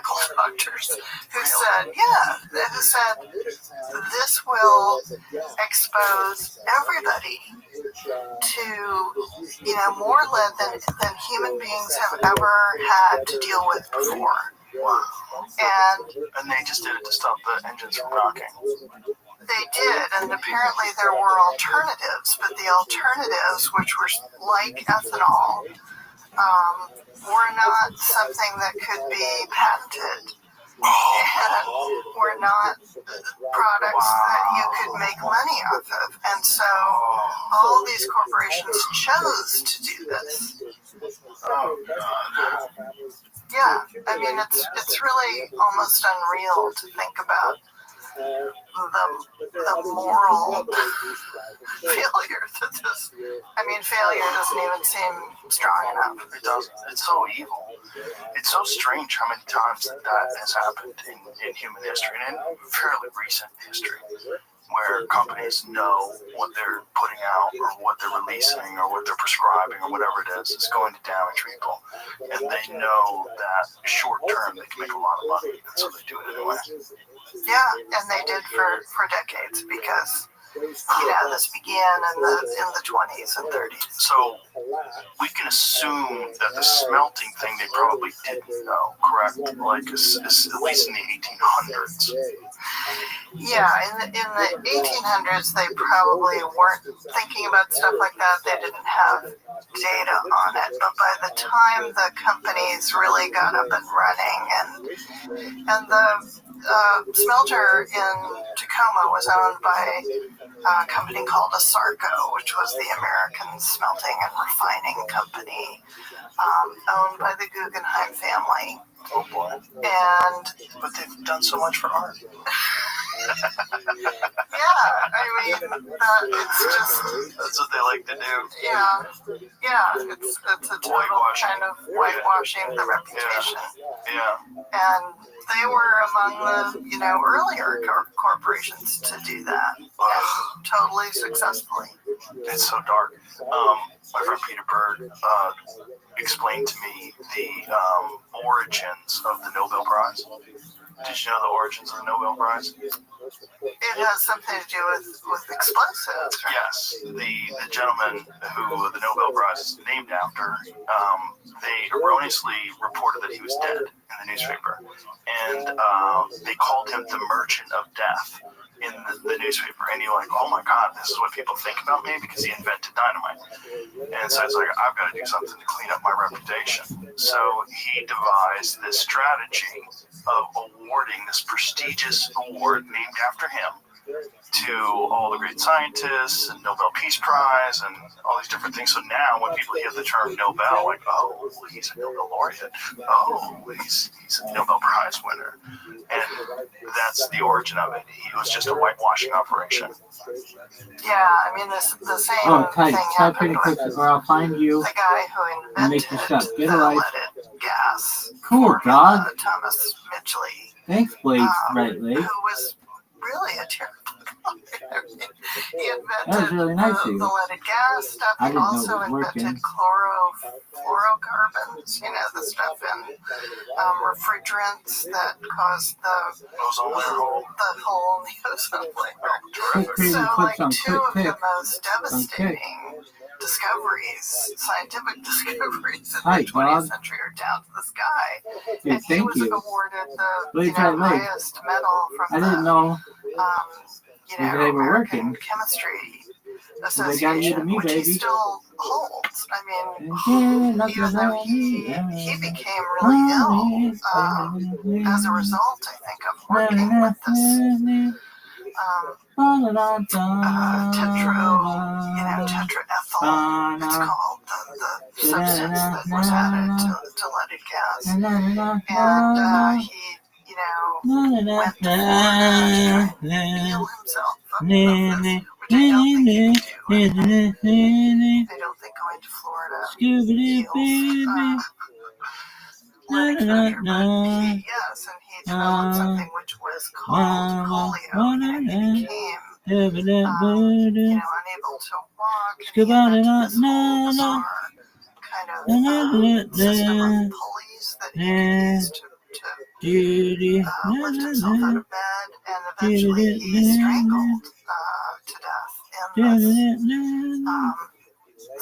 medical doctors who said, this will expose everybody to, more lead than human beings have ever had to deal with before. Wow. And they just did it to stop the engines from rocking. They did, and apparently there were alternatives, but the alternatives, which were like ethanol, were not something that could be patented, and were not products that you could make money off of. And so all these corporations chose to do this. Oh, God. Yeah, I mean, it's really almost unreal to think about the moral failure that this. I mean, failure doesn't even seem strong enough. It doesn't. It's so evil. It's so strange how many times that has happened in human history and in fairly recent history, where companies know what they're putting out or what they're releasing or what they're prescribing or whatever it is going to damage people. And they know that short term they can make a lot of money, and so they do it anyway. Yeah, and they did for decades because, this began in the 20s and 30s. So we can assume that the smelting thing they probably didn't know, correct? Like, at least in the 1800s. Yeah, in the 1800s, they probably weren't thinking about stuff like that. They didn't have data on it. But by the time the companies really got up and running, and the smelter in Tacoma was owned by a company called Asarco, which was the American Smelting and Refining Company, owned by the Guggenheim family. Oh boy. But they've done so much for art. Yeah, I mean, it's just... That's what they like to do. Yeah, it's a total kind of whitewashing the reputation. Yeah. And they were among the, earlier corporations to do that. And totally successfully. It's so dark. My friend Peter Berg explained to me the origins of the Nobel Prize. Did you know the origins of the Nobel Prize? It has something to do with explosives, right? Yes. The gentleman who the Nobel Prize is named after, they erroneously reported that he was dead in the newspaper. And they called him the Merchant of Death in the newspaper. And you're like, oh my God, this is what people think about me because he invented dynamite. And so it's like, I've got to do something to clean up my reputation. So he devised this strategy of awarding this prestigious award named after him to all the great scientists and Nobel Peace Prize and all these different things. So now when people hear the term Nobel, like, oh, he's a Nobel laureate. Oh, he's a Nobel Prize winner. And that's the origin of it. It was just a whitewashing operation. Yeah, I mean, the same thing happened with or I'll find you. the guy who invented the leaded gas. Cool, dog. Thomas Midgley. Thanks, Blake, Rightly. Who was really a terrible guy. He invented That was really nice of you. the leaded gas stuff. I He didn't know it also was working. invented fluorocarbons, the stuff in refrigerants that cause the Ozone layer hole. the hole in the ozone layer. Quick, So, quick, like, two of the quick. most devastating discoveries, scientific discoveries in Hi, the 20th dog. century are down to this guy. Hey, And he thank was you. awarded the Blake, Rightly. highest medal from I didn't know they were American working. Chemistry They got you Association, to me, which baby. he still holds. I mean, Yeah, even though he became really ill as a result, I think, of working with this tetraethyl, it's called, the substance that was added to leaded gas. And he, went to Florida to heal himself of this, which I don't think you can do. I don't think going to Florida heals lead exposure, but he developed something which was called polio, and he became, unable to walk, and he invented this whole bizarre kind of system of pulleys that he could use to lift himself out of bed, and eventually he strangled to death in this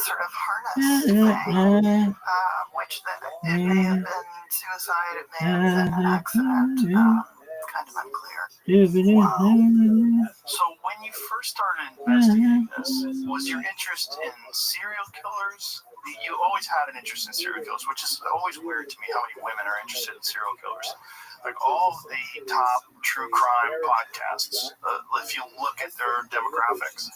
sort of harness thing, which it may have been suicide, it may have been an accident, kind of unclear. Wow. So when you first started investigating this, was your interest in serial killers? You always had an interest in serial killers, which is always weird to me how many women are interested in serial killers. Like all of the top true crime podcasts, if you look at their demographics,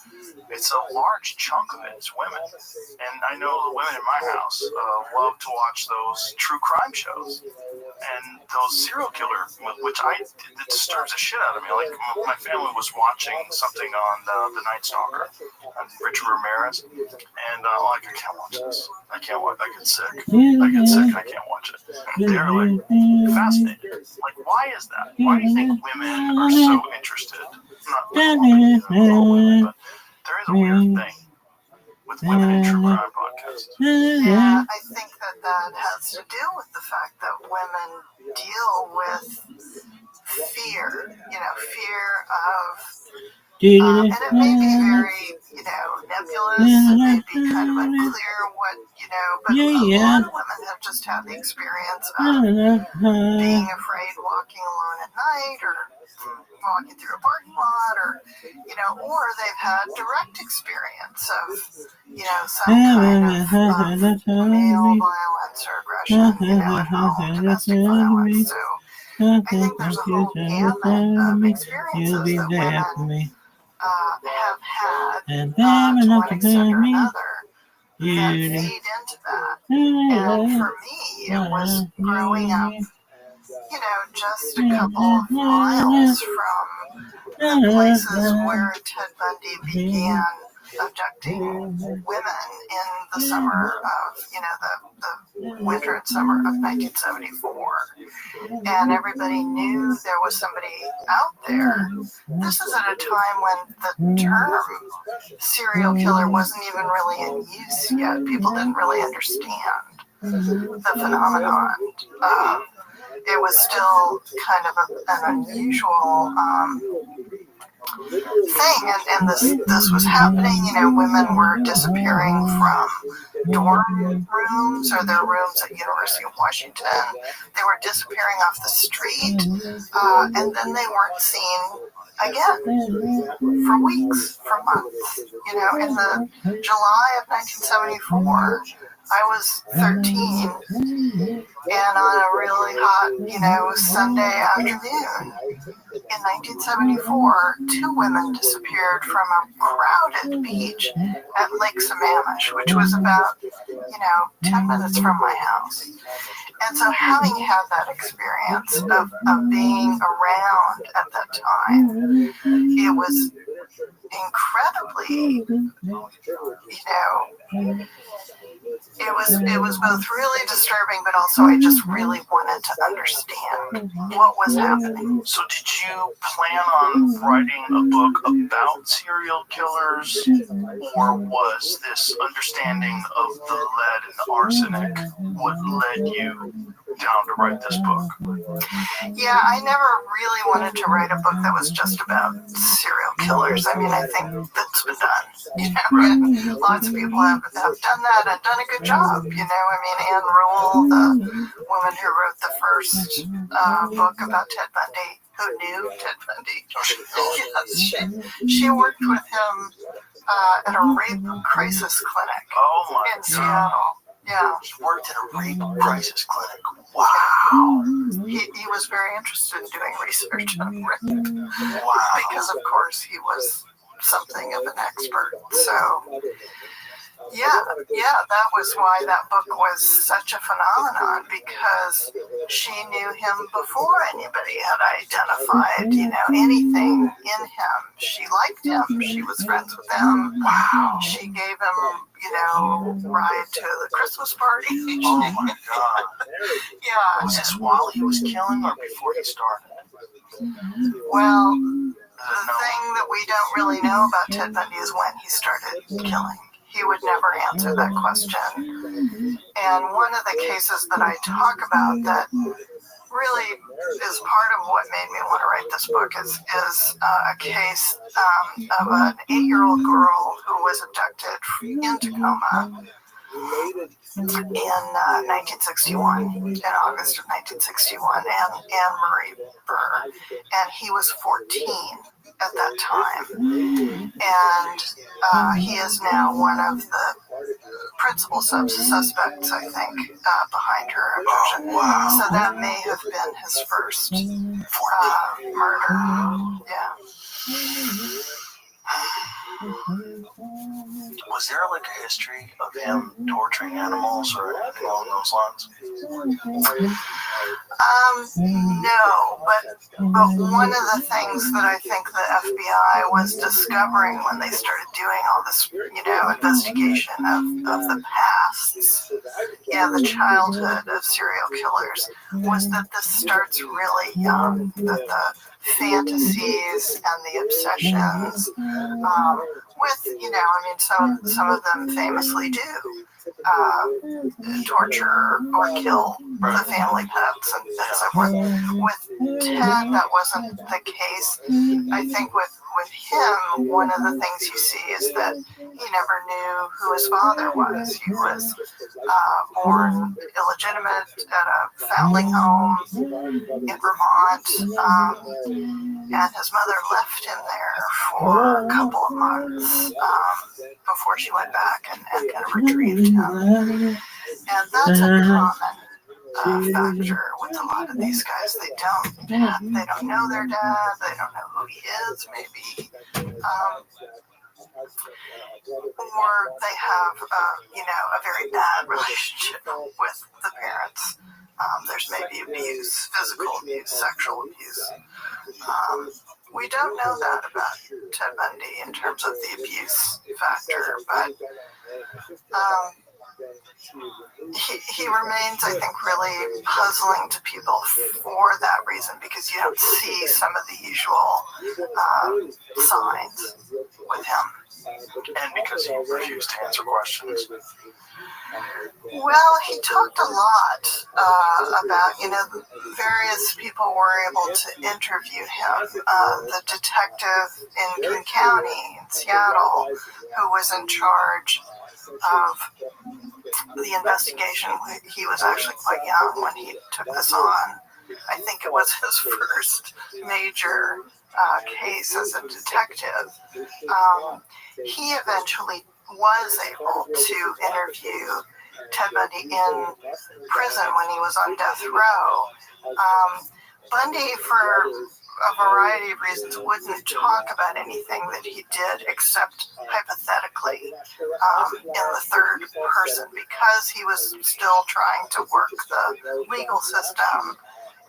it's a large chunk of it is women. And I know the women in my house love to watch those true crime shows. And those serial killers, which it disturbs the shit out of me. Like my family was watching something on the Night Stalker, on Richard Ramirez, and like I can't watch this. I can't watch. I get sick. I can't watch it. They're like fascinated. Like, why is that? Why do you think women are so interested? Not women, but there is a weird thing with women in true crime podcasts. Yeah, I think that has to do with the fact that women deal with fear, fear of, and it may be very, nebulous, it may be kind of unclear what, but a lot of women have just had the experience of being afraid walking alone at night, or walking through a parking lot, or they've had direct experience of, some kind of male violence or aggression, at home, domestic violence. So I think there's a whole gamut of experiences that women have had to one extent or another that feed into that. And for me, it was growing up, just a couple of miles from the places where Ted Bundy began abducting women in the summer of, the winter and summer of 1974. And everybody knew there was somebody out there. This is at a time when the term serial killer wasn't even really in use yet. People didn't really understand the phenomenon. It was still kind of an unusual thing, and this was happening. Women were disappearing from dorm rooms or their rooms at University of Washington. They were disappearing off the street, and then they weren't seen again for weeks, for months. In the July of 1974, I was 13, and on a really hot, Sunday afternoon in 1974, 2 women disappeared from a crowded beach at Lake Sammamish, which was about, 10 minutes from my house. And so having had that experience of being around at that time, it was incredibly, it was both really disturbing, but also I just really wanted to understand what was happening. So did you plan on writing a book about serial killers, or was this understanding of the lead and the arsenic what led you down to write this book? Yeah, I never really wanted to write a book that was just about serial killers. I mean, I think that's been done, and lots of people have done that and done a good job, I mean, Anne Rule, the woman who wrote the first book about Ted Bundy, who knew Ted Bundy. Yes, she worked with him at a rape crisis clinic in Seattle. Yeah. He worked at a rape crisis clinic. Wow. He was very interested in doing research on rape. Wow. Because, of course, he was something of an expert. So, that was why that book was such a phenomenon, because she knew him before anybody had identified, anything in him. She liked him. She was friends with him. Wow. She gave him, ride to the Christmas party. Oh my God. Yeah. Was this while he was killing or before he started? Well, the thing that we don't really know about Ted Bundy is when he started killing. He would never answer that question. And one of the cases that I talk about that really is part of what made me want to write this book is a case of an 8-year-old girl who was abducted in Tacoma in 1961, in August of 1961, and Anne Marie Burr, and he was 14 at that time, and he is now one of the principal suspects, I think, behind her abduction. Oh, wow. So that may have been his first murder. Yeah. Was there like a history of him torturing animals or anything along those lines? No, but one of the things that I think the FBI was discovering when they started doing all this, investigation of the pasts, the childhood of serial killers, was that this starts really young, that the fantasies and the obsessions with, some of them famously do torture or kill the family pets and so forth. With Ted, that wasn't the case. I think with him, one of the things you see is that he never knew who his father was. He was born illegitimate at a foundling home in Vermont, and his mother left him there for a couple of months before she went back and kind of retrieved him. And that's a common factor with a lot of these guys. They don't know their dad. They don't know who he is, maybe. Or they have, a very bad relationship with the parents. There's maybe abuse, physical abuse, sexual abuse. We don't know that about Ted Bundy in terms of the abuse factor, but he remains, I think, really puzzling to people for that reason, because you don't see some of the usual signs with him. And because he refused to answer questions. Well, he talked a lot about, various people were able to interview him. The detective in King County in Seattle, who was in charge of the investigation, he was actually quite young when he took this on. I think it was his first major case as a detective. He eventually was able to interview Ted Bundy in prison when he was on death row. Bundy, for a variety of reasons, wouldn't talk about anything that he did except hypothetically in the third person, because he was still trying to work the legal system.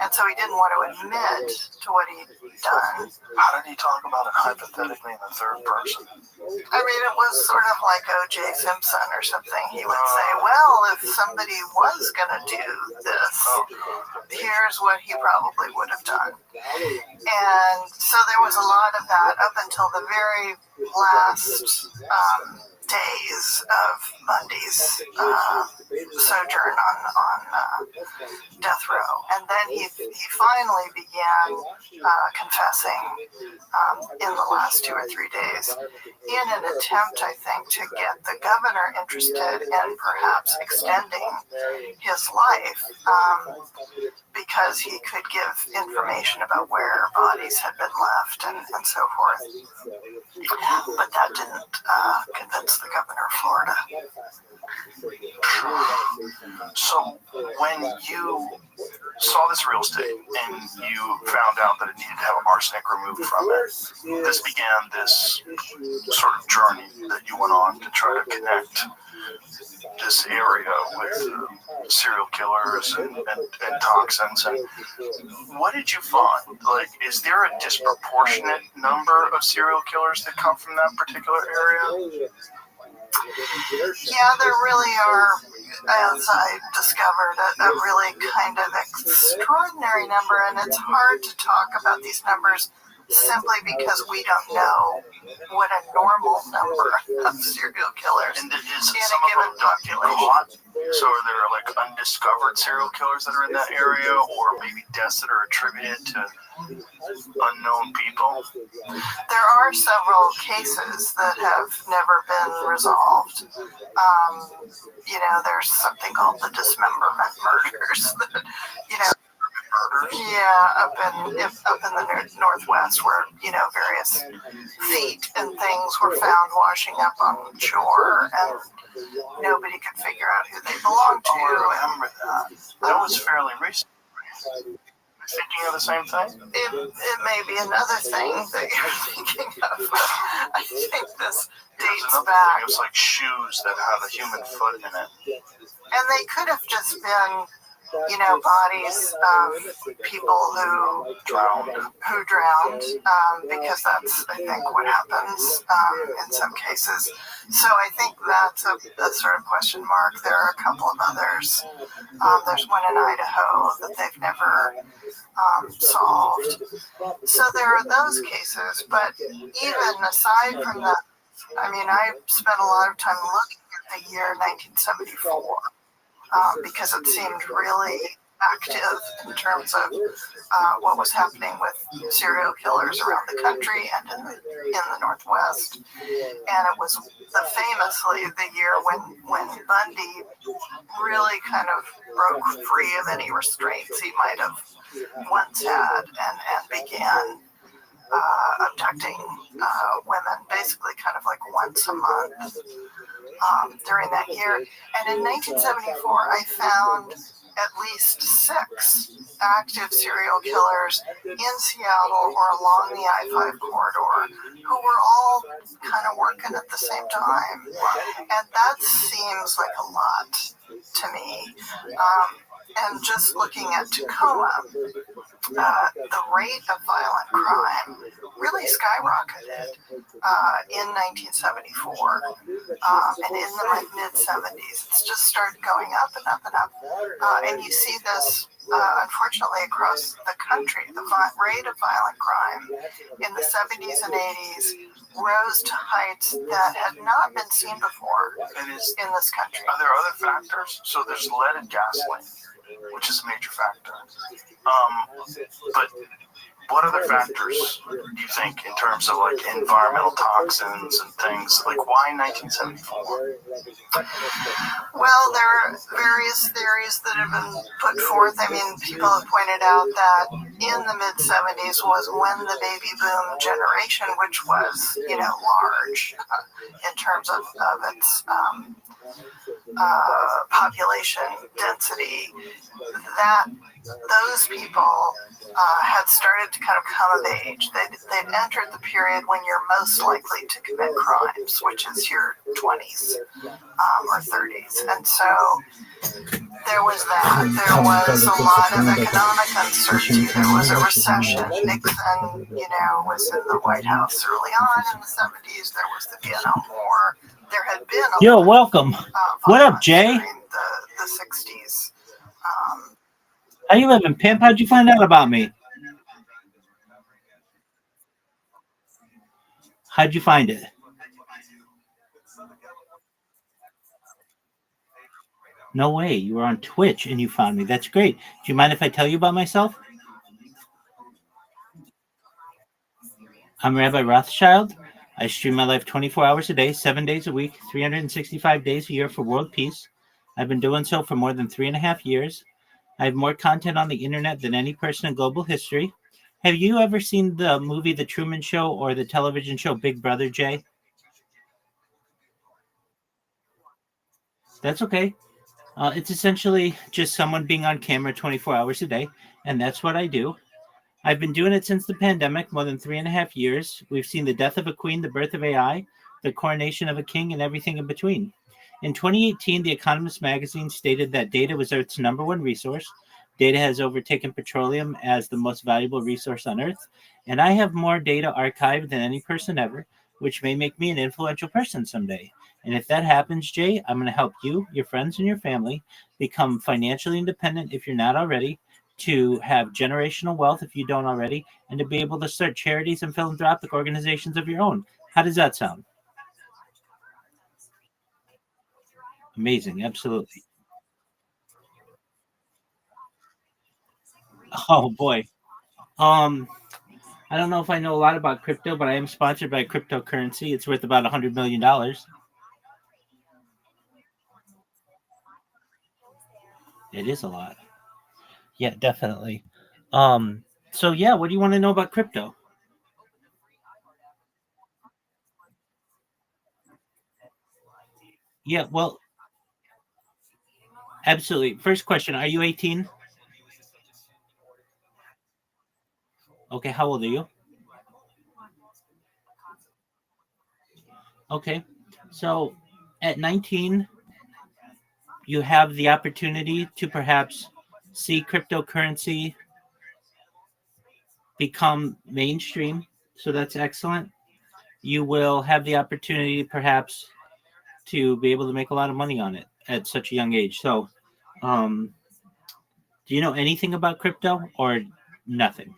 And so he didn't want to admit to what he'd done. How did he talk about it hypothetically in the third person? I mean, it was sort of like O.J. Simpson or something. He would say, well, if somebody was going to do this, here's what he probably would have done. And so there was a lot of that up until the very last days of Bundy's sojourn on death row. And then he finally began confessing in the last 2 or 3 days, in an attempt, I think, to get the governor interested in perhaps extending his life, because he could give information about where bodies had been left and so forth. But that didn't convince the governor of Florida. So when you saw this real estate and you found out that it needed to have arsenic removed from it, this began this sort of journey that you went on to try to connect this area with serial killers and toxins. And what did you find? Like, is there a disproportionate number of serial killers that come from that particular area? Yeah, there really are, as I discovered, a really kind of extraordinary number, and it's hard to talk about these numbers simply because we don't know what a normal number of serial killers And in is a some given of them not get population. caught? So are there like undiscovered serial killers that are in that area, or maybe deaths that are attributed to unknown people? There are several cases that have never been resolved. There's something called the dismemberment murders that, up in the Northwest, where various feet and things were found washing up on shore, and nobody could figure out who they belonged to. Oh, I remember that. That was fairly recent. Am I thinking of the same thing? It may be another thing that you're thinking of. I think this dates Another back. thing, it was like shoes that had a human foot in it. And they could have just been, bodies of people who drowned, because that's, I think, what happens in some cases. So I think that's a sort of question mark. There are a couple of others. There's one in Idaho that they've never solved. So there are those cases, but even aside from that, I spent a lot of time looking at the year 1974 because it seemed really active in terms of what was happening with serial killers around the country and in the Northwest. And it was famously the year when Bundy really kind of broke free of any restraints he might have once had and began abducting women basically kind of like once a month during that year. And in 1974, I found at least 6 active serial killers in Seattle or along the I-5 corridor who were all kind of working at the same time. And that seems like a lot to me. And just looking at Tacoma, the rate of violent crime really skyrocketed in 1974, and in the mid-70s. It's just started going up and up and up. And you see this, unfortunately, across the country. The rate of violent crime in the 70s and 80s rose to heights that had not been seen before in this country. Are there other factors? So there's lead in gasoline, which is a major factor. But what other factors do you think in terms of like environmental toxins and things? Like why 1974? Well, there are various theories that have been put forth. People have pointed out that in the mid-70s was when the baby boom generation, which was, large in terms of its population density, that those people had started to kind of come of age. They'd entered the period when you're most likely to commit crimes, which is your 20s or 30s. And so there was that. There was a lot of economic uncertainty. There was a recession. Nixon, was in the White House early on in the 70s. There was the Vietnam War. There had been a Yo, lot welcome. What up, Jay? during the 60s. How you living, pimp? How'd you find out about me? How'd you find it? No way. You were on Twitch and you found me. That's great. Do you mind if I tell you about myself? I'm Rabbi Rothschild. I stream my life 24 hours a day, 7 days a week, 365 days a year for world peace. I've been doing so for more than 3.5 years. I have more content on the internet than any person in global history. Have you ever seen the movie The Truman Show or the television show Big Brother, Jay? That's okay. It's essentially just someone being on camera 24 hours a day, and that's what I do. I've been doing it since the pandemic, more than 3.5 years. We've seen the death of a queen, the birth of AI, the coronation of a king, and everything in between. In 2018, The Economist magazine stated that data was Earth's #1 resource. Data has overtaken petroleum as the most valuable resource on Earth, and I have more data archived than any person ever, which may make me an influential person someday. And if that happens, Jay, I'm going to help you, your friends, and your family become financially independent if you're not already, to have generational wealth if you don't already, and to be able to start charities and philanthropic organizations of your own. How does that sound? Amazing, absolutely. Oh boy. Um, I don't know if I know a lot about crypto, but I am sponsored by cryptocurrency. It's worth about $100 million. It is a lot. Yeah, definitely. Um, so yeah, what do you want to know about crypto? Yeah, well, absolutely. First question: are you 18? Okay, how old are you? Okay, so at 19, you have the opportunity to perhaps see cryptocurrency become mainstream. So that's excellent. You will have the opportunity perhaps to be able to make a lot of money on it at such a young age. So, um, do you know anything about crypto or nothing?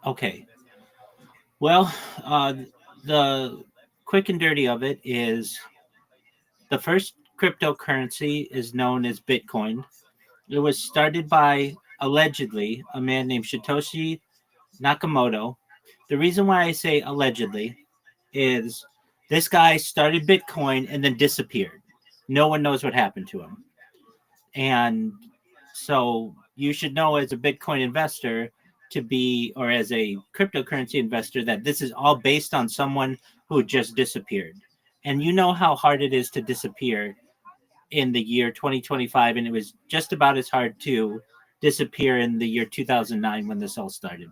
Okay. Well, the quick and dirty of it is the first cryptocurrency is known as Bitcoin. It was started by allegedly a man named Satoshi Nakamoto. The reason why I say allegedly is this guy started Bitcoin and then disappeared. No one knows what happened to him. And so you should know as a Bitcoin investor to be, or as a cryptocurrency investor, that this is all based on someone who just disappeared. And you know how hard it is to disappear in the year 2025. And it was just about as hard to disappear in the year 2009 when this all started.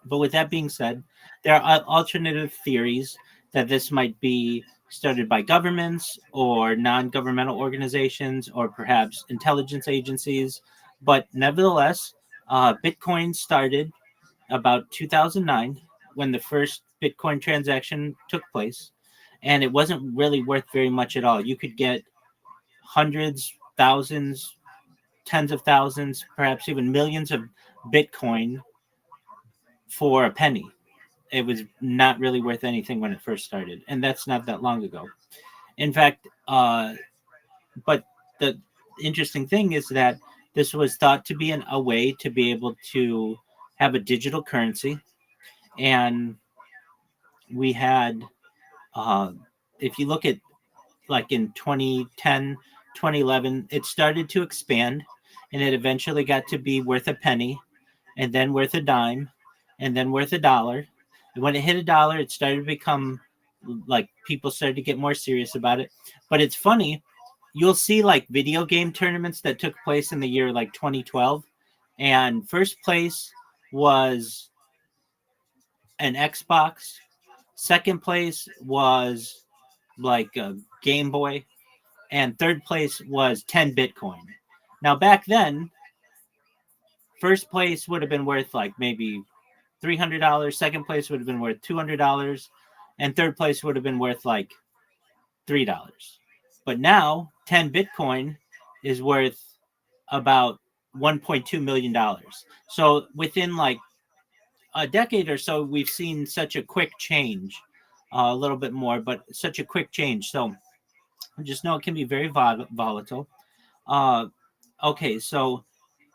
But with that being said, there are alternative theories that this might be started by governments or non governmental organizations or perhaps intelligence agencies. But nevertheless, Bitcoin started about 2009 when the first Bitcoin transaction took place. And it wasn't really worth very much at all. You could get hundreds, thousands, tens of thousands, perhaps even millions of Bitcoin for a penny. It was not really worth anything when it first started, and that's not that long ago. In fact, but the interesting thing is that this was thought to be a way to be able to have a digital currency, and we had, uh, if you look at like in 2010, 2011, it started to expand, and it eventually got to be worth a penny, and then worth a dime, and then worth a dollar. And when it hit a dollar, it started to become like people started to get more serious about it. But it's funny, you'll see like video game tournaments that took place in the year like 2012, and first place was an Xbox, second place was like a Game Boy, and third place was 10 Bitcoin. Now, back then, first place would have been worth like maybe $300. Second place would have been worth $200, and third place would have been worth like $3. But now 10 Bitcoin is worth about $1.2 million. So within like a decade or so, we've seen such a quick change, a little bit more, but such a quick change. So just know it can be very volatile. Uh, okay, so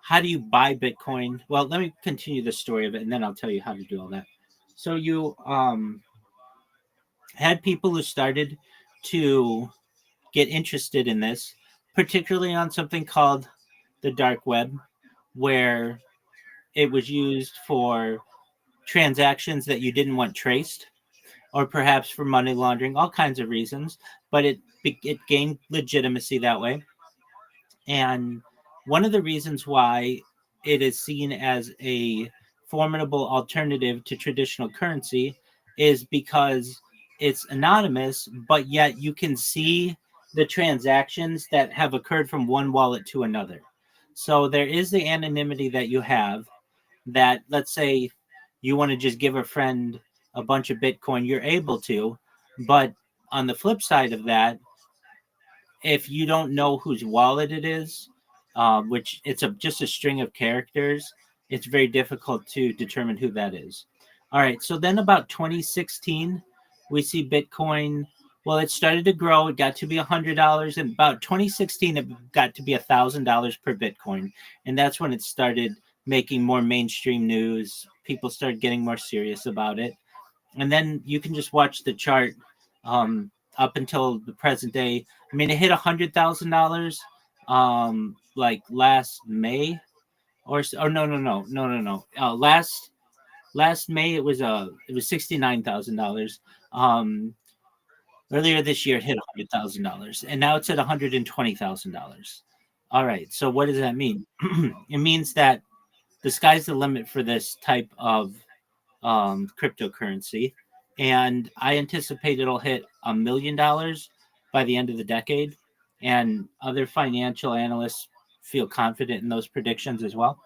how do you buy Bitcoin? Well, let me continue the story of it, and then I'll tell you how to do all that. So you had people who started to get interested in this, particularly on something called the dark web, where it was used for transactions that you didn't want traced, or perhaps for money laundering, all kinds of reasons. But it gained legitimacy that way. And one of the reasons why it is seen as a formidable alternative to traditional currency is because it's anonymous, but yet you can see the transactions that have occurred from one wallet to another. So there is the anonymity that you have that, let's say, you want to just give a friend a bunch of Bitcoin, you're able to. But on the flip side of that, if you don't know whose wallet it is, which it's just a string of characters, it's very difficult to determine who that is. All right, so then about 2016, we see Bitcoin. Well, it started to grow. It got to be $100, and about 2016, it got to be $1,000 per Bitcoin, and that's when it started making more mainstream news. People started getting more serious about it, and then you can just watch the chart up until the present day. I mean, it hit $100,000 like last May, or no. Last May it was $69,000. Um, Earlier this year it hit $100,000, and now it's at $120,000. All right, so what does that mean? It means that the sky's the limit for this type of cryptocurrency, and I anticipate it'll hit $1 million by the end of the decade. And other financial analysts feel confident in those predictions as well.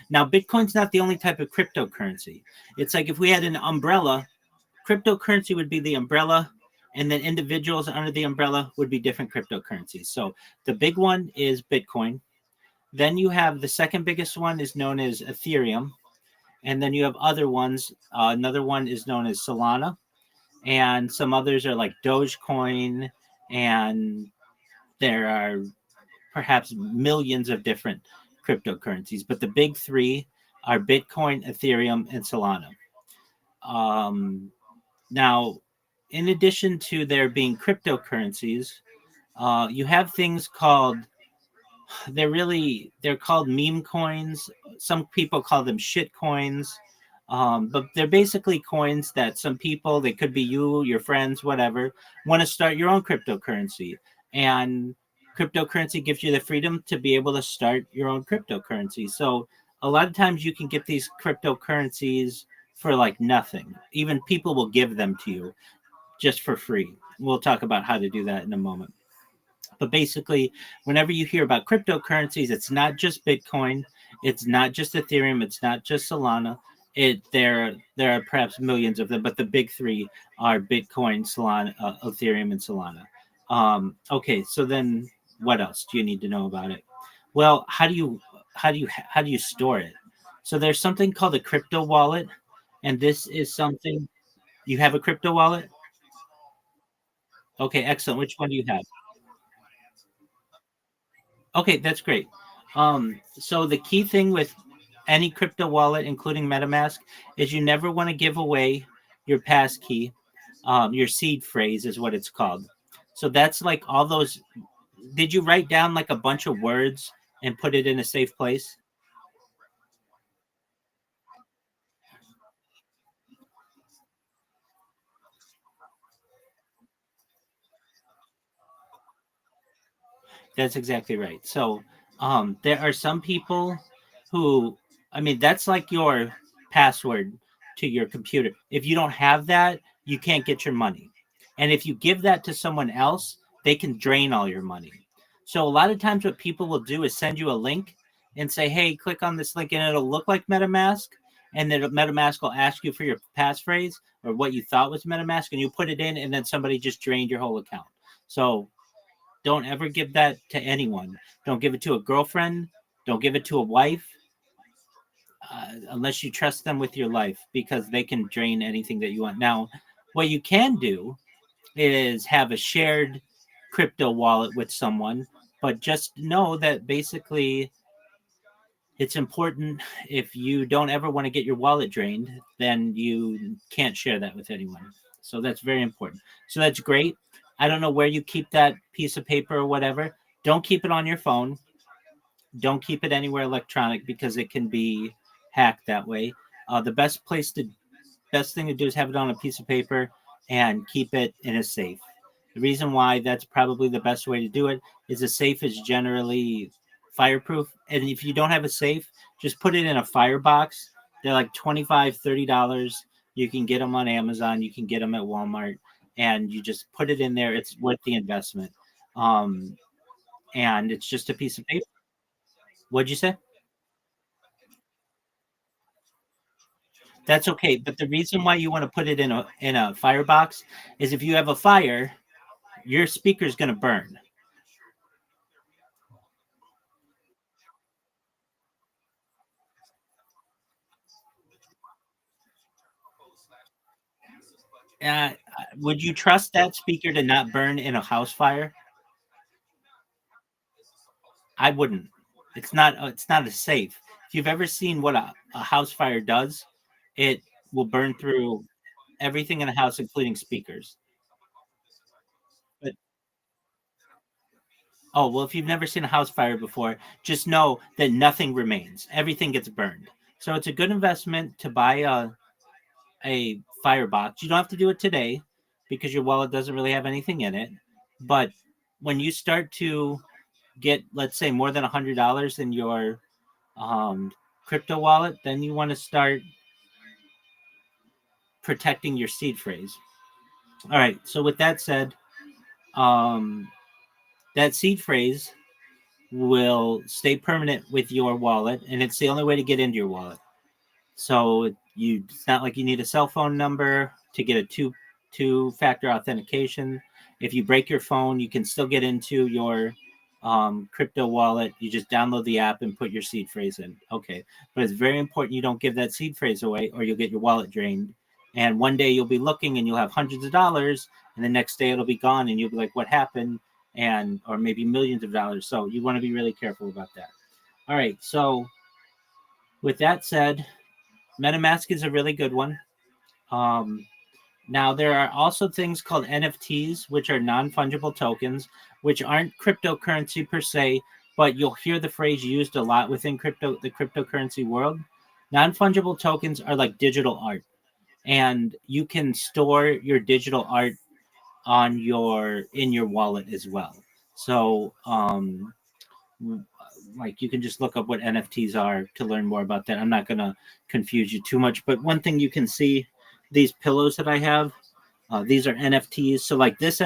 Now, Bitcoin's not the only type of cryptocurrency. It's like if we had an umbrella, cryptocurrency would be the umbrella, and then individuals under the umbrella would be different cryptocurrencies. So the big one is Bitcoin. Then you have the second biggest one is known as Ethereum. And then you have other ones. Another one is known as Solana, and some others are like Dogecoin, and there are perhaps millions of different cryptocurrencies. But the big three are Bitcoin, Ethereum, and Solana. Now, in addition to there being cryptocurrencies, you have things called they're called meme coins. Some people call them shit coins. But they're basically coins that some people, they could be you, your friends, whatever, want to start your own cryptocurrency. And cryptocurrency gives you the freedom to be able to start your own cryptocurrency. So a lot of times you can get these cryptocurrencies for like nothing. Even people will give them to you just for free. We'll talk about how to do that in a moment. But basically, whenever you hear about cryptocurrencies, it's not just Bitcoin, it's not just Ethereum, it's not just Solana. There are perhaps millions of them, but the big three are Bitcoin, Solana, Ethereum, and Solana. Okay, so then what else do you need to know about it? Well, how do you store it? So there's something called a crypto wallet, and this is something. You have a crypto wallet? Okay, excellent. Which one do you have? Okay, that's great. So the key thing with any crypto wallet, including MetaMask, is you never want to give away your pass key. Your seed phrase is what it's called. So that's like all those. Did you write down like a bunch of words and put it in a safe place? That's exactly right. So there are some people who, I mean, that's like your password to your computer. If you don't have that, you can't get your money. And if you give that to someone else, they can drain all your money. So a lot of times, what people will do is send you a link and say, hey, click on this link, and it'll look like MetaMask. And then MetaMask will ask you for your passphrase or what you thought was MetaMask, and you put it in, and then somebody just drained your whole account. So don't ever give that to anyone. Don't give it to a girlfriend. Don't give it to a wife unless you trust them with your life, because they can drain anything that you want. Now, what you can do is have a shared crypto wallet with someone, but just know that basically it's important. If you don't ever want to get your wallet drained, then you can't share that with anyone. So that's very important. So that's great. I don't know where you keep that piece of paper or whatever. Don't keep it on your phone. Don't keep it anywhere electronic, because it can be hacked that way. The best thing to do is have it on a piece of paper and keep it in a safe. The reason why that's probably the best way to do it is a safe is generally fireproof. And if you don't have a safe, just put it in a firebox. They're like $25, $30. You can get them on Amazon. You can get them at Walmart. And you just put it in there. It's worth the investment. Um, and it's just a piece of paper. What'd you say? That's okay. But the reason why you want to put it in a firebox is if you have a fire, your speaker's going to burn. Would you trust that speaker to not burn in a house fire? I wouldn't. It's not. It's not as safe. If you've ever seen what a house fire does, it will burn through everything in the house, including speakers. But oh well, if you've never seen a house fire before, just know that nothing remains. Everything gets burned. So it's a good investment to buy a firebox. You don't have to do it today because your wallet doesn't really have anything in it. But when you start to get, let's say, more than $100 in your crypto wallet, then you want to start protecting your seed phrase. All right. So with that said, that seed phrase will stay permanent with your wallet, and it's the only way to get into your wallet. So it's not like you need a cell phone number to get a two-factor authentication. If you break your phone, you can still get into your crypto wallet. You just download the app and put your seed phrase in. Okay, but it's very important you don't give that seed phrase away, or you'll get your wallet drained. And one day you'll be looking and you'll have hundreds of dollars, and the next day it'll be gone, and you'll be like, "What happened?" And or maybe millions of dollars. So you want to be really careful about that. All right. So with that said, MetaMask is a really good one. Now, there are also things called NFTs, which are non-fungible tokens, which aren't cryptocurrency per se, but you'll hear the phrase used a lot within the cryptocurrency world. Non-fungible tokens are like digital art, and you can store your digital art in your wallet as well. So, like you can just look up what NFTs are to learn more about that. I'm not going to confuse you too much, but one thing you can see, these pillows that I have, these are NFTs. So like this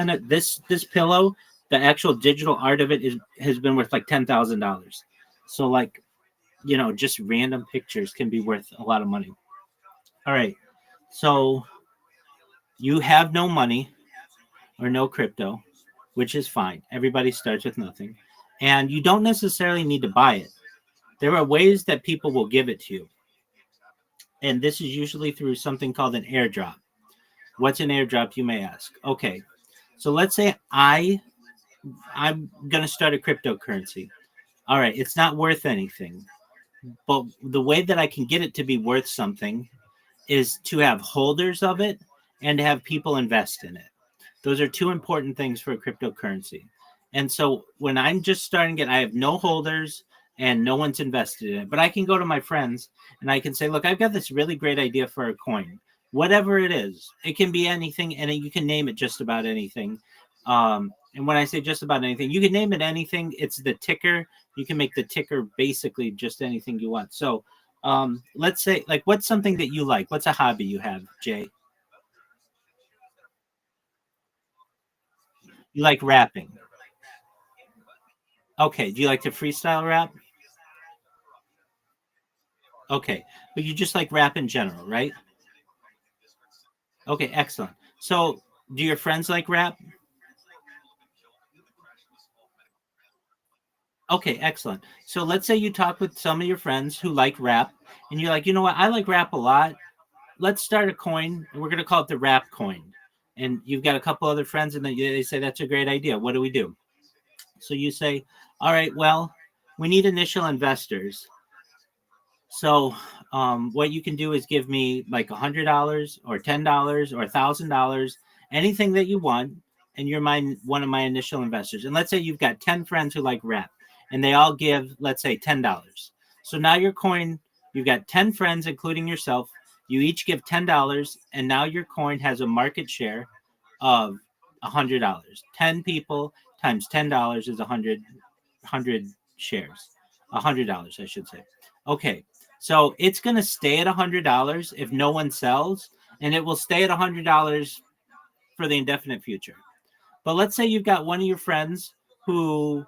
pillow, the actual digital art of it has been worth like $10,000. So like, just random pictures can be worth a lot of money. All right. So you have no money or no crypto, which is fine. Everybody starts with nothing. And you don't necessarily need to buy it. There are ways that people will give it to you. And this is usually through something called an airdrop. What's an airdrop, you may ask? Okay. So let's say I'm going to start a cryptocurrency. All right. It's not worth anything. But the way that I can get it to be worth something is to have holders of it and to have people invest in it. Those are two important things for a cryptocurrency. And so when I'm just starting it, I have no holders and no one's invested in it. But I can go to my friends and I can say, look, I've got this really great idea for a coin. Whatever it is, it can be anything, and you can name it just about anything. And when I say just about anything, you can name it anything. It's the ticker. You can make the ticker basically just anything you want. So let's say, like, what's something that you like? What's a hobby you have, Jay? You like rapping. Okay. Do you like to freestyle rap? Okay. But you just like rap in general, right? Okay. Excellent. So do your friends like rap? Okay. Excellent. So let's say you talk with some of your friends who like rap, and you're like, you know what? I like rap a lot. Let's start a coin, and we're going to call it the rap coin. And you've got a couple other friends, and then they say, that's a great idea. What do we do? So you say, all right, well, we need initial investors. So what you can do is give me like $100 or $10 or $1,000, anything that you want, and you're one of my initial investors. And let's say you've got 10 friends who like rap, and they all give, let's say, $10. So now your coin, you've got 10 friends, including yourself. You each give $10, and now your coin has a market share of $100. 10 people times $10 is 100 shares. $100, I should say. Okay. So it's going to stay at $100 if no one sells, and it will stay at $100 for the indefinite future. But let's say you've got one of your friends who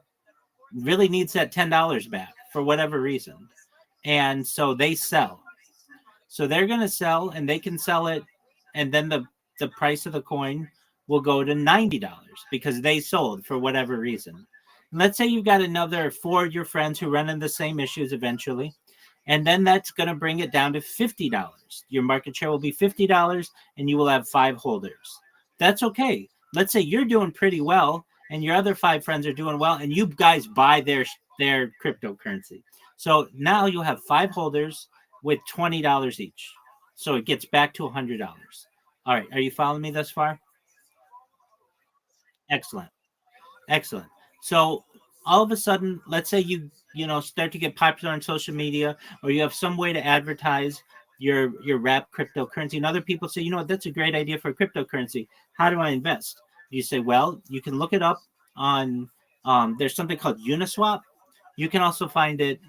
really needs that $10 back for whatever reason. And so they sell. So they're going to sell, and they can sell it, and then the price of the coin will go to $90 because they sold for whatever reason. Let's say you've got another 4 of your friends who run into the same issues eventually, and then that's going to bring it down to $50. Your market share will be $50, and you will have 5 holders. That's okay. Let's say you're doing pretty well, and your other 5 friends are doing well, and you guys buy their cryptocurrency. So now you'll have 5 holders with $20 each. So it gets back to $100. All right. Are you following me thus far? Excellent. Excellent. So all of a sudden, let's say you start to get popular on social media, or you have some way to advertise your wrap cryptocurrency, and other people say, you know what, that's a great idea for a cryptocurrency. How do I invest? You say, well, you can look it up on there's something called Uniswap. You can also find it.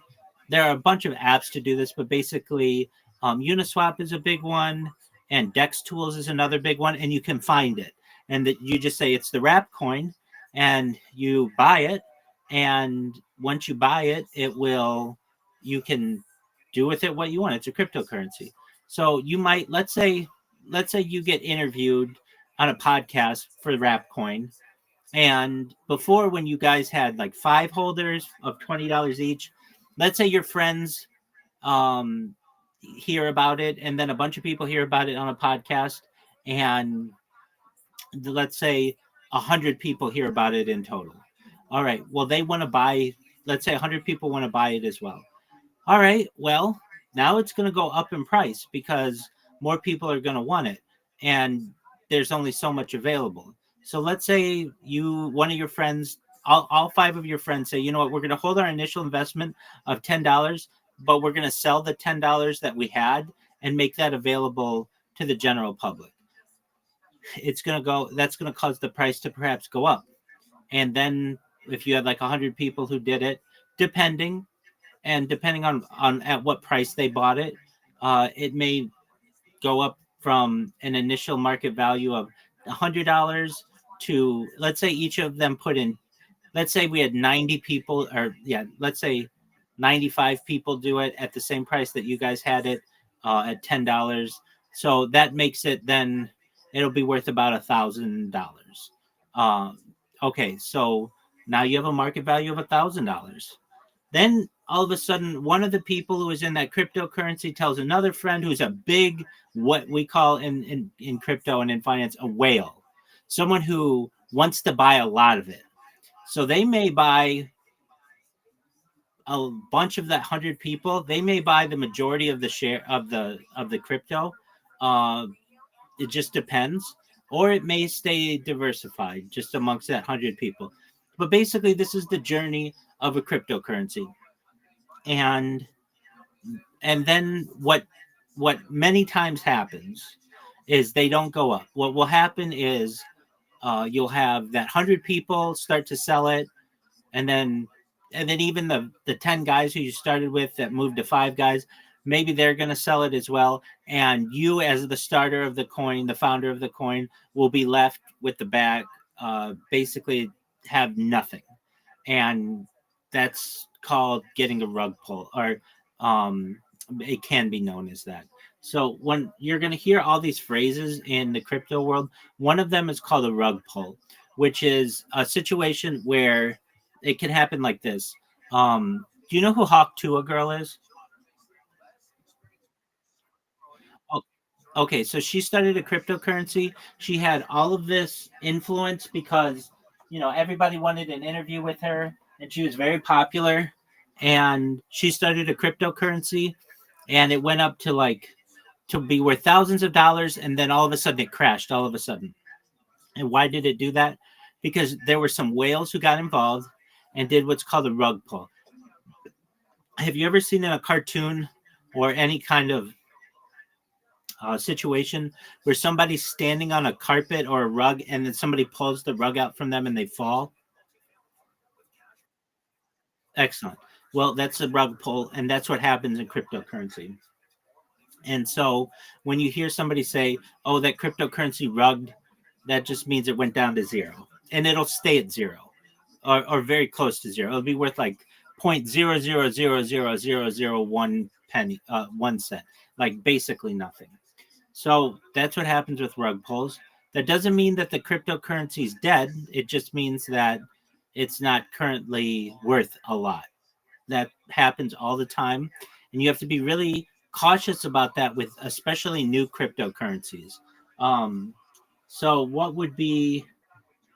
There are a bunch of apps to do this, but basically, Uniswap is a big one, and Dex Tools is another big one, and you can find it. And that you just say it's the wrap coin, and you buy it. And once you buy it, you can do with it what you want. It's a cryptocurrency. So you might, let's say you get interviewed on a podcast for the wrap coin. And before, when you guys had like 5 holders of $20 each, let's say your friends hear about it, and then a bunch of people hear about it on a podcast, and let's say 100 people hear about it in total. All right, well, they want to buy, let's say 100 people want to buy it as well. All right, well, now it's going to go up in price because more people are going to want it, and there's only so much available. So let's say one of your friends, all 5 of your friends say, you know what, we're going to hold our initial investment of $10, but we're going to sell the $10 that we had and make that available to the general public. That's going to cause the price to perhaps go up. And then if you had like 100 people who did it, depending on at what price they bought it, it may go up from an initial market value of $100 to, let's say each of them put in, let's say we had 90 people, let's say 95 people do it at the same price that you guys had it at $10. So that makes it, then it'll be worth about $1,000. Okay, so now you have a market value of $1,000. Then all of a sudden, one of the people who is in that cryptocurrency tells another friend who's a big, what we call in crypto and in finance, a whale, someone who wants to buy a lot of it. So they may buy a bunch of that 100 people. They may buy the majority of the share of the crypto. It just depends, or it may stay diversified just amongst that 100 people. But basically, this is the journey of a cryptocurrency. And then what many times happens is they don't go up. What will happen is you'll have that 100 people start to sell it, and then even the 10 guys who you started with that moved to 5 guys, maybe they're going to sell it as well. And you, as the starter of the coin, the founder of the coin, will be left with the bag, basically have nothing. And that's called getting a rug pull, or it can be known as that. So when you're going to hear all these phrases in the crypto world, one of them is called a rug pull, which is a situation where it can happen like this. Do you know who Hawk Tuah Girl is? Oh, okay, so she started a cryptocurrency. She had all of this influence because, everybody wanted an interview with her, and she was very popular. And she started a cryptocurrency, and it went up to be worth thousands of dollars, and then all of a sudden it crashed all of a sudden. And why did it do that? Because there were some whales who got involved and did what's called a rug pull. Have you ever seen in a cartoon or any kind of situation where somebody's standing on a carpet or a rug, and then somebody pulls the rug out from them and they fall? Excellent. Well, that's a rug pull, and that's what happens in cryptocurrency. And so when you hear somebody say, oh, that cryptocurrency rugged, that just means it went down to 0, and it'll stay at 0 or very close to 0. It'll be worth like 0.000001 penny, 1 cent, like basically nothing. So that's what happens with rug pulls. That doesn't mean that the cryptocurrency is dead. It just means that it's not currently worth a lot. That happens all the time, and you have to be really cautious about that with especially new cryptocurrencies. Um, so, what would be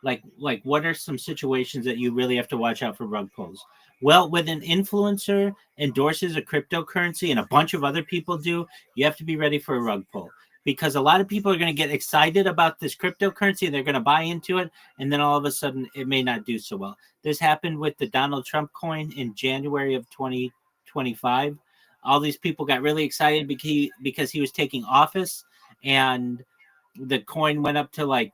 like what are some situations that you really have to watch out for rug pulls? Well, when an influencer endorses a cryptocurrency and a bunch of other people do, you have to be ready for a rug pull, because a lot of people are going to get excited about this cryptocurrency and they're going to buy into it, and then all of a sudden it may not do so well. This happened with the Donald Trump coin in January of 2025. All these people got really excited because he was taking office, and the coin went up to like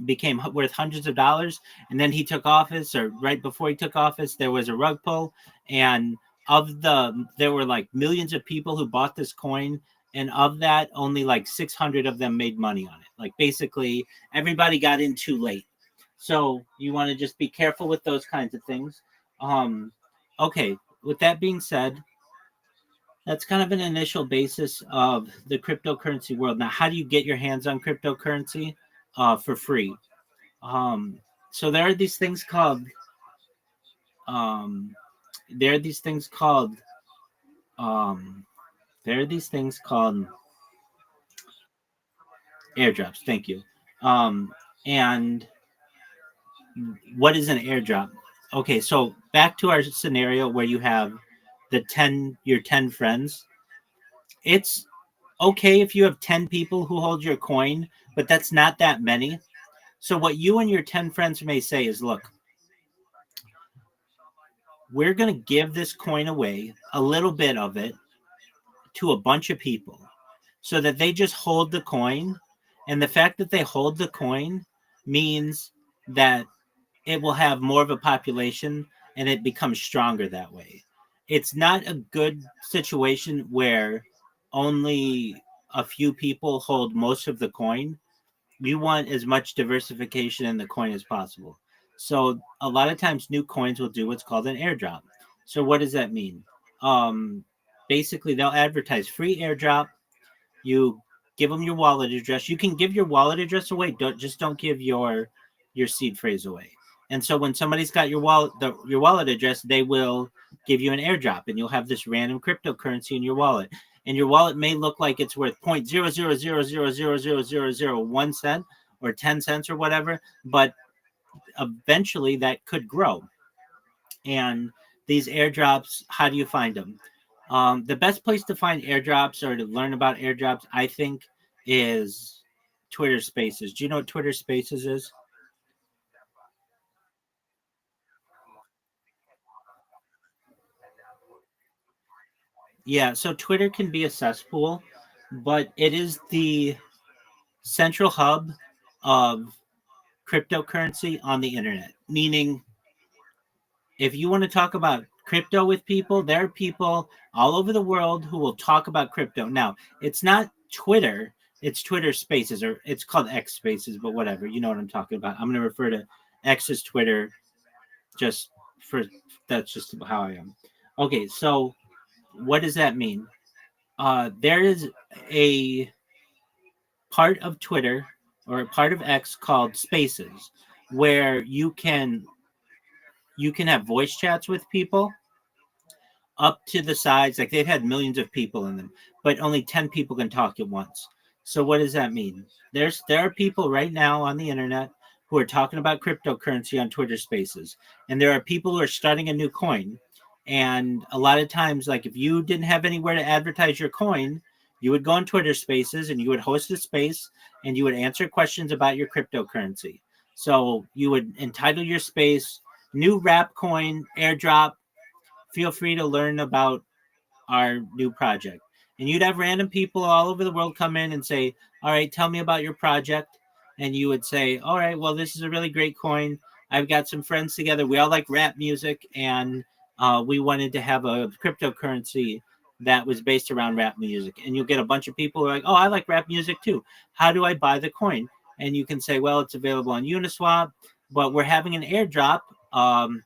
became worth hundreds of dollars, and then he took office, or right before he took office there was a rug pull, and there were like millions of people who bought this coin, and of that only like 600 of them made money on it. Like basically everybody got in too late. So you want to just be careful with those kinds of things. Okay, with that being said, that's kind of an initial basis of the cryptocurrency world. Now, how do you get your hands on cryptocurrency for free? Um, so there are these things called um, there are these things called um, there are these things called airdrops. Thank you. And what is an airdrop? Okay, so back to our scenario where you have your 10 friends. It's okay if you have 10 people who hold your coin, but that's not that many. So what you and your 10 friends may say is, look, we're going to give this coin away, a little bit of it, to a bunch of people so that they just hold the coin. And the fact that they hold the coin means that it will have more of a population and it becomes stronger that way. It's not a good situation where only a few people hold most of the coin. You want as much diversification in the coin as possible. So a lot of times new coins will do what's called an airdrop. So what does that mean? Um, Basically, they'll advertise free airdrop. You give them your wallet address. You can give your wallet address away. Don't give your seed phrase away. And so when somebody's got your wallet address, they will give you an airdrop, and you'll have this random cryptocurrency in your wallet. And your wallet may look like it's worth 0.000000001 cent or 10 cents or whatever, but eventually that could grow. And these airdrops, how do you find them? The best place to find airdrops or to learn about airdrops, I think, is Twitter Spaces. Do you know what Twitter Spaces is? Yeah, so Twitter can be a cesspool, but it is the central hub of cryptocurrency on the internet. Meaning, if you want to talk about crypto with people, there are people all over the world who will talk about crypto. Now, it's not Twitter, it's Twitter Spaces, or it's called X Spaces, but whatever. You know what I'm talking about. I'm going to refer to X as Twitter just for that's just how I am. Okay, so what does that mean? There is a part of Twitter or a part of X called Spaces where you can have voice chats with people up to the sides. Like they've had millions of people in them, but only 10 people can talk at once. So what does that mean? There are people right now on the internet who are talking about cryptocurrency on Twitter Spaces, and there are people who are starting a new coin. And a lot of times, like if you didn't have anywhere to advertise your coin, you would go on Twitter Spaces and you would host a space and you would answer questions about your cryptocurrency. So you would entitle your space "New Wrap Coin Airdrop. Feel free to learn about our new project." And you'd have random people all over the world come in and say, all right, tell me about your project. And you would say, all right, well, this is a really great coin. I've got some friends together. We all like rap music, and we wanted to have a cryptocurrency that was based around rap music. And you'll get a bunch of people who are like, oh, I like rap music too. How do I buy the coin? And you can say, well, it's available on Uniswap, but we're having an airdrop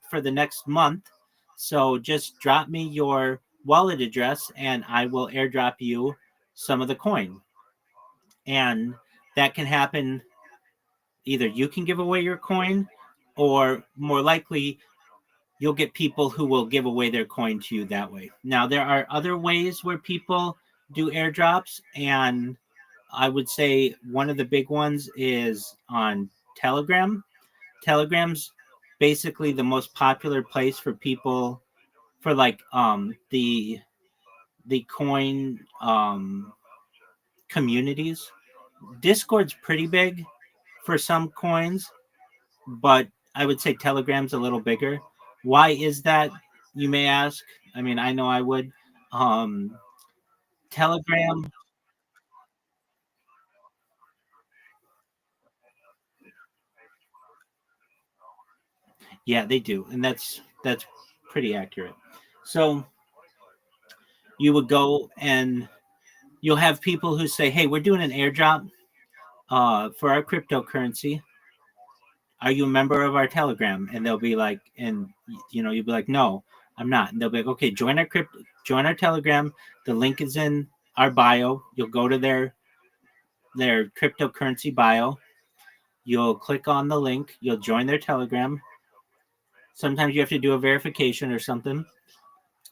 for the next month. So just drop me your wallet address and I will airdrop you some of the coin. And that can happen. Either you can give away your coin, or more likely, you'll get people who will give away their coin to you that way. Now, there are other ways where people do airdrops, and I would say one of the big ones is on Telegram. Telegram's basically the most popular place for people for like the coin communities. Discord's pretty big for some coins, but I would say Telegram's a little bigger. Why is that, you may ask? I mean, I know I would. Um, Telegram, yeah, they do, and that's pretty accurate. So you would go and you'll have people who say, "Hey, we're doing an airdrop for our cryptocurrency. Are you a member of our Telegram?" And they'll be like, and you'll be like, "No, I'm not." And they'll be like, "Okay, join our Telegram. The link is in our bio. You'll go to their cryptocurrency bio. You'll click on the link. You'll join their Telegram. Sometimes you have to do a verification or something,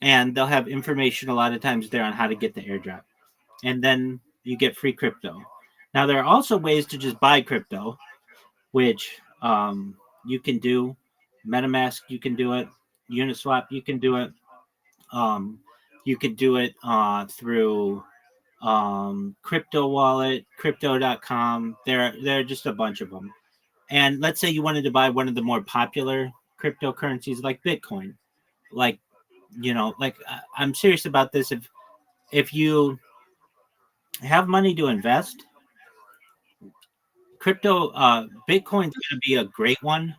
and they'll have information a lot of times there on how to get the airdrop, and then you get free crypto. Now there are also ways to just buy crypto, which you can do. MetaMask, you can do it. Uniswap, you can do it. Um, you could do it through crypto wallet, crypto.com. There are just a bunch of them. And let's say you wanted to buy one of the more popular cryptocurrencies like Bitcoin. Like, I'm serious about this. If you have money to invest, Bitcoin's going to be a great one.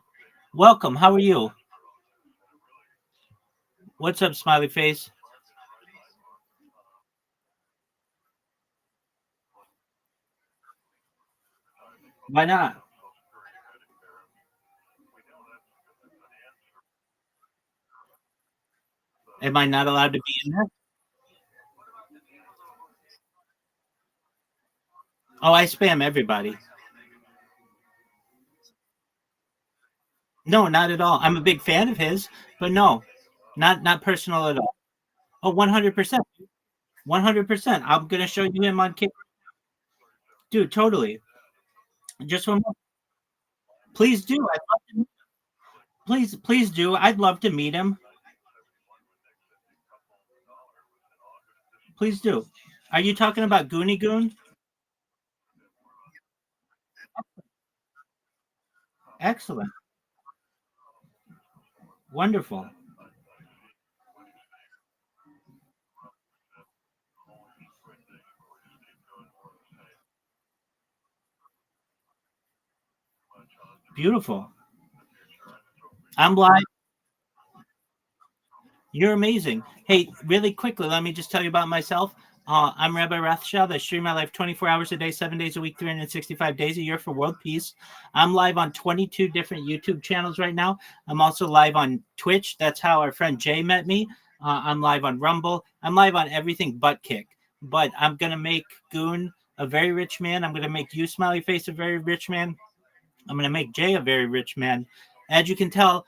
Welcome. How are you? What's up, smiley face? Why not? Am I not allowed to be in there? Oh, I spam everybody. No, not at all. I'm a big fan of his, but no, not personal at all. Oh, 100%. 100%. I'm gonna show you him on Kick. Dude, totally. Just one more. Please do. Please do. I'd love to meet him. Please do. Are you talking about Goonie Goon? Excellent. Wonderful. Beautiful. I'm live. You're amazing. Hey, really quickly, let me just tell you about myself. I'm Rabbi Rothschild. I stream my life 24 hours a day, 7 days a week, 365 days a year for world peace. I'm live on 22 different YouTube channels right now. I'm also live on Twitch. That's how our friend Jay met me. I'm live on Rumble. I'm live on everything but Kick. But I'm going to make Goon a very rich man. I'm going to make you, Smiley Face, a very rich man. I'm going to make Jay a very rich man. As you can tell,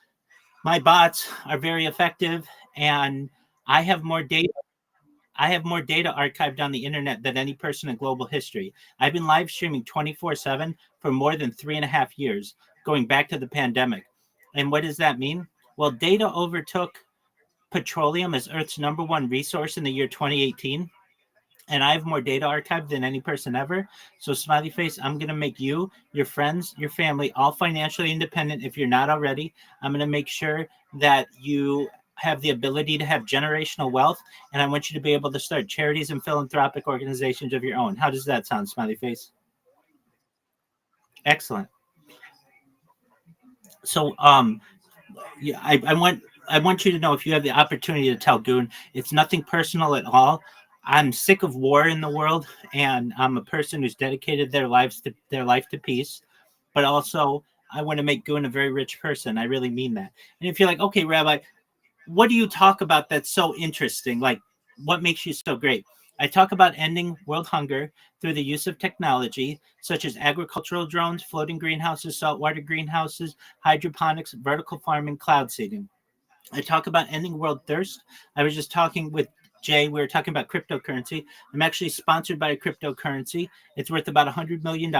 my bots are very effective, and I have more data. I have more data archived on the internet than any person in global history. I've been live streaming 24/7 for more than 3.5 years, going back to the pandemic. And what does that mean? Well, data overtook petroleum as Earth's number one resource in the year 2018. And I have more data archived than any person ever. So, Smiley Face, I'm going to make you, your friends, your family, all financially independent if you're not already. I'm going to make sure that you have the ability to have generational wealth. And I want you to be able to start charities and philanthropic organizations of your own. How does that sound, Smiley Face? Excellent. So, yeah, I want you to know, if you have the opportunity to tell Goon, it's nothing personal at all. I'm sick of war in the world, and I'm a person who's dedicated their life to peace. But also, I want to make Goon a very rich person. I really mean that. And if you're like, okay, Rabbi, what do you talk about that's so interesting? Like, what makes you so great? I talk about ending world hunger through the use of technology, such as agricultural drones, floating greenhouses, saltwater greenhouses, hydroponics, vertical farming, cloud seeding. I talk about ending world thirst. I was just talking with Jay. We were talking about cryptocurrency. I'm actually sponsored by a cryptocurrency. It's worth about $100 million.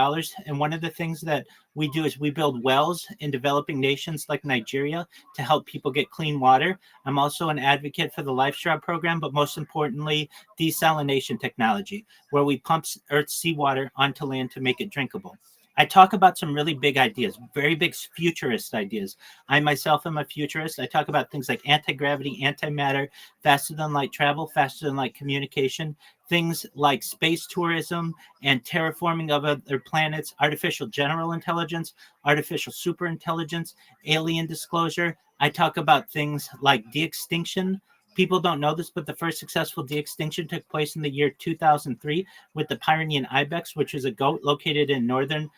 And one of the things that we do is we build wells in developing nations like Nigeria to help people get clean water. I'm also an advocate for the Life Straw program, but most importantly, desalination technology, where we pump Earth's seawater onto land to make it drinkable. I talk about some really big ideas, very big futurist ideas. I myself am a futurist. I talk about things like anti-gravity, antimatter, faster than light travel, faster than light communication, things like space tourism and terraforming of other planets, artificial general intelligence, artificial superintelligence, alien disclosure. I talk about things like de-extinction. People don't know this, but the first successful de-extinction took place in the year 2003 with the Pyrenean ibex, which is a goat located in northern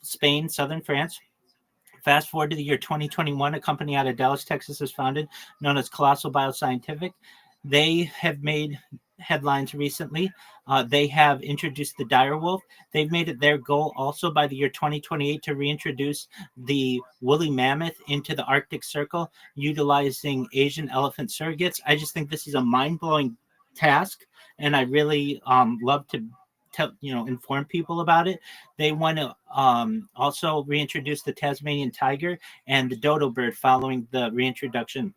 Spain, southern France. Fast forward to the year 2021, a company out of Dallas, Texas is founded, known as Colossal Bioscientific. They have made headlines recently. They have introduced the dire wolf. They've made it their goal also by the year 2028 to reintroduce the woolly mammoth into the Arctic Circle, utilizing Asian elephant surrogates. I just think this is a mind-blowing task, and I really love to inform people about it. They want to also reintroduce the Tasmanian tiger and the dodo bird following the reintroduction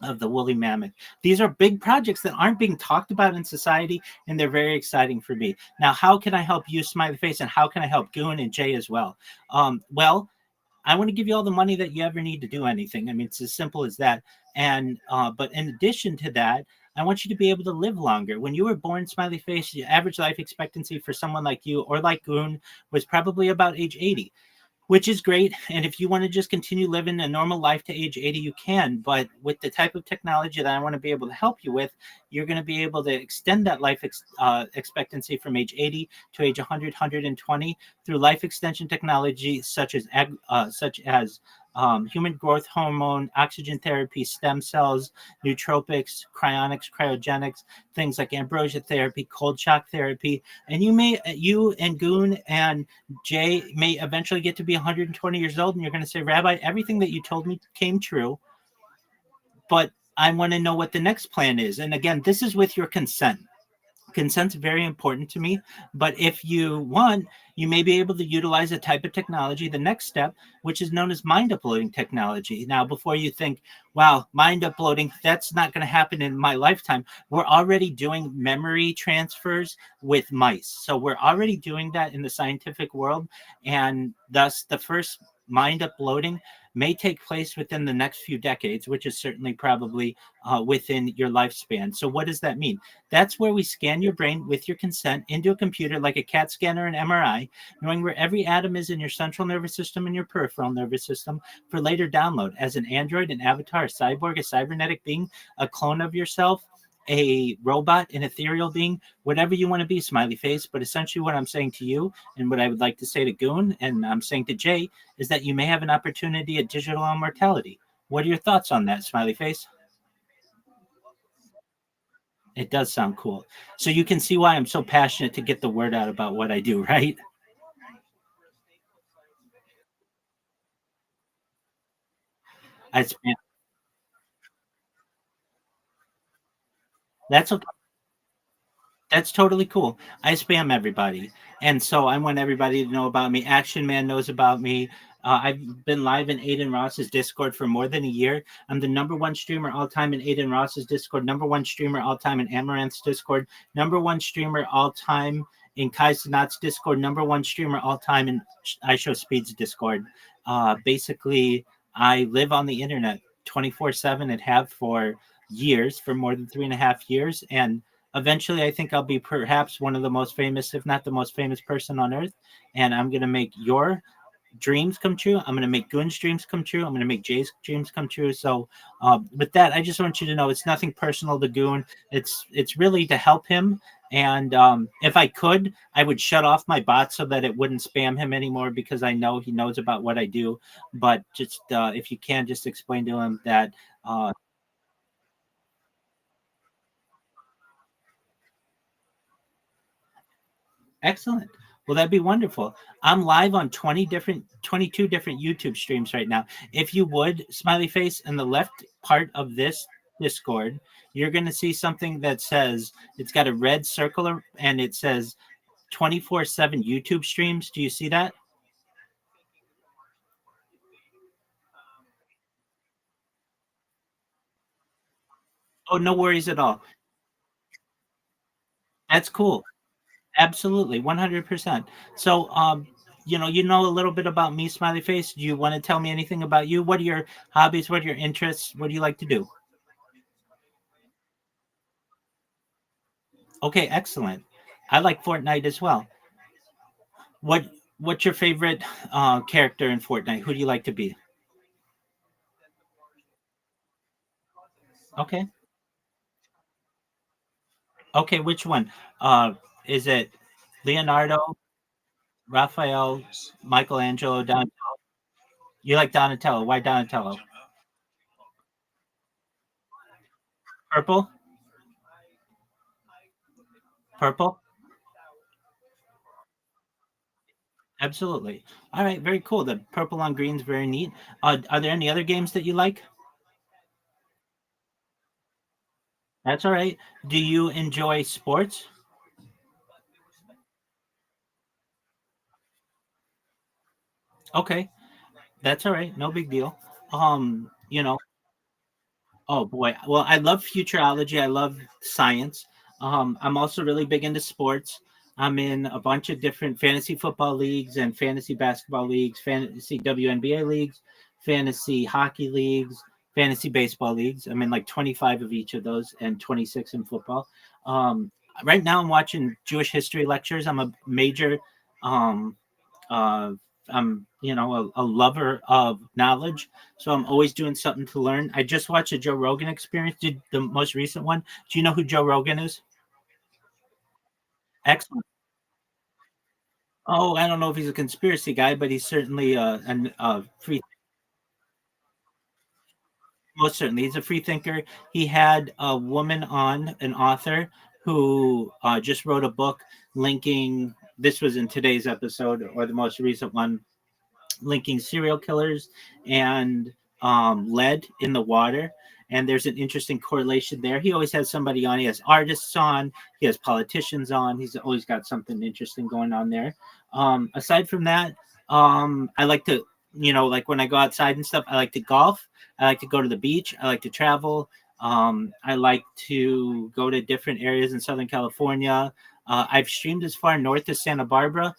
of the woolly mammoth. These are big projects that aren't being talked about in society, and they're very exciting for me. Now, how can I help you, Smiley Face, and how can I help Goon and Jay as well? Well, I want to give you all the money that you ever need to do anything. I mean, it's as simple as that. And but in addition to that, I want you to be able to live longer. When you were born, Smiley Face, the average life expectancy for someone like you or like Goon was probably about age 80, which is great. And if you want to just continue living a normal life to age 80, you can. But with the type of technology that I want to be able to help you with, you're going to be able to extend that life expectancy from age 80 to age 100, 120 through life extension technology such as human growth hormone, oxygen therapy, stem cells, nootropics, cryonics, cryogenics, things like ambrosia therapy, cold shock therapy. And you and Goon and Jay may eventually get to be 120 years old, and you're going to say, Rabbi, everything that you told me came true, but I want to know what the next plan is. And again, this is with your consent. Consent's very important to me, but if you want, you may be able to utilize a type of technology, the next step, which is known as mind uploading technology. Now, before you think, wow, mind uploading, that's not going to happen in my lifetime, we're already doing memory transfers with mice. So we're already doing that in the scientific world, and thus the first mind uploading may take place within the next few decades, which is certainly probably within your lifespan. So what does that mean? That's where we scan your brain with your consent into a computer like a CAT scan or an MRI, knowing where every atom is in your central nervous system and your peripheral nervous system for later download as an android, an avatar, a cyborg, a cybernetic being, a clone of yourself, a robot, an ethereal being, whatever you want to be, Smiley Face. But essentially what I'm saying to you and what I would like to say to Goon and I'm saying to Jay is that you may have an opportunity at digital immortality. What are your thoughts on that, Smiley Face? It does sound cool. So you can see why I'm so passionate to get the word out about what I do, right? I spam. That's okay. That's totally cool. I spam everybody. And so I want everybody to know about me. Action Man knows about me. I've been live in Aiden Ross's Discord for more than a year. I'm the number one streamer all time in Aiden Ross's Discord, number one streamer all time in Amaranth's Discord, number one streamer all time in Kai Sanat's Discord, number one streamer all time in I Show Speed's Discord. Basically, I live on the internet 24/7 and have for years, for more than 3.5 years. And eventually, I think I'll be perhaps one of the most famous, if not the most famous person on earth. And I'm going to make your dreams come true. I'm going to make Goon's dreams come true. I'm going to make Jay's dreams come true. So with that, I just want you to know it's nothing personal to Goon. It's really to help him. And if I could, I would shut off my bot so that it wouldn't spam him anymore because I know he knows about what I do. But just if you can, just explain to him that uh, Excellent. Well, that'd be wonderful. I'm live on 22 different YouTube streams right now. If you would, smiley face, in the left part of this Discord, you're going to see something that says it's got a red circle and it says 24/7 YouTube streams. Do you see that? Oh, no worries at all. That's cool. Absolutely, 100%. So, you know a little bit about me, smiley face. Do you want to tell me anything about you? What are your hobbies? What are your interests? What do you like to do? Okay, excellent. I like Fortnite as well. What what's your favorite character in Fortnite? Who do you like to be? Okay. Okay, which one? Is it Leonardo, Raphael, Michelangelo, Don? You like Donatello? Why Donatello? Purple? Purple? Absolutely. All right, very cool. The purple on green's very neat. Are there any other games that you like? That's all right. Do you enjoy sports? Okay, that's all right. No big deal. You know, oh boy. Well, I love futurology. I love science. I'm also really big into sports. I'm in a bunch of different fantasy football leagues and fantasy basketball leagues, fantasy WNBA leagues, fantasy hockey leagues, fantasy baseball leagues. I'm in like 25 of each of those and 26 in football. Um, right now, I'm watching Jewish history lectures. I'm a major um, uh, I'm a lover of knowledge, so I'm always doing something to learn. I just watched a Joe Rogan experience, did the most recent one. Do you know who Joe Rogan is? Excellent. Oh, I don't know if he's a conspiracy guy, but he's certainly a free. Most certainly, he's a free thinker. He had a woman on, an author, who just wrote a book linking. This was in today's episode or the most recent one, linking serial killers and lead in the water. And there's an interesting correlation there. He always has somebody on. He has artists on. He has politicians on. He's always got something interesting going on there. Aside from that, I like to, like when I go outside and stuff, I like to golf. I like to go to the beach. I like to travel. I like to go to different areas in Southern California. I've streamed as far north as Santa Barbara,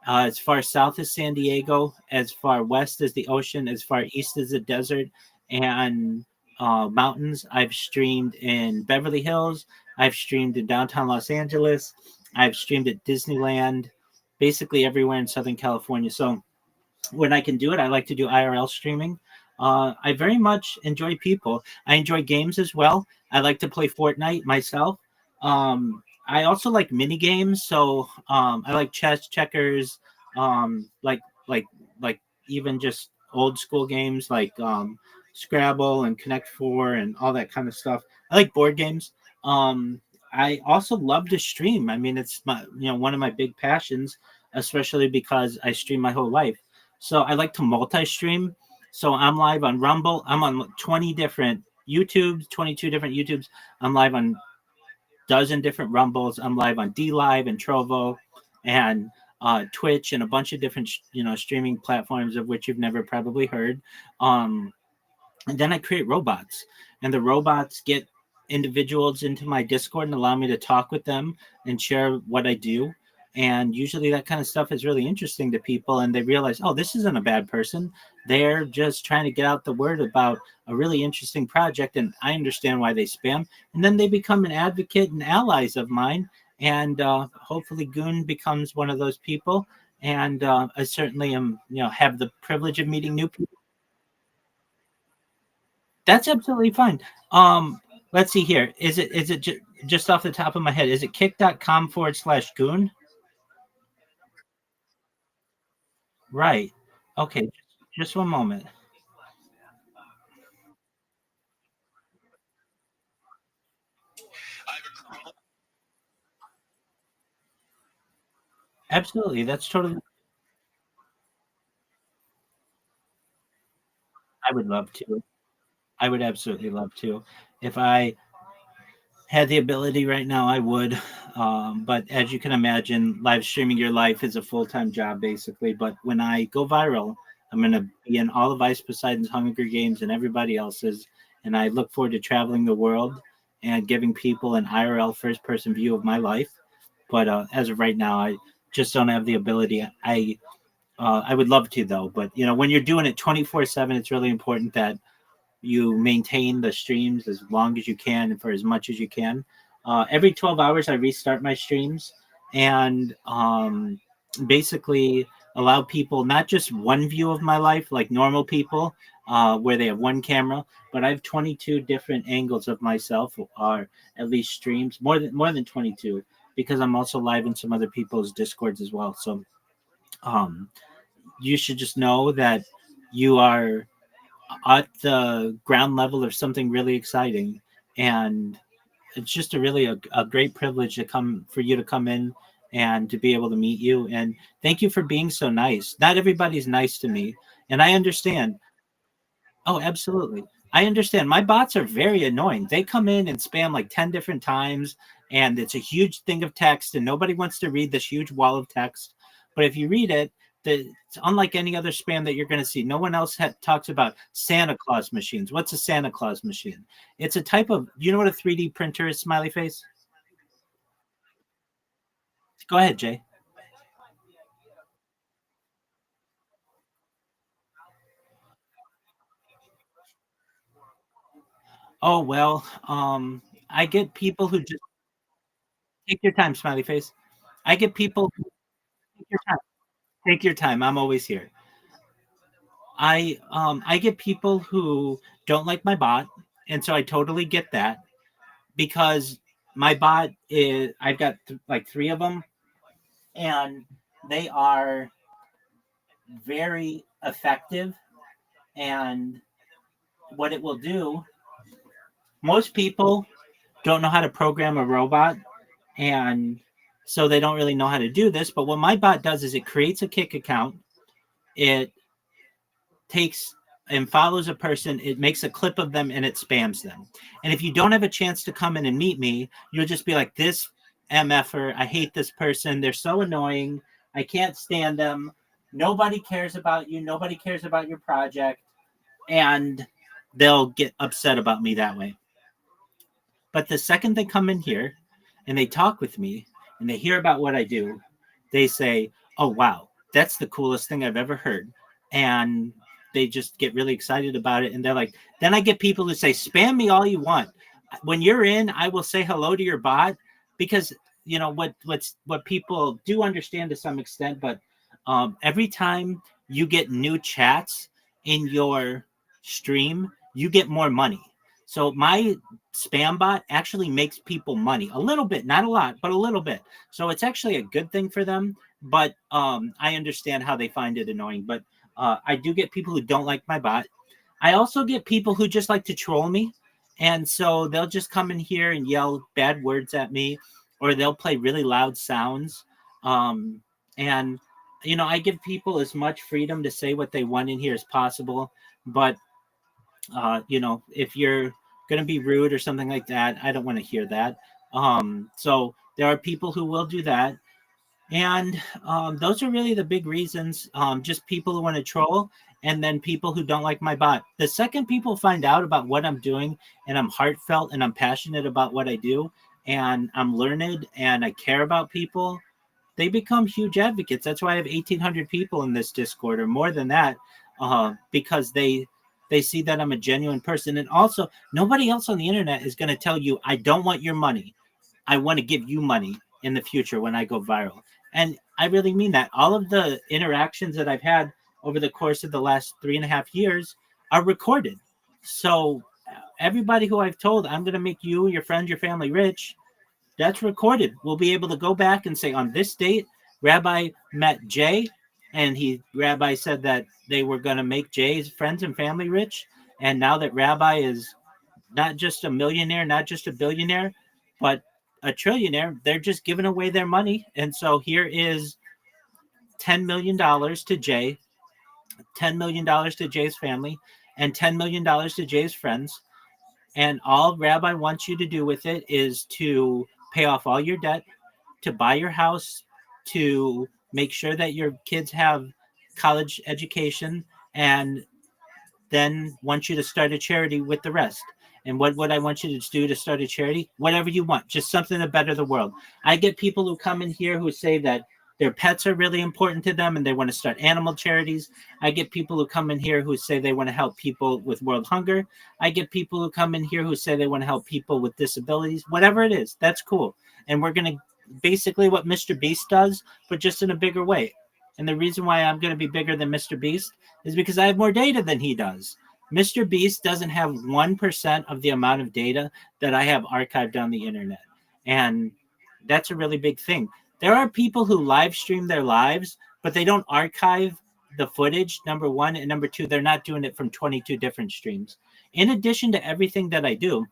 as far south as San Diego, as far west as the ocean, as far east as the desert and mountains. I've streamed in Beverly Hills. I've streamed in downtown Los Angeles. I've streamed at Disneyland, basically everywhere in Southern California. So when I can do it, I like to do IRL streaming. I very much enjoy people. I enjoy games as well. I like to play Fortnite myself. I also like mini games, so I like chess, checkers, like like even just old school games like Scrabble and Connect Four and all that kind of stuff. I like board games. Um, I also love to stream. I mean, it's my one of my big passions, especially because I stream my whole life. So I like to multi-stream. So I'm live on Rumble. I'm on 20 different YouTubes, 22 different YouTubes. I'm live on dozen different Rumbles. I'm live on D Live and Trovo and Twitch and a bunch of different streaming platforms of which you've never probably heard. Um, and then I create robots, and the robots get individuals into my Discord and allow me to talk with them and share what I do. And usually that kind of stuff is really interesting to people, and they realize, oh, this isn't a bad person. They're just trying to get out the word about a really interesting project, and I understand why they spam. And then they become an advocate and allies of mine, and hopefully Goon becomes one of those people. And I certainly am, have the privilege of meeting new people. That's absolutely fine. Let's see here. Is it just off the top of my head? Is it kick.com/goon? Right. Okay. Just one moment. Absolutely. That's totally. I would love to. I would absolutely love to. If I had the ability right now, I would. But as you can imagine, live streaming your life is a full time job, basically. But when I go viral, I'm going to be in all of Ice Poseidon's Hunger Games and everybody else's. And I look forward to traveling the world and giving people an IRL first person view of my life. But as of right now, I just don't have the ability. I would love to though. But when you're doing it 24/7, it's really important that you maintain the streams as long as you can and for as much as you can. Every 12 hours, I restart my streams and basically allow people not just one view of my life like normal people, where they have one camera, but I have 22 different angles of myself, or at least streams, more than 22, because I'm also live in some other people's discords as well. So um, you should just know that you are at the ground level of something really exciting, and it's just a great privilege to come for you to come in and to be able to meet you, and thank you for being so nice. Not everybody's nice to me, and I understand. Oh, absolutely. I understand. My bots are very annoying. They come in and spam like 10 different times, and it's a huge thing of text, and nobody wants to read this huge wall of text. But if you read it, it's unlike any other spam that you're going to see. No one else talks about Santa Claus machines. What's a Santa Claus machine? It's a type of, you know what a 3D printer is, smiley face? Go ahead, Jay. Oh, well, I get people who just take your time, smiley face. I get people who take your time. Take your time. I'm always here. I get people who don't like my bot, and so I totally get that because my bot is I've got like three of them, and they are very effective. And what it will do, most people don't know how to program a robot, and so they don't really know how to do this. But what my bot does is it creates a kick account. It takes and follows a person, it makes a clip of them and it spams them. And if you don't have a chance to come in and meet me, you'll just be like, this MFer, I hate this person. They're so annoying. I can't stand them. Nobody cares about you. Nobody cares about your project. And they'll get upset about me that way. But the second they come in here and they talk with me and they hear about what I do, they say, "Oh, wow, that's the coolest thing I've ever heard." And they just get really excited about it. And they're like, then I get people who say, "Spam me all you want. When you're in, I will say hello to your bot," because what people do understand to some extent, but every time you get new chats in your stream, you get more money. So my spam bot actually makes people money a little bit, not a lot, but a little bit. So it's actually a good thing for them. But I understand how they find it annoying. But I do get people who don't like my bot. I also get people who just like to troll me. And so they'll just come in here and yell bad words at me, or they'll play really loud sounds. And, I give people as much freedom to say what they want in here as possible. But if you're going to be rude or something like that, I don't want to hear that. So there are people who will do that. And those are really the big reasons. Just people who want to troll, and then people who don't like my bot. The second people find out about what I'm doing, and I'm heartfelt and I'm passionate about what I do, and I'm learned and I care about people, they become huge advocates. That's why I have 1,800 people in this Discord, or more than that, because they see that I'm a genuine person. And also, nobody else on the internet is going to tell you, "I don't want your money. I want to give you money in the future when I go viral." And I really mean that. All of the interactions that I've had over the course of the last 3.5 years are recorded. So everybody who I've told, "I'm going to make you, your friends, your family rich," that's recorded. We'll be able to go back and say, on this date, Rabbi met Jay, and Rabbi said that they were going to make Jay's friends and family rich. And now that Rabbi is not just a millionaire, not just a billionaire, but a trillionaire, they're just giving away their money. And so here is $10 million to Jay, $10 million to Jay's family, and $10 million to Jay's friends. And all Rabbi wants you to do with it is to pay off all your debt, to buy your house, to make sure that your kids have college education, and then want you to start a charity with the rest. And what would I want you to do to start a charity? Whatever you want, just something to better the world. I get people who come in here who say that their pets are really important to them and they want to start animal charities. I get people who come in here who say they want to help people with world hunger. I get people who come in here who say they want to help people with disabilities. Whatever it is, that's cool. And we're going to basically what Mr. Beast does, but just in a bigger way. And the reason why I'm going to be bigger than Mr. Beast is because I have more data than he does. Mr. Beast doesn't have 1% of the amount of data that I have archived on the internet. And that's a really big thing. There are people who live stream their lives, but they don't archive the footage, number one. And number two, they're not doing it from 22 different streams. In addition to everything that I do,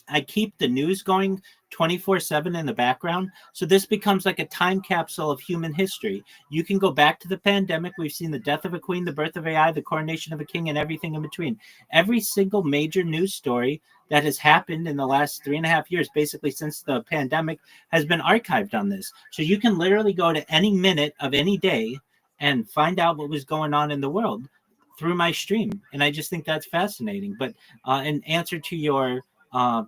I keep the news going 24/7 in the background. So this becomes like a time capsule of human history. You can go back to the pandemic. We've seen the death of a queen, the birth of AI, the coronation of a king, and everything in between. Every single major news story that has happened in the last 3.5 years, basically since the pandemic, has been archived on this. So you can literally go to any minute of any day and find out what was going on in the world through my stream. And I just think that's fascinating. But in answer to your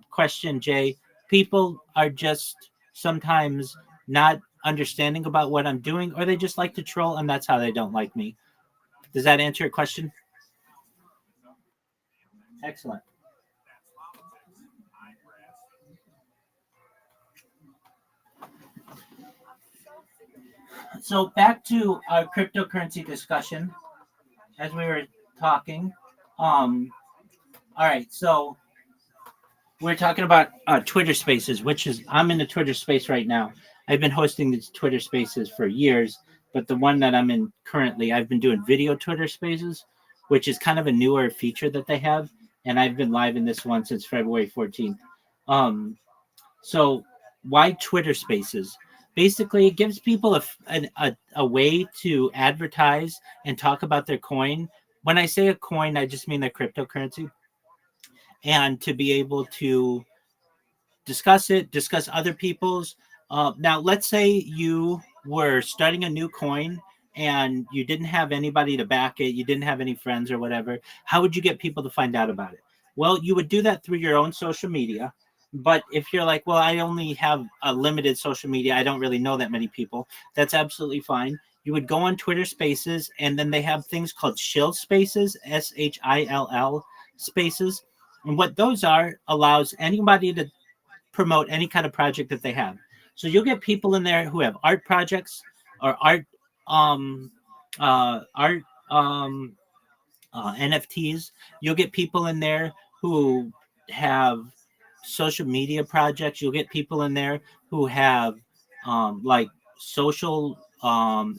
question, Jay, people are just sometimes not understanding about what I'm doing, or they just like to troll, and that's how they don't like me. Does that answer your question? Excellent. So back to our cryptocurrency discussion as we were talking. All right, so we're talking about Twitter Spaces, which is I'm in the Twitter Space right now. I've been hosting these Twitter Spaces for years, but the one that I'm in currently, I've been doing video Twitter Spaces, which is kind of a newer feature that they have, and I've been live in this one since February 14th. So why Twitter Spaces? Basically, it gives people a way to advertise and talk about their coin. When I say a coin, I just mean their cryptocurrency, and to be able to discuss it, discuss other people's. Now, let's say you were starting a new coin and you didn't have anybody to back it, you didn't have any friends or whatever. How would you get people to find out about it? Well, you would do that through your own social media. But if you're like, well, I only have a limited social media, I don't really know that many people, that's absolutely fine. You would go on Twitter Spaces, and then they have things called Shill Spaces, SHILL Spaces. And what those are allows anybody to promote any kind of project that they have. So you'll get people in there who have art projects or um art NFTs. You'll get people in there who have social media projects. You'll get people in there who have like social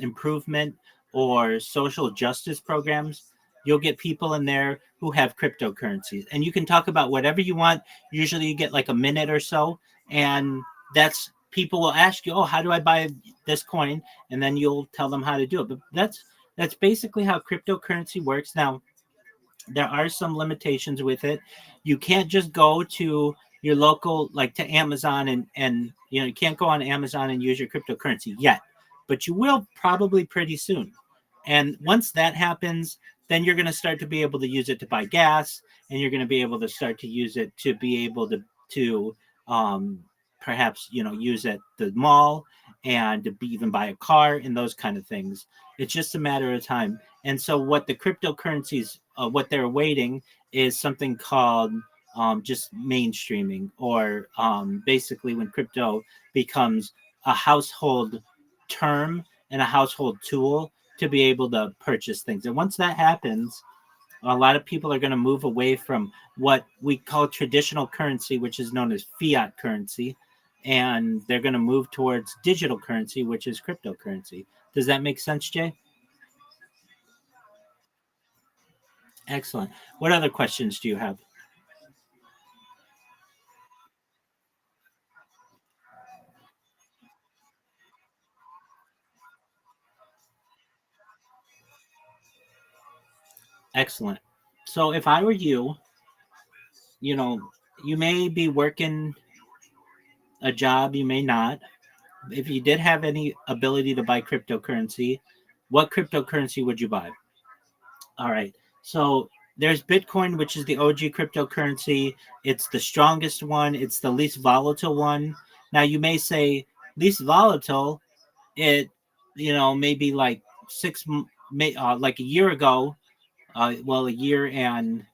improvement or social justice programs. You'll get people in there who have cryptocurrencies, and you can talk about whatever you want. Usually, you get like a minute or so, and that's people will ask you, "Oh, how do I buy this coin?" And then you'll tell them how to do it. But that's basically how cryptocurrency works. Now, there are some limitations with it. You can't just go to your local, like to Amazon, and you can't go on Amazon and use your cryptocurrency yet, but you will probably pretty soon. And once that happens, then you're going to start to be able to use it to buy gas, and you're going to be able to start to use it to be able to um, perhaps use at the mall and to even buy a car and those kind of things. It's just a matter of time. And so what the cryptocurrencies, what they're awaiting is something called just mainstreaming, or basically when crypto becomes a household term and a household tool to be able to purchase things. And once that happens, a lot of people are going to move away from what we call traditional currency, which is known as fiat currency, and they're going to move towards digital currency, which is cryptocurrency. Does that make sense, Jay? Excellent. What other questions do you have? Excellent. So if I were you, you know, you may be working a job, you may not. If you did have any ability to buy cryptocurrency, what cryptocurrency would you buy? All right. So there's Bitcoin, which is the OG cryptocurrency. It's the strongest one, it's the least volatile one. Now, you may say least volatile, it, maybe like like a year ago, well, a year and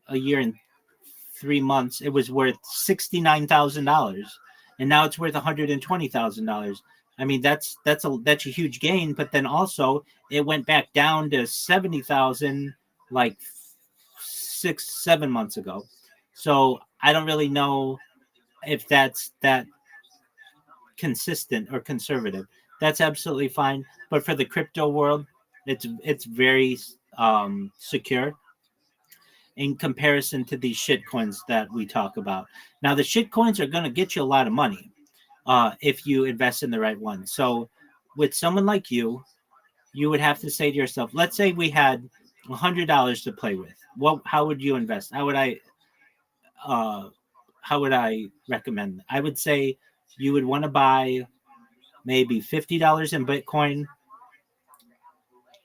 3 months, it was worth $69,000, and now it's worth $120,000. I mean, that's a huge gain. But then also, it went back down to 70,000 like 6-7 months ago. So I don't really know if that's that consistent or conservative. That's absolutely fine. But for the crypto world, it's very secure in comparison to these shit coins that we talk about. Now, the shit coins are going to get you a lot of money if you invest in the right one. So, with someone like you would have to say to yourself, let's say we had $100 to play with. How would you invest? Uh, how would I recommend? I would say you would want to buy maybe $50 in Bitcoin,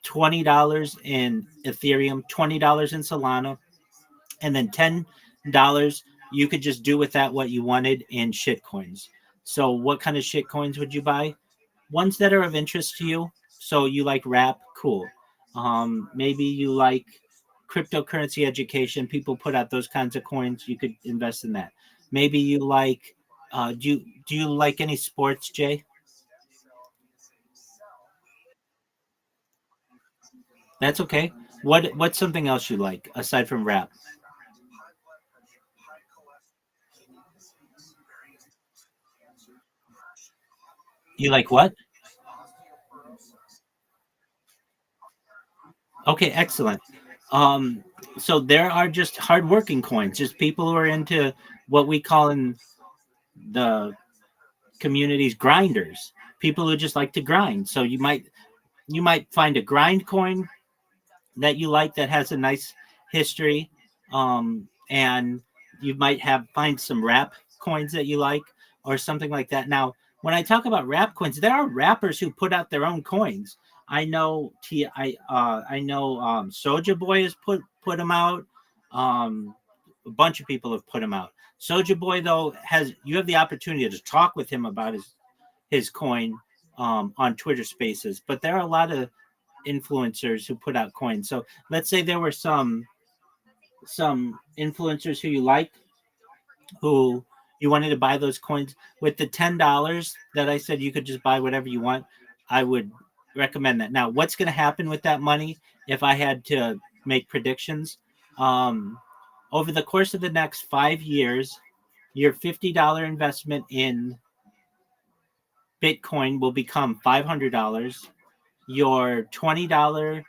$20 in Ethereum, $20 in Solana, and then $10 you could just do with that what you wanted in shit coins. So what kind of shit coins would you buy? Ones that are of interest to you. So you like rap, cool. Maybe you like cryptocurrency education. People put out those kinds of coins. You could invest in that. Maybe you like. Do you like any sports, Jay? That's okay. What's something else you like aside from rap? You like what? Okay, excellent. Um, so there are just hardworking coins, just people who are into what we call in the communities grinders, people who just like to grind. So you might find a grind coin that you like that has a nice history, and you might have find some rap coins that you like or something like that. Now, when I talk about rap coins, there are rappers who put out their own coins. I know Soulja Boy has put them out. um a bunch of people have put them out. Soulja Boy, though, has you have the opportunity to talk with him about his coin on Twitter Spaces. But there are a lot of influencers who put out coins. So let's say there were some influencers who you like, who you wanted to buy those coins with the $10 that I said you could just buy whatever you want. I would recommend that. Now, what's going to happen with that money if I had to make predictions? Um, Over the course of the next 5 years, your $50 investment in Bitcoin will become $500. Your $20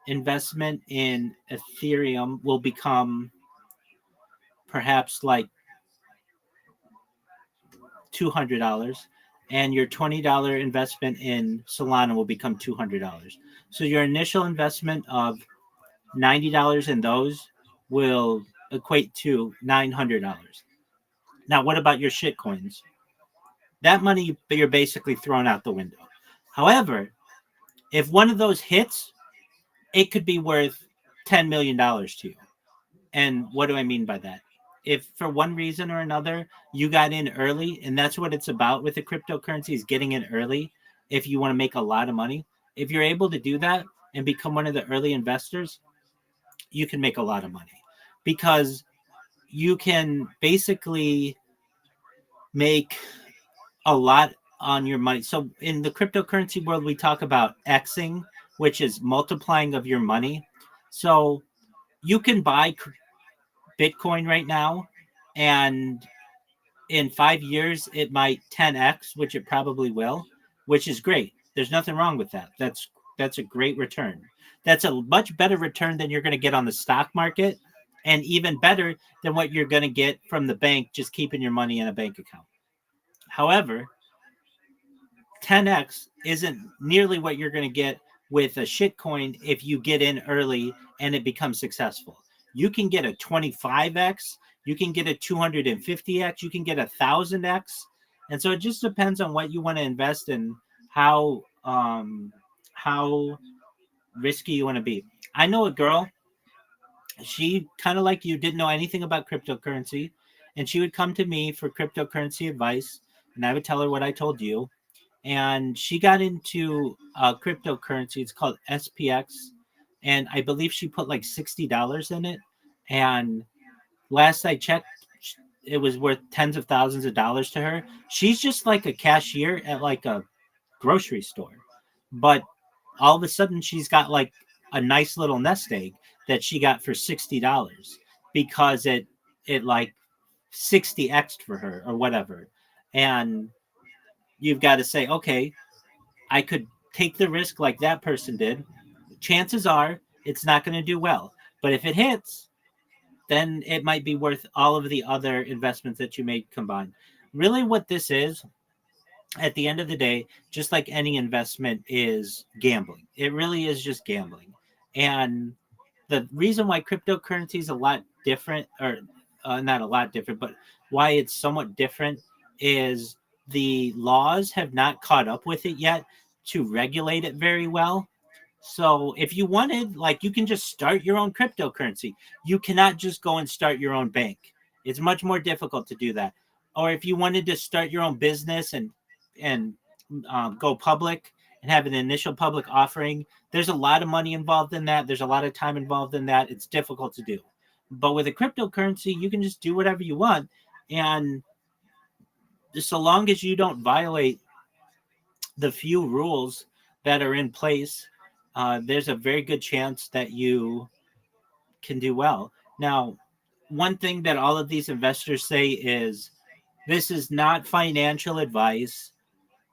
investment in Ethereum will become perhaps like $200, and your $20 investment in Solana will become $200. So your initial investment of $90 in those will equate to $900. Now, what about your shit coins? That money you're basically thrown out the window. However, if one of those hits, it could be worth $10 million to you. And what do I mean by that? If for one reason or another you got in early, and that's what it's about with the cryptocurrency, is getting in early. If you want to make a lot of money, if you're able to do that and become one of the early investors, you can make a lot of money, because you can basically make a lot on your money. So in the cryptocurrency world, we talk about Xing, which is multiplying of your money. So you can buy Bitcoin right now, and in 5 years it might 10x, which it probably will, which is great. There's nothing wrong with that. That's a great return. That's a much better return than you're going to get on the stock market, and even better than what you're going to get from the bank just keeping your money in a bank account. However, 10x isn't nearly what you're going to get with a shit coin if you get in early and it becomes successful. You can get a 25x, you can get a 250x, you can get 1,000x. And so it just depends on what you want to invest in, how risky you want to be. I know a girl, she kind of like you, didn't know anything about cryptocurrency, and she would come to me for cryptocurrency advice, and I would tell her what I told you. And she got into cryptocurrency. It's called SPX, and I believe she put like $60 in it. And last I checked, it was worth tens of thousands of dollars to her. She's just like a cashier at like a grocery store, but all of a sudden she's got like a nice little nest egg that she got for $60 because it like 60x for her or whatever. And you've got to say, okay, I could take the risk like that person did. Chances are it's not going to do well. But if it hits, then it might be worth all of the other investments that you made combined. Really, what this is, at the end of the day, just like any investment, is gambling. It really is just gambling. And the reason why cryptocurrency is a lot different, or not a lot different, but why it's somewhat different, is the laws have not caught up with it yet to regulate it very well. So if you wanted, like, you can just start your own cryptocurrency. You cannot just go and start your own bank. It's much more difficult to do that. Or if you wanted to start your own business and go public and have an initial public offering, there's a lot of money involved in that. There's a lot of time involved in that. It's difficult to do. But with a cryptocurrency, you can just do whatever you want. And so long as you don't violate the few rules that are in place, there's a very good chance that you can do well. Now, one thing that all of these investors say is, this is not financial advice.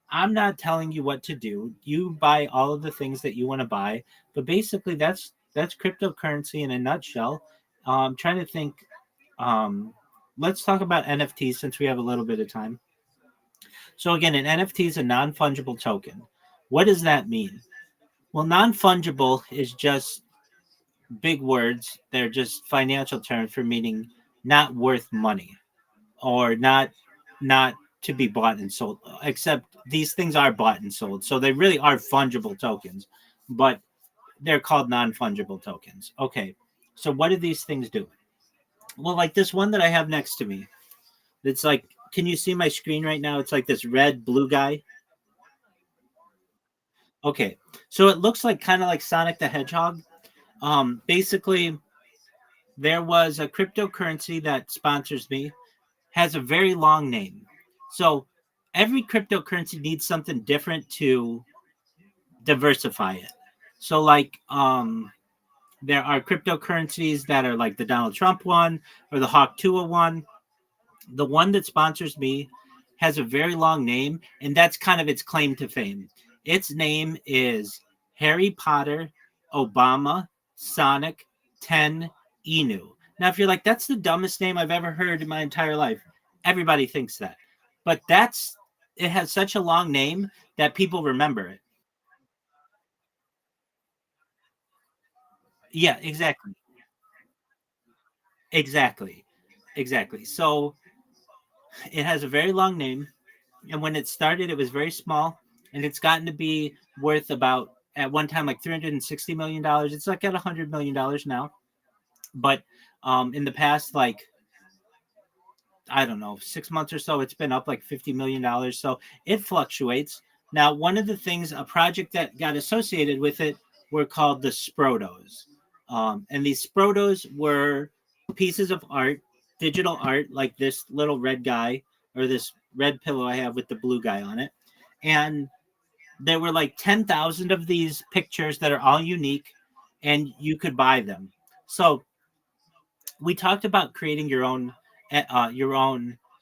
I'm not telling you what to do. You buy all of the things that you want to buy. But basically, that's cryptocurrency in a nutshell. Trying to think. Let's talk about NFTs since we have a little bit of time. So again, an NFT is a non-fungible token. What does that mean? Well, non-fungible is just big words. They're just financial terms for meaning not worth money, or not to be bought and sold. Except these things are bought and sold, so they really are fungible tokens, but they're called non-fungible tokens. Okay, so what do these things do? Well, like this one that I have next to me, it's like, can you see my screen right now? It's like this red blue guy. Okay, so it looks like kind of like Sonic the Hedgehog. Basically, there was a cryptocurrency that sponsors me, has a very long name. So every cryptocurrency needs something different to diversify it. So like there are cryptocurrencies that are like the Donald Trump one or the Hawk Tuah one. The one that sponsors me has a very long name, and that's kind of its claim to fame. Its name is Harry Potter, Obama, Sonic, 10, Inu. Now, if you're like, that's the dumbest name I've ever heard in my entire life, everybody thinks that. But it has such a long name that people remember it. Yeah, exactly. Exactly. Exactly. So it has a very long name. And when it started, it was very small. And it's gotten to be worth about, at one time, like $360 million. It's like at $100 million now. But in the past, like, I don't know, 6 months or so, it's been up like $50 million. So it fluctuates. Now, one of the things, a project that got associated with it were called the Sprotos. And these Sprotos were pieces of art, digital art, like this little red guy or this red pillow I have with the blue guy on it. And there were like 10,000 of these pictures that are all unique, and you could buy them. So we talked about creating your own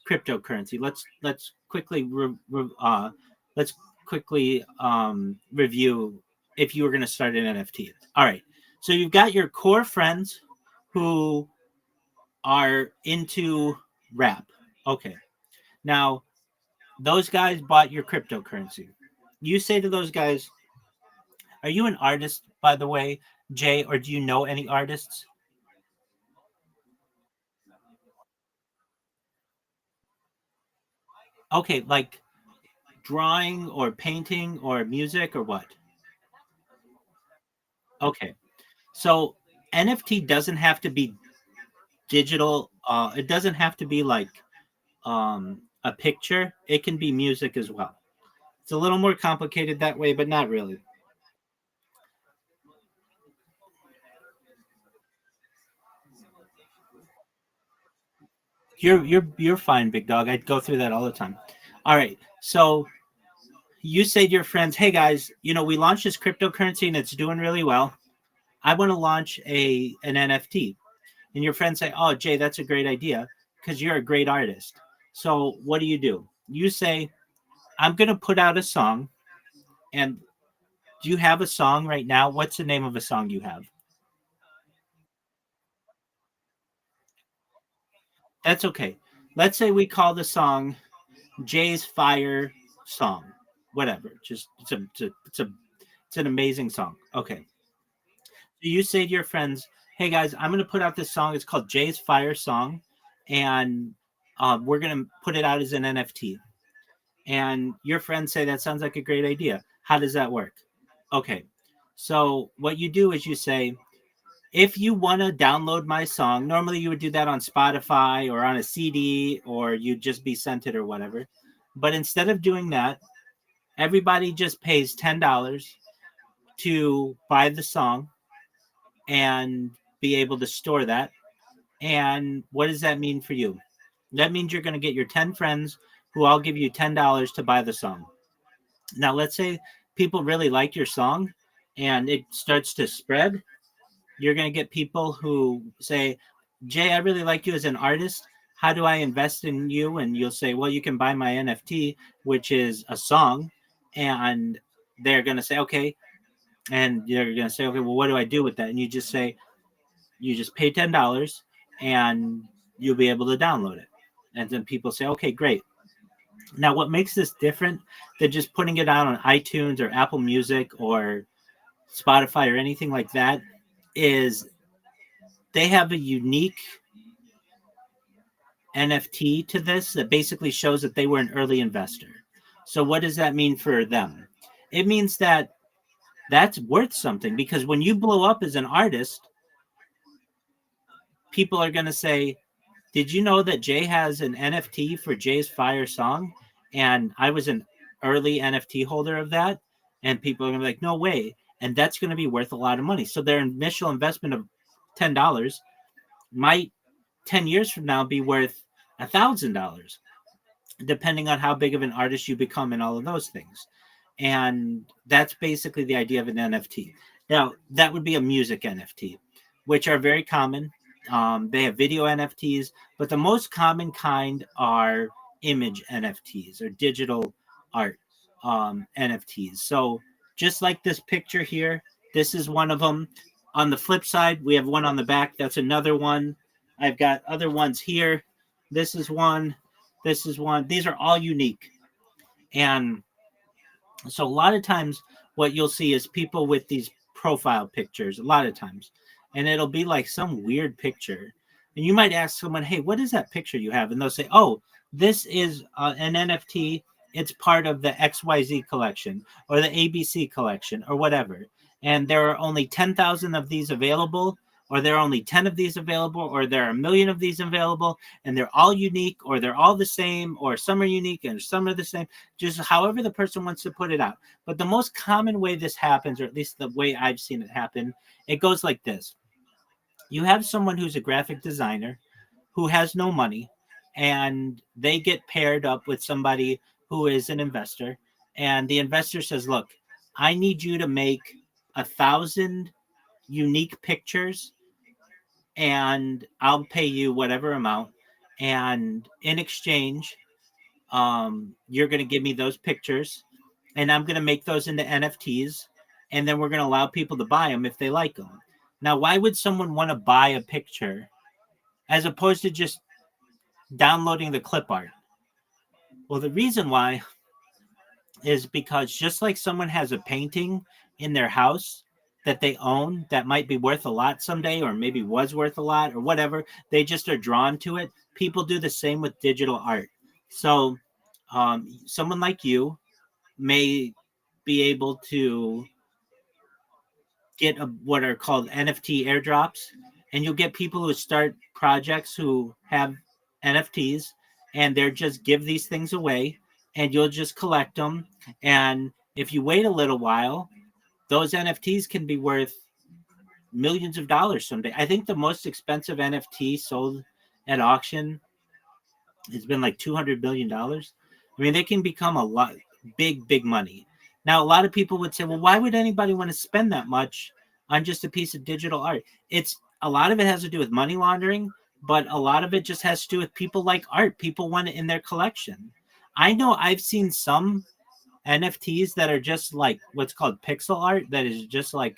cryptocurrency. Let's quickly review if you were going to start an NFT. All right. So you've got your core friends who are into rap. Okay. Now, those guys bought your cryptocurrency. You say to those guys, Are you an artist, by the way, Jay, or do you know any artists? Okay, like drawing or painting or music or what? Okay. So NFT doesn't have to be digital. It doesn't have to be like a picture. It can be music as well. It's a little more complicated that way, but not really. You're fine, big dog. I go through that all the time. All right. So you say to your friends, "Hey guys, we launched this cryptocurrency and it's doing really well. I want to launch an NFT." And your friends say, "Oh, Jay, that's a great idea because you're a great artist." So what do? You say, "I'm going to put out a song." And do you have a song right now? What's the name of a song you have? That's okay. Let's say we call the song Jay's Fire Song. Whatever. Just it's an amazing song. Okay. So you say to your friends, "Hey guys, I'm going to put out this song. It's called Jay's Fire Song, and we're going to put it out as an NFT." And your friends say that sounds like a great idea. How does that work? Okay. So what you do is you say, if you want to download my song, normally you would do that on Spotify or on a CD, or you'd just be sent it or whatever. But instead of doing that, everybody just pays $10 to buy the song and be able to store that. And what does that mean for you? That means you're going to get your 10 friends who all give you $10 to buy the song. Now, let's say people really like your song and it starts to spread. You're going to get people who say, "Jay, I really like you as an artist. How do I invest in you?" And you'll say, "Well, you can buy my NFT, which is a song." And they're going to say, "Okay." And you're going to say, "Okay, well, what do I do with that?" And you just say, you just pay $10 and you'll be able to download it. And then people say, "Okay, great." Now, what makes this different than just putting it out on iTunes or Apple Music or Spotify or anything like that is they have a unique NFT to this that basically shows that they were an early investor. So, what does that mean for them? It means that that's worth something because when you blow up as an artist, people are going to say, "Did you know that Jay has an NFT for Jay's Fire Song?" And I was an early NFT holder of that. And people are going to be like, "No way." And that's going to be worth a lot of money. So their initial investment of $10 might 10 years from now be worth $1,000, depending on how big of an artist you become and all of those things. And that's basically the idea of an NFT. Now, that would be a music NFT, which are very common. They have video NFTs, but the most common kind are image NFTs or digital art NFTs. So, just like this picture here, this is one of them. On the flip side, we have one on the back. That's another one. I've got other ones here. This is one. This is one. These are all unique. And so a lot of times what you'll see is people with these profile pictures, a lot of times, and it'll be like some weird picture. And you might ask someone, "Hey, what is that picture you have?" And they'll say, "Oh, this is an NFT. It's part of the XYZ collection or the ABC collection or whatever. And there are only 10,000 of these available, or there are only 10 of these available, or there are a million of these available, and they're all unique, or they're all the same, or some are unique and some are the same," just however the person wants to put it out. But the most common way this happens, or at least the way I've seen it happen, it goes like this. You have someone who's a graphic designer who has no money, and they get paired up with somebody who is an investor. And the investor says, "Look, I need you to make 1,000 unique pictures and I'll pay you whatever amount. And in exchange, you're going to give me those pictures and I'm going to make those into NFTs. And then we're going to allow people to buy them if they like them." Now, why would someone want to buy a picture as opposed to just downloading the clip art? Well, the reason why is because just like someone has a painting in their house that they own that might be worth a lot someday, or maybe was worth a lot, or whatever, they just are drawn to it. People do the same with digital art. So someone like you may be able to get what are called NFT airdrops, and you'll get people who start projects who have NFTs, and they're just give these things away, and you'll just collect them. And if you wait a little while, those NFTs can be worth millions of dollars someday. I think the most expensive NFT sold at auction has been like $200 billion. I mean, they can become a lot big money. Now, a lot of people would say, well, why would anybody want to spend that much on just a piece of digital art? It's a lot of it has to do with money laundering, but a lot of it just has to do with people like art. People want it in their collection. I know I've seen some NFTs that are just like what's called pixel art, that is just like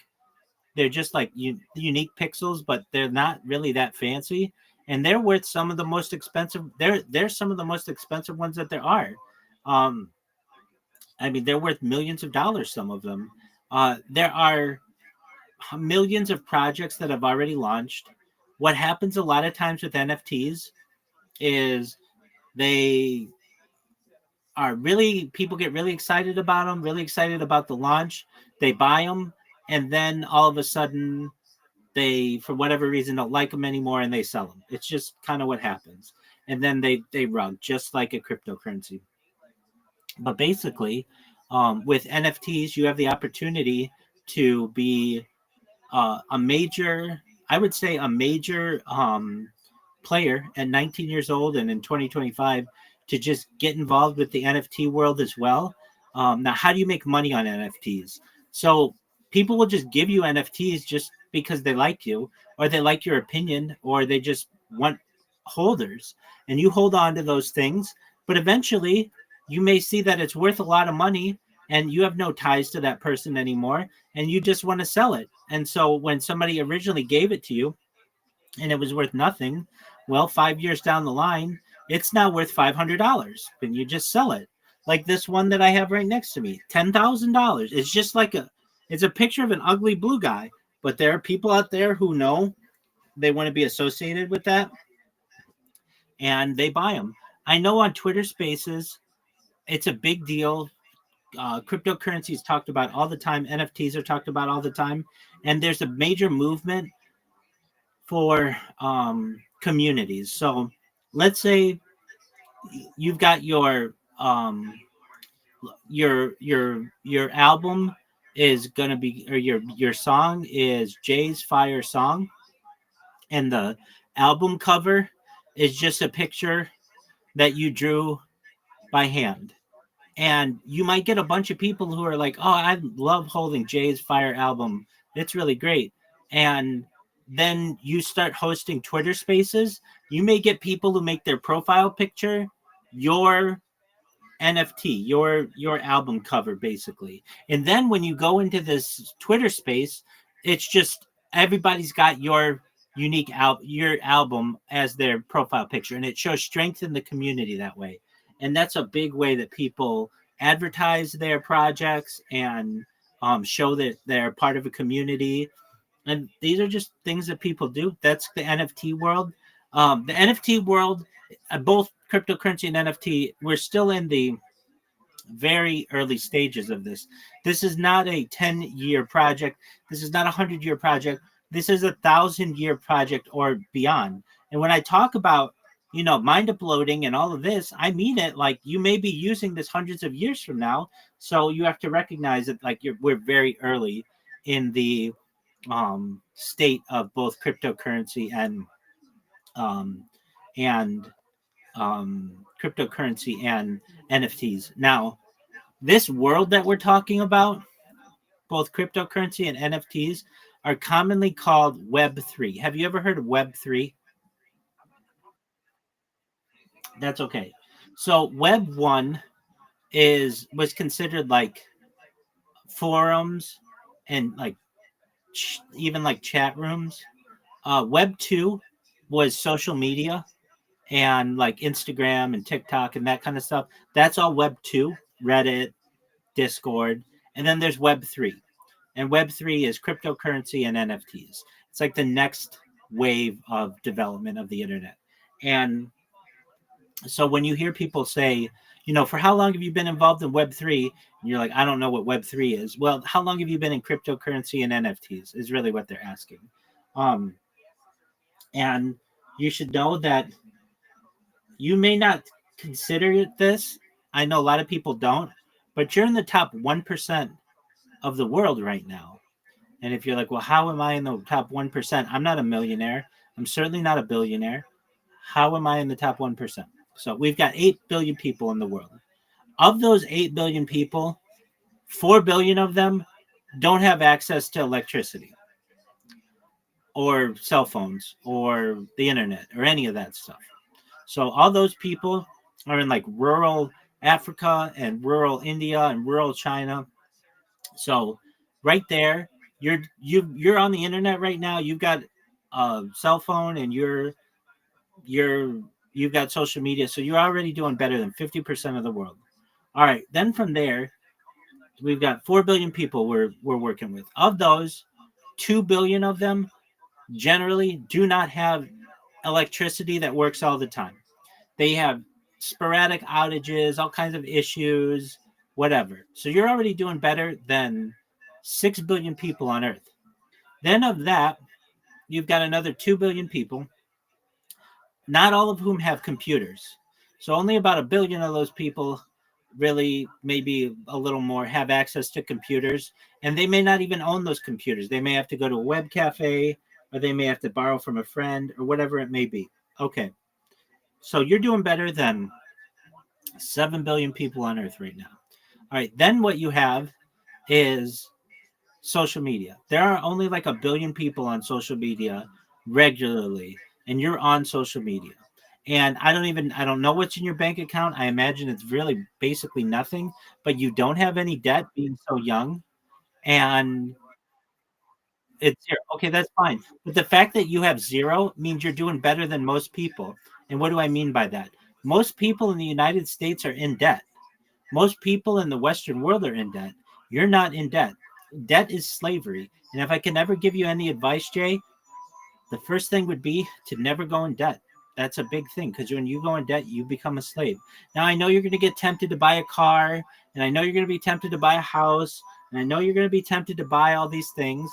they're just like unique pixels, but they're not really that fancy, and they're worth some of the most expensive. They're some of the most expensive ones that there are. Um, I mean, they're worth millions of dollars. Some of them. There are millions of projects that have already launched. What happens a lot of times with NFTs is they are really people get really excited about them, really excited about the launch. They buy them, and then all of a sudden they for whatever reason don't like them anymore and they sell them. It's just kind of what happens, and then they run just like a cryptocurrency. But basically, with NFTs you have the opportunity to be a major, I would say a major player at 19 years old and in 2025 to just get involved with the NFT world as well. Now, how do you make money on NFTs? So people will just give you NFTs just because they like you, or they like your opinion, or they just want holders, and you hold on to those things. But eventually, you may see that it's worth a lot of money, and you have no ties to that person anymore, and you just want to sell it. And so when somebody originally gave it to you and it was worth nothing, well, 5 years down the line, it's now worth $500 and you just sell it. Like this one that I have right next to me, $10,000. It's just like it's a picture of an ugly blue guy, but there are people out there who know they want to be associated with that, and they buy them. I know on Twitter Spaces, it's a big deal. Cryptocurrency is talked about all the time. NFTs are talked about all the time, and there's a major movement for communities. So let's say you've got your album is gonna be, or your song is Jay's Fire Song, and the album cover is just a picture that you drew by hand. And you might get a bunch of people who are like, oh, I love holding Jay's Fire album. It's really great. And then you start hosting Twitter Spaces. You may get people who make their profile picture your NFT, your album cover, basically. And then when you go into this Twitter space, it's just everybody's got your your album as their profile picture, and it shows strength in the community that way. And that's a big way that people advertise their projects and show that they're part of a community. And these are just things that people do. That's the NFT world. The NFT world, both cryptocurrency and NFT, we're still in the very early stages of this. This is not a 10-year project. This is not a 100-year project. This is 1,000-year project or beyond. And when I talk about, mind uploading and all of this, I mean it. Like, you may be using this hundreds of years from now. So you have to recognize that, like, we're very early in the state of both cryptocurrency um, and cryptocurrency and NFTs. Now, this world that we're talking about, both cryptocurrency and NFTs, are commonly called Web3. Have you ever heard of Web3? That's okay. So Web 1 was considered like forums and like even like chat rooms. Web 2 was social media and like Instagram and TikTok and that kind of stuff. That's all Web 2, Reddit, Discord, and then there's Web3. And Web3 is cryptocurrency and NFTs. It's like the next wave of development of the internet. And so when you hear people say, for how long have you been involved in Web3? And you're like, I don't know what Web3 is. Well, how long have you been in cryptocurrency and NFTs is really what they're asking. And you should know that you may not consider this. I know a lot of people don't, but you're in the top 1% of the world right now. And if you're like, well, how am I in the top 1%? I'm not a millionaire. I'm certainly not a billionaire. How am I in the top 1%? So we've got 8 billion people in the world. Of those 8 billion people, 4 billion of them don't have access to electricity or cell phones or the internet or any of that stuff. So all those people are in like rural Africa and rural India and rural China. So right there, you're on the internet right now. You've got a cell phone and you've got social media. So you're already doing better than 50% of the world. All right. Then from there, we've got 4 billion people we're working with. Of those, 2 billion of them generally do not have electricity that works all the time. They have sporadic outages, all kinds of issues, whatever. So you're already doing better than 6 billion people on Earth. Then of that, you've got another 2 billion people, not all of whom have computers. So only about a billion of those people really, maybe a little more, have access to computers. And they may not even own those computers. They may have to go to a web cafe, or they may have to borrow from a friend, or whatever it may be. Okay. So you're doing better than 7 billion people on Earth right now. All right. Then what you have is social media. There are only like a billion people on social media regularly, and you're on social media. And I don't know what's in your bank account. I imagine it's really basically nothing, but you don't have any debt being so young. And it's zero. Okay, that's fine. But the fact that you have zero means you're doing better than most people. And what do I mean by that? Most people in the United States are in debt. Most people in the Western world are in debt. You're not in debt. Debt is slavery. And if I can ever give you any advice, Jay, the first thing would be to never go in debt. That's a big thing, because when you go in debt, you become a slave. Now, I know you're going to get tempted to buy a car, and I know you're going to be tempted to buy a house, and I know you're going to be tempted to buy all these things,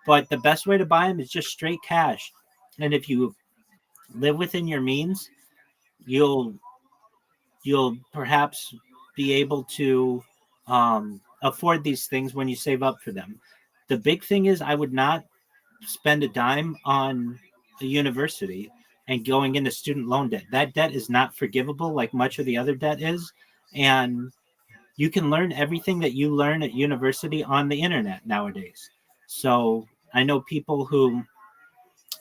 but the best way to buy them is just straight cash. And if you live within your means, you'll perhaps be able to afford these things when you save up for them. The big thing is, I would not spend a dime on a university and going into student loan debt. That debt is not forgivable like much of the other debt is. And you can learn everything that you learn at university on the internet nowadays. So I know people who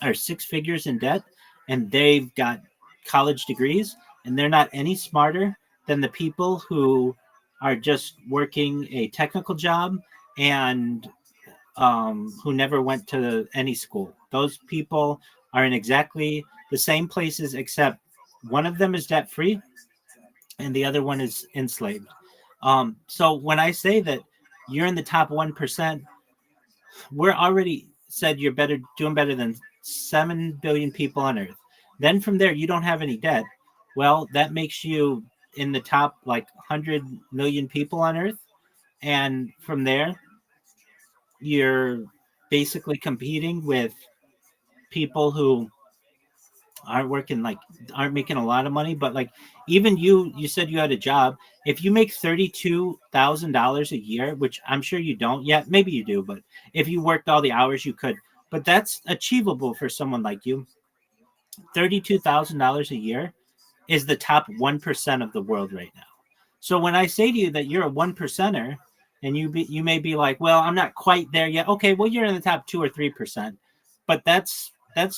are 6 figures in debt, and they've got college degrees, and they're not any smarter than the people who are just working a technical job and who never went to any school. Those people are in exactly the same places, except one of them is debt free and the other one is enslaved. So when I say that you're in the top 1%, we're already said you're doing better than 7 billion people on Earth. Then from there, you don't have any debt. Well, that makes you in the top like 100 million people on Earth. And from there, you're basically competing with people who aren't making a lot of money, but like even you said you had a job. If you make $32,000 a year, which I'm sure you don't yet, maybe you do, but if you worked all the hours you could, but that's achievable for someone like you. $32,000 a year is the top 1% of the world right now. So when I say to you that you're a 1%er, and you may be like, well, I'm not quite there yet. Okay, well, you're in the top 2 or 3%, but that's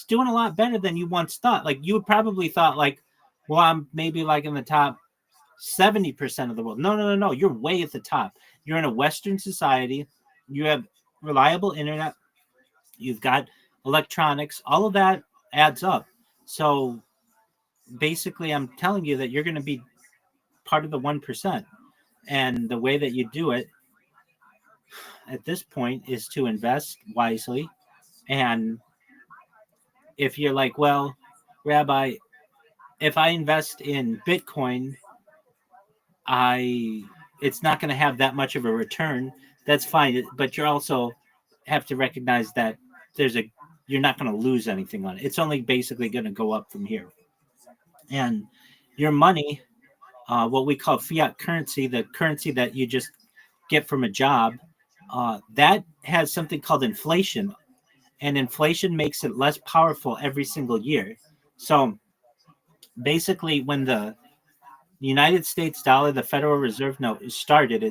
doing a lot better than you once thought. Like you probably thought like, well, I'm maybe like in the top 70% of the world. No. You're way at the top. You're in a Western society. You have reliable internet. You've got electronics. All of that adds up. So basically, I'm telling you that you're going to be part of the 1%. And the way that you do it at this point is to invest wisely. And if you're like, well, Rabbi, if I invest in Bitcoin, it's not going to have that much of a return. That's fine, but you also have to recognize that you're not going to lose anything on it. It's only basically going to go up from here. And your money, what we call fiat currency, the currency that you just get from a job, that has something called inflation, and inflation makes it less powerful every single year. So basically, when the United States dollar, the Federal Reserve note, it started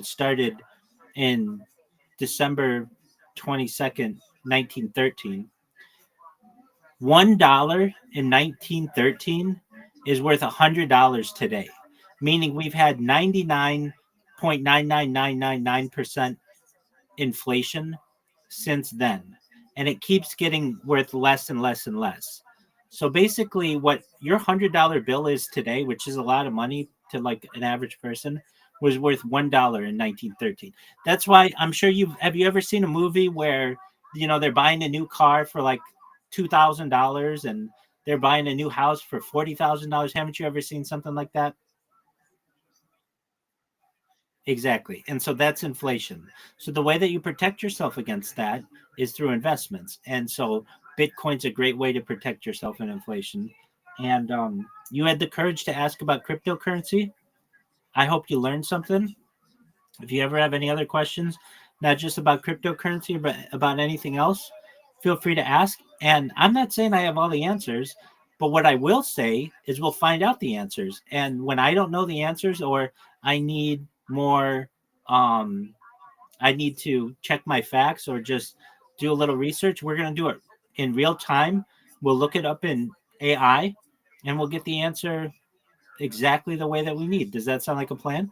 in December 22nd, 1913. $1 in 1913 is worth $100 today, meaning we've had 99.99999% inflation since then, and it keeps getting worth less and less and less. So basically, what your $100 bill is today, which is a lot of money to like an average person, was worth $1 in 1913. That's why I'm sure have you ever seen a movie where they're buying a new car for like $2,000 and they're buying a new house for $40,000? Haven't you ever seen something like that? Exactly. And so that's inflation. So the way that you protect yourself against that is through investments. And so Bitcoin's a great way to protect yourself in inflation. And you had the courage to ask about cryptocurrency. I hope you learned something. If you ever have any other questions, not just about cryptocurrency, but about anything else, feel free to ask. And I'm not saying I have all the answers, but what I will say is we'll find out the answers. And when I don't know the answers, or I need more, I need to check my facts or just do a little research, we're going to do it in real time. We'll look it up in AI and we'll get the answer exactly the way that we need. Does that sound like a plan?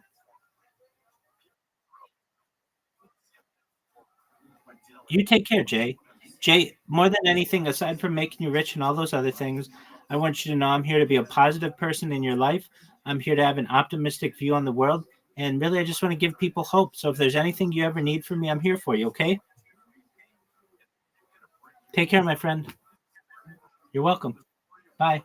You take care, Jay. Jay, more than anything, aside from making you rich and all those other things, I want you to know I'm here to be a positive person in your life. I'm here to have an optimistic view on the world. And really, I just want to give people hope. So if there's anything you ever need from me, I'm here for you, okay? Take care, my friend. You're welcome. Bye.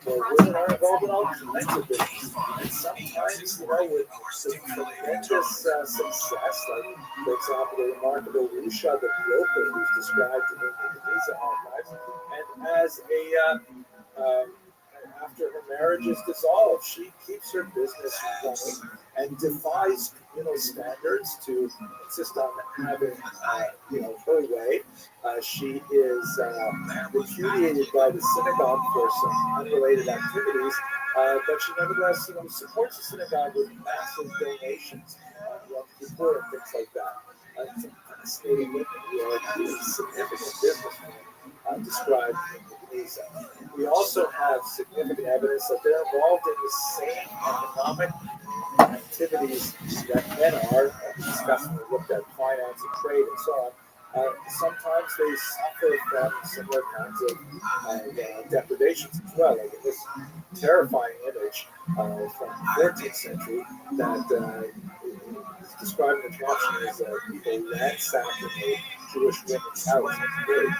Well, women are involved in all kinds of business. And sometimes, with tremendous success, like, for example, the remarkable Rusha, the broker, who's described in the Visa archives, and as after her marriage is dissolved, she keeps her business running and defies, standards to insist on having, her way. She is repudiated by the synagogue for some unrelated activities, but she nevertheless, supports the synagogue with massive donations, Kippur and things like that. Some fascinating women who are really significant businesswomen described in the Visa. We also have significant evidence that they're involved in the same economic activities that men are. Discussed when we looked at finance and trade and so on. Sometimes they suffer from similar kinds of depredations as well. Like in this terrifying image from the 14th century that is described in the caption as people ransacking a Jewish woman's house. It's a very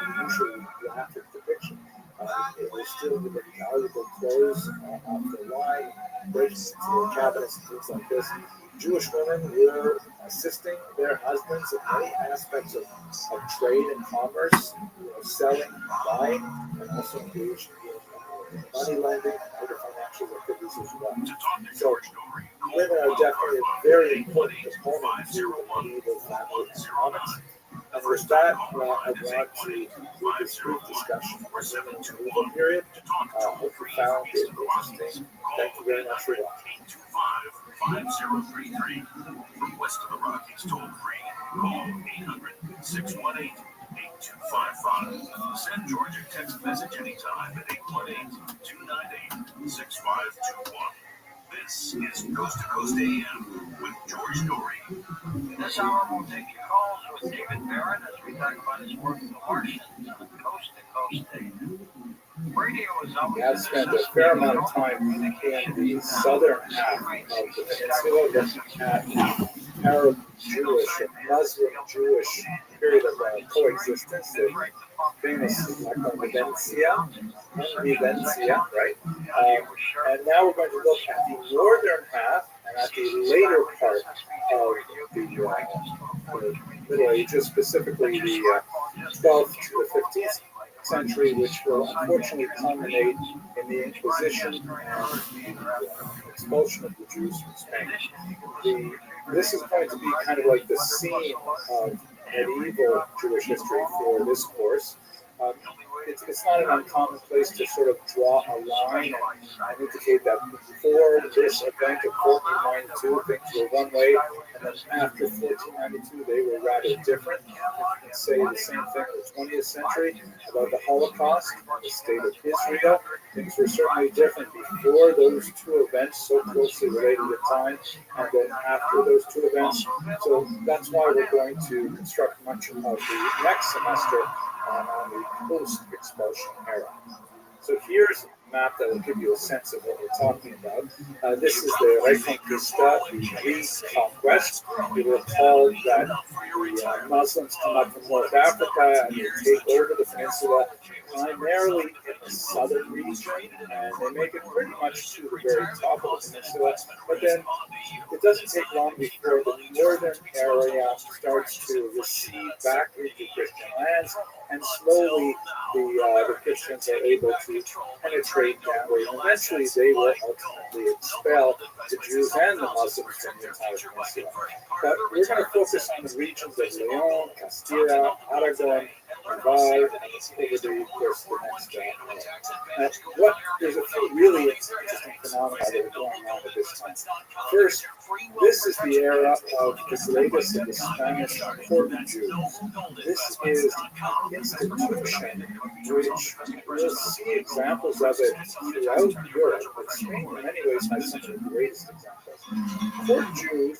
unusually graphic depiction. They steal the valuable clothes off the line, breaking into their cabinets and things like this. Jewish women were assisting their husbands in many aspects of trade and commerce, selling, buying, and also engaged in money lending and other financial activities as well. So women are definitely a very important component to the medieval family economics. And with that, I want to do this brief discussion of the women in the medieval period. Hope you found it interesting. Thank you very much for watching. 5033 from west of the Rockies, toll free. Call 800-618-8255. Send George a text message anytime at 818-298-6521. This is Coast to Coast AM with George Dory. This hour we'll take your calls with David Barrett as we talk about his work with the Martians on Coast to Coast AM. Radio is always I've spent a fair amount of time in the southern half of the peninsula looking at Arab Jewish or Muslim Jewish period of coexistence, the famous Vivencia, right? And now we're going to look at the northern half and at the later part of the Middle Ages, specifically the 12th to the 15th century, which will unfortunately culminate in the Inquisition and the expulsion of the Jews from Spain. This is going to be kind of like the scene of medieval Jewish history for this course. It's not an uncommon place to sort of draw a line and indicate that before this event of 1492, things were one way, and then after 1492, they were rather different. You can say the same thing in the 20th century about the Holocaust, the state of Israel. Things were certainly different before those two events, so closely related at time, and then after those two events. So that's why we're going to construct much of the next semester on the post-expulsion era. So here's a map that will give you a sense of what we're talking about. This is the Reconquista, the reconquest. You will recall that the Muslims come up from North Africa and they take over the peninsula, primarily in the southern region, and they make it pretty much to the very top of the peninsula. But then it doesn't take long before the northern area starts to recede back into Christian lands, and slowly the Christians are able to penetrate that way. And eventually they will ultimately expel the Jews and the Muslims from the entire peninsula. But we're going to focus on the regions of Leon, Castilla, Aragon, Navarre, and over the course of the next there's a few really interesting phenomena that are going on at this time. First, this is the era of the greatest of the Spanish court Jews. This is an institution which we'll see examples of it throughout Europe, but Spain in many ways has some of the greatest examples. Court Jews,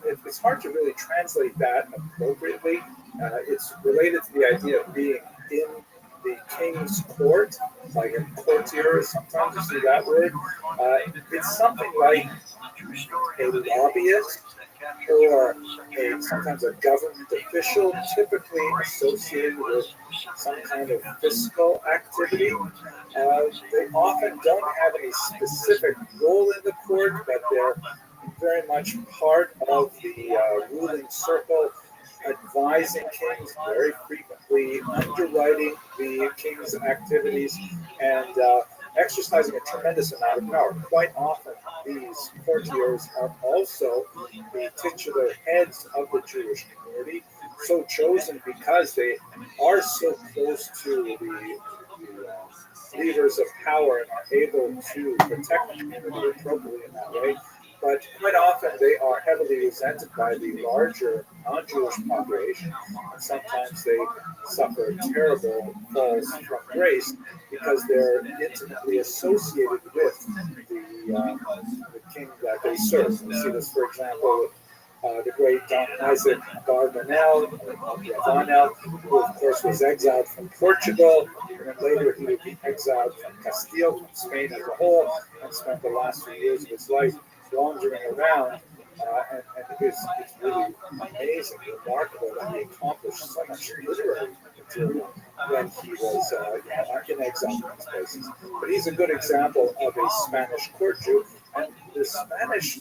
it's hard to really translate that appropriately. It's related to the idea of being in the king's court, like a courtier, sometimes you see that word. It's something like a lobbyist or sometimes a government official, typically associated with some kind of fiscal activity. They often don't have any specific role in the court, but they're very much part of the ruling circle, advising kings, very frequently underwriting the king's activities, and exercising a tremendous amount of power. Quite often, these courtiers are also the titular heads of the Jewish community, so chosen because they are so close to the levers of power and are able to protect the community appropriately in that way. But quite often they are heavily resented by the larger non-Jewish population, and sometimes they suffer terrible falls from grace because they're intimately associated with the king that they serve. We see this, for example, with the great Don Isaac Barbanel, who of course was exiled from Portugal, and then later he would be exiled from Castile, from Spain as a whole, and spent the last few years of his life wandering around. And it's really amazing, remarkable that he accomplished so much literary material when he was in exile in these places. But he's a good example of a Spanish court Jew, and the Spanish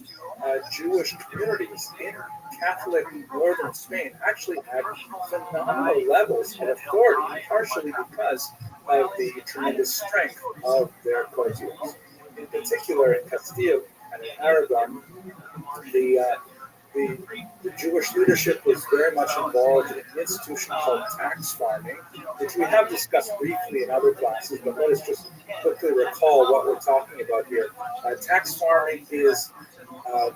Jewish communities in Catholic northern Spain actually had phenomenal levels of authority, partially because of the tremendous strength of their courtiers. In particular, in Castile and in Aragon, the Jewish leadership was very much involved in an institution called tax farming, which we have discussed briefly in other classes, but let us just quickly recall what we're talking about here. Tax farming is a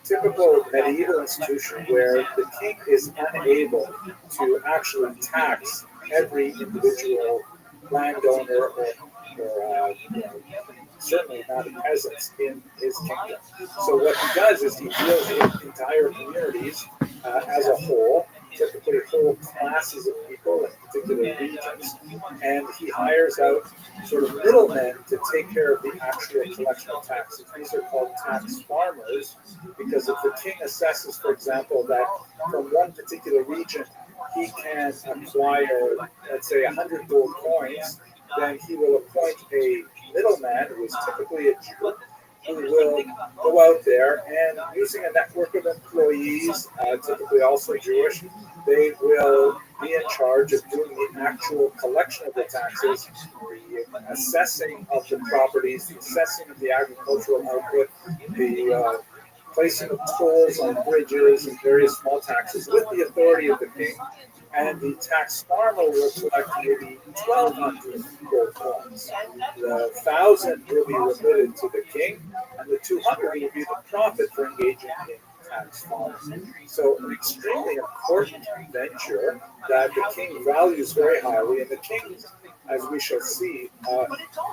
typical medieval institution where the king is unable to actually tax every individual landowner or certainly not peasants in his kingdom. So what he does is he deals with entire communities as a whole, typically whole classes of people in particular regions, and he hires out sort of middlemen to take care of the actual collection of taxes. These are called tax farmers because if the king assesses, for example, that from one particular region he can acquire, let's say, 100 gold coins, then he will appoint a middleman, who is typically a Jew, who will go out there and, using a network of employees, typically also Jewish, they will be in charge of doing the actual collection of the taxes, the assessing of the properties, the assessing of the agricultural output, the placing of tolls on bridges and various small taxes with the authority of the king. And the tax farmer will collect maybe 1,200 gold coins. The 1,000 will be remitted to the king, and the 200 will be the profit for engaging in tax farming. So an extremely important venture that the king values very highly, and the king, as we shall see,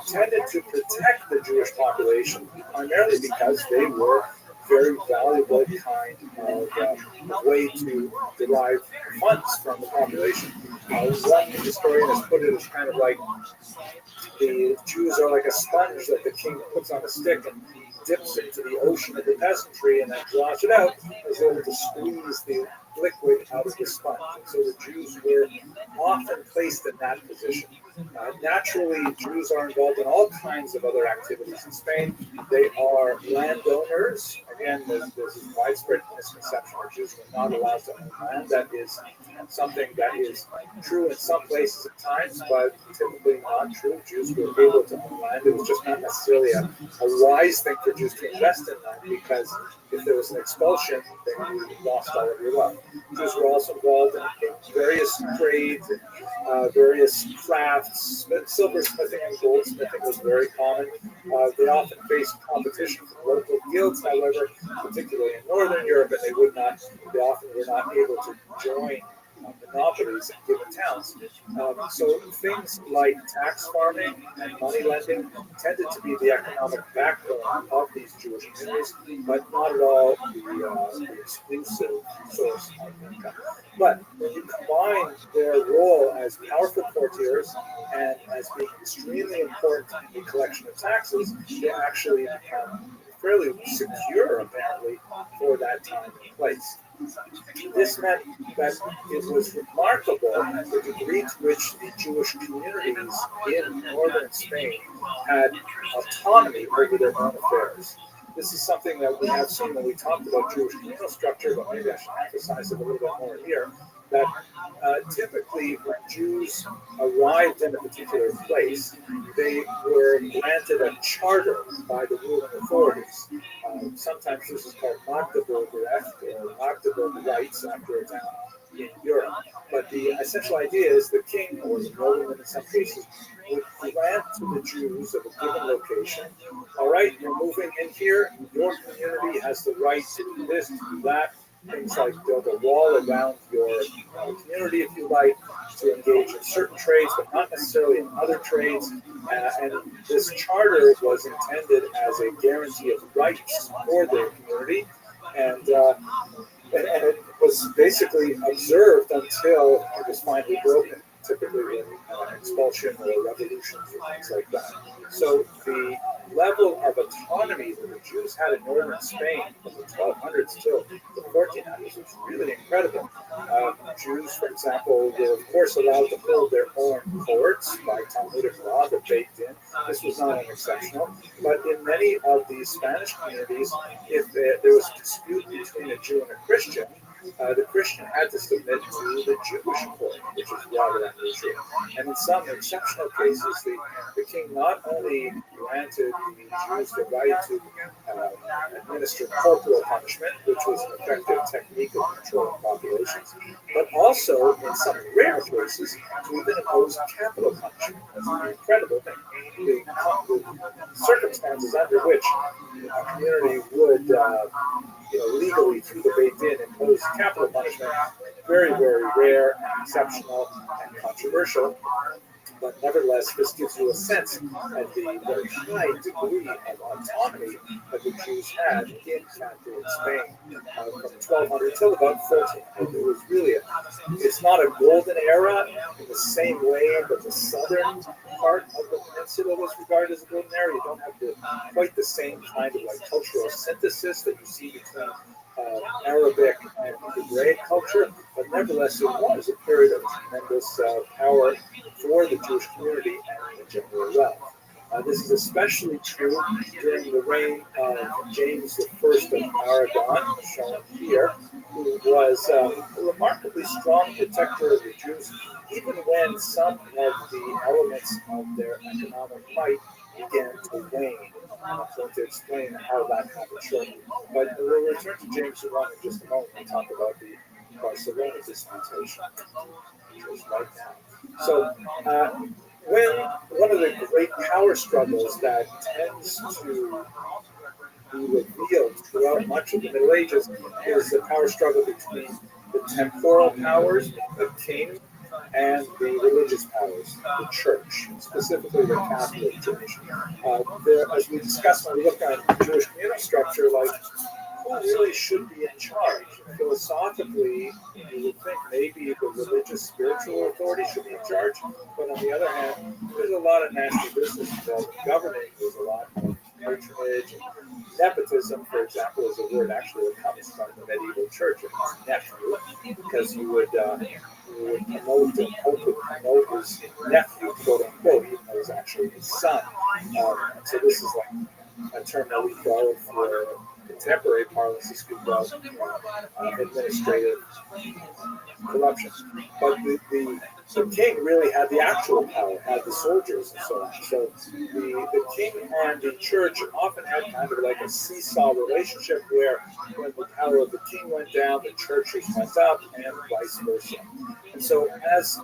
tended to protect the Jewish population primarily because they were very valuable kind of way to derive funds from the population. One historian has put it as kind of like the Jews are like a sponge that the king puts on a stick and dips into the ocean of the peasantry and then draws it out as though to squeeze the liquid out of the sponge. And so the Jews were often placed in that position. Naturally, Jews are involved in all kinds of other activities in Spain. They are landowners. Again, there's this widespread misconception that Jews are not allowed to own land. That is something that is true in some places at times, but typically not true. Jews were able to own land. It was just not necessarily a wise thing for Jews to invest in land, because if there was an expulsion, then you lost all of your wealth. Jews were also involved in various trades, various crafts. Silversmithing and goldsmithing was very common. They often faced competition from local guilds, however, particularly in Northern Europe, and they often were not able to join monopolies in given towns. So things like tax farming and money lending tended to be the economic backbone of these Jewish communities, but not at all the exclusive source of income. But when you combine their role as powerful courtiers and as being extremely important in the collection of taxes, they actually become fairly secure, apparently, for that time and place. This meant that it was remarkable the degree to which the Jewish communities in northern Spain had autonomy over their own affairs. This is something that we have seen when we talked about Jewish communal structure, but maybe I should emphasize it a little bit more here, that typically when Jews arrived in a particular place, they were granted a charter by the ruling authorities. Sometimes this is called Magdeburg-Recht or Magdeburg rights after a town in Europe. But the essential idea is the king, or the nobleman in some cases, would grant to the Jews of a given location, all right, you're moving in here, your community has the right to do this, to do that, things like build a wall around your community if you like, to engage in certain trades, but not necessarily in other trades. And this charter was intended as a guarantee of rights for their community. And it was basically observed until it was finally broken, typically in expulsion or revolutions or things like that. So the level of autonomy that the Jews had in northern Spain from the 1200s till the 1400s was really incredible. Jews, for example, were of course allowed to hold their own courts by Talmudic law that baked in. This was not unexceptional. But in many of these Spanish communities, if there was a dispute between a Jew and a Christian, the Christian had to submit to the Jewish court, which is rather unusual. And in some exceptional cases, the king not only granted the Jews the right to administer corporal punishment, which was an effective technique of controlling populations, but also, in some rare cases, to even impose capital punishment. That's an incredible thing. The circumstances under which a community would legally through the Beit Din impose capital punishment, very, very rare and exceptional and controversial. But nevertheless, this gives you a sense of the very high degree of autonomy that the Jews had in Catholic Spain from 1200 till about 1400. It was really it's not a golden era in the same way that the southern part of the peninsula was regarded as a golden era. You don't have quite the same kind of cultural synthesis that you see between Arabic and Hebraic culture, but nevertheless it was a period of tremendous power for the Jewish community and the general wealth. This is especially true during the reign of James I of Aragon, shown here, who was a remarkably strong protector of the Jews, even when some of the elements of their economic might began to wane. I'm going to explain how that happened shortly. But we'll return to James I in just a moment and talk about the Barcelona disputation, which is right now. So, when one of the great power struggles that tends to be revealed throughout much of the Middle Ages is the power struggle between the temporal powers, the king, and the religious powers, the church, specifically the Catholic Church. As we discussed when we looked at Jewish communal structure, who really should be in charge? Philosophically, you would think maybe the religious spiritual authority should be in charge, but on the other hand, there's a lot of nasty business involved in governing. There's a lot of patronage. Nepotism, for example, is a word actually that comes from the medieval church. It means nephew, because you would promote and hope to promote his nephew, quote unquote, even though it was actually his son. So this is a term that we borrowed for contemporary parlance to speak about administrative corruption. But the king really had the actual power, had the soldiers and so on. So the king and the church often had kind of like a seesaw relationship where when the power of the king went down, the churches went up, and vice versa. And so as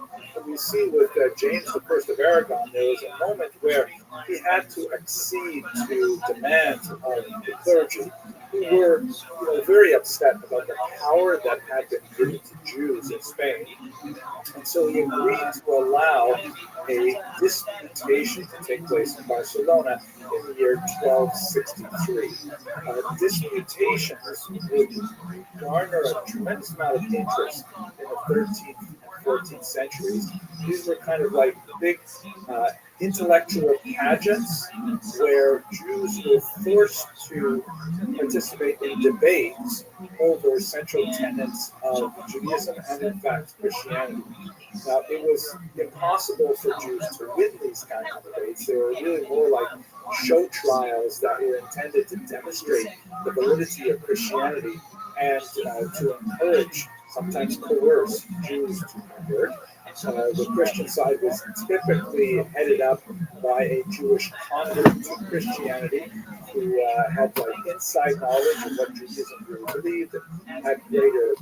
we see with James I of Aragon, there was a moment where he had to accede to demands of the clergy, who were very upset about the power that had been given to Jews in Spain. And so he agreed to allow a disputation to take place in Barcelona in the year 1263. Disputations would garner a tremendous amount of interest in the 13th and 14th centuries. These were kind of like big intellectual pageants where Jews were forced to participate in debates over central tenets of Judaism and, in fact, Christianity. Now, it was impossible for Jews to win these kinds of debates. They were really more like show trials that were intended to demonstrate the validity of Christianity and to encourage, sometimes coerce, Jews to convert. The Christian side was typically headed up by a Jewish convert to Christianity who had like inside knowledge of what Judaism really believed and had greater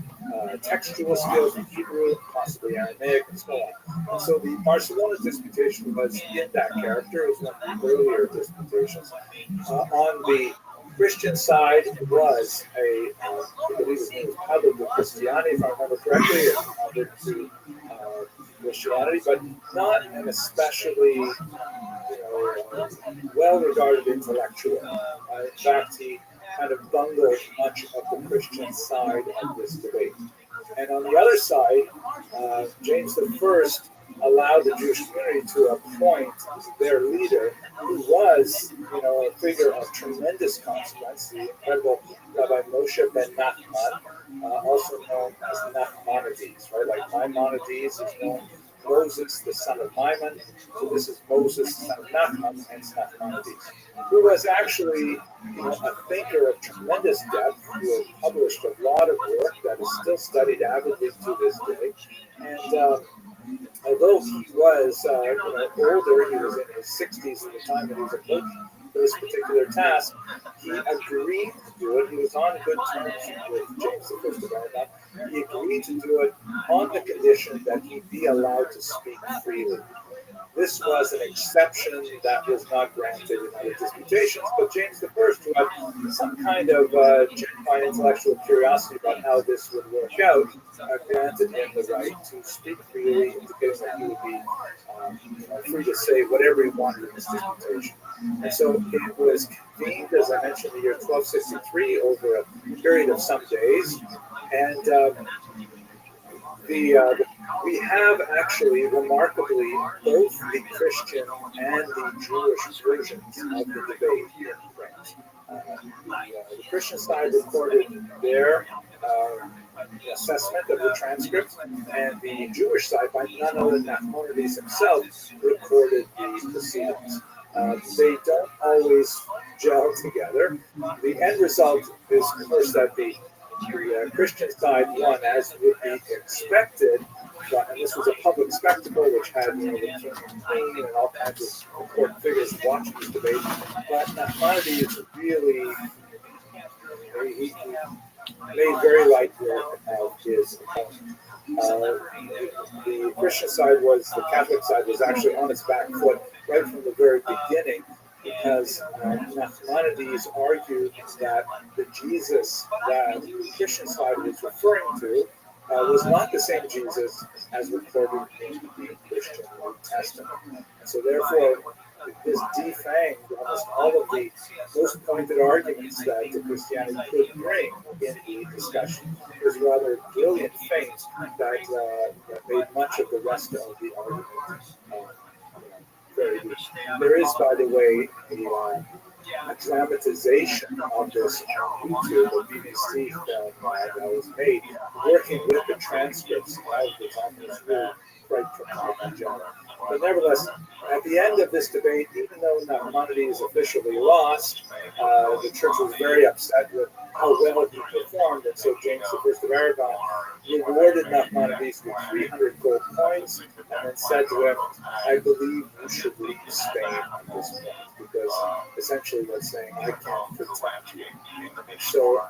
textual skills in Hebrew, possibly Aramaic, and so on. And so the Barcelona disputation was in that character. It was one of the earlier disputations. On the Christian side was I believe his name was Pablo de Cristiani, if I remember correctly, a convert to Christianity, but not an especially well-regarded intellectual. In fact, he kind of bungled much of the Christian side of this debate. And on the other side, James I allowed the Jewish community to appoint their leader, who was, a figure of tremendous consequence, the incredible Rabbi Moshe ben Nachman, also known as Nachmanides, right? Like Maimonides is known Moses, the son of Maimon, so this is Moses, the son of Nachman, hence Nachmanides, who was actually, a thinker of tremendous depth, who had published a lot of work that is still studied avidly to this day, and although he was older, he was in his 60s at the time that he was approached for this particular task, he agreed to do it. He was on good terms with James I of Aragon. He agreed to do it on the condition that he be allowed to speak freely. This was an exception that was not granted in other disputations, but James I, who had some kind of genuine intellectual curiosity about how this would work out, granted him the right to speak freely, indicating that he would be free to say whatever he wanted in this disputation. And so it was convened, as I mentioned, in the year 1263 over a period of some days, and we have actually, remarkably, both the Christian and the Jewish versions of the debate in print. The Christian side recorded their assessment of the transcript, and the Jewish side, by none other than Nachmanides himself, recorded the proceedings. They don't always gel together. The end result is, of course, that the Christian side won, as would be expected, and this was a public spectacle which had the king and queen and all kinds of important figures watching this debate. But Nachmanides really he made very light work of his opponent. The Christian side the Catholic side was actually on its back foot right from the very beginning, because Nachmanides argued that the Jesus that the Christian side was referring to was not the same Jesus as recorded in the Christian New Testament. And so therefore, this defanged almost all of the most pointed arguments that the Christianity could bring in the discussion. It was rather brilliant feint that made much of the rest of the argument very good. There is, by the way, a dramatization of this on YouTube, a BBC film that was made, working with the transcripts of the time. It was really quite profound in general. But nevertheless, at the end of this debate, even though Nachmanides officially lost, the church was very upset with how well he performed, and so James I of Aragon rewarded Nachmanides with 300 gold coins, and then said to him, "I believe you should leave Spain at this point," because essentially that's saying, "I can't protect you." So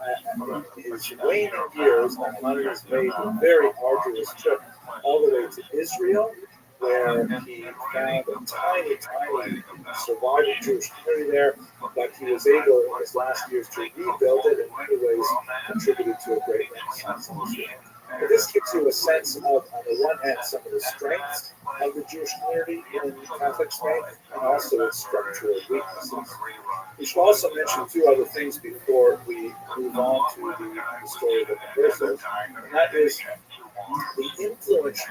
in his waning years, Nachmanides made a very arduous trip all the way to Israel, where he found a tiny surviving Jewish community there, but he was able in his last years to rebuild it, and in many ways contributed to a great renaissance in Israel. But this gives you a sense of, on the one hand, some of the strengths of the Jewish community in Catholic Spain, and also its structural weaknesses. We should also mention two other things before we move on to the story of the conversos, and that is the influence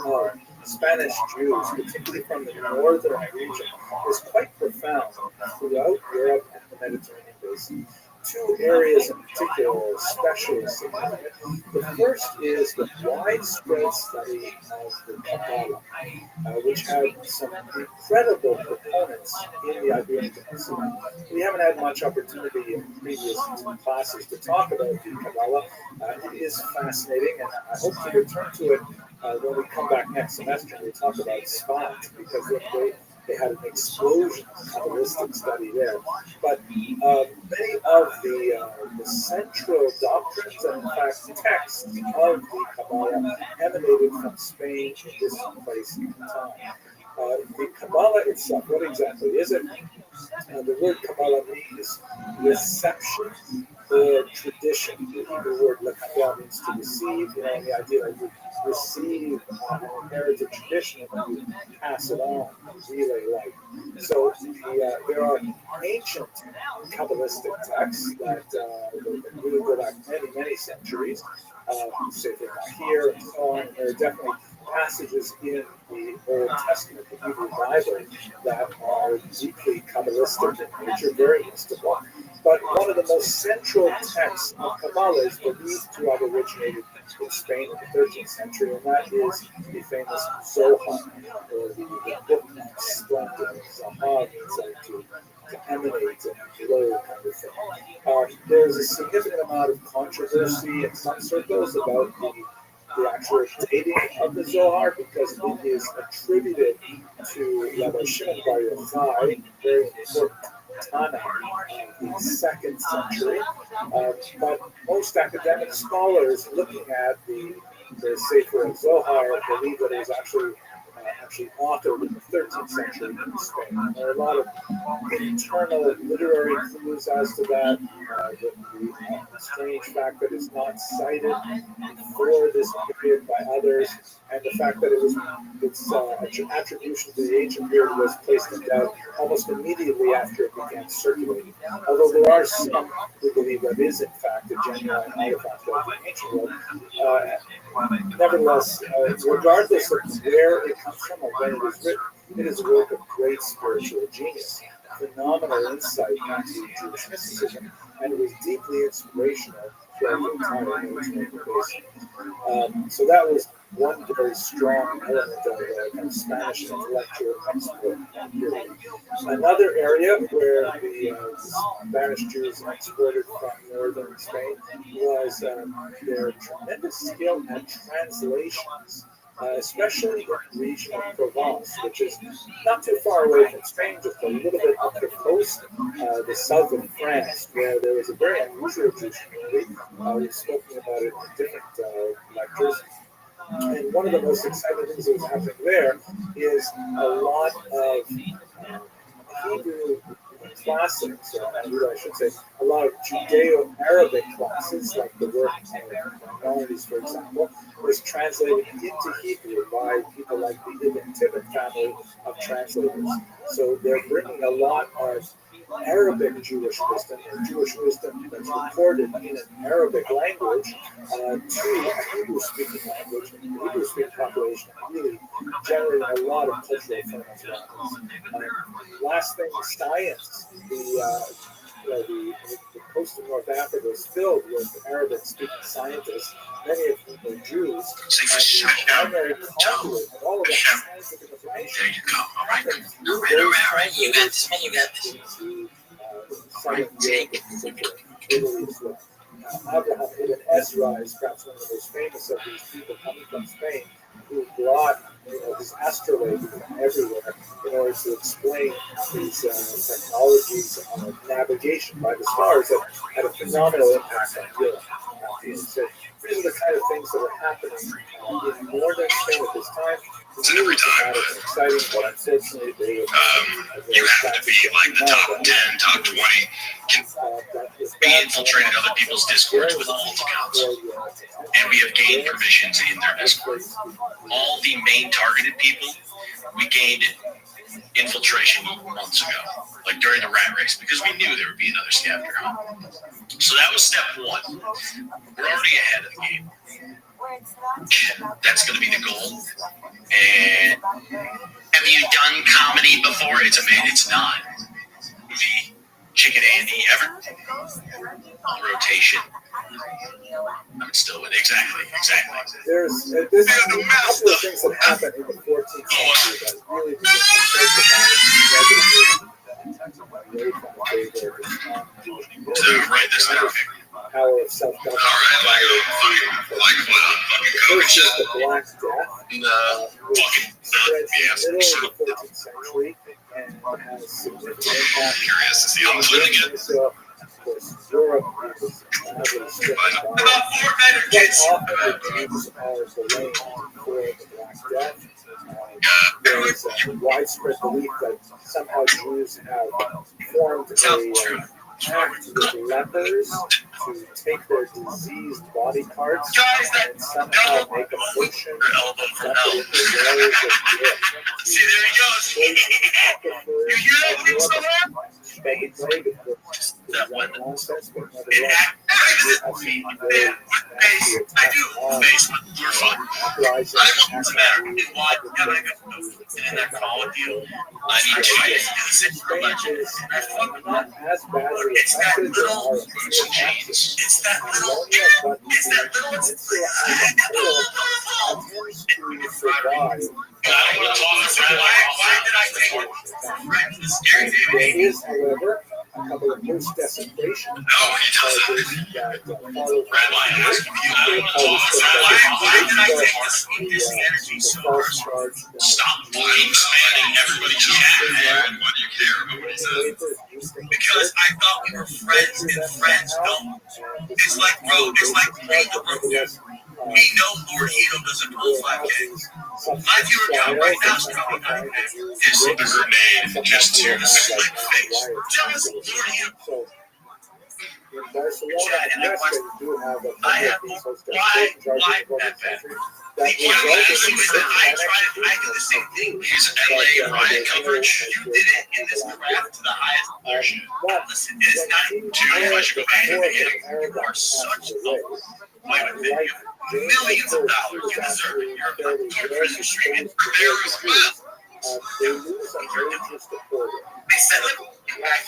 of Spanish Jews, particularly from the northern region, is quite profound throughout Europe and the Mediterranean basin. Two areas in particular are especially significant. The first is the widespread study of the Kabbalah, which had some incredible proponents in the Iberian Peninsula. We haven't had much opportunity in previous classes to talk about the Kabbalah. It is fascinating, and I hope to return to it when we come back next semester and we talk about Sfat, because they had an explosion of Kabbalistic study there. But many of the central doctrines and, in fact, texts of the Kabbalah emanated from Spain in this place in time. The Kabbalah itself, what exactly is it? The word Kabbalah means reception or tradition. The Hebrew word lekabah means to receive, and the idea that you receive an inherited tradition and you pass it on, relay life. So there are ancient Kabbalistic texts that really go back many, many centuries, say they're not here and so on. And there are definitely passages in the Old Testament, the Hebrew Bible, that are deeply Kabbalistic in nature, very mystical. But one of the most central texts of Kabbalah is believed to have originated in Spain in the 13th century, and that is the famous Zohar, or the book of splendor. Zohar means like to emanate and glow kind of thing. There's a significant amount of controversy in some circles about the actual dating of the Zohar, because it is attributed to Rabbi Shimon Bar Yochai, very important Tana in the 2nd century. But most academic scholars looking at the Sefer Zohar believe that it was actually authored in the 13th century in Spain. There are a lot of internal literary clues as to that. The strange fact that it's not cited before this period by others, and the fact that its attribution to the ancient period was placed in doubt almost immediately after it began circulating. Although there are some who believe that is in fact a genuine artifact of the ancient world. Nevertheless, regardless of where it comes from or when it was written, it is a work of great spiritual genius, phenomenal insight into Jewish mysticism, and it was deeply inspirational throughout the entire Mediterranean basin. So that was one very strong element of kind of Spanish intellectual export period. Another area where the Spanish Jews exported from northern Spain was their tremendous skill at translations, especially in the region of Provence, which is not too far away from Spain, just a little bit up the coast, the south of France, where there was a very unusual Jewish community. We've spoken about it in different lectures. And one of the most exciting things that was happening there is a lot of Hebrew classics, or I should say, a lot of Judeo-Arabic classes, like the work of Maimonides, for example, was translated into Hebrew by people like the Ibn Tibbon family of translators. So they're bringing a lot of Arabic Jewish wisdom, or Jewish wisdom that's recorded in an Arabic language, to a Hebrew-speaking language, and the Hebrew-speaking population really generating a lot of cultural phenomena. Last thing, science. The coast of North Africa is filled with Arabic-speaking scientists, many of whom are Jews, and the primary conduit of all of that scientific information. There you go. All right. All right. You got this, man. You got this. Southern Europe, Italy as well. Abraham ibn Ezra is perhaps one of the most famous of these people coming from Spain, who brought his astrolabe from everywhere in order to explain these technologies of navigation by the stars that had a phenomenal impact on Europe. So these are the kind of things that are happening in northern Spain at this time. Really dramatic and exciting, but unfortunately they you happen to be like the top 10, top 20, can be infiltrated other people's discords with alt accounts. And we have gained permissions in their discords. All the main targeted people, we gained infiltration months ago, like during the rat race, because we knew there would be another scavenger hunt. So that was step one. We're already ahead of the game. That's going to be the goal. And have you done comedy before? It's amazing. It's not. Movie Chicken Andy, everything on rotation. I'm still with exactly. There's this is a couple of things that happened in the 14th century that really begin to shape the Write this down. power of self-government. Like what? Fucking COVID shit. The Black Death, Fucking spreads yes. in the middle of the 14th century and has significant impact Curious to see how much living it. So, of course, Europe is badly stricken by About Fortnite or kids. often the Jews are blamed for the Black Death. There is a widespread belief that somehow Jews have formed a pact with lepers to take their diseased body parts and somehow make a potion that they See, there he goes. You hear that when it's so loud? that one nonsense, but It I do. Face, you're fine. What's the matter? Why? In that call with you, I need to do the same legend. I fucking love it's that little boots and jeans. It's that little. I don't want to talk about why did I take it? Right, the scary there is, however, a couple of post-desecration Red line asking you. I don't want to talk about why did I take this energy so personal? Stop fucking spamming everybody's chat, man. Why do you care about what he says? Because I thought we were friends and friends don't. It's like, bro, it's like read the road. We know Lord Hito doesn't roll 5K. My viewer count right now is probably 9K. This is a grenade just to the slick face. Tell us, Lord Hito. So, in Barcelona and Mexico, you do have a I have why that bad? I do the same thing. Here's LA riot coverage. You did it in this craft to the highest version. Listen, it is not too much go back to the beginning. You are such a women that you have millions of dollars. You deserve it. You're a prison streaming. There as well. they lose a major supporter. They said, look, in that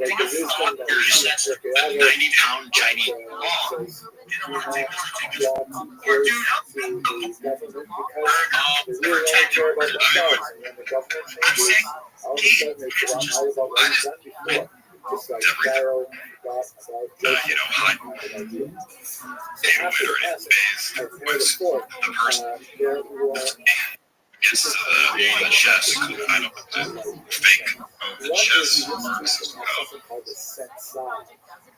think of followers, 90-pound Chinese wall. You don't want to take this job. Or do nothing. Never take it. I'm saying, just like Pharaoh got about you know, like, after the phase was the person gets the chest, I don't know, the fake of the chest. called the Sensai,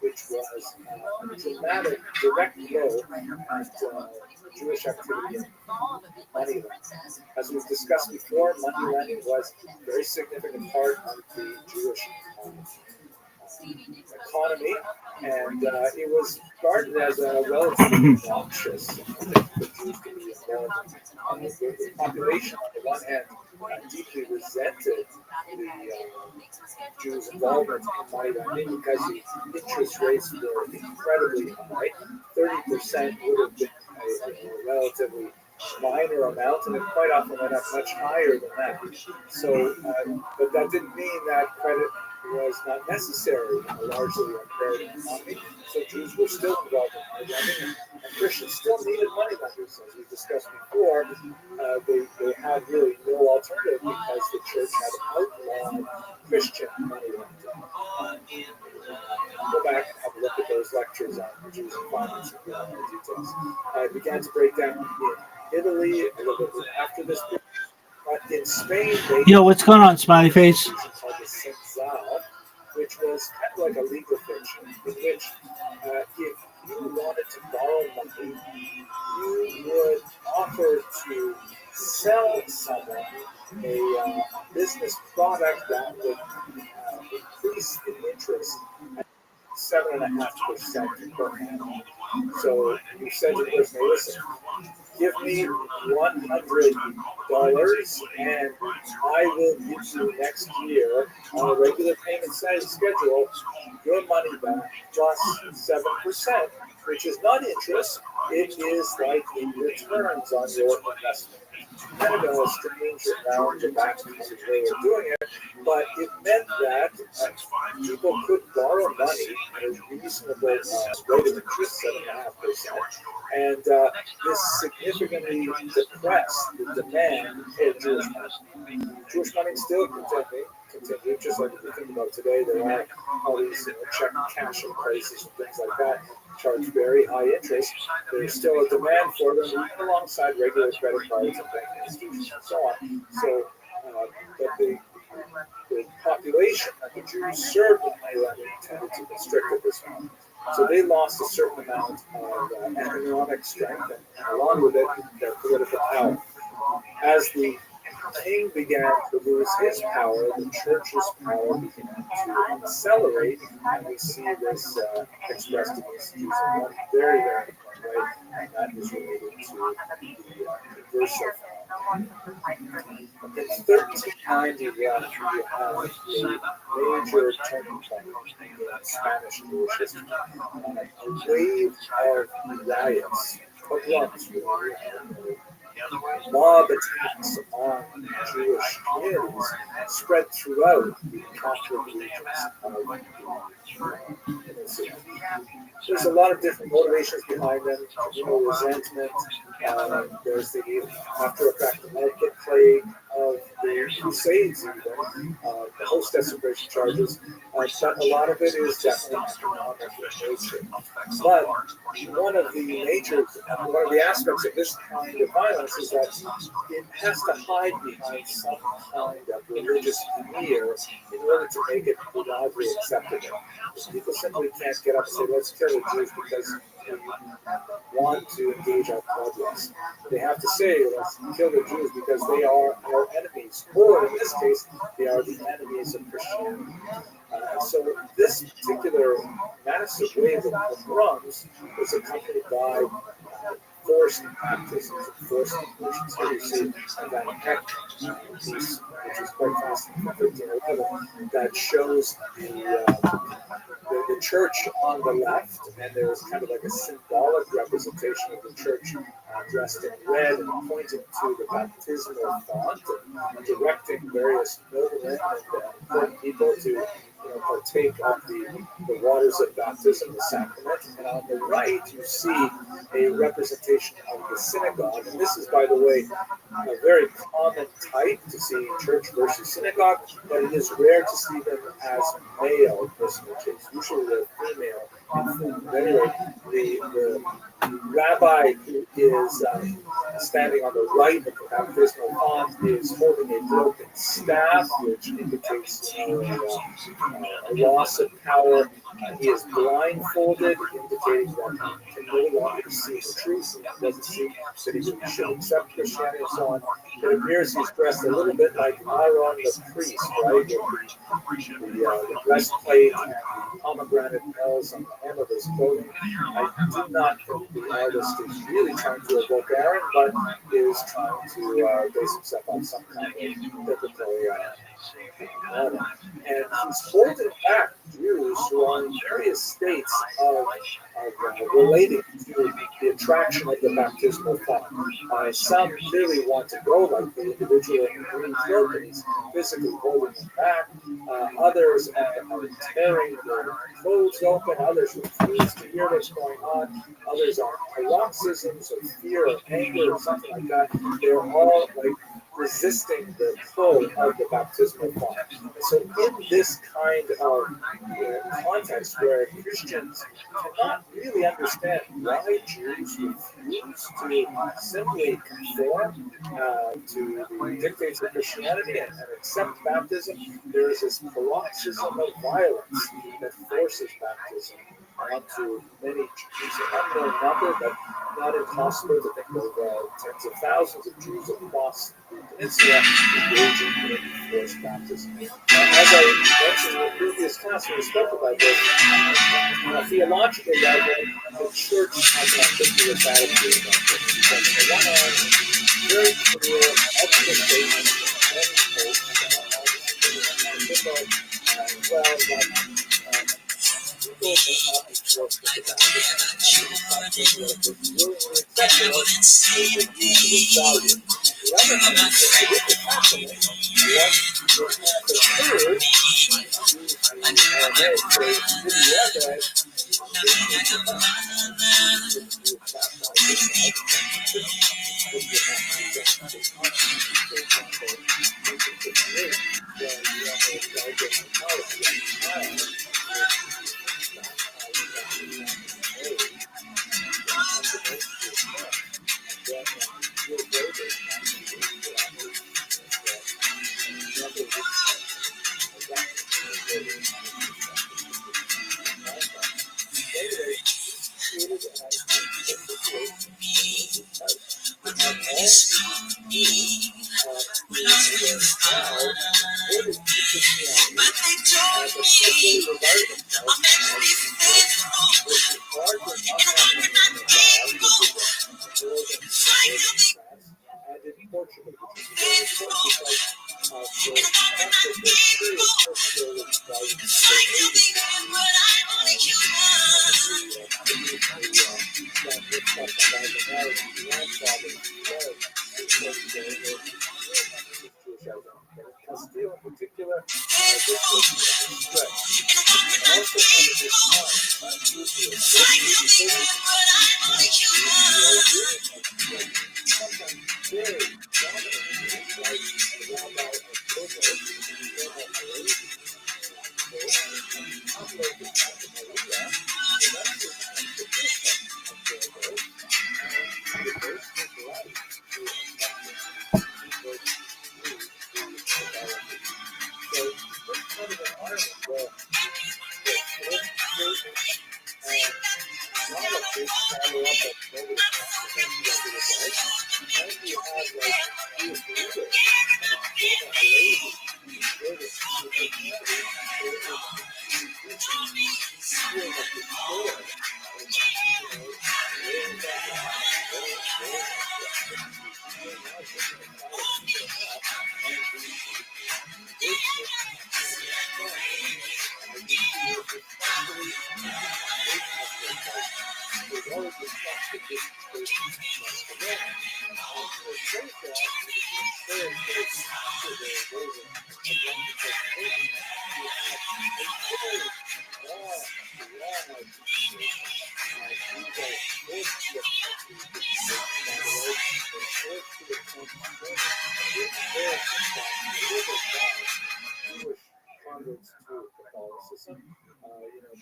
which was a dramatic, direct blow at Jewish activity in money lending. As we've discussed before, money lending was a very significant part of the Jewish economy, and it was regarded as a relatively noxious thing for Jews to be involved in. The population, on the one hand, deeply resented the Jews' involvement in money lending because the interest rates were incredibly high. 30% would have been a relatively minor amount, and it quite often went up much higher than that. So, but that didn't mean that credit was not necessary in a largely unfair economy. So Jews were still involved in money lending, and Christians still needed money lenders. As we discussed before, they had really no alternative because the church had outlawed Christian money lending. Go back and have a look at those lectures on Jews and finance and more details. I began to break down in Italy a little bit after this. But in Spain, Yo, what's going on, Smiley Face? Called the Sensal, which was kind of like a legal fiction, in which if you wanted to borrow money, you would offer to sell someone a business product that would increase in interest at 7.5% per annum. So you said to the person, hey, listen, give me $100 and I will give you next year on a regular payment schedule your money back plus 7%. which is not interest, it is like returns on your investment. Kind of a strange round and back way of doing it, but it meant that people could borrow money at a reasonable rate of interest, 7.5%, and this significantly depressed the demand for Jewish money. Jewish money still continued, just like if you think about today, there are all these check cashing places and things like that, charge very high interest. There's still a demand for them, even alongside regular credit cards and banking institutions and so on. So, but the population that the Jews served in Iran tended to constrict at this point. So they lost a certain amount of economic strength, and along with it, their political power. As the king began to lose his power, the church's power began to accelerate, and we see this expressed in this use of one very, very important way, and that is related to the conversion. In 1391, you have a major turning point in Spanish Jewish history. A wave of riots, pogroms, mob attacks on Jewish communities spread throughout the Catholic regions of the city. There's a lot of different motivations behind them, resentment. There's the after effect of the plague of the Crusades, even the host desecration charges. But a lot of it is definitely economic in nature. But one of the aspects of this kind of violence is that it has to hide behind some kind of religious veneer in order to make it broadly acceptable. People simply can't get up and say, let's kill the Jews because we want to engage our progress. They have to say, let's kill the Jews because they are our enemies, or in this case, they are the enemies of Christianity. So this particular massive wave of pogroms was accompanied by forced baptisms and forced conversions. Here you see that Heck piece, which is quite fascinating, from 1311, that shows the church on the left, and there was kind of like a symbolic representation of the church dressed in red and pointing to the baptismal font and directing various noblemen and important people to partake of the waters of baptism, the sacrament. And on the right, you see a representation of the synagogue. And this is, by the way, a very common type to see church versus synagogue, but it is rare to see them as male personages. Usually they're female in form. But anyway, the rabbi who is standing on the right of the baptismal font is holding a broken staff, which indicates a loss of power. He is blindfolded, indicating that he can no longer see the truth. He doesn't see that he should accept Christianity and so on. It appears he's dressed a little bit like Aaron the priest, right? The breastplate and the pomegranate bells on the hem of his clothing. I do not think the artist is really trying to evoke Aaron, but is trying to base himself on some kind of biblical model. And he's holding back Jews who are in various states of relating to the attraction of the baptismal font. Some clearly want to go like the individual in green cloak, and he's physically holding them back. Others are tearing their clothes open. Others refuse to hear what's going on. Others are paroxysms of fear or anger or something like that. They're all like resisting the pull of the baptismal font. So in this kind of context where Christians cannot really understand why Jews refuse to simply conform to the dictates of Christianity and accept baptism, there is this paroxysm of violence that forces baptism onto many Jews. An unknown number, but not impossible to think of tens of thousands of Jews across the peninsula engaging in forced baptism. As I mentioned in the previous class when we spoke about this, on a theological level, the church has an ambiguous attitude about this, because on the one hand, very clear expectations of many folks as well that people may not be forced to baptism.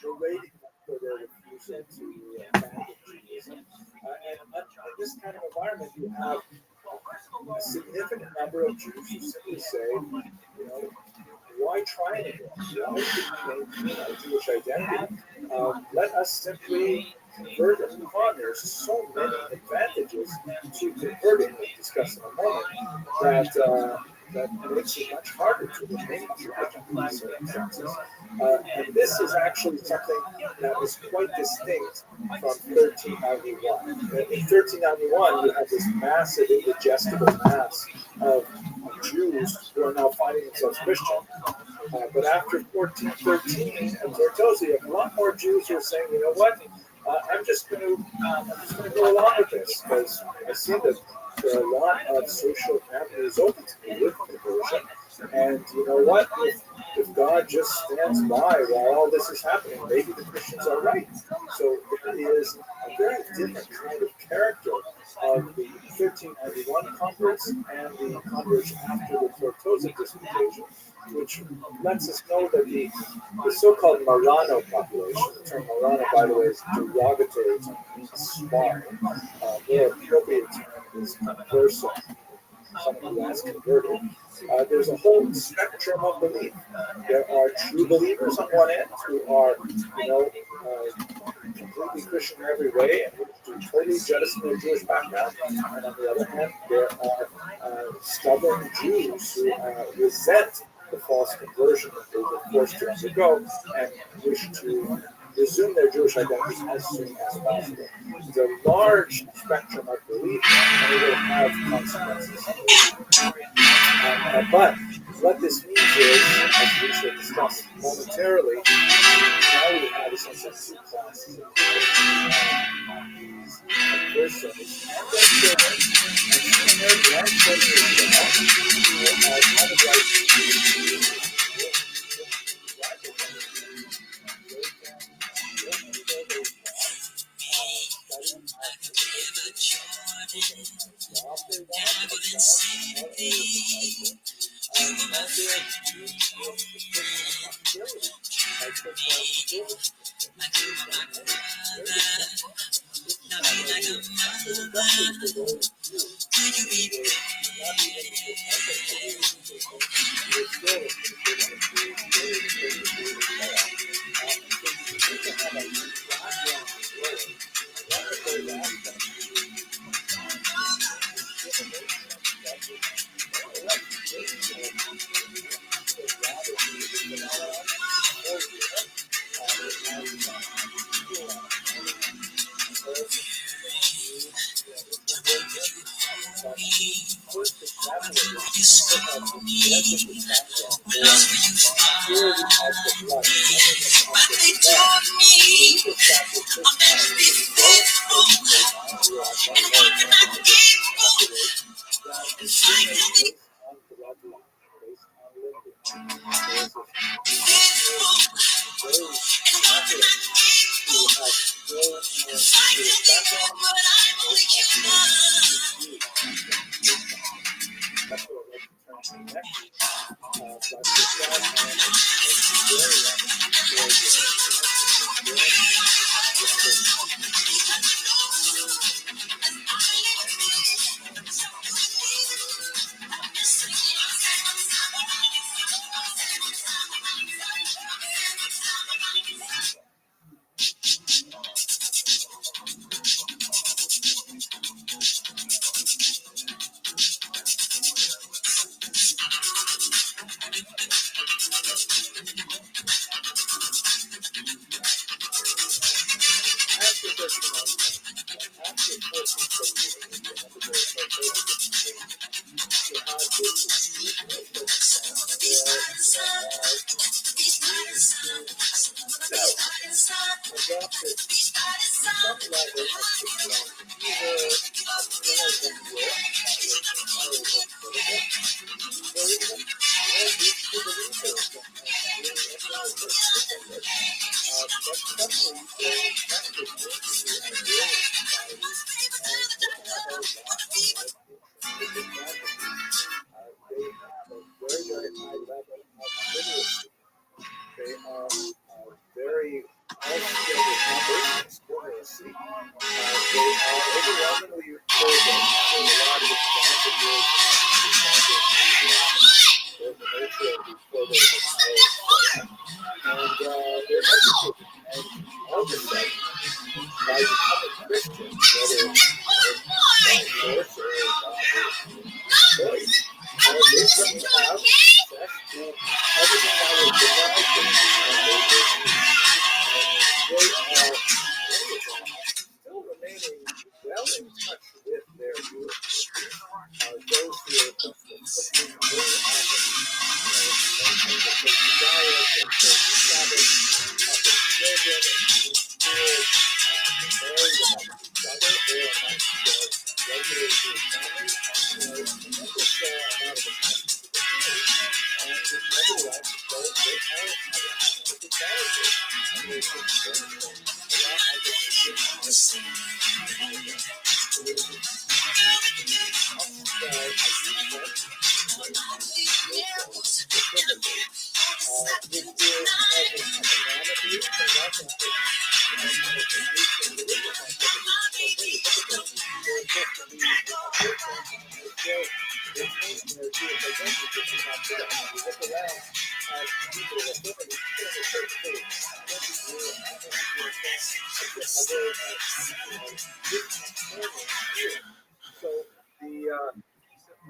Relating for their refusal to abandon Judaism. And in this kind of environment, you have a significant number of Jews who simply say, why try anymore? Why maintain our Jewish identity? Let us simply convert and move on. There's so many advantages to converting, we'll discuss in a moment, that makes it much harder to remain Jewish in these circumstances. And this is actually something that is quite distinct from 1391. In 1391, you have this massive, indigestible mass of Jews who are now finding themselves Christian. But after 1413 and Tortosa, you have a lot more Jews who are saying, you know what, I'm just going to go along with this because I see that there are a lot of social avenues open to me with conversion. And you know what? If God just stands by while all this is happening, maybe the Christians are right. So there is a very different kind of character of the 1391 converts and the converts after the Tortosa disputation, which lets us know that the so-called Marrano population, the term Marrano, by the way, is derogatory term, means smart. More appropriate term is converso, someone who has converted. There's a whole spectrum of belief. There are true believers on one end who are, completely Christian in every way and who totally jettison their Jewish background. And on the other hand, there are stubborn Jews who resent the false conversion that they were forced to undergo and wish to resume their Jewish identity as soon as possible. It's a large spectrum of belief, and it will have consequences. But what this means is, as we shall discuss momentarily, now we have essentially two classes of people. These adversaries and their children, and their grandchildren as well, who have the right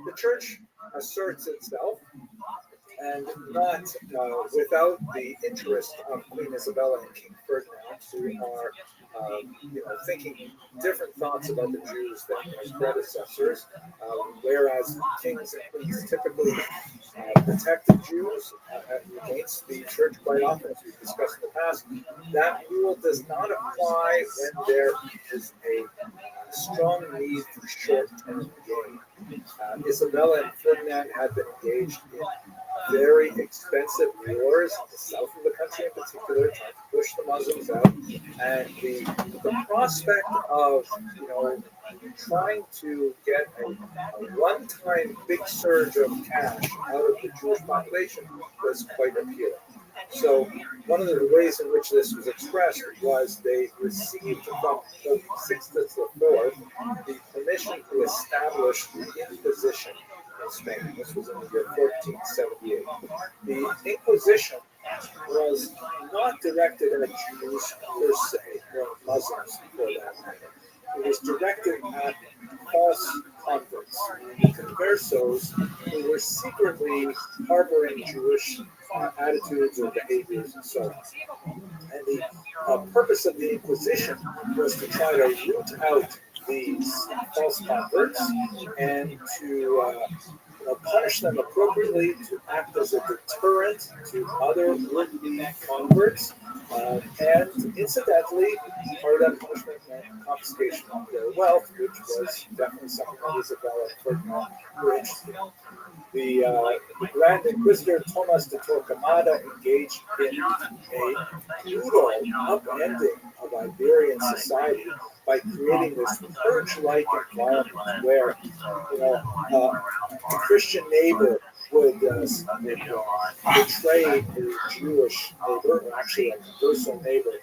the church asserts itself, and not without the interest of Queen Isabella and King Ferdinand, who are thinking different thoughts about the Jews than his predecessors, whereas kings and queens typically protected Jews against the church quite often, as we've discussed in the past. That rule does not apply when there is a strong need for short-term gain. Isabella and Ferdinand had been engaged in very expensive wars in the south of the country in particular, trying to push the Muslims out. And the prospect of, trying to get a one-time big surge of cash out of the Jewish population was quite appealing. So one of the ways in which this was expressed was they received from Pope Sixtus IV the permission to establish the Inquisition in Spain. This was in the year 1478. The Inquisition was not directed at Jews per se, or Muslims for that matter. It was directed at false converts, conversos who were secretly harboring Jewish attitudes or behaviors and so on. And the purpose of the Inquisition was to try to root out these false converts and to punish them appropriately, to act as a deterrent to other would-be converts, and incidentally, part of that punishment meant confiscation of their wealth, which was definitely something that Isabella and Ferdinand were interested in. The Grand Inquisitor Thomas de Torquemada engaged in a brutal upending of Iberian society by creating this purge-like environment where, a Christian neighbor would betray a Jewish neighbor, or actually a converso neighbor,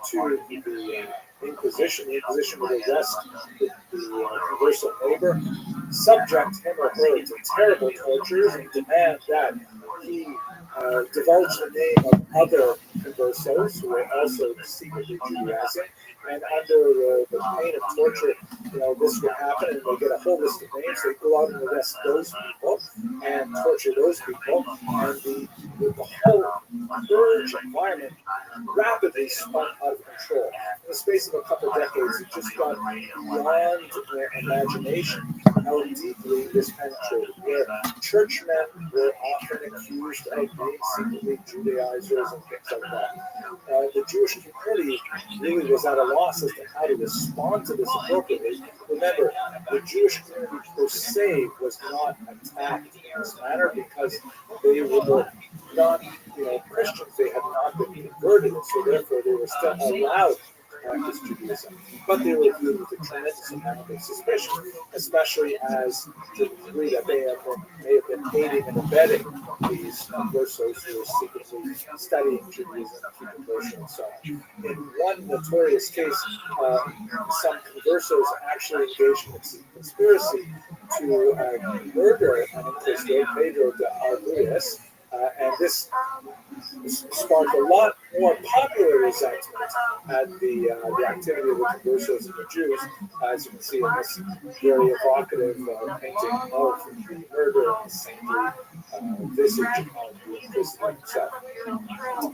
to the Inquisition. The Inquisition would arrest the converso neighbor, subject him or her to terrible tortures, and demand that he divulge the name of other conversos who were also secretly Judaizing. And under the pain of torture, this would happen, and they get a whole list of names. They go out and arrest those people and torture those people, and the whole purge environment rapidly spun out of control. In the space of a couple of decades, it just got beyond their imagination how deeply this penetrated, where churchmen were often accused of being secretly Judaizers and things like that. The Jewish community really was at a loss as to how to respond to this appropriately. Remember, the Jewish community per se was not attacked in this manner because they were not, Christians. They had not been converted, so therefore they were still allowed to practice Judaism. But they were viewed with a tremendous amount of suspicion, especially as to the degree that they may have been aiding and abetting these conversos who were secretly studying Judaism, keeping kosher, and so on. In one notorious case, some conversos actually engaged in a conspiracy to murder an inquisitor, Pedro de Arguelles, and this sparked a lot more popular resentment at the activity of the conversos and the Jews, as you can see in this very evocative painting of the murder and the saintly visage of the inquisitor himself.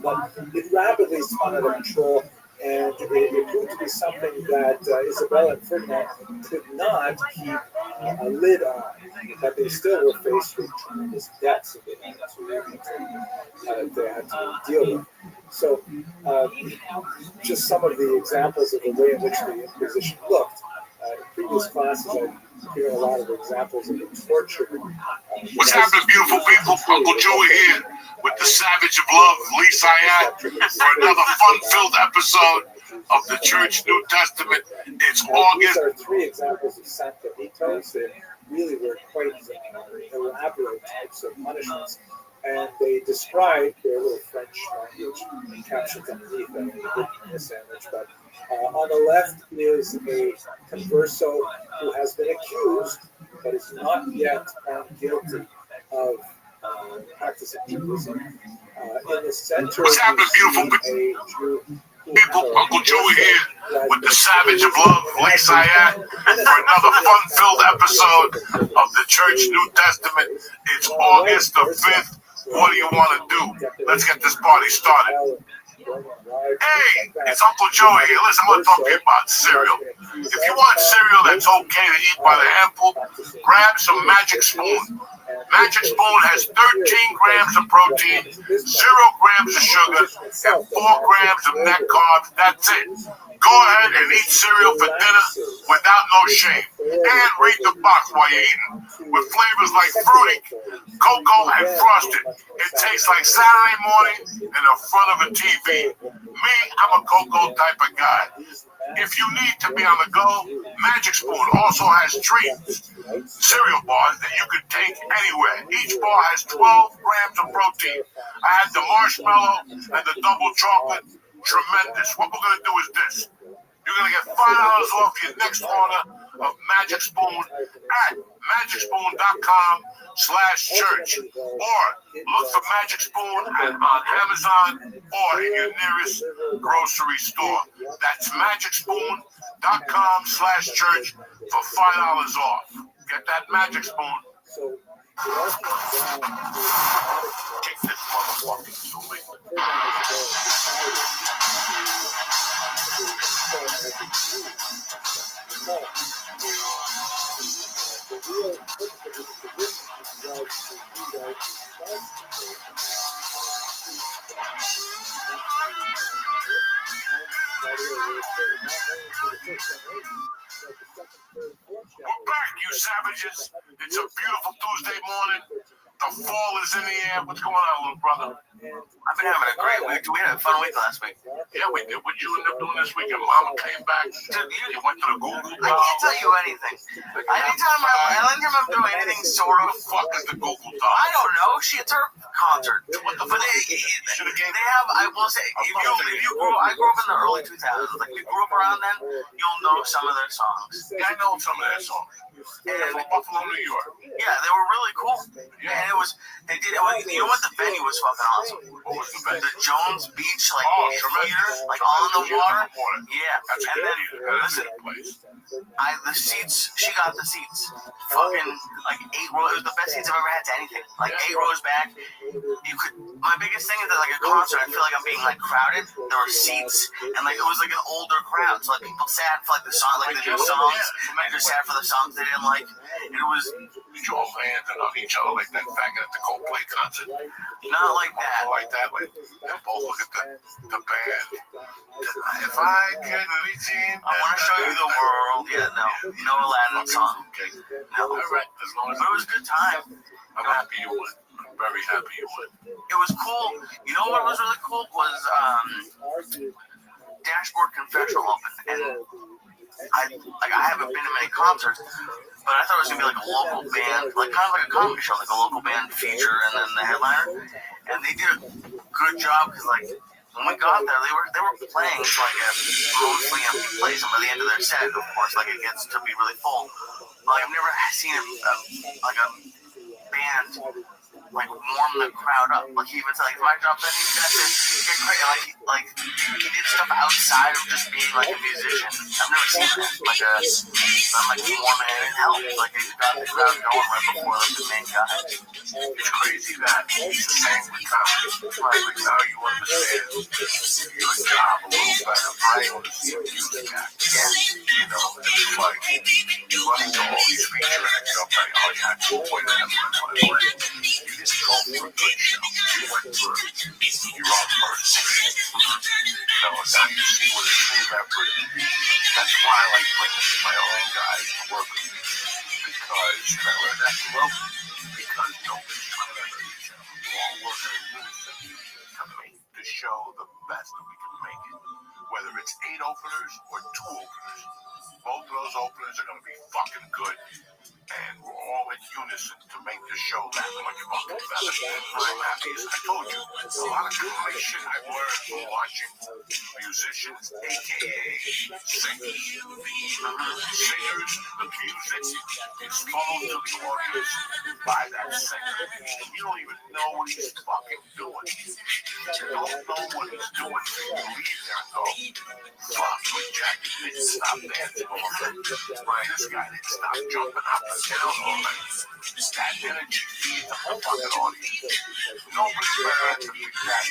But it rapidly spun out of control, and it proved to be something that Isabella and Ferdinand could not keep a lid on, but they still were faced with tremendous debts that they had to deal with. So, just some of the examples of the way in which the Inquisition looked. In previous classes, I've given a lot of examples of the torture. What's happening, beautiful people? Uncle Joey here with the Savage of Love, Lee Syatt, for another fun-filled episode of the Church New Testament. It's August. These are three examples of Santelitos. They really were quite elaborate types of punishments. And they describe their little French language captions underneath them in this image. But on the left is a converso who has been accused, but is not yet found guilty of practicing Judaism. In the center, what's happening, beautiful people? Uncle Joey here with the Savage of Love, Lee Syatt, for another fun-filled episode of the Church New Testament. It's August the 5th. What do you want to do? Let's get this party started. Hey, it's Uncle Joey here. Listen, I'm going to talk to you about cereal. If you want cereal that's okay to eat by the handful, grab some Magic Spoon. Magic Spoon has 13 grams of protein, 0 grams of sugar, and 4 grams of net carbs. That's it. Go ahead and eat cereal for dinner without no shame. And read the box while you're eating. With flavors like fruity, cocoa, and frosted. It tastes like Saturday morning in the front of a TV. Me, I'm a cocoa type of guy. If you need to be on the go, Magic Spoon also has treats, cereal bars that you can take anywhere. Each bar has 12 grams of protein. I had the marshmallow and the double chocolate. Tremendous. What we're going to do is this. You're going to get $5 off your next order of Magic Spoon at magicspoon.com/church. Or look for Magic Spoon on Amazon or in your nearest grocery store. That's magicspoon.com/church for $5 off. Get that Magic Spoon. Take this motherfucking sweet. We're back, you savages. It's a beautiful Tuesday morning. The fall is in the air. What's going on, little brother? I've been having a great week. We had a fun week last week. Yeah, we did. What you end up doing this weekend? Mama came back. You went to the Google. I can't tell you anything. Anytime I'm doing anything sort of. What the fuck is the Google Doc? I don't know. It's her concert. What the But fuck? they have, I will say, if you I grew up in the early 2000s. Like, if you grew up around then, you'll know some of their songs. Yeah, I know some of their songs. And from Buffalo, New York. Yeah, they were really cool. Yeah, and you know what, the venue was fucking awesome. What was the venue? The Jones Beach, like, tremendous. theater, like, on the water. Yeah, That's and then, listen, the seats, she got the seats. Fucking, like, 8 rows, it was the best seats I've ever had to anything. Like, 8 rows back. My biggest thing is that, like, a concert, I feel like I'm being, like, crowded. There were seats, and, like, it was, like, an older crowd. So, like, people sat for, like, the song, like, the new songs. They just sat for the songs they didn't like. And it was... Did you all land on each other like that faggot at the Coldplay concert? Not like that. Like that? Like, they both look at the band. If I could reach in... I want to show you the world. Yeah, no Aladdin song. Okay. No. All right. As long as But it was a good time. I'm happy you went. I'm very happy you went. It was cool. You know what was really cool was Dashboard Confessional opened, and I haven't been to many concerts, but I thought it was gonna be like a local band, like kind of like a comedy show, like a local band feature, and then the headliner, and they did a good job because like when we got there, they were playing like a mostly empty place, and by the end of their set, of course, like it gets to be really full. Like I've never seen a band like warm the crowd up. Like he even said, like my job then he got to get great. Like he did stuff outside of just being like a musician. I've never seen that. Like warm and it helped. Like he got the crowd going right before the main guy. It's crazy that it's the same with comedy. Like now you understand your job a little better. I understand music acting. You know, it's like you run into all these feature acts. Okay, oh yeah, 2.9. You just go for a good show. You went for your own person. You know, now you see what a true effort is. That's why I like bringing my own guys to work with me. Because, and I learned that from Rogan. Because nobody's trying to hurt each other. We're all working in unison to make the show the best that we can make it. Whether it's 8 openers or 2 openers. Both of those openers are going to be fucking good. And we're all in unison to make the show that much fucking better. I'm happy. I told you, a lot of comedy shit I've learned from watching musicians, a.k.a. singers. Singers, the music is funneled to the audience by that singer. You don't even know what he's fucking doing. You don't know what he's doing. You leave there and go, fuck, Jack didn't stop dancing all day. This guy didn't stop jumping up. You know, that energy feeds the fucking audience. Nobody's better at the exact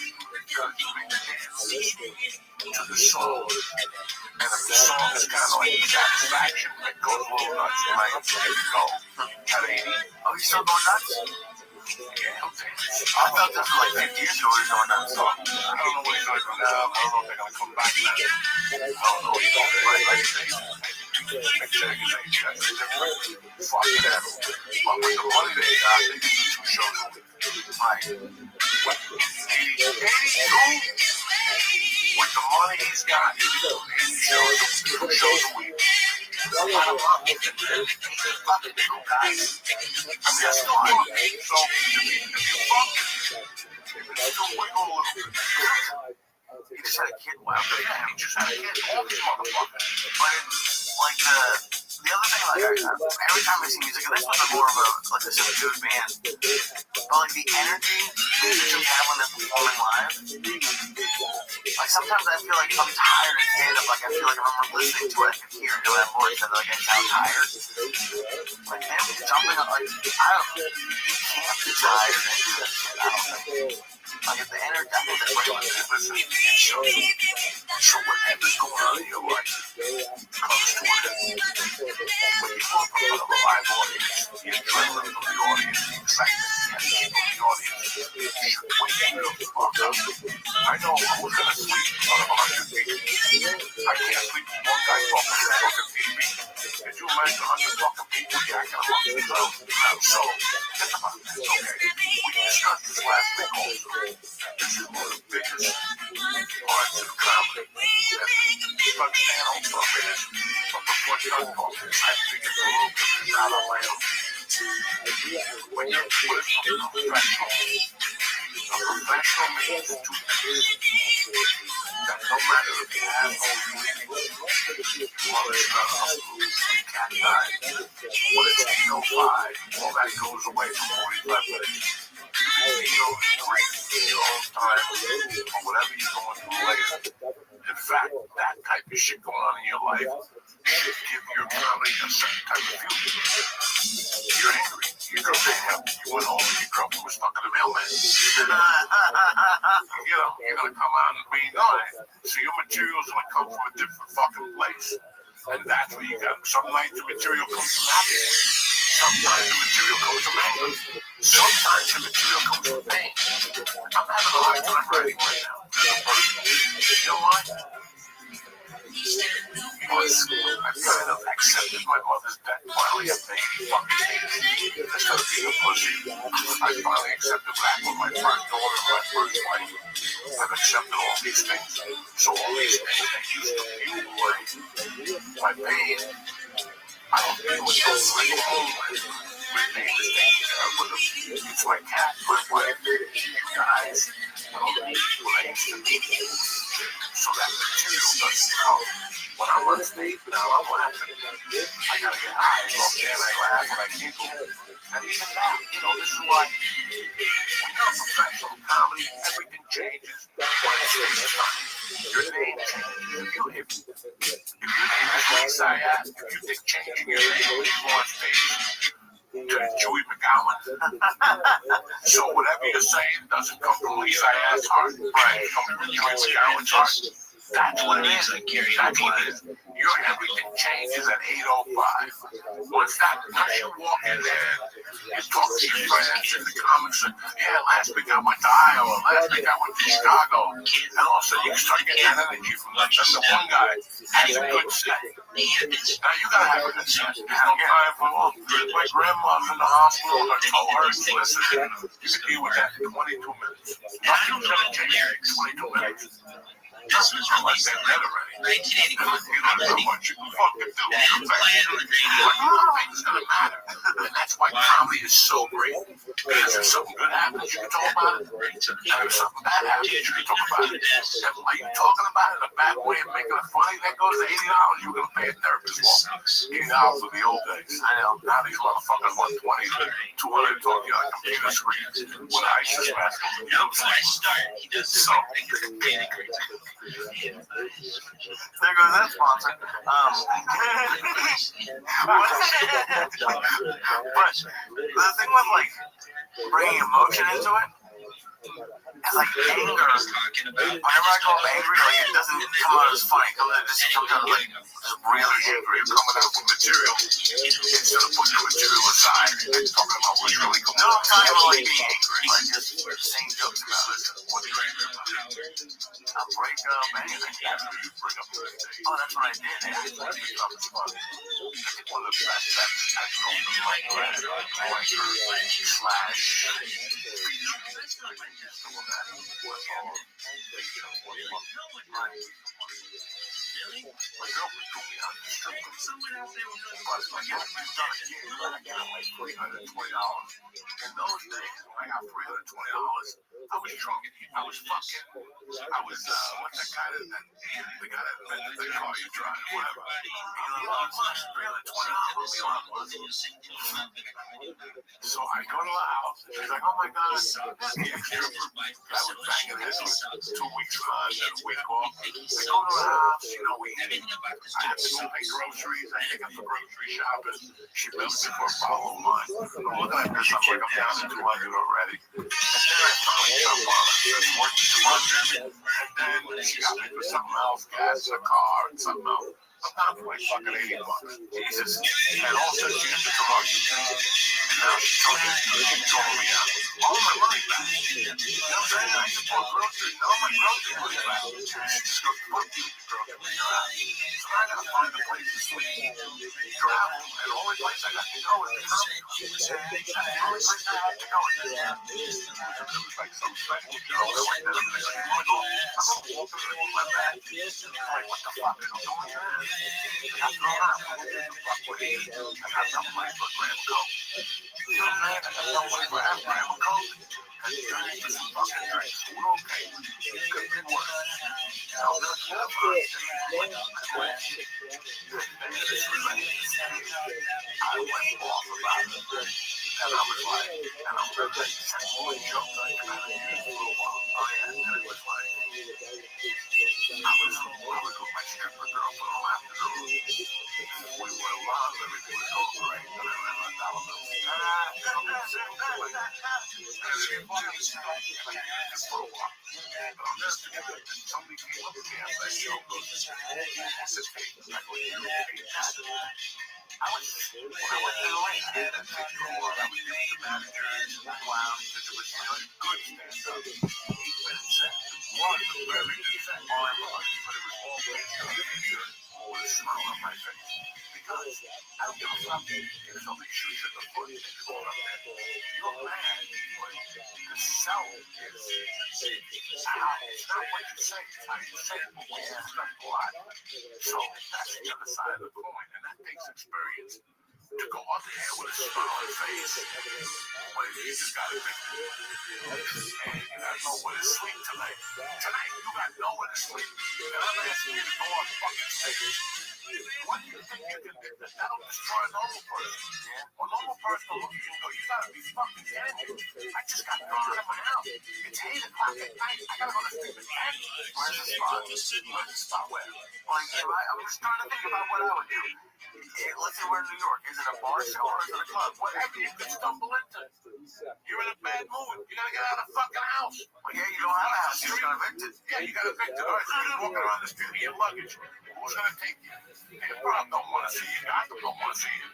because you make the dance to the song. And if the song is kind of like satisfaction, it goes a little nuts, you might go at 80. Oh, he's still going nuts? Yeah, okay. I thought this was like 50 years ago he was going nuts. So, I don't know what he's going to do now. I don't know if they're going to come back now. I don't know. He's going to play like they fuck that. But with the money they got, they can do 2 shows a week. Right. What? 82? With the money he's got, he can do 80 shows, 2 shows a week. That's not a lot. Fucking cool guys. I mean, that's still good. So, if you fuck, still wiggle a little bit. He just had a kid. Wow. Yeah, he just had a kid. All these motherfuckers. But it's like the other thing, like every time I see music, and this was more of a like I said, a good band. But like the energy musicians have when they're performing live. Like sometimes I feel like if I'm tired and stand up, like I feel like if I'm listening to it, I can hear it in my voice and like I sound tired. Like them jumping up, like I don't. You can't be tired and do that shit. I don't think. Like if the energy, I think that's what it is. Listen, so whatever's going on in your life comes to an end. When you walk in front of a live audience, the adrenaline from the audience, the excitement from the audience, should wake you the fuck up. I know who's going to sleep in front of 100 people. I can't sleep with one guy talking to fucking people. Could you imagine 100 fucking people jacking amongst themselves? So, think about this, okay? We discussed this last week also. This is one of the biggest parts of comedy. You understand how tough it is. But before you start talking, I figured a little bit of this out on my own. When you're with a professional means two things. That no matter if you have old meetings, mother struck up, cat died, what is 8:05, all that goes away for 45 minutes. You can feel great in your own time or whatever you're going through later. In fact, that type of shit going on in your life should give your comedy a certain type of feeling. You're angry. You're going to say, you went home and your truck was stuck in the mailman. You know, you're going to come out and be nice. So your material's going to come from a different fucking place. And that's what you got. Some nights the material comes from happiness. Sometimes the material comes from anger. Sometimes the material comes from pain. I'm having a hard time writing right now. You know why? Because I kind of accepted my mother's death finally at 80 fucking years. Instead of being a pussy, I finally accepted that with my first daughter and my first wife. I've accepted all these things. So all these things that used to fuel my pain, I don't deal with those like home with me. It's my cat, my wife, you guys. I don't need what I used to need. So that material doesn't come. When I'm on stage now, I'm laughing. I gotta get high, so then I laugh and I giggle. And even that, you know, this is why when you're a professional comedy, everything changes when it's stage time. Your name changes. If your name is Lisa, if you think changing your name when you go on stage to Joey McGowan, so whatever you're saying doesn't come from Lisa Ayaz's heart, right? It comes from Joey McGowan's heart. That's what it is. That's what it is. Your everything changes at 8:05. Once you walk in there, you talk to your friends in the comics and, yeah, last week I went to Iowa, last week I went to Chicago, and all of a sudden you can start getting that energy from them. Then the one guy has a good set. Now you gotta have a good set. There's no time for, my grandma's in the hospital and her toe hurts. Listen, you can deal with that in 22 minutes. Nothing's gonna change in 22 minutes. This was released in 1981. You don't know what you can fucking do. Nothing's gonna matter. And that's why comedy is so great. Because if something good happens, you can talk about it. And if something bad happens, you can talk about it. And why you talking about it in a bad way and making it funny, that goes to $80, you're gonna pay a therapist. $80 for the old days. I know. Now these motherfuckers want $20, $200 talking on computer screens with ISIS masks. You know, before I start, he does something really great. There goes that sponsor. But the thing with like bringing emotion into it, It's like anger. Whenever I go angry, like it doesn't come out as funny. It comes out like just really angry. You're coming out with material instead of putting the material aside and talking about what's really going No, on. I'm talking about like being angry, like just saying jokes about it. What do you mean about I'll break up anything. after you bring up the day? Oh, that's what I did. Yeah. That becomes fun. One of the best acts as an open mic writer, slash some of that was all my girlfriend told me how to strip club. But like, yeah, you've done it again. I got like $320. In those days, when I got $320, I was drunk. I was fucking. I was what's that guy that the guy that invented the car you drive, whatever. Elon Musk, $320. Elon Musk. So I go to the house, and she's like, "Oh my God, the ex-stripper that was banging this was 2 weeks on and a week off." I go to the house, you know, I have to go pay groceries. I take up the grocery shopping. She bills me for a bottle of wine. I'm looking at this, I'm like, I'm down to 200 already. And then I finally jump on it. It's worth 200. And then she got me for something else, gas in a car and something else. I'm down for like fucking $80. Jesus. And also she hit the drug. And now she's throwing me out. All my money back. You know what I'm saying? I just bought groceries. All my groceries money back. She just goes, fuck you, groceries. You're out. So I gotta find a place to sleep, travel, and the only place I got to go is the comedy club. That's the only place I have to go is the comedy club. It was like some special show. They went there and they said, "You wanna go?" I'm gonna walk in and my bag. I'm like, what the fuck is going on? I got thrown out. What the fuck would he do? I got no money for a gram of coke. You know what I'm saying? I got no money for half a gram of coke. And you guys are some fucking drinks. We're okay. It could be worse. Now, this is the first thing. I went off about it. And I was like, and I'm really like, one joke like that for a while. Oh yeah, and it was like, I was with my stripper girlfriend all afternoon. We were alone, everything was going great. And I ran on dollar bills. For a while. But I'm just together. And somebody came up to me after that show goes, I said, hey, I go, you know, I was when I went to LA, I had a picture of I was with the manager. Wow, because it was really good stand-up. 8 minutes set. One very good set. All I was, but it was all based on the picture with a smile on my face. Because I don't give a fuck if somebody shoots at the foot and it's going up there. You're mad, but the sell is how it's not what you say, it's how you say it. Yeah, it's not a lot. So that's the other side of the coin, and that takes experience to go up there with a smile on your face when you just got evicted. And you got nowhere to sleep tonight. Tonight, you got nowhere to sleep. And I'm asking you to go on fucking stage. What do you think you can do? That'll destroy a normal person. A normal person will look at you and go, you gotta be fucking kidding me. I just got thrown out of my house. It's 8 o'clock at night. I gotta go to sleep again. Where's the spot? Where's the spot where? Like, I'm just trying to think about what I would do. Let's say we're in New York. Is it a bar show or is it a club? Whatever you can stumble into. You're in a bad mood. You gotta get out of the fucking house. Well, yeah, you don't have a house. You got evicted. Yeah, you got evicted. All right, so you're walking around the street with your luggage. Who's gonna take you? Your mom don't want to see you. I don't want to see you.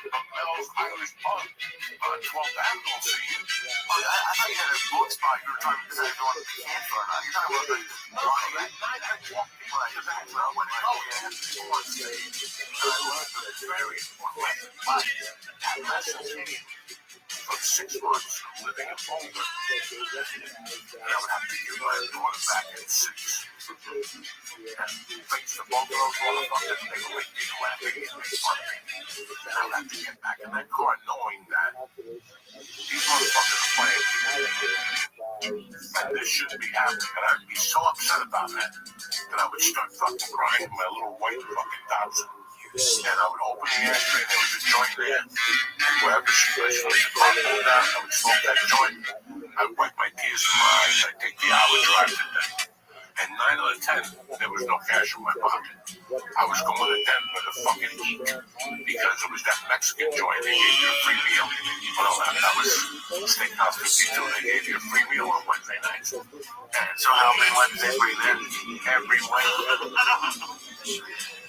But Mel's Irish pub on 12th Avenue will see you. Oh, I thought you had a book spot. You were trying to decide if you wanted to be cancer or not. You're talking about the drawing that night. I walked people like that. Well, when I go there, you want to see you. And I learned that it's very important. But that lesson came from 6 months of living in Boulder. And I would have to give my daughter back at 6. And face the both of those motherfuckers, they were like, you laughing and make fun of me. And I would have to get back in that car knowing that these motherfuckers are playing me. And this shouldn't be happening. And I'd be so upset about that that I would start fucking crying in my little white fucking Datsun. And I would open the ashtray and there was a joint there. And wherever she was, the car pulled out, I would smoke that joint. I'd wipe my tears from my eyes. I'd take the hour drive to that. And 9 out of 10, there was no cash in my pocket. I was going to Denver to fucking eat because it was that Mexican joint. They gave you a free meal. Well, that was Steakhouse 52. They gave you a free meal on Wednesday nights. And so how many Wednesdays were you there? Every Wednesday.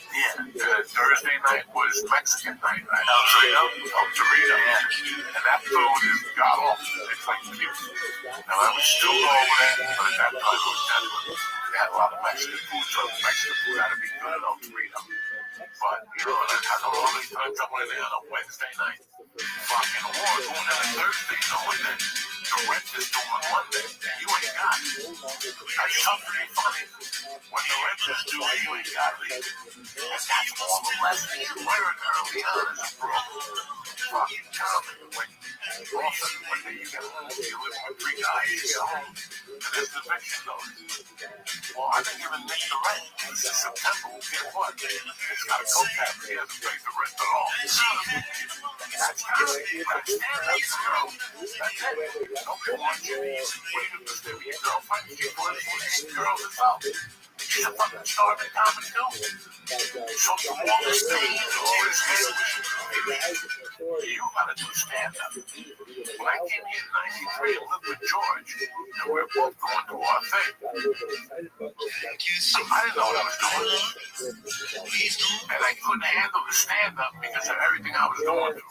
Yeah. Thursday night was Mexican night. Right? El Torito? El Torito. Yeah. And that food is god awful. It's like puke. Now I would still go over there, but at that time it was Denver. They had a lot of Mexican food, so Mexican food had to be good at El Torito. But, you know, I don't know how many times I went in there on a Wednesday night. Fucking war going on a Thursday, knowing that the rent is due on Monday. You ain't got it. That's something funny. When the rent is due, you ain't got it. And that's all the lesson you learn early on as a bro. Fucking common. When all of a sudden one day you get home, you live with 3 guys, you get home, and there's the eviction notice. Well, I didn't even make the rent. It's in September. Well, guess what? It's got a coat cap. He hasn't paid the rent at all. That's crazy. That's it. Nobody wants you. Waiting to stay with your girlfriend. She's one of the girls as well. She's a fucking star in comedy too. So you want to stay in all this you gotta do stand-up. When I came here in 93 and lived with George, and we were both going through our thing, I didn't know what I was doing. And I couldn't handle the stand-up because of everything I was going through.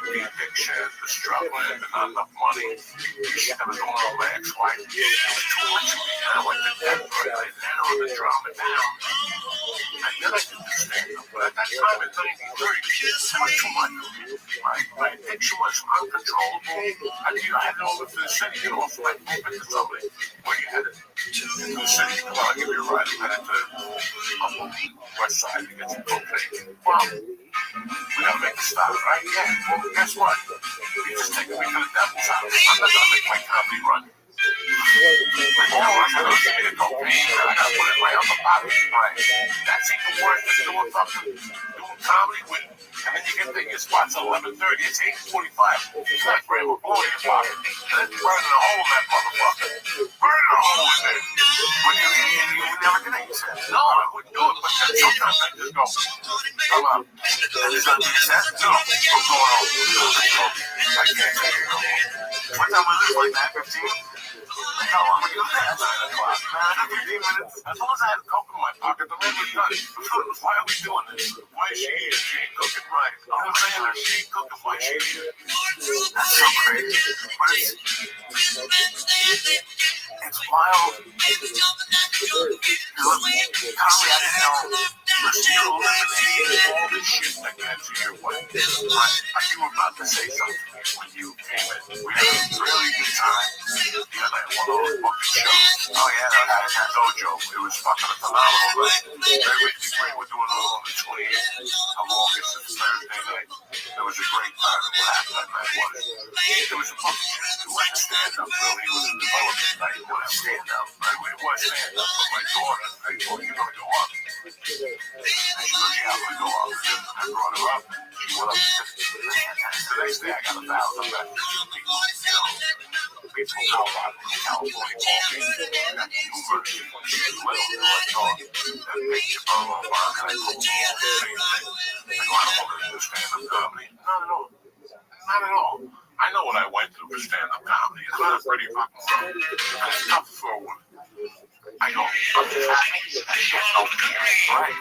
The addiction, the struggling, the not enough money, the shit that was going on with my ex-wife. It was too much for me. And I went to Denver and I narrowed the drama down. And then I did the stand-up. But at that time in 93, it was too much. My addiction was uncontrollable. I had to over to the city, get off like move into somebody. Where you had to in the city, come on, I'll give you a ride. I had to west side to get some cocaine. Well, we gotta make a stop, right? Yeah. Well, guess what? You just take me to the devil's house. I'm not gonna make my comedy run. Oh, I gotta get cocaine. I gotta put it right on the bottom. Right. That's even worse than doing comedy with. And then you get to your spots at 11:30. It's 8:45. It's like we're blowing your pocket. And then burning a hole in that motherfucker. Burning a hole in it. When you never did it, you said, no, I wouldn't do it. But then sometimes I just go, come on. And there's nothing you said? No, what's going on? I can't take it no more. What time was this? Like 9:15? How long were you there? 9 o'clock. 15 minutes. As long as I had a coke in my pocket, the rent was done. Why are we doing this? Why is she here? She ain't cooking right. I'm saying that she ain't cooking. Why is she here? That's so crazy. But it's wild. Comedy, I didn't know. You're eliminating all this shit that gets you your way. You were about to say something when you came in. We had a really good time. Yeah, like one of those fucking shows. Oh, yeah, that was At Dojo. It was fucking phenomenal night. Every week we're doing it on the 28th of August. It's Thursday night. It was a great time. And what happened that night was there was a fucking shit. It wasn't stand-up, really. It was a development night. It wasn't stand-up. It was stand-up. But my daughter, I told her, you're going to go up. And she goes, yeah, I'm going to go up. I brought her up. She went up. The next day, I got 1,000 messages from people, you know. People now out in California talking that humor when she was little. They were like, oh, that makes you blah, blah, blah. And I told them all the same thing. I go, I don't want to do stand-up comedy. Not at all. Not at all. I know what I went through for stand-up comedy. It's not a pretty fucking road. It's tough for a woman. I go, I'm just happy. That shit, no fear. Right.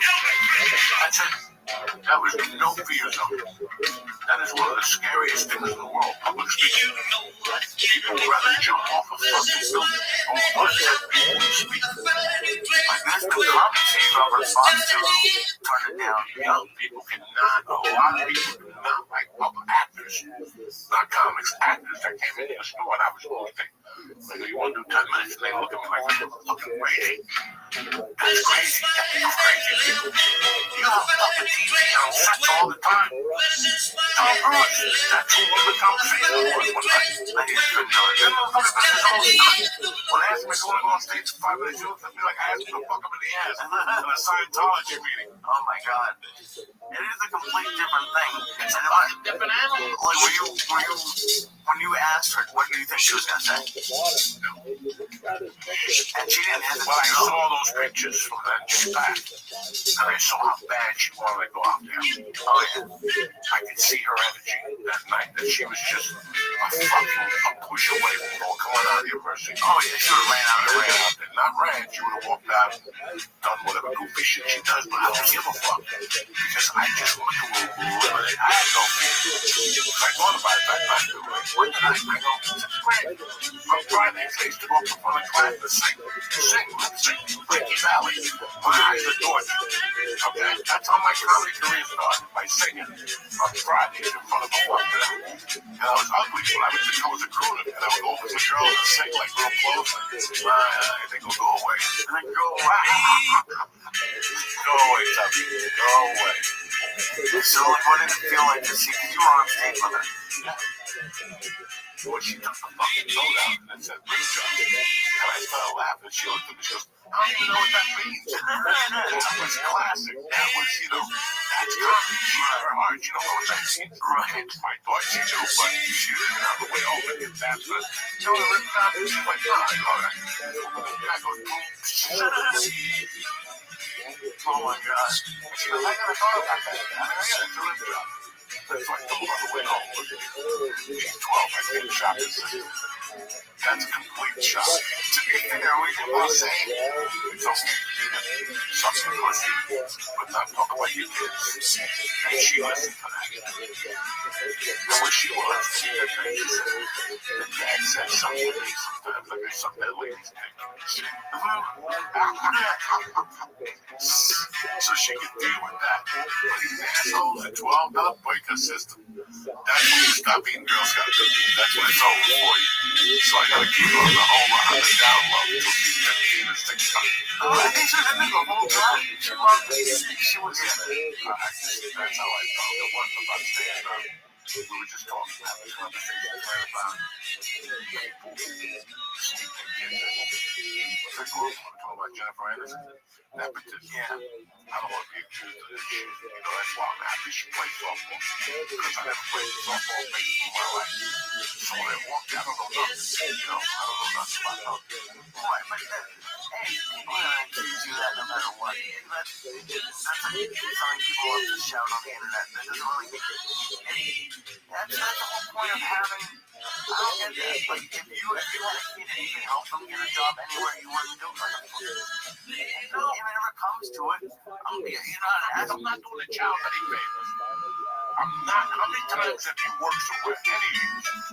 That's it. That was no fear zone. That is one of the scariest things in the world, public speaking. People would rather jump off a fucking building or watch that people speak. like this, the comedy scene of response to turn it down. Young people cannot, a lot of people do not like public actors, not comics, actors that came into the store and I was looking. Like, you want to do 10 minutes? And they look at me like I'm fucking crazy. That's crazy. That's crazy. You have fucking TV on sets all the time. Tom Cruise, that's who the conversation was one night. Like, he's good, though. Them motherfuckers do this all the time. When they ask me to go on stage for 5 minutes, you'll be like, I asked you to fuck up in the ass in a Scientology meeting. Oh, my God. It is a complete different thing. It's a fucking different animal. Like, when you asked her, what do you think she was going to say? And she didn't hesitate. When I saw those pictures from that day back, and I saw how bad she wanted to go out there. Oh yeah. I could see her energy that night, that she was just a push away from all coming out of the university. Oh yeah. She would have ran out of the Ran ring. out there. Not ran, she would have walked out and done whatever goofy shit she does, but I don't give a fuck. Because I just want to eliminate. I had no fear. I thought about it that night. One night, I go, great. On Friday, I used to go up in front of class to sing Frankie Valley. My eyes are tortured. Okay? That's how my comedy career started, by singing on Fridays in front of a woman. And I was ugly, but I was a crooner. And I would go over to girls and sing like real close. And they go away. And then go away. Go away, Tubby. Go away. So like, what did it feel like to see? Because you were on stage with her. When she took the fucking note out and said, "Bring job," and I started laughing. She looked at me. She goes, "I don't even know what that means." That was classic. That was, that's comedy. She had her heart. You know what that means, right? I thought she knew, but she didn't have the way over it. That's it. You know, the job. She's like, "No, I know that." I go, "Shut up." Oh my gosh. She goes, "I never thought about that." I said, "It's a lip job." That's like the other way home. She's 12, I think, shot this system. That's a complete shock. To be fair, we can all say it's okay to suck some pussy, but not talk about your kids. And she listened to that. And when she was, the dad said something to me sometimes, like I suck that lady's dick. So she could deal with that. But these assholes at 12 got to break her system. That's when you stop eating Girl Scout cookies. That's when it's over for you. So I gotta keep her on the whole on the down low until she's 15 or 16. Oh, I think she was in there the whole time. She loved it. She was in That's how I felt. It wasn't about staying up. We were just talking about this one of the things we learned about people sneaking kids in. What's that girl? Talking about Jennifer Anderson? Nepotism. Yeah. I don't want to be accused of this shit. That's why I'm happy she played softball. Because I never played softball baseball in my life. So when I walked out, I don't know nothing. I don't know nothing about nothing. Boy, but hey, people are gonna accuse you that no matter what. That's like something people love to shout on the internet. That doesn't really make it. That's the whole point of having. I don't get that. Like if you had a kid and you could help them get a job anywhere, you wouldn't do it. No, if it ever comes to it, I'm not doing the child any favors. I'm not. How many times have you worked somewhere, any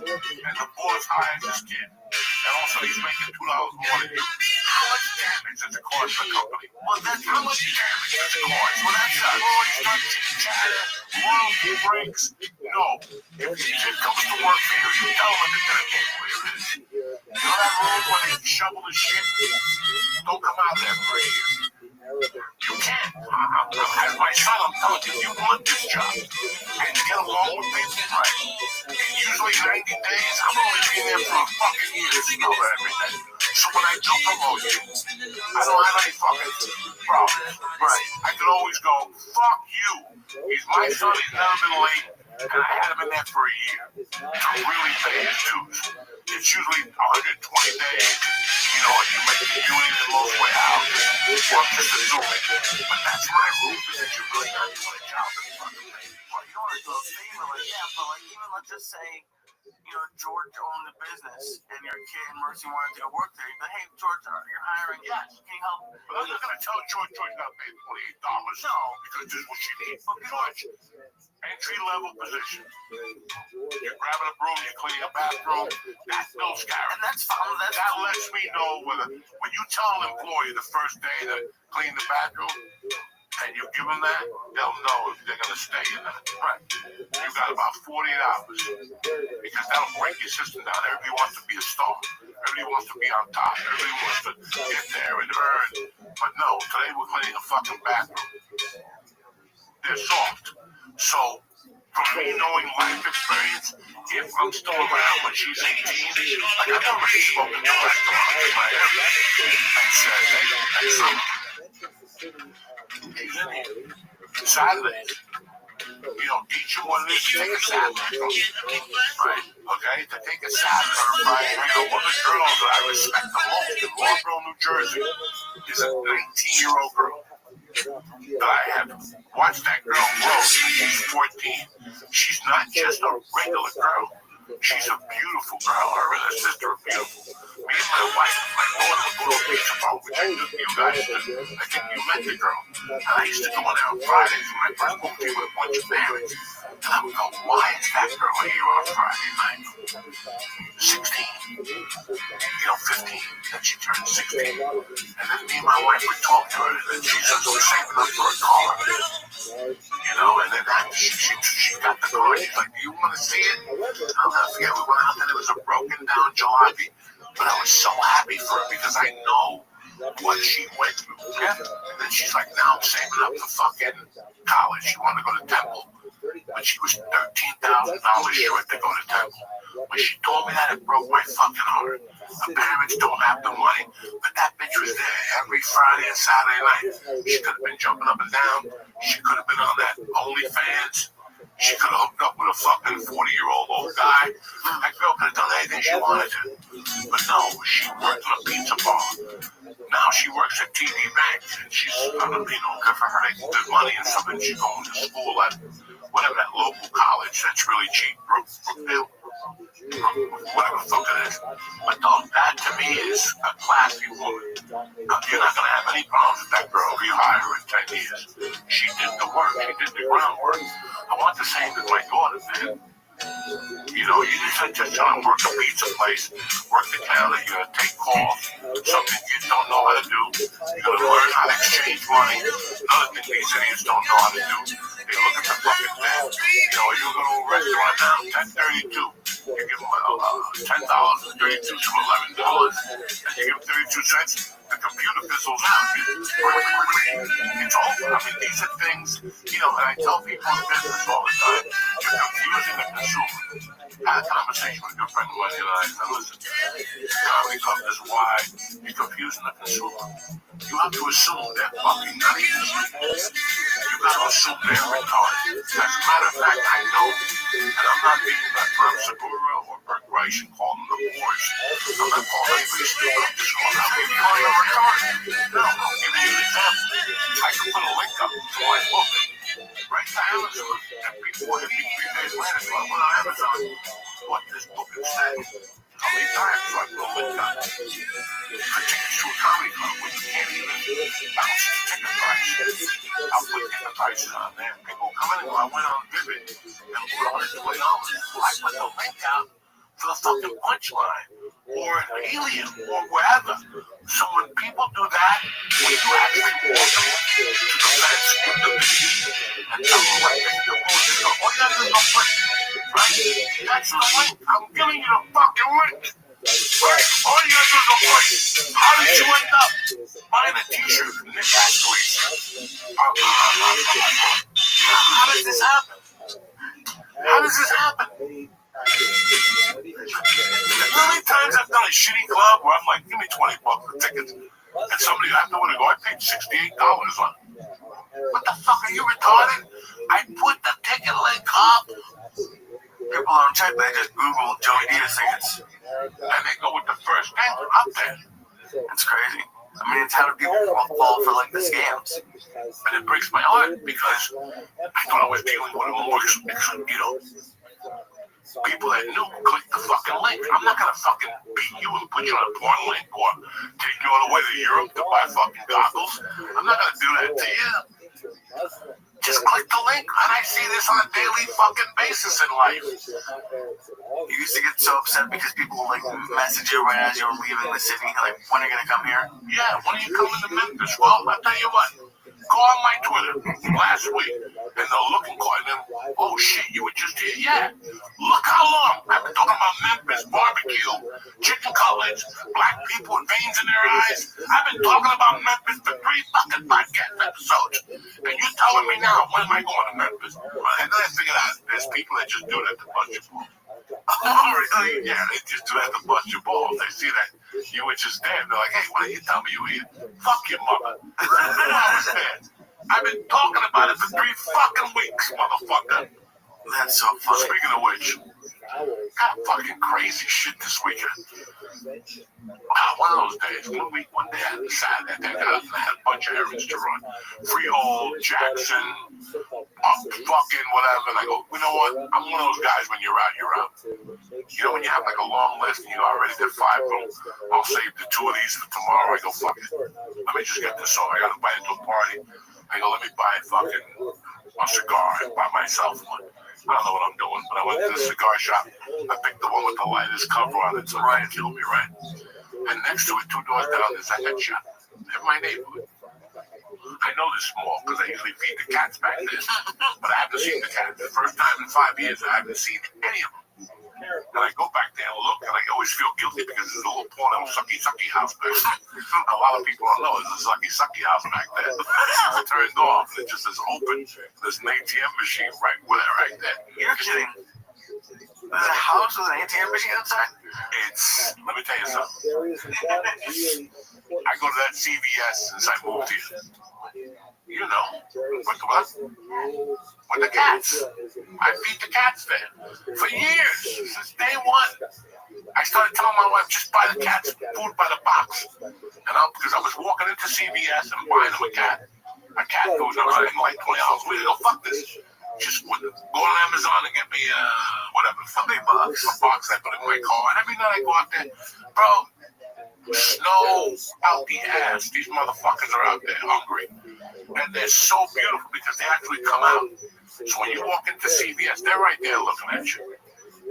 age, and the boss hires this kid, and also he's making $2 more than you? How much damage does it cause the company? well, that's How much damage does it cause? Well, that's not always done chatter, royalty breaks. No. If your kid comes to work for you, you tell him they're going to get where it is. You know that room where they shovel the shit? Don't come out there for a year. You can't. As my son, I'm telling you, you want this job and get along with people, right? And usually 90 days, I'm only being there for a fucking year to know every day. So when I do promote you, I don't have any fucking problems. Right. I can always go, fuck you. He's my son, he's never been late, and I had him in there for a year to really pay his dues. It's usually 120 days. You know, you make the union the most way out. Work just to do it. But that's my rule, is that you really got to do a job in front of me. well, you don't want to do a favor like that, but like even let's just say, George owned the business and your kid and Mercy wanted to go work there. You'd be like, hey, George, you're hiring. Yes, can you help? But I'm not going to tell George not paying $28. No. Because this is what she needs. George, entry-level position. You're grabbing a broom, you're cleaning a bathroom. That builds character. And that's fine. That lets me know whether, when you tell an employee the first day to clean the bathroom, and you give them that, they'll know if they're going to stay in that. Right. You got about 48 hours. Because that'll break your system down. Everybody wants to be a star. Everybody wants to be on top. Everybody wants to get there and earn. But no, today we're cleaning a fucking bathroom. They're soft. So, from me knowing life experience, if I'm still around when she's 18, like I've already spoken to restaurants in my area and said, hey, next summer, Saturdays, teach them what it is to take a Saturday. Right? Okay? To take a Saturday or a Friday night. One of the girls that I respect the most in Marlboro, New Jersey, is a 19-year-old girl. I have watched that girl grow since she's 14. She's not just a regular girl. She's a beautiful girl. Her and her sister are beautiful. Me and my wife, my daughter would go to a pizza bar, which I knew you guys did. I think you met the girl. And I used to go in there on Fridays when I first moved here with a bunch of parents. And I would go, why is that girl here on Friday night? 16. 15. Then she turned 16. And then me and my wife would talk to her, and then she's just saving up for a car. And then she got the car. She's like, do you want to see it? I'll never forget, we went out and it was a broken down jalopy. But I was so happy for her because I know what she went through. Yeah? And then she's like, now I'm saving up for fucking college. She wanted to go to Temple. But she was $13,000 short to go to Temple. When she told me that, it broke my fucking heart. Her parents don't have the money, but that bitch was there every Friday and Saturday night. She could have been jumping up and down. She could have been on that OnlyFans. She could have hooked up with a fucking 40-year-old old guy. That girl could have done anything she wanted to. But no, she worked in a pizza bar. Now she works at TD Bank, and she's, good for her, making good money and stuff, and she's going to school at whatever that local college that's really cheap, Brookfield. Whatever the fuck it is. But no, that to me is a classy woman. You're not going to have any problems with that girl if you hire her in 10 years. She did the work. She did the groundwork. I want the same with my daughter, man. You just tell them work a pizza place, work the counter, you're going to take calls, something you don't know how to do. You're going to learn how to exchange money. Another thing these idiots don't know how to do. They look at the fucking bill. You go to a restaurant now, 10:32. You give them $10, 32 to $11, and you give them 32 cents. The computer fizzles out. It's over. These are things, and I tell people in business all the time, you're confusing the consumer. I had a conversation with a good friend of mine, and I said, listen, comedy club is why you're confusing the consumer. You have to assume they're fucking nutty. You got to assume they're retarded. As a matter of fact, I know, and I'm not beating that from Segura or Bert Rice and calling them the boys. I'm not calling anybody stupid. I'm just calling out people who are retarded. No, I'll give you an example. I can put a link up to my book right to Amazon, and people hit me 3 days later, so I went on Amazon, bought this book instead. How many times do I put a link up for tickets to a comedy club when you can't even bounce the ticket price? I'll put ticket prices on there. People come in and go, I went on Vivid and bought $120. Well, I put the link out for the fucking punchline or Helium or wherever. So when people do that, when you actually walk them to the fence with the video and tell them what they do, all you have to do is go click, right? That's the link. I'm giving you the fucking link. Right? All you have to do is go click. How did you end up buying a t-shirt from Nick Astley's? How does this happen? How does this happen? How many times I've done a shitty club where I'm like, give me $20 for tickets, and somebody I know to go, I paid $68 on it. What the fuck, are you retarded? I put the ticket link up. People on chat, they just Google Joey Diaz tickets, and they go with the first thing up there. It's crazy. It's how do people fall for like the scams? And it breaks my heart because I thought I was dealing with a more, people that knew, click the fucking link. I'm not gonna fucking beat you and put you on a porn link or take you all the way to Europe to buy fucking goggles. I'm not gonna do that to you. Just click the link, and I see this on a daily fucking basis in life. You used to get so upset because people would message you right as you were leaving the city, like, when are you gonna come here? Yeah, when are you coming to Memphis? Well, I'll tell you what. Go on my Twitter last week, and they'll look and call them. Oh shit, you were just here? Yeah. Look how long I've been talking about Memphis barbecue, chicken cutlets, black people with veins in their eyes. I've been talking about Memphis for 3 fucking podcast episodes, and you're telling me now when am I going to Memphis? Well, and then I figured out there's people that just do that to bust your balls. Oh, really? Yeah, they just do that to bust your balls. They see that you were just there. They're like, hey, why didn't you tell me you were here? Fuck your mother. I was there. I've been talking about it for 3 fucking weeks, motherfucker. That's so funny. Speaking of which, got fucking crazy shit this weekend. One of those days, one day I decided that I had a bunch of errands to run. Freehold, Jackson, fucking whatever. And I go, you know what? I'm one of those guys, when you're out, you're out. You know, when you have like a long list and you already did 5 of them, I'll save the 2 of these for tomorrow. I go, fuck it. Let me just get this on. I got invited to a party. I go, let me buy fucking a cigar and buy myself one. I don't know what I'm doing, but I went to the cigar shop. I picked the one with the lightest cover on it, so it can't kill me, right? And next to it, 2 doors down, there's that head shop in my neighborhood. I know this small because I usually feed the cats back there, but I haven't seen the cats. The first time in 5 years, I haven't seen any of them. And I go back there and look, and I always feel guilty because there's a little porno sucky house back there. A lot of people don't know there's a sucky house back there. It's turned off, and it just is open. There's an ATM machine right there. You're kidding. There's a house with an ATM machine outside? Let me tell you something. I go to that CVS since I moved here. You know, with the cats. I feed the cats there for years, since day one. I started telling my wife, just buy the cats food by the box. And because I was walking into CVS and buying them a cat food, and I was getting like $20. We go, fuck this. Just go on Amazon and get me $50, a box I put in my car. And every night I go out there, bro, snow out the ass. These motherfuckers are out there hungry. And they're so beautiful because they actually come out. So when you walk into CVS, they're right there looking at you.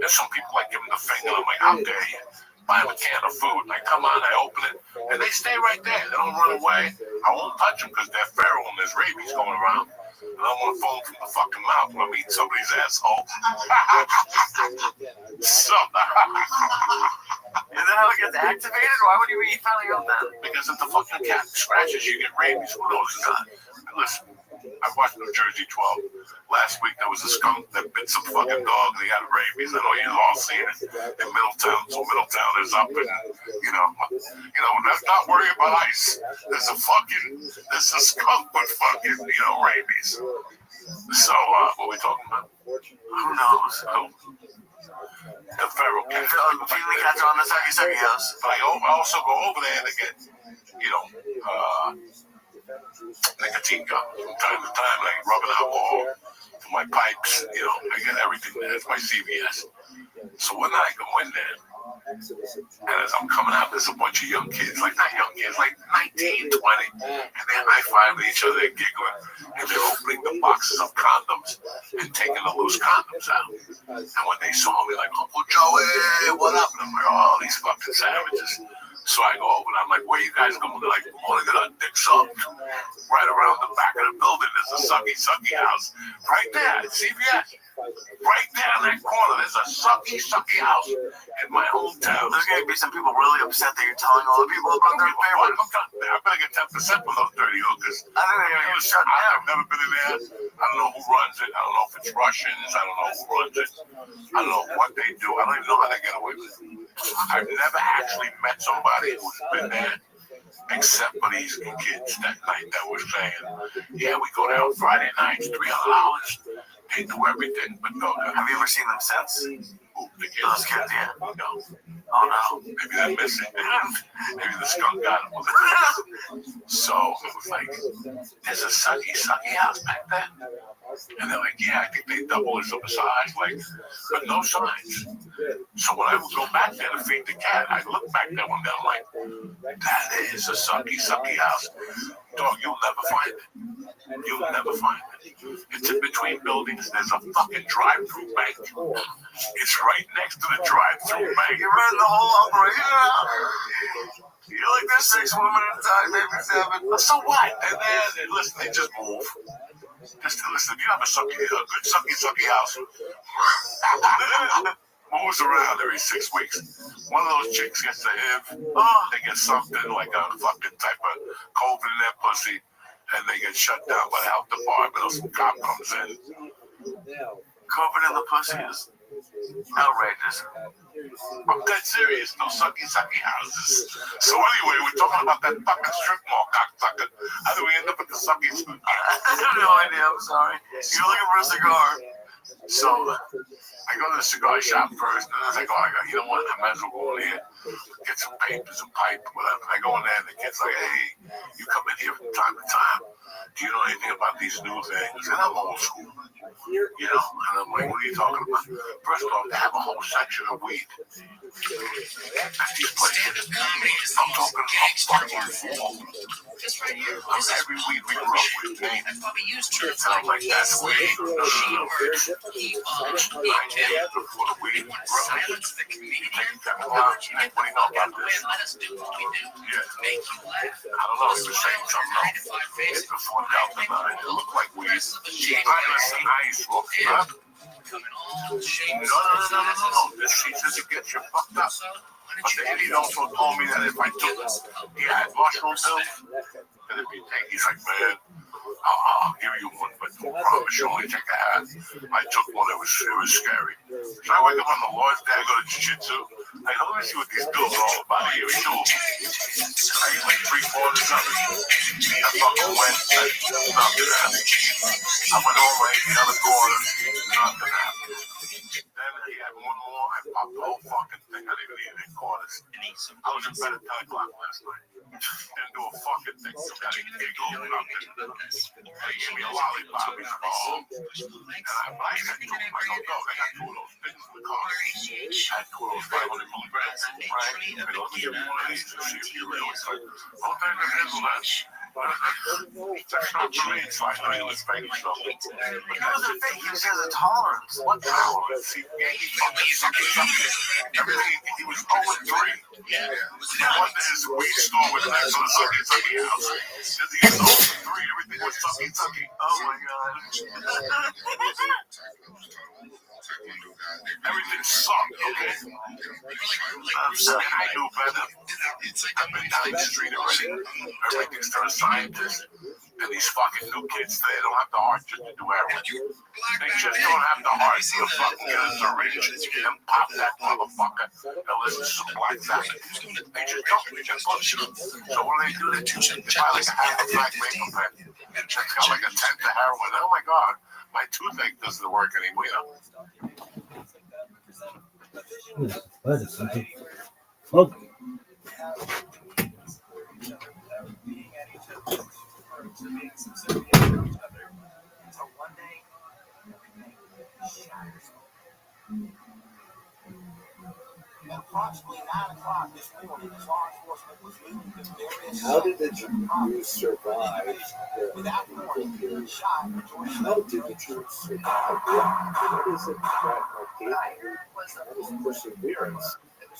There's some people like give them the finger. I'm like, how dare you? Buy them a can of food. And I come on, I open it, and they stay right there. They don't run away. I won't touch them because they're feral and there's rabies going around. And I don't want to fall from the fucking mouth when I'm eating somebody's asshole. So, and then how it gets activated? Why would you be telling them that? Because if the fucking cat scratches you, get rabies. Who knows? Listen, I watched New Jersey 12. Last week there was a skunk that bit some fucking dog and he had rabies. I know you've all seen it in Middletown. So Middletown is up and, you know, let's not worry about ice. There's a skunk with fucking, rabies. So, what are we talking about? Who knows? The feral cat. Feeling cats are on the sucky house. But I also go over there to get, nicotine gum from time to time, like rubbing alcohol to my pipes. I get everything there. It's my CVS. So one night I go in there, and as I'm coming out, there's a bunch of young kids, like not young kids, like 19, 20, and they're high-fiving each other, they're giggling, and they're opening the boxes of condoms and taking the loose condoms out. And when they saw me, like, Uncle Joey, what up? And I'm like, oh, these fucking savages. So I go over and I'm like, where you guys going? They're like, we want to get our dicks up. Right around the back of the building, there's a sucky house. Right there at CVS. Right there in that corner, there's a sucky house in my hometown. There's going to be some people really upset that you're telling all the people about their favorites. I better get 10% for those dirty hookers. I think they're going to get shut down. I've never been in there. I don't know who runs it. I don't know if it's Russians. I don't know who runs it. I don't know what they do. I don't even know how they get away with it. I've never actually met somebody who's been there, except for these kids that night that were saying, yeah, we go there on Friday nights, $300. They do everything, but no. Have you ever seen them since? Who, the kids? Those kids, yeah. No. Oh, no. Maybe they're missing. Maybe the skunk got them. So it was like, there's a sucky house back there. And they're like, yeah, I think they double as a size, but no signs. So when I would go back there to feed the cat, I look back there one day, I'm like, that is a sucky house. Dog, you'll never find it. You'll never find it. It's in between buildings. There's a fucking drive-through bank. It's right next to the drive-through bank. You ran the whole operation out. You're like, there's 6 women at a time, maybe 7. So what? And then, listen, they just move. Just listen, if you have a good sucky house, moves around every 6 weeks. One of those chicks gets a HIV. They get something like a fucking type of COVID in their pussy, and they get shut down by the health department or some cop comes in. COVID in the pussy is Outrageous. I'm dead serious. No sucky houses. So anyway, we're talking about that fucking strip mall, cocksucker. How do we end up at the suckies? I have no idea. I'm sorry. You're looking for a cigar. So I go to the cigar shop first, and I was like, oh, you know what? I might as well go in here, get some papers, some pipe, whatever. I go in there, and the kid's like, hey, you come in here from time to time. Do you know anything about these new things? And I'm old school, you know? And I'm like, what are you talking about? First off, they have a whole section of weed. At these places. I'm talking about fucking wall. Every weed we grew up with, man. And I'm like, that's weed. No. Before the weed was grown. You take a couple hours, what do you know about this? Yeah. I don't know, he was saying something else. Before Delta 9, it looked like weed. I used to walk up. No. This shit doesn't get you fucked up. But the idiot also told me that if I took, he had mushroom pills, and if you take, he's like, man, I'll give you one, but don't promise you only take a half. I took one, it was scary. So I wake up on the Lord's Day, I go to jiu-jitsu. Hey, let me see what these pills are all about here. He told me. I ate like 3 quarters of it. I fucking went, nothing happened. I went over the other quarter, nothing happened. Then he had one more, I popped the whole fucking thing. I didn't eat any quarters. I was in bed at 10 o'clock last night. Didn't do a fucking thing. Some guy giggled, nothing. They gave me a lollipop. He's like, oh. And I said to him, I go, no, they got 2 of those things in the car. I had 2 of those 500 milligrams, right? And let me give you one of these to see if you really like, oh, they can handle that. That's not for me, so I know you was fake stuff. He wasn't fake, he was has a tolerance. What tolerance? He fucking sucky. Everything, he was 0-3. He went to his weed store with next to the sucky house. He was 0-3, everything was sucky. Oh my god. Everything sucked, okay? I'm sorry, I knew better. I've been down the street already. Everything's to a scientist. And these fucking new kids, they don't have the heart just to do heroin. They just don't have the heart to fucking get a syringe and pop that motherfucker and listen to some Black Sabbath. They just don't. They just push it. So what do? They buy like a half a black vapor pen. It's got like a 10th of heroin. Oh my god, my toothache doesn't work anymore, you know? What is something? Oh. How did the Jews survive? How did the Jews survive? What is it that was perseverance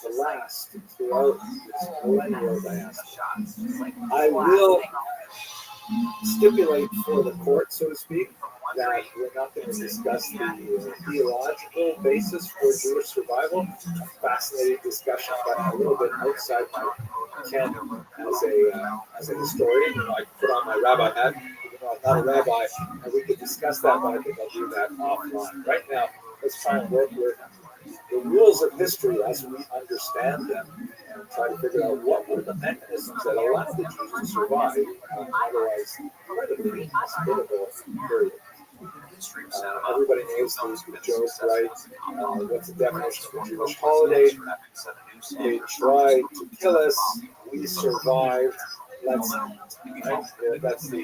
to last throughout this millennial last? I will stipulate for the court, so to speak, that we're not going to discuss the theological basis for Jewish survival. A fascinating discussion, but a little bit outside my ken as a historian. You know, I put on my rabbi hat. You know, I'm not a rabbi, and we could discuss that, but I think I'll do that offline. Right now, let's try and work with the rules of history as we understand them, and try to figure out what were the mechanisms that allowed the Jews to survive otherwise incredibly inhospitable period. Everybody knows the joke, right? What's the definition of a Jewish holiday? They tried to kill us, we survived. That's the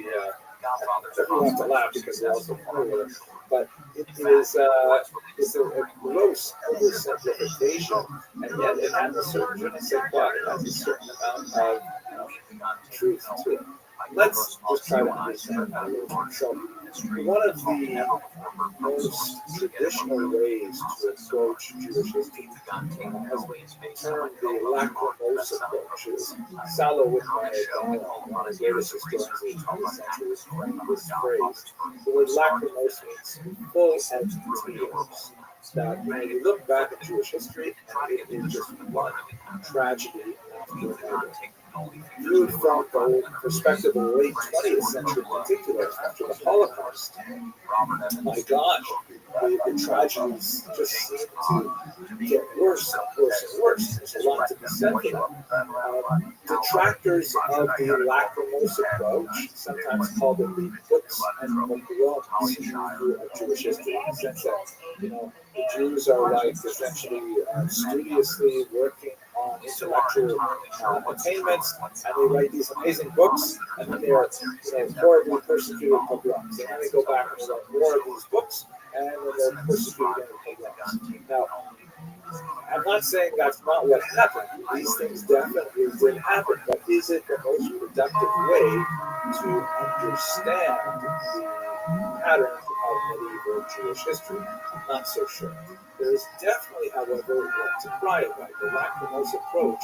everyone has to laugh because they're also familiar. But it is it's a gross oversimplification, and yet it has a certain je ne sais quoi. It has a certain amount of truth to it. Let's just try to understand that a little more. So, one of the most traditional ways to approach Jewish history has been termed the lachrymose approach. Salo with my one of the greatest historians of the 20th century this phrase. The word lachrymose means full of tears. That when you look back at Jewish history, it is just one tragedy after another. viewed from the perspective of the late 20th century in particular, after the Holocaust, my gosh, the tragedies just seem to get worse and worse and worse. There's a lot to be said for that. Detractors of the lacrimose approach sometimes call them the books and pogroms of Jewish history, in the sense that, the Jews are like essentially studiously working on intellectual attainments, and they write these amazing books, and then they are horribly persecuted pogroms. And then they go back and write more of these books, and then they're persecuted in pogroms. Now, I'm not saying that's not what happened. These things definitely did happen, but is it the most productive way to understand the patterns of medieval Jewish history? Not so sure. There is definitely, however, what to cry about. The lacrimose approach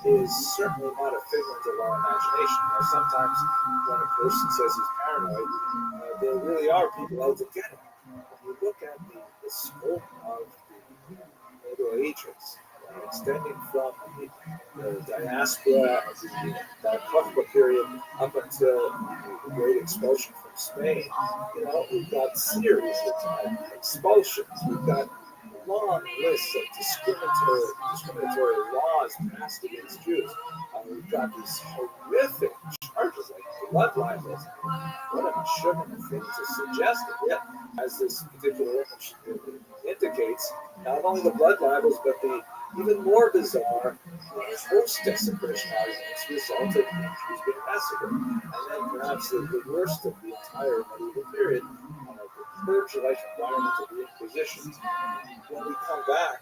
is certainly not a figment of our imagination. Now, sometimes when a person says he's paranoid, there really are people out to get him. When you look at the scope of the Middle Ages, extending from the diaspora of the Kafka period up until the Great Expulsion from Spain, we've got series of expulsions. We've got long lists of discriminatory laws passed against Jews. We've got these horrific charges like blood libels. What a mischievous thing to suggest. And yet, as this particular image indicates, not only the blood libels, but the even more bizarre post-desecration arguments resulted in Jews being massacred. And then perhaps the worst of the entire medieval period, the purge-like environment of the Inquisition. When we come back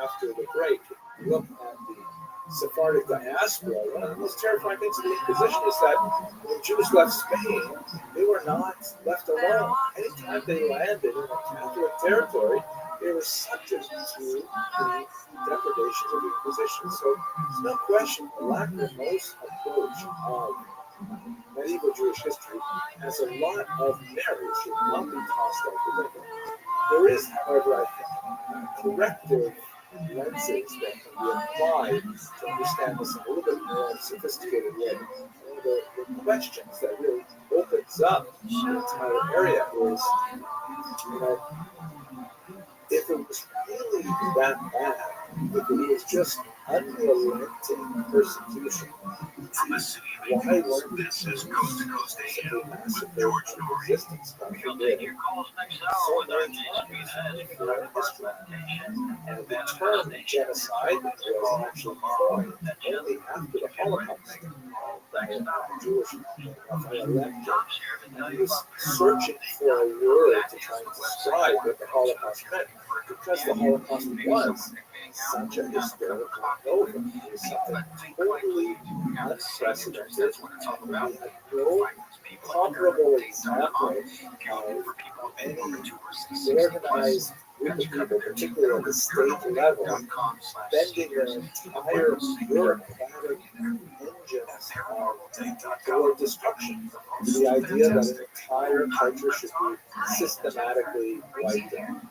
after the break, look at the Sephardic diaspora. One of the most terrifying things of the Inquisition is that when Jews left Spain, they were not left alone. Anytime they landed in a Catholic territory, they were subject to the depredations of the Inquisition. So there's no question the lacrimose approach of medieval Jewish history has a lot of merit. It should not be tossed out the window. There is, however, I think, corrective lenses that can be applied to understand this in a little bit more sophisticated way. One of the questions that really opens up the entire area is, if it was really that bad, if it was just unrelenting persecution, why weren't these simply massacred from existence? So many times throughout history. And the term genocide was actually coined only after the Holocaust by a Jewish Raphael. And he was searching for a word to try and describe what the Holocaust meant, because the Holocaust was such a historical moment. It was something totally unprecedented. We had no comparable example of any organized group of people, particularly at the state level, bending their entire bureaucratic engines toward destruction. The idea that an entire culture should be systematically wiped out.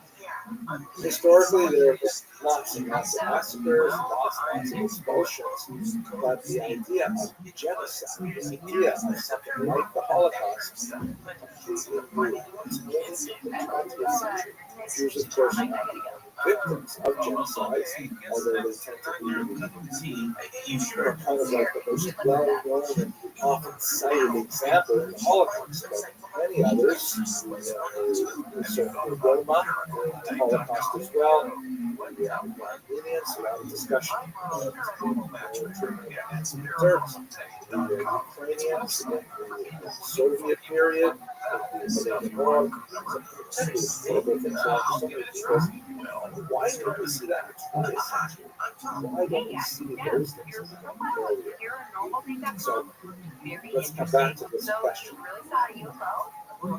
Historically, there have been lots and lots of massacres, lots and lots of expulsions, but the idea of genocide, the idea of something like the Holocaust, completely new. It's only in the 20th century. Jews, of course, are victims of genocides, although they tend to be kind of like the most well-known and often cited example in the Holocaust. But many others, certainly Roma, the Holocaust as well. We have Armenians, a lot of discussion of Turks, the Ukrainians, the Soviet period, the War, horrible things happen to so many people. Why don't we see that in the 20th century? Why don't we see those things earlier? So let's come back to this question. And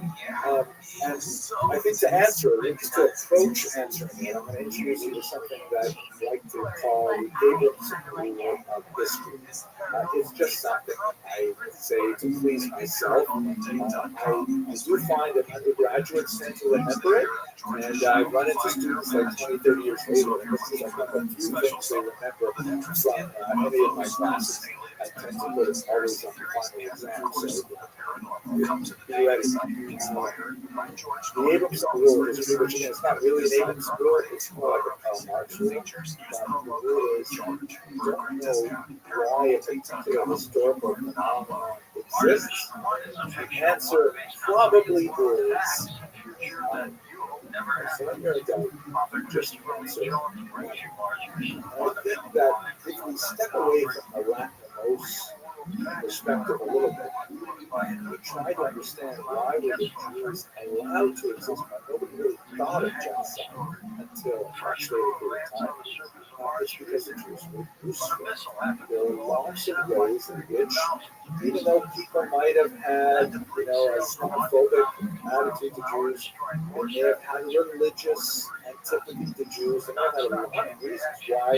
I think to answer it, to approach answering it, I'm going to introduce you to something that I like to call the Abramson rule of history. It's just something I say to please myself. I do find that undergraduates tend to remember it, and I run into students like 20, 30 years later, and this is like a few things they remember from any of my classes. tend to put it always on the final exam, so be ready. The Abrams rule is which again, it's not really an Abrams rule, it's more like a Karl Marx rule. But the rule is you don't know why a particular historical phenomenon exists. The answer probably is. So I'm going to just answer. I think that if we step away from the Latin-Most perspective a little bit, we try to understand why were the Jews allowed to exist, but nobody really thought of genocide until a much later period of time. It's because the Jews were useful. There were lots of ways in which, even though people might have had, a xenophobic attitude to Jews, they may have had religious antipathy to Jews, and there had a lot of reasons why,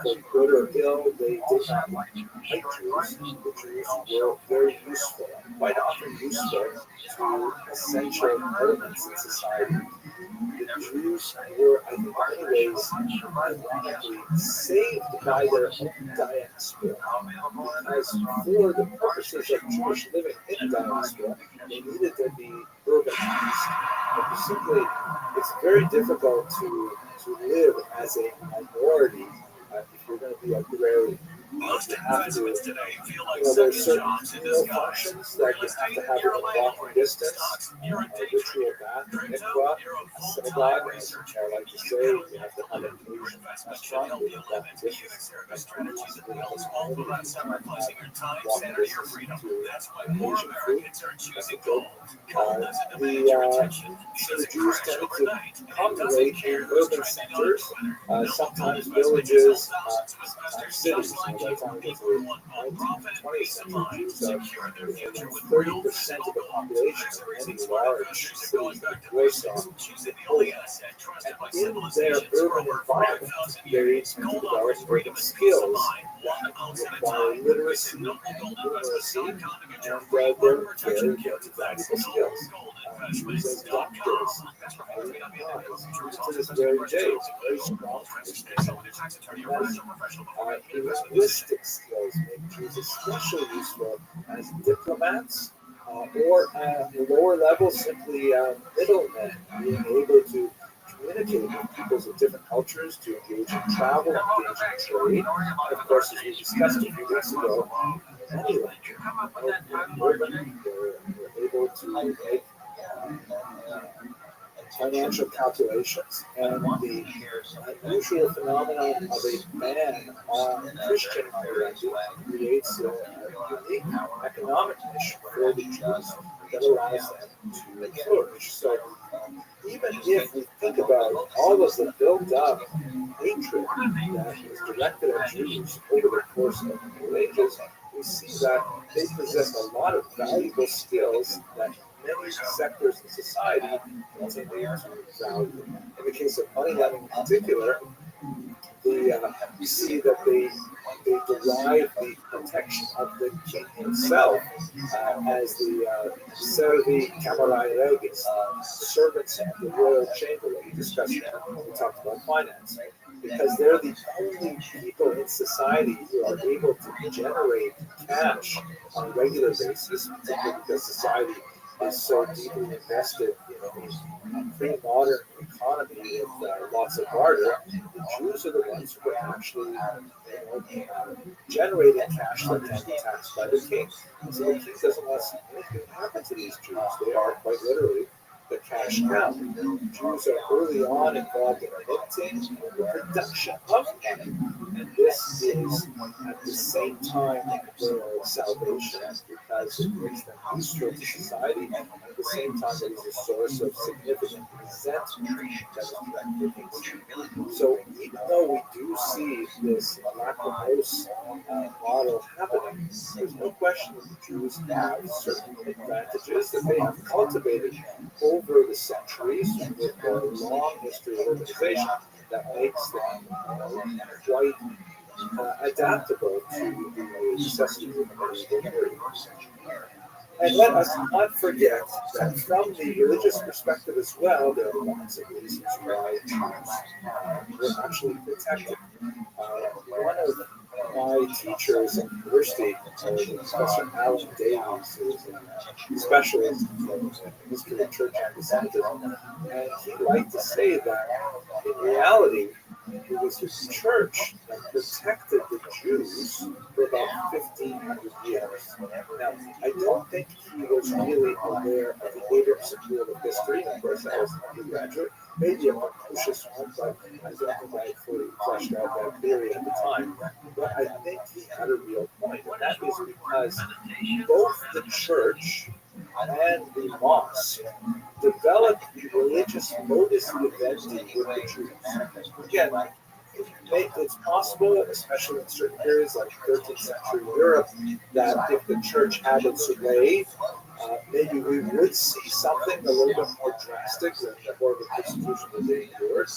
for good or ill, they did not like Jews. The Jews were very useful, quite often useful to essential elements in society. The Jews were, I think, in many ways, ironically, saved by their own diaspora. Because for the purposes of Jewish living in a diaspora, they needed to be urbanized. But simply, it's very difficult to live as a minority if you're going to be agrarian. Most advertisements today feel like there's second certain jobs in communal disguise. functions that you have to have in walking distance, a ritual bath, mikvah, synagogue, as I like to say, you have to have an Asian restaurant with walking distance. Strategies that build all without sacrificing your time, Walking sanity, or distance freedom. to That's why more Asian food. Americans are choosing gold. Gold doesn't demand your attention. It So the doesn't Jews crash tended to overnight. It doesn't congregate care in who's urban trending on centers, Twitter. sometimes Build villages, thousands with investors cities. just like By the you. time we get to People the who want both 19th, profit and 20th peace of century, mind. Jews Secure their future with 30% real of the physical gold. population That's the in reason many smart large investors are cities going like back to Warsaw. basics, choosing the only asset trusted by In their civilizations for urban over environment, 5,000 they years. tend to Gold develop offers freedom urban and peace of skills mind, one ounce at a require time. literacy, Visit numeracy, nobleinvestments.com to get your and free they're water protection very, kit. very That's valuable skills. Jews as doctors, That's right. to this very day, it's very strong. Linguistic skills make Jews especially useful as diplomats or at the lower level, simply middlemen, being able to communicate with peoples of different cultures, to engage in travel, engage in trade. And of course, as we discussed a few weeks ago, many urban were able to make financial calculations, and the unusual phenomenon of a ban on Christian parenting creates a unique economic niche for the Jews that allows them to flourish. So even if we think about all of the built-up hatred that is directed at Jews over the course of the Middle Ages, we see that they possess a lot of valuable skills that many sectors of society continue to value. In the case of money lending in particular, we see that they derive the protection of the king himself as the servi camarae regis, servants of the royal chamber that we discussed when we talked about finance. Because they're the only people in society who are able to generate cash on a regular basis, particularly because society is so deeply invested in a pre-modern economy with lots of barter. The Jews are the ones who are actually generating cash that can be taxed by the king. So the king doesn't want to see anything happen to these Jews. They are quite literally the cash cow. Jews are early on involved in minting and the production of money. And this is at the same time their salvation, because it makes them useful to society, and at the same time it is a source of significant resentment that is directed against them. So even though we do see this lacrimose model happening, there's no question that the Jews have certain advantages that they have cultivated over the centuries with their long history of urbanization that makes them quite adaptable to the necessities of the medieval period. And let us not forget that from the religious perspective as well, there are lots of reasons why Jews were actually protected. One of my teachers at university, Professor Alan Davies, who is a specialist in history of church anti-Semitism, and he liked to say that in reality, it was the church that protected the Jews for about 1,500 years. Now, I don't think he was really aware of the Abramson rule of history. Of course, I was an undergraduate, maybe a precocious one, but I don't think I fully fleshed out that theory at the time. But I think he had a real point, and that is because both the church and the mosque developed religious modus vivendi with the Jews. Again, it's possible, especially in certain areas like 13th century Europe, that if the church had its way, maybe we would see something a little bit more drastic than the horrible persecution that they endured.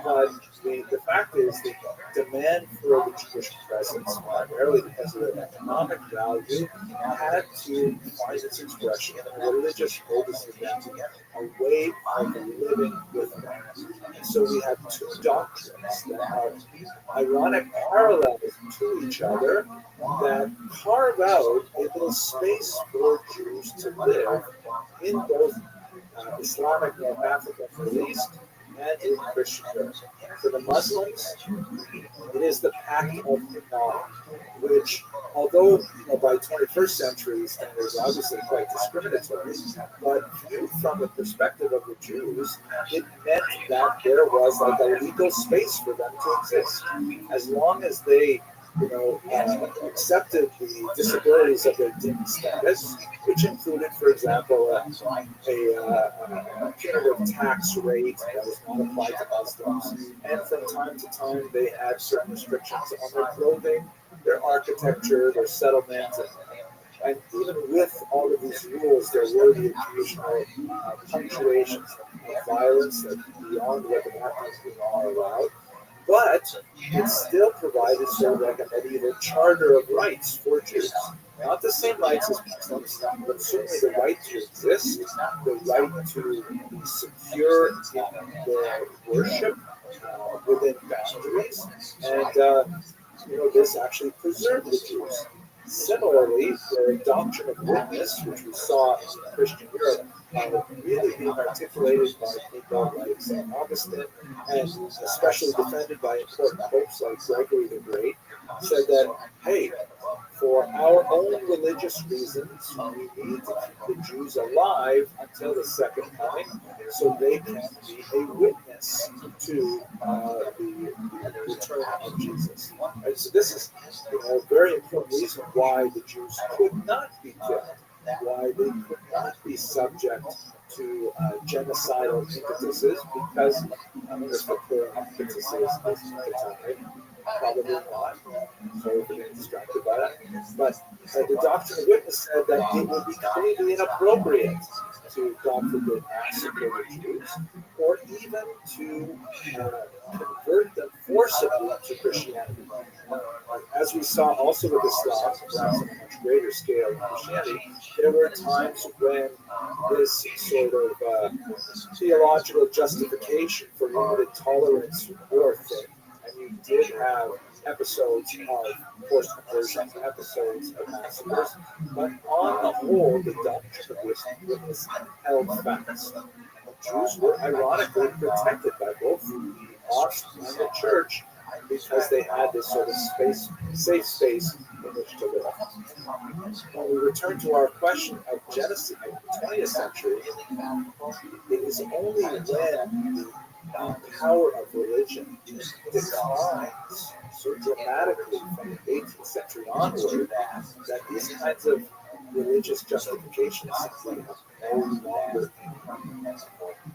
But the fact is, the demand for the Jewish presence, primarily because of their economic value, had to find its expression in a religious modus vivendi, a way of living with God. And so we have two doctrines that have ironic parallels to each other that carve out a little space for Jews to live in both Islamic North Africa, Middle East, and in Christian Europe. For the Muslims, it is the Pact of Iman, which, although by 21st century standards obviously quite discriminatory, but viewed from the perspective of the Jews, it meant that there was like a legal space for them to exist. As long as they accepted the disabilities of their Din status, which included, for example, a punitive tax rate that was not applied to Muslims. And from time to time, they had certain restrictions on their clothing, their architecture, their settlement, and even with all of these rules, there were the occasional punctuations of violence that beyond what the Baptist law allowed. But it still provided sort of like a medieval charter of rights for Jews. Not the same rights as Muslims, but certainly the right to exist, the right to be secure in their worship within boundaries, and this actually preserved the Jews. Similarly, the doctrine of witness, which we saw in Christian Europe, really being articulated by people like St. Augustine, and especially defended by important popes like Gregory the Great, said that, hey, for our own religious reasons, we need to keep the Jews alive until the second coming, so they can be a witness to the return of Jesus. And so this is a very important reason why the Jews could not be killed, why they could not be subject to genocidal impetuses, because there's no clear impetuses at the time. Probably not. So we're getting distracted by that. But the doctrine of witness said that it would be completely inappropriate to, God forbid, massacre the Jews, or even to convert them forcibly to Christianity. As we saw also with Islam, perhaps on a much greater scale than Christianity, there were times when this sort of theological justification for limited tolerance wore thin. And you did have episodes of forced conversions, episodes of massacres, but on the whole, the doctrine of witness held fast. Jews were ironically protected by both the mosque and the church because they had this sort of safe space in which to live. When we return to our question of genocide in the 20th century, it is only when the power of religion declines so dramatically from the 18th century onward that these kinds of religious justifications simply have no longer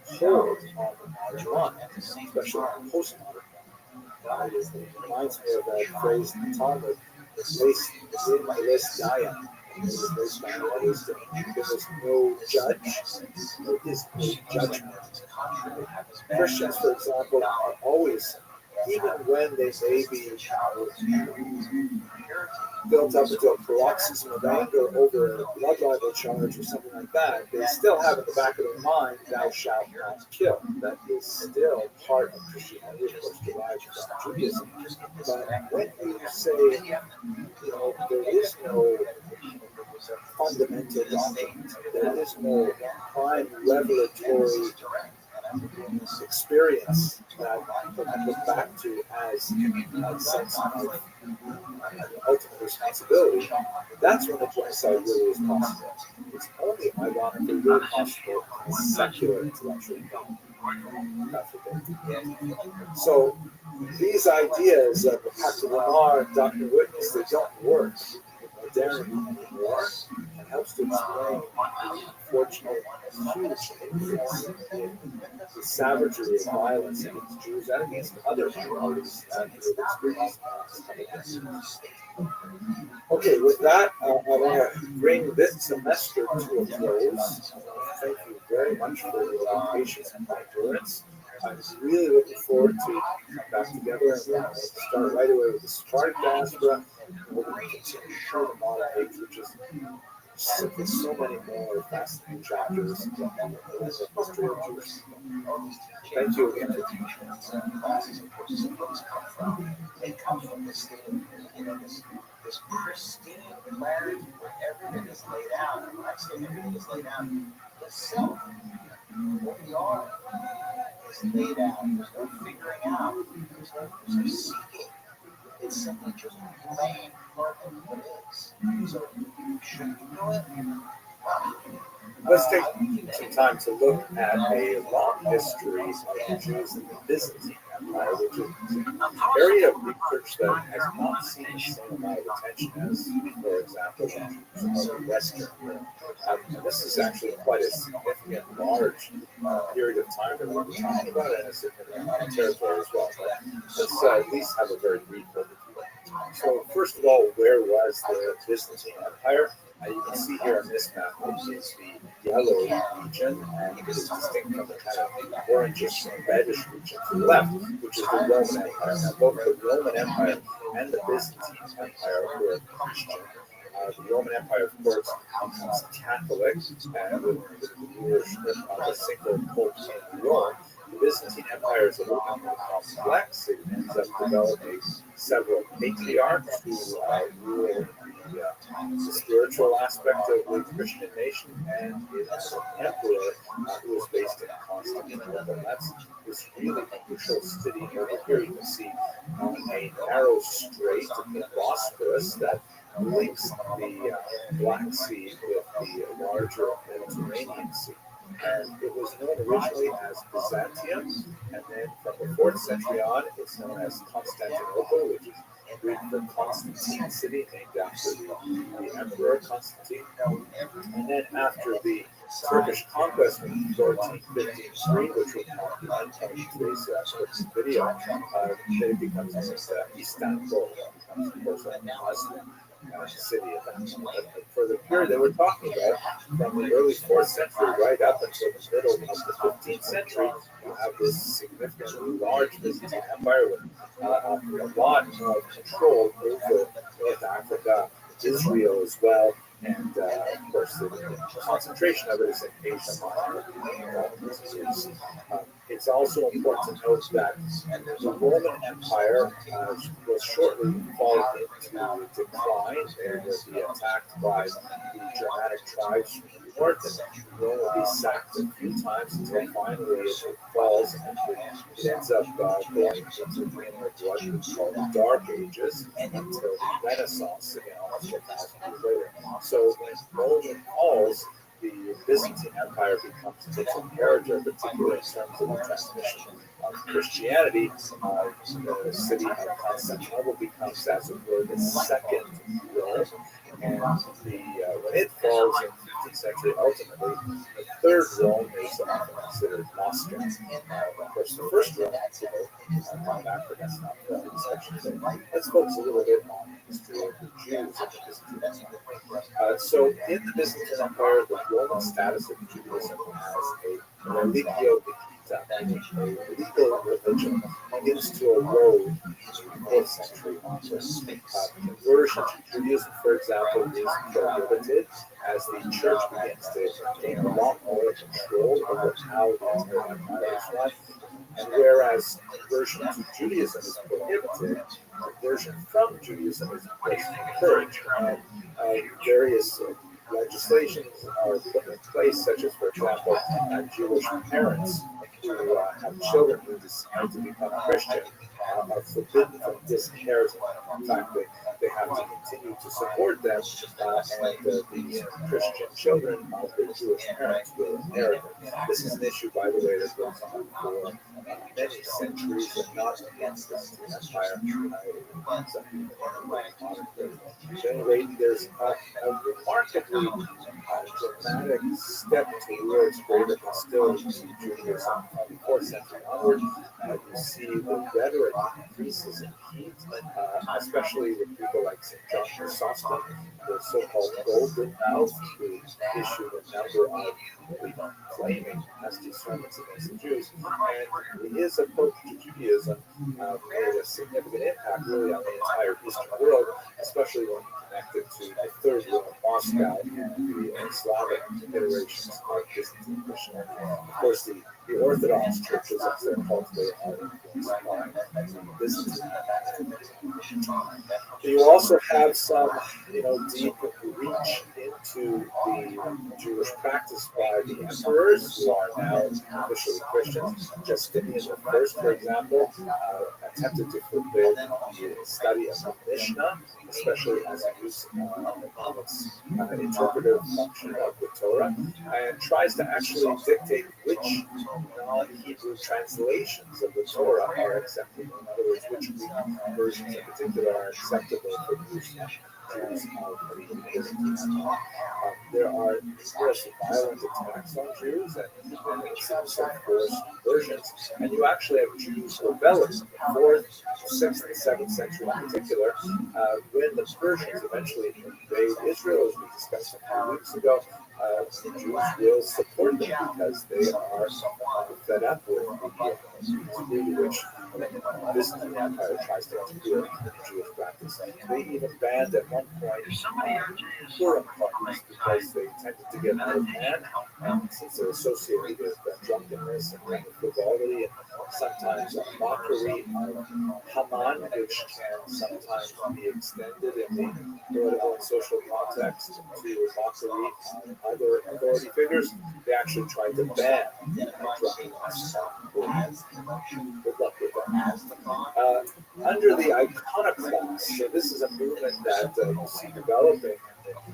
hold on the mind, especially on postmodern. It reminds me of that phrase in the Talmud, there is no judge, there is no judgment. Christians, for example, are always, even when they may be built up into a paroxysm of anger over a blood libel charge or something like that, they still have in the back of their mind, thou shalt not kill. That is still part of Christianity, of course, derived from Judaism. But when you say say, there is no fundamental document. There is no prime revelatory experience that people can look back to as a sense of ultimate responsibility. That's when the genocide really is possible. It's only ironically really possible in a secular intellectual realm. So these ideas of the Pact of Lamar, Dr. Witness, they don't work in modernity anymore, and helps to explain the unfortunate huge increase in the savagery of violence against Jews and against other minorities that have experienced. Okay, with that, I want to bring this semester to a close. Thank you very much for your patience and endurance. I'm really looking forward to coming back together, and we're going to start right away with the Sephardic diaspora, and we're going to continue through the modern age, which is simply so many more fascinating chapters in the history of Jewish people. Thank you again. It comes from this pristine clarity where everything is laid out. And when I say everything is laid out, the self, what we are, is laid out. There's no figuring out. There's no seeking. It's simply just plain perfect what it is. So, should you know it? Let's take some time to look at a long history of the Jews in the Byzantine Empire, which is an area of research that has not seen the same amount of attention as, for example, the Western Europe. And this is actually quite a significant, large period of time that we're talking about, and a significant amount of territory as well. But let's at least have a very brief overview. So, first of all, where was the Byzantine Empire? You can see here on this map, it is the yellow region, and it is distinct from the kind of orangish and reddish region to the left, which is the Roman Empire. Now, both the Roman Empire and the Byzantine Empire were Christian. The Roman Empire, of course, becomes Catholic, and with the rulership of a single pope in Rome. The Byzantine Empire is a little bit more complex. It ends up developing several patriarchs who rule the spiritual aspect of the Christian nation, and it has an emperor who is based in Constantinople. That's this really crucial city over here. You can see a narrow strait in the Bosporus that links the Black Sea with the larger Mediterranean Sea. And it was known originally as Byzantium, and then from the 4th century on, it's known as Constantinople, which is Greek for Constantine city, named after the Emperor Constantine. And then after the Turkish conquest in 1453, which will come in today's video, then it becomes known as Istanbul. It becomes, of course, a Muslim city at that time. But for the period that we're talking about, from the early 4th century right up until the middle of the 15th century, you have this significantly large Byzantine Empire with a lot of control over North Africa, Israel as well, and of course the concentration of it is in Asia Minor. It's also important to note that the Roman Empire will shortly fall into decline. It will be attacked by the Germanic tribes from the north, and Rome will be sacked a few times until finally it falls, and it ends up going into what we call the Dark Ages until the Renaissance, again, almost 1,000 years later. So when Rome falls, the Byzantine Empire becomes its inheritor, particularly in terms of the transmission of Christianity. The city of Constantinople becomes, as it were, the second Rome, and when it falls in the 15th century, ultimately, the third Rome is often considered Moscow. Of course, the first Rome, come back, but that's not the discussion today. Let's focus a little bit on the history of the Jews in the Byzantine Empire. So, in the Byzantine Empire, the Roman status of Judaism as a religio divina, a legal religion, begins to erode in the 4th century onwards. Conversion to Judaism, for example, is prohibited as the church begins to gain a lot more control over how the entire empire is run. And whereas conversion to Judaism is prohibited, there conversion from Judaism is, of course, encouraged. Various legislations are put in place, such as, for example, Jewish parents who have children who decide to become Christian are forbidden from disinheriting. In fact, they have to continue to support them, and these Christian children of their Jewish parents will inherit them. This is an issue, by the way, that goes on for many centuries and not against the Empire. At any rate, there's a remarkably dramatic step towards greater hostility to Judaism from the 4th century onward. You see the rhetoric increases in heat, especially with people like St. John Chrysostom, the so-called Golden Mouth, who issued a number of claiming nasty sermons against the Jews. And his approach to Judaism made a significant impact really on the entire Eastern world, especially when connected to the Third War of Moscow and the Slavic iterations of Byzantine Christianity. Of course, the Orthodox churches, as they're called today, are influenced by Byzantine. You also have some, deep reach into the Jewish practice by the emperors, who are now officially Christians. Justinian I, for example, attempted to forbid the study of the Mishnah, especially as a use of its interpretive function of the Torah, and tries to actually dictate which non-Hebrew translations of the Torah are acceptable. In other words, which Greek versions in particular are acceptable for use by Jews of the Byzantine. There are numerous violent attacks on Jews and some forced conversions, and you actually have Jews rebelling in the 4th, 6th, and 7th century in particular. When the Persians eventually invade Israel, as we discussed a few weeks ago, the Jews will support them because they are fed up with the degree to which the Byzantine Empire tries to interfere in Jewish practice. They even banned at one point Purim parties because they tended to get out of hand, since they're associated with drunkenness and frivolity and sometimes mockery of Haman, which can sometimes be extended in the political and social context to mockery of other authority figures. They actually tried to ban drunkenness. Good luck with that. Under the iconoclasts, so this is a movement that you see developing in the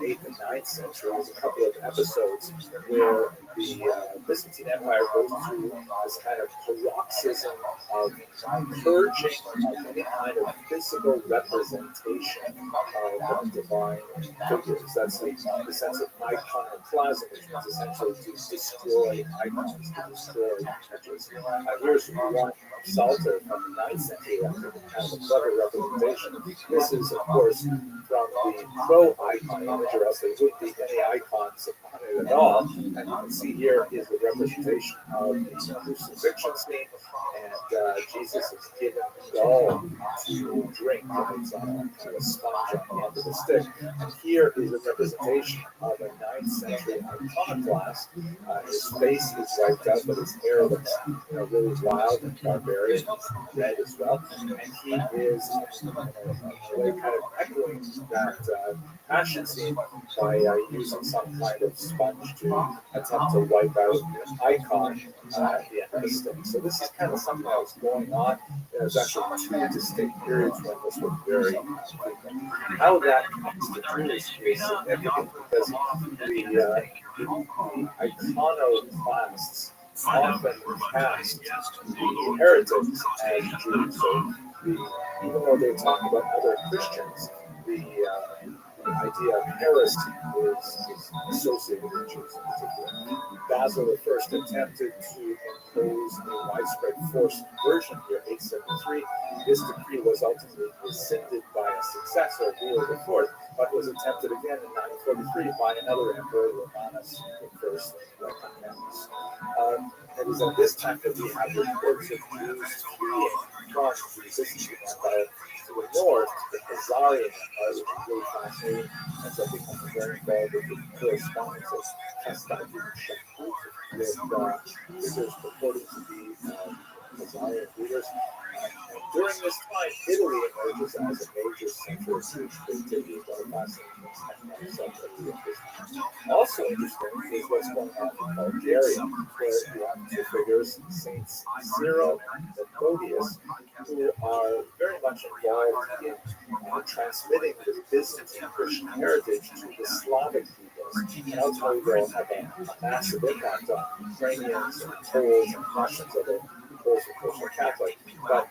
8th and 9th century. There's a couple of episodes where the Byzantine Empire goes through this kind of paroxysm of purging of any kind of physical representation of divine figures. That's the sense of iconoclasm, which means essentially to destroy icons, to destroy images. Here's one Psalter from the 9th century, kind of a clever representation. This is, of course, from the pro-icon image, or else there wouldn't be any icons on it at all. And you can see here is the representation of the crucifixion scene, and Jesus is given gall to drink, and it's on a kind of sponge on the end of the stick. And here is a representation of a 9th century iconoclast. His face is wiped out, but his hair looks really wild and barbarian. He's red as well, and he is kind of echoing that passion scene by using some kind of sponge to attempt to wipe out an icon at the end of the stick. So this is kind of something that was going on. There's actually 2 distinct periods when this was very frequent. How that connects to Jews is significant because the iconoclasts often cast the heretics as Jews. So even though they talk about other Christians, the idea of heresy is associated with Jews in particular. Basil I attempted to impose a widespread forced conversion here in 873. This decree was ultimately rescinded by a successor, Leo IV, but was attempted again in 943 by another emperor, Romanus I. It is at this time that we have reports of Jews fleeing from the Byzantine Empire to the north, the Khazarian Empire, which is really fascinating, ends up becoming very involved with the correspondence of Constantine with leaders purporting to be Khazarian leaders. During this time, Italy emerges as a major center of Jewish activity, one of the fascinating also interesting is what's going on in Bulgaria, where you have two figures, Saints Cyril and Methodius, who are very much involved in transmitting the Byzantine Christian heritage to the Slavic peoples. And ultimately, they'll have a massive impact on Ukrainians and Poles and Russians, although Poles, of course, are Catholic. But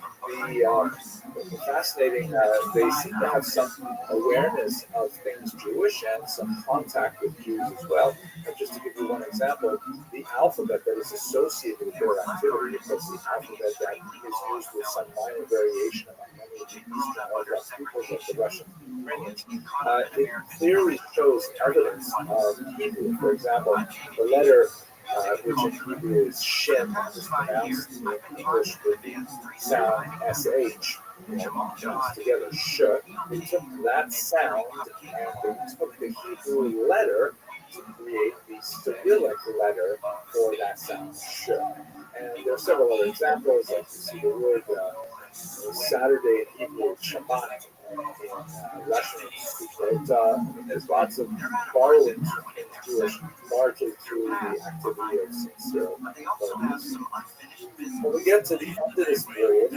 the fascinating, they seem to have some awareness of things Jewish and some contact with Jews as well. And just to give you one example, the alphabet that is associated with their activity, of course, the alphabet that is used with some minor variation among many of the Eastern Orthodox peoples like the Russians and Ukrainians, it clearly shows evidence of Hebrew. For example, the letter which in Hebrew is shin, is pronounced in English with the sound sh, together, sh. They took that sound and they took the Hebrew letter to create the Cyrillic letter for that sound, sh. And there are several other examples, like you see the word Saturday in Hebrew, Shabbat, in Russian, but there's lots of borrowings in Jewish, largely through the activity of St. Cyril. When we get to the end of this period,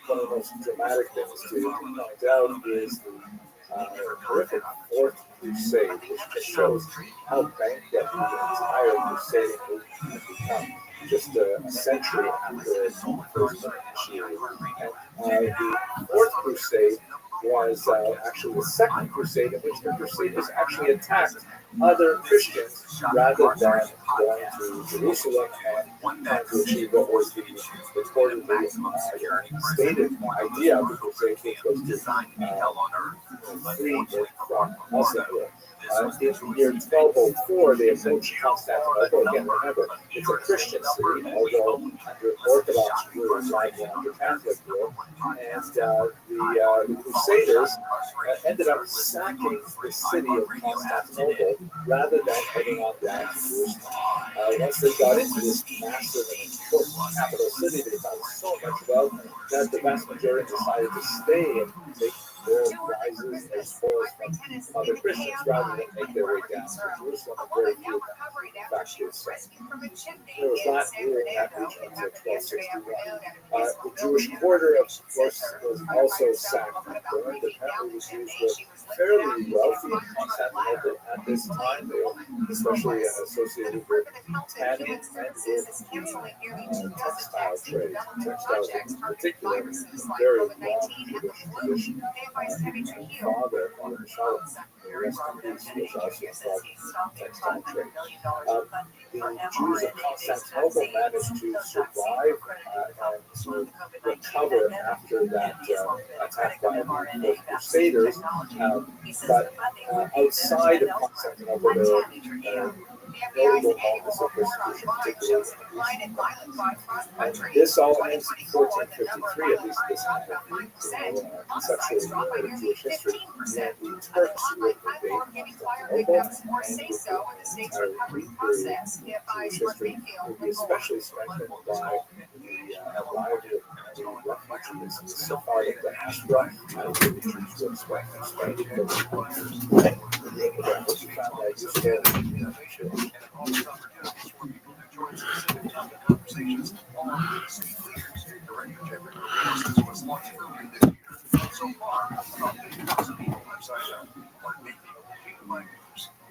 one of the most dramatic things to point out is the horrific Fourth Crusade, which just shows how bankrupt the entire crusading movement had become just a century after it first initiated. And the Fourth Crusade was actually the second crusade in which the Crusaders actually attacked other Christians rather than going to Jerusalem and trying to achieve what was the reportedly stated idea of the Crusade, which was to free it from Muslim rule. In the year 1204, they approached Constantinople. Again, remember, it's a Christian city, although under Orthodox rule, rather than under Catholic rule. And the Crusaders ended up sacking the city of Constantinople rather than heading on down to Jerusalem. Once they got into this massive and important capital city, they found so much wealth that the vast majority decided to stay and take their prizes, their spoils from other Christians rather than make their way down to Jerusalem. And very few of them, in fact, did so. There was not rule in that region until 1261. The Jewish quarter, of course, was also sacked and burned. Apparently, the Jews were fairly wealthy in Constantinople at this time. They were especially associated with tanning and with the textile trade. Textiles in particular, very long Jewish tradition. Father Shalom, the rest of peace, was also involved in textile trade. The Jews of Constantinople managed to survive and to recover after that attack by the Crusaders, but outside of Constantinople, there are notable moments of persecution, particularly in and this all ends in 1453, at least this happened, conceptually in Jewish history, and the Turks would invade Constantinople, and Jewish history would be especially strengthened by the arrival of the refugees, the Sephardic diaspora, and the Jews were expanding for the cultures. I hope you found that useful.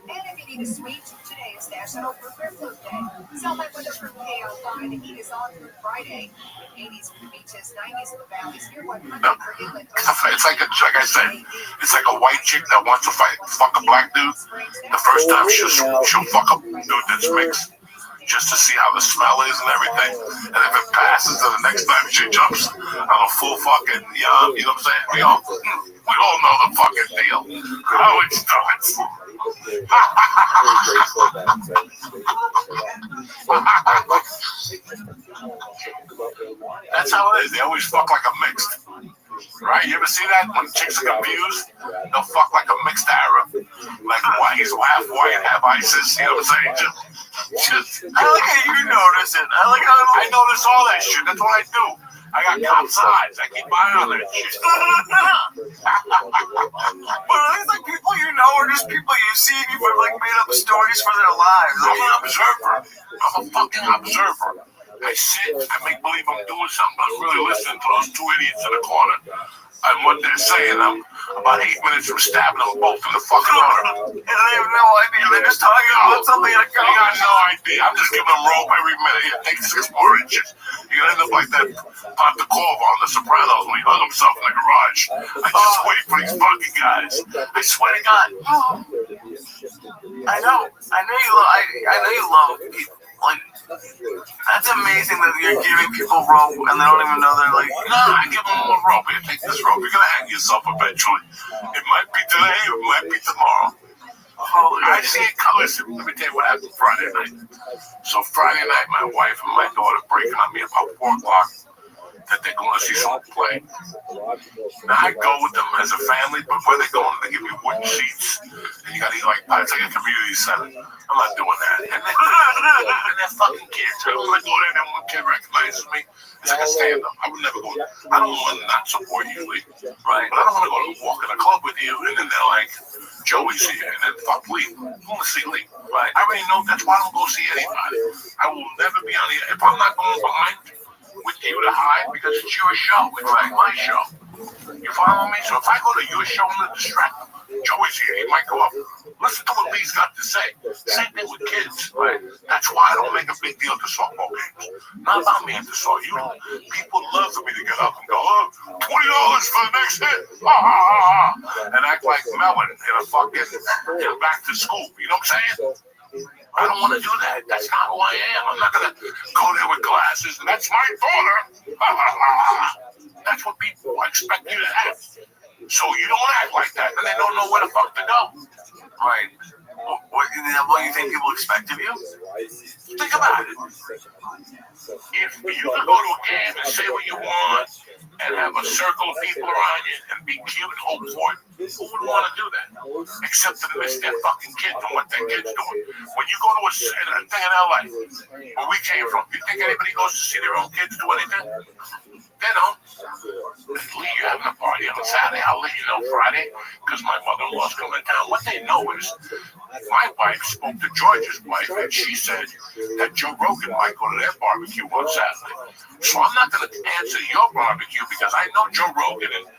And if you need a sweet, today is National Fruit Fruit Day. Celebrate with a fruit KO5. The heat is on through Friday. 80s for the beaches, 90s for the valleys. Near 100 for inland. It's like I said, it's like a white chick that wants to fuck a black dude. The first time she'll fuck a dude that's mixed, just to see how the smell is and everything. And if it passes, then the next time she jumps on a full fucking, you know what I'm saying? We all know the fucking deal. How it starts. That's how it is. They always fuck like a mixed. Right? You ever see that? When chicks are confused, they'll fuck like a mixed Arab. Like he's half white, half ISIS. You know what I'm saying? Just I like how you notice it. I notice all that shit. That's what I do. I got cops' eyes. I keep eye on that shit. But are these like people you know, or just people you see and you've like made up stories for their lives? I'm an observer. I'm a fucking observer. I sit, I make believe I'm doing something, but I'm really listening to those two idiots in the corner. And what they're saying, I'm about 8 minutes from stabbing them both in the fucking arm. And they have no idea. They're just talking about something in a They got no idea. I'm just giving them rope every minute. Here, take 6 more inches. You're gonna end up like that Pontecorvo on The Sopranos when he hung himself in the garage. I just wait for these fucking guys. I swear to God. I know you love people. Like, that's amazing that you're giving people rope and they don't even know they're like, No, I give them a rope. Here, take this rope. You're gonna hang yourself eventually. It might be today, it might be tomorrow. I see it. Listen, let me tell you what happened Friday night. So Friday night, my wife and my daughter breaking on me about 4 o'clock that they're going to see someone play. Now I go with them as a family, but where they going, they give you wooden seats, and you got to eat like pie. It's like a community center. I'm not doing that. And they're fucking kids. I don't want to go there and one kid recognizes me. It's like a stand-up. I would never go. I don't want to not support you, Lee. Right? But I don't want to go to walk in a club with you, and then they're like, Joey's here, and then fuck Lee. I want to see Lee. Right? I already know that's why I don't go see anybody. I will never be on the. If I'm not going behind with you to hide, because it's your show, it's like my show. You follow me? So if I go to your show, I'm gonna distract him. Joey's here. He might go up. Listen to what Lee's got to say. Same thing with kids. Right? That's why I don't make a big deal to softball games. Not about me at the softball. People love for me to get up and go, $20 for the next hit. And act like Melon in a fucking back to school. You know what I'm saying? I don't want to do that. That's not who I am. I'm not going to go there with glasses. And that's my daughter. That's what people expect you to have. So you don't act like that, and they don't know where the fuck to go. Right. What do you think people expect of you? Think about it. If you could go to a game and say what you want and have a circle of people around you and be cute and hope for it, who would want to do that? Except to miss their fucking kids and what their kids doing. When you go to a thing in LA, where we came from, you think anybody goes to see their own kids do anything? They don't. Lee, you're having a party on Saturday. I'll let you know Friday because my mother-in-law's coming down. What they know is my wife spoke to George's wife and she said that Joe Rogan might go to their barbecue on Saturday. So I'm not going to answer your barbecue because I know Joe Rogan and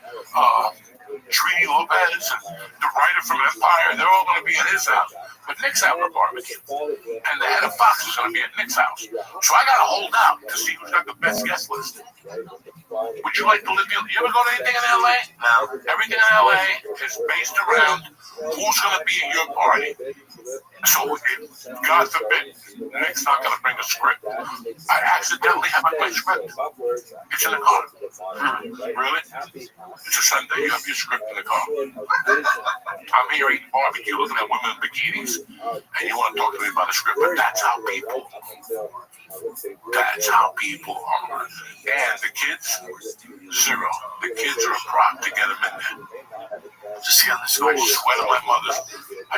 Trini Lopez and the writer from Empire, they're all going to be at his house. But Nick's having a barbecue. And the head of Fox is going to be at Nick's house. So I got to hold out to see who's got the best guest list. Would you like to live here? You ever go to anything in LA? No. Everything in LA is based around who's going to be at your party. So, God forbid, Nick's not going to bring a script. I accidentally have my script. It's in the car. Really? It's a Sunday. You have your script in the car. I'm here eating barbecue, looking at women in bikinis, and you want to talk to me about a script, but that's how people. That's how people are. And the kids, zero. The kids are a prop to get them in there. Just see on the school. I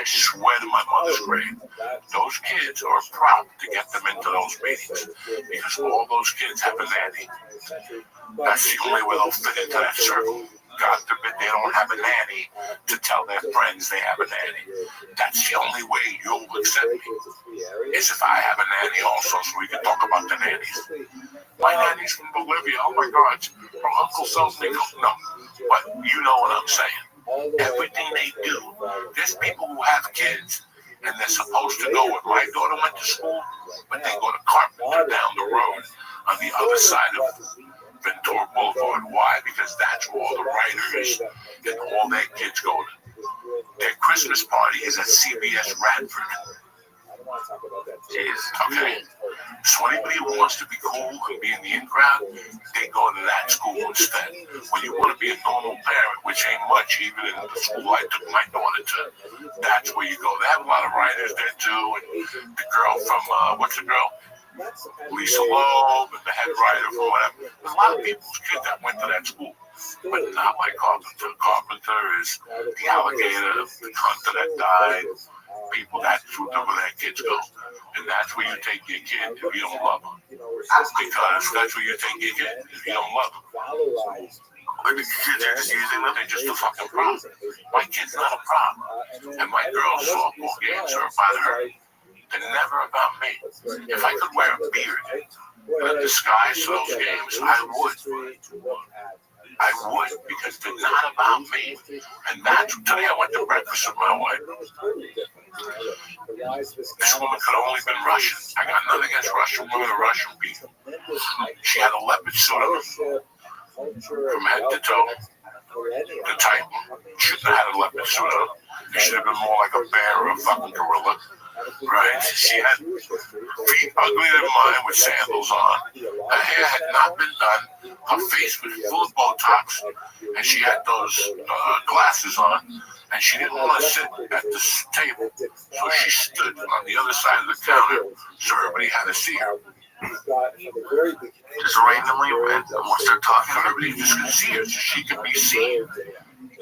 swear to my mother's grave. Those kids are a prop to get them into those meetings. Because all those kids have a nanny. That's the only way they'll fit into that circle. God forbid they don't have a nanny to tell their friends they have a nanny. That's the only way you'll accept me. Is if I have a nanny also, so we can talk about the nannies. My nanny's from Bolivia. Oh my God. Her uncle sells me. No. But you know what I'm saying. Everything they do. There's people who have kids and they're supposed to go where my daughter went to school, but they go to Carpenter down the road on the other side of Ventura Boulevard. Why? Because that's where all the writers and all their kids go to. Their Christmas party is at CBS Radford. Okay. So anybody who wants to be cool and be in the in crowd, they go to that school instead. When you want to be a normal parent, which ain't much, even in the school I took my daughter to, that's where you go. They have a lot of writers there too, and the girl from what's the girl? Lisa Loeb, and the head writer from whatever. There's a lot of people's kids that went to that school. but not like Carpenter. Carpenter is the alligator, the hunter that died, people that shoot them where their kids go. And that's where you take your kid if you don't love them. Because that's where you take your kid if you don't love them. Or the kids are just using them, they're just a fucking problem. My kid's not a problem. And my girl's softball games are about her. They're never about me. If I could wear a beard and a disguise for those games, I would. I would, because they're not about me. And that's today I went to breakfast with my wife. This woman could have only been Russian. I got nothing against Russian women or Russian people. She had a leopard suit on from head to toe. The type shouldn't have had a leopard suit on. It should have been more like a bear or a fucking gorilla. Right? She had feet uglier than mine with sandals on. Her hair had not been done. Her face was full of Botox. And she had those glasses on. And she didn't want to sit at the table. So she stood on the other side of the counter so everybody had to see her. Just randomly, and once they're talking, So everybody just could see her so she could be seen.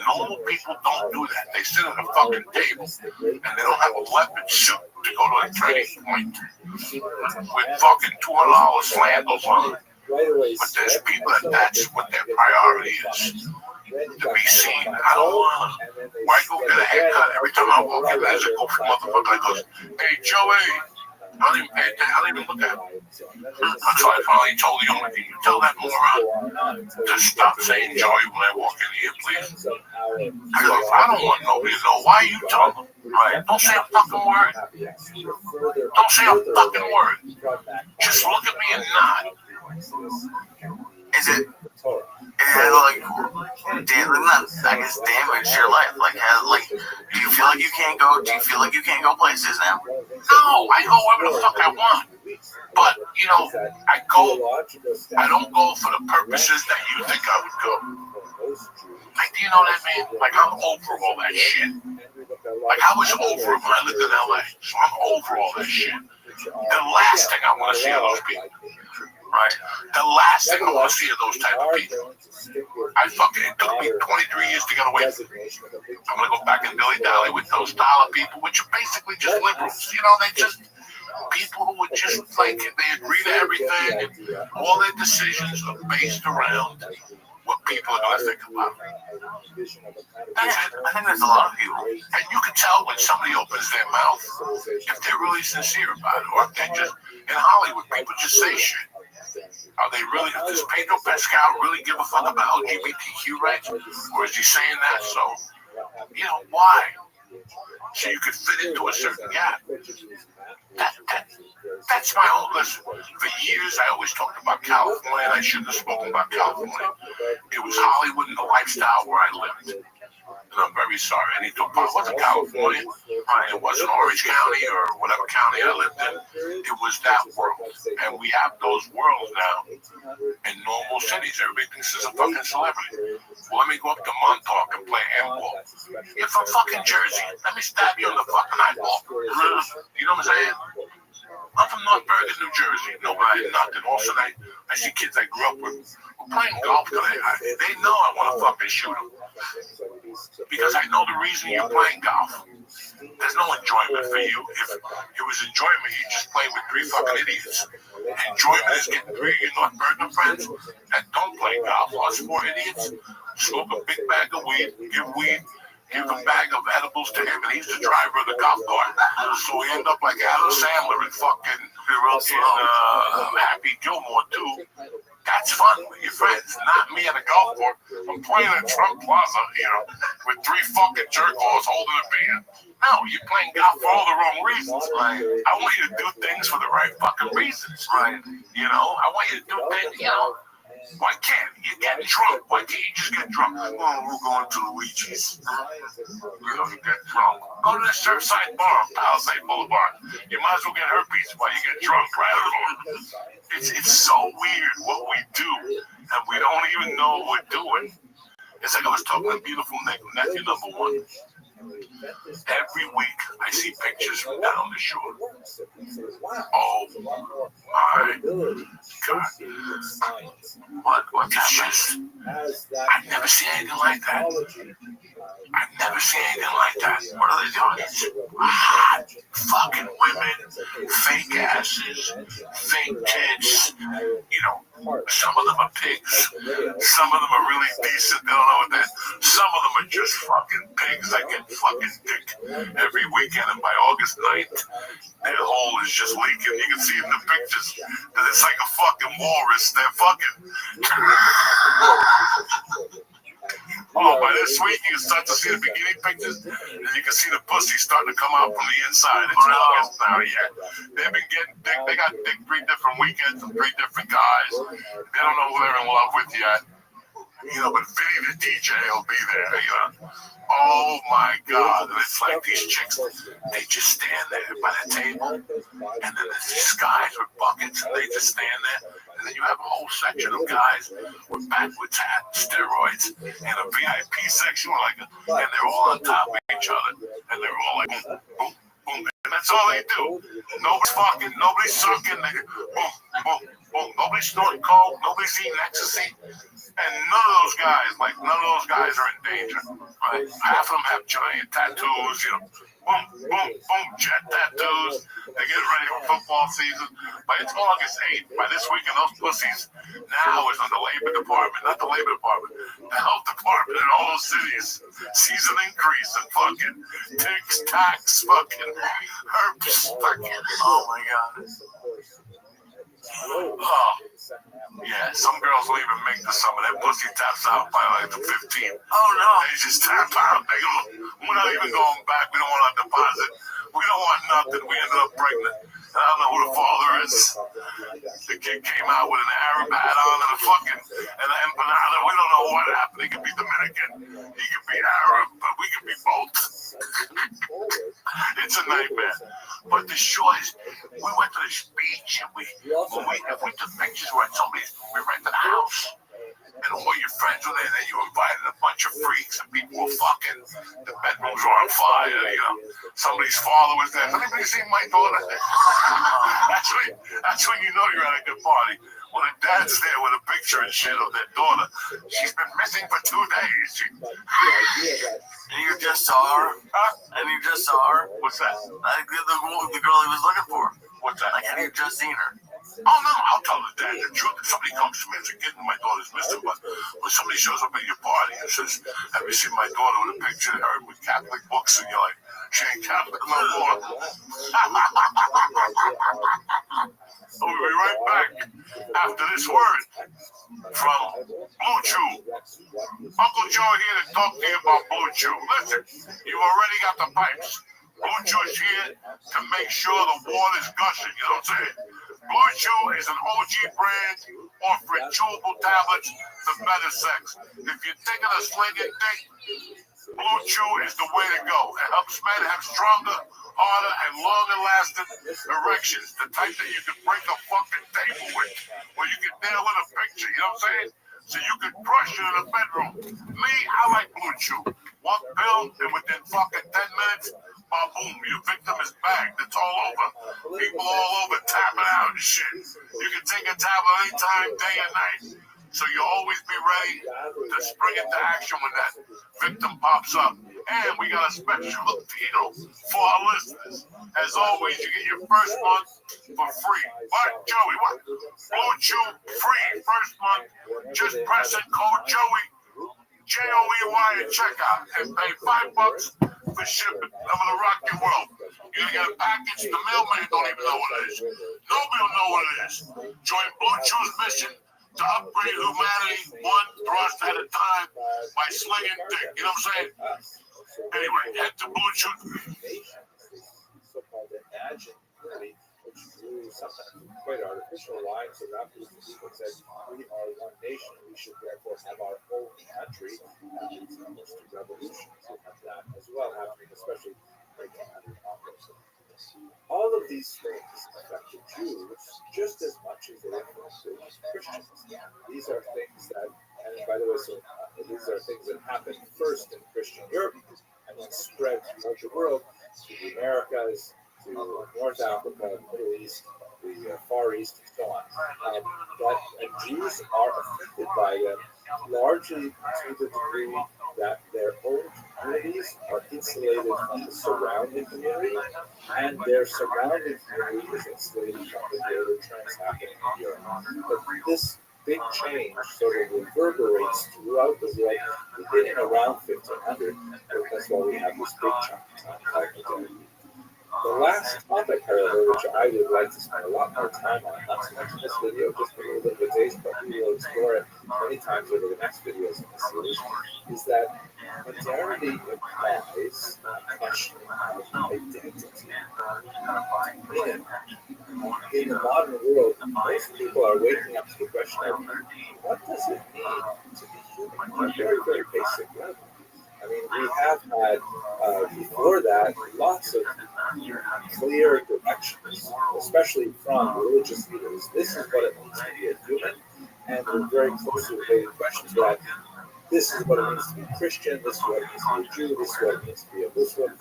Normal people don't do that. They sit at a fucking table and they don't have a leopard suit to go to a training point with fucking $200 sandals on. But there's people that's what their priority is, to be seen. I don't want to. Why go get a haircut? Every time I walk in, there's a goofy motherfucker that goes, "Hey, Joey." I don't even pay attention. I don't even look at him. That's why I finally told the owner, "Can you tell that moron to stop saying Joey when I walk in here, please?" I go, "I don't want nobody to know. Why are you telling them? Right? Don't say a fucking word. Don't say a fucking word. Just look at me and nod." is it like I guess damage your life? Do you feel like you can't go? Do you feel like you can't go places now? No, I go wherever the fuck I want. But I don't go for the purposes that you think I would go. Like, do you know what I mean? Like, I'm over all that shit. Like, I was over it when I lived in LA, so I'm over all that shit. The last thing I want to see are those people. Right? The last thing I want to see are those type of people. It took me 23 years to get away from it. I'm going to go back and dilly-dally with those dollar people, which are basically just liberals. You know, they just people who would just, like, they agree to everything, and all their decisions are based around what people are going to think about. I think there's a lot of people. And you can tell when somebody opens their mouth if they're really sincere about it, or if they're just, in Hollywood, people just say shit. Are they really, does Pedro Pascal really give a fuck about LGBTQ rights? Or is he saying that so, why? So you could fit into a certain gap. That's my whole listen. For years, I always talked about California, and I shouldn't have spoken about California. It was Hollywood and the lifestyle where I lived. And I'm very sorry. I need to apologize. It wasn't California. It wasn't Orange County or whatever county I lived in. It was that world. And we have those worlds now in normal cities. Everybody thinks there's a fucking celebrity. Well, let me go up to Montauk and play handball. You're from fucking Jersey. Let me stab you in the fucking eyeball. You know what I'm saying? I'm from North Bergen, New Jersey. Nobody, nothing. Also, I see kids I grew up with playing golf today. They know I want to fucking shoot them. Because I know the reason you're playing golf. There's no enjoyment for you. If it was enjoyment, you just play with three fucking idiots. Enjoyment is getting three of your North Bergen friends that don't play golf. Us four idiots smoke a big bag of weed, give a bag of edibles to him, and he's the driver of the golf cart. So we end up like Adam Sandler and fucking Happy Gilmore too. That's fun with your friends, not me at a golf course. I'm playing at Trump Plaza, with three fucking jerk-offs holding a beer. No, you're playing golf for all the wrong reasons. Right? I want you to do things for the right fucking reasons. Right? I want you to do things, Why can't you get drunk? Why can't you just get drunk? Well, we're going to Luigi's. You get drunk. Go to the Surfside Bar on Palisade Boulevard. You might as well get herpes while you get drunk, right? It's so weird what we do, and we don't even know what we're doing. It's like I was talking to beautiful nephew number one. Every week I see pictures from down the shore. Oh my God. What's that? I've never seen anything like that. I've never seen anything like that. What are they doing? Hot fucking women, fake asses, fake tits. You know, some of them are pigs. Some of them are really decent. They don't know what that is. Some of them are just fucking pigs that get fucking dick every weekend. And by August 9th, their hole is just leaking. You can see in the pictures that it's like a fucking walrus. They're fucking. Oh, by this week, you can start to see the bikini pictures, and you can see the pussy starting to come out from the inside. It's August now, yeah. They've been getting dick. They got dick 3 different weekends from 3 different guys. They don't know who they're in love with yet. You know, but Vinny the DJ will be there, you know. Oh my God. And it's like these chicks, they just stand there by the table, and then there's these guys with buckets, and they just stand there. And then you have a whole section of guys with backwards hats, steroids, and a VIP section, and they're all on top of each other. And they're all like, boom, boom, boom. And that's all they do. Nobody's fucking, nobody's sucking. They boom, boom, boom. Nobody's snorting coke, nobody's eating ecstasy. And none of those guys are in danger. Right? Half of them have giant tattoos, you know. Boom, boom, boom, jet tattoos. They're getting ready for football season. But it's August 8th. By this weekend, those pussies now is on the labor department, not the labor department, the health department in all those cities sees an increase in fucking ticks, tacks, fucking herpes, fucking. Oh my God. Oh. Yeah, some girls will even make the summer. Their pussy taps out by like the 15th. Oh no. They just tap out. We're not even going back. We don't want our deposit. We don't want nothing. We ended up pregnant. And I don't know who the father is. The kid came out with an Arab hat on and an empanada. We don't know what happened. He could be Dominican. He could be Arab, but we could be both. It's a nightmare. But the short is, we went to this beach and we took pictures where we rented a house. And all your friends were there, then you invited a bunch of freaks and people were fucking. The bedrooms were on fire, you know. Somebody's father was there. Has anybody seen my daughter? That's when you know you're at a good party. When the dad's there with a picture and shit of their daughter. She's been missing for 2 days. And you just saw her? Huh? And you just saw her? What's that? The girl he was looking for. What's that? Like, have you just seen her? Oh, no, I'll tell the dad the truth. If somebody comes to me and says, my daughter's missing, but when somebody shows up at your party and says, have you seen my daughter with a picture of her with Catholic books? And you're like, she ain't Catholic no more. So we'll be right back after this word from Blue Chew. Uncle Joe here to talk to you about Blue Chew. Listen, you've already got the pipes. Blue Chew's here to make sure the water's gushing. You know what I'm saying? Blue Chew is an OG brand offering chewable tablets for better sex. If you're thinking of slinging dick, Blue Chew is the way to go. It helps men have stronger, harder, and longer-lasting erections. The type that you can break a fucking table with, or you can nail in a picture. You know what I'm saying? So you can crush it in the bedroom. Me, I like Blue Chew. One pill, and within fucking 10 minutes, boom, your victim is bagged. It's all over. People all over tapping out and shit. You can take a tablet anytime, day and night. So you always be ready to spring into action when that victim pops up. And we got a special deal for our listeners. As always, you get your first month for free. What, Joey? What? Blue Chew free first month. Just press in code Joey, Joey at checkout, and pay $5 for shipping. I'm gonna rock your world. You're gonna get a package. The mailman don't even know what it is. Nobody will know what it is. Join Blue Chew's mission to upgrade humanity one thrust at a time by slinging dick. You know what I'm saying? Anyway, head to Blue Chew. So-called imagine theory, which drew sometimes quite artificial lines around people said, we are one nation, we should therefore have our own country. It's almost a revolution. So we have that as well happening, especially right now in Congress. All of these things affect the Jews just as much as they affect Christians. These are things that, and by the way, these are things that happen first in Christian Europe and then spread spread throughout the world to the Americas, to North Africa, Middle East, the Far East, and so on. But Jews are affected by them largely to the degree that their own communities are insulated from the surrounding community, and their surrounding community is insulated from the greater trends happening in Europe. But this big change sort of reverberates throughout the world, beginning around 1500. That's why we have this big chunk of time called modernity. The last topic, however, which I would like to spend a lot more time on, not so much in this video, just a little bit of a taste, but we will explore it many times over the next videos in this series, is that modernity implies a question of identity. Meaning, in the modern world, most people are waking up to the question of what does it mean to be human on a very, very basic level. I mean, we have had, before that, lots of clear directions, especially from religious leaders. This is what it means to be a human, and we're very closely related questions to that. This is what it means to be Christian, this is what it means to be a Jew, this is what it means to be a Muslim,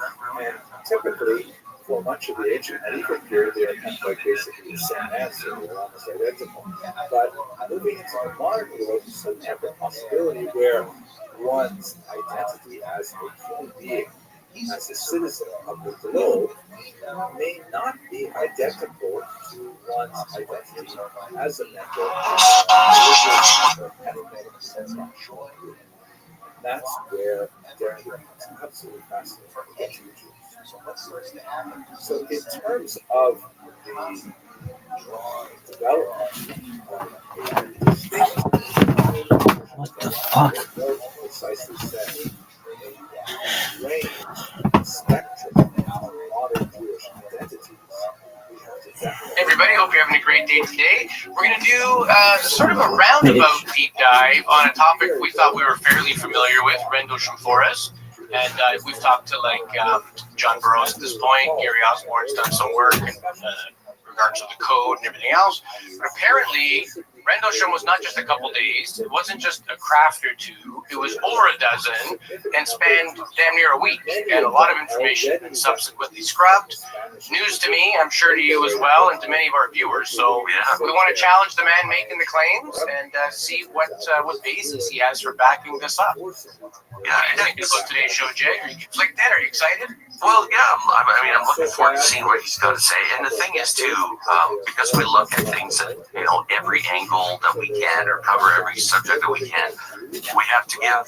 and typically, for much of the ancient medieval period, they are kind of like basically the same answer, they're almost identical. But moving into the modern world, you suddenly have the possibility where one's identity as a human being, as a citizen of the globe, may not be identical to one's identity as a member of a religious or that's where modernity becomes absolutely fascinating. So in terms of the development of distinct, What the fuck? precisely said, a range, spectrum of modern Jewish identities. Hey everybody, hope you're having a great day today. We're going to do sort of a roundabout deep dive on a topic we thought we were fairly familiar with, Rendlesham Forest. And we've talked to like John Burroughs at this point. Gary Osborne's done some work in regards to the code and everything else. But apparently, Rendlesham was not just a couple days. It wasn't just a craft or two. It was over a dozen and spanned damn near a week. And a lot of information has been subsequently scrubbed. News to me, I'm sure to you as well, and to many of our viewers. So we want to challenge the man making the claims and see what basis he has for backing this up. Yeah, I think about today's show, Jay. Are you conflicted? Are you excited? well, yeah. I'm looking forward to seeing what he's got to say. And the thing is, too, because we look at things at every angle that we can, or cover every subject that we can, we have to give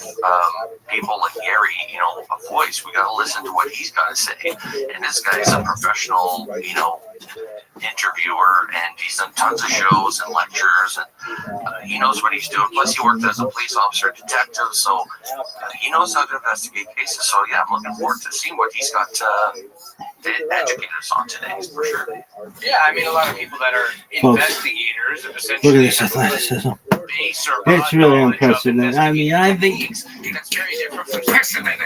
people like Gary, a voice. We got to listen to what he's got to say. And this guy's a professional, interviewer, and he's done tons of shows and lectures, and he knows what he's doing. Plus, he worked as a police officer, detective, so he knows how to investigate cases. So yeah, I'm looking forward to seeing what he's got to educate us on today, for sure. Yeah, I mean, a lot of people that are investigators have essentially Look at this athleticism. base or It's really impressive. I mean, I think that's very different from investigating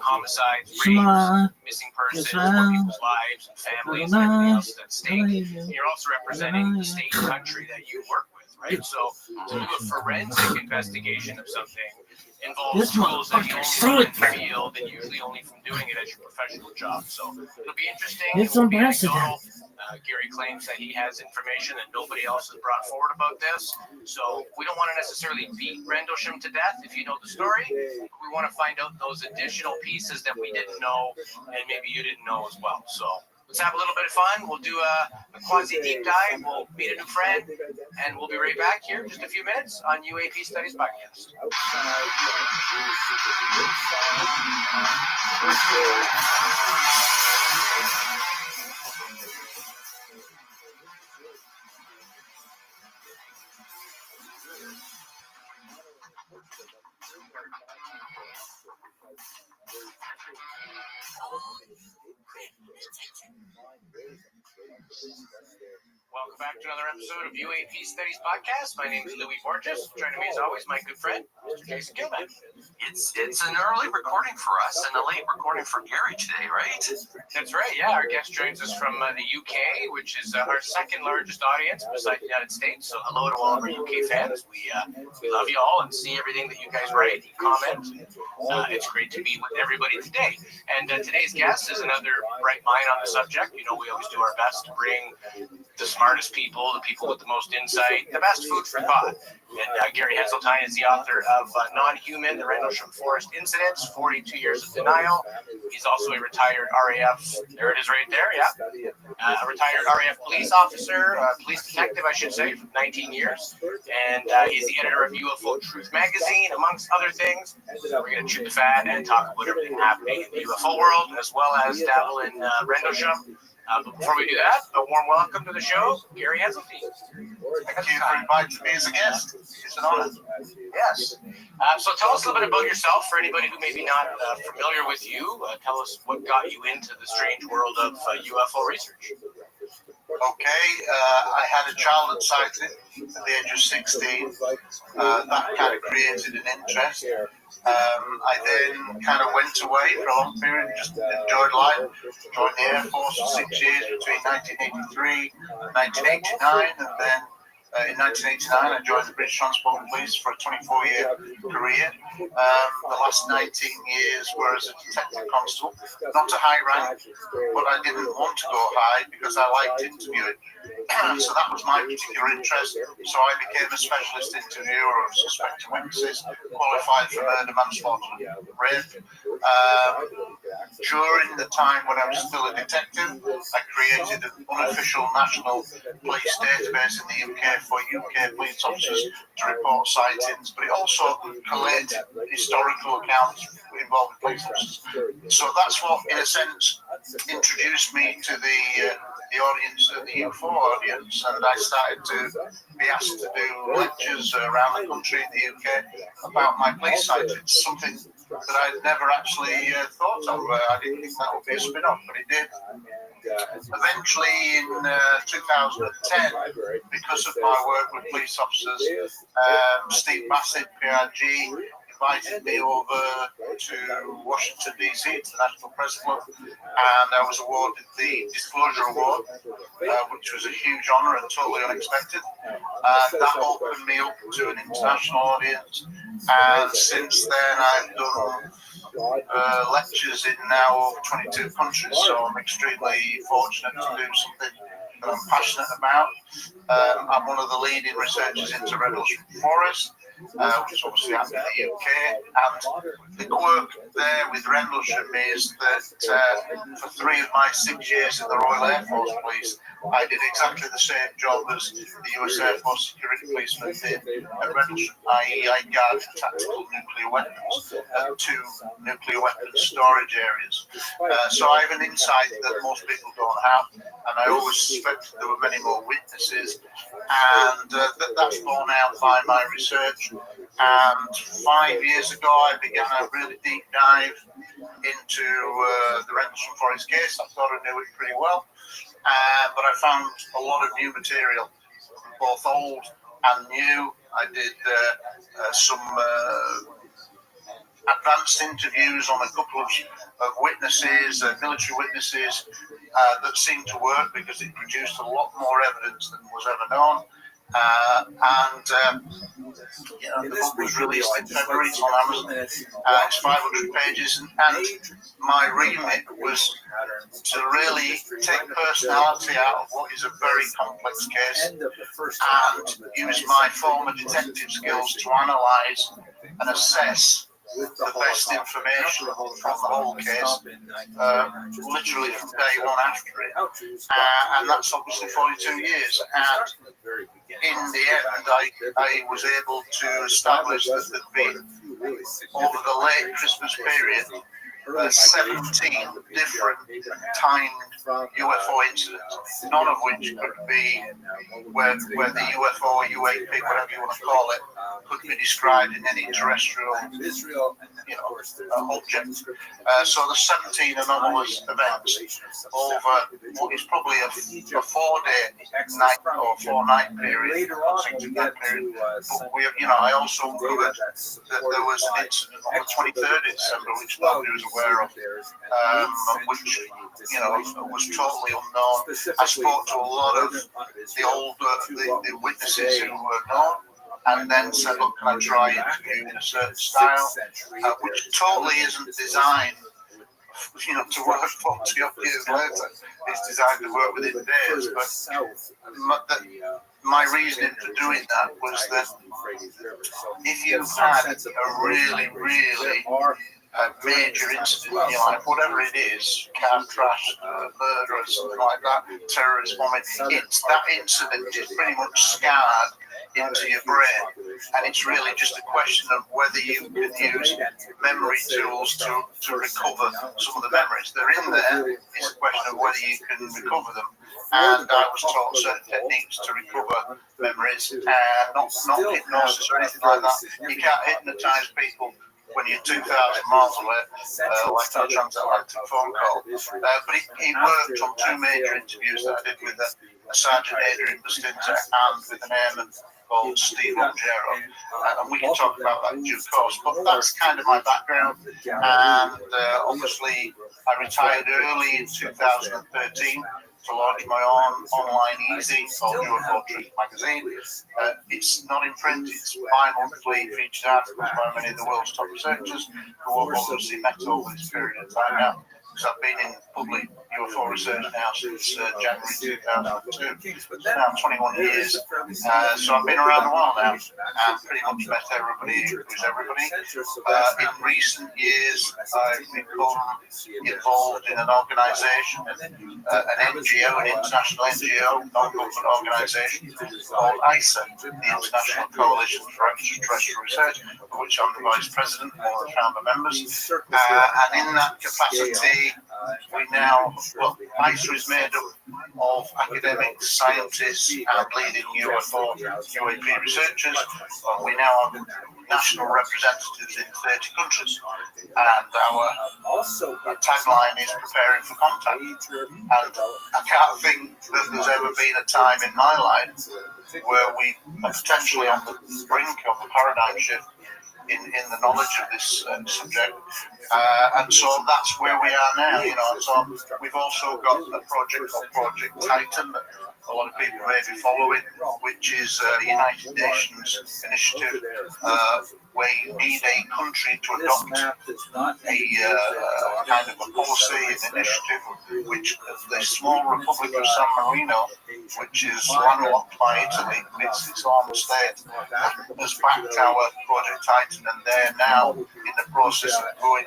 homicides, rapes, missing persons, people's lives and families, and everything else at stake. And you're also representing the state and country that you work with, right? So to do a forensic investigation of something involves tools that you only learn in the field, and usually only from doing it as your professional job. So it'll be interesting. It's It will be unprecedented. anecdotal. Gary claims that he has information that nobody else has brought forward about this. So we don't want to necessarily beat Rendlesham to death if you know the story. We want to find out those additional pieces that we didn't know and maybe you didn't know as well. So let's have a little bit of fun. We'll do a quasi deep dive. We'll meet a new friend, and we'll be right back here in just a few minutes on UAP Studies Podcast. Welcome back to another episode of UAP Studies Podcast. My name is Louis Borges. Joining me as always, my good friend, Mr. Jason Gilman. It's an early recording for us and a late recording for Gary today, right? That's right. Yeah, our guest joins us from the UK, which is our second largest audience besides the United States. So hello to all of our UK fans. We love you all and see everything that you guys write and comment. It's great to be with everybody today. And today's guest is another bright mind on the subject. You know, we always do our best to bring the smartest people, the people with the most insight, the best food for thought. And Gary Heseltine is the author of Non-Human, the Rendlesham Forest Incidents, 42 Years of Denial. He's also a retired RAF, there it is right there, yeah. A retired RAF police officer, police detective, I should say, for 19 years. And he's the editor of UFO Truth magazine, amongst other things. We're going to chew the fat and talk about everything happening in the UFO world, as well as dabble in Rendlesham. But before we do that, a warm welcome to the show, Gary Heseltine. Thank you for inviting me as a guest. It's an honor. Yes. So tell us a little bit about yourself for anybody who may be not familiar with you. Tell us what got you into the strange world of UFO research. Okay, I had a childhood sighting at the age of 16. That kind of created an interest. I then kind of went away for a long period, just enjoyed life, joined the Air Force for 6 years between 1983 and 1989, and then in 1989 I joined the British Transport Police for a 24-year career. The last 19 years were as a detective constable, not a high rank, but I didn't want to go high because I liked interviewing. So that was my particular interest. So I became a specialist interviewer of suspected witnesses, qualified for murder, manslaughter, and rape. During the time when I was still a detective, I created an unofficial national police database in the UK for UK police officers to report sightings, but it also collated historical accounts involving police officers. So that's what, in a sense, introduced me to the audience, the UFO audience, and I started to be asked to do lectures around the country in the UK about my police sightings, something that I'd never actually thought of. I didn't think that would be a spin-off, but it did. Eventually, in 2010, because of my work with police officers, Steve Bassett, PRG, invited me over to Washington, D.C., to the National Press Club, and I was awarded the Disclosure Award, which was a huge honor and totally unexpected. That opened me up to an international audience, and since then I've done lectures in now over 22 countries, so I'm extremely fortunate to do something that I'm passionate about. I'm one of the leading researchers into Rendlesham Forest, which obviously happened in the UK, and the quirk there with Rendlesham is that for 3 of my 6 years in the Royal Air Force Police, I did exactly the same job as the US Air Force security policemen did at Rendlesham, i.e. I guarded tactical nuclear weapons at 2 nuclear weapons storage areas. So I have an insight that most people don't have, and I always suspected there were many more witnesses, and that's borne out by my research. And 5 years ago, I began a really deep dive into the Rendlesham Forest case. I thought I knew it pretty well, but I found a lot of new material, both old and new. I did some advanced interviews on a couple of witnesses, military witnesses, that seemed to work because it produced a lot more evidence than was ever known. The book was released in February on Amazon. It's 500 pages, and my remit was to really take personality out of what is a very complex case and use my former detective skills to analyse and assess the best information from the whole case, literally from day one after it, and that's obviously 42 years. And in the end, I was able to establish that there'd been, over the late Christmas period, 17 different timed UFO incidents, none of which could be where the UFO or UAP, whatever you want to call it, could be described in any terrestrial, object. So the 17 anomalous events over what is probably a 4-day night or 4-night period, consecutive night period. But I also uncovered that there was an incident on the 23rd of December, which nobody was aware of, which was totally unknown. I spoke to a lot of the witnesses who were known, and then said, look, can I try interviewing in a certain style, which totally isn't designed, to work 40 odd years later. It's designed to work within days. But my reasoning for doing that was that if you've had a really, really major incident in your life, whatever it is, car crash, murder or something like that, terrorist bombing, it's that incident is pretty much scarred into your brain, and it's really just a question of whether you can use memory tools to recover some of the memories. They're in there, it's a question of whether you can recover them. And I was taught certain techniques to recover memories, not hypnosis or anything like that. You can't hypnotize people when you're 2,000 miles away, like a transatlantic phone call. But it worked on 2 major interviews that I did with a Sergeant Adrian Bustinta and with an airman called Steve Ongero. And we can talk about that in due course. But that's kind of my background. And obviously, I retired early in 2013. To launch my own online easy called UFO Truth magazine. It's not in print, it's bi-monthly featured articles by many of the world's top researchers who have obviously met over this period of time now. So I've been in public UFO research now since January 2002. So now 21 years. So I've been around a while now and pretty much met everybody who's everybody. In recent years, I've become involved in an organisation, an NGO, an international NGO, non-government organisation called ISA, the International Coalition for Extraterrestrial Research, of which I'm the Vice President and one of the founder members. And in that capacity, we now, ISA is made up of academics, scientists, and leading UFO, UAP researchers. We now have national representatives in 30 countries, and our tagline is preparing for contact. And I can't think that there's ever been a time in my life where we are potentially on the brink of a paradigm shift in the knowledge of this subject, and so that's where we are now. So we've also got a project called Project Titan that a lot of people may be following, which is a United Nations initiative where you need a country to adopt a kind of a policy and initiative, which the small Republic of San Marino, which is landlocked by Italy, it's its own state, has backed our Project Titan, and they're now in the process of going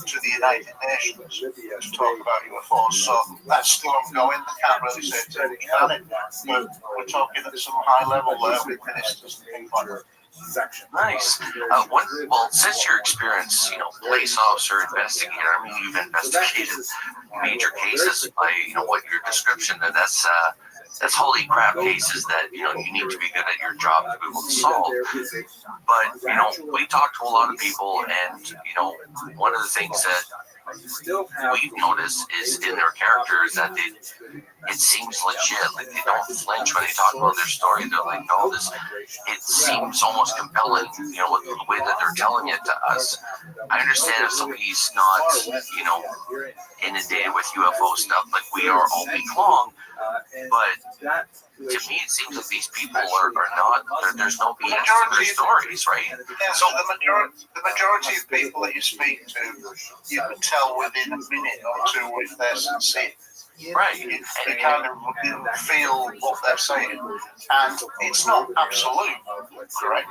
to the United Nations to talk about UFOs. So that's still ongoing. I can't really say too much about it, but we're talking at some high level there with ministers and things like that. Nice. Well, since your experience, police officer, investigator, I mean, you've investigated major cases by, what your description, and that's holy crap cases that, you need to be good at your job to be able to solve. But, we talk to a lot of people, and, one of the things that we've noticed is in their characters that it seems legit. Like they don't flinch when they talk about their story. They're like, no, it seems almost compelling, the way that they're telling it to us. I understand if somebody's not, inundated with UFO stuff like we are all week long, but to me it seems like these people are not, there's no BS in their stories, right? Yeah, so the majority of people that you speak to, you can tell within a minute or two if they're sincere. Right. You kind of feel what they're saying. And it's not absolute, correct?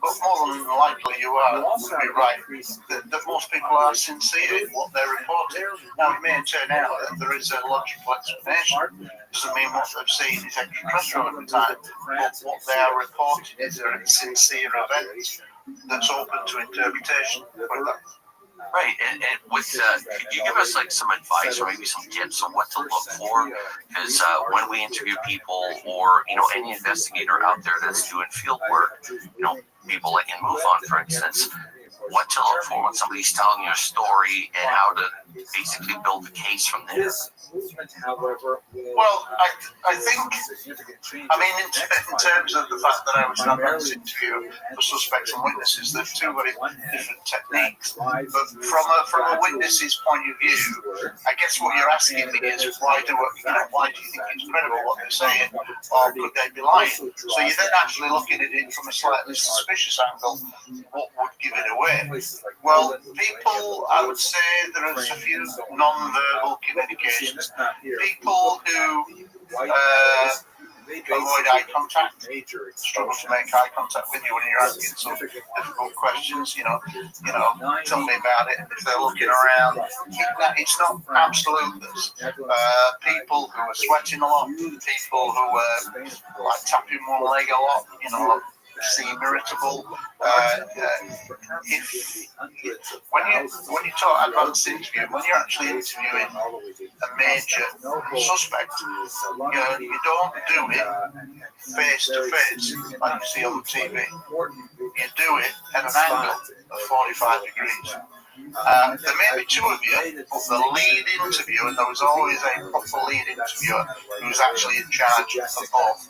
But more than likely you would be right that most people are sincere in what they're reporting. Now, it may turn out that there is a logical explanation. Doesn't mean what they've seen is extraterrestrial at the time. But what they are reporting is a sincere event that's open to interpretation. Right, and with could you give us like some advice or maybe some tips on what to look for? Because when we interview people, or any investigator out there that's doing field work, people like in MoveOn, for instance, what to look for when somebody's telling you a story and how to basically build the case from there. Well, I think, in terms of the fact that I was done this interview for suspects and witnesses, there's two very different techniques. But from a witness's point of view, I guess what you're asking me is why do you think it's credible what they're saying, or could they be lying? So you're then actually looking at it from a slightly suspicious angle. What would give it away? Well, people, I would say there is a few non-verbal communications. People who avoid eye contact, struggle to make eye contact with you when you're asking some difficult questions, tell me about it. If they're looking around, it's not absolute. People who are sweating a lot, people who are like tapping one leg a lot, seem irritable. When you talk advanced interview, when you're actually interviewing a major suspect, you don't do it face to face like you see on TV. You do it at an angle of 45 degrees. There may be two of you, but the lead interviewer, there was always a proper lead interviewer who's actually in charge of both.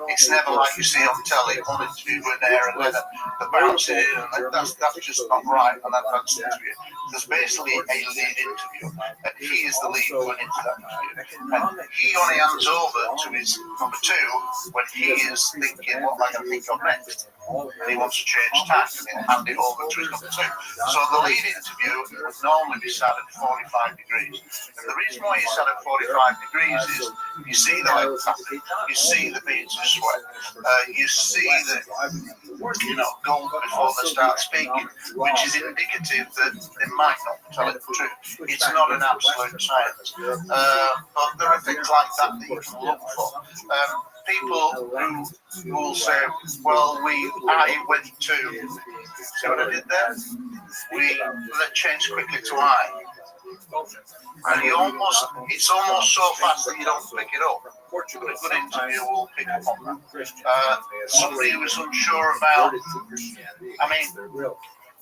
It's never like you see on telly, one interview going there and then the bounce in, and that's just not right on that advanced interview. There's basically a lead interview, and he is the lead going into that interview. And he only hands over to his number two when he is thinking, what am I going to think of next? And he wants to change tack, and he'll hand it over to his number two. So the lead interview would normally be sat at 45 degrees. And the reason why he's sat at 45 degrees is you see the leg tapping, you see the beads of sweat, you see the gulp before they start speaking, which is indicative that they might not be telling the truth. It's not an absolute science. But there are things like that that you can look for. People who will say, well, I went to, see what I did there? That changed quickly to I. And it's almost so fast that you don't pick it up. But a good interview will pick up on that. Somebody who was unsure about,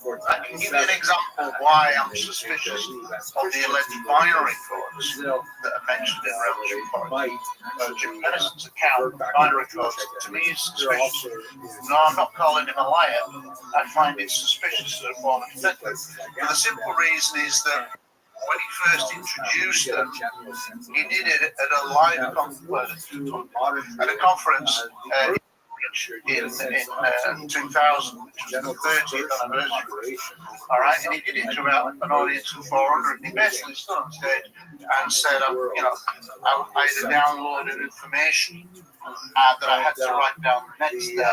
I can give you an example of why I'm suspicious of the alleged binary codes that are mentioned in Rabbi's report. Jim Penison's account, binary codes, to me is suspicious. No, I'm not calling him a liar. I find it suspicious as a form of defense. The simple reason is that when he first introduced them, he did it at a live conference, at a conference in 2000, which was the 30th anniversary. All right, and he did it to about an audience of 400. And he basically stood on stage and said, I had downloaded information that I had to write down the next day, and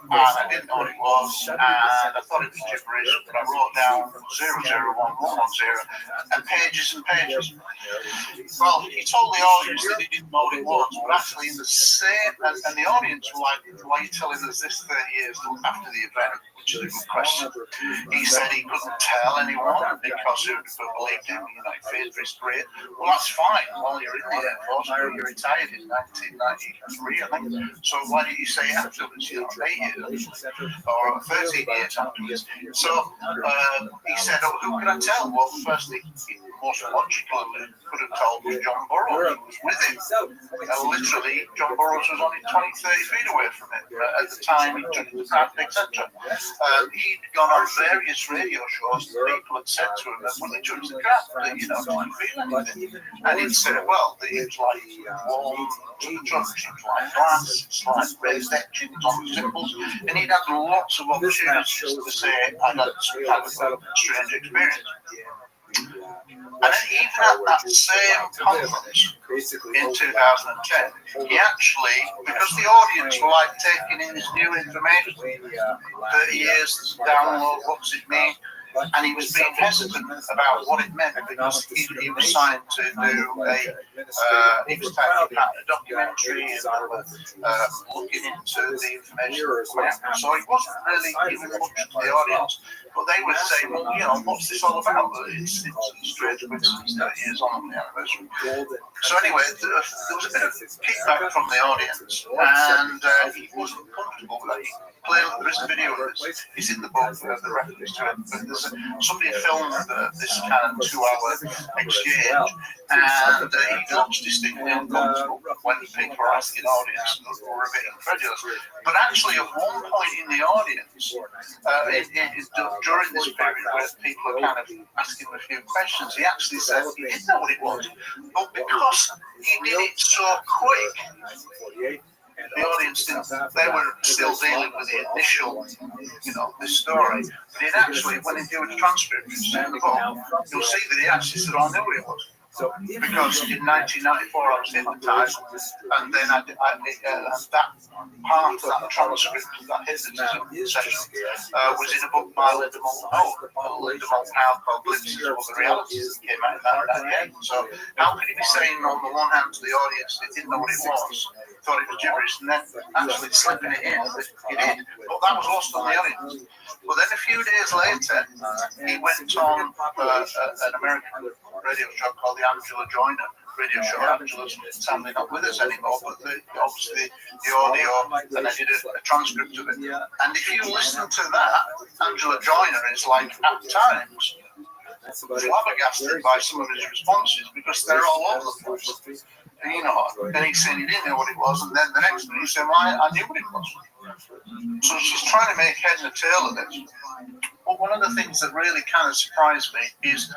I didn't know what it was, and I thought it was gibberish, but I wrote down 001110 and pages and pages. Well, he told the audience that he didn't know what it was, but actually in the same, and the audience were like, why are you telling us this 30 years after the event? Which is a good question. He said he couldn't tell anyone because who believed him, he feared for his career. Well, that's fine. Well, you're in the Air Force, you retired in 1993, I think. So why did you say afterwards, 8 years or 13 years afterwards? So he said, who can I tell? Well, firstly, most logically could have told was John Burroughs. He was with him. And literally, John Burroughs was only 20, 30 feet away from him at the time he took the craft, etc. He'd gone on various radio shows that people had said to him that when he took the craft, didn't feel anything. And he'd said, well, it's like warm to the touch, it's like glass, it's like raised etchings on the symbols. And he'd had lots of opportunities to say, I had a strange experience. And then even at that same conference in 2010, he actually, because the audience were like taking in this new information, 30 years download, what's it mean? And he was being hesitant about what it meant because he was signed to do he was taking a documentary and looking into the information. So he wasn't really giving much to the audience. But they would say, well, you know, what's this all about? It's strange coincidence that it is on the anniversary. So anyway, there was a bit of kickback from the audience, and he wasn't comfortable with that. Clearly, there is a video of this. It's in the book, the reference to it. But somebody filmed this kind of 2-hour exchange, and he looks distinctly uncomfortable when people are asking audience who are a bit incredulous. But actually, at one point in the audience, during this period where people are kind of asking a few questions, he actually said he didn't know what it was, but because he did it so quick, the audience didn't. They were still dealing with the initial, you know, this story. But it actually, when they do a transcript in the book, you'll see that he actually said, "I knew what it was." Because in 1994 I was hypnotized, and then that part of that transcript, that hypnotism session, was in a book by Linda Moulton called Glimpses of the Realities, that came out in 1998. So how could he be saying on the one hand to the audience he didn't know what it was, thought it was gibberish, and then actually slipping it in? He did, but that was lost on the audience. But then a few days later, he went on an American radio show called the Angela Joyner radio show. Angela's sadly not with us anymore, but obviously the audio, and I did a transcript of it. And if you listen to that, Angela Joyner is like, at times, flabbergasted by some of his responses, because they're all over the place. And, you know, then he's saying he didn't know what it was, and then the next minute he's saying, well, I knew what it was. So she's trying to make head and tail of it. But one of the things that really kind of surprised me is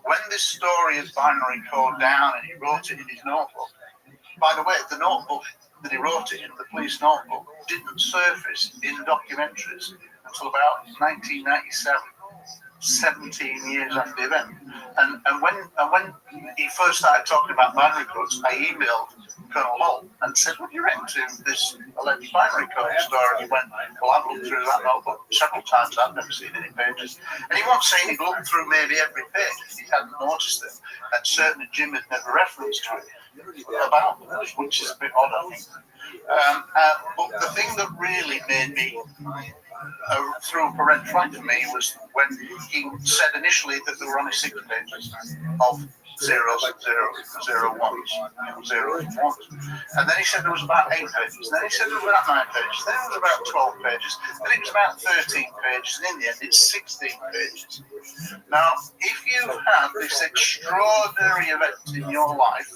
when this story is binary code down and he wrote it in his notebook. By the way, the notebook that he wrote it in, the police notebook, didn't surface in documentaries until about 1997. 17 years after the event, and when he first started talking about binary codes, I emailed Colonel Holt and said, "What do you reckon to this alleged binary code story?" He went, "Well, I've looked through that notebook several times. I've never seen any pages." And he wasn't saying he'd looked through maybe every page. He hadn't noticed it, and certainly Jim had never referenced to it about them, which is a bit odd, I think. But the thing that really made me threw up a red flag for me was when he said initially that there were only 6 pages of zeros and zeros and ones. And then he said there was about 8 pages. Then he said there was about 9 pages. Then it was about 12 pages. Then it was about 13 pages. And in the end, it's 16 pages. Now, if you have this extraordinary event in your life,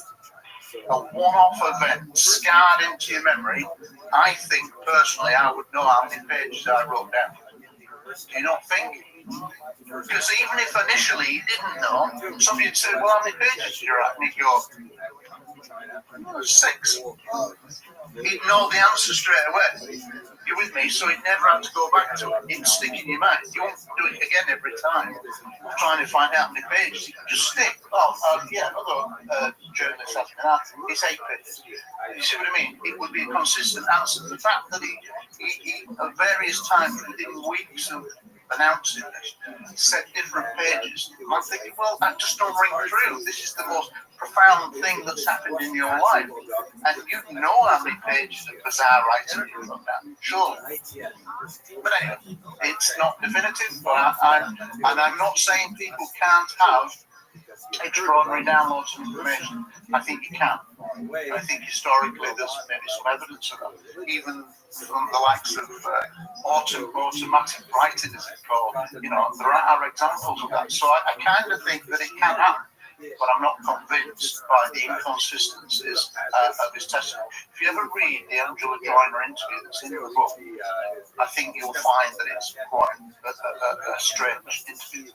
a one-off event scarred into your memory, I think personally I would know how many pages I wrote down. Do you not think? Because even if initially you didn't know, somebody would say, "Well, how many pages did you write?" And he'd go, 6. He'd know the answer straight away. You with me? So he'd never have to go back to it. It'd stick in your mind. You won't do it again every time, trying to find out how many pages. You just stick. Other journalists ask me that. It's 8 pages. You see what I mean? It would be a consistent answer. The fact that he at various times within weeks of announcing this, said different pages. I'm thinking, well, that just don't ring true. This is the most profound thing that's happened in your life, and you know how many pages of bizarre writing you've got down. Surely. But anyway, it's not definitive. But I'm not saying people can't have extraordinary downloads of information. I think you can. I think historically there's maybe some evidence of that, even from the likes of automatic writing, as it's called. You know, there are examples of that. So I kind of think that it can happen, but I'm not convinced by the inconsistencies of his testimony. If you ever read the Angela Joyner interview that's in the book, I think you'll find that it's quite a strange interview.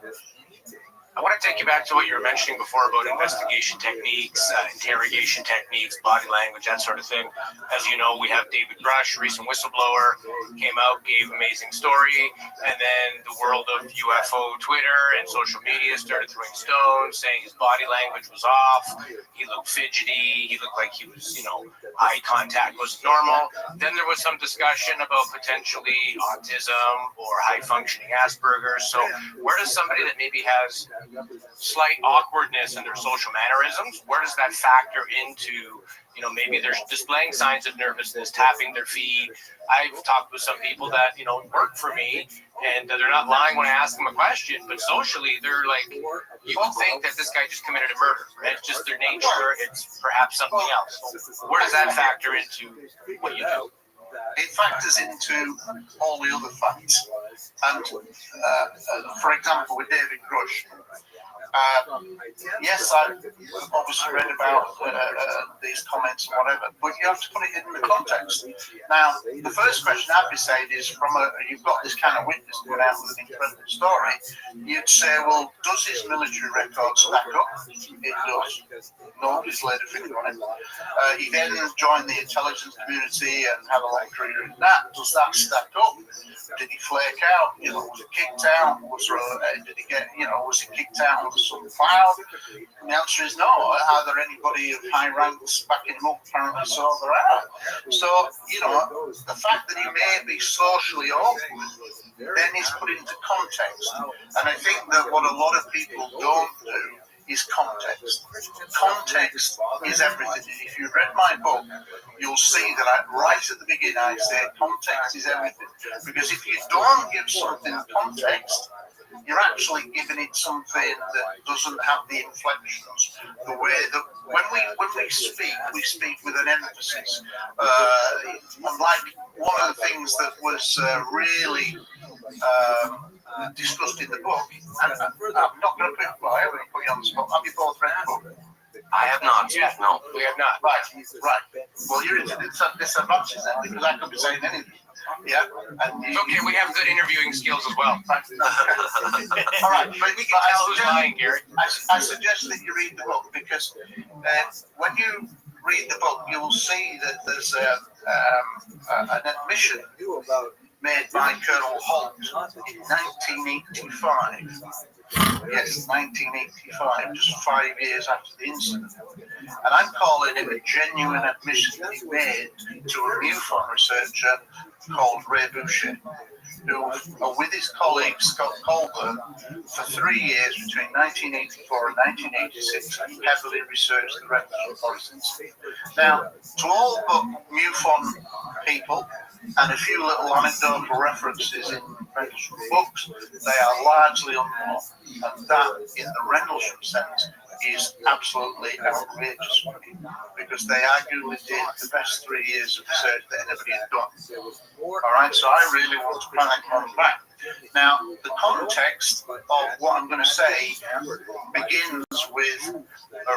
I want to take you back to what you were mentioning before about investigation techniques, interrogation techniques, body language, that sort of thing. As you know, we have David Brush, recent whistleblower, came out, gave amazing story, and then the world of UFO Twitter and social media started throwing stones, saying his body language was off, he looked fidgety, he looked like he was, eye contact was normal. Then there was some discussion about potentially autism or high-functioning Asperger's. So where does somebody that maybe has slight awkwardness in their social mannerisms, where does that factor into, maybe they're displaying signs of nervousness, tapping their feet? I've talked with some people that, work for me, and they're not lying when I ask them a question, but socially, they're like, you would think that this guy just committed a murder. Right? It's just their nature. It's perhaps something else. So where does that factor into what you do? It factors into all the other facts. And for example, with David Grush, yes, I obviously read about these comments and whatever, but you have to put it in the context. Now, the first question I'd be saying is, you've got this kind of witness going out with an incredible story, you'd say, well, does his military record stack up? It does. Nobody's laid a finger on it. He then joined the intelligence community and had a long career in that. Does that stack up? Did he flake out? Was he kicked out? Was he kicked out of some cloud? And the answer is no. Are there anybody of high ranks backing him up? Apparently so there are. So, the fact that he may be socially awkward then is put into context. And I think that what a lot of people don't do is context. Context is everything. If you've read my book, you'll see that right at the beginning I say context is everything. Because if you don't give something context, you're actually giving it something that doesn't have the inflections. The way that when we speak with an emphasis. And like one of the things that was really discussed in the book, and I'm not going to put you on the spot. Have you both read the book? I have not. Yeah. No. We have not. Right. Well, you're into disadvantages then, because I could be saying anything. Yeah. And It's okay, we have good interviewing skills as well. All right. But We can tell who's lying, Gary. I suggest that you read the book, because when you read the book, you will see that there's an admission made by Colonel Holt in 1985. Yes, 1985, just 5 years after the incident. And I'm calling it a genuine admission that he made to a MUFON researcher called Ray Boucher, who, with his colleague Scott Colbert, for 3 years between 1984 and 1986, heavily researched the Restream forest. Now, to all but MUFON people, and a few little anecdotal references in Rendlesham books, they are largely unknown. And that, in the Rendlesham sense, is absolutely outrageous for me, because they arguably did the best 3 years of research that anybody had done. All right, so I really want to panic on back. Now, the context of what I'm going to say begins with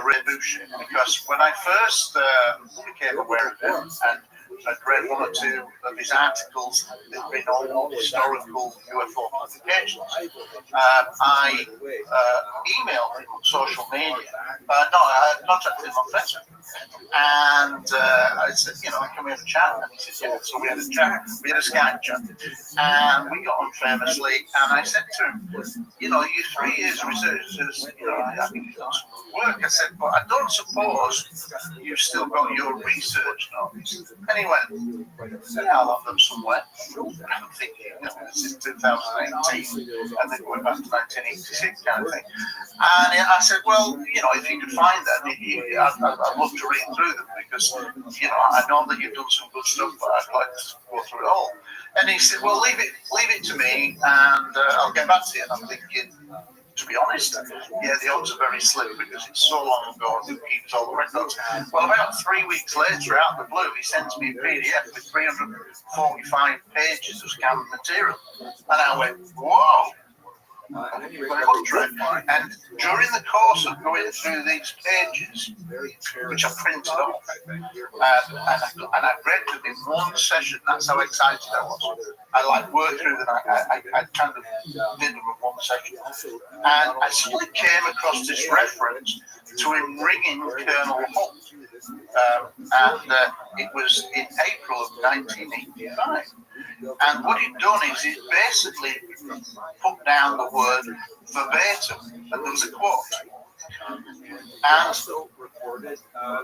Ray Boucher, because when I first became aware of him, and I'd read one or two of his articles that had been all historical UFO publications, I emailed him on social media. I contacted him on Facebook. And I said, can we have a chat? And he said, yeah. So we had a chat. We had a Skype chat. And we got on famously. And I said to him, you 3 years of research, I think you've done some good work. I said, but I don't suppose you've still got your research notes. And he went, I'll have them somewhere. I'm thinking, this is 2018, and then going back to 1986 kind of thing. And I said, well, if you could find them, I'd love to read through them, because, I know that you've done some good stuff, but I'd like to go through it all. And he said, well, leave it to me, and I'll get back to you. And I'm thinking, to be honest, yeah, the odds are very slim, because it's so long ago, who keeps all the records? Well, about 3 weeks later, out of the blue, he sends me a PDF with 345 pages of scanned material. And I went, whoa! And during the course of going through these pages, which I printed off, and I read them in one session, that's how excited I was. I worked through them, I kind of did them in one session. And I suddenly came across this reference to him ringing Colonel Holt. And it was in April of 1985. And what he'd done is he'd basically put down the word verbatim, and there was a quote. And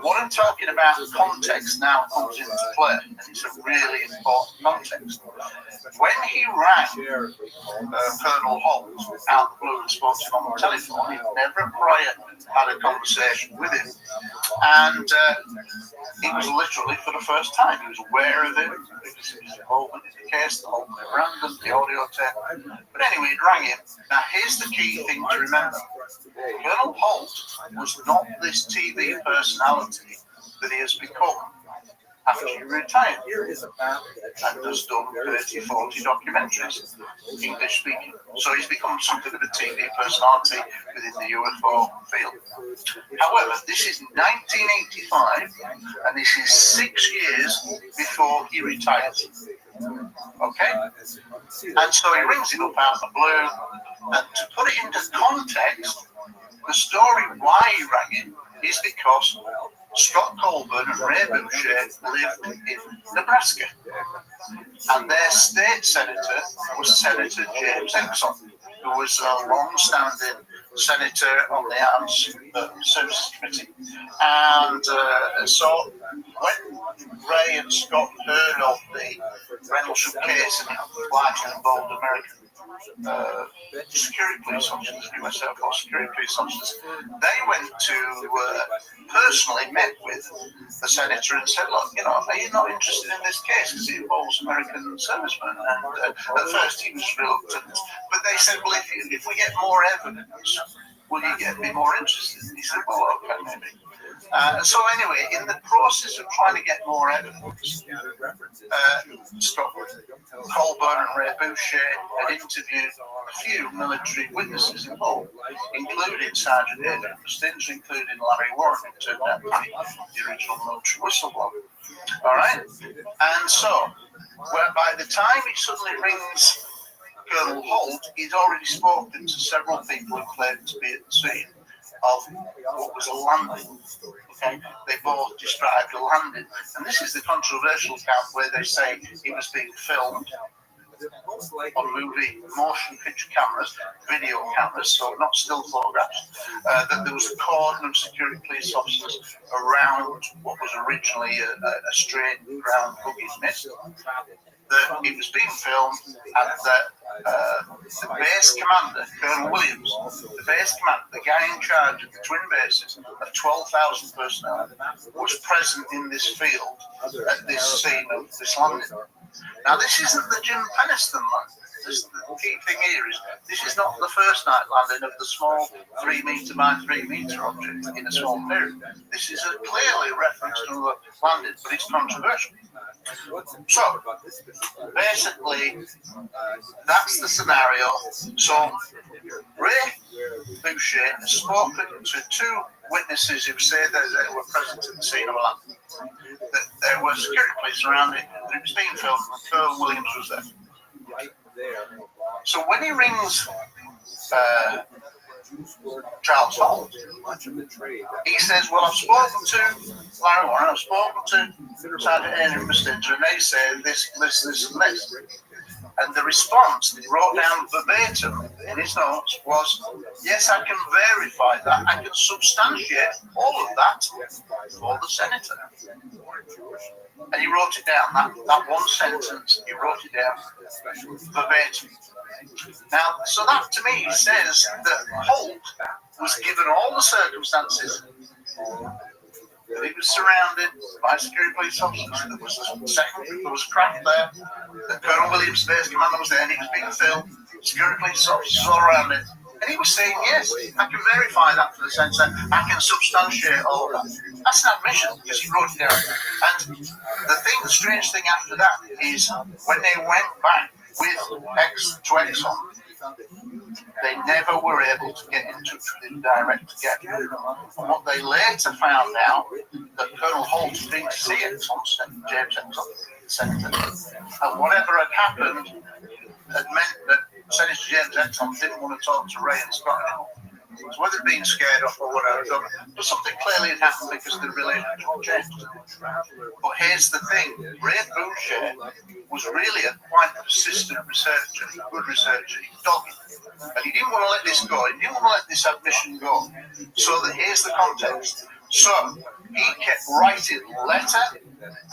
what I'm talking about, context, now comes into play, and it's a really important context. when he rang Colonel Holt out the blue and spoke to him on the telephone, he'd never prior had a conversation with him. And it was literally for the first time. He was aware of him because of his involvement in the case, the whole memorandum, the audio tape. But anyway, it rang him. Now, here's the key thing to remember. Colonel Holt was not this TV personality that he has become after he retired and has done 30, 40 documentaries, English speaking. So he's become something of a TV personality within the UFO field. However, this is 1985 and this is 6 years before he retires. Okay? And so he rings it up out of the blue, and to put it into context, the story why he rang him is because Scott Colburn and Ray Boucher lived in Nebraska, and their state senator was Senator James Exxon, who was a long-standing senator on the Armed Services Committee. And so when Ray and Scott heard of the Rendlesham case and how the largely involved American security police officers, US Air Force security police officers, they went to personally met with the senator and said, look, you know, are you not interested in this case because it involves American servicemen? And at first he was reluctant, but they said, well, if we get more evidence, will you be more interested? And he said, well, okay, maybe. So anyway, in the process of trying to get more evidence, Scott Colburn and Ray Boucher had interviewed a few military witnesses involved, including Sergeant Adrian Stins, including Larry Warren, who turned out to be the original military whistleblower. All right? And so, by the time he suddenly rings Colonel Holt, he'd already spoken to several people who claimed to be at the scene of what was a landing. Okay? They both described a landing. And this is the controversial account where they say he was being filmed on movie motion picture cameras, video cameras, so not still photographs, that there was a cordon of security police officers around what was originally a straight ground buggy's mist, that he was being filmed, and that the base commander, Colonel Williams, the base commander, the guy in charge of the twin bases of 12,000 personnel, was present in this field at this scene of this landing. Now, this isn't the Jim Peniston landing. The key thing here is this is not the first night landing of the small 3 metre by 3 metre object in a small period. This is a clearly reference to the landing, but it's controversial. So, basically, that's the scenario. So, Ray Boucher has spoken to 2 witnesses who say that they were present at the scene of a landing, that there were security police around it, that it was being filmed, and Colonel Williams was there. So when he rings Charles Holt, he says, well, I've spoken to Larry Warren, I've spoken to Sergeant Adrian Mestinter, and they say this, and this. And the response that he wrote down verbatim in his notes was, yes, I can verify that. I can substantiate all of that for the senator. And he wrote it down, that one sentence, he wrote it down verbatim. Now, so that to me says that Holt was given all the circumstances. He was surrounded by security police officers. There was a crack there. The Colonel Williams, base commander, was there, and he was being filmed. Security police officers all around him. And he was saying, yes, I can verify that for the sensor. I can substantiate all of that. That's an admission, because he wrote it down. And the strange thing after that is when they went back with Exxon, they never were able to get in touch with him direct again. And what they later found out, that Colonel Holt had been to see Exxon, James Exxon, the senator, and whatever had happened had meant that Senator James Exxon didn't want to talk to Ray and Scott anymore. So whether being scared off or whatever, but something clearly had happened because the relationship changed. But here's the thing, Ray Boucher was really a quite persistent researcher, good researcher, he dogged. And he didn't want to let this go, he didn't want to let this admission go. So that here's the context. So he kept writing letter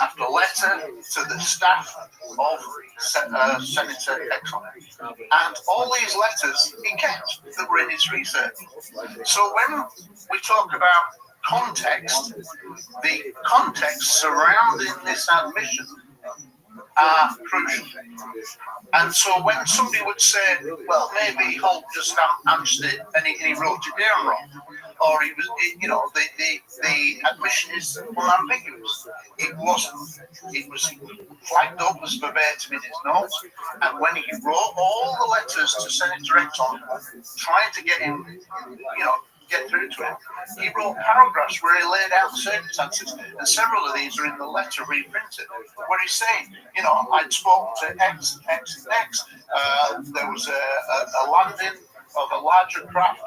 after letter to the staff of Senator Exxon. And all these letters he kept that were in his research. So when we talk about context, the context surrounding this admission are crucial. And so when somebody would say, well, maybe Holt just answered it and he wrote it down wrong, or he was, the admission is unambiguous. It wasn't. It was flagged up as verbatim in his notes, and when he wrote all the letters to Senator Exxon, trying to get him, get through to him, he wrote paragraphs where he laid out the circumstances, and several of these are in the letter reprinted, where he's saying, I'd spoken to X, X, and X. There was a landing of a larger craft.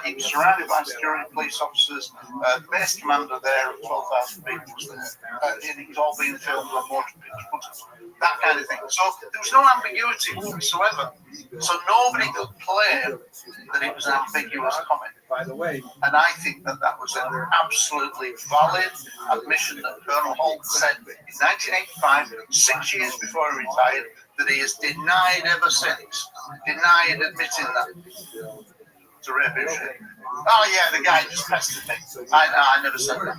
He was surrounded by security police officers. The base commander there of 12,000 people was there. And it was all being filmed on motion picture footage. That kind of thing. So there was no ambiguity whatsoever. So nobody could claim that it was an ambiguous comment. By the way, and I think that was an absolutely valid admission that Colonel Holt said in 1985, 6 years before he retired, that he has denied ever since. Denied admitting that to Rabbi Rothschild. Oh yeah, the guy just pestered me. I never said that.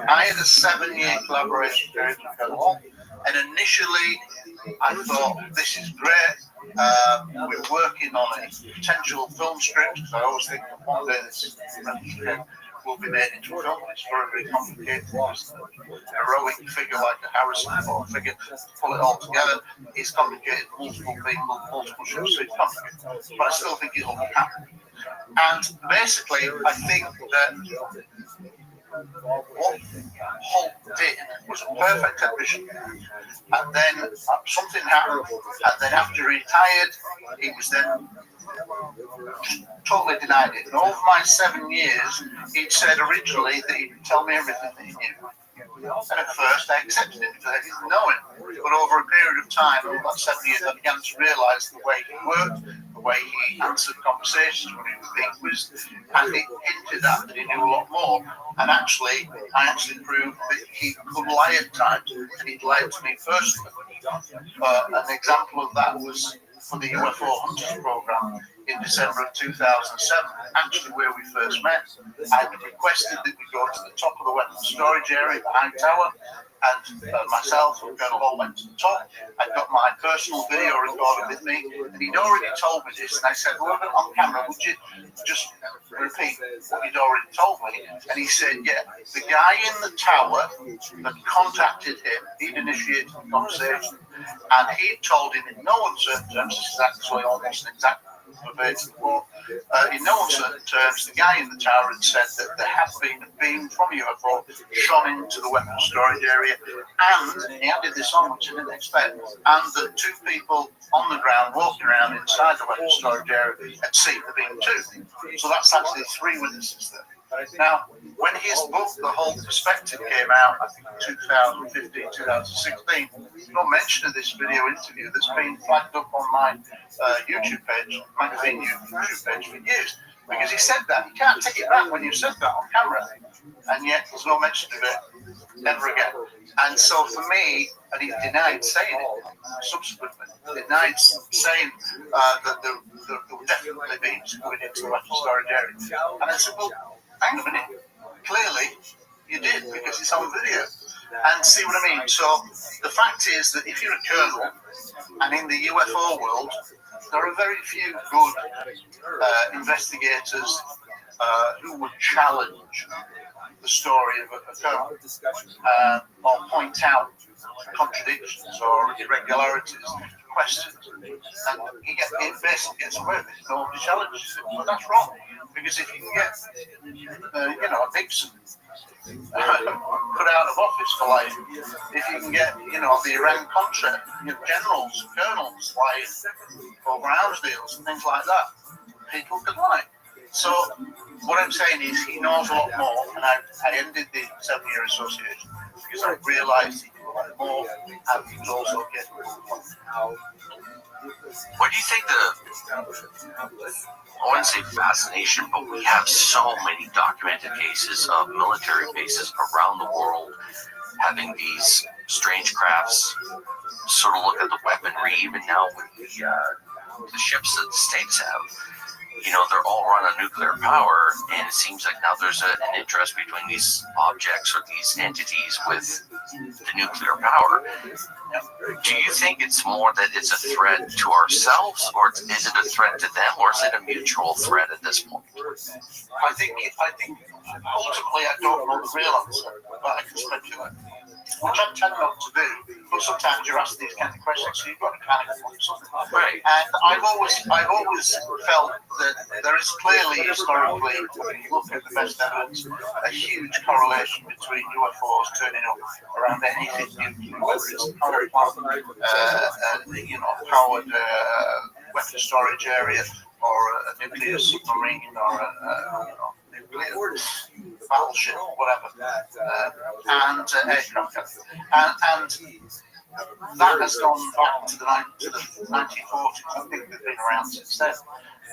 I had a 7-year collaboration period with Colonel Holt, and initially I thought, this is great. We're working on a potential film script, because I always think that one day this will be made into a film. It's very, very complicated. A heroic figure like a Harrison Ford figure, to pull it all together is complicated. Multiple people, multiple shows, so it's complicated. But I still think it'll happen. And basically, I think that what Holt did was a perfect admission, and then something happened, and then after he retired, he was then totally denied it. And over my 7 years, he'd said originally that he would tell me everything that he knew. And at first I accepted it because I didn't know it. But over a period of time, over about 7 years, I began to realise the way he worked, the way he answered conversations when he was being quizzed, and it hinted at that he knew a lot more. And actually, I actually proved that he could lie at times, and he'd lied to me personally. An example of that was for the UFO Hunters program in December of 2007, actually where we first met. I had requested that we go to the top of the weapons storage area, the high tower, and myself and Colonel Hall went to the top. I got my personal video recorder with me, and he'd already told me this, and I said, well, on camera, would you just repeat what he'd already told me? And he said, yeah, the guy in the tower that contacted him, he'd initiated the conversation, and he'd told him in no uncertain terms, this is actually almost an exact verbatim quote, in no uncertain terms, the guy in the tower had said that there had been a beam from a UFO shot into the weapons storage area, and he added this on, which I didn't expect, and that 2 people on the ground walking around inside the weapons storage area had seen the beam too. So that's actually 3 witnesses there. Now, when his book, The Whole Perspective, came out, I think 2015, 2016, no mention of this video interview that's been flagged up on my YouTube page, magazine YouTube page for years, because he said that. You can't take it back when you said that on camera, and yet there's no mention of it ever again. And so for me, and he denied saying it subsequently, denied saying that there were definitely beams going into the weapons storage area. And I said, well, hang on a minute, clearly you did, because it's on video. And see what I mean? So the fact is that if you're a colonel, and in the UFO world, there are very few good investigators who would challenge the story of a colonel or point out contradictions or irregularities, questions. And he basically gets away with it. Nobody challenges it. But that's wrong. Because if you can get, a Nixon put out of office for lying, if you can get, the Iran-Contra generals, colonels lying over arms deals and things like that, people can lie. So what I'm saying is he knows a lot more, and I ended the 7-year association because I realised he knew a lot more, and he was also capable. What do you think I wouldn't say fascination, but we have so many documented cases of military bases around the world having these strange crafts sort of look at the weaponry, even now with the ships that the states have. You know, they're all run on nuclear power, and it seems like now there's an interest between these objects or these entities with the nuclear power. Do you think it's more that it's a threat to ourselves, or is it a threat to them, or is it a mutual threat at this point? I think ultimately I don't know the real answer, but I can speculate. Which I tend not to do, but sometimes you're asked these kind of questions, so you've got to kind of put something. Right. And I've always felt that there is clearly, historically, when you look at the best evidence, a huge correlation between UFOs turning up around anything nuclear, whether it's a power plant, powered weapon storage area, or a nuclear submarine, or a nuclear battleship, whatever, and aircraft. And that has gone back to the 1940s. I think they've been around since then.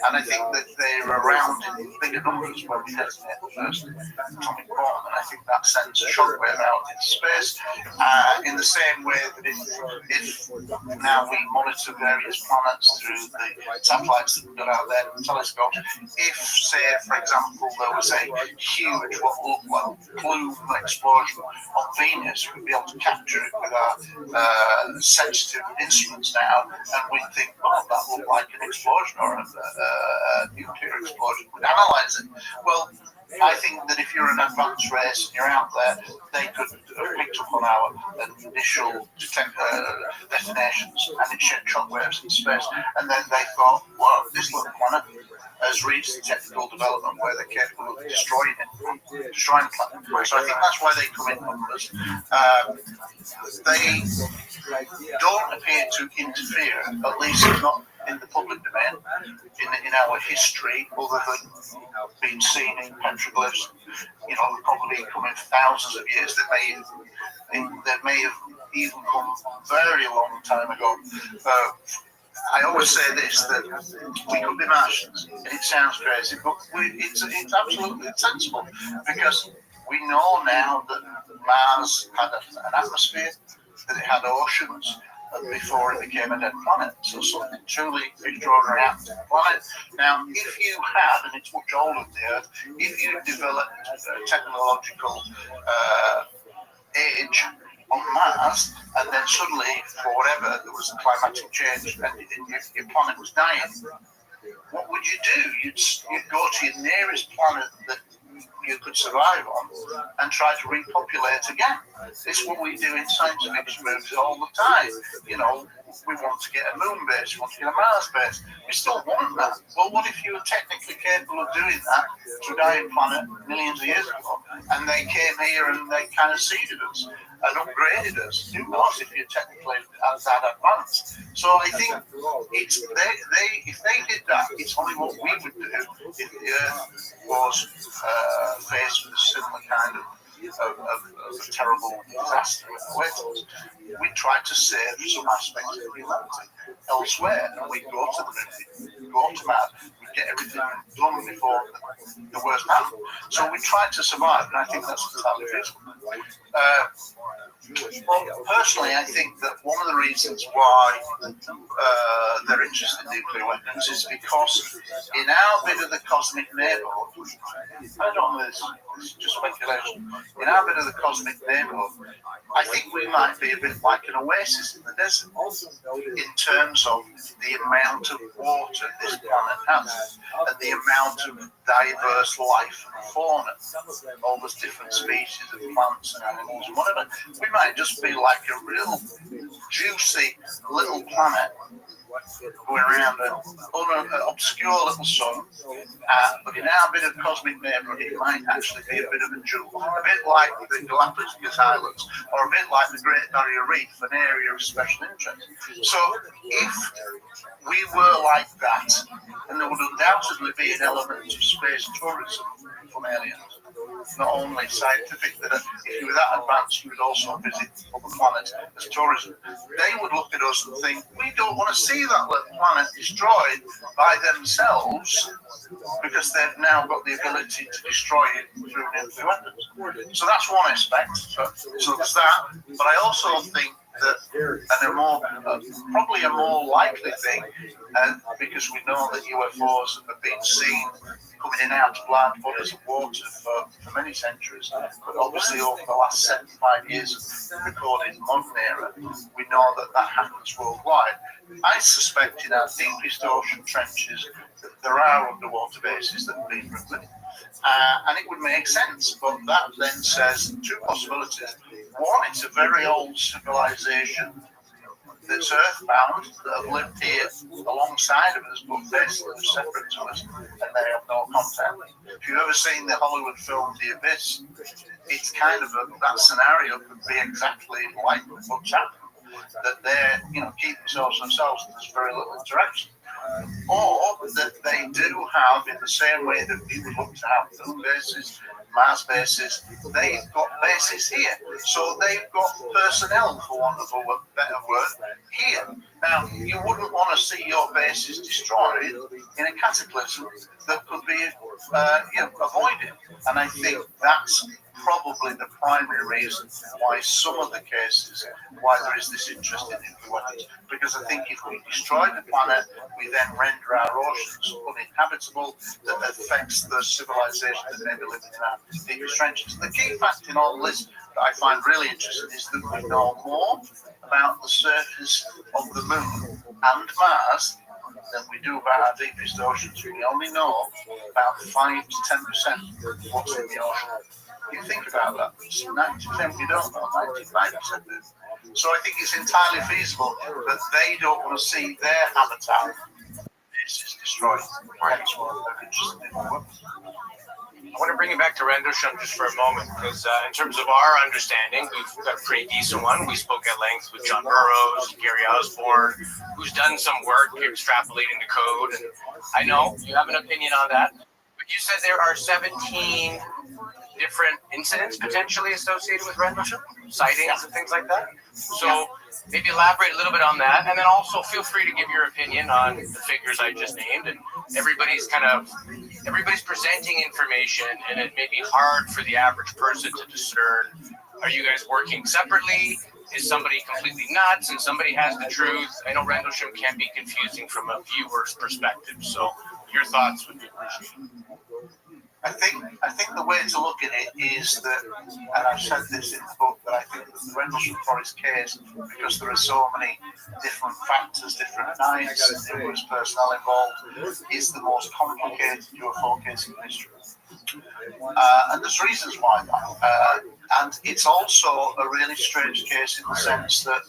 And I think that they're around in bigger numbers when we detonate the first atomic bomb. And I think that sends a shockwave out into space. In the same way that if now we monitor various planets through the satellites that we've got out there, the telescopes, if, say, for example, there was a huge, what looked like plume explosion on Venus, we'd be able to capture it with our sensitive instruments now, and we'd think, oh, that looked like an explosion or a nuclear explosion, would analyze it. Well, I think that if you're an advanced race and you're out there, they could have picked up on our initial detonations, and it shed shockwaves in space, and then they thought, whoa, this little planet has reached the technical development where they're capable of destroying the planet. So I think that's why they come in numbers. They don't appear to interfere, at least not in the public domain, in our history, other than being seen in petroglyphs. You know, probably coming thousands of years. They may have even come very long time ago. I always say this, that we could be Martians, and it sounds crazy, but it's absolutely sensible, because we know now that Mars had an atmosphere, that it had oceans, before it became a dead planet. So something truly extraordinary happened to the planet. Now, if you had, and it's much older than the Earth, if you developed a technological age on Mars, and then suddenly, for whatever, there was a climatic change and your planet was dying, what would you do? You'd go to your nearest planet that you could survive on and try to repopulate again. It's what we do in science fiction movies all the time. You know, we want to get a moon base, we want to get a Mars base. We still want that. Well, what if you were technically capable of doing that to a dying planet millions of years ago, and they came here and they kind of seeded us and upgraded us? Who knows if you're technically that advanced? So I think it's if they did that, it's only what we would do if the Earth was faced with a similar kind of a terrible disaster in the way. We'd try to save some aspects of humanity elsewhere, and we'd go to the moon, go to Mars, we'd get everything done before the worst happened. So we tried to survive, and I think that's entirely feasible. Well, personally, I think that one of the reasons why they're interested in nuclear weapons is because in our bit of the cosmic neighborhood, I don't know, this is just speculation, in our bit of the cosmic neighborhood, I think we might be a bit like an oasis in the desert in terms of the amount of water this planet has and the amount of diverse life and fauna, all those different species of plants and animals and whatever. We might just be like a real juicy little planet going around an obscure little sun, but in our bit of cosmic neighborhood, it might actually be a bit of a jewel, a bit like the Galapagos Islands, or a bit like the Great Barrier Reef, an area of special interest. So if we were like that, and there would undoubtedly be an element of space tourism from aliens, not only scientific, that if you were that advanced, you would also visit other planets as tourism. They would look at us and think, we don't want to see that planet destroyed by themselves because they've now got the ability to destroy it through nuclear weapons. So that's one aspect. So there's that. But I also think that, and probably a more likely thing, because we know that UFOs have been seen coming in and out of large bodies of water for many centuries, but obviously over the last 75 years of recorded modern era, we know that happens worldwide. I suspect in our deepest ocean trenches that there are underwater bases that have been driven. And it would make sense, but that then says two possibilities. One, it's a very old civilization that's earthbound, that have lived here alongside of us, but basically separate to us, and they have no contact. If you've ever seen the Hollywood film The Abyss, it's kind of that scenario could be exactly like what's happened. That they're, keep themselves to themselves, and there's very little interaction. Or that they do have, in the same way that we would look to have moon bases, Mars bases, they've got bases here. So they've got personnel, for want of a better word, here. Now, you wouldn't want to see your bases destroyed in a cataclysm that could be avoided. And I think that's probably the primary reason why some of the cases, why there is this interest in nuclear weapons. Because I think if we destroy the planet, we then render our oceans uninhabitable. That affects the civilization that may be living in our deepest trenches. The key fact in all this that I find really interesting is that we know more about the surface of the moon and Mars than we do about our deepest oceans. We only know about 5 to 10% of what's in the ocean. You think about that, 90% we don't know, 95% do. So I think it's entirely feasible that they don't want to see their habitat is destroyed. Hence why they're interested in weapons. I want to bring it back to Rendlesham just for a moment, because in terms of our understanding, we've got a pretty decent one. We spoke at length with John Burroughs, Gary Osborne, who's done some work extrapolating the code. And I know you have an opinion on that, but you said there are 17 different incidents potentially associated with Rendlesham, sightings and things like that. So maybe elaborate a little bit on that, and then also feel free to give your opinion on the figures I just named. And everybody's presenting information, and it may be hard for the average person to discern, are you guys working separately? Is somebody completely nuts and somebody has the truth? I know Rendlesham can be confusing from a viewer's perspective, so your thoughts would be appreciated. I think the way to look at it is that, and I've said this in the book, that I think that the Rendlesham Forest case, because there are so many different factors, different knives, numerous personnel involved, is the most complicated UFO case in history. And there's reasons why that. And it's also a really strange case in the sense that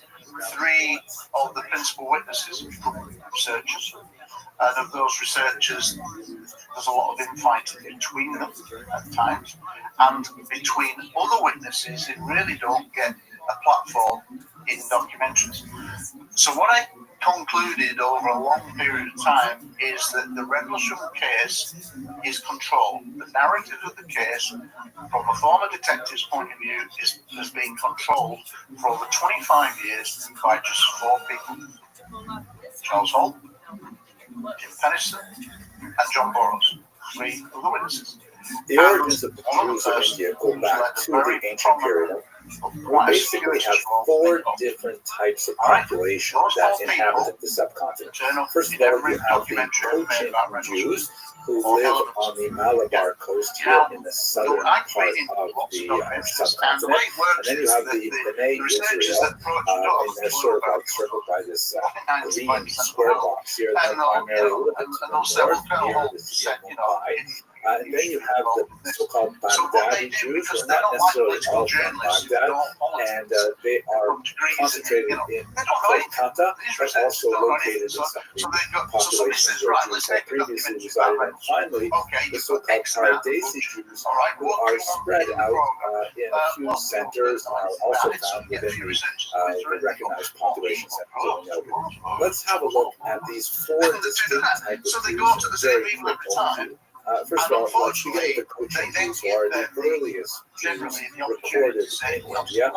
3 of the principal witnesses are researchers. And of those researchers, there's a lot of infighting between them at times. And between other witnesses, it really don't get a platform in documentaries. So what I concluded over a long period of time is that the Rendlesham case is controlled. The narrative of the case, from a former detective's point of view, has been controlled for over 25 years by just 4 people. Charles Holt, Jim Pennison, and John Burroughs, 3 of the witnesses. The origins of the Jews of India go back to the ancient period. We basically have 4 different types of population that inhabited the subcontinent. First of all, you have the Cochin Jews, who live on the Malabar coast here in the southern part of the subcontinent. And then you have the B'nai Israel, and they're sort of circled by this green square box here. They're primarily a little bit to the north near the city of Mumbai. And then you have the so-called Baghdadi Jews, who are not necessarily all from Baghdad, and they are concentrated in Kolkata, but also located in some of the populations where Jews had previously resided. And finally, the so-called Paradesi Jews, who are spread out in a few centers and are also found within the recognized population centers. Let's have a look at these 4 distinct types of Jews in very quick overview. First of all, let's begin with the Cochin Jews, who are the earliest Jews recorded in India.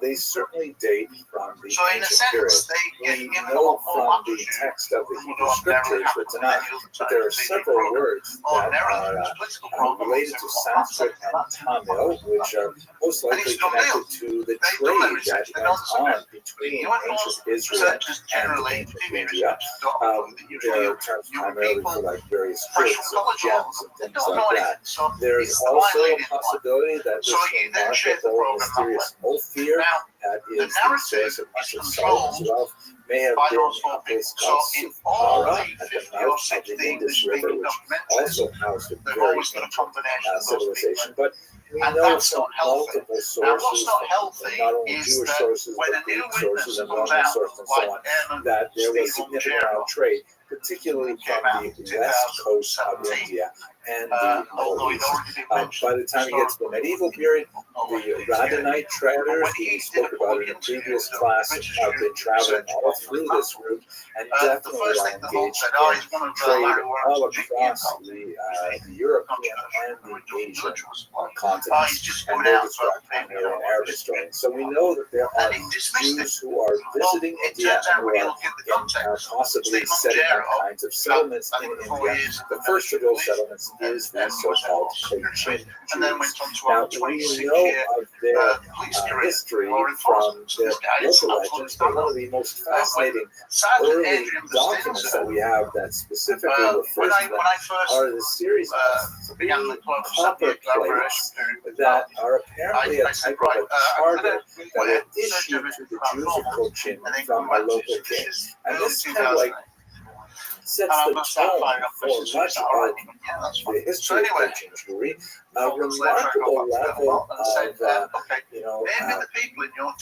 They certainly date from the ancient period. We know from the text of the Hebrew Scriptures, the Tanakh, that there are several words that are related to Sanskrit and Tamil, which are most likely connected to the trade that went on between ancient Israel and ancient India. There are terms primarily for like various fruits and gems and things like that. There's also a possibility that this remarkable, mysterious Ophir, that is the source of much of Solomon's wealth, may have been a place called Supara at the mouth of the Indus River, which also housed a very ancient civilization. But we know from multiple sources, not only Jewish sources, but Greek sources and Roman sources and so on, that there was significant amount of trade, particularly from the west coast of India and the Middle East. By the time we get to the medieval period, the Radhanite traders, who we spoke about in the previous class, have been traveling all through this route and definitely are engaged in trade all across the European and the Asian continents, and they're described primarily in Arab historians. So we know that there are Jews who are visiting India and who are possibly setting up kinds of settlements in India. The first of those settlements is the so-called Cochin Jews. Now, we know of their history from their local legends, but one of the most fascinating early documents that we have that specifically refers to them are the series of 3 copper plates that are apparently a type of a charter that were issued to the Jews of Cochin from a local king. And this kind of like sets the tone for much of the history of Cochin Jewry, a remarkable level of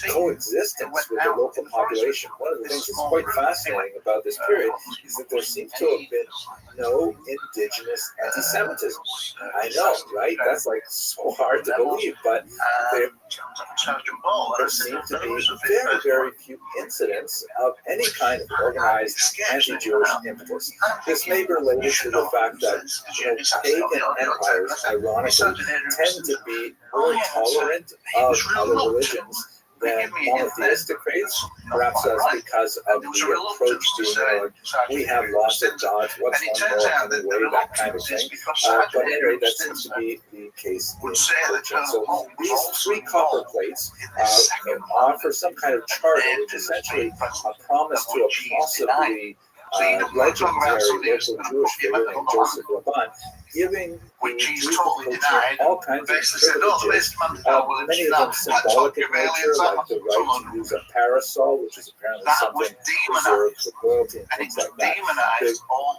coexistence with the local population. One of the things that's quite fascinating about this period is that there seems to have been no indigenous anti-Semitism. I know, right? That's like so hard to believe, but there seem to be very, very few incidents of any kind of organized anti-Jewish impetus. This may be related to the fact that pagan empires, ironically, tend to be more tolerant of other religions than monotheistic faiths. Perhaps that's because of the approach to, we have lots of gods, what's one more on the way, that kind of thing. But anyway, that seems to be the case in Cochin. So these 3 copper plates offer some kind of charter, which essentially promise to a possibly legendary local Jewish figure named Joseph Laban, giving the Jews of Cochin all kinds of privileges, many of them symbolic in nature, like the right to use a parasol, which is apparently something reserved for royalty and things like that. The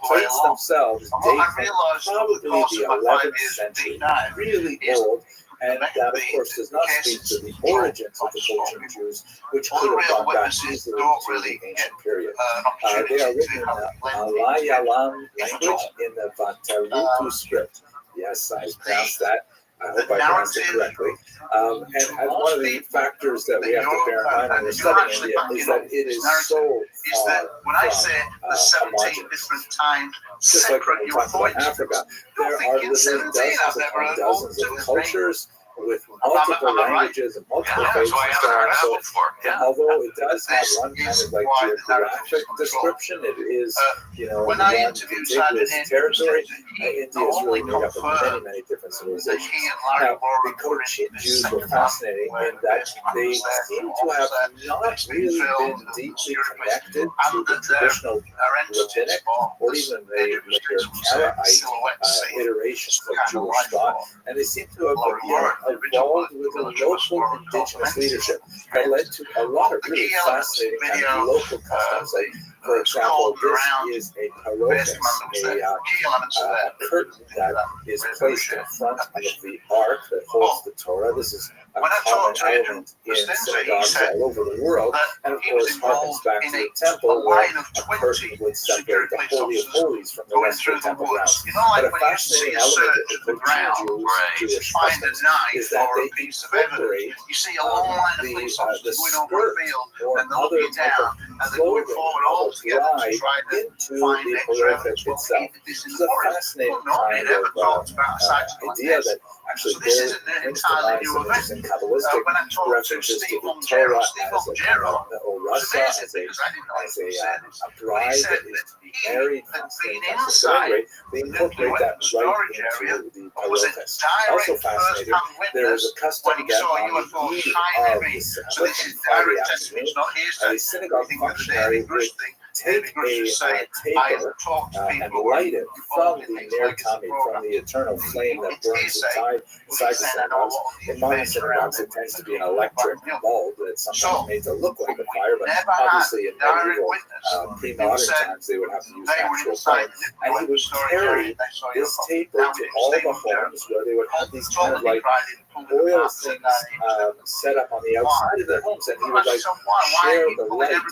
plates themselves date from probably the 11th century, really old. And that, of course, does not speak to the origins of the Cochin Jews, which could have gone back easily to the ancient period. They are written in the Malayalam language, in the Vatarutu script. Yes, I pronounced that. I hope I pronounced it correctly. And one of the factors that we have to bear in mind when we're studying India is that it is so homogeneous. Just like when we talk about Africa, there are literally dozens of cultures with multiple languages and multiple faiths and so on. So, although it does have one kind of like geographic description, it is, one contiguous territory. India is really made up of many, many different civilizations. Now, the Cochin Jews were fascinating in that they seem to have not really been deeply connected to the traditional rabbinic or even the later Karaite iterations of Jewish thought, and they seem to have evolved with a local indigenous leadership that led to a lot of really fascinating kind of local customs. Like, for example, this is a parochus, a curtain that is placed in front of the ark that holds the Torah. This is a common element in synagogues all over the world, and of course harkens back to the temple where a curtain would separate the Holy of Holies from the rest of the temple grounds. But a fascinating element of the Cochin Jewish customs is that they incorporate the skirt or other type of clothing of drive into the horrific itself. It's a fascinating kind of idea that actually brings to mind some interesting Kabbalistic references to the Torah as a kind of Orasa, as a bride that is to be married. So anyway, they incorporate that right into the Halakhas. Also fascinating, there is a custom that on the eve of the Sabbath, on Friday afternoon, a synagogue functionary would take a taper and light it from the Ner Tamid, from the eternal flame that burns inside the synagogues. In modern synagogues, it tends to be an electric bulb that's sometimes made to look like a fire, but obviously in medieval, pre-modern times, they would have to use actual fire. And he would carry this taper to all the homes where they would have these kind of like oil things set up on the outside of their homes, and he would like share the light of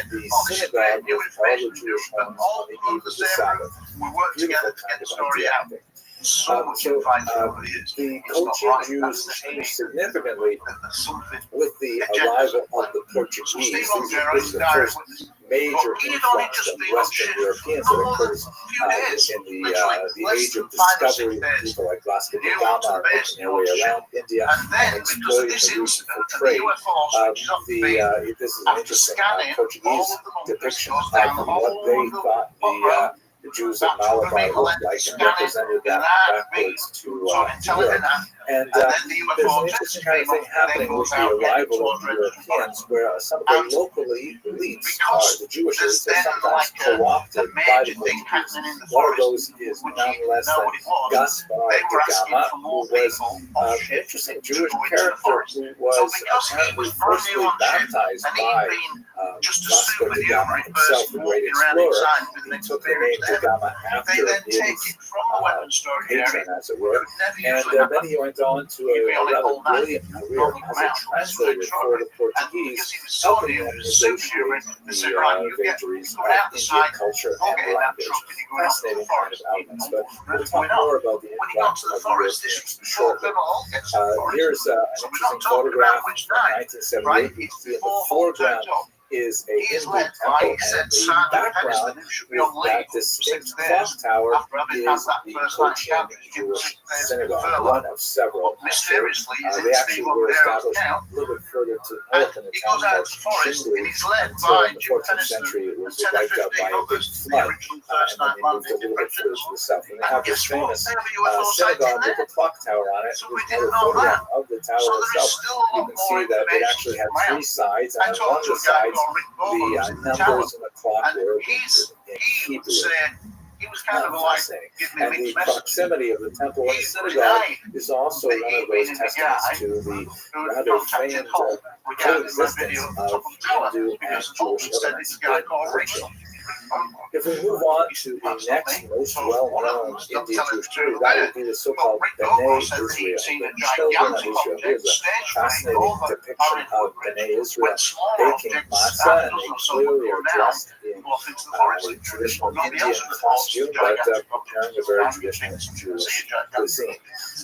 the synagogue with all the Jewish homes on the eve of the Sabbath. Beautiful kind of idea. The Cochin Jews changed significantly with the arrival of the Portuguese. This is the first major influx of Western Europeans that occurs in the age of discovery. People like Vasco da Gama are making their way around India and exploiting the region for trade. This is an interesting Portuguese depiction of what they thought the Jews of Malabar looked like, and represented that backwards to Europe. And there's an interesting kind of thing happening with the arrival of the Europeans, where some of the local elites, the Jewish elites, are sometimes co-opted by the Portuguese. One of those is none less than Gaspar de Gama, who was an interesting Jewish character who was apparently firstly baptized by Vasco da Gama himself, the great explorer. He took the name da Gama after his patron, as it were, and then he went on to a rather brilliant career as a translator for the Portuguese, helping them negotiate the victories of Indian culture and language. Fascinating kind of elements, but we'll talk more about the influence of the Europeans shortly. Here's an interesting photograph from 1978. You see in the foreground is a Hindu temple, and the background with that distinct clock tower is the Cochin Jewish synagogue, one of several. They actually were established a little bit further to the north in a town called Shindli until in the 14th century it was wiped out by a big flood, and then they moved a little bit further to the south. And they have this famous synagogue with a clock tower on it. Here's another photograph of the tower itself. You can see that it actually had three sides, and on one of the sides the numbers in the clock were in Hebrew. He was kind of fascinating. And the proximity of the temple and the synagogue is also one of those testaments to the rather famed coexistence of Hindu and Jewish elements in Portugal. If we move on to the next most well-known Indian Jewish community, that would be the so-called B'nai Israel, the children of Israel. Here's a fascinating depiction of B'nai Israel baking matzah, and they clearly are dressed in a traditional Indian costume, but preparing a very traditional Jewish cuisine.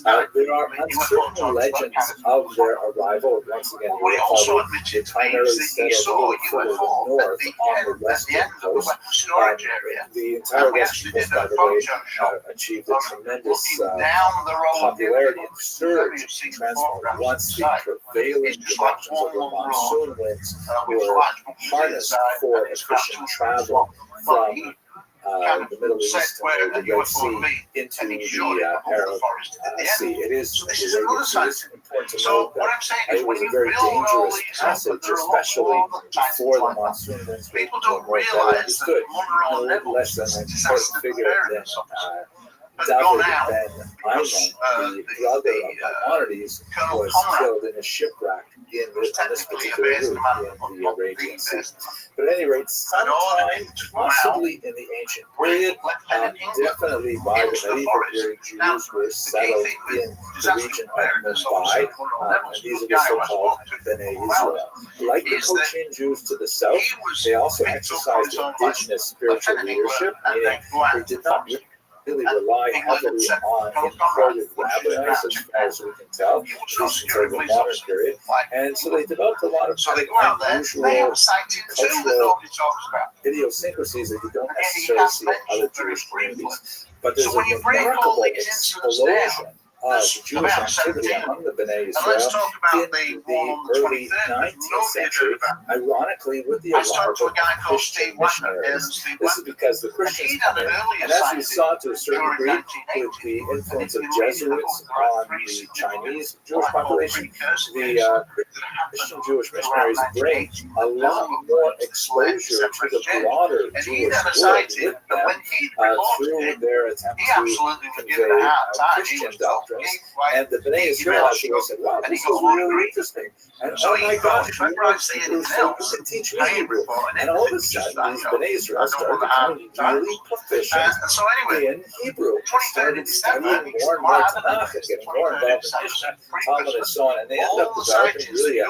There are uncertain legends of their arrival. Once again, you recall they primarily settled a little further north on the western coast. The entire Western coast, by the way, achieved a tremendous popularity and surge in transport once the prevailing directions of the monsoon winds were harnessed for efficient travel from the Middle East and the Red Sea into the Arab Sea. It is important to note that it was a very dangerous passage, especially before the monsoon winds were more heavily understood. No less than an important figure than David ben Iman, the brother of Maimonides, was killed in a shipwreck on this particular route in the Arabian Sea. But at any rate, sometime, possibly in the ancient period, definitely by the medieval period, Jews were settled in the region of Mumbai, and these are the so-called B'nai Israel. Like the Cochin Jews to the south, they also exercised indigenous spiritual leadership, meaning they did not really rely heavily on imported rabbis, as far as we can tell, at least until the modern period. And so they developed a lot of unusual cultural idiosyncrasies that you don't necessarily see in other Jewish communities. But there's a remarkable explosion of Jewish activity among the Bnei Israel in the early 19th century, ironically with the arrival of Christian missionaries. This is because the Christians come in, and as we saw to a certain degree with the influence of Jesuits on the Chinese Jewish population, the Christian Jewish missionaries bring a lot more exposure to the broader Jewish world with them through their attempt to convey Christian doctrine. And the Bnei Israel actually said, wow, this is really interesting. And oh my gosh, you can teach me Hebrew. And all of a sudden, these Bnei Israel started becoming really proficient in Hebrew. Started studying more and more Tanakh and getting more involved in Mishnah, Talmud, and so on. And they ended up developing really a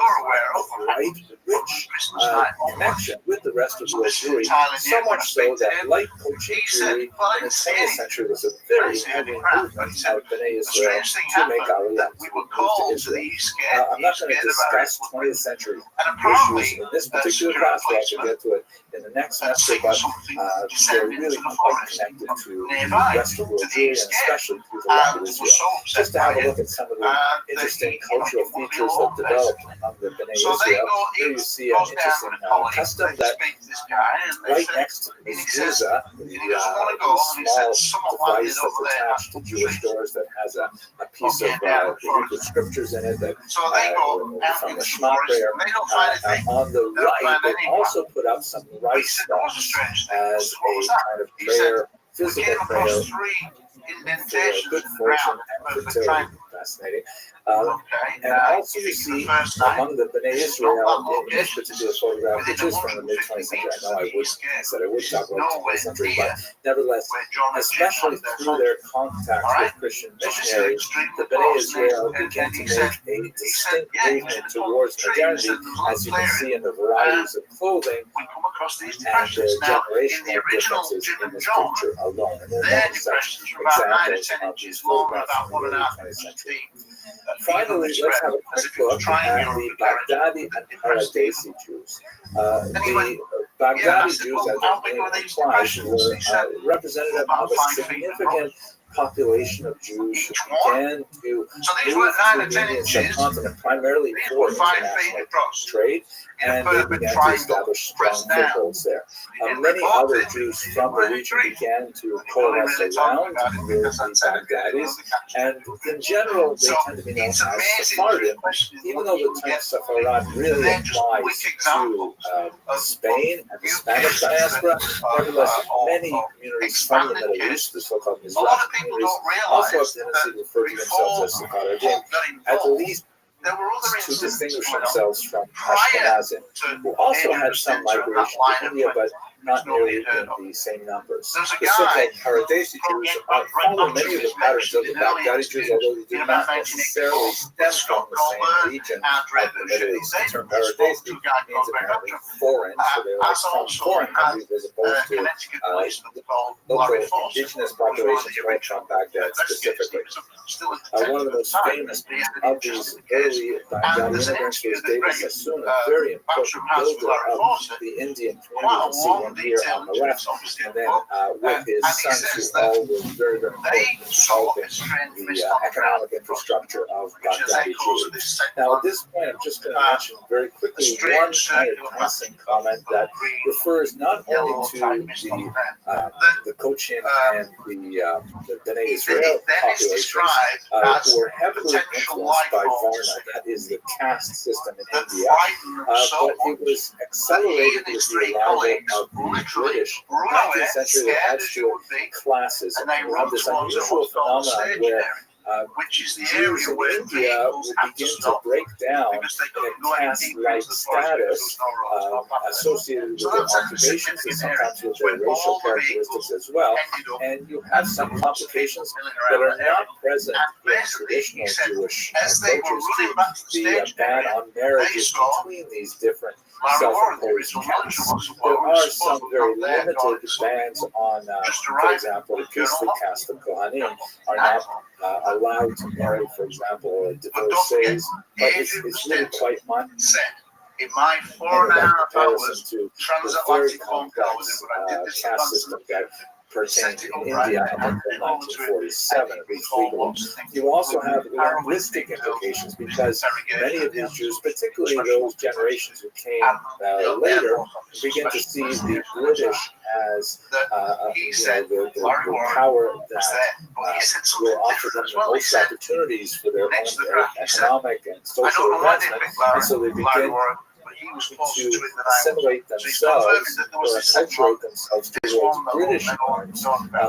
bright, rich connection with the rest of the world Jewry. So much so that light coaching Jewry in the 20th century was a very heavy movement of Bnei Israel to make our lives move to Israel. I'm not going to discuss 20th century issues in this particular class. We'll actually get to it in the next semester, but they're really quite connected to the rest of the world Jewry, and especially to the land of Israel. Just to have a look at some of the interesting cultural features that developed among the Bnei Israel. Here you see an interesting custom that right next to the mezuzah, the small device that's attached to Jewish doors that has a piece of the Hebrew scriptures in it that from the Shema prayer. On the right, they also put up some rice stalks as a kind of prayer, physical prayer for good fortune and fertility. Fascinating. And also you see among the Bnei Israel in this particular photograph, which is from the mid-20th century. I know I said I would talk about the 20th century, but nevertheless, especially through their contact with Christian missionaries, the Bnei Israel began to make a distinct movement towards modernity, as you can see in the varieties of clothing and the generational differences in this picture alone. And there are many such examples of these photographs from the early 20th century. Finally, let's have a quick look at the Baghdadi and Paradesi Jews. The Baghdadi Jews, as the name implies, were representative of a significant population of Jews who began to move to the Indian subcontinent primarily for international trade, and they began to establish strong footholds there. Many other Jews from the region began to coalesce around the Baghdadis, and in general, they tend to be known as Sephardim, even though the term Sepharad really applies to Spain and the Spanish diaspora. Nevertheless, many communities from the Middle East, the so-called Mizrahi communities, also have tendency to refer to themselves as Sephardim, at least to distinguish themselves from Ashkenazim, who also had some migration to India, but not nearly in the same numbers. The so-called Paradesi Jews follow many of the patterns of the Baghdadi Jews, although they do not necessarily stem from the same region of the Middle East. The term Paradesi means apparently foreign, so they're like from foreign countries as opposed to local indigenous populations right from Baghdad specifically. One of the most famous of these early Baghdadi immigrants was David Sassoon, a very important builder of the Indian community. Here on the left, and then with his sons, who all were very, very important in developing the economic infrastructure of Baghdadi Jews. Now, at this point, I'm just going to mention very quickly one kind of passing comment that refers not only to the Cochin and the Bnei Israel populations, who were heavily influenced by Varna, that is the caste system in India, but it was accelerated with the arrival of the British 19th century attached to classes. And you have this unusual phenomenon where Jews in India will begin to break down in a caste-like status associated with their occupations and sometimes with their racial characteristics as well. And you have some complications that are not present in traditional Jewish cultures, the ban on marriages between these different self-imposed casts. There are some very limited bans on, for example, the priestly caste of Kohanim are not allowed to marry, for example, divorcees, but it's really quite minor. In my 4.5 hours to the very transatlantic phone call complex when I did this caste system that pertained in India up until 1947, at least legally. You also have linguistic implications because many of these Jews, particularly those generations who came later, begin to see the British as the power that will offer them the most opportunities for their own economic and social advancement, and so they begin to assimilate themselves or acculturate themselves towards British norms,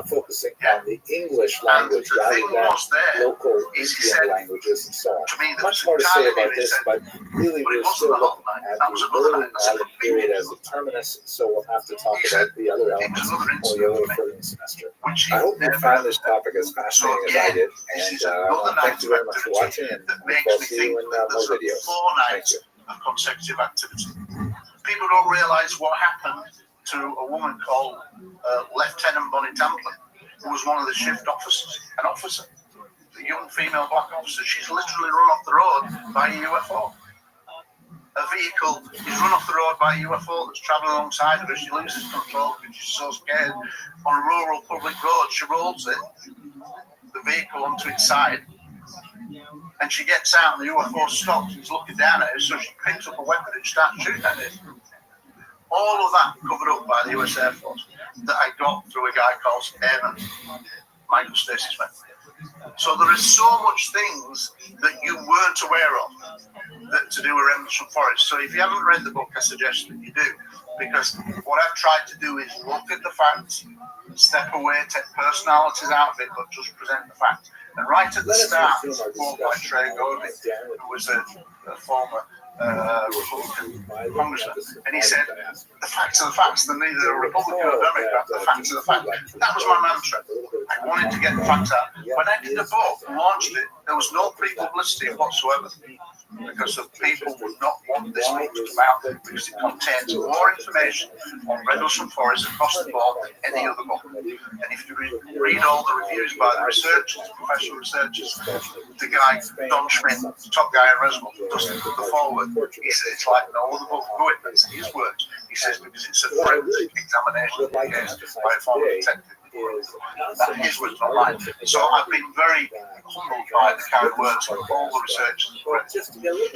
focusing on the English language rather than local Indian languages and so on. Much more to say about this, but really we're still looking at the early modern period as a terminus, so we'll have to talk about the other elements only a little further in the semester. I hope you found this topic as fascinating as I did, and thank you very much for watching, and I'll see you in more videos. Thank you. Of consecutive activity. People don't realise what happened to a woman called Lieutenant Bonnie Tamplin, who was one of the shift officers, an officer, a young female black officer. She's literally run off the road by a UFO. A vehicle is run off the road by a UFO that's travelling alongside of her. She loses control because she's so scared. On a rural public road, she rolls it, the vehicle onto its side, and she gets out and the UFO stops and is looking down at her, so she picks up a weapon and starts shooting at it. All of that covered up by the US Air Force that I got through a guy called Airman Michael Stacey Smith. So there is so much things that you weren't aware of that to do with Remnants from Forest. So if you haven't read the book, I suggest that you do, because what I've tried to do is look at the facts, step away, take personalities out of it, but just present the facts. And right at the start, it was a quote by Trey Gordon, who was a former Republican congressman, and he said, the facts are the facts, they're neither Republican or Democrat, the facts are the facts. That was my mantra. I wanted to get the facts out. When I did the book and launched it, there was no pre-publicity whatsoever, because the people would not want this book to come out, because it contains more information on Rendlesham Forest across the board than any other book. And if you read all the reviews by the researchers, professional researchers, the guy, Don Schmidt, top guy in Resmond, does the forward. He says it's like no other book going, that's his words. He says because it's a forensic examination of the case by a former detective. That his words, not mine. So I've been very humbled by the kind of words of all the researchers.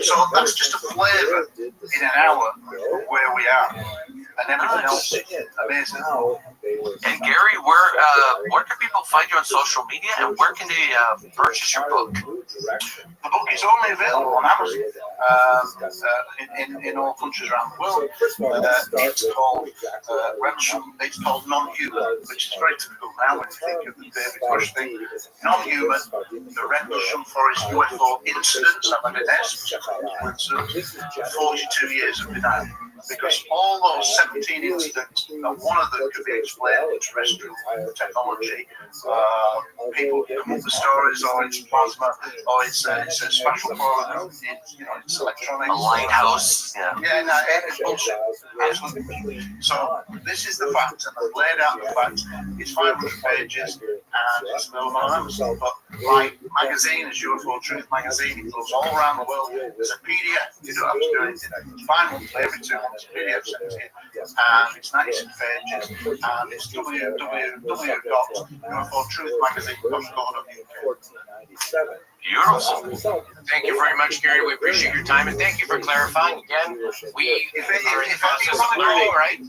So that's just a flavour in an hour of where we are. And everything else is amazing. And Gary, where can people find you on social media, and where can they purchase your book? The book is only available on Amazon in all countries around the world. It's called Non-Human, which is very typical now when you think of the David Bush thing. Non-Human, the Rendlesham Forest UFO incidents, I've had an S, 42 years of denial. Because all those 17 incidents, not one of them could be explained in terrestrial technology. People come up with stories, or it's plasma, or it's a special program, it's electronic. A lighthouse. Yeah, no, it's bullshit. Absolutely. So this is the fact, and I've laid out the fact. It's 500 pages, and it's available on Amazon. But my magazine is UFO Truth Magazine. It goes all around the world. There's a PDF. You don't have to do anything. It's 5 months every 2 months. PDF sent to you. And it's 96 pages, and it's www.ufoTruthMagazine.co.uk. Beautiful. Thank you very much, Gary. We appreciate your time, and thank you for clarifying again. We are in the process of learning, right?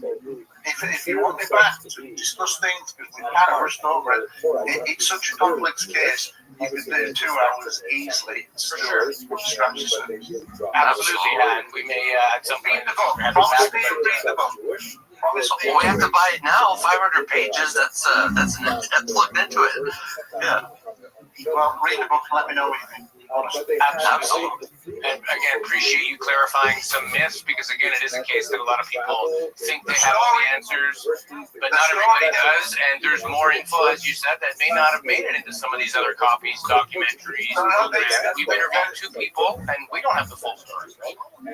If you want me back to discuss things, because we kind of rushed over it, it's such a complex case. You could do 2 hours easily. For sure. Absolutely, and we may at some point read the book. Well, we have to buy it now. 500 pages. That's looked into it. Yeah. Well, read the book and let me know what you think. Absolutely. And again, appreciate you clarifying some myths, because again, it is a case that a lot of people think they have all the answers, but not everybody does. And there's more info, as you said, that may not have made it into some of these other copies, documentaries, programs. We've interviewed 2 people, and we don't have the full story.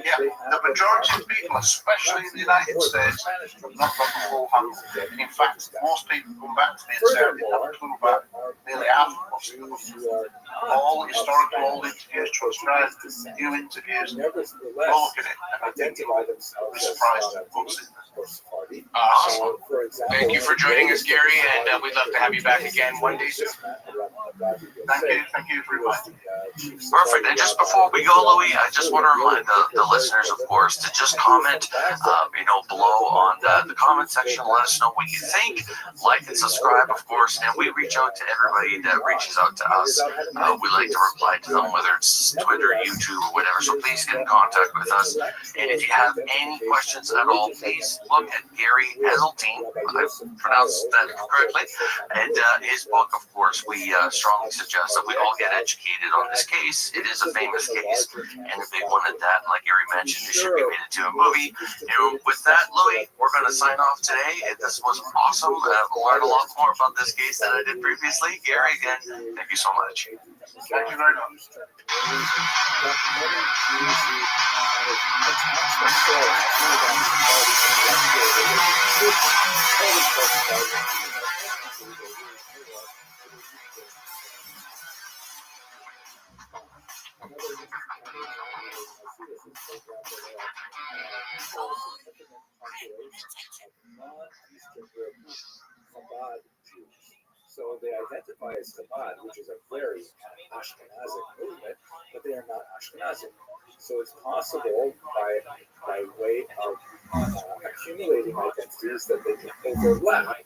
Yeah, the majority of people, especially in the United States, have not got the full handle. In fact, most people come back to me and say, I didn't have a clue about nearly half of what's going on. All historical old interviews, transcribed, new interviews, look at it and identify themselves. Be surprised at what's in there. Awesome. Thank you for joining us, Gary, and we'd love to have you back again one day soon. Thank you very much. Perfect. And just before we go, Louis, I just want to remind the listeners, of course, to just comment, below on the comment section. Let us know what you think. Like and subscribe, of course. And we reach out to everybody that reaches out to us. We like to reply to them, whether it's Twitter, YouTube, or whatever. So please get in contact with us. And if you have any questions at all, please look at Gary Hazeltine. I pronounced that correctly. And his book, of course, we strongly suggest that we all get educated on this case. It is a famous case and a big one at that. Like Gary mentioned, it should be made into a movie. With that, Louis, we're going to sign off today. This was awesome. I've learned a lot more about this case than I did previously. Gary, again, thank you so much. Thank you very much. So they identify as Chabad, which is a very Ashkenazic movement, but they are not Ashkenazic. So it's possible by way of accumulating identities that they can overlap,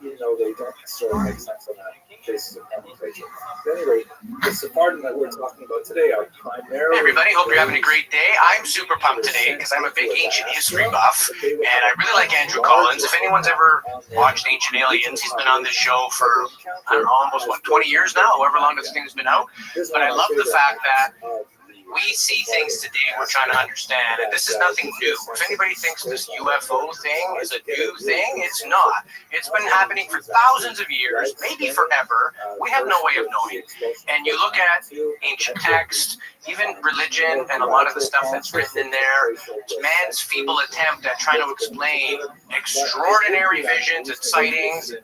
even though they don't necessarily make sense on that basis of nomenclature. Anyway, the Sephardim that we're talking about today are primarily... Hey everybody, hope you're having a great day. I'm super pumped today because I'm a big ancient history buff, and I really like Andrew Collins. If anyone's ever watched Ancient Aliens, he's been on this show for, I don't know, almost 20 years now, however long this thing's been out. But I love the fact that we see things today we're trying to understand, and this is nothing new. If anybody thinks this UFO thing is a new thing, it's not. It's been happening for thousands of years, maybe forever. We have no way of knowing. And you look at ancient texts, even religion, and a lot of the stuff that's written in there, man's feeble attempt at trying to explain extraordinary visions and sightings and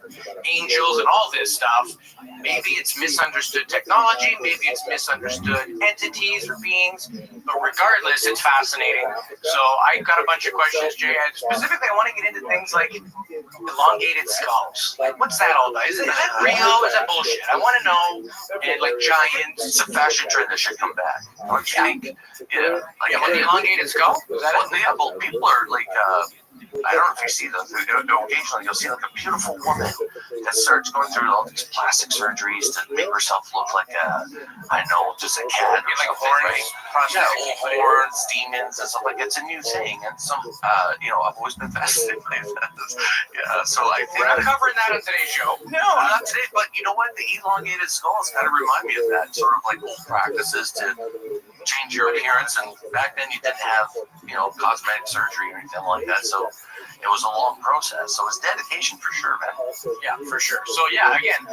angels and all this stuff. Maybe it's misunderstood technology, maybe it's misunderstood entities or beings, but regardless, it's fascinating. So I got a bunch of questions, Jay. Specifically, I want to get into things like elongated skulls. Like, what's that all about? Is it real? Is that bullshit? I want to know. And like giants. It's a fashion trend that should come back. Don't you think? Yeah. Like the elongated skull? Is that it? Yeah, well, people are like, I don't know if you see them. Occasionally, you'll see like a beautiful woman that starts going through all these plastic surgeries to make herself look like just a cat, like a horn, right? Yeah, horns, demons, and stuff like that. It's a new thing, and some, I've always been fascinated by that. Yeah, so I think We're not covering that on today's show. No, not today. But you know what? The elongated skulls kind of remind me of that sort of like old practices to change your appearance. And back then, you didn't have cosmetic surgery or anything like that. So it was a long process. So it's dedication for sure, man. Yeah, for sure. So yeah, again,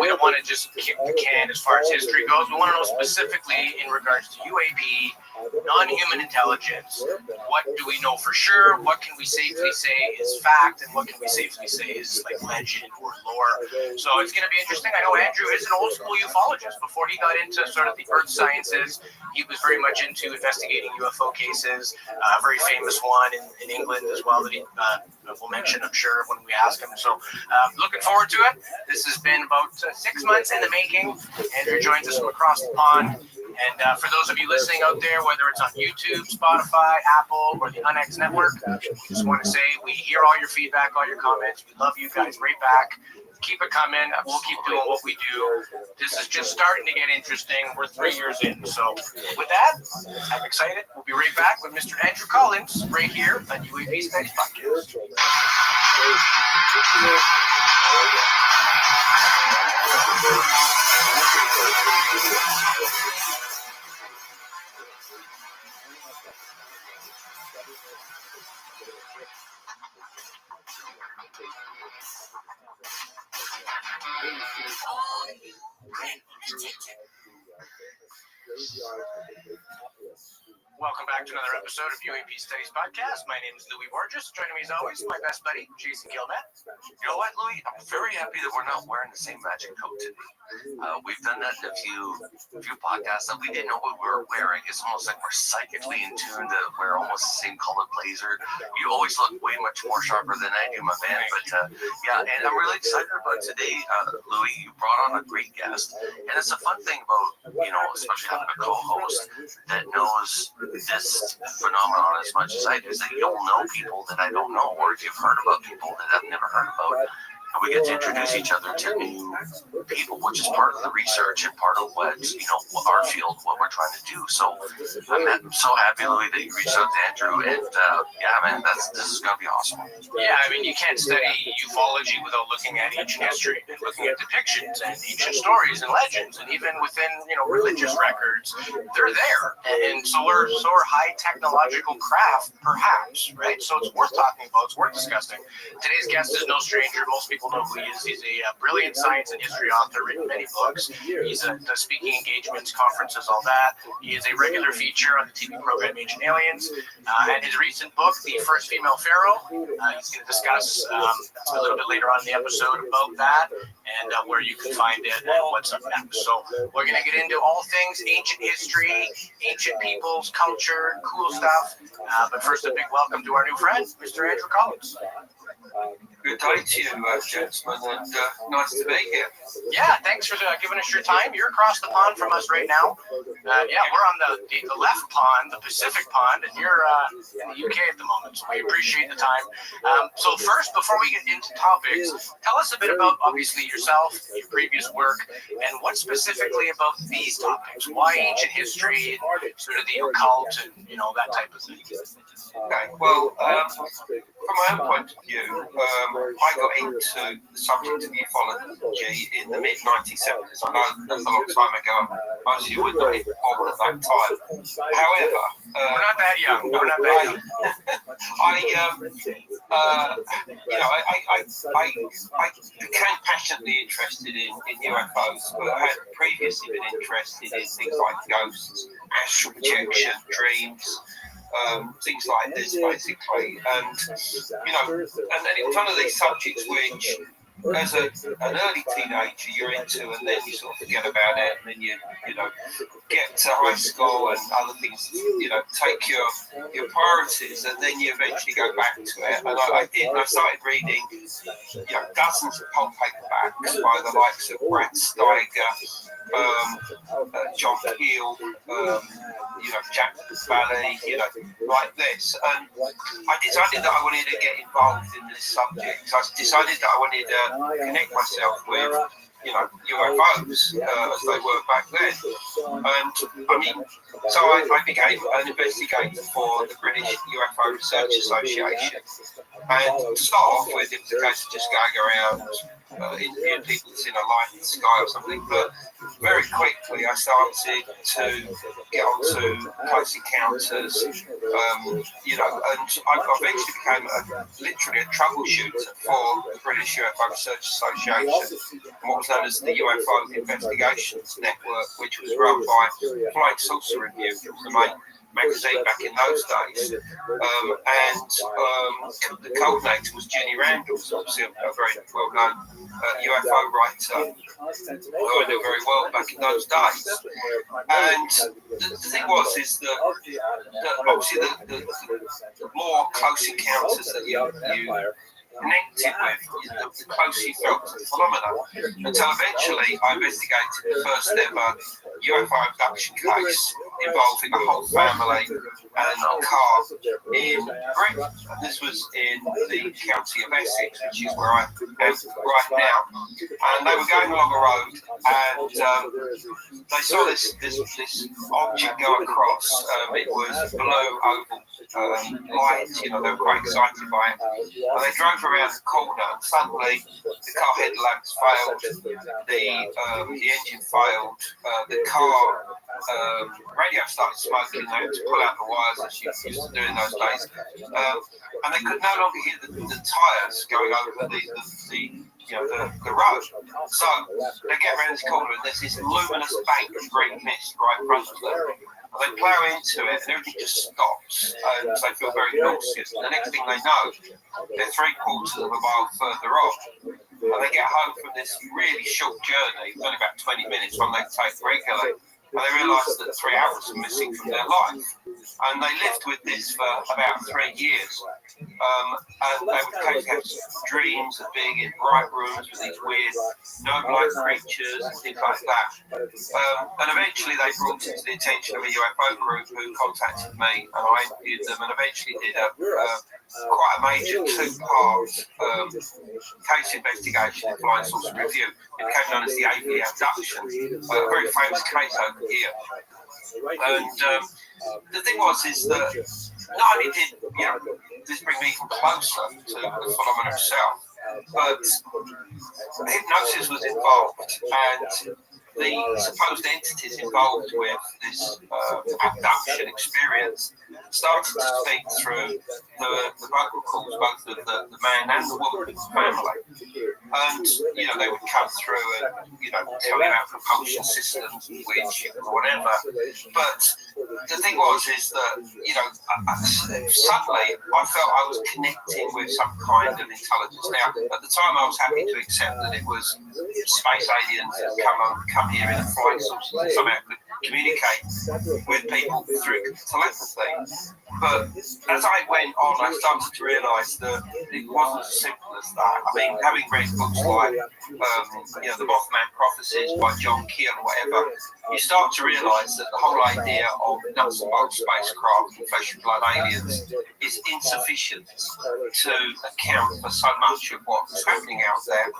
we don't want to just kick the can as far as history goes. We want to know specifically in regards to UAP, non-human intelligence. What do we know for sure? What can we safely say is fact, and what can we safely say is like legend or lore? So it's going to be interesting. I know Andrew is an old school ufologist. Before he got into sort of the earth sciences, he was very much into investigating UFO cases. A very famous one in England as well that he will mention, I'm sure, when we ask him. So looking forward to it. This has been about 6 months in the making. Andrew joins us from across the pond. And for those of you listening out there, whether it's on YouTube, Spotify, Apple, or the UNX network, we just want to say we hear all your feedback, all your comments. We love you guys right back. Keep it coming. We'll keep doing what we do. This is just starting to get interesting. We're 3 years in. So with that, I'm excited. We'll be right back with Mr. Andrew Collins right here on UAP Space Podcast. Welcome back to another episode of UAP Studies Podcast. My name is Louis Borges. Joining me as always, my best buddy, Jason Gilmet. You know what, Louis? I'm very happy that we're not wearing the same matching coat today. We've done that in a few podcasts that we didn't know what we were wearing. It's almost like we're psychically in tune to wear almost the same colored blazer. You always look way much more sharper than I do, my man. But yeah, and I'm really excited about today, Louis. You brought on a great guest, and it's a fun thing about, especially having a co-host that knows this phenomenon as much as I do, is that you'll know people that I don't know, or if you've heard about people that I've never heard about. And we get to introduce each other to new people, which is part of the research and part of what, our field, what we're trying to do. So I'm so happy, Louis, that you reached out to Andrew. And yeah, man, this is going to be awesome. Yeah, I mean, you can't study ufology without looking at ancient history and looking at depictions and ancient stories and legends, and even within, religious records, they're there. And so are high technological craft, perhaps, right? So it's worth talking about, it's worth discussing. Today's guest is no stranger. Most people know who he is. He's a brilliant science and history author, written many books. He's does speaking engagements, conferences, all that. He is a regular feature on the TV program Ancient Aliens. And his recent book, The First Female Pharaoh, he's going to discuss a little bit later on in the episode about that and where you can find it and what's up next. So we're going to get into all things ancient history, ancient peoples, culture, cool stuff. But first, a big welcome to our new friend, Mr. Andrew Collins. Good day to you, gentlemen, and nice to be here. Yeah, thanks for giving us your time. You're across the pond from us right now. Yeah, we're on the left pond, the Pacific pond, and you're in the UK at the moment, so we appreciate the time. So first, before we get into topics, tell us a bit about, obviously, yourself, your previous work, and what specifically about these topics. Why ancient history, sort of the occult, and, that type of thing. Okay, well, from my own point of view, I got into the subject of ufology in the mid-1970s. I know that's a long time ago. Most of you would not even born at that time. However, we're not that young. We're not that young. I became passionately interested in UFOs, but I had previously been interested in things like ghosts, astral projection, dreams. Things like this, basically, and and it was one of these subjects which, as an early teenager, you're into, and then you sort of forget about it, and then you get to high school and other things, take your priorities, and then you eventually go back to it. And I did, and I started reading, dozens of pulp paperbacks by the likes of Brad Steiger, John Keel, Jack Valley, like this. And I decided that I wanted to get involved in this subject. I decided that I wanted to connect myself with, UFOs as they were back then. And so I became an investigator for the British UFO Research Association. And to start off with, it was a case of just going around interviewing people that's in a light in the sky or something. But very quickly, I started to get onto close encounters, and I eventually became literally a troubleshooter for the British UFO Research Association, and what was known as the UFO Investigations Network, which was run by Flying Saucer Review. It was the main magazine back in those days, and the coordinator was Jenny Randall, obviously a very well-known UFO writer who I knew very well back in those days. And the thing is that obviously the more close encounters that you connected with, the closer you felt to the phenomenon. Until eventually I investigated the first ever UFO abduction case involving a whole family and a car in Britain. And this was in the county of Essex, which is where I am right now. And they were going along a road, and they saw this object go across. It was blue oval light. They were quite excited by it. And they drove around the corner, and suddenly the car headlamps failed, the engine failed, the car radio started smoking. They had to pull out the wires as you used to do in those days, and they could no longer hear the tyres going over the the road. So they get around this corner and there's this luminous bank of green mist right in front of them. And they plough into it and everything just stops and they feel very nauseous. And the next thing they know, they're 3/4 of a mile further on. And they get home from this really short journey, it's only about 20 minutes, one they take regularly. And they realise that 3 hours are missing from their life. And they lived with this for about 3 years. And they would occasionally have dreams of being in bright rooms with these weird gnome-like creatures and things like that. And eventually they brought it to the attention of a UFO group who contacted me, and I interviewed them and eventually did quite a major 2-part case investigation in Flying Saucer Review. It became known as the AV abduction, a very famous case over here. And the thing is that not only did this bring me even closer to the phenomenon itself, but hypnosis was involved, and the supposed entities involved with this abduction experience started to speak through the vocal cords, both of the man and the woman's family. And, they would come through and, tell you about propulsion systems, which, whatever. But the thing is that, suddenly I felt I was connecting with some kind of intelligence. Now, at the time I was happy to accept that it was space aliens that come here in a flying saucer and somehow could communicate with people through telepathy. But as I went on, I started to realise that it wasn't as simple as that. I mean, having read books like, The Mothman Prophecies by John Keel or whatever, you start to realise that the whole idea of nuts and bolts spacecraft and flesh and blood aliens is insufficient to account for so much of what's happening out there.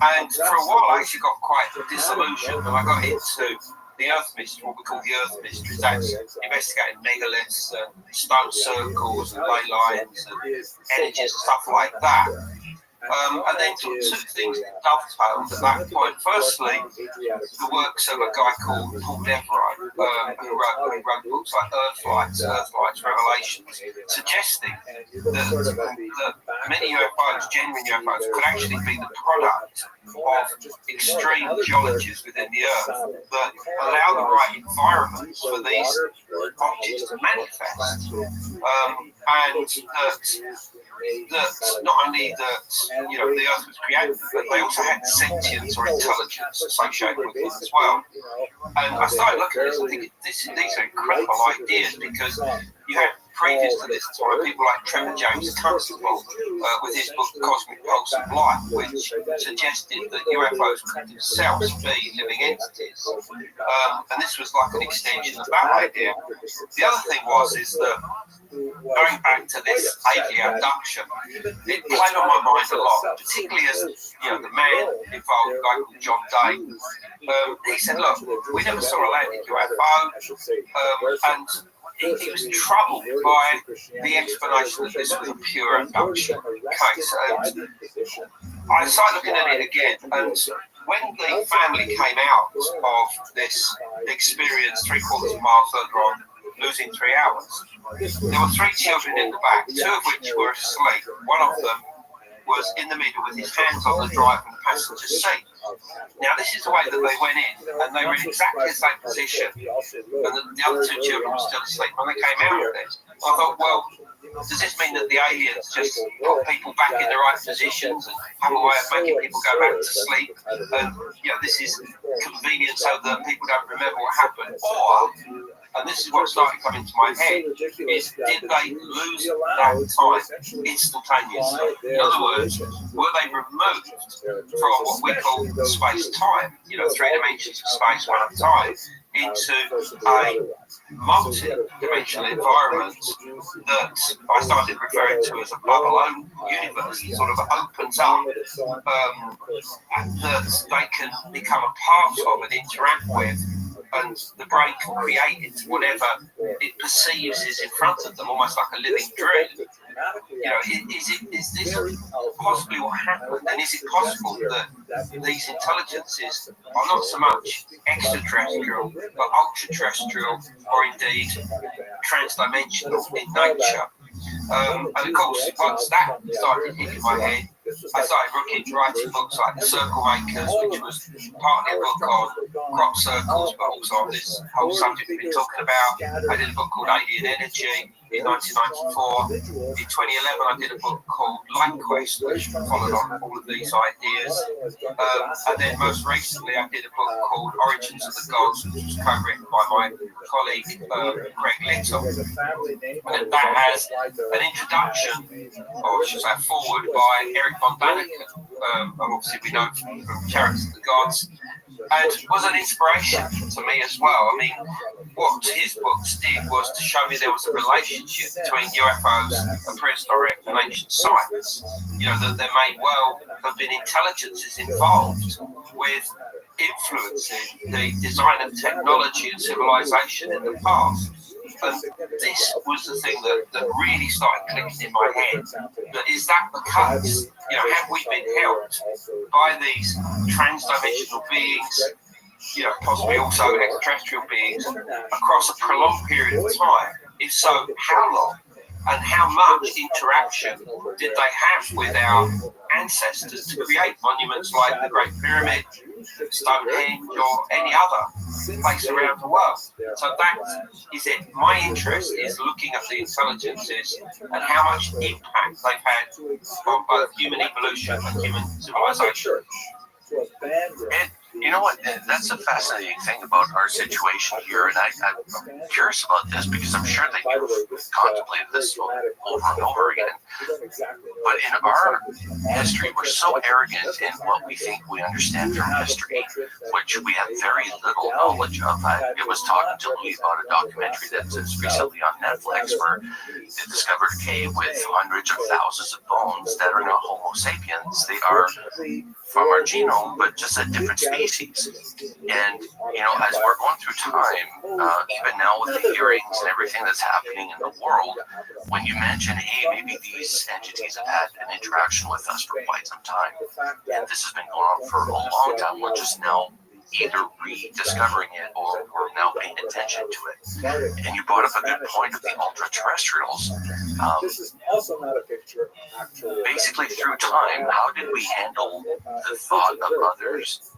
And for a while, I actually got quite disillusioned, and I got into the Earth mystery, what we call the Earth mysteries. That's investigating megaliths and stone circles and ley lines and energies and stuff like that. And then two things dovetailed at that point. Firstly, the works of a guy called Paul Devereaux, who wrote books like Earthlights, Revelations, suggesting that many UFOs, genuine UFOs, could actually be the product of extreme geologies within the Earth that allow the right environments for these objects to manifest. And that not only that the Earth was created, but they also had sentience or intelligence associated with it as well. And I started looking at this and thinking, these are incredible ideas, because you had previous to this time people like Trevor James Constable with his book The Cosmic Pulse of Life, which suggested that UFOs could themselves be living entities. And this was like an extension of that idea. The other thing is that going back to this AV abduction, it played on my mind a lot, particularly as the man involved, a guy called John Day. He said, "Look, we never saw a landing UFO," and he was troubled by the explanation that this was a pure abduction case. And I started looking at it again, and when the family came out of this experience 3/4 of a mile further on, losing 3 hours, there were 3 children in the back, 2 of which were asleep. One of them was in the middle with his hands on the drive and the passenger seat. Now, this is the way that they went in, and they were in exactly the same position, and the other 2 children were still asleep when they came out of this. I thought, well, does this mean that the aliens just put people back in the right positions and have a way of making people go back to sleep? And, this is convenient so that people don't remember what happened. Or, and this is what started coming to my head, is did they lose that time instantaneously? In other words, were they removed from what we call space-time, 3 dimensions of space, one at a time, into a multi-dimensional environment that I started referring to as a bubble universe. It sort of opens up, that they can become a part of and interact with, and the brain can create into whatever it perceives is in front of them, almost like a living dream. Is this possibly what happened? And is it possible that these intelligences are not so much extraterrestrial, but ultra-terrestrial, or indeed transdimensional in nature? And of course, once that started hitting my head, I started writing books like The Circle Makers, which was partly a book on crop circles, but also on this whole subject we've been talking about. I did a book called Alien Energy in 1994. In 2011, I did a book called Light Quest, which followed on all of these ideas. And then most recently, I did a book called Origins of the Gods, which was co-written by my colleague Greg Little. And that has an introduction, or I should say a forward, by Eric von Daniken, obviously we know from Chariots of the Gods, and was an inspiration to me as well. I mean, what his books did was to show me there was a relationship between UFOs and prehistoric and ancient science. You know, that there may well have been intelligences involved with influencing the design of technology and civilization in the past. And this was the thing that really started clicking in my head. That is that because, you know, have we been helped by these transdimensional beings, you know, possibly also extraterrestrial beings, across a prolonged period of time? If so, how long? And how much interaction did they have with our ancestors to create monuments like the Great Pyramid, Stonehenge, or any other place around the world? So that is it. My interest is looking at the intelligences and how much impact they've had on both human evolution and human civilization. And you know what? That's a fascinating thing about our situation here, and I'm curious about this because I'm sure that you've contemplated this over and over again. But in our history, we're so arrogant in what we think we understand from history, which we have very little knowledge of. I was talking to Louis about a documentary that's recently on Netflix where they discovered a cave with hundreds of thousands of bones that are not Homo sapiens. They are from our genome, but just a different species. And, you know, as we're going through time, even now with the hearings and everything that's happening in the world, when you mention, hey, maybe these entities have had an interaction with us for quite some time, and this has been going on for a long time, we're just now either rediscovering it or we're now paying attention to it. And you brought up a good point of the ultra-terrestrials. Basically, through time, how did we handle the thought of others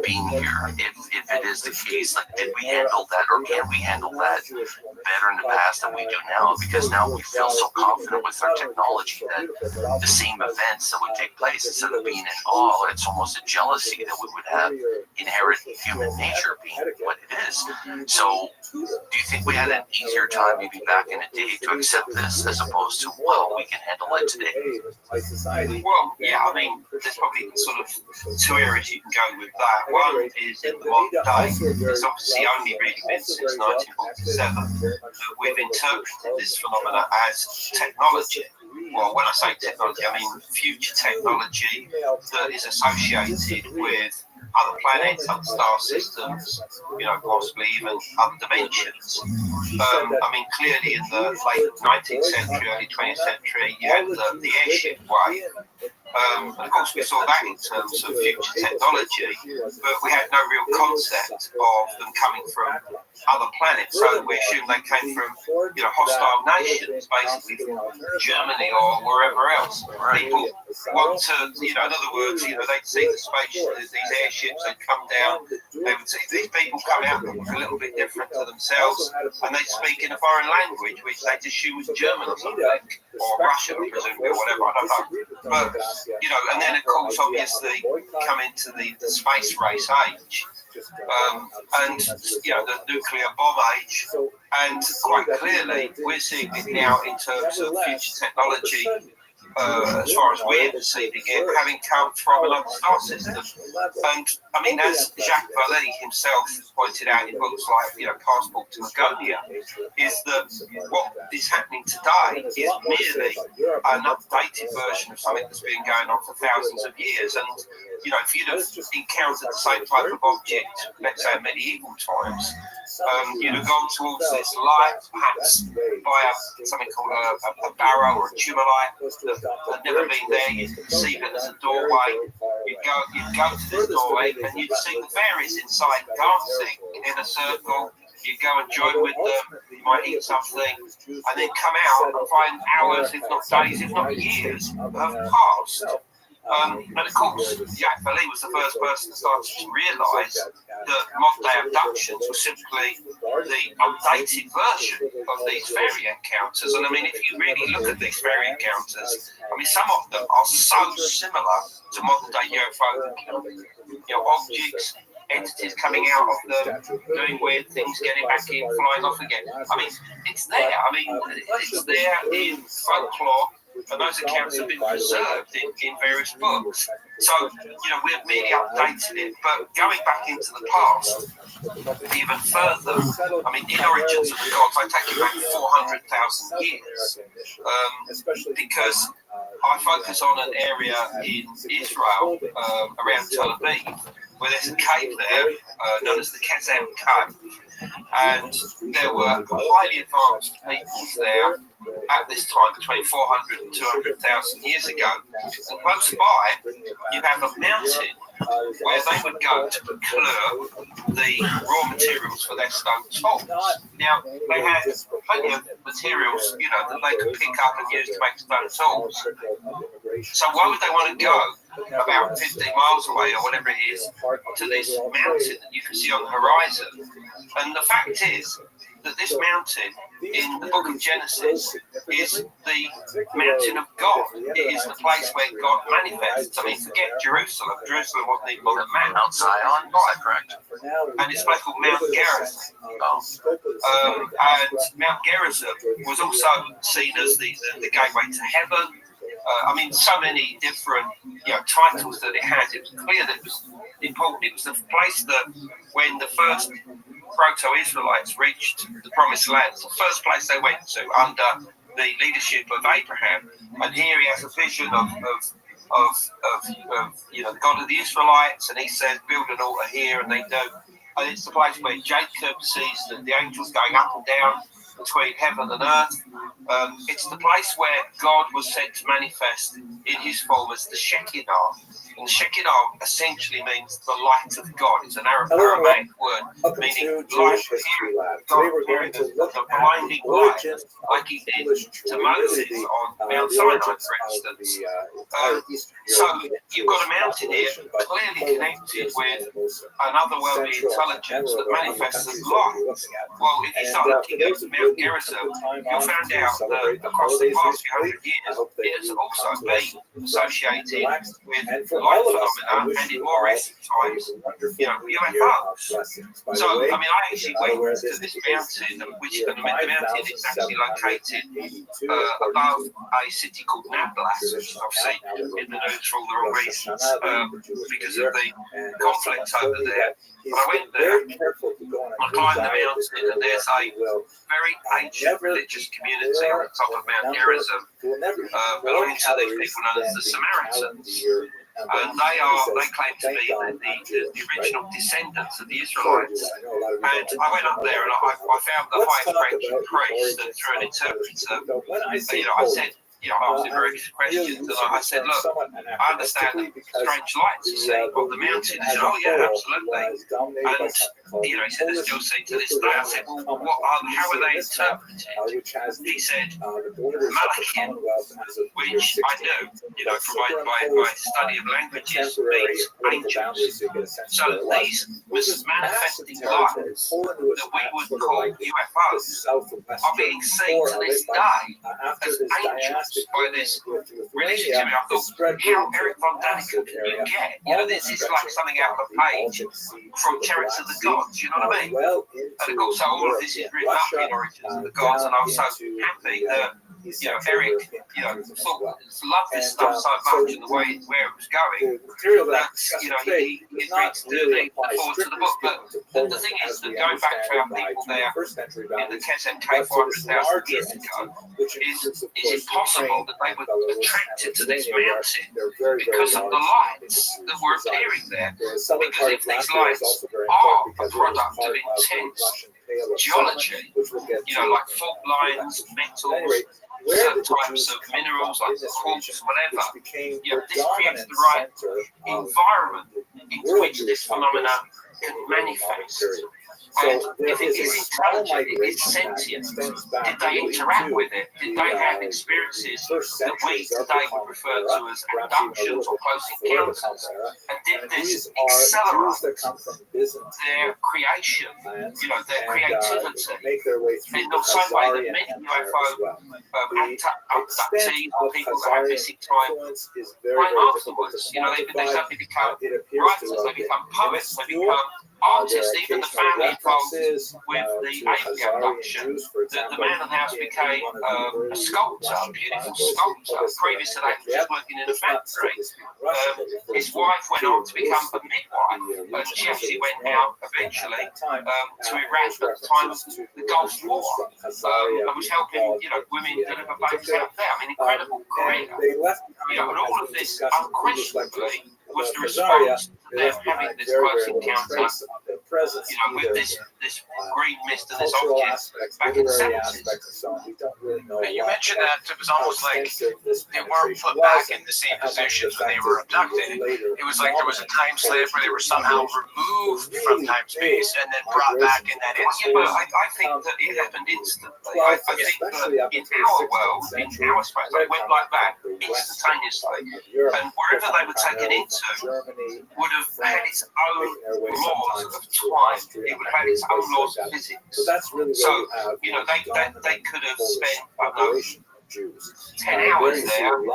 being here? If it is the case, like, did we handle that, or can we handle that better in the past than we do now? Because now we feel so confident with our technology that the same events that would take place, instead of being in awe, it's almost a jealousy that we would have inherent human nature being what it is. So do you think we had an easier time maybe back in the day to accept this as opposed to, well, we can handle it today? Well, yeah, I mean, there's probably sort of two areas you can go with that. One is in the modern day. It's obviously only really been since 1947 that we've interpreted this phenomena as technology. Well, when I say technology, I mean future technology that is associated with other planets, other star systems, you know, possibly even other dimensions. I mean, clearly in the late 19th century, early 20th century, you had the airship wave. And of course, we saw that in terms of future technology, but we had no real concept of them coming from other planets. So we assumed they came from, you know, hostile nations, basically from Germany or wherever else. People want to, you know, in other words, you know, they'd see the space, these airships, they'd come down, they would see these people come out that look a little bit different to themselves, and they'd speak in a foreign language, which they'd assume was German or something, or Russian, presumably, or whatever, I don't know. But, you know, and then of course, obviously, come into the space race age, and you know, the nuclear bomb age, and quite clearly, we're seeing it now in terms of future technology. As far as we're perceiving it, having come from another star system. And I mean, as Jacques Vallée himself pointed out in books like, you know, Passport to Magonia, is that what is happening today is merely an updated version of something that's been going on for thousands of years. And, you know, if you'd have encountered the same type of object, let's say in medieval times, you'd have gone towards this light, perhaps via something called a barrow or a tumulite that had never been there. You'd perceive it as a doorway. You'd go to this doorway and you'd see the fairies inside dancing in a circle, You go and join with them, you might eat something, and then come out and find hours, if not days, if not years, have passed. And of course, Jacques Vallée was the first person to start to realise that modern-day abductions were simply the updated version of these fairy encounters. And I mean, if you really look at these fairy encounters, I mean, some of them are so similar to modern-day UFO encounters. You know, objects, entities coming out of them, doing weird things, getting back in, flying off again. I mean, it's there. I mean, it's there in folklore. And those accounts have been preserved in various books. So, you know, we've merely updated it, but going back into the past, even further, I mean, in Origins of the Gods, I take it back 400,000 years, because I focus on an area in Israel, around Tel Aviv, where there's a cave there, known as the Kezem Cave. And there were highly advanced peoples there at this time, between 400 and 200,000 years ago. And close by, you have a mountain where they would go to procure the raw materials for their stone tools. Now, they had plenty of materials, you know, that they could pick up and use to make stone tools. So why would they want to go about 15 miles away, or whatever it is, to this mountain that you can see on the horizon? And the fact is that this mountain in the book of Genesis is the mountain of God. It is the place where God manifests. I mean, forget Jerusalem. Jerusalem wasn't even on a map. Mount Zion, is that correct? And it's a place called Mount Gerizim. And Mount Gerizim was also seen as the gateway to heaven. I mean, so many different, you know, titles that it had. It was clear that it was important. It was the place that when the first proto-Israelites reached the Promised Land, the first place they went to under the leadership of Abraham. And here he has a vision of you know, the God of the Israelites, and he says, build an altar here, and they do. And it's the place where Jacob sees the angels going up and down between heaven and earth. It's the place where God was said to manifest in his form as the Shekinah. And Shekinah essentially means the light of God. It's an Aramaic word meaning light. God appearing as the blinding light, like he did to Moses on Mount Sinai, for instance. So you've got a mountain here clearly connected with an otherworldly intelligence that manifests as light. Well, if you start looking at Mount Gerizim, you'll find out that across the past few hundred years, it has also been associated with light phenomena, and in more recent times, you know, UFOs. So, I mean, I actually went to this mountain, which the mountain is actually located above a city called Nablus, which I've seen in the news for all the wrong reasons, because of the conflict over there. But I went there, I climbed the mountain, and there's a very ancient religious community on the top of Mount Gerizim, belonging to these people known as the Samaritans. And they claim to be the original descendants of the Israelites. And I went up there and I found the high-ranking priest, and through an interpreter, you know, I said, you know, I asked him various questions, and I said, look, I understand the strange lights you see on the mountain. He said, oh yeah, absolutely. And, you know, he said, they're still seen to this day. I said, well, how are they interpreted? He said, Malachim, which I knew, you know, from my study of languages, means angels. So these manifesting lights that we would call UFOs are being seen to this day as angels by this religious community. I thought, how Eric Von Daniken can you get? You know, this is like something out of a page from Chariots of the Gods, you know what I mean? And of course, all of this is written up in Origins of the Gods, and I was so happy that, you know, Eric, you know, loved this stuff so much and the way where it was going, that, you know, he agreed to do the forward to the book. But the thing is that going back to our people there in the Kezem Cave 400,000 years ago, is impossible that they were attracted to this mountain because of the lights that were appearing there. Because if these lights are a product of intense geology, you know, like fault lines, metals, certain types of minerals like quartz, whatever, you know, this creates the right environment into which this phenomena can manifest. And if it is intelligent, if it's sentient, did they interact with it? Did they have experiences that we today would refer to as abductions or close encounters? And did this accelerate their creation, their creativity? In the same way that many UFO abductees or people that have missing time claim afterwards, they suddenly become writers, they become poets, they become artists, even the family involved with the alien abduction. The man of the house became a sculptor, a beautiful sculptor. Previous to that, he was working in a factory. His wife went on to become a midwife, and she actually went out eventually to Iraq at the time of the Gulf War, and was helping women deliver babies out there. I mean, incredible career. And all of this unquestionably was the response to them having this close encounter, with this green mist and this object back in the 70s. You mentioned that it was almost like they weren't put back in the same positions when they were abducted. It was like there was a time slip where they were somehow removed from time space and then brought back in that instant. But I think that it happened instantly. I think that in our world, in our space, they went like that instantaneously. And wherever they were taken into would have had its own laws of time. It would have had its own laws of physics. So, they could have spent, I don't know, 10 hours there, and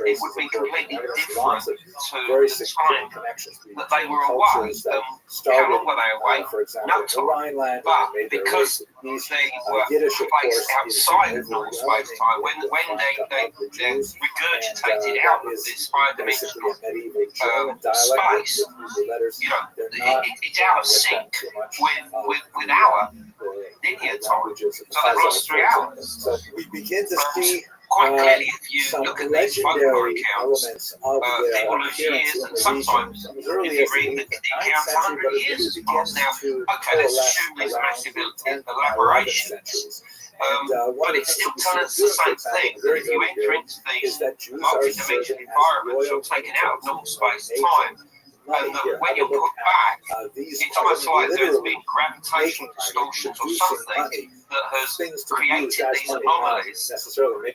it would be completely different to the time that they were away. How long were they away? No time. But because they were placed outside of normal space time, when they regurgitated out of this high-dimensional space, it's out of sync with our linear time. So they've lost 3 hours. So we begin to see quite clearly, if you look at these folklore accounts, people lose years, and sometimes, if you read the accounts, 100 years has passed. Now, okay, let's assume these massive elaborations. But it's still telling us the same thing, that if you enter into these multi-dimensional environments, you're taken out of normal space and time. And when you're put back, it's almost like there's been gravitational distortions or something that has created these anomalies that are only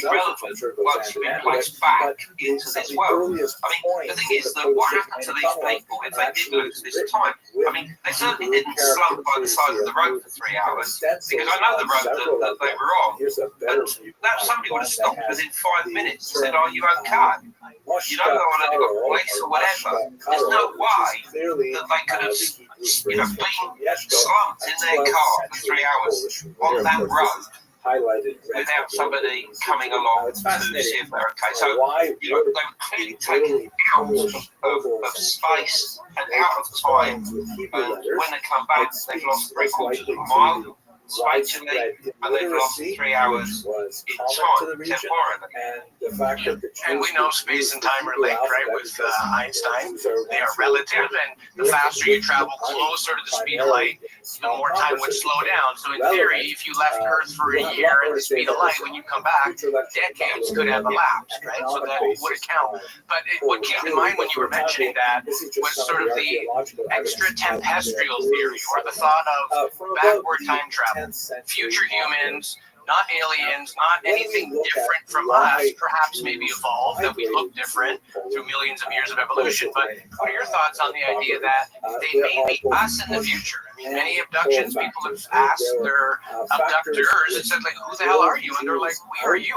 relevant once you've been placed back into this world. I mean, the thing is that what happened to these people if they did lose this time? I mean, they certainly didn't slump by the side of the road for 3 hours, because I know the road that they were on, and that somebody would have stopped within 5 minutes and said, "Are you okay? You don't know whether they've got police or whatever." There's no way that they could have, been slumped in their car for 3 hours on that road without somebody coming along to see if they're okay. So, they were clearly taken out of space and out of time. And when they come back, they've lost 3/4 of a mile spatially, and they've lost 3 hours in time, temporally. And we know space and time are linked, right, with Einstein. They are relative, and the faster you travel closer to the speed of light, the more time would slow down. So in theory, if you left Earth for a year at the speed of light, when you come back, decades could have elapsed, right? So that would account. But what came to mind when you were mentioning that was sort of the extraterrestrial theory, or the thought of backward time travel. Future humans, not aliens, not anything different from us, perhaps maybe evolved, that we look different through millions of years of evolution. But what are your thoughts on the idea that they may be us in the future? I mean, many abductions, people have asked their abductors and said, like, "Who the hell are you?" And they're like, "We are you."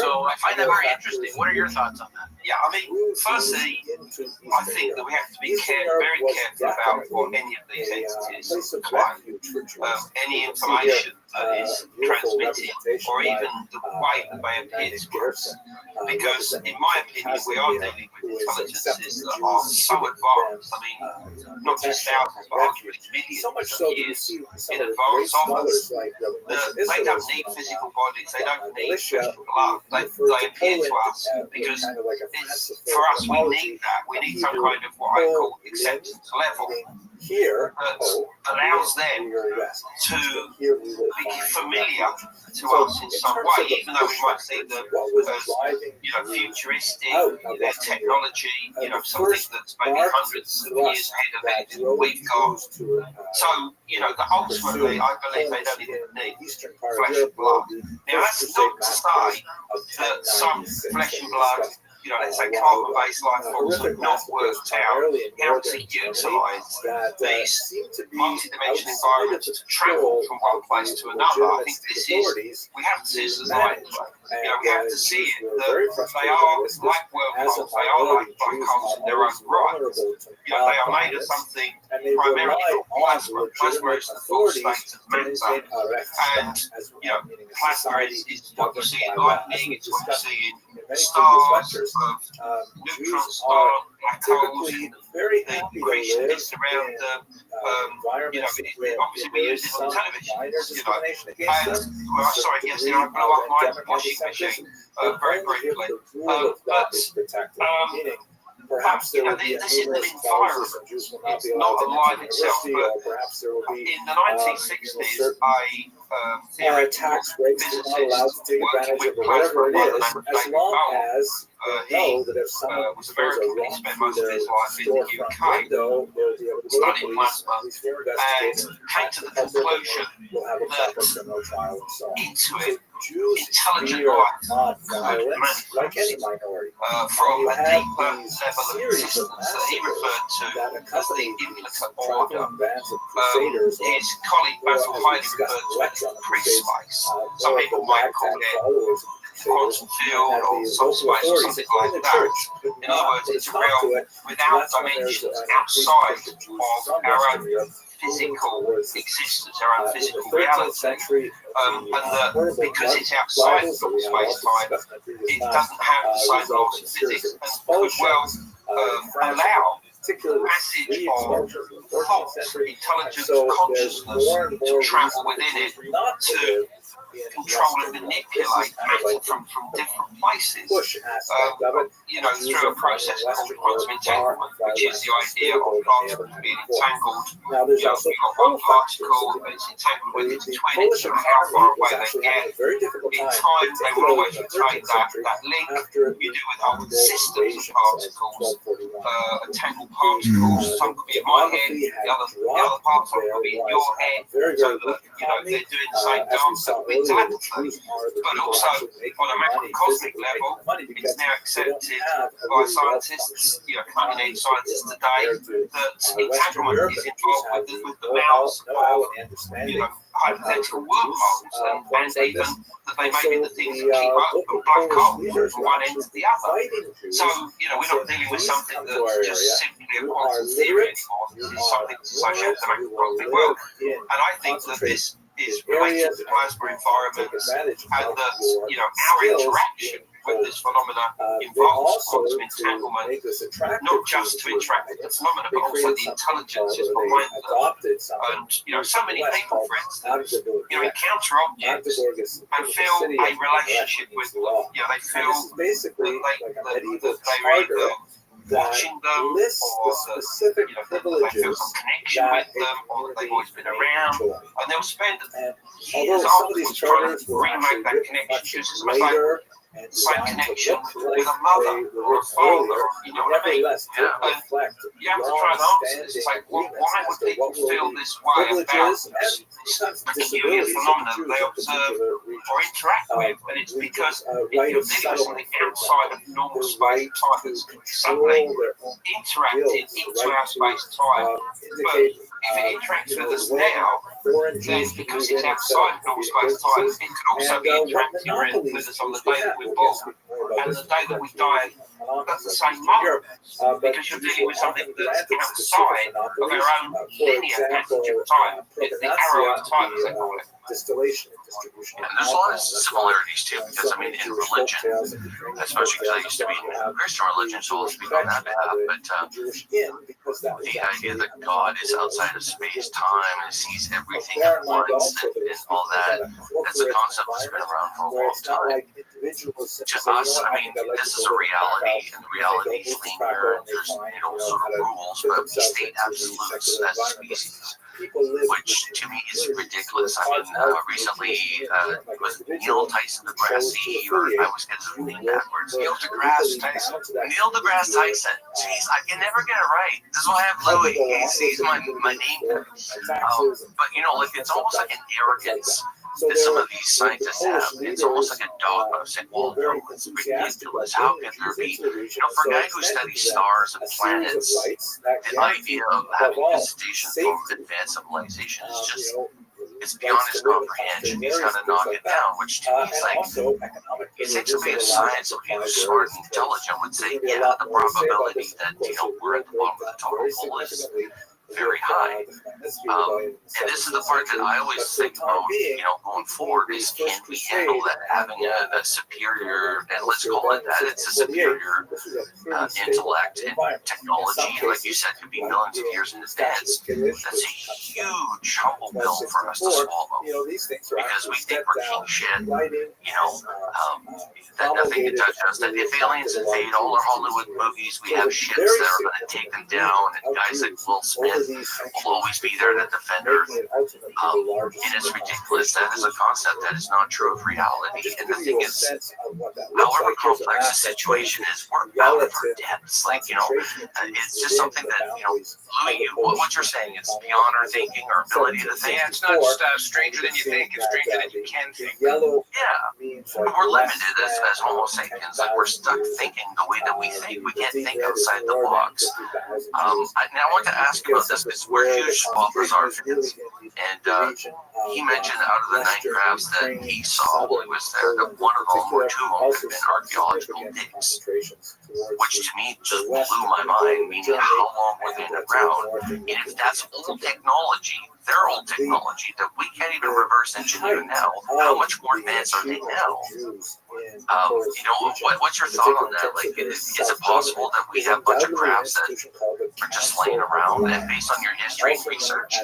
So I find that very interesting. What are your thoughts on that? Yeah, I mean, firstly, I think that we have to be very careful about what any of these entities claim. Any information that is transmitted, or even the way that they appear to us. Because, in my opinion, we are dealing with intelligences that are so advanced. I mean, not just thousands, but hundreds, millions of years in advance of us. They don't need physical bodies. They don't need physical love. They appear to us because for us, we need that. We need some kind of what I call acceptance level. Here, that allows them to be familiar to us in some way, even though we might see them as futuristic, their technology, something that's maybe hundreds of years ahead of anything we've got. So, that ultimately, I believe they don't even need flesh and blood. Now, that's not to say that some flesh and blood, let's say carbon-based life forms have not worked out how to utilise these multi-dimensional environments to travel from one place to another. I think we have to see this as light. We have to see it that they are like wormholes, they are like black holes in their own right. They are made of something primarily called plasma. Plasma is the full state of matter, and plasma is what you see in lightning, it's what you see in stars, neutron star, black holes, the creatures around them. Obviously we use it on television, and I blew up my washing machine very briefly, perhaps this is an environment. It's not alive itself, but in the 1960s, a theoretical physicist working with plasma by the name of David Bowen, he was American, he spent most of his life in the UK studying plasma, and came to the conclusion that into it, intelligent life could manifest from a deeper level of existence that he referred to as the implicate order. His colleague Basil Haley referred to it as pre-space. Some people might call it quantum field or subspace or something like that. In other words, it's a realm without dimensions, outside of our own physical existence, our own physical reality, and that because it's outside of space-time, it doesn't have the same laws of physics and could well allow passage of thoughts, intelligence, consciousness to travel within it, to control and manipulate matter from different places, through a process called quantum entanglement, which is the idea of particles being entangled. You've got one particle, but it's entangled with its twin, it's how far away they get. In time, they will always retain that link. You do with whole systems of particles, entangled particles. Some could be in my head, the other particle could be in your head, so that they're doing the same dance. That would be telepathy. But also, on a macrocosmic level, it's now accepted by scientists, cutting-edge scientists today, that entanglement is involved with the mouths of hypothetical wormholes, and even that they may be the things that keep open black holes from one end to the other. So, we're not dealing with something that's just simply a quantum theory anymore. This is something that's associated with the macrocosmic world. And I think that this is related to plasma environments, and that our interaction with this phenomena involves quantum entanglement, not just to interact with the phenomena, but also the intelligences behind them. And so many people, for instance, encounter objects and feel a relationship with them. They feel that they either watching them, or that they feel some connection with them, or that they've always been around, and they'll spend years afterwards trying to remake that connection, just as same connection with a mother or a father, you know what I mean? And you have to try and answer this. It's like, why would people feel this way about this peculiar phenomenon that they observe or interact with? And it's because if you're dealing with something outside of normal space-time that's suddenly interacted into our space-time, but if it interacts with us now, then because it's outside of normal space-time, it could also be interacting with us on the day that we're born and the day that we die at the same moment, because you're dealing with something that's outside of our own linear passage of time. It's the arrow of time, as they call it. Distillation and distribution. And there's a lot of similarities too, because I mean, in religion, especially because I used to be in Christian religion, so I'll speak on that behalf, but the idea that God is outside of space, time, and sees everything at once, and all that, that's a concept that's been around for a long time. to us, I mean, this is a reality, and reality is linear. There's sort of rules, but we state absolutes as a species, which to me is ridiculous. I mean, recently was Neil Tyson deGrasse, or I always get his name backwards. Neil deGrasse Tyson. Neil deGrasse Tyson. Jeez, I can never get it right. This is why I have Louis. He's my name. But like it's almost like an arrogance that some of these scientists have. It's almost like a dogma of saying, well, no, it's ridiculous. How can there be, for a guy who studies stars and planets, the idea of having visitation from advanced civilization is just, it's beyond his comprehension. He's got to knock it down, which to me is like, you think somebody of science, somebody who's smart and intelligent would say, yeah, the probability that, we're at the bottom of the totem pole is very high. And this is the part that I always think about, going forward is, can we handle that, having a superior, and let's call it that, it's a superior intellect and technology, like you said, could be millions of years in advance. That's a huge humble pill for us to swallow, because we think we're king shit, that nothing can touch us, that if aliens invade all our Hollywood movies, we have ships that are going to take them down, and guys like Will Smith will always be there to defend Earth. And it's ridiculous. That is a concept that is not true of reality. And the thing is, however complex the situation is, we're out of our depths. Like, it's just something that, Louis, what you're saying, it's beyond our thinking, our ability to think. Yeah, it's not just stranger than you think, it's stranger than you can think. Yeah. We're limited as Homo sapiens. Like, we're stuck thinking the way that we think. We can't think outside the box. Now, I want to ask you about this, because we're huge Spoffers are fans. And he mentioned out of the 9 crabs that he saw while he was there, that one of them or 2 of them had been archaeological digs, which to me just blew my mind, meaning how long were they in the ground? And if that's old technology, their old technology that we can't even reverse engineer now, how much more advanced are they now? What's your thought on that? Like, is it possible that we have a bunch of crabs that are just laying around, and based on your history and research?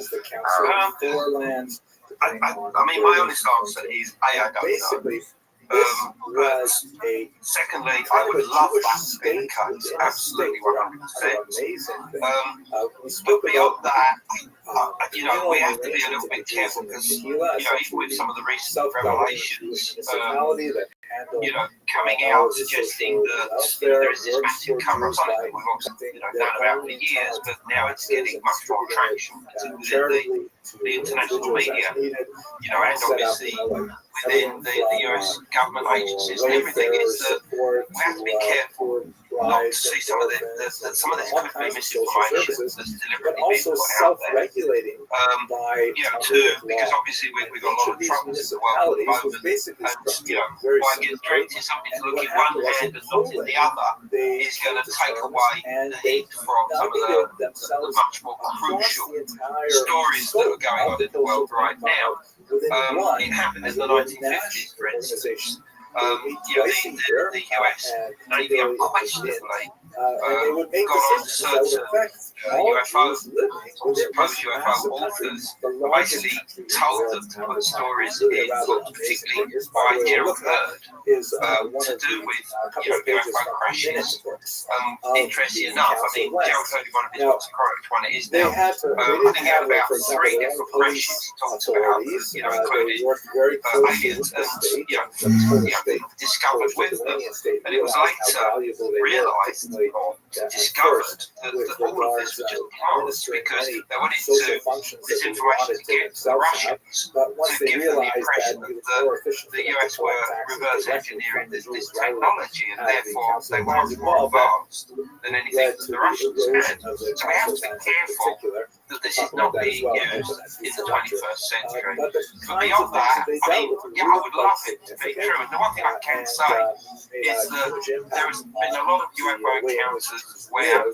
I mean, my honest answer is I don't know. But secondly, I would love that to be the case, absolutely 100%. But beyond that, we have to be a little bit careful, because, even with some of the recent revelations, coming out suggesting that there is this massive cover of something that we've obviously known about for years, but now it's getting much more traction within the international media, and obviously within the US government agencies and everything. Is that we have to be careful not to see some of this could be misinformation that's deliberately being put out there. Because obviously we've got a lot of troubles in the world at the moment, and by getting dragged to something to look in one hand and not in the other is going to take away the heat from some of the much more crucial stories that are going on in the world right now. It happened in the 1950s, for instance. The US Navy unquestionably got on certain UFO, supposed UFO authors, basically told them to put stories in books, particularly by Gerald Hurd, to do with UFO crashes. Interesting enough, I mean, Gerald Hurd, one of his books, correct one it is now, I think he had about 3 different crashes talked about, including aliens and discovered with them. And it was later realised or discovered that all of this was just plans, because they wanted this information to get to the Russians to give them the impression that the US were reverse engineering this technology, and therefore they were much more advanced than anything that the Russians had. So we have to be careful that this is not being used in the 21st century. But beyond that, I mean, I would love it to be true. And the one thing I can say is that there has been a lot of UFO encounters where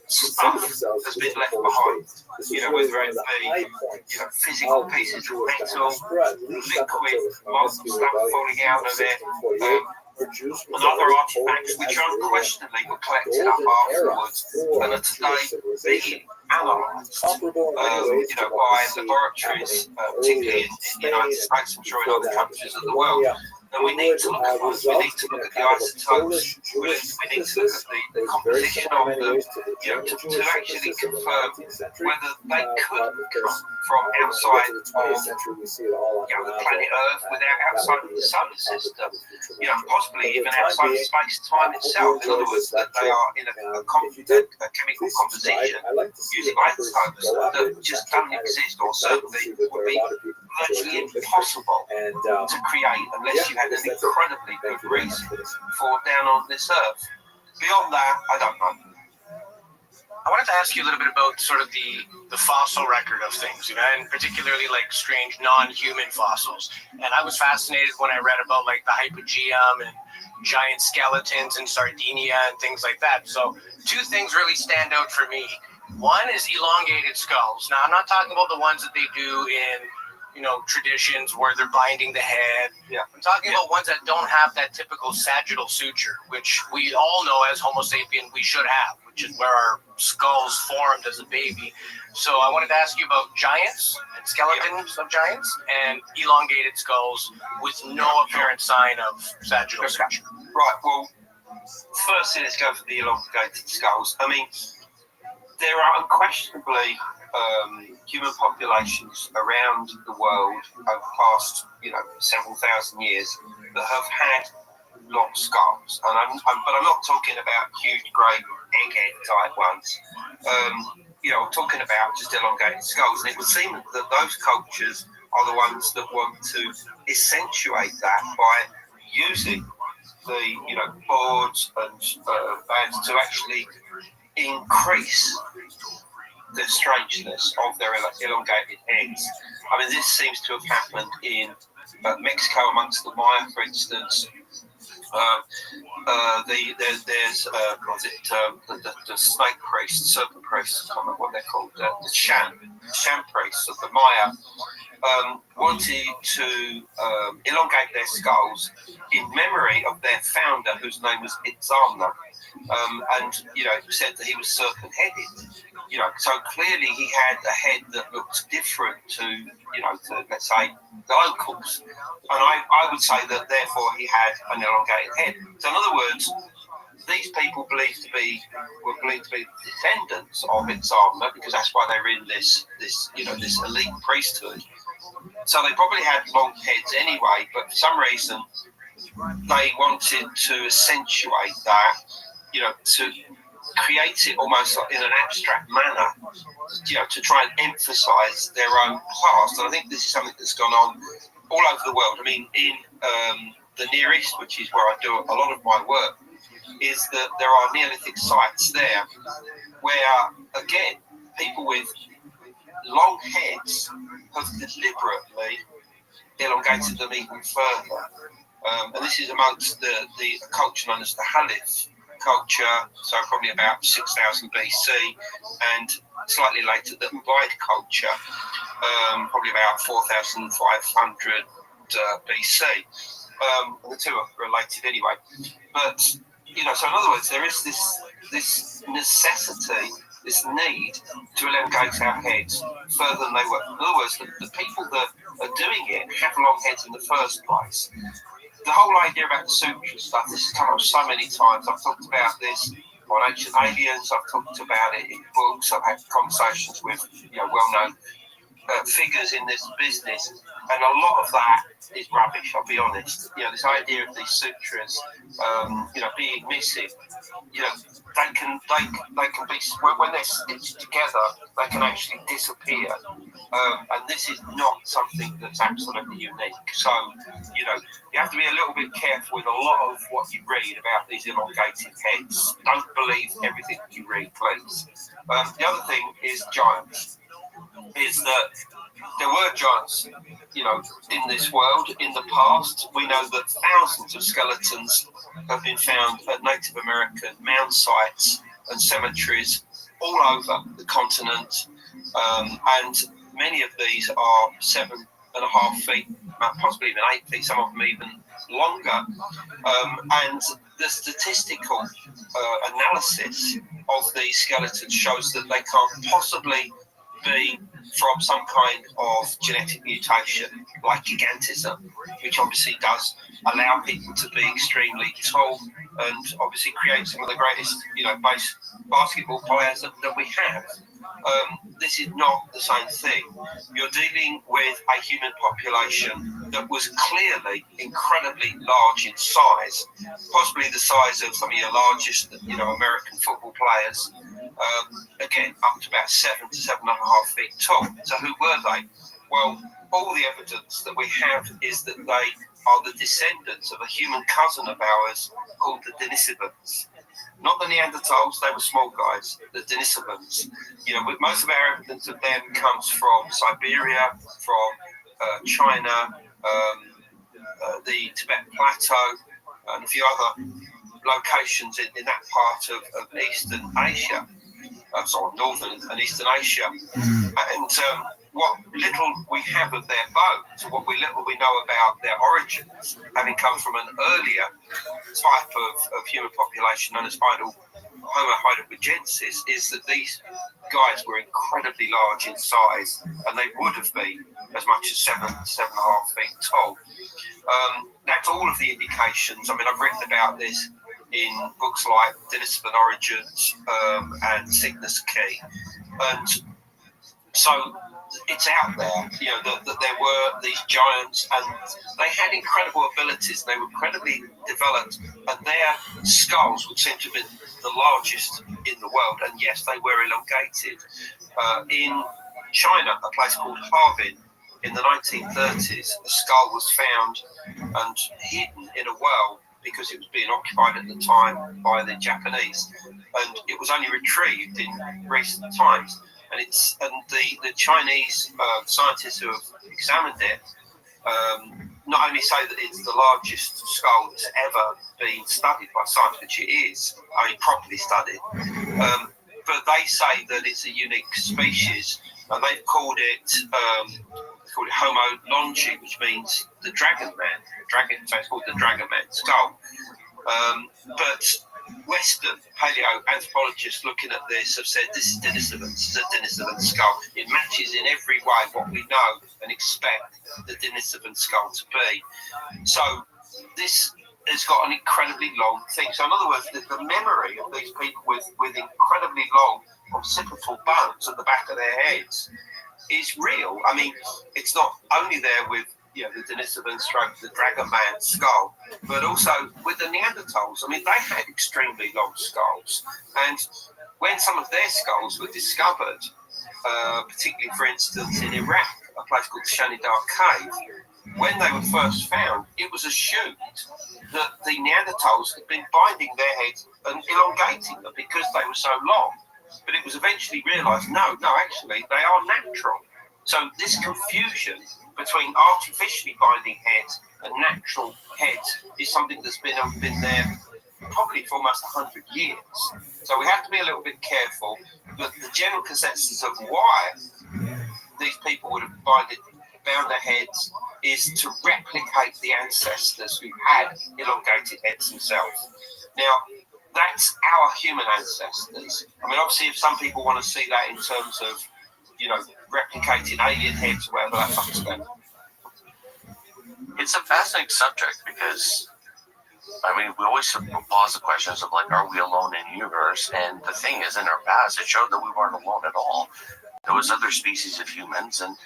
stuff has been left behind, whether it be physical pieces of metal, liquid, stuff falling out of it, and other artifacts which unquestionably were collected up afterwards and are today being analysed by laboratories, particularly in the United States, I'm sure in other countries of the world. And we need to look at those. We need to look at the isotopes. We need to look at the composition of them, to actually confirm whether they could come from outside of the planet Earth, outside of the solar system, possibly even outside of space-time itself. In other words, that they are in a chemical composition using isotopes that just don't exist, or certainly would be virtually impossible to create unless you had an incredibly good reason for down on this Earth. Beyond that, I don't know. I wanted to ask you a little bit about sort of the fossil record of things, and particularly like strange non-human fossils. And I was fascinated when I read about like the Hypogeum and giant skeletons in Sardinia and things like that. So two things really stand out for me. One is elongated skulls. Now, I'm not talking about the ones that they do in traditions where they're binding the head. Yeah. I'm talking about ones that don't have that typical sagittal suture, which we all know as Homo sapien we should have, which is where our skulls formed as a baby. So I wanted to ask you about giants and skeletons of giants and elongated skulls with no apparent sign of sagittal suture. Right, well, firstly, let's go for the elongated skulls. I mean, there are unquestionably human populations around the world over the past, several thousand years that have had long skulls, but I'm not talking about huge, great egghead type ones. I'm talking about just elongated skulls, and it would seem that those cultures are the ones that want to accentuate that by using the boards and bands to actually increase the strangeness of their elongated heads. I mean, this seems to have happened in Mexico amongst the Maya, for instance. There's the snake priests, serpent priests, I can't remember what they're called, the sham priests of the Maya, wanted to elongate their skulls in memory of their founder, whose name was Itzamna, and said that he was serpent-headed. So clearly he had a head that looked different to let's say the locals, and I would say that therefore he had an elongated head. So in other words, these people were believed to be descendants of Itzamna, because that's why they were in this elite priesthood. So they probably had long heads anyway, but for some reason they wanted to accentuate that, to create it almost like in an abstract manner, to try and emphasize their own past. And I think this is something that's gone on all over the world. I mean, in the Near East, which is where I do a lot of my work, is that there are Neolithic sites there where, again, people with long heads have deliberately elongated them even further. And this is amongst the culture known as the Halith culture, so probably about 6000 BC, and slightly later the Ubaid culture, probably about 4500 BC. The two are related anyway. But, so in other words, there is this necessity, this need to elongate our heads further than they were. In other words, the people that are doing it have long heads in the first place. The whole idea about the suture stuff, this has come up so many times. I've talked about this on Ancient Aliens, I've talked about it in books, I've had conversations with well-known figures in this business, and a lot of that is rubbish, I'll be honest. This idea of these sutras being missing, they can be, when they're stitched together, they can actually disappear, and this is not something that's absolutely unique. So you have to be a little bit careful with a lot of what you read about these elongated heads. Don't believe everything you read, please. The other thing is giants. Is that there were giants, in this world in the past. We know that thousands of skeletons have been found at Native American mound sites and cemeteries all over the continent, and many of these are 7.5 feet, possibly even 8 feet, some of them even longer. And the statistical analysis of these skeletons shows that they can't possibly be from some kind of genetic mutation, like gigantism, which obviously does allow people to be extremely tall and obviously create some of the greatest, basketball players that we have. This is not the same thing. You're dealing with a human population that was clearly incredibly large in size, possibly the size of some of your largest, American football players. Again, up to about 7 to 7.5 feet tall. So who were they? Well, all the evidence that we have is that they are the descendants of a human cousin of ours called the Denisovans. Not the Neanderthals, they were small guys, the Denisovans. Most of our evidence of them comes from Siberia, from China, the Tibet Plateau, and a few other locations in that part of Eastern Asia, Northern and Eastern Asia. And what little we have of their bones, what little we know about their origins, having come from an earlier type of human population known as Homo heidelbergensis, is that these guys were incredibly large in size, and they would have been as much as 7 to 7.5 feet tall. That's all of the indications. I've written about this in books like Denisovan Origins and Cygnus Key, and so it's out there, that there were these giants, and they had incredible abilities. They were incredibly developed, and their skulls would seem to have been the largest in the world. And yes, they were elongated. In China, a place called Harbin, in the 1930s, a skull was found and hidden in a well because it was being occupied at the time by the Japanese, and it was only retrieved in recent times. And the Chinese scientists who have examined it not only say that it's the largest skull that's ever been studied by science, which it is, properly studied, but they say that it's a unique species, and they've called it Homo longi, which means the dragon man. So it's called the dragon man skull. But Western paleoanthropologists looking at this have said this is Denisovan skull. It matches in every way what we know and expect the Denisovan skull to be. So this has got an incredibly long thing. So in other words, the memory of these people with incredibly long occipital bones at the back of their heads is real. It's not only there with the Denisovan stroke, the dragon man skull, but also with the Neanderthals. They had extremely long skulls, and when some of their skulls were discovered, particularly, for instance, in Iraq, a place called the Shanidar Cave, when they were first found, it was assumed that the Neanderthals had been binding their heads and elongating them because they were so long. But it was eventually realised, no, actually, they are natural. So this confusion between artificially binding heads and natural heads is something that's been there probably for almost 100 years. So we have to be a little bit careful. But the general consensus of why these people would have bound their heads is to replicate the ancestors who had elongated heads themselves. Now, that's our human ancestors. Obviously, if some people want to see that in terms of, replicating alien heads or whatever, that's up to them. It's a fascinating subject because, we always pose the questions of, are we alone in the universe? And the thing is, in our past, it showed that we weren't alone at all. There was other species of humans, and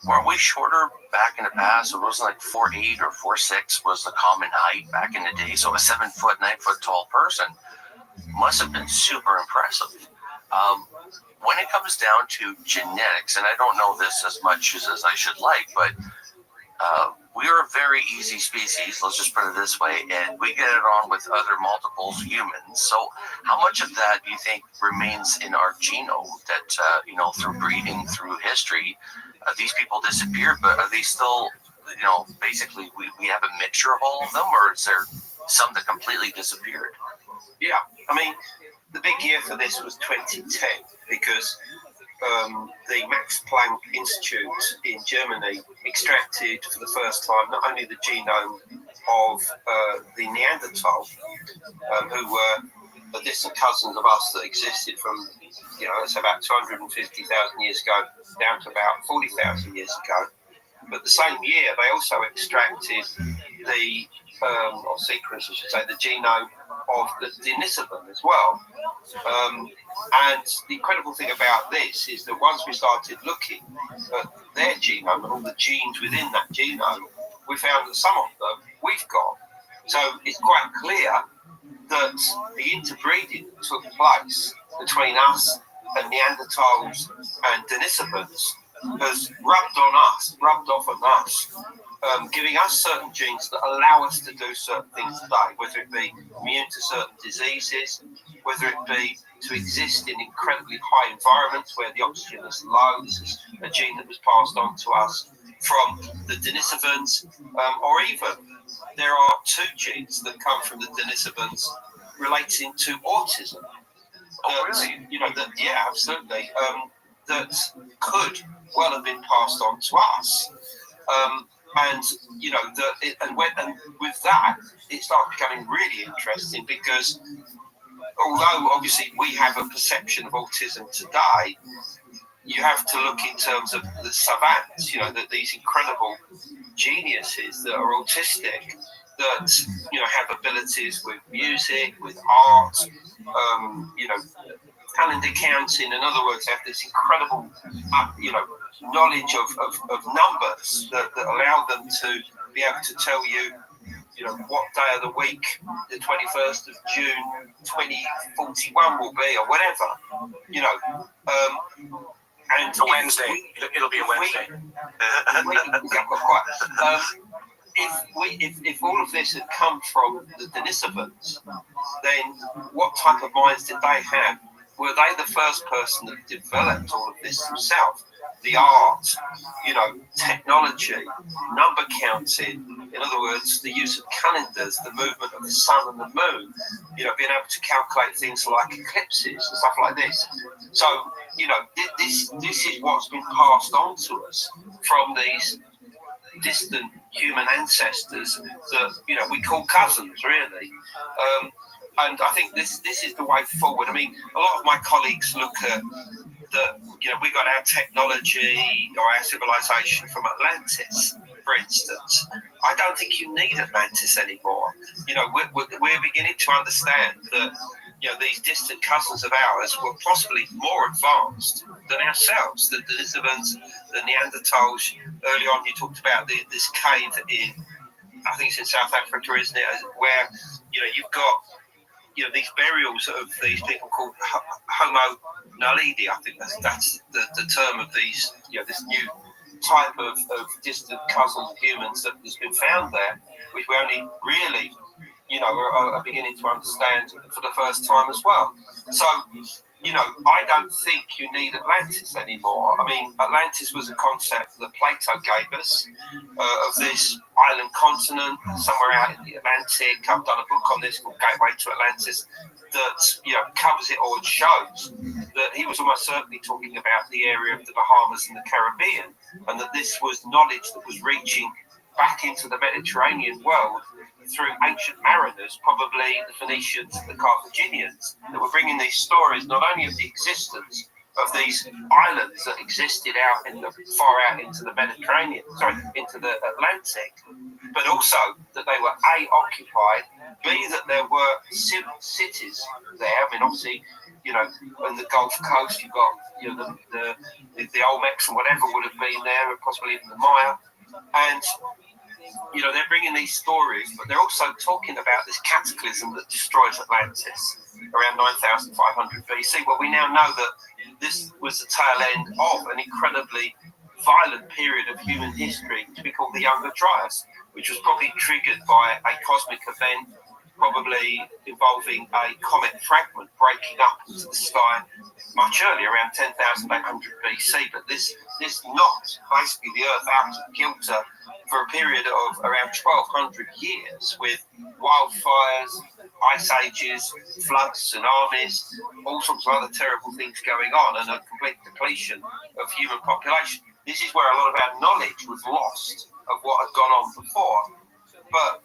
weren't we shorter back in the past? It wasn't 4'8" or 4'6" was the common height back in the day. So a 7 foot, 9 foot tall person must have been super impressive. When it comes down to genetics, and I don't know this as much as I should like, but we are a very easy species, let's just put it this way, and we get it on with other multiples humans. So how much of that do you think remains in our genome that, through breeding, through history, these people disappeared, but are they still, basically we have a mixture of all of them, or is there some that completely disappeared? Yeah, the big year for this was 2010 because the Max Planck Institute in Germany extracted for the first time not only the genome of the Neanderthal, who were are distant cousins of us that existed from, let's say about 250,000 years ago down to about 40,000 years ago. But the same year, they also extracted the, or sequence, I should say, the genome of the Denisovan as well. And the incredible thing about this is that once we started looking at their genome and all the genes within that genome, we found that some of them we've got. So it's quite clear that the interbreeding that took place between us and Neanderthals and Denisovans has rubbed off on us, giving us certain genes that allow us to do certain things today, whether it be immune to certain diseases, whether it be to exist in incredibly high environments where the oxygen is low. This is a gene that was passed on to us from the Denisovans, or even there are two genes that come from the Denisovans relating to autism. Yeah, absolutely. That could well have been passed on to us. And with that, it started becoming really interesting because although obviously we have a perception of autism today, you have to look in terms of the savants, that these incredible geniuses that are autistic, that have abilities with music, with art, talent accounting. In other words, have this incredible, knowledge of numbers that allow them to be able to tell you, what day of the week the 21st of June 2041 will be, or whatever, and a Wednesday. It'll be a Wednesday. If all of this had come from the Denisovans, then what type of minds did they have? Were they the first person that developed all of this themselves? The art, technology, number counting, in other words, the use of calendars, the movement of the sun and the moon, being able to calculate things like eclipses and stuff like this. So, this is what's been passed on to us from these distant human ancestors that, we call cousins, really. And I think this is the way forward. I mean, a lot of my colleagues look at that, we got our technology or our civilization from Atlantis, for instance. I don't think you need Atlantis anymore. We're beginning to understand that, these distant cousins of ours were possibly more advanced than ourselves. The Denisovans, the Neanderthals. Early on, you talked about this cave in, I think it's in South Africa, isn't it? Where, you've got, these burials of these people called Homo naledi. I think that's the term of these, this new type of distant cousins of humans that has been found there, which we only really, are beginning to understand for the first time as well. So, I don't think you need Atlantis anymore. I mean, Atlantis was a concept that Plato gave us of this island continent somewhere out in the Atlantic. I've done a book on this called Gateway to Atlantis that, covers it all and shows that he was almost certainly talking about the area of the Bahamas and the Caribbean, and that this was knowledge that was reaching back into the Mediterranean world through ancient mariners, probably the Phoenicians and the Carthaginians, that were bringing these stories not only of the existence of these islands that existed far out into the Mediterranean, into the Atlantic, but also that they were A, occupied, B, that there were cities there. I mean, obviously, on the Gulf Coast, you've got, the Olmecs and whatever would have been there, and possibly even the Maya, and they're bringing these stories, but they're also talking about this cataclysm that destroys Atlantis around 9,500 BC. Well, we now know that this was the tail end of an incredibly violent period of human history, which we call the Younger Dryas, which was probably triggered by a cosmic event, probably involving a comet fragment breaking up into the sky much earlier, around 10,800 BC. But this knocked basically the Earth out of kilter for a period of around 1,200 years, with wildfires, ice ages, floods, tsunamis, all sorts of other terrible things going on, and a complete depletion of human population. This is where a lot of our knowledge was lost of what had gone on before. But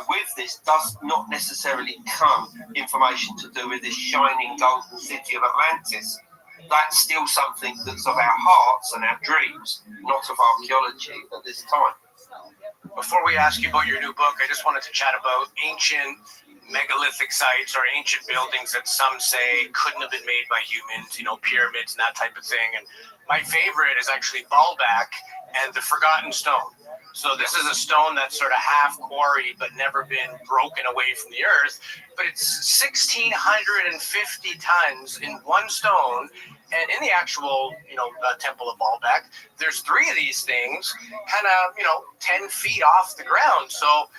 with this does not necessarily come information to do with this shining golden city of Atlantis. That's still something that's of our hearts and our dreams, not of archaeology at this time. Before we ask you about your new book, I just wanted to chat about ancient megalithic sites or ancient buildings that some say couldn't have been made by humans, pyramids and that type of thing. And my favorite is actually Baalbek and the Forgotten Stone. So this is a stone that's sort of half quarried but never been broken away from the earth. But it's 1,650 tons in one stone. And in the actual, temple of Baalbek, there's 3 of these things kind of, 10 feet off the ground. So,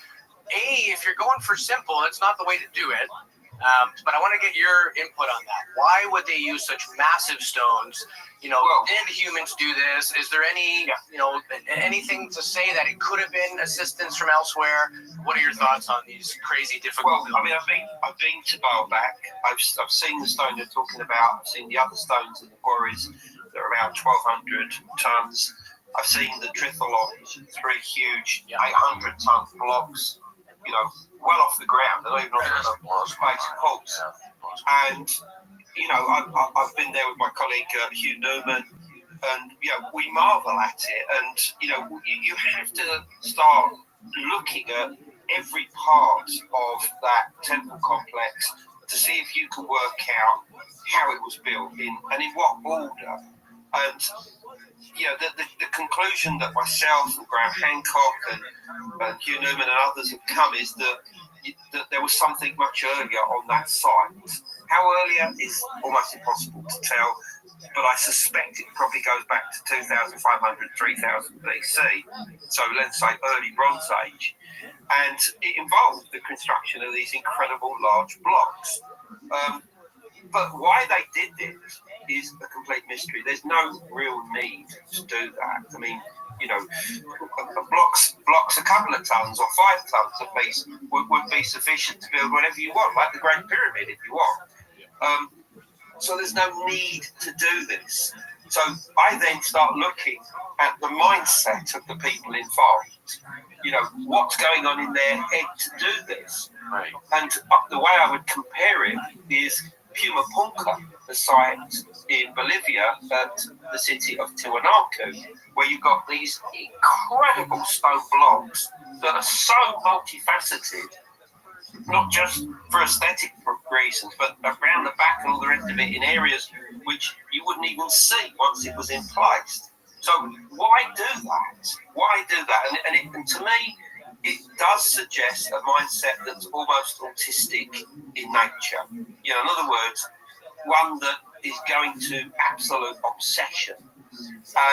if you're going for simple, it's not the way to do it. But I want to get your input on that. Why would they use such massive stones? Did humans do this? Is there any, anything to say that it could have been assistance from elsewhere? What are your thoughts on these crazy difficult? Well, I mean, I've been to Baalbek. I've seen the stone you're talking about. I've seen the other stones in the quarries that are around 1,200 tons. I've seen the tritholons, 3 huge 800-ton blocks. Well off the ground. They're not even off the space pulse. And I've been there with my colleague Hugh Newman, and we marvel at it. And you have to start looking at every part of that temple complex to see if you can work out how it was built and in what order. And the conclusion that myself and Graham Hancock and Hugh Newman and others have come is that there was something much earlier on that site. How earlier is almost impossible to tell, but I suspect it probably goes back to 2,500, 3,000 BC. So let's say early Bronze Age. And it involved the construction of these incredible large blocks. But why they did this is a complete mystery. There's no real need to do that. I mean, blocks a couple of tons or 5 tons a piece would be sufficient to build whatever you want, like the Great Pyramid if you want. So there's no need to do this. So I then start looking at the mindset of the people involved. What's going on in their head to do this? Right. And the way I would compare it is Pumapunka, the site in Bolivia at the city of Tiwanaku, where you've got these incredible stone blocks that are so multifaceted, not just for aesthetic reasons, but around the back and all the rest of it in areas which you wouldn't even see once it was in place. So why do that? Why do that? And to me, it does suggest a mindset that's almost autistic in nature. In other words, one that is going to absolute obsession.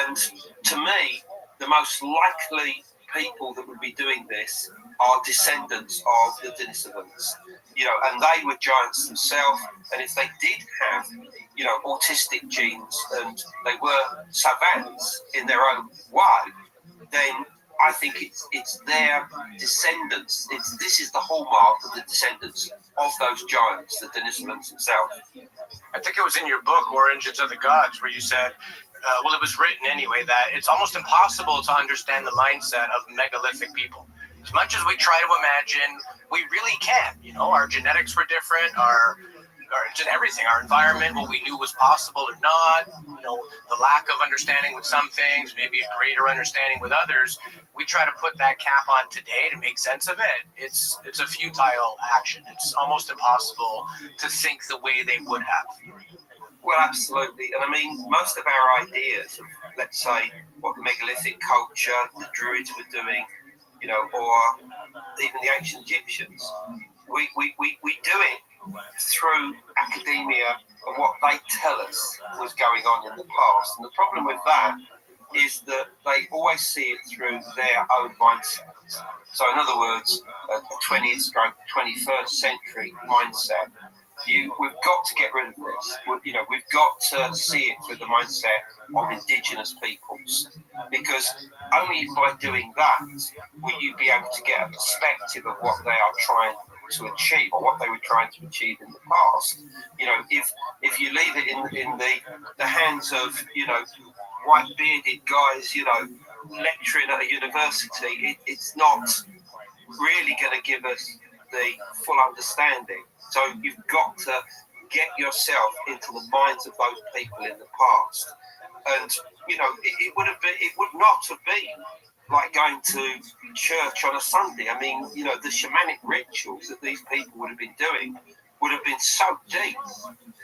And to me, the most likely people that would be doing this are descendants of the Denisovans, and they were giants themselves. And if they did have, autistic genes and they were savants in their own way, then I think it's their descendants. This is the hallmark of the descendants of those giants, the Denisovans themselves. I think it was in your book, Origins of the Gods, where you said, it was written anyway, that it's almost impossible to understand the mindset of megalithic people. As much as we try to imagine, we really can't. Our genetics were different, our just everything, our environment, what we knew was possible or not, the lack of understanding with some things, maybe a greater understanding with others. We try to put that cap on today to make sense of it. It's a futile action. It's almost impossible to think the way they would have. Well, absolutely. And I mean, most of our ideas of, let's say, what the megalithic culture, the Druids were doing, or even the ancient Egyptians, we do it through academia and what they tell us was going on in the past. And the problem with that is that they always see it through their own mindset. So in other words, a 20th, 21st century mindset. We've got to get rid of this. We've got to see it through the mindset of indigenous peoples, because only by doing that will you be able to get a perspective of what they are trying to achieve, or what they were trying to achieve in the past. If you leave it in the hands of white bearded guys, lecturing at a university, it's not really going to give us the full understanding. So you've got to get yourself into the minds of those people in the past. And, you know, it would not have been like going to church on a Sunday. I mean, you know, the shamanic rituals that these people would have been doing would have been so deep,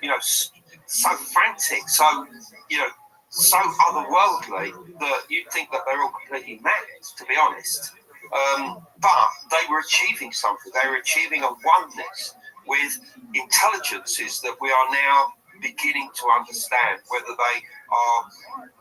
you know, so frantic, so, you know, so otherworldly that you'd think that they're all completely mad, to be honest. But they were achieving something. They were achieving a oneness with intelligences that we are now beginning to understand, whether they are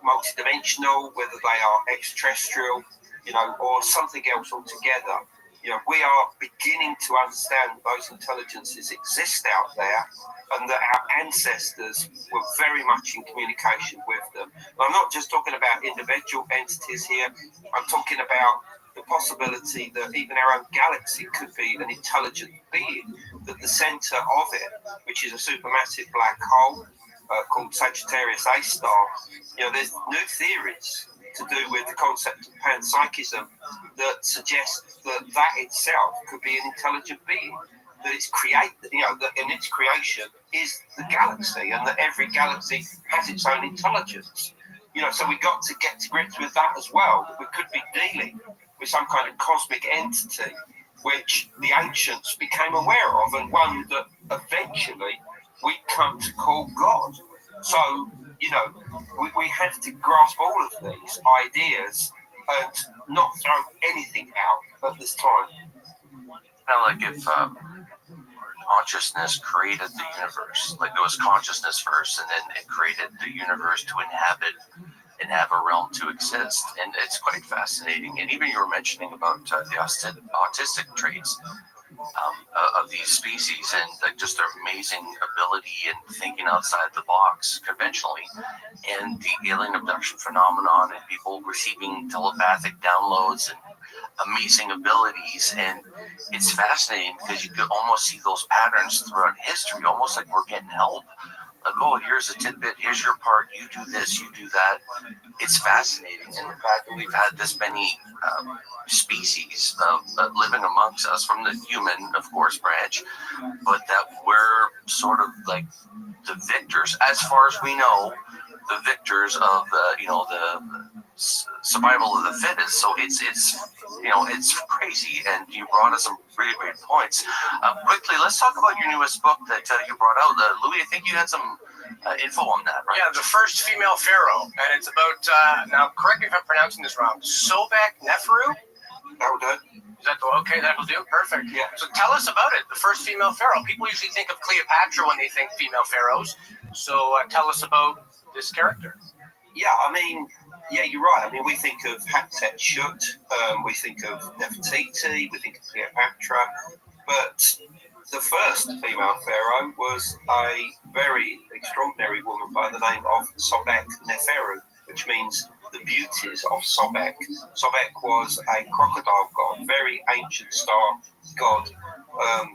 multidimensional, whether they are extraterrestrial, you know, or something else altogether. You know, we are beginning to understand that those intelligences exist out there and that our ancestors were very much in communication with them. And I'm not just talking about individual entities here. I'm talking about the possibility that even our own galaxy could be an intelligent being, that the center of it, which is a supermassive black hole called Sagittarius A star, you know, there's new theories to do with the concept of panpsychism that suggests that that itself could be an intelligent being, that it's created, you know, that in its creation is the galaxy, and that every galaxy has its own intelligence. You know, so we got to get to grips with that as well, that we could be dealing with some kind of cosmic entity which the ancients became aware of, and one that eventually we come to call God. So, you know, we have to grasp all of these ideas and not throw anything out at this time. Kind of like if consciousness created the universe, like there was consciousness first, and then it created the universe to inhabit and have a realm to exist. And it's quite fascinating. And even you were mentioning about the autistic traits of these species, and like just their amazing ability in thinking outside the box conventionally, and the alien abduction phenomenon, and people receiving telepathic downloads and amazing abilities. And it's fascinating because you could almost see those patterns throughout history, almost like we're getting help. Like, oh, here's a tidbit, here's your part, you do this, you do that. It's fascinating. And the fact that we've had this many species living amongst us, from the human, of course, branch, but that we're sort of like the victors, as far as we know, the victors of the survival of the fittest. So it's crazy. And you brought us some really great points. Quickly, let's talk about your newest book that you brought out, Louis. I think you had some info on that, right? Yeah, the first female pharaoh, and it's about now. Correct me if I'm pronouncing this wrong. Sobek Neferu. That'll do. Is that okay? That'll do. Perfect. Yeah. So tell us about it. The first female pharaoh. People usually think of Cleopatra when they think female pharaohs. So tell us about this character. Yeah, I mean, yeah, you're right. I mean, we think of Hatshepsut, we think of Nefertiti, we think of Cleopatra, but the first female pharaoh was a very extraordinary woman by the name of Sobek Neferu, which means the beauties of Sobek. Sobek was a crocodile god, very ancient star god,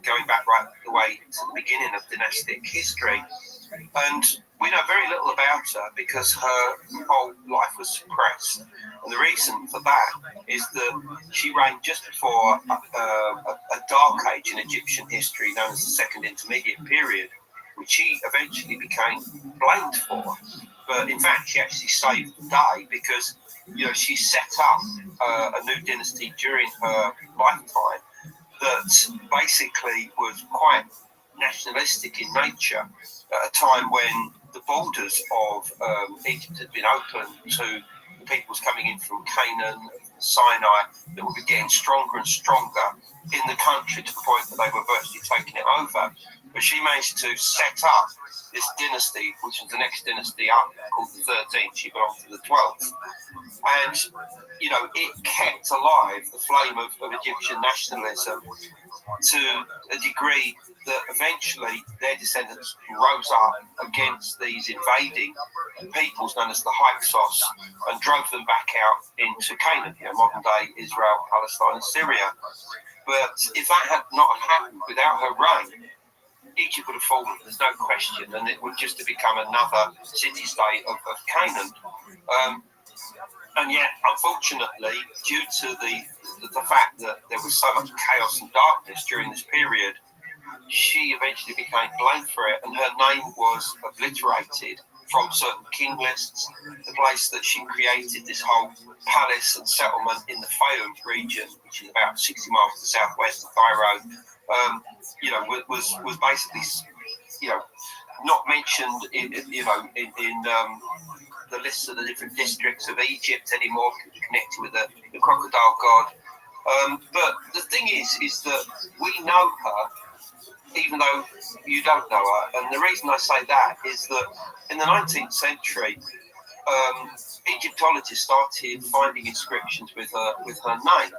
going back right the way to the beginning of dynastic history. And we know very little about her because her whole life was suppressed. And the reason for that is that she reigned just before a dark age in Egyptian history known as the Second Intermediate Period, which she eventually became blamed for. But in fact, she actually saved the day because, you know, she set up a new dynasty during her lifetime that basically was quite nationalistic in nature at a time when the borders of Egypt had been open to the peoples coming in from Canaan, Sinai, that were getting stronger and stronger in the country to the point that they were virtually taking it over. But she managed to set up this dynasty, which was the next dynasty up, called the 13th. She belonged to the 12th. And, you know, it kept alive the flame of Egyptian nationalism to a degree that eventually their descendants rose up against these invading peoples known as the Hyksos and drove them back out into Canaan, you know, modern day Israel, Palestine, and Syria. But if that had not happened, without her reign, Egypt would have fallen, there's no question, and it would just have become another city-state of Canaan. And yet, unfortunately, due to the the fact that there was so much chaos and darkness during this period, she eventually became blamed for it, and her name was obliterated from certain king lists. The place that she created this whole palace and settlement in the Fayum region, which is about 60 miles to the southwest of Cairo, was basically, not mentioned in the lists of the different districts of Egypt anymore, connected with the crocodile god. But the thing is that we know her, even though you don't know her. And the reason I say that is that in the 19th century, Egyptologists started finding inscriptions with her name,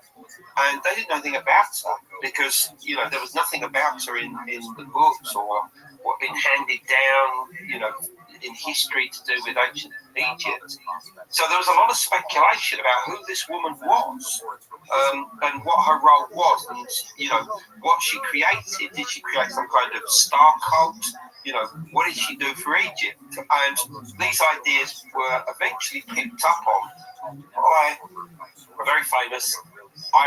and they didn't know anything about her because there was nothing about her in the books or what been handed down in history to do with ancient Egypt. So there was a lot of speculation about who this woman was, and what her role was, and what she created. Did she create some kind of star cult? What did she do for Egypt? And these ideas were eventually picked up on by a very famous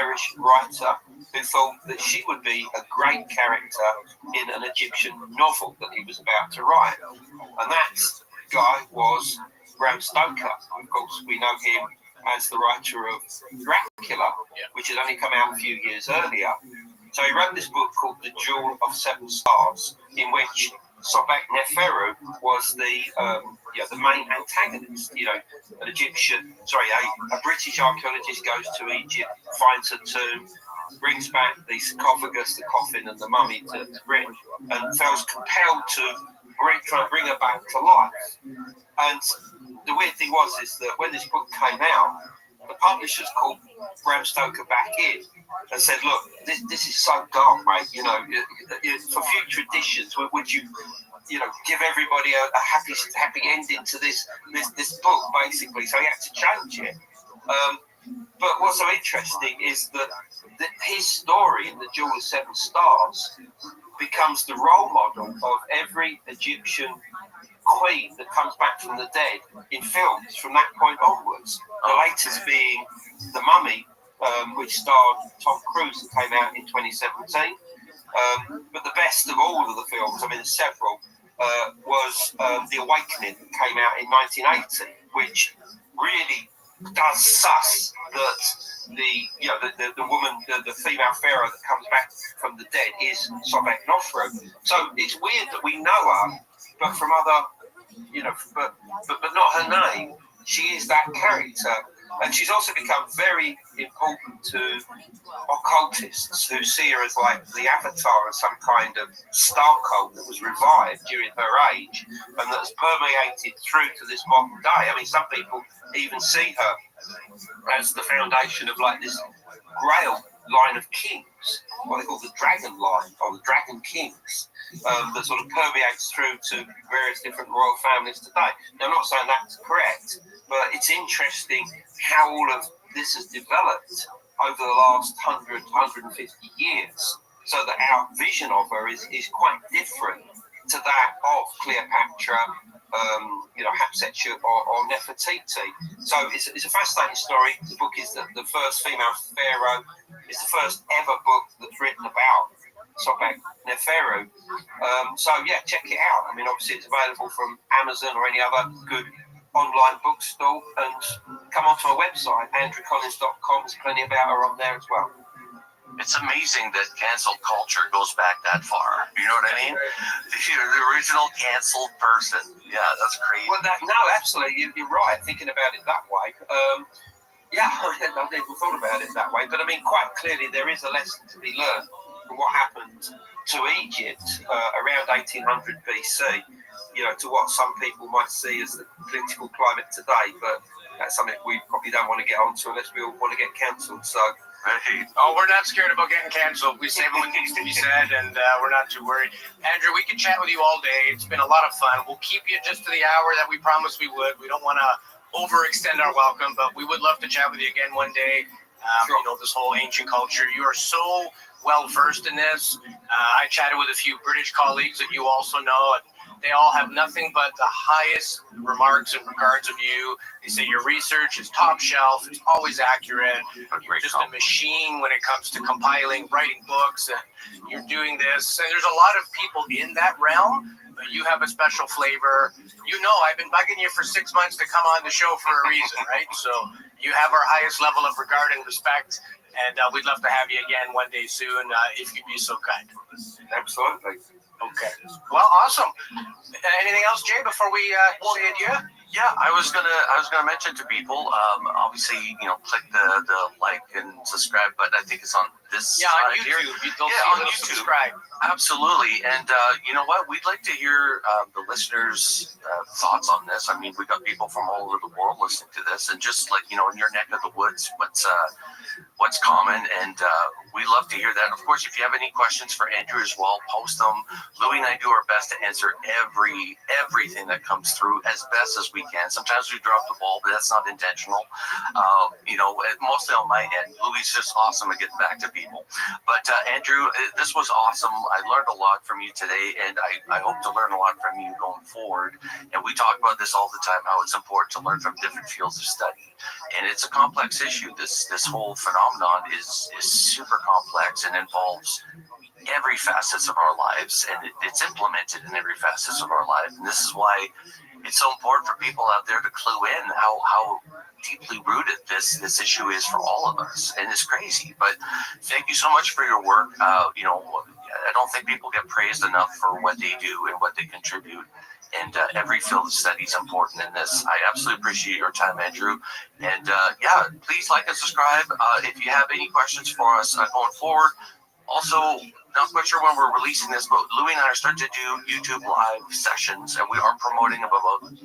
Irish writer who thought that she would be a great character in an Egyptian novel that he was about to write. And that guy was Bram Stoker. Of course, we know him as the writer of Dracula, which had only come out a few years earlier. So he wrote this book called The Jewel of Seven Stars, in which Sobek Neferu was the main antagonist. An a British archaeologist goes to Egypt, finds a tomb, brings back the sarcophagus, the coffin, and the mummy to Britain, and feels compelled to try and bring her back to life. And the weird thing is that when this book came out, the publishers called Bram Stoker back in and said, "Look, this is so dark, mate. For future editions, would you, give everybody a happy ending to this book, basically?" So he had to change it. But what's so interesting is that his story in The Jewel of Seven Stars becomes the role model of every Egyptian queen that comes back from the dead in films from that point onwards. The latest being The Mummy, which starred Tom Cruise, that came out in 2017. But the best of all of the films, there's several, was The Awakening, that came out in 1980, which really does suss that the woman, the female pharaoh that comes back from the dead is Sobek Neferu. So it's weird that we know her, but from other, but not her name. She is that character, and she's also become very important to occultists who see her as like the avatar of some kind of star cult that was revived during her age and that's permeated through to this modern day. Some people even see her as the foundation of like this Grail line of kings, what they call the Dragon line or the Dragon Kings, that sort of permeates through to various different royal families today. Now, I'm not saying that's correct, but it's interesting how all of this has developed over the last 100, 150 years, so that our vision of her is quite different to that of Cleopatra, Hatshepsut or Nefertiti. So it's a fascinating story. The book is the first female pharaoh. It's the first ever book that's written about Sobek Neferu. So yeah, check it out. Obviously it's available from Amazon or any other good online bookstore, and come onto our website, andrewcollins.com. There's plenty about her on there as well. It's amazing that cancel culture goes back that far. You know what I mean? The original canceled person. Yeah, that's crazy. Well, no, absolutely. You're right, thinking about it that way. I never thought about it that way. But quite clearly, there is a lesson to be learned from what happened to Egypt around 1800 BC, to what some people might see as the political climate today. But that's something we probably don't want to get onto unless we all want to get cancelled. So. Oh, we're not scared about getting canceled. We say what needs to be said, and we're not too worried. Andrew, we can chat with you all day. It's been a lot of fun. We'll keep you just to the hour that we promised we would. We don't want to overextend our welcome, but we would love to chat with you again one day. This whole ancient culture. You are so well versed in this. I chatted with a few British colleagues that you also know. They all have nothing but the highest remarks and regards of you. They say your research is top shelf. It's always accurate. You're just a machine when it comes to compiling, writing books, and you're doing this. And there's a lot of people in that realm, but you have a special flavor. You know, I've been bugging you for 6 months to come on the show for a reason, right? So you have our highest level of regard and respect, and we'd love to have you again one day soon, if you'd be so kind. Absolutely. Okay. Well, awesome. Anything else, Jay, before we say adieu? Yeah, I was gonna mention to people. Obviously, click the like and subscribe button. I think it's on this on side YouTube. here. On YouTube. Subscribe. Absolutely. And you know what? We'd like to hear the listeners' thoughts on this. I mean, we got people from all over the world listening to this, and just like in your neck of the woods, what's common, and we love to hear that. Of course, if you have any questions for Andrew as well, post them. Louis and I do our best to answer everything that comes through as best as we can. Sometimes we drop the ball, but that's not intentional. Mostly on my end. Louis is just awesome at getting back to people. But Andrew, this was awesome. I learned a lot from you today, and I hope to learn a lot from you going forward. And we talk about this all the time, how it's important to learn from different fields of study. And it's a complex issue. This whole phenomenon is super complex and involves every facets of our lives, and it's implemented in every facets of our life. And this is why it's so important for people out there to clue in how deeply rooted this issue is for all of us. And it's crazy, but thank you so much for your work. I don't think people get praised enough for what they do and what they contribute. And every field of study is important in this. I absolutely appreciate your time, Andrew. And please like and subscribe. If you have any questions for us going forward. Also, not quite sure when we're releasing this, but Louis and I are starting to do YouTube live sessions, and we are promoting them about 3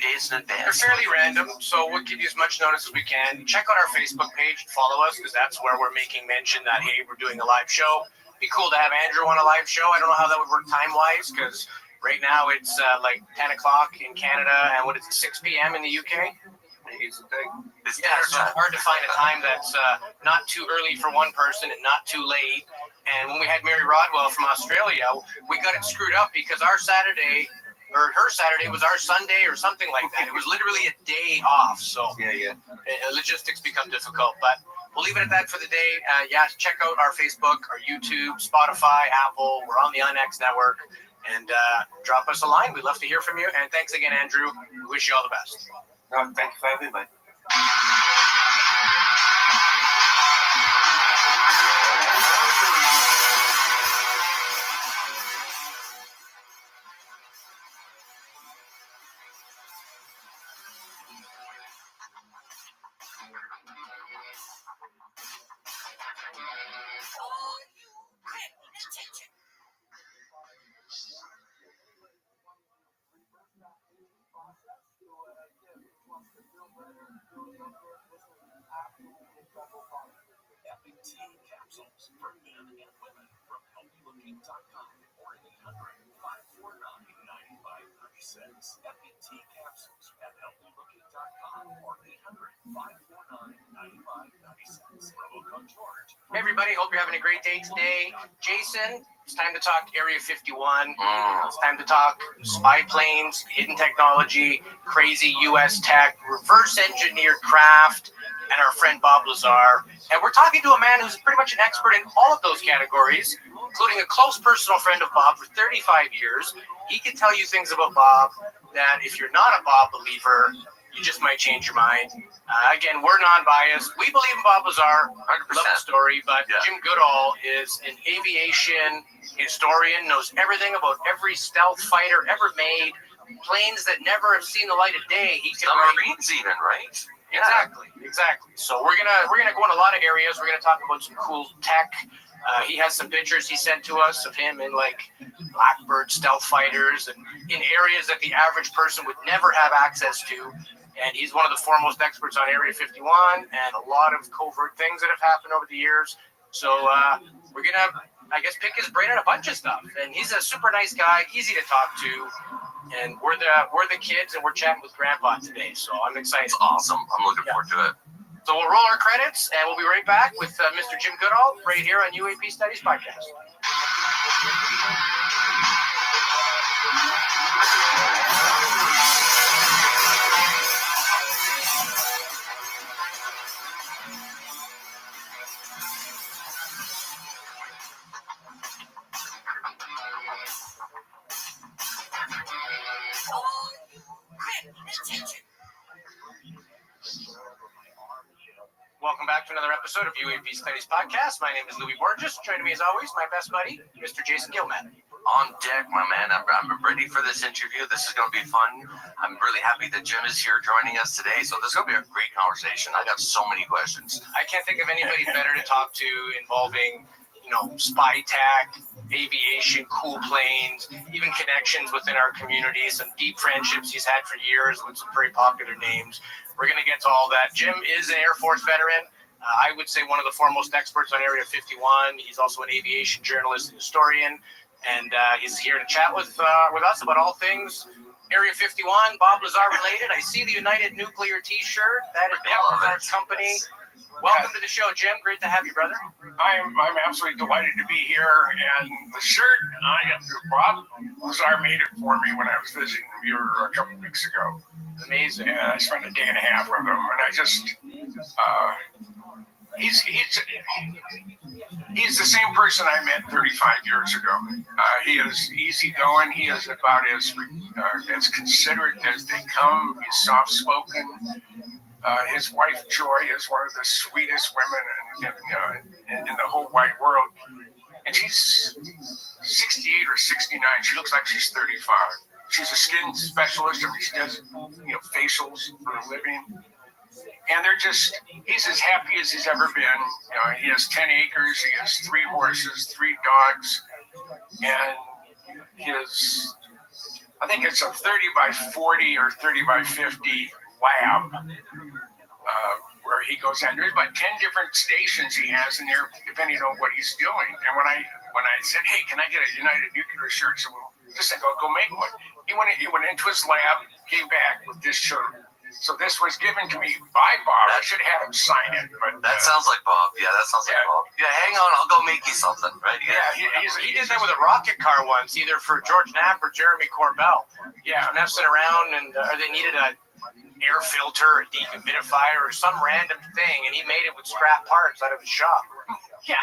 days in advance. They're fairly random, so we'll give you as much notice as we can. Check out our Facebook page and follow us, because that's where we're making mention that, hey, we're doing a live show. It'd be cool to have Andrew on a live show. I don't know how that would work time-wise, because right now it's like 10 o'clock in Canada, and 6 p.m. in the UK? It's so it's hard to find a time that's not too early for one person and not too late. And when we had Mary Rodwell from Australia, we got it screwed up because our Saturday, or her Saturday, was our Sunday or something like that. It was literally a day off. So logistics become difficult. But we'll leave it at that for the day. Check out our Facebook, our YouTube, Spotify, Apple. We're on the UNX network. And drop us a line. We'd love to hear from you. And thanks again, Andrew. We wish you all the best. No, thank you for having me. Capsules for men and women from healthylooking.com or 800-549-9536. FET capsules at healthylooking.com or 800-549-9596. Promo code George. Hey everybody, hope you're having a great day today. Jason, it's time to talk Area 51. It's time to talk spy planes, hidden technology, crazy U.S. tech, reverse engineered craft, and our friend Bob Lazar. And we're talking to a man who's pretty much an expert in all of those categories, including a close personal friend of Bob for 35 years. He can tell you things about Bob that if you're not a Bob believer, you just might change your mind. Again, we're non-biased. We believe in Bob Lazar. 100%. Love the story, but Jim Goodall is an aviation historian, knows everything about every stealth fighter ever made, planes that never have seen the light of day. He can Submarines even, right? Exactly. So we're gonna go in a lot of areas. We're gonna talk about some cool tech. He has some pictures he sent to us of him in like Blackbird stealth fighters and in areas that the average person would never have access to. And he's one of the foremost experts on Area 51 and a lot of covert things that have happened over the years. So we're gonna, I guess, pick his brain on a bunch of stuff. And he's a super nice guy, easy to talk to. And we're the kids, and we're chatting with Grandpa today. So I'm excited. It's awesome. I'm looking forward to it. So we'll roll our credits, and we'll be right back with Mr. Jim Goodall right here on UAP Studies Podcast. episode of UAP Studies Podcast. My name is Louis Borges. Joining me as always, my best buddy, Mr. Jason Gilman. On deck, my man. I'm ready for this interview. This is going to be fun. I'm really happy that Jim is here joining us today. So this is going to be a great conversation. I got so many questions. I can't think of anybody better to talk to involving, spy tech, aviation, cool planes, even connections within our community, some deep friendships he's had for years with some very popular names. We're going to get to all that. Jim is an Air Force veteran. I would say one of the foremost experts on Area 51. He's also an aviation journalist and historian. And he's here to chat with us about all things Area 51, Bob Lazar related. I see the United Nuclear T-shirt. That is Bob Lazar's company. Welcome to the show, Jim. Great to have you, brother. I'm absolutely delighted to be here. And the shirt, Bob Lazar made it for me when I was visiting him here a couple weeks ago. Amazing. And I spent a day and a half with him. And I just, he's the same person I met 35 years ago. He is easygoing. He is about as considerate as they come. He's soft-spoken. His wife, Joy, is one of the sweetest women in the whole wide world. And she's 68 or 69. She looks like she's 35. She's a skin specialist. I mean, she does, facials for a living. And he's as happy as he's ever been. He has 10 acres. He has 3 horses, 3 dogs. And I think it's a 30 by 40 or 30 by 50 lab where he goes in. There's about 10 different stations he has in there, depending on what he's doing. And when I said, hey, can I get a United Nuclear shirt? So just said, go make one. He went into his lab, came back with this shirt. So this was given to me by Bob. I should have had him sign it. But that sounds like Bob. Yeah, that sounds like Bob. Yeah, hang on. I'll go make you something. Right? He did that with a rocket car once, either for George Knapp or Jeremy Corbell. Yeah, messing around, and they needed a air filter, a dehumidifier, or some random thing, and he made it with scrap parts out of his shop. Yeah.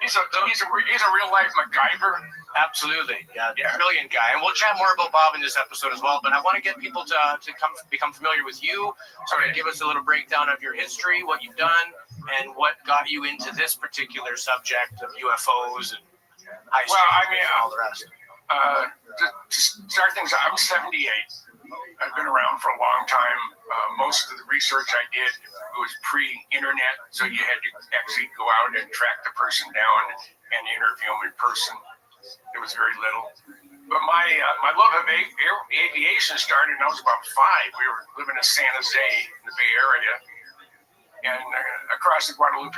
He's a real life MacGyver. Absolutely, brilliant guy. And we'll chat more about Bob in this episode as well. But I want to get people to become familiar with you. Sort of give us a little breakdown of your history, what you've done, and what got you into this particular subject of UFOs and high and all the rest. To start things out, I'm 78. I've been around for a long time. Most of the research I did was pre-internet, so you had to actually go out and track the person down and interview them in person. There was very little. But my love of aviation started when I was about 5. We were living in San Jose in the Bay Area. And across the Guadalupe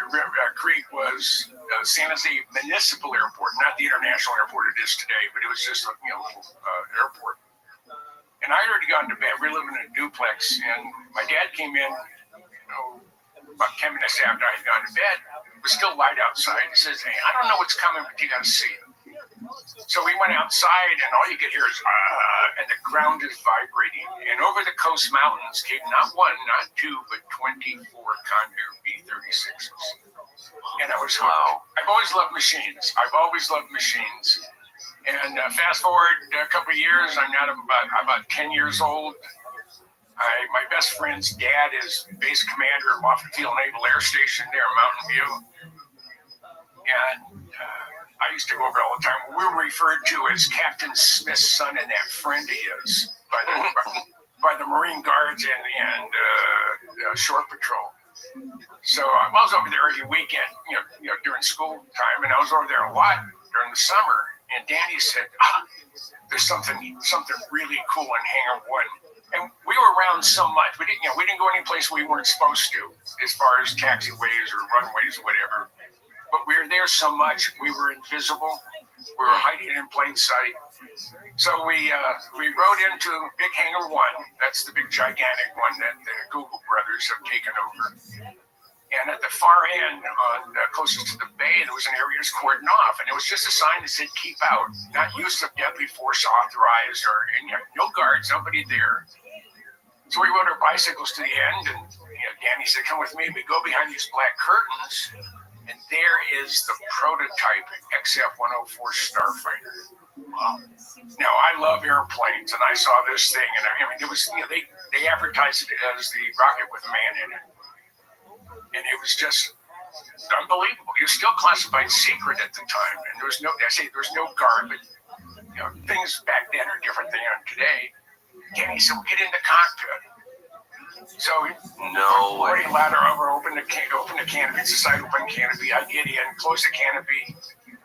Creek was San Jose Municipal Airport, not the international airport it is today, but it was just a little airport. And I had already gone to bed. We were living in a duplex, and my dad came in, about 10 minutes after I had gone to bed. It was still light outside. He says, hey, I don't know what's coming, but you got to see it. So we went outside, and all you could hear is, and the ground is vibrating. And over the coast mountains came not 1, not 2, but 24 Condor B-36s. And I was hooked. I've always loved machines. And fast forward a couple of years, I'm now about 10 years old. My best friend's dad is base commander of Moffett Field Naval Air Station there in Mountain View. And I used to go over all the time. We were referred to as Captain Smith's son and that friend of his by the Marine Guards and Shore Patrol. So I was over there every weekend, during school time, and I was over there a lot during the summer. And Danny said, there's something really cool in Hangar 1. And we were around so much. We didn't go any place we weren't supposed to, as far as taxiways or runways or whatever. But we were there so much, we were invisible. We were hiding in plain sight. So we rode into Big Hangar 1. That's the big gigantic one that the Google brothers have taken over. And at the far end, closest to the bay, there was an area that's cordoned off, and it was just a sign that said "Keep out," not use of deadly force authorized, and no guards, nobody there. So we rode our bicycles to the end, and Danny said, "Come with me." We go behind these black curtains, and there is the prototype XF-104 Starfighter. Wow. Now I love airplanes, and I saw this thing, and I mean, it was they advertised it as the rocket with a man in it. And it was just unbelievable. It was still classified secret at the time, and there was no guard, but things back then are different than today. Danny said, "Get in the cockpit." So Marty ladder over, open the canopy. It's a side open canopy. I get in, close the canopy.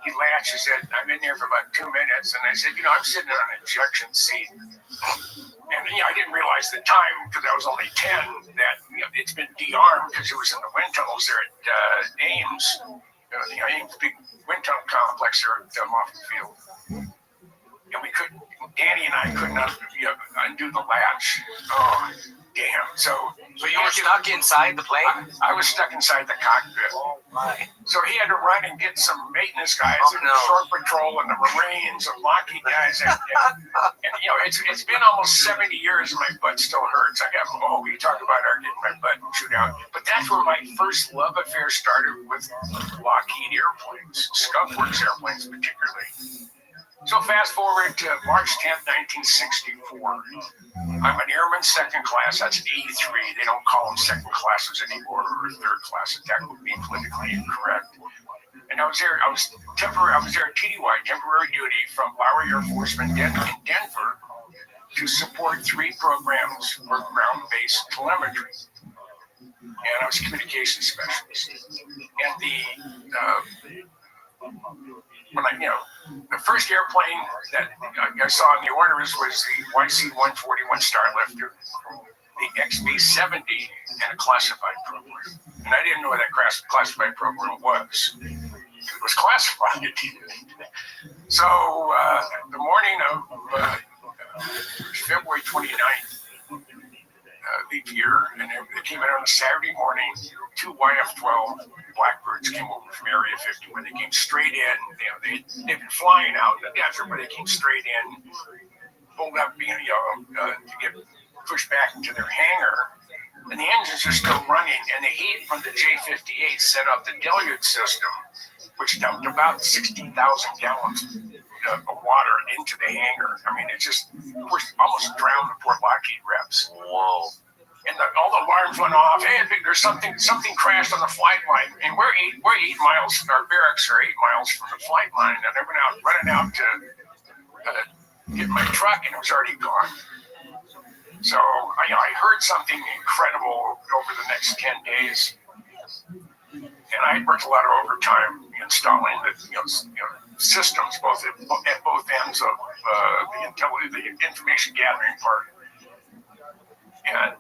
He latches it. I'm in there for about 2 minutes, and I said, I'm sitting on an ejection seat. And I didn't realize the time because I was only 10 that it's been de-armed because it was in the wind tunnels there at Ames. Ames big wind tunnel complex there at Moffett Field. And Danny and I couldn't undo the latch. Oh, damn. So you were stuck inside the plane? I was stuck inside the cockpit. Oh, my. So he had to run and get some maintenance guys and the Shore Patrol and the Marines and Lockheed guys. And it's been almost 70 years and my butt still hurts. We talk about getting my butt chewed out. But that's where my first love affair started with Lockheed airplanes, Skunk Works airplanes particularly. So fast forward to March 10th, 1964. I'm an airman second class. That's an E3. They don't call them second classes anymore, or third class. That would be politically incorrect. And I was there at TDY, temporary duty, from Lowry Air Force in Denver to support 3 programs for ground-based telemetry. And I was a communications specialist. And the first airplane that I saw in the orders was the YC-141 Starlifter, the XB-70, and a classified program. And I didn't know what that classified program was. It was classified. So the morning of February 29th, leap year, and it came out on a Saturday morning. 2 YF-12 Blackbirds came over from Area 51. They came straight in. They'd been flying out in the desert, but they came straight in, pulled up, to get pushed back into their hangar. And the engines are still running, and the heat from the J-58 set up the deluge system, which dumped about 16,000 gallons of water into the hangar. I mean, it just almost drowned the poor Lockheed reps. Whoa. And all the alarms went off. Hey, there's something crashed on the flight line. And we're 8 miles, our barracks are 8 miles from the flight line. And I went out, running out to get my truck, and it was already gone. So I heard something incredible over the next 10 days. And I worked a lot of overtime installing the systems at both ends of the information gathering part. And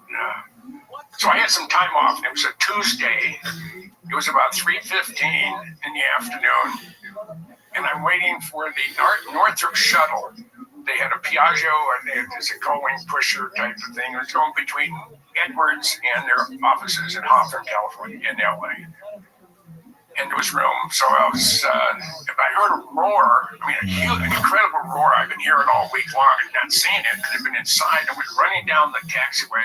so I had some time off, and it was a Tuesday. It was about 3:15 in the afternoon, and I'm waiting for the Northrop shuttle. They had a Piaggio, and it's a going pusher type of thing. It was going between Edwards and their offices in Hawthorne, California, in LA. And there was room, so I heard a roar. I mean, an incredible roar. I've been hearing all week long and not seeing it because I've been inside. I was running down the taxiway.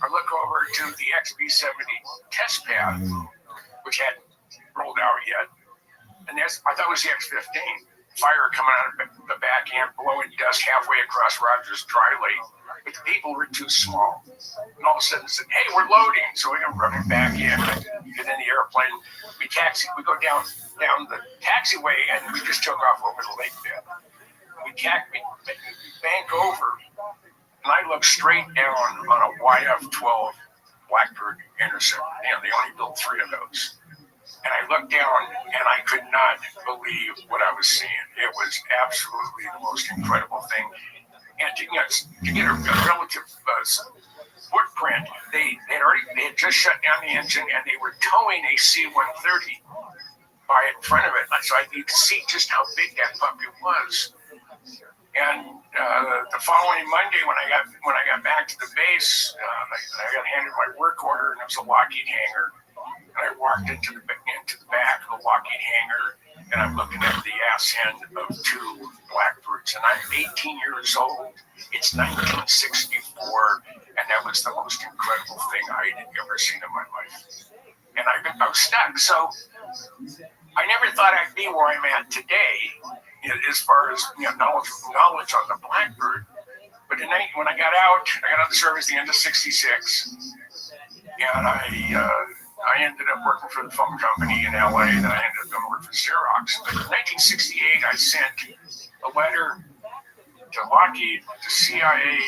I look over to the XB-70 test pad, which hadn't rolled out yet. And I thought it was the X-15. Fire coming out of the back end, blowing dust halfway across Rogers Dry Lake. But the people were too small. And all of a sudden said, "Hey, we're loading." So we come running back in, get in the airplane. We go down the taxiway, and we just took off over the lake bed. We bank over, and I look straight down on a YF-12 Blackbird intercept. They only built 3 of those. And I looked down, and I could not believe what I was seeing. It was absolutely the most incredible thing. And to get a relative footprint, they had just shut down the engine, and they were towing a C-130 by in front of it. So I could see just how big that puppy was. And the following Monday, when I got back to the base, I got handed my work order, and it was a Lockheed hangar. And I walked into the back of the Lockheed hangar, and I'm looking at the ass end of 2 Blackbirds, and I'm 18 years old. It's 1964, and that was the most incredible thing I had ever seen in my life. And I was stuck, so I never thought I'd be where I'm at today, as far as knowledge on the Blackbird. But when I got out of the service at the end of '66, and I I ended up working for the phone company in LA, then I ended up going to work for Xerox. But in 1968, I sent a letter to Lockheed, to CIA,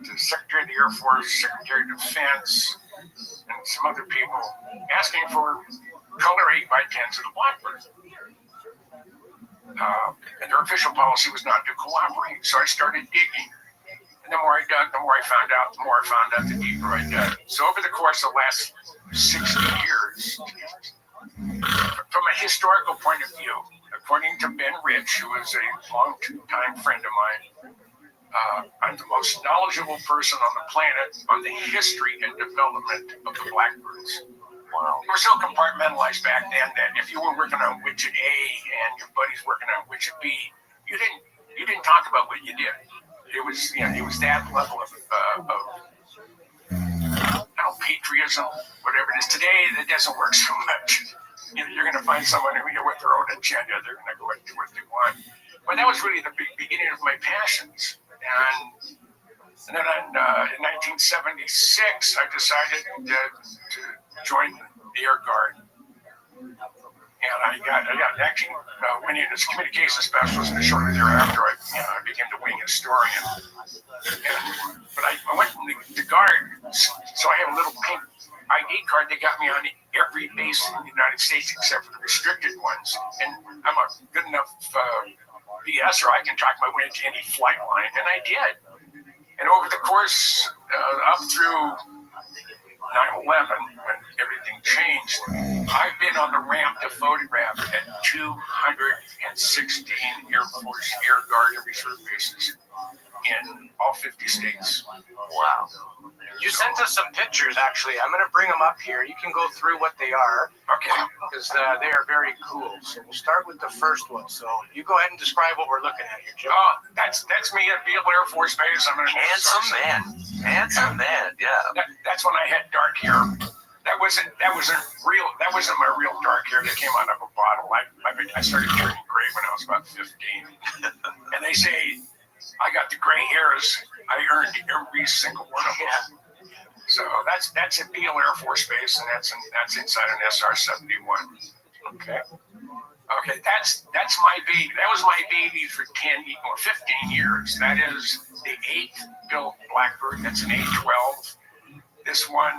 to the Secretary of the Air Force, Secretary of Defense, and some other people asking for color 8x10s of the Blackbird. And their official policy was not to cooperate. So I started digging. And the more I dug, the more I found out, the deeper I dug. So over the course of the last 60 years, from a historical point of view, according to Ben Rich, who is a long-time friend of mine, I'm the most knowledgeable person on the planet on the history and development of the blackbirds. Wow. They were so compartmentalized back then that if you were working on widget A and your buddy's working on widget B, you didn't talk about what you did. It was that level of patriotism, whatever it is. Today, that doesn't work so much. You're going to find someone who, with their own agenda, they're going to go and do what they want. But that was really the beginning of my passions. And then in 1976, I decided to join the Air Guard. And I got actually went in as communication specialist, and shortly thereafter, I became the wing historian. But I went in the Guard, so I have a little pink ID card that got me on every base in the United States except for the restricted ones. And I'm a good enough BS, or I can talk my way into any flight line, and I did. And over the course up through 9/11, when everything changed, I've been on the ramp to photograph at 216 Air Force, Air Guard, and reserve bases in all 50 states. Wow. You sent us some pictures, actually. I'm going to bring them up here. You can go through what they are. Okay. Because they are very cool. So we'll start with the first one. So you go ahead and describe what we're looking at here, Jim. That's me at Beale Air Force Base. I'm an handsome man. Yeah. That's when I had dark hair. That wasn't real. That wasn't my real dark hair that came out of a bottle. I started turning gray when I was about 15. And they say I got the gray hairs. I earned every single one of them. So that's at Beale Air Force Base, and that's inside an SR-71. Okay. Okay, that's my baby. That was my baby for 15 years. That is the 8th built Blackbird. That's an A-12. This one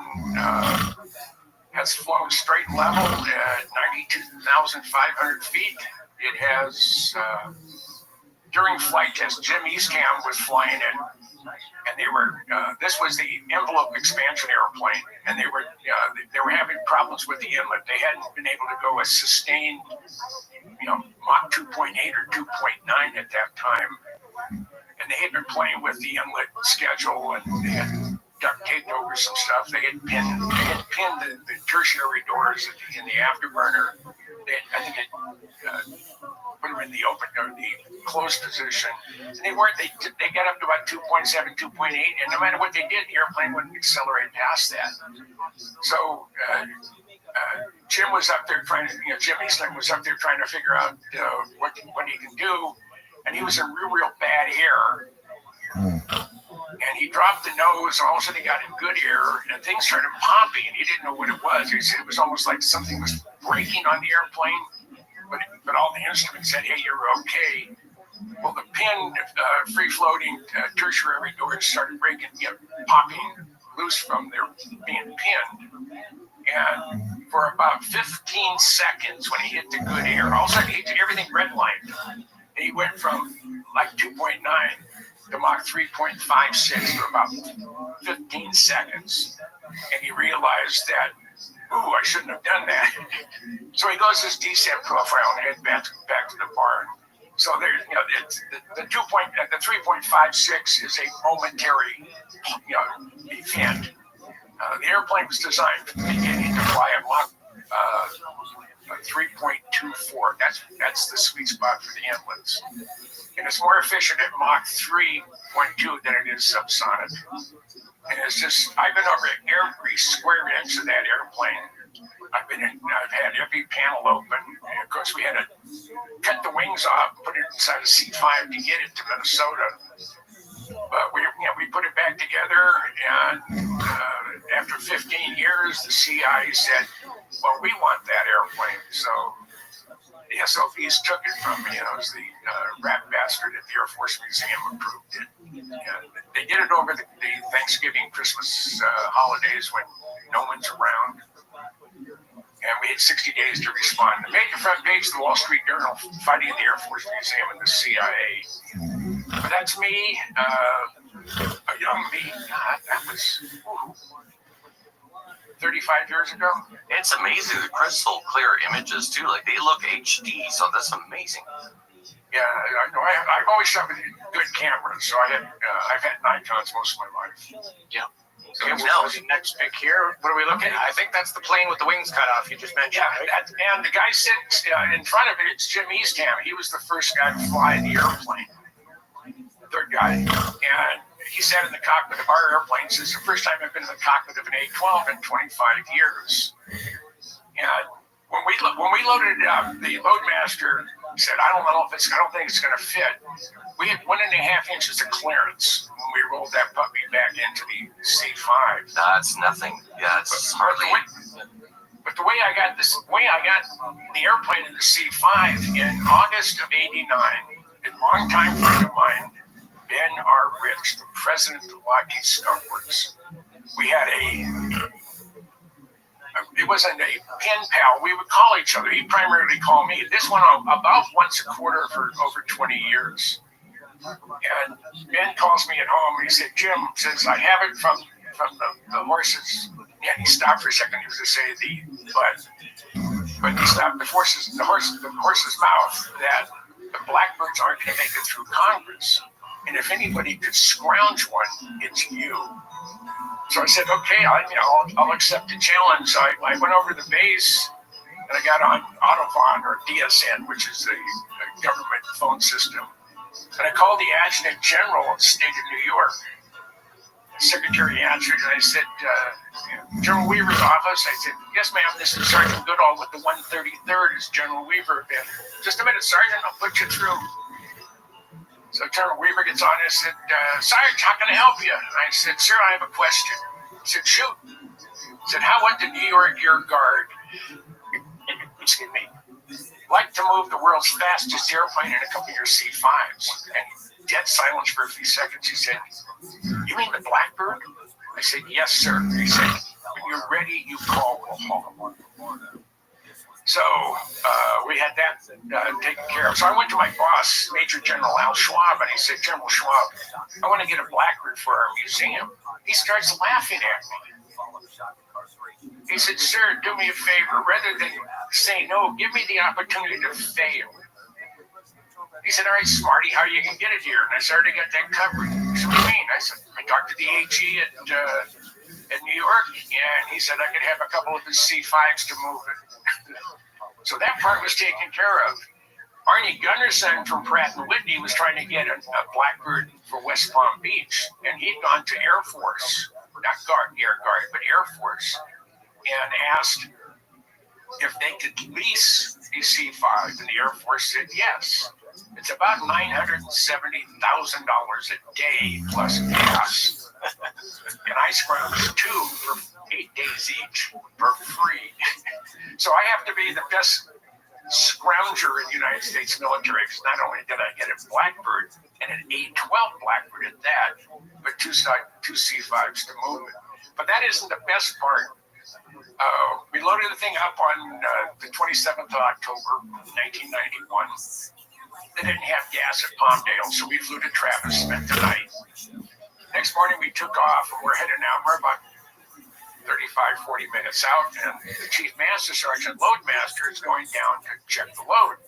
has flown straight and level at 92,500 feet. It has, during flight test, Jim Eastham was flying it, and they were. This was the envelope expansion airplane, and they were having problems with the inlet. They hadn't been able to go a sustained, Mach 2.8 or 2.9 at that time, and they had been playing with the inlet schedule, and they had duct taped over some stuff. They had pinned the tertiary doors in the afterburner. I think it put them in the open or the closed position. And they got up to about 2.7, 2.8, and no matter what they did, the airplane wouldn't accelerate past that. So Jim was up there Jim Eastland was up there trying to figure out what he can do, and he was in real bad air. And he dropped the nose, and all of a sudden he got in good air, and things started popping, and he didn't know what it was. He said it was almost like something was breaking on the airplane, but all the instruments said, hey, you're okay. Well, the pinned, free-floating tertiary doors started breaking, popping loose from their being pinned. And for about 15 seconds, when he hit the good air, all of a sudden everything redlined. And he went from like 2.9 to Mach 3.56 for about 15 seconds. And he realized that, I shouldn't have done that. So he goes his descent profile and heads back to the barn. So there, the 3.56 is a momentary, event. The airplane was designed from the beginning to fly at Mach 3.24. That's the sweet spot for the inlets. And it's more efficient at Mach 3.2 than it is subsonic. And it's just, I've been over every square inch of that airplane. I've had every panel open. And of course, we had to cut the wings off, put it inside a C5 to get it to Minnesota. But we put it back together, and after 15 years, the CI said, well, we want that airplane. So the SLPs took it from me, and I was the rat bastard at the Air Force Museum approved it. And they did it over the Thanksgiving, Christmas holidays when no one's around. And we had 60 days to respond. They made the front page of the Wall Street Journal fighting in the Air Force Museum and the CIA. But that's me, a young me. God, that was 35 years ago. It's amazing the crystal clear images too. Like they look HD, so that's amazing. Yeah, I know. I've always shot with good cameras, so I've had Nikons most of my life. Yeah. Okay, well, the next pic here. What are we looking at? I think that's the plane with the wings cut off you just mentioned. Yeah, and the guy sitting in front of it, it's Jim Eastham. He was the first guy to fly the airplane. The third guy. And he sat in the cockpit of our airplanes. This is the first time I've been in the cockpit of an A-12 in 25 years. And when we loaded it up, the loadmaster said, I don't think it's going to fit. We had 1.5 inches of clearance when we rolled that puppy back into the C5. That's nothing. Yeah, it's hardly. But the way I got the airplane in the C5 in August of '89, a longtime friend of mine, Ben R. Rich, the president of Lockheed Skunk Works, we had it wasn't a pen pal. We would call each other. He'd primarily call me. This went on about once a quarter for over 20 years. And Ben calls me at home and he said, Jim, says, I have it from the horses. Yeah, he stopped for a second. He was to say but he stopped the horse's mouth that the blackbirds aren't going to make it through Congress. And if anybody could scrounge one, it's you. So I said, okay, I'll accept the challenge. So I went over to the base and I got on Autophone or DSN, which is the government phone system. And I called the Adjutant General of the state of New York. The secretary answered and I said, General Weaver's office. I said, yes, ma'am, this is Sergeant Goodall with the 133rd. Is General Weaver been? Just a minute, Sergeant, I'll put you through. So General Weaver gets on and said, Sarge, how can I help you? And I said, sir, I have a question. He said, shoot. He said, how would the New York Air Guard, excuse me, like to move the world's fastest airplane in a couple of your C5s? And dead silence for a few seconds. He said, you mean the Blackbird? I said, yes, sir. He said, when you're ready, you call Oklahoma. So we had that taken care of. So I went to my boss, Major General Al Schwab, and he said, General Schwab, I want to get a Blackbird for our museum. He starts laughing at me. He said, sir, do me a favor. Rather than say no, give me the opportunity to fail. He said, all right, Smarty, how are you going to get it here? And I said, I already got that covered. He said, what do you mean? I said, I talked to the AG at New York, and he said I could have a couple of his C5s to move it. So that part was taken care of. Arnie Gunnarsson from Pratt & Whitney was trying to get a Blackbird for West Palm Beach, and he'd gone to Air Force, not Air Guard, but Air Force, and asked if they could lease a C5, and the Air Force said yes. It's about $970,000 a day plus gas. And I scrounged 2 for 8 days each for free. So I have to be the best scrounger in the United States military, because not only did I get a Blackbird and an A-12 Blackbird at that, but two C5s to move it. But that isn't the best part. We loaded the thing up on the 27th of October, 1991. They didn't have gas at Palmdale, so we flew to Travis, spent the night. Next morning, we took off, and we're heading out. We're about 35, 40 minutes out, and the Chief Master Sergeant Loadmaster is going down to check the load.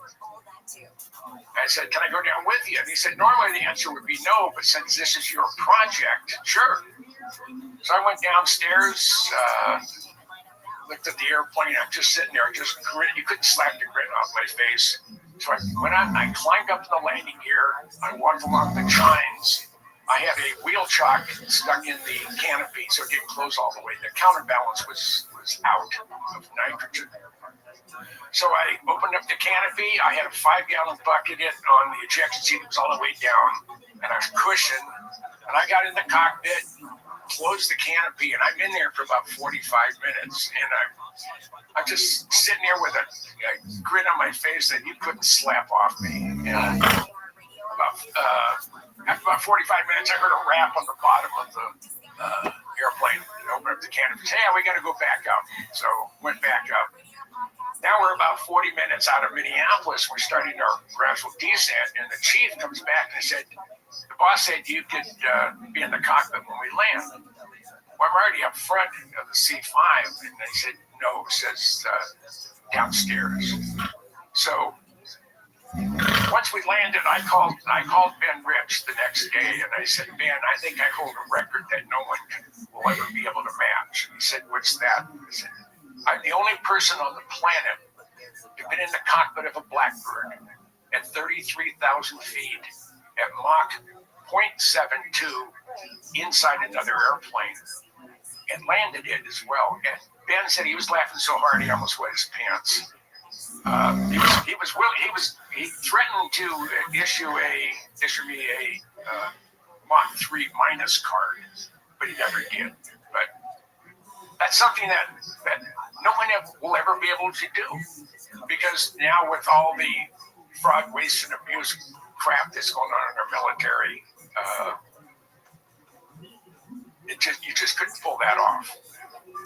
I said, can I go down with you? And he said, normally the answer would be no, but since this is your project, sure. So I went downstairs, looked at the airplane. I'm just sitting there, just grin. You couldn't slap the grin off my face. So I went out and I climbed up to the landing gear. I walked along the chines. I had a wheel chock stuck in the canopy, so it didn't close all the way. The counterbalance was out of nitrogen. So I opened up the canopy. I had a 5-gallon bucket on the ejection seat. It was all the way down, and a cushion. And I got in the cockpit, closed the canopy, and I'm in there for about 45 minutes. And I'm just sitting here with a grin on my face that you couldn't slap off me. And after about 45 minutes, I heard a rap on the bottom of the airplane. I opened up the canopy and said, "Yeah, we got to go back up." So went back up. Now we're about 40 minutes out of Minneapolis. We're starting our gradual descent, and the chief comes back and said, "The boss said you could be in the cockpit when we land." Well, I'm already up front of the C5, and they said, "No," it says downstairs. So once we landed, I called Ben Rich the next day, and I said, "Ben, I think I hold a record that no one will ever be able to match." And he said, "What's that?" I said, "I'm the only person on the planet who's been in the cockpit of a Blackbird at 33,000 feet at Mach 0.72 inside another airplane and landed it as well." And Ben said he was laughing so hard he almost wet his pants. He threatened to issue me a Mach 3 minus card, but he never did. But that's something that no one will ever be able to do, because now with all the fraud, waste, and abuse crap that's going on in our military, you just couldn't pull that off.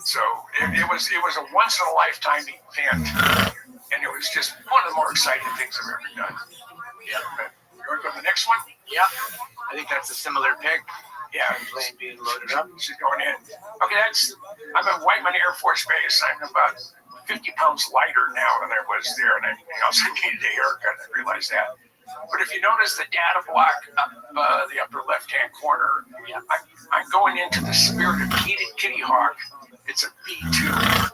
So it was a once in a lifetime event, and it was just one of the more exciting things I've ever done. Yeah. You want to go to the next one? Yeah. I think that's a similar pic. Yeah, Plane being loaded up. She's going in. Okay, I'm at Whiteman Air Force Base. I'm about 50 pounds lighter now than I was there, and I also needed a haircut. I realized that. But if you notice the data block up the upper left-hand corner, I'm going into the Spirit of Kitty Hawk. It's a B2.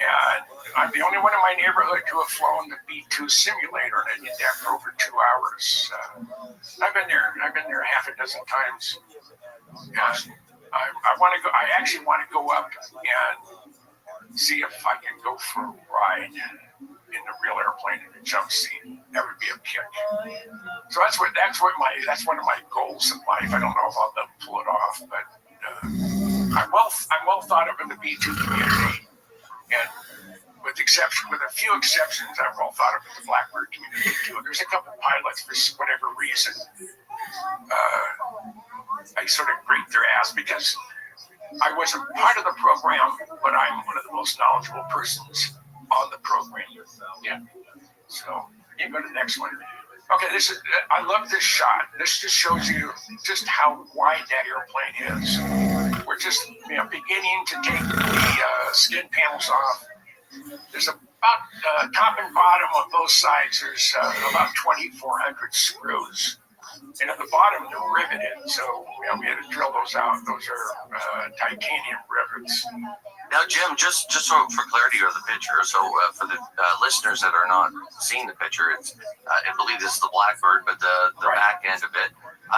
And I'm the only one in my neighborhood to have flown the B2 simulator, and I did that for over 2 hours. I've been there half a dozen times. And I actually want to go up and see if I can go for a ride in the real airplane in the jump seat. That would be a kick. So that's one of my goals in life. I don't know if I'll ever pull it off, but I'm well thought of in the B2 community, and with a few exceptions, I'm well thought of in the Blackbird community too. There's a couple pilots for whatever reason. I sort of grate their ass because I wasn't part of the program, but I'm one of the most knowledgeable persons on the program. Yeah. So you go to the next one. Okay, I love this shot. This just shows you just how wide that airplane is. We're just beginning to take the skin panels off. There's about top and bottom on both sides. There's about 2,400 screws. And at the bottom, they're riveted. So we had to drill those out. Those are titanium rivets. Now, Jim, just so for clarity of the picture, so for the listeners that are not seeing the picture, it's I believe this is the Blackbird, but the back end of it.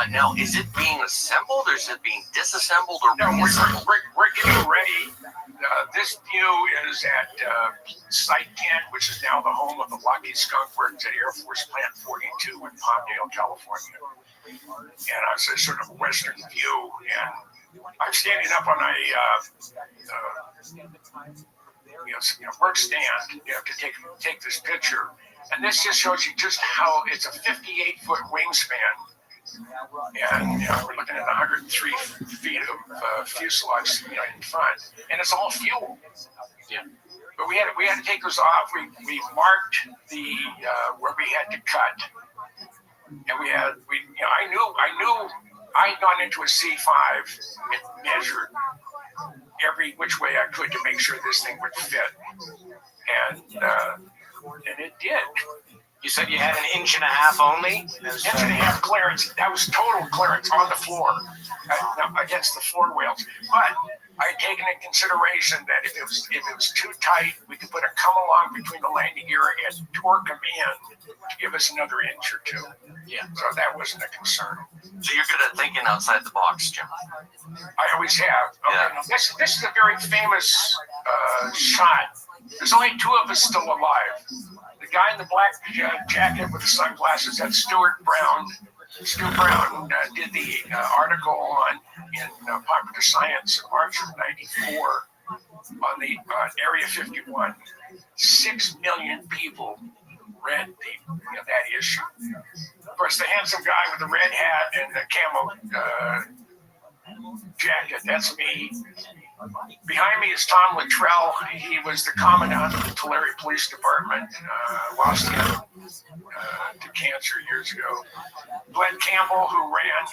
Now, is it being assembled, or is it being disassembled, or no? We're getting ready. This view is at Site 10, which is now the home of the Lockheed Skunk Works at Air Force Plant 42 in Palmdale, California. And it's a sort of western view, and I'm standing up on a work stand to take this picture. And this just shows you just how it's a 58-foot wingspan. And we're looking at 103 feet of fuselage in front, and it's all fuel. Yeah. But we had to take those off. We marked the where we had to cut, and I knew I'd gone into a C5 and measured every which way I could to make sure this thing would fit, and it did. You said you had 1.5 inches only? 1.5 clearance. That was total clearance on the floor against the floor wheels. But I had taken into consideration that if it was too tight, we could put a come along between the landing gear and torque them in to give us another inch or two. Yeah. So that wasn't a concern. So you're good at thinking outside the box, Jim. I always have. Okay, yeah. Now this is a very famous shot. There's only 2 of us still alive. The guy in the black jacket with the sunglasses, that's Stuart Brown. Stu Brown did the article in Popular Science in March of '94 on the Area 51. 6 million people read that issue. Of course, the handsome guy with the red hat and the camo jacket, that's me. Behind me is Tom Luttrell. He was the commandant of the Tulare Police Department. Lost him to cancer years ago. Glenn Campbell, who ran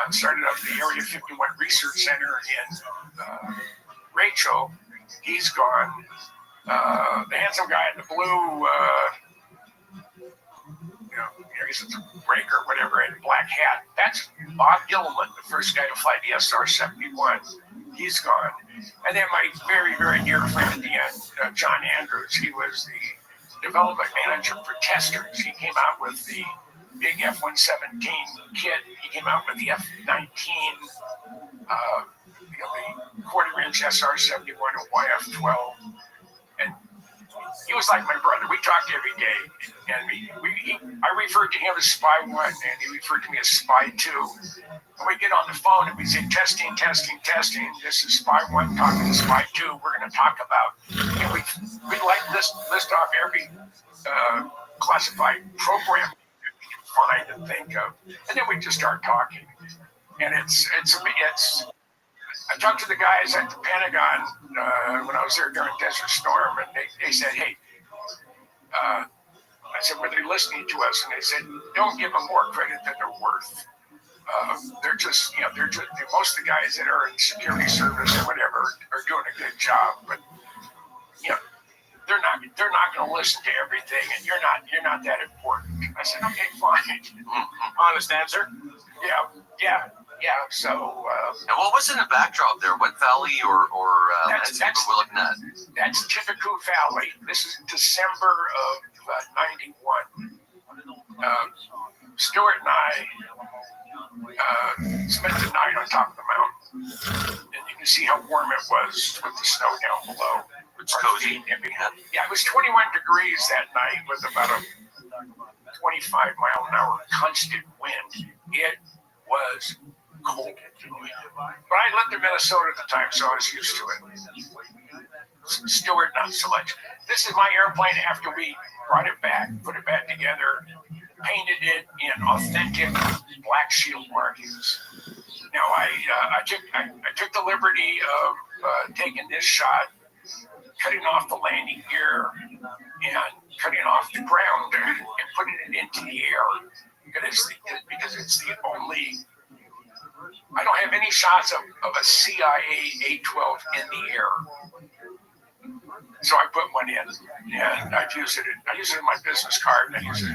and started up the Area 51 Research Center in Rachel, he's gone. The handsome guy in the blue, he's a breaker, whatever, and black hat. That's Bob Gilliland, the first guy to fly the SR-71. He's gone. And then my very, very dear friend at the end, John Andrews, he was the development manager for testers. He came out with the big F-117 kit. He came out with the F-19, the quarter-inch SR-71 and YF-12. And he was like my brother. We talked every day. And I referred to him as Spy 1, and he referred to me as Spy 2. And we get on the phone and we say, testing, testing, testing. This is Spy 1 talking to Spy 2. We're going to talk about. And we like list off every classified program that we can find and think of. And then we just start talking. And it's I talked to the guys at the Pentagon when I was there during Desert Storm, and they said, hey, I said, were they listening to us? And they said, don't give them more credit than they're worth. They're just most of the guys that are in security service or whatever are doing a good job, but they're not going to listen to everything, and you're not that important. I said, okay, fine. Honest answer. Yeah. So, and what was in the backdrop there? What valley or landscape are we looking at? That's Tippecanoe Valley. This is December of '91. Stuart and I spent the night on top of the mountain, and you can see how warm it was with the snow down below. It's cozy. Yeah, it was 21 degrees that night with about a 25-mile-an-hour constant wind. It was cold. But I lived in Minnesota at the time, so I was used to it. Stuart, not so much. This is my airplane after we brought it back, put it back together, painted it in authentic Black Shield markings. Now, I took the liberty of taking this shot, cutting off the landing gear, and cutting off the ground and putting it into the air because it's the only. I don't have any shots of a CIA A-12 in the air. So I put one in, and I use it in my business card, and I use it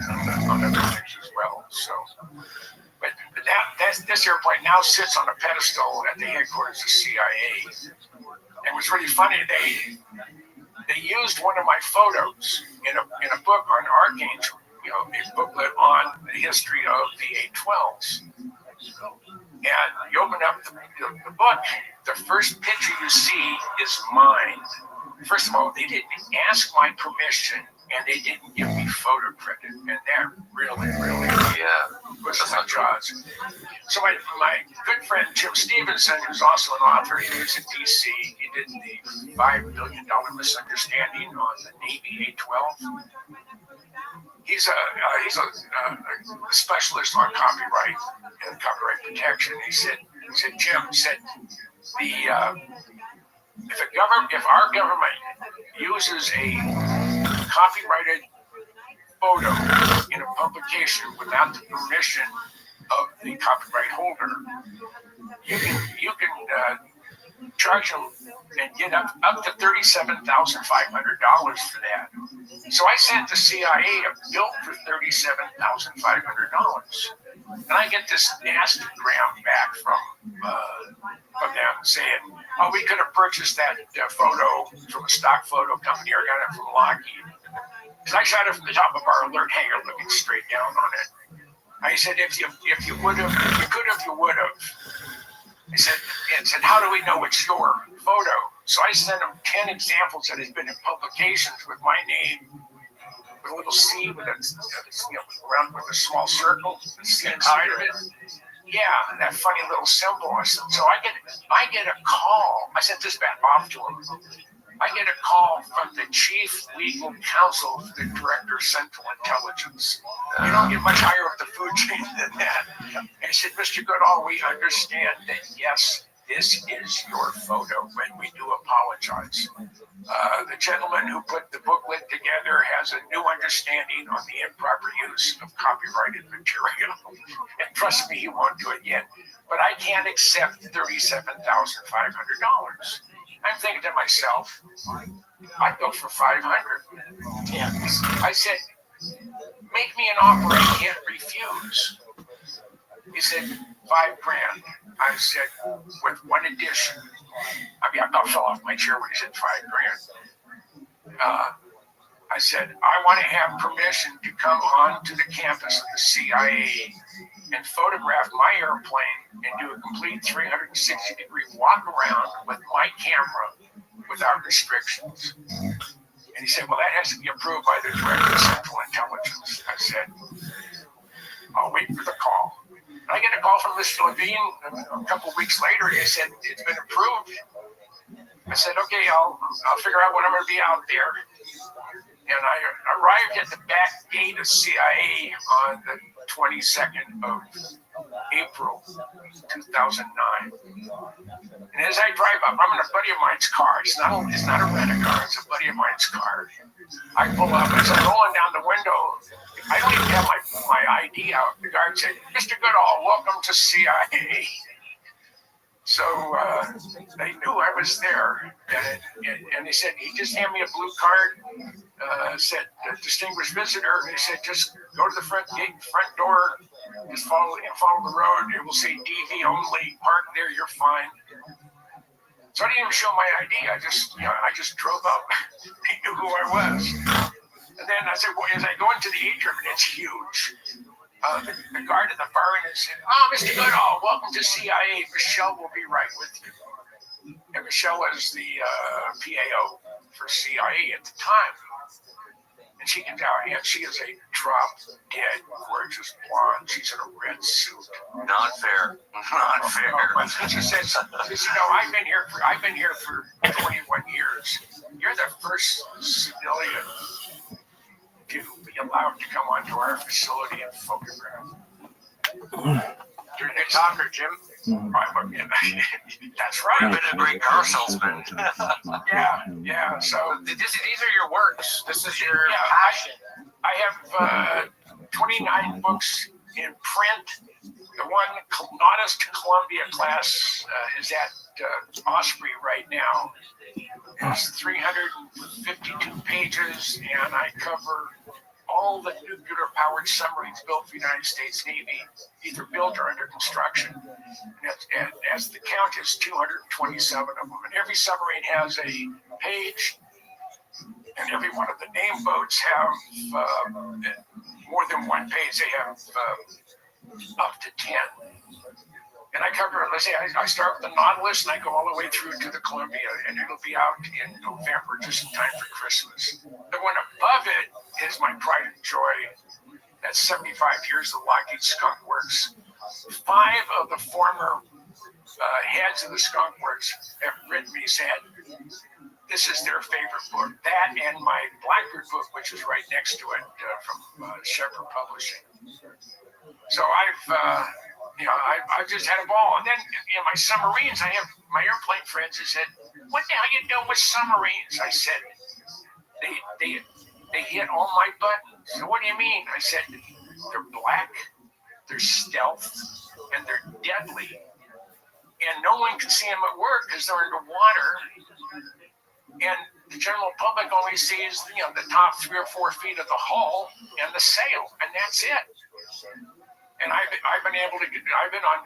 on other things as well. So, but this airplane now sits on a pedestal at the headquarters of CIA. It was really funny. They used one of my photos in a book on Archangel, a booklet on the history of the A-12s. And you open up the book, the first picture you see is mine. First of all, they didn't ask my permission, and they didn't give me photo credit, and that really was my jaws. So my good friend Jim Stevenson, who's also an author, he lives in D.C. He did the $5 billion misunderstanding on the Navy A-12. He's a specialist on copyright and copyright protection. He said, Jim said, if our government uses a copyrighted photo in a publication without the permission of the copyright holder, you can charge them and get up to $37,500 for that. So I sent the CIA a bill for $37,500, and I get this nasty gram back from them saying, "Oh, we could have purchased that photo from a stock photo company or got it from Lockheed." Because I shot it from the top of our alert hangar, looking straight down on it. I said, "If you would have, you could have, you would have." I said, "How do we know it's your photo?" So I sent him 10 examples that has been in publications with my name, with a little C with around with a small circle, the C inside of it. Yeah, that funny little symbol. I said, so I get a call. I sent this back off to him. I get a call from the chief legal counsel of the director of Central Intelligence. You don't get much higher up the food chain than that. And he said, Mr. Goodall, we understand that, yes, this is your photo, and we do apologize. The gentleman who put the booklet together has a new understanding on the improper use of copyrighted material. And trust me, he won't do it yet. But I can't accept $37,500. I'm thinking to myself, I'd go for 500. Yeah. I said, make me an offer I can't refuse. He said, $5,000. I said, with one addition. I mean, I about fell off my chair when he said $5,000. I said, I want to have permission to come onto the campus of the CIA and photograph my airplane and do a complete 360-degree walk around with my camera without restrictions. And he said, well, that has to be approved by the director of Central Intelligence. I said, I'll wait for the call. And I get a call from Mr. Levine a couple weeks later. He said, it's been approved. I said, okay, I'll figure out when I'm going to be out there. And I arrived at the back gate of CIA on the 22nd of April 2009. And as I drive up, I'm in a buddy of mine's car. It's not a rent-a-car, it's a buddy of mine's car. I pull up, as I'm rolling down the window, I don't even have my ID out. The guard said, Mr. Goodall, welcome to CIA. So they knew I was there. And they said, he just handed me a blue card. Said distinguished visitor. He said, just go to the front gate, front door, just follow the road. It will say DV only. Park there, you're fine. So I didn't even show my ID. I just drove up. He knew who I was. And then I said, well, as I go into the atrium, and it's huge. The guard at the bar end said, oh, Mr. Goodall, welcome to CIA. Michelle will be right with you. And Michelle was the PAO for CIA at the time. And she can tell, and she is a drop-dead, gorgeous blonde. She's in a red suit. Not fair. Not fair. She says, no, I've been here for 21 years. You're the first civilian to be allowed to come onto our facility and photograph. You're a good talker, Jim. That's right. You've been a great car salesman. Yeah. So these are your works. This is your passion. I have 29 books in print. The one Noddest to Columbia class is at Osprey right now. It's 352 pages, and I cover all the nuclear-powered submarines built for the United States Navy, either built or under construction. And as the count is 227 of them. And every submarine has a page, and every one of the name boats have more than one page. They have up to 10. And I cover, let's say, I start with the Nautilus, and I go all the way through to the Columbia, and it'll be out in November, just in time for Christmas. The one above it is my pride and joy. That's 75 years of Lockheed Skunk Works. 5 of the former heads of the Skunk Works have written me, said, this is their favorite book. That and my Blackbird book, which is right next to it, from Shepherd Publishing. So I've just had a ball. And then in my submarines, I have my airplane friends who said, what the hell you doing with submarines? I said, they hit all my buttons. So what do you mean? I said, they're black, they're stealth, and they're deadly. And no one can see them at work because they're underwater. And the general public only sees, the top 3 or 4 feet of the hull and the sail, and that's it. And I've been able to I've been on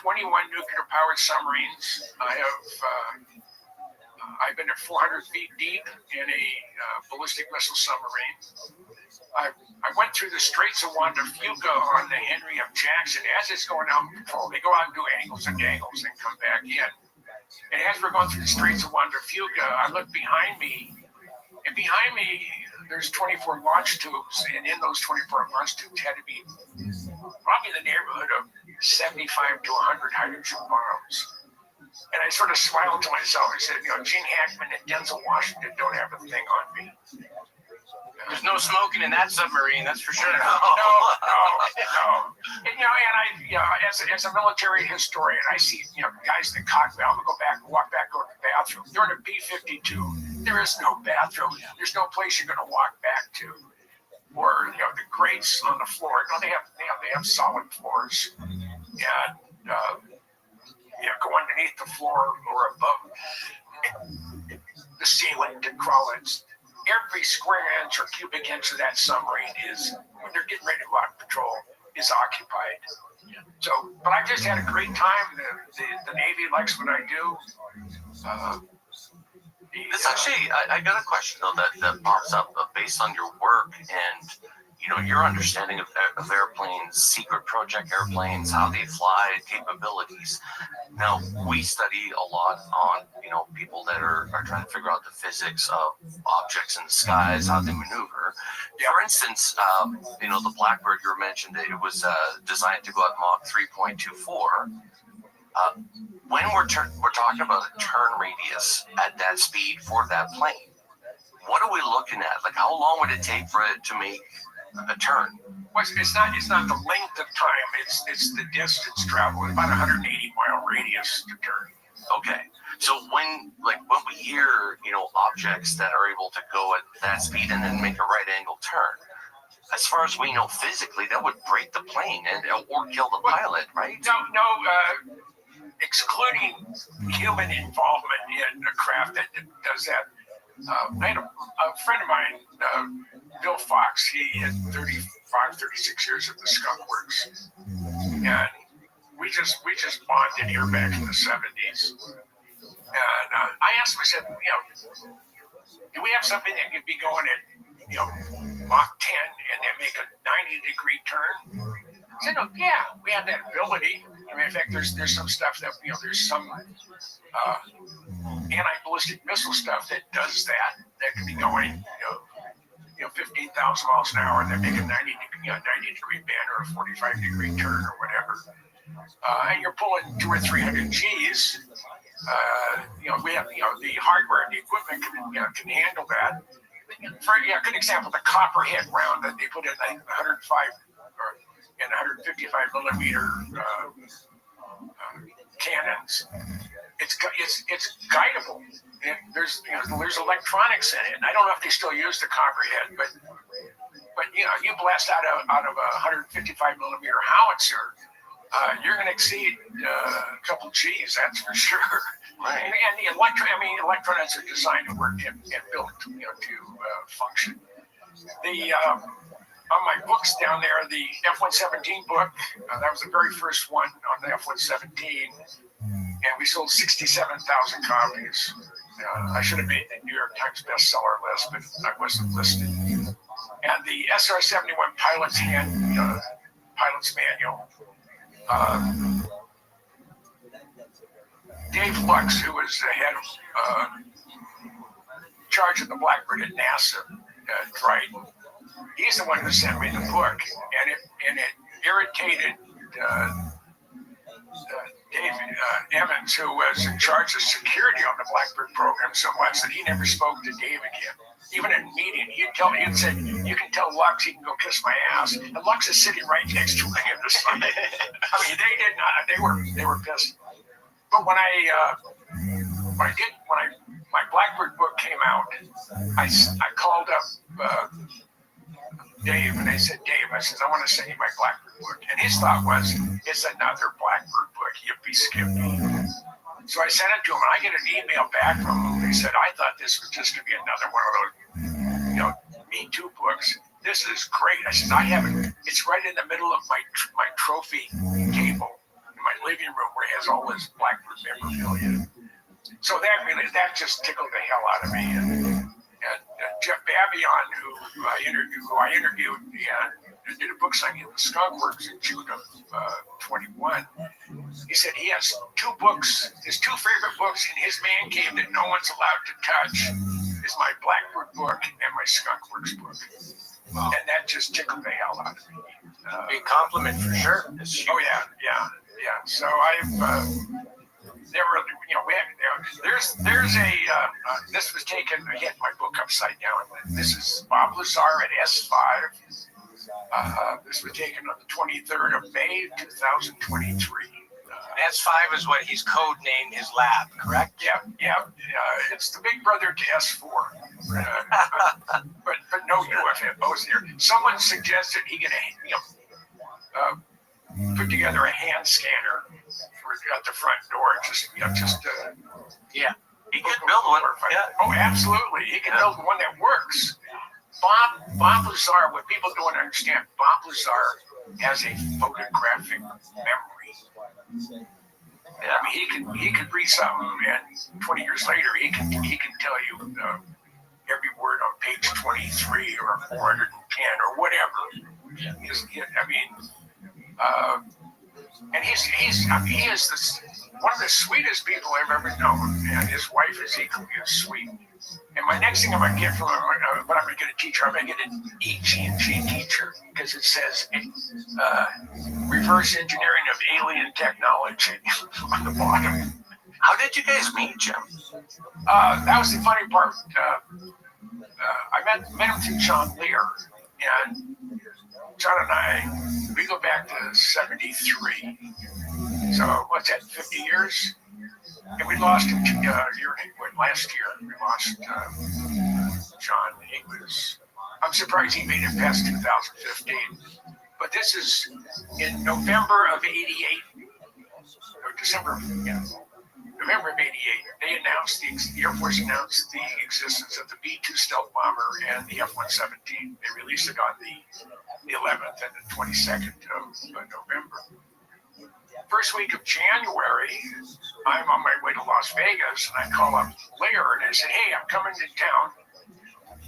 21 nuclear-powered submarines. I've been at 400 feet deep in a ballistic missile submarine. I went through the Straits of Juan de Fuca on the Henry F. Jackson. As it's going out in patrol, they go out and do angles and dangles and come back in. And as we're going through the Straits of Juan de Fuca, I look behind me, and behind me, there's 24 launch tubes, and in those 24 launch tubes had to be probably in the neighborhood of 75 to 100 hydrogen bombs. And I sort of smiled to myself. I said, Gene Hackman and Denzel Washington don't have a thing on me. There's no smoking in that submarine, that's for sure. No. And, as a military historian, I see, guys in the cockpit. I'm gonna walk back over to the bathroom. They're in a B-52. There is no bathroom. There's no place you're gonna walk back to. Or the grates on the floor. No, they have solid floors. And go underneath the floor or above the ceiling to crawl in. Every square inch or cubic inch of that submarine is, when they're getting ready to go out on patrol, is occupied. So, but I just had a great time. The Navy likes what I do. This actually, I got a question though that pops up based on your work and your understanding of airplanes, secret project airplanes, how they fly, capabilities. Now, we study a lot on people that are trying to figure out the physics of objects in the skies, how they maneuver. For instance, the Blackbird you mentioned, it was designed to go at Mach 3.24. When we're talking about a turn radius at that speed for that plane, what are we looking at? Like, how long would it take for it to make a turn? Well, it's not the length of time. It's the distance traveled. About 180-mile radius to turn. Okay. So when we hear objects that are able to go at that speed and then make a right angle turn, as far as we know physically, that would break the plane or kill the pilot, right? No. Excluding human involvement in a craft that does that. I had a friend of mine, Bill Fox. He had 36 years at the Skunk Works, and we just bonded here back in the 70s. And I asked him, I said, do we have something that could be going at Mach 10 and then make a 90-degree turn? I said, yeah, we have that ability. I mean, in fact, there's some stuff that, there's some anti-ballistic missile stuff that does that can be going, 15,000 miles an hour and then make a 90-degree bend or a 45-degree turn or whatever. And you're pulling 200 or 300 Gs. We have, the hardware and the equipment can handle that. For a good example, the copperhead round that they put in 105 or in 155 millimeter cannons. It's guidable. And there's electronics in it. And I don't know if they still use the copperhead, but you blast out of a 155 millimeter howitzer, you're going to exceed a couple Gs, that's for sure. Right. And the electronics are designed to work and built, to function. On my books down there, the F-117 book, that was the very first one on the F-117, and we sold 67,000 copies. I should have made the New York Times bestseller list, but I wasn't listed. And the SR-71 pilot's manual. Dave Lux, who was the head of charge of the Blackbird at NASA, Dryden, he's the one who sent me the book, and it irritated David Emmons, who was in charge of security on the Blackbird program, so much that he never spoke to Dave again. Even in a meeting, he'd say, "You can tell Lux he can go kiss my ass," and Lux is sitting right next to me in the side. I mean, they did not. They were pissed. But when my Blackbird book came out, I called up Dave, and I said, Dave, I want to send you my Blackbird book. And his thought was, it's another Blackbird book, yippee skippy. So I sent it to him, and I get an email back from him. They said, I thought this was just going to be another one of those, Me Too books. This is great. I said, I have it. It's right in the middle of my trophy table in my living room where it has all this Blackbird memorabilia. So that just tickled the hell out of me. And Jeff Babion, who I interviewed and did a book signing at the Skunk Works in June of 21. He said he has two books, his two favorite books in his man cave that no one's allowed to touch is my Blackbird book and my Skunk Works book. Wow. And that just tickled the hell out of me. Big compliment for sure. Oh yeah. So there were, there's a, this was taken, I had my book upside down. This is Bob Lazar at S5. This was taken on the 23rd of May, 2023. S5 is what he's codenamed his lab, correct? Yeah. It's the big brother to S4. But no UFOs there. Someone suggested he get put together a hand scanner at the front door. Yeah. He could build one. Yeah. Oh, absolutely. He can build one that works. Bob Lazar, what people don't understand, Bob Lazar has a photographic memory. Yeah. I mean, he could read something, and 20 years later, he can tell you every word on page 23 or 410 or whatever. And he is one of the sweetest people I've ever known, and his wife is equally as sweet. And my next thing I'm going to get from him, what I'm going to get a teacher, I'm going to get an EG teacher, because it says reverse engineering of alien technology on the bottom. How did you guys meet, Jim? That was the funny part. I met him through John Lear, and John and I, we go back to 73. So what's that, 50 years? And we lost him last year. We lost John. I'm surprised he made it past 2015. But this is in November of 88, or November of 88. They announced, the Air Force announced the existence of the B-2 stealth bomber and the F-117. They released it on the 11th and the 22nd of November. First week of January, I'm on my way to Las Vegas, and I call up Lear and I said, "Hey, I'm coming to town.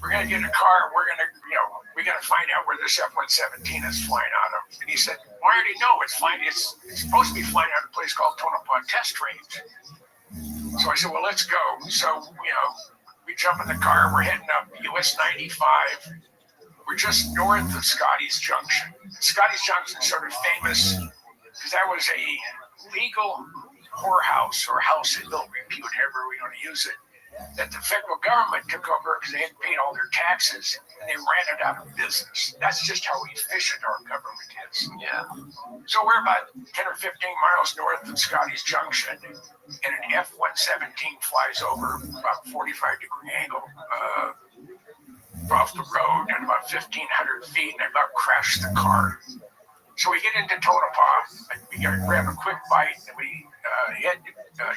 We're gonna get in a car. We gotta find out where this F-117 is flying out of." And he said, "Well, I already know it's flying. It's supposed to be flying out of a place called Tonopah Test Range." So I said, "Well, let's go." So we jump in the car. We're heading up US 95. We're just north of Scotty's Junction. Scotty's Junction is sort of famous because that was a legal whorehouse or house in ill repute, however we want to use it, that the federal government took over because they hadn't paid all their taxes and they ran it out of business. That's just how efficient our government is. Yeah. So we're about 10 or 15 miles north of Scotty's Junction, and an F-117 flies over about 45-degree angle off the road at about 1,500 feet, and about crashed the car. So we get into Tonopah, we grab a quick bite, and we head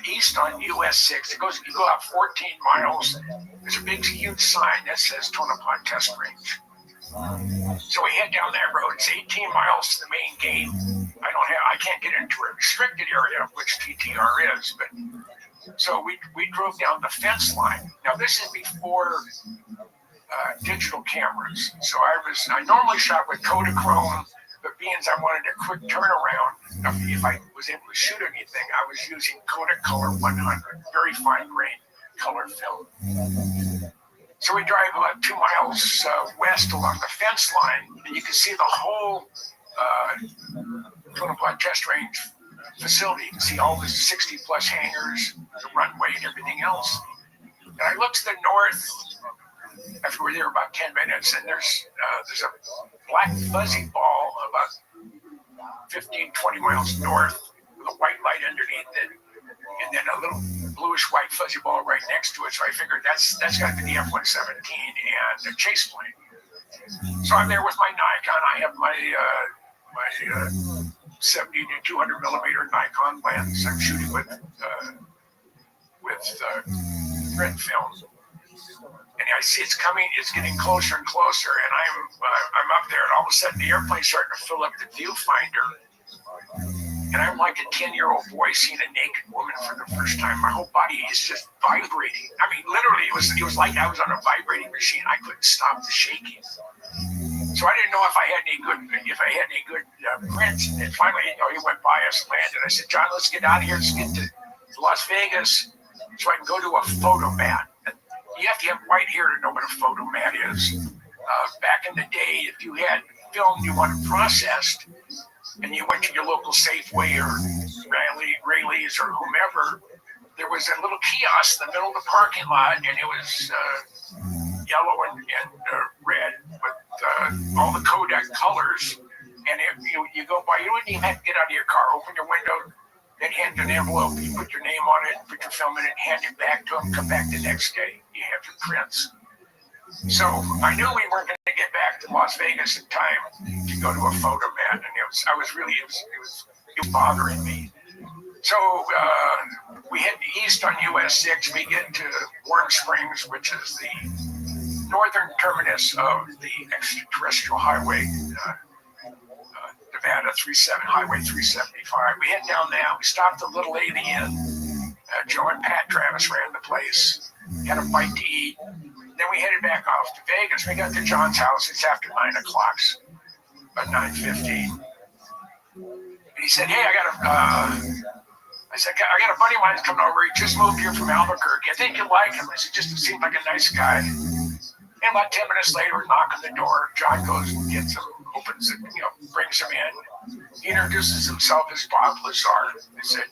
east on US 6. You go out 14 miles. There's a big, huge sign that says Tonopah Test Range. So we head down that road. It's 18 miles to the main gate. I can't get into a restricted area, which TTR is, but so we drove down the fence line. Now this is before digital cameras. So I normally shot with Kodachrome, but being as I wanted a quick turnaround, if I was able to shoot anything, I was using Kodak Color 100, very fine grain color film. So we drive about 2 miles west along the fence line, and you can see the whole Tonopah Test Range facility. You can see all the 60-plus hangars, the runway, and everything else. And I look to the north after we're there about 10 minutes, and there's a black fuzzy ball about 15, 20 miles north with a white light underneath it, and then a little bluish-white fuzzy ball right next to it. So I figured that's got to be the F-117 and the chase plane. So I'm there with my Nikon. I have my 70 to 200 millimeter Nikon lens. I'm shooting with red film. And I see it's coming, it's getting closer and closer, and I'm up there, and all of a sudden the airplane's starting to fill up the viewfinder. And I'm like a 10-year-old boy seeing a naked woman for the first time. My whole body is just vibrating. I mean, literally, it was like I was on a vibrating machine. I couldn't stop the shaking. So I didn't know if I had any good prints. And then finally, he went by us and landed. I said, "John, let's get out of here. Let's get to Las Vegas so I can go to a photo mat." You have to have white hair to know what a photo mat is. Back in the day, if you had film you wanted processed, and you went to your local Safeway or Raley's or whomever, there was a little kiosk in the middle of the parking lot, and it was yellow and red with all the Kodak colors. And if you go by, you wouldn't even have to get out of your car, open your window, then hand an envelope, you put your name on it, put your film in it, hand it back to them, come back the next day, you have your prints. So I knew we weren't going to get back to Las Vegas in time to go to a photo mat, and it was bothering me. So we head east on US 6. We get to Warm Springs, which is the northern terminus of the extraterrestrial highway, Nevada Highway 375. We head down there. We stopped at Little Lady Inn. Joe and Pat Travis ran the place. Had a bite to eat. Then we headed back off to Vegas. We got to John's house. It's after 9 o'clock, about 9:15. He said, "Hey, I got a buddy of mine coming over. He just moved here from Albuquerque. I think you'll like him." I said, "Just seemed like a nice guy." And about 10 minutes later, we knock on the door. John goes and gets him, opens it, brings him in. He introduces himself as Bob Lazar. I said,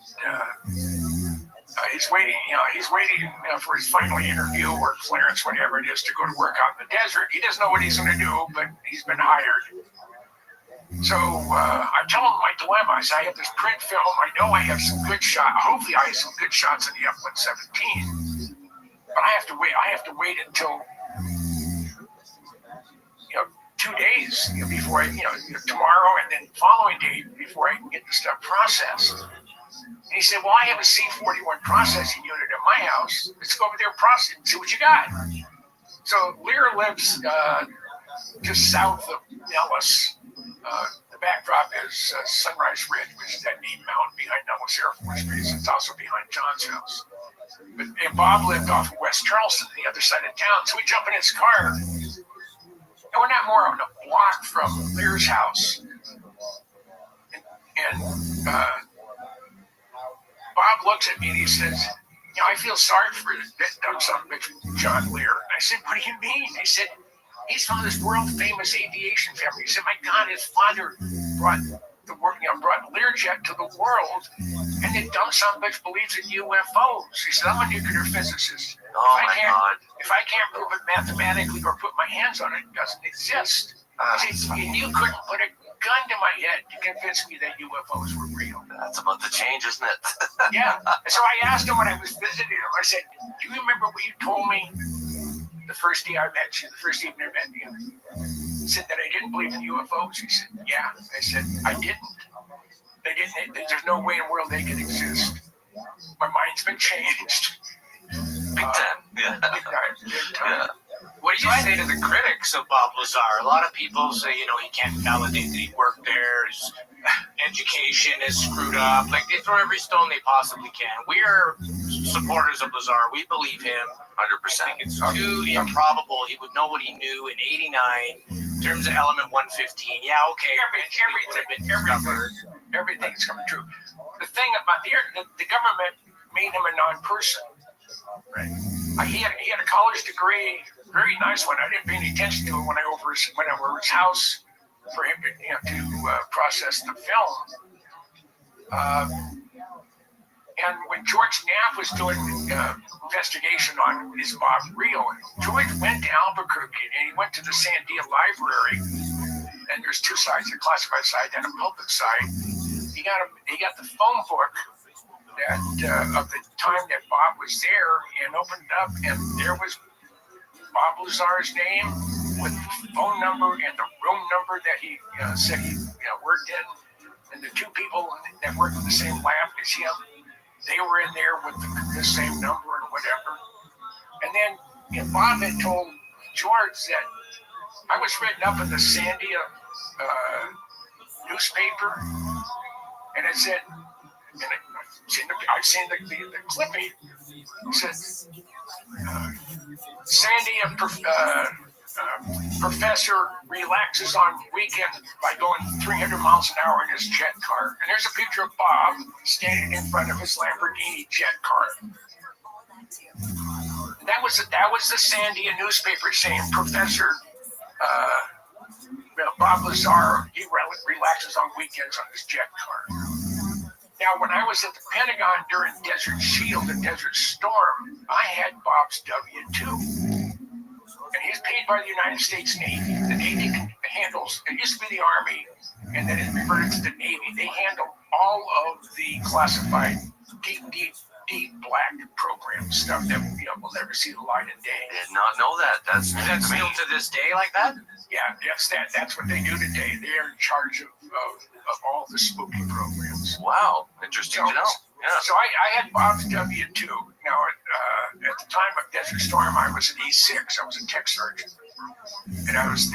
he's waiting, for his final interview or clearance, whatever it is, to go to work out in the desert. He doesn't know what he's going to do, but he's been hired. So I tell him my dilemma. I say, I have this print film. I know I have some good shots. Hopefully I have some good shots in the F-117. But I have to wait until 2 days before tomorrow and then following day before I can get the stuff processed. And he said, "Well, I have a C-41 processing unit at my house. Let's go over there and process and see what you got." So Lear lives just south of Nellis. The backdrop is Sunrise Ridge, which is that neat mountain behind Nellis Air Force Base. It's also behind John's house. And Bob lived off of West Charleston, the other side of town. So we jump in his car, and we're not more than a block from Lear's house. And Bob looks at me and he says, "I feel sorry for that dumb son of a bitch, John Lear." And I said, "What do you mean?" He said, "He's from this world famous aviation family." He said, "My God, his father brought Learjet to the world, and the dumb son of a bitch believes in UFOs." He said, "I'm a nuclear physicist. If I can't prove it mathematically or put my hands on it, it doesn't exist." He said, "And you couldn't put a gun to my head to convince me that UFOs were real." That's about to change, isn't it? Yeah. And so I asked him when I was visiting him, I said, "Do you remember what you told me the first day I met you, the first evening I met you?" He said that I didn't believe in UFOs. He said, "Yeah." I said, "I didn't. They didn't. There's no way in the world they could exist. My mind's been changed." Big time. Yeah. Big time. What do you say to the critics of Bob Lazar? A lot of people say, he can't validate that he worked there. His education is screwed up. Like, they throw every stone they possibly can. We are supporters of Lazar. We believe him 100%. It's too improbable he would know what he knew in '89 in terms of element 115. Yeah, okay. Everything's coming true. The thing about the government made him a non-person. Right. He had a college degree, very nice one. I didn't pay any attention to it when I went over his house for him to process the film. And when George Knapp was doing investigation on is Bob real, George went to Albuquerque and he went to the Sandia Library. And there's two sides: a classified side and a public side. He got the phone book that of the time that Bob was there, and opened it up, and there was Bob Lazar's name with the phone number and the room number that he said he worked in, and the two people that worked in the same lab as him, they were in there with the same number and whatever. And then Bob had told George that I was written up in the Sandia newspaper, and it said, I've seen the clipping. It says, Sandia professor relaxes on weekend by going 300 miles an hour in his jet car. And there's a picture of Bob standing in front of his Lamborghini jet car. That was the Sandia newspaper saying Professor Bob Lazar, he relaxes on weekends on his jet car. Now, when I was at the Pentagon during Desert Shield and Desert Storm, I had Bob's W-2. And he's paid by the United States Navy. The Navy handles, it used to be the Army, and then it reverted to the Navy. They handle all of the classified deep black program stuff that will never see the light of day. Did not know that. That's still to this day like that? Yeah, yes, that's what they do today. They are in charge of all the spooky programs. Wow, interesting to know. Yeah. So I had Bob's W-2. Now, at the time of Desert Storm, I was an E6. I was a tech sergeant. And I was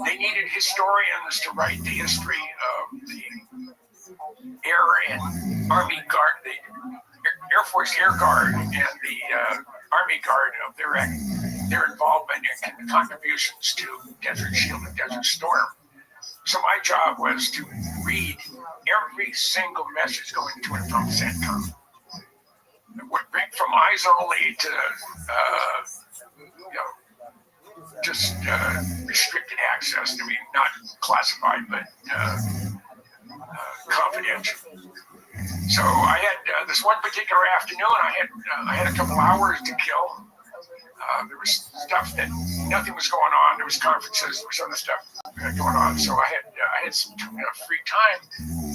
they needed historians to write the history of the Air and Army Guard, the Air Force Air Guard and the Army Guard of their involvement and contributions to Desert Shield and Desert Storm. So my job was to read every single message going to and from CENTCOM. From eyes only to, just restricted access. I mean, not classified, but confidential. So I had this one particular afternoon, I had a couple hours to kill. There was stuff that nothing was going on. There was conferences. There was other stuff going on. So I had some free time.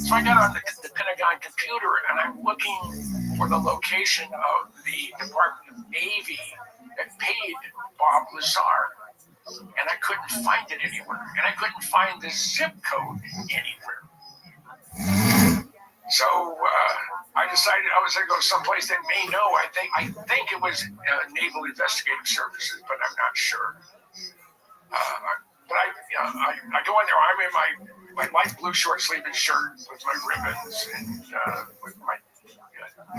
So I got on the Pentagon computer and I'm looking for the location of the Department of Navy that paid Bob Lazar. And I couldn't find it anywhere. And I couldn't find the zip code anywhere. So I decided I was going to go someplace that may know. I think it was Naval Investigative Services, but I'm not sure. But I go in there. I'm in my light blue short sleeved shirt with my ribbons and with my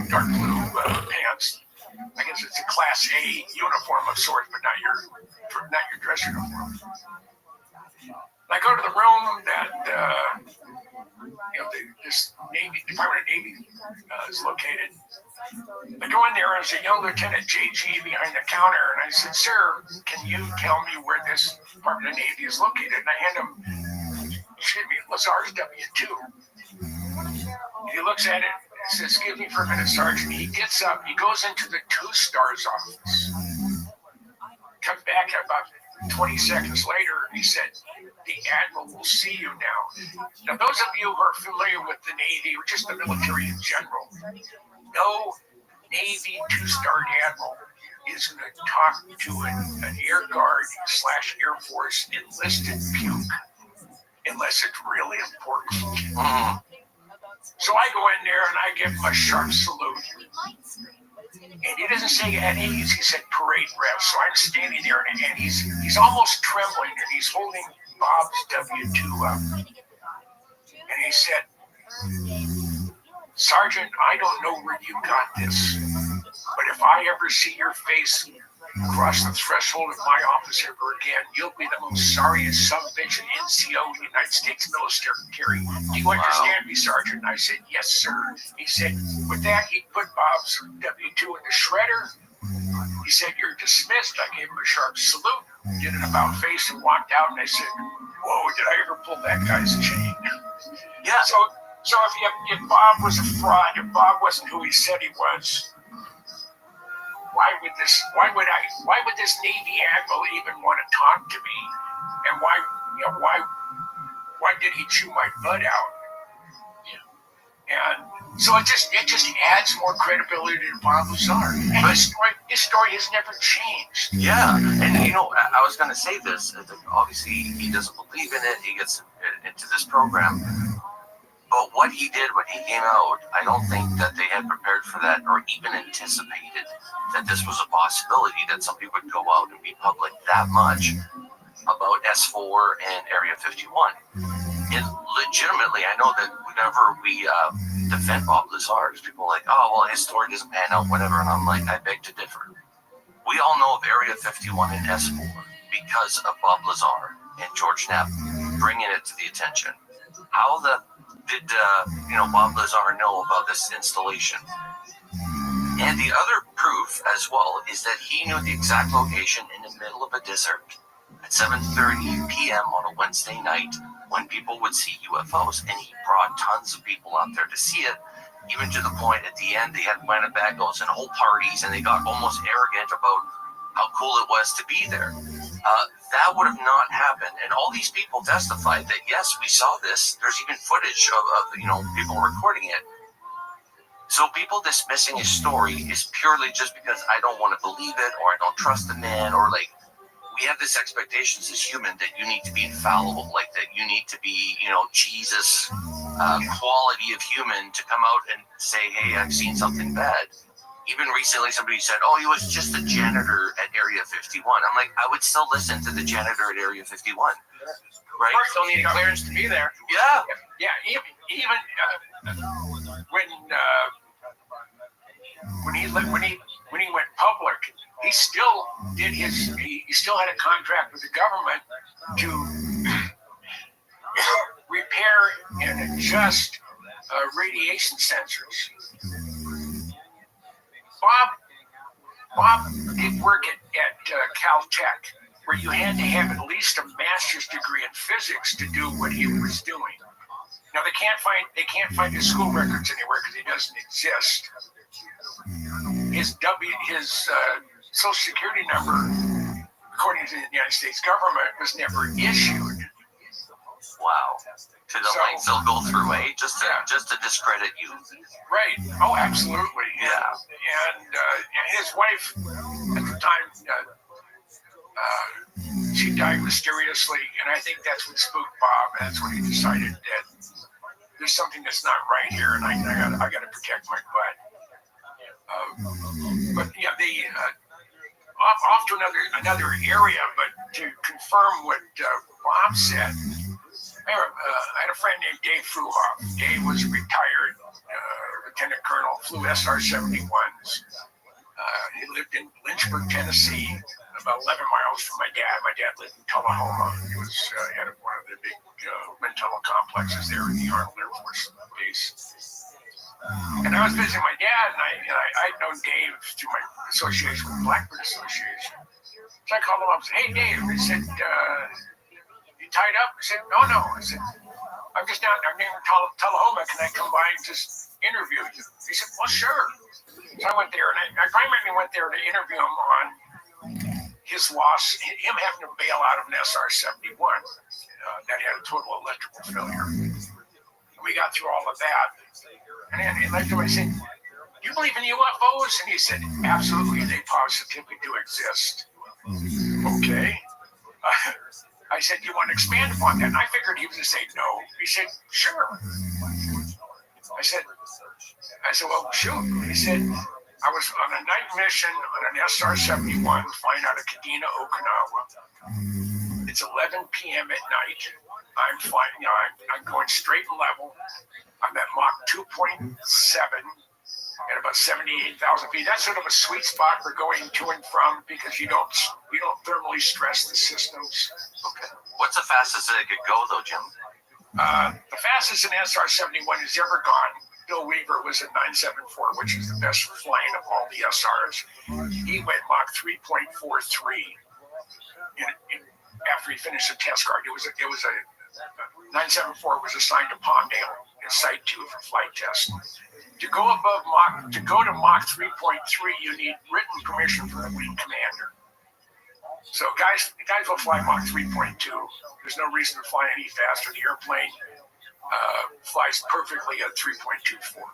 dark blue pants. I guess it's a Class A uniform of sorts, but not your dress uniform. And I go to the room that this Navy Department of Navy is located. I go in there as a young Lieutenant JG behind the counter, and I said, "Sir, can you tell me where this Department of Navy is located?" And I hand him, Lazar's W-2. He looks at it and says, "Excuse me for a minute, Sergeant." He gets up, he goes into the 2-star's office, comes back about 20 seconds later, and he said, "The Admiral will see you now." Now, those of you who are familiar with the Navy, or just the military in general, no Navy 2-star Admiral is going to talk to an Air Guard / Air Force enlisted puke unless it's really important. So I go in there and I give him a sharp salute. And he doesn't say at ease, he said parade rep. So I'm standing there and he's almost trembling and he's holding Bob's W-2 up. And he said, "Sergeant, I don't know where you got this, but if I ever see your face cross the threshold of my office ever again, you'll be the most sorriest son-of-a-bitch in NCO in the United States military. Do you understand me, Sergeant?" And I said, "Yes, sir." He said, with that, he put Bob's W-2 in the shredder. He said, "You're dismissed." I gave him a sharp salute, did an about face, and walked out. And I said, "Whoa, did I ever pull that guy's chain?" Yeah. So if Bob was a fraud, if Bob wasn't who he said he was, why would this Navy Admiral even want to talk to me? And why did he chew my butt out? And so it just adds more credibility to Bob Lazar. And his story has never changed. Yeah, and I was going to say this. Obviously, he doesn't believe in it. He gets into this program. But what he did when he came out, I don't think that they had prepared for that or even anticipated that this was a possibility, that somebody would go out and be public that much about S4 and Area 51. And legitimately, I know that whenever we defend Bob Lazar, people are like, "Oh, well, his story doesn't pan out, whatever." And I'm like, I beg to differ. We all know of Area 51 and S4 because of Bob Lazar and George Knapp bringing it to the attention. How did Bob Lazar know about this installation? And the other proof as well is that he knew the exact location in the middle of a desert at 7:30 p.m. on a Wednesday night when people would see UFOs, and he brought tons of people out there to see it, even to the point at the end they had Winnebagos and whole parties, and they got almost arrogant about how cool it was to be there. That would have not happened, and all these people testified that yes, we saw this. There's even footage of people recording it. So people dismissing his story is purely just because I don't want to believe it, or I don't trust the man, or like we have this expectations as human that you need to be infallible, like that you need to be, Jesus quality of human to come out and say, hey, I've seen something bad. Even recently, somebody said, oh, he was just a janitor at Area 51. I'm like, I would still listen to the janitor at Area 51. Right? Of course, they'll need a clearance to be there. Yeah. Yeah, even when he went public, he still did he still had a contract with the government to repair and adjust radiation sensors. Bob did work at Caltech, where you had to have at least a master's degree in physics to do what he was doing. Now they can't find his school records anywhere because he doesn't exist. His Social Security number, according to the United States government, was never issued. Wow. To the lengths they'll go through, just to discredit you. Right. Oh, absolutely. Yeah. And his wife at the time, she died mysteriously, and I think that's what spooked Bob. That's when he decided that there's something that's not right here, and I got to protect my butt. But yeah, off to another area, but to confirm what Bob said. I had a friend named Dave Fruhoff. Dave was a retired lieutenant colonel, flew SR-71s. He lived in Lynchburg, Tennessee, about 11 miles from my dad. My dad lived in Tullahoma. He was head of one of the big wind tunnel complexes there in the Arnold Air Force Base. And I was visiting my dad, and I'd known Dave through my association with the Blackbird Association. So I called him up and said, hey, Dave. He said, you tied up? I said, no. I said, I'm just down there near Tullahoma. Can I come by and just interview you? He said, well, sure. So I went there, and I primarily went there to interview him on his loss, him having to bail out of an SR-71 that had a total electrical failure. And we got through all of that. And then I said, do you believe in UFOs? And he said, absolutely, they positively do exist. Okay. I said, do you want to expand upon that? And I figured he was going to say no. He said, sure. I said, well, shoot. He said, I was on a night mission on an SR-71 flying out of Kadena, Okinawa. It's 11 p.m. at night. I'm flying, I'm going straight and level. I'm at Mach 2.7 at about 78,000 feet. That's sort of a sweet spot for going to and from because you don't thermally stress the systems. Okay. What's the fastest that it could go, though, Jim? The fastest an SR-71 has ever gone. Bill Weaver was at 974, which is the best flying of all the SRs. He went Mach 3.43 after he finished the test guard. It was a 974 was assigned to Palmdale in Site 2 for flight test. To go to Mach 3.3, you need written permission from the wing commander. So guys will fly Mach 3.2. There's no reason to fly any faster. The airplane flies perfectly at 3.24.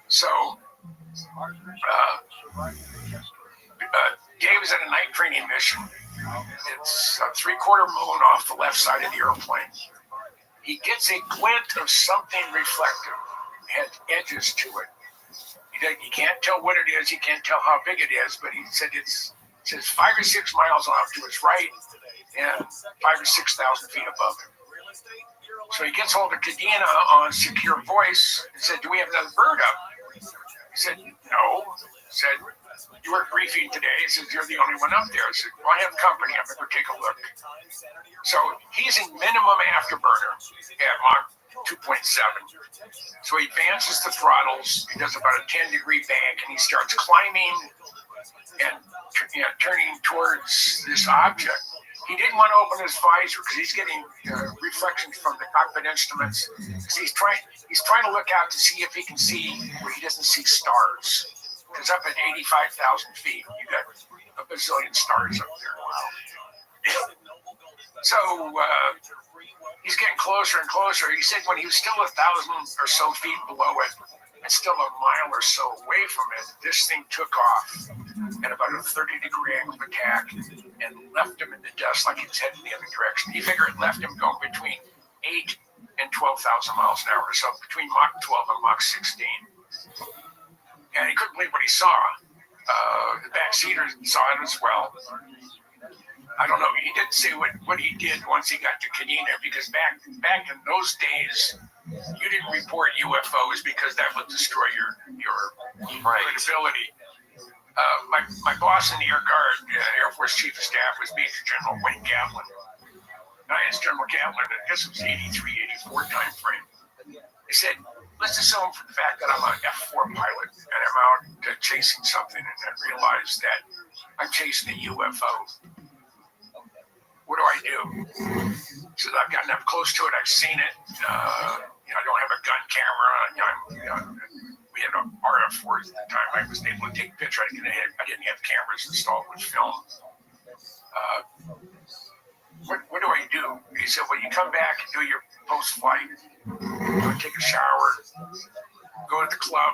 So Dave is at a night training mission. It's a 3/4 moon off the left side of the airplane. He gets a glint of something reflective, had edges to it. He can't tell what it is. He can't tell how big it is, but he said it's 5 or 6 miles off to his right and 5,000 or 6,000 feet above him. So he gets hold of Kadena on secure voice and said, do we have another bird up? He said, no. He said, you weren't briefing today. He said, you're the only one up there. I said, well, I have company. I'm going to take a look. So he's in minimum afterburner at Mach 2.7. So he advances the throttles. He does about a 10-degree bank, and he starts climbing and turning towards this object. He didn't want to open his visor because he's getting reflections from the cockpit instruments. He's trying to look out to see if he can see where he doesn't see stars. Because up at 85,000 feet, you got a bazillion stars up there. So he's getting closer and closer. He said when he was still 1,000 or so feet below it, and still a mile or so away from it, this thing took off at about a 30-degree angle of attack and left him in the dust like he was heading the other direction. He figured it left him going between 8 and 12,000 miles an hour, so between Mach 12 and Mach 16. And he couldn't believe what he saw. The backseater saw it as well. I don't know. He didn't say what he did once he got to Kadena, because back in those days, you didn't report UFOs because that would destroy your credibility. My boss in the Air Guard, Air Force Chief of Staff, was Major General Wayne Gatlin. And I asked General Gatlin, I guess it was 83, 84 time frame. He said, let's assume for the fact that I'm an F-4 pilot and I'm out chasing something, and I realize that I'm chasing a UFO. What do I do? So I've gotten up close to it. I've seen it. I don't have a gun camera. We had an RF4 at the time. I was able to take a picture. I didn't have cameras installed with film. What do I do? He said, well, you come back and do your post-flight. Go take a shower. Go to the club.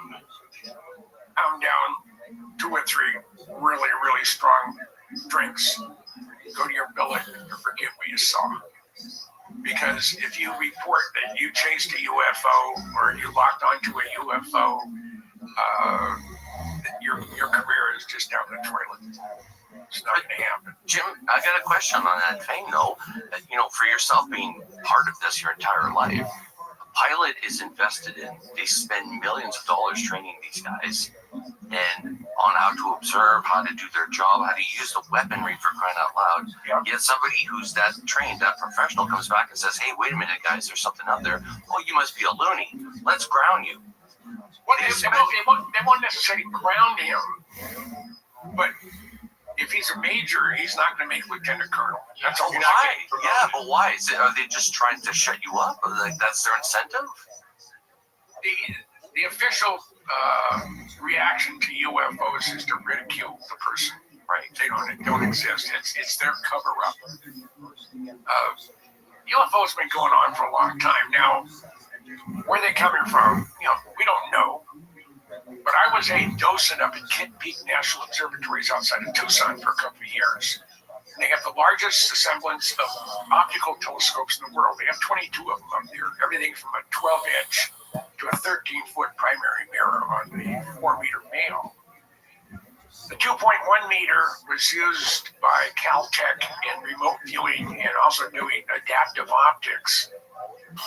Pound down 2 or 3 really, really strong drinks. Go to your billet and forget what you saw. Because if you report that you chased a UFO or you locked onto a UFO, your career is just down the toilet. It's not going to happen. Jim, I got a question on that thing, though. For yourself being part of this your entire life, a pilot is invested in. They spend millions of dollars training these guys and on how to observe, how to do their job, how to use the weaponry, for crying out loud. Yep. Yet somebody who's that trained, that professional, comes back and says, hey, wait a minute, guys, there's something out there. Oh, you must be a loony. Let's ground you. Well, they won't necessarily ground him, but if he's a major, he's not going to make lieutenant colonel. That's all. Why? Yeah, but why? Are they just trying to shut you up? Like that's their incentive? The official reaction to UFOs is to ridicule the person. Right? They don't exist. It's their cover-up. UFOs been going on for a long time now. Where they coming from? We don't know. But I was a docent up at Kitt Peak National Observatories outside of Tucson for a couple of years. And they have the largest assemblage of optical telescopes in the world. They have 22 of them up there, everything from a 12-inch to a 13-foot primary mirror on the 4-meter male. The 2.1 meter was used by Caltech in remote viewing and also doing adaptive optics.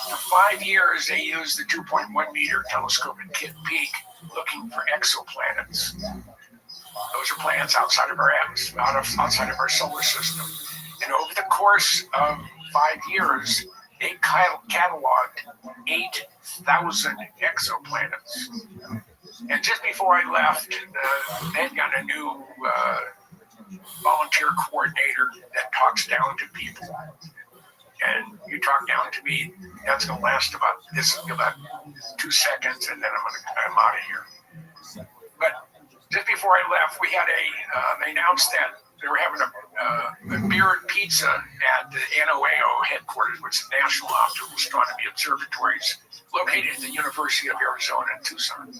For 5 years, they used the 2.1 meter telescope at Kitt Peak looking for exoplanets. Those are planets outside of our atmosphere, outside of our solar system. And over the course of 5 years, they cataloged 8,000 exoplanets. And just before I left, they had got a new volunteer coordinator that talks down to people. And you talk down to me, that's going to last about 2 seconds, and then I'm out of here. But just before I left, we had they announced that they were having a beer and pizza at the NOAO headquarters, which is National Optical Astronomy Observatories, located at the University of Arizona in Tucson.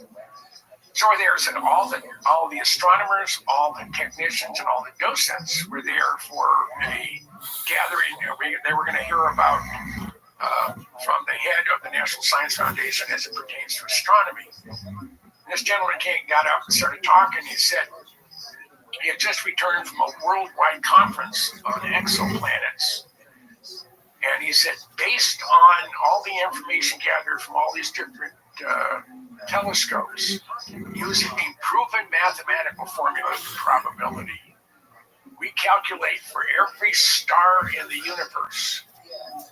So there said all the astronomers, all the technicians, and all the docents were there for a gathering. They were going to hear about from the head of the National Science Foundation as it pertains to astronomy. And this gentleman got up and started talking. He said he had just returned from a worldwide conference on exoplanets. And he said, based on all the information gathered from all these different telescopes, using a proven mathematical formula for probability, we calculate for every star in the universe,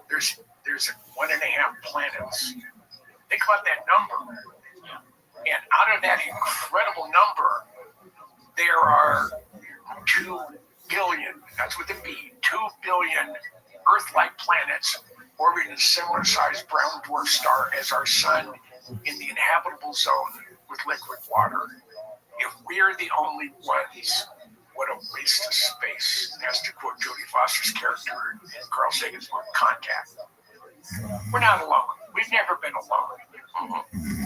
there's 1.5 planets. Think about that number. And out of that incredible number, there are 2 billion, that's with a B, 2 billion Earth-like planets orbiting a similar-sized brown dwarf star as our sun in the inhabitable zone with liquid water. If we're the only ones, what a waste of space, as to quote Jodie Foster's character in Carl Sagan's book, Contact. We're not alone. We've never been alone.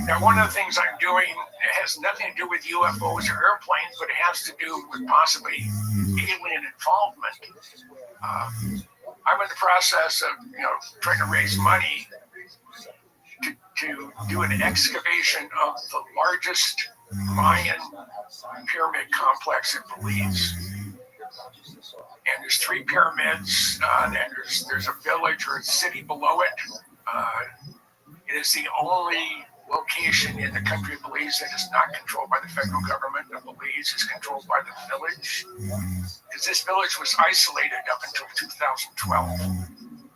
Now, one of the things I'm doing has nothing to do with UFOs or airplanes, but it has to do with possibly alien involvement. I'm in the process of, trying to raise money to do an excavation of the largest Mayan pyramid complex in Belize. And there's 3 pyramids, and there's a village or a city below it. It is the only location in the country of Belize that is not controlled by the federal government. The Belize is controlled by the village. Because this village was isolated up until 2012,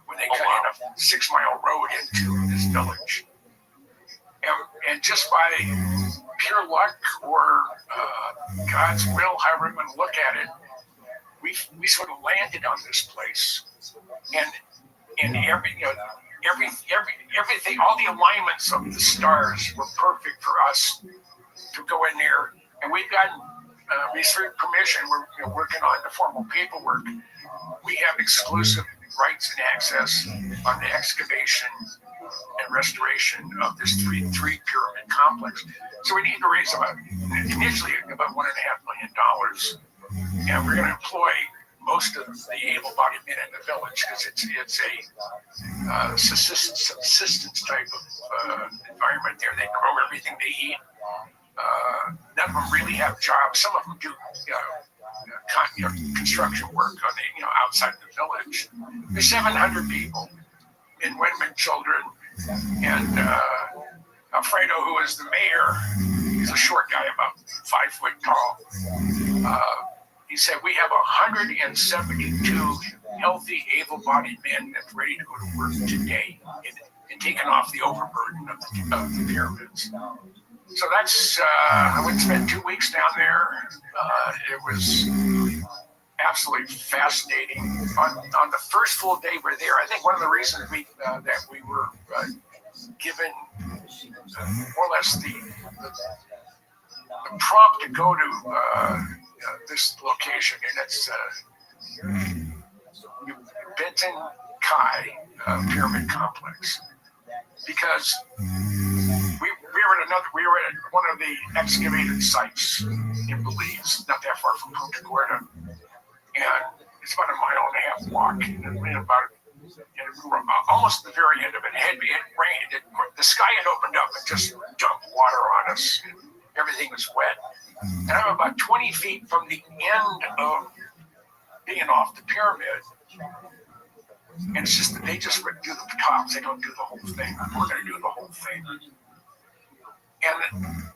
when they cut in a 6-mile road into this village. And just by pure luck or God's will, however you want to look at it, we sort of landed on this place, and everything, all the alignments of the stars were perfect for us to go in there. And we've gotten received permission. We're working on the formal paperwork. We have exclusive rights and access on the excavation and restoration of this three pyramid complex. So we need to raise initially about $1.5 million, and we're going to employ most of the able-bodied men in the village because it's a subsistence type of environment there. They grow everything they eat. None of them really have jobs. Some of them do construction work on the outside the village. There's 700 people, men, women, children, and Alfredo, who is the mayor, he's a short guy, about 5 foot tall. He said, we have 172 healthy, able-bodied men that's ready to go to work today and taking off the overburden of the pyramids. So that's, I went and spent 2 weeks down there. It was absolutely fascinating. On the first full day we're there, I think one of the reasons that we were given more or less the prompt to go to this location, and it's Benton Kai Pyramid Complex, because we were at one of the excavated sites in Belize, not that far from Punta Gorda, and it's about a 1.5 mile walk, and we were almost at the very end of it. It rained. The sky had opened up and just dumped water on us. Everything was wet. And I'm about 20 feet from the end of being off the pyramid. And it's just that they just do the tops. They don't do the whole thing. We're going to do the whole thing. And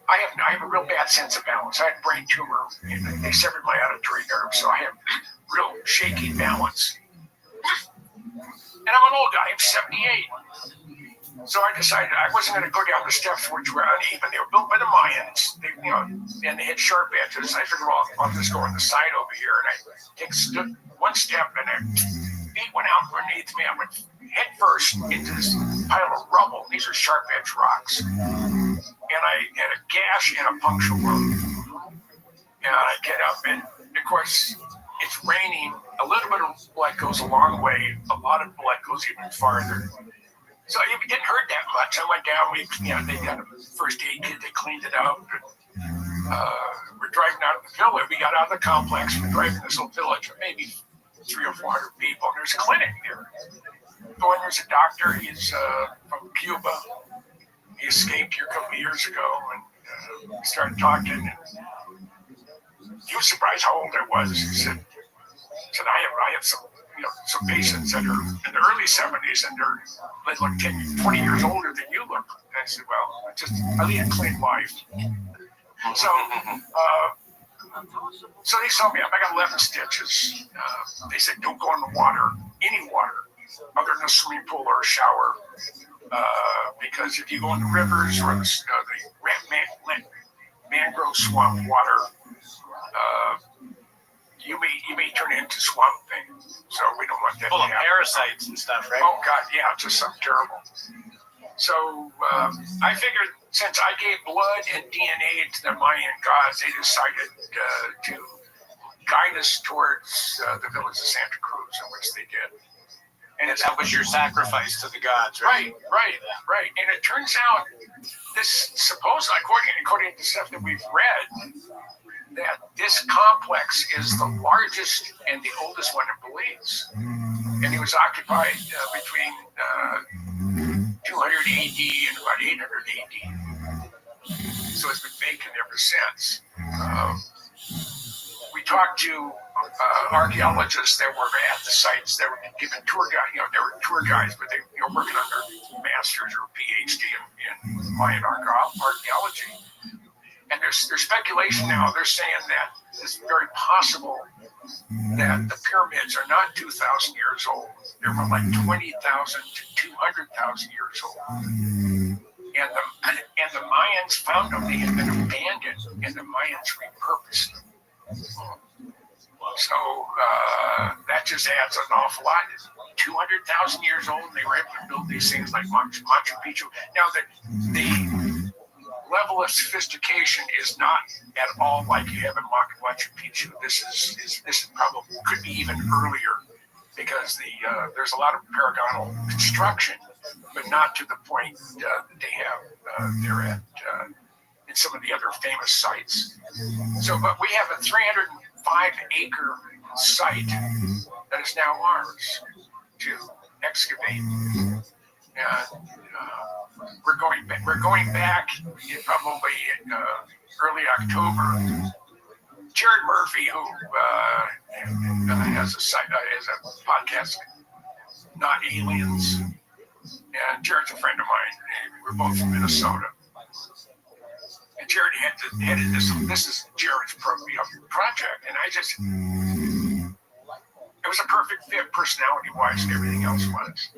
I have a real bad sense of balance. I had a brain tumor. And they severed my auditory nerve, so I have real shaky balance. And I'm an old guy. I'm 78. So I decided I wasn't going to go down the steps, which were uneven. They were built by the Mayans, and they had sharp edges. I figured, well, I'll just go on the side over here. And I took one step, and my feet went out underneath me. I went head first into this pile of rubble. These are sharp edge rocks. And I had a gash and a puncture wound. And I get up, and of course, it's raining. A little bit of blood goes a long way. A lot of blood goes even farther. So it didn't hurt that much. I went down. They got a first aid kit. They cleaned it up. We're driving out of the village. We got out of the complex. We're driving this little village of maybe 300 or 400 people. And there's a clinic there. Go in. There's a doctor. He's from Cuba. He escaped here a couple of years ago, and we started talking. And he was surprised how old I was. He said I have some patients that are in the early 70s, and they look 10, 20 years older than you look. And I said, well, I lead a clean life. So they saw me up. I got 11 stitches. They said, don't go in the water, any water, other than a swimming pool or a shower, because if you go in the rivers or the mangrove swamp water, you may turn into Swamp Thing. So we don't want that Full to of happen. parasites and stuff, right? Oh God, yeah, just something terrible. So I figured since I gave blood and DNA to the Mayan gods, they decided to guide us towards the village of Santa Cruz, in which they did. And that was your sacrifice to the gods, right? Right. And it turns out this supposedly, according to stuff that we've read, that this complex is the largest and the oldest one in Belize. And it was occupied between 200 AD and about 800 AD. So it's been vacant ever since. We talked to archaeologists that were at the sites that were given tour guides. They were tour guides, but they were working on their master's or PhD in Mayan archaeology. And there's speculation now. They're saying that it's very possible that the pyramids are not 2,000 years old. They're more like 20,000 to 200,000 years old. And the Mayans found them. They had been abandoned, and the Mayans repurposed them. So that just adds an awful lot. 200,000 years old, and they were able to build these things like Machu Picchu. Now, the level of sophistication is not at all like you have in Machu Picchu. This is probably could be even earlier because there's a lot of paragonal construction, but not to the point that they have there at in some of the other famous sites. So, but we have a 305-acre site that is now ours to excavate. We're going back in probably early October. Jared Murphy, who has a site, has a podcast, Not Aliens, and Jared's a friend of mine. We're both from Minnesota. And Jared headed this. This is Jared's project, and I just. It was a perfect fit personality-wise, and everything else was.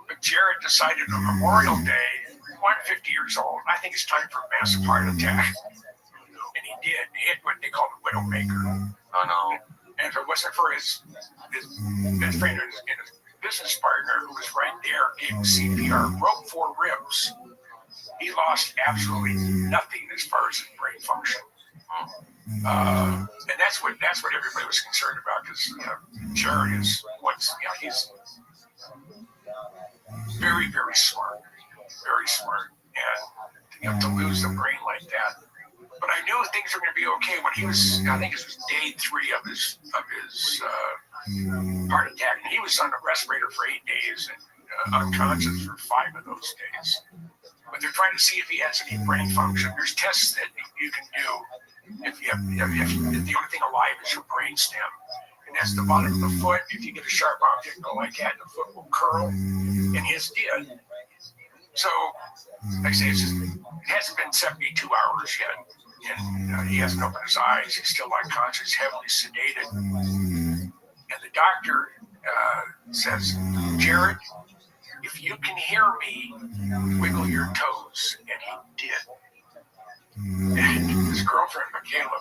But Jared decided on Memorial Day, 150 years old, I think it's time for a massive heart attack. And he did. He hit what they call the Widowmaker. Oh, no. And if it wasn't for his best friend and his business partner, who was right there, gave him CPR, broke 4 ribs. He lost absolutely nothing as far as his brain function. And that's what everybody was concerned about, because Jared is he's very, very smart, and to lose the brain like that. But I knew things were going to be okay when he was. I think it was day 3 of his heart attack, and he was on a respirator for 8 days and unconscious for 5 of those days. But they're trying to see if he has any brain function. There's tests that you can do if the only thing alive is your brainstem. And that's the bottom of the foot. If you get a sharp object go like that, the foot will curl. And his did. So, like I say, it hasn't been 72 hours yet. And he hasn't opened his eyes. He's still unconscious, heavily sedated. And the doctor says, Jared, if you can hear me, wiggle your toes. And he did. And his girlfriend, Michaela,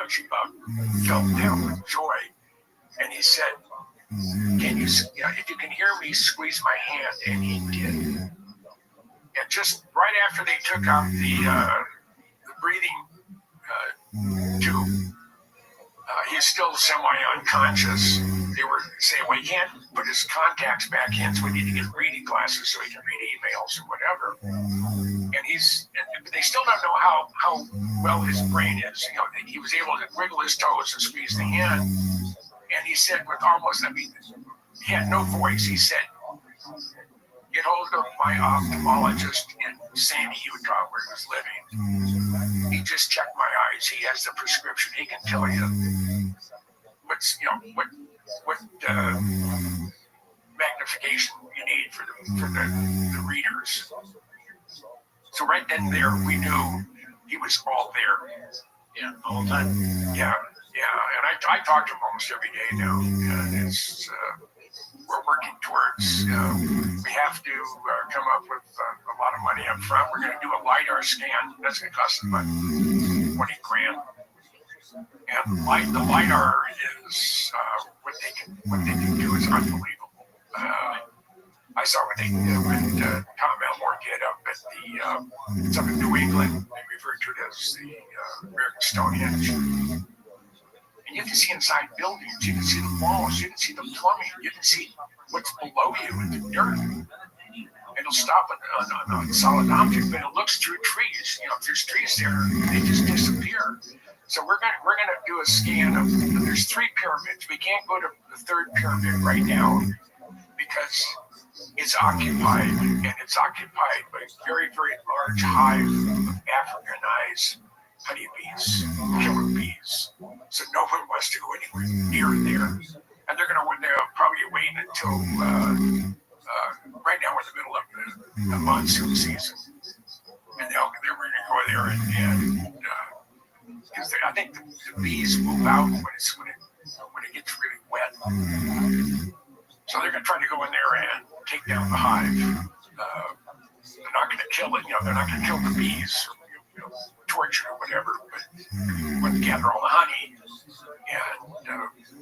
she about fell down with joy. And he said, if you can hear me, squeeze my hand. And he did. And just right after they took out the breathing tube, he's still semi-unconscious. They were saying, well, he can't put his contacts back in, so we need to get reading glasses so he can read emails or whatever. And but they still don't know how well his brain is. He was able to wiggle his toes and squeeze the hand. And he said, he had no voice. He said, get hold of my ophthalmologist in Sandy, Utah, where he was living. He just checked my eyes. He has the prescription. He can tell you what magnification you need for the readers. So right then and there, we knew he was all there. Yeah, the whole time. Yeah. And I talk to him almost every day now. And we're working towards. We have to come up with a lot of money up front. We're going to do a LiDAR scan. That's going to cost about $20,000. And the LiDAR is what they can do is unbelievable. I saw what they did when Tom Elmore did up at it's up in New England. They refer to it as the American Stonehenge. And you can see inside buildings, you can see the walls, you can see the plumbing, you can see what's below you in the dirt. It'll stop on a solid object, but it looks through trees. You know, if there's trees there, they just disappear. So we're gonna do a scan of. There's 3 pyramids. We can't go to the 3rd pyramid right now because it's occupied, and it's occupied by very, very large hive of Africanized honeybees, killer bees. So no one wants to go anywhere near there, and they'll probably wait until right now we're in the middle of the monsoon season, and they're going to go there and because I think the bees move out when it gets really wet. So they're going to try to go in there and take down the hive. They're not going to kill it. They're not going to kill the bees, or, torture or whatever. But they're going to gather all the honey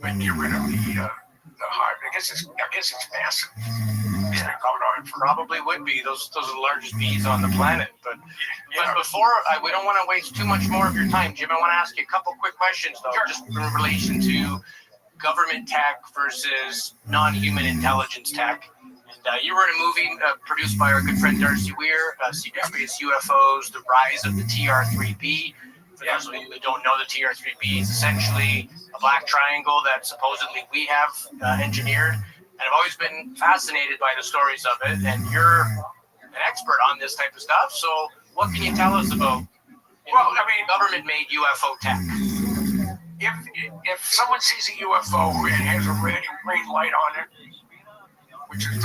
and get rid of the hive. I guess it's massive. It's been going on for Probably would be. Those are the largest bees on the planet. But before, we don't want to waste too much more of your time, Jim. I want to ask you a couple quick questions, though, just in relation to government tech versus non-human intelligence tech. And you were in a movie produced by our good friend Darcy Weir, Secret Space UFOs, The Rise of the TR-3B. For those of you who don't know, the TR-3B is essentially a black triangle that supposedly we have engineered. And I've always been fascinated by the stories of it. And you're an expert on this type of stuff. So what can you tell us about government-made UFO tech? If someone sees a UFO and has a red and green light on it, which is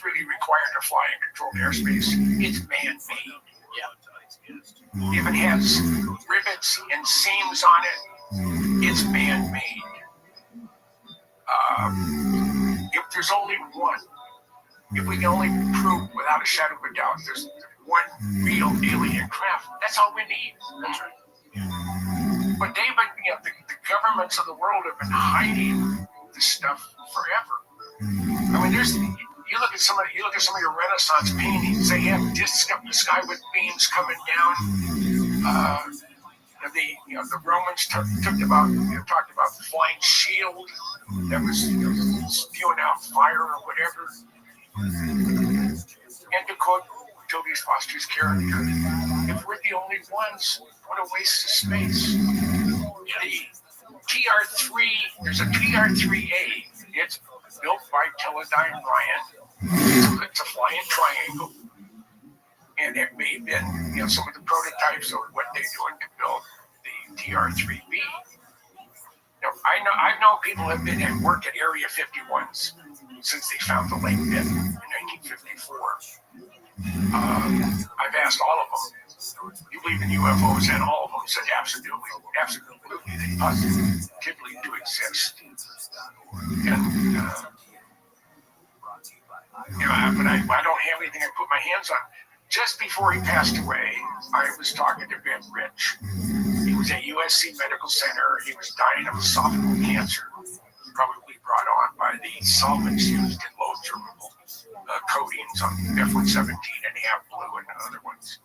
really required to fly in controlled airspace, it's man-made. If it has rivets and seams on it, it's man-made. If there's only one, if we can only prove without a shadow of a doubt there's one real alien craft, that's all we need. That's right. But the governments of the world have been hiding this stuff forever. I mean, you look at some of your Renaissance paintings. They have discs up in the sky with beams coming down. The Romans talked about the flying shield that was spewing out fire or whatever. And to quote Jodie Foster's character, if we're the only ones, what a waste of space. The TR-3, there's a TR-3A. It's built by Teledyne Ryan. It's a flying triangle. And it may have been, some of the prototypes of what they're doing to build the TR-3B. I've known people have been at work at Area 51s since they found the lake pit in 1954. I've asked all of them, you believe in UFOs? And all of them said absolutely. They positively do exist. And, but I don't have anything I put my hands on. Just before he passed away, I was talking to Ben Rich. He was at USC Medical Center. He was dying of esophageal cancer, probably brought on by the solvents used in low germinal coatings on F-117 and half blue and other ones.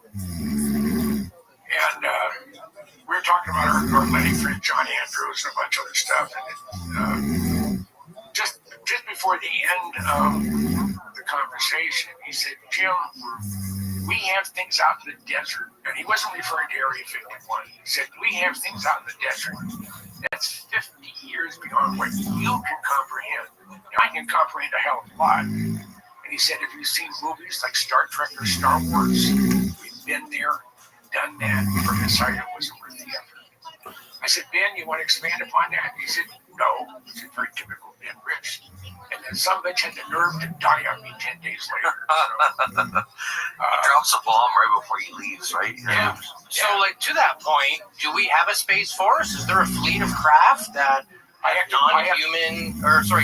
And we were talking about our lady friend John Andrews and a bunch of other stuff. And just before the end of the conversation, he said, Jim, we have things out in the desert. And he wasn't referring to Area 51. He said, we have things out in the desert. That's 50 years beyond what you can comprehend. I can comprehend a hell of a lot. And he said, if you've seen movies like Star Trek or Star Wars, we've been there, done that. From inside, it wasn't worth the effort. I said, Ben, you want to expand upon that? He said, no. He said, very typical Ben Rich. And then some bitch had the nerve to die on me 10 days later. He drops a bomb right before he leaves, right? Yeah. So, to that point, do we have a Space Force? Is there a fleet of craft that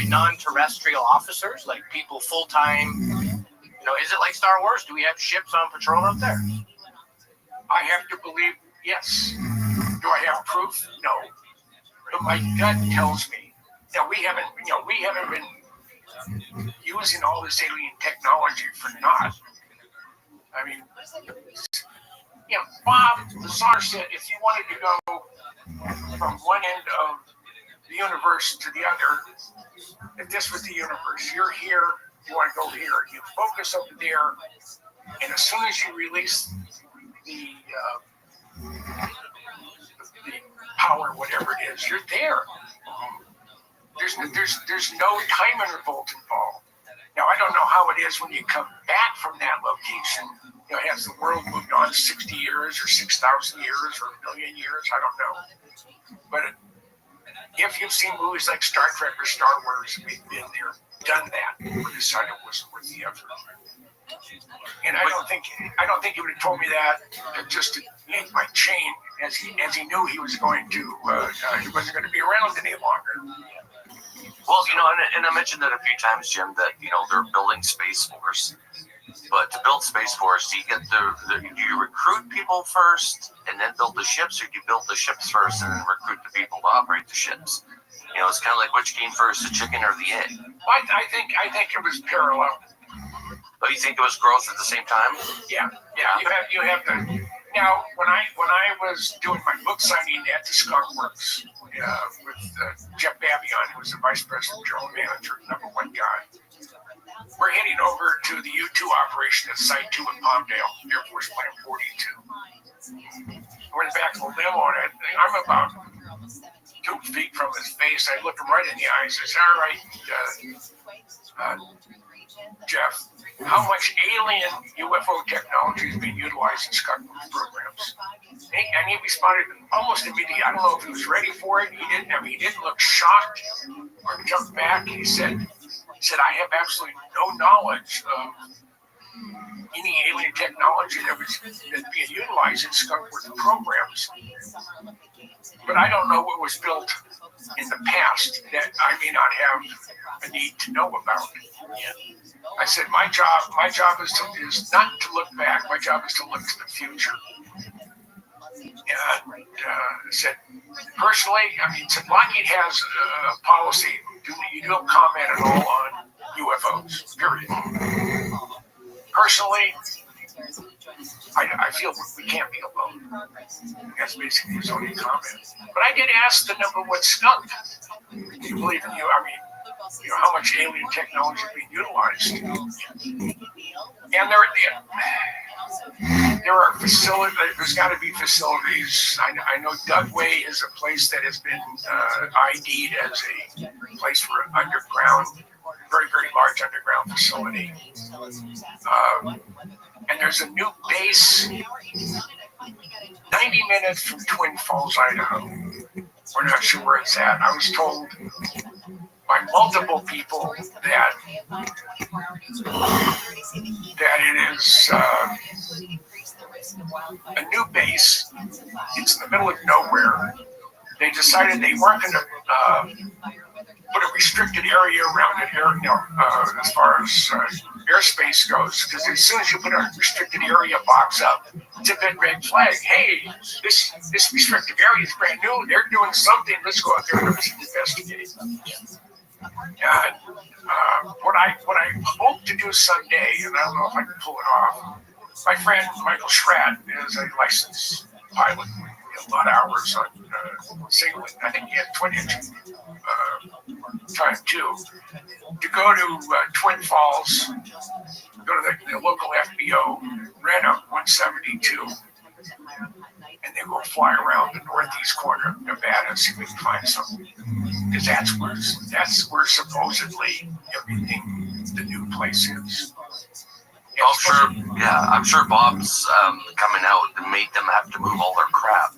non-terrestrial officers, like people full-time? Is it like Star Wars? Do we have ships on patrol out there? I have to believe, yes. Do I have proof? No. But my gut tells me that we haven't been using all this alien technology for naught. I mean, Bob Lazar said if you wanted to go from one end of the universe to the other, if this was the universe, you're here, you want to go here, you focus up there, and as soon as you release the power, whatever it is, you're there. There's no time interval involved. Now, I don't know how it is when you come back from that location. Has the world moved on 60 years or 6,000 years or a million years? I don't know. But if you've seen movies like Star Trek or Star Wars, we've been there, done that. We decided it wasn't worth the effort. And I don't think he would have told me that just to yank my chain, as he knew he was going to he wasn't going to be around any longer. Well, and I mentioned that a few times, Jim, that they're building Space Force. But to build Space Force, do you get do you recruit people first and then build the ships, or do you build the ships first and then recruit the people to operate the ships? It's kind of like which came first, the chicken or the egg? I think it was parallel. But you think it was growth at the same time? Yeah. You have to. Now, when I was doing my book signing at the Skunk Works with Jeff Babion, who was the vice president, general manager, #1 guy, we're heading over to the U-2 operation at Site 2 in Palmdale, Air Force Plan 42. We're in the back of a limo, and I'm about 2 feet from his face. I look him right in the eyes. I said, all right, Jeff, how much alien UFO technology is being utilized in Skunk Works programs? And he responded almost immediately. I don't know if he was ready for it. He didn't look shocked or jumped back. He said, I have absolutely no knowledge of any alien technology that's being utilized in Skunk Works programs. But I don't know what was built in the past that I may not have a need to know about. I said, my job is not to look back. My job is to look to the future. And said, personally, Lockheed has a policy. You don't comment at all on UFOs, period. Personally, I feel we can't be alone. That's basically his only comment. But I did ask the #1 skunk, do you believe in how much alien technology is being utilized? And there are facilities, there's got to be facilities. I know Dugway is a place that has been ID'd as a place for an underground, very, very large underground facility. And there's a new base 90 minutes from Twin Falls, Idaho. We're not sure where it's at. I was told by multiple people that it is a new base. It's in the middle of nowhere. They decided they weren't going to put a restricted area around it here, as far as airspace goes, because as soon as you put a restricted area box up, it's a big red flag. Hey, this restricted area is brand new. They're doing something. Let's go out there and investigate. And what I hope to do someday, and I don't know if I can pull it off. My friend Michael Schratt is a licensed pilot. A lot of hours on sailing. I think he had 20-inch time too. To go to Twin Falls, go to the local FBO, rent a 172, and then go fly around the northeast corner of Nevada and see if we can find something. Because that's where supposedly everything, the new place is. I'm sure Bob's coming out and made them have to move all their crap.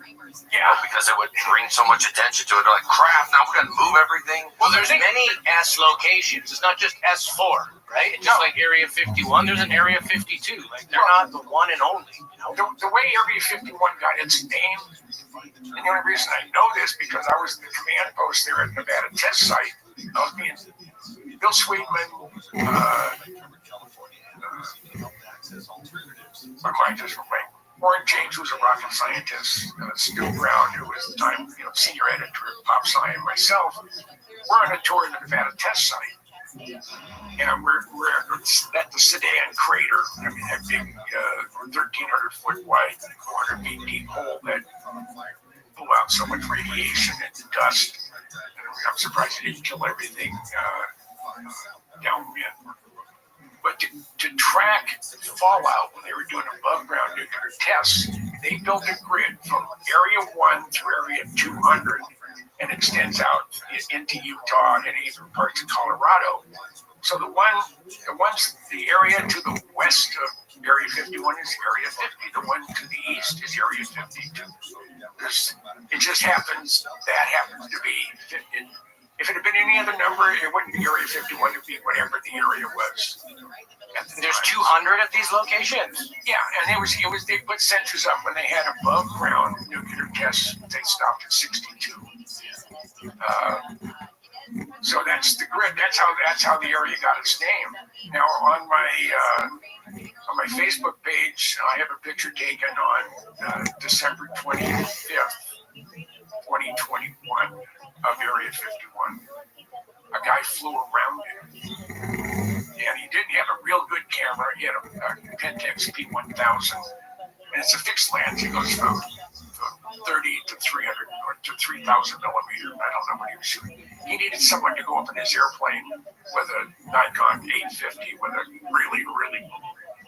Yeah, because it would bring so much attention to it. They're like, crap, now we're going to move everything. Well, there's many S locations. It's not just S4, right? It's just like Area 51. There's an Area 52. Like, they're not the one and only. The way Area 51 got its name, and the only reason I know this because I was in the command post there at Nevada Test Site. I was being Bill Sweetman, my mind just went blank. Warren James, who was a rocket scientist, Stu Brown, who was at the time, senior editor of Pop Sci, and myself, we're on a tour of the Nevada test site. And we're at the Sedan crater. I mean, that big 1,300 foot wide, 400 feet deep hole that blew out so much radiation and dust. I'm surprised it didn't kill everything downwind. But to track fallout when they were doing above ground nuclear tests, they built a grid from area 1 through area 200 and extends out into Utah and even parts of Colorado. So the area to the west of Area 51 is Area 50. The one to the east is Area 52. It just happens to be 50. If it had been any other number, it wouldn't be Area 51. It'd be whatever the area was. There's 200 of these locations. Yeah, and it was they put sensors up when they had above ground nuclear tests. They stopped at 62. So that's the grid. That's how the area got its name. Now on my Facebook page, I have a picture taken on December 25th, 2021 of Area 51. A guy flew around it, and he didn't have a real good camera. He had a Pentax P1000, and it's a fixed lens. It goes from 30 to 300 or to 3,000 millimeter. I don't know what he was shooting. He needed someone to go up in his airplane with a Nikon 850 with a really, really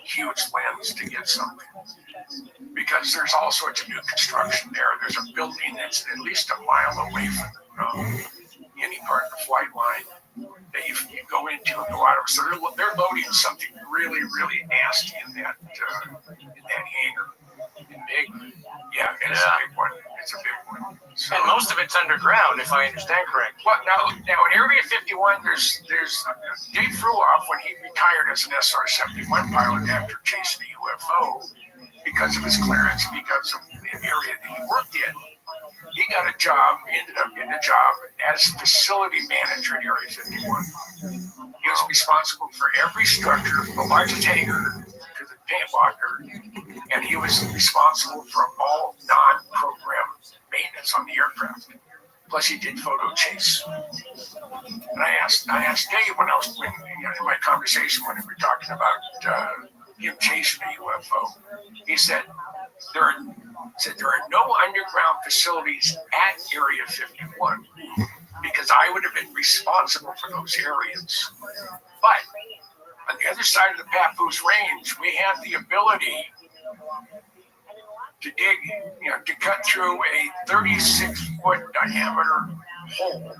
huge lens to get something. Because there's all sorts of new construction there. There's a building that's at least a mile away from any part of the flight line that you go into and go out of. So they're loading something really, really nasty in that hangar. Big. Yeah, it's a big one. It's a big one. So, and most of it's underground, if I understand correctly. Well, now in Area 51, there's Dave Fruoff, when he retired as an SR-71 pilot after chasing a UFO, because of his clearance, because of the area that he worked in, he got a job. He ended up getting a job as facility manager in Area 51. He was responsible for every structure, from the largest hangar to the paint locker, and he was responsible for all non-program maintenance on the aircraft. Plus, he did photo chase. And I asked Dave when in my conversation when we were talking about him chasing a UFO, he said there are no underground facilities at Area 51 because I would have been responsible for those areas. But on the other side of the Papoose Range, we have the ability to dig, to cut through a 36-foot diameter hole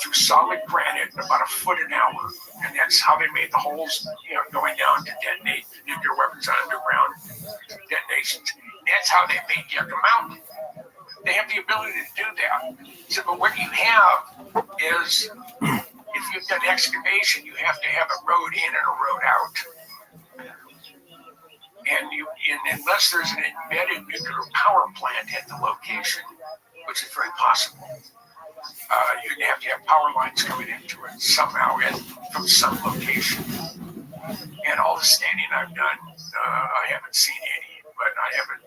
through solid granite in about a foot an hour. And that's how they made the holes, going down to detonate nuclear weapons on underground detonations. That's how they made Yucca Mountain. They have the ability to do that. So, but what you have is, if you've done excavation, you have to have a road in and a road out. And unless there's an embedded nuclear power plant at the location, which is very possible, you'd have to have power lines coming into it somehow and from some location. And all the scanning I've done, I haven't seen any, but I haven't.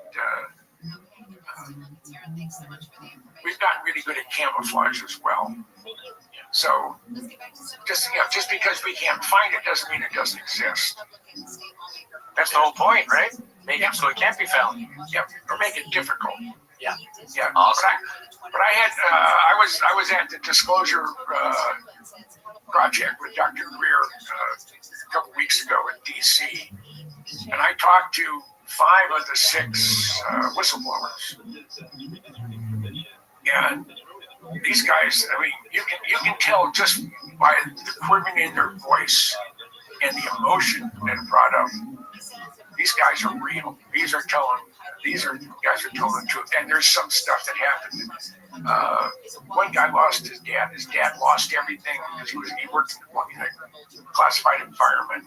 We've gotten really good at camouflage as well. So just because we can't find it doesn't mean it doesn't exist. That's the whole point, right? Make it so it can't be found. Yeah, or make it difficult. Yeah. Yeah. Awesome. But I was at the Disclosure project with Dr. Greer a couple weeks ago in DC, and I talked to 5 of the 6 whistleblowers, and these guys, I mean, you can tell just by the quivering in their voice and the emotion that it brought up. These guys are real. These guys are telling the truth. And there's some stuff that happened. One guy lost his dad. His dad lost everything because he worked in a classified environment.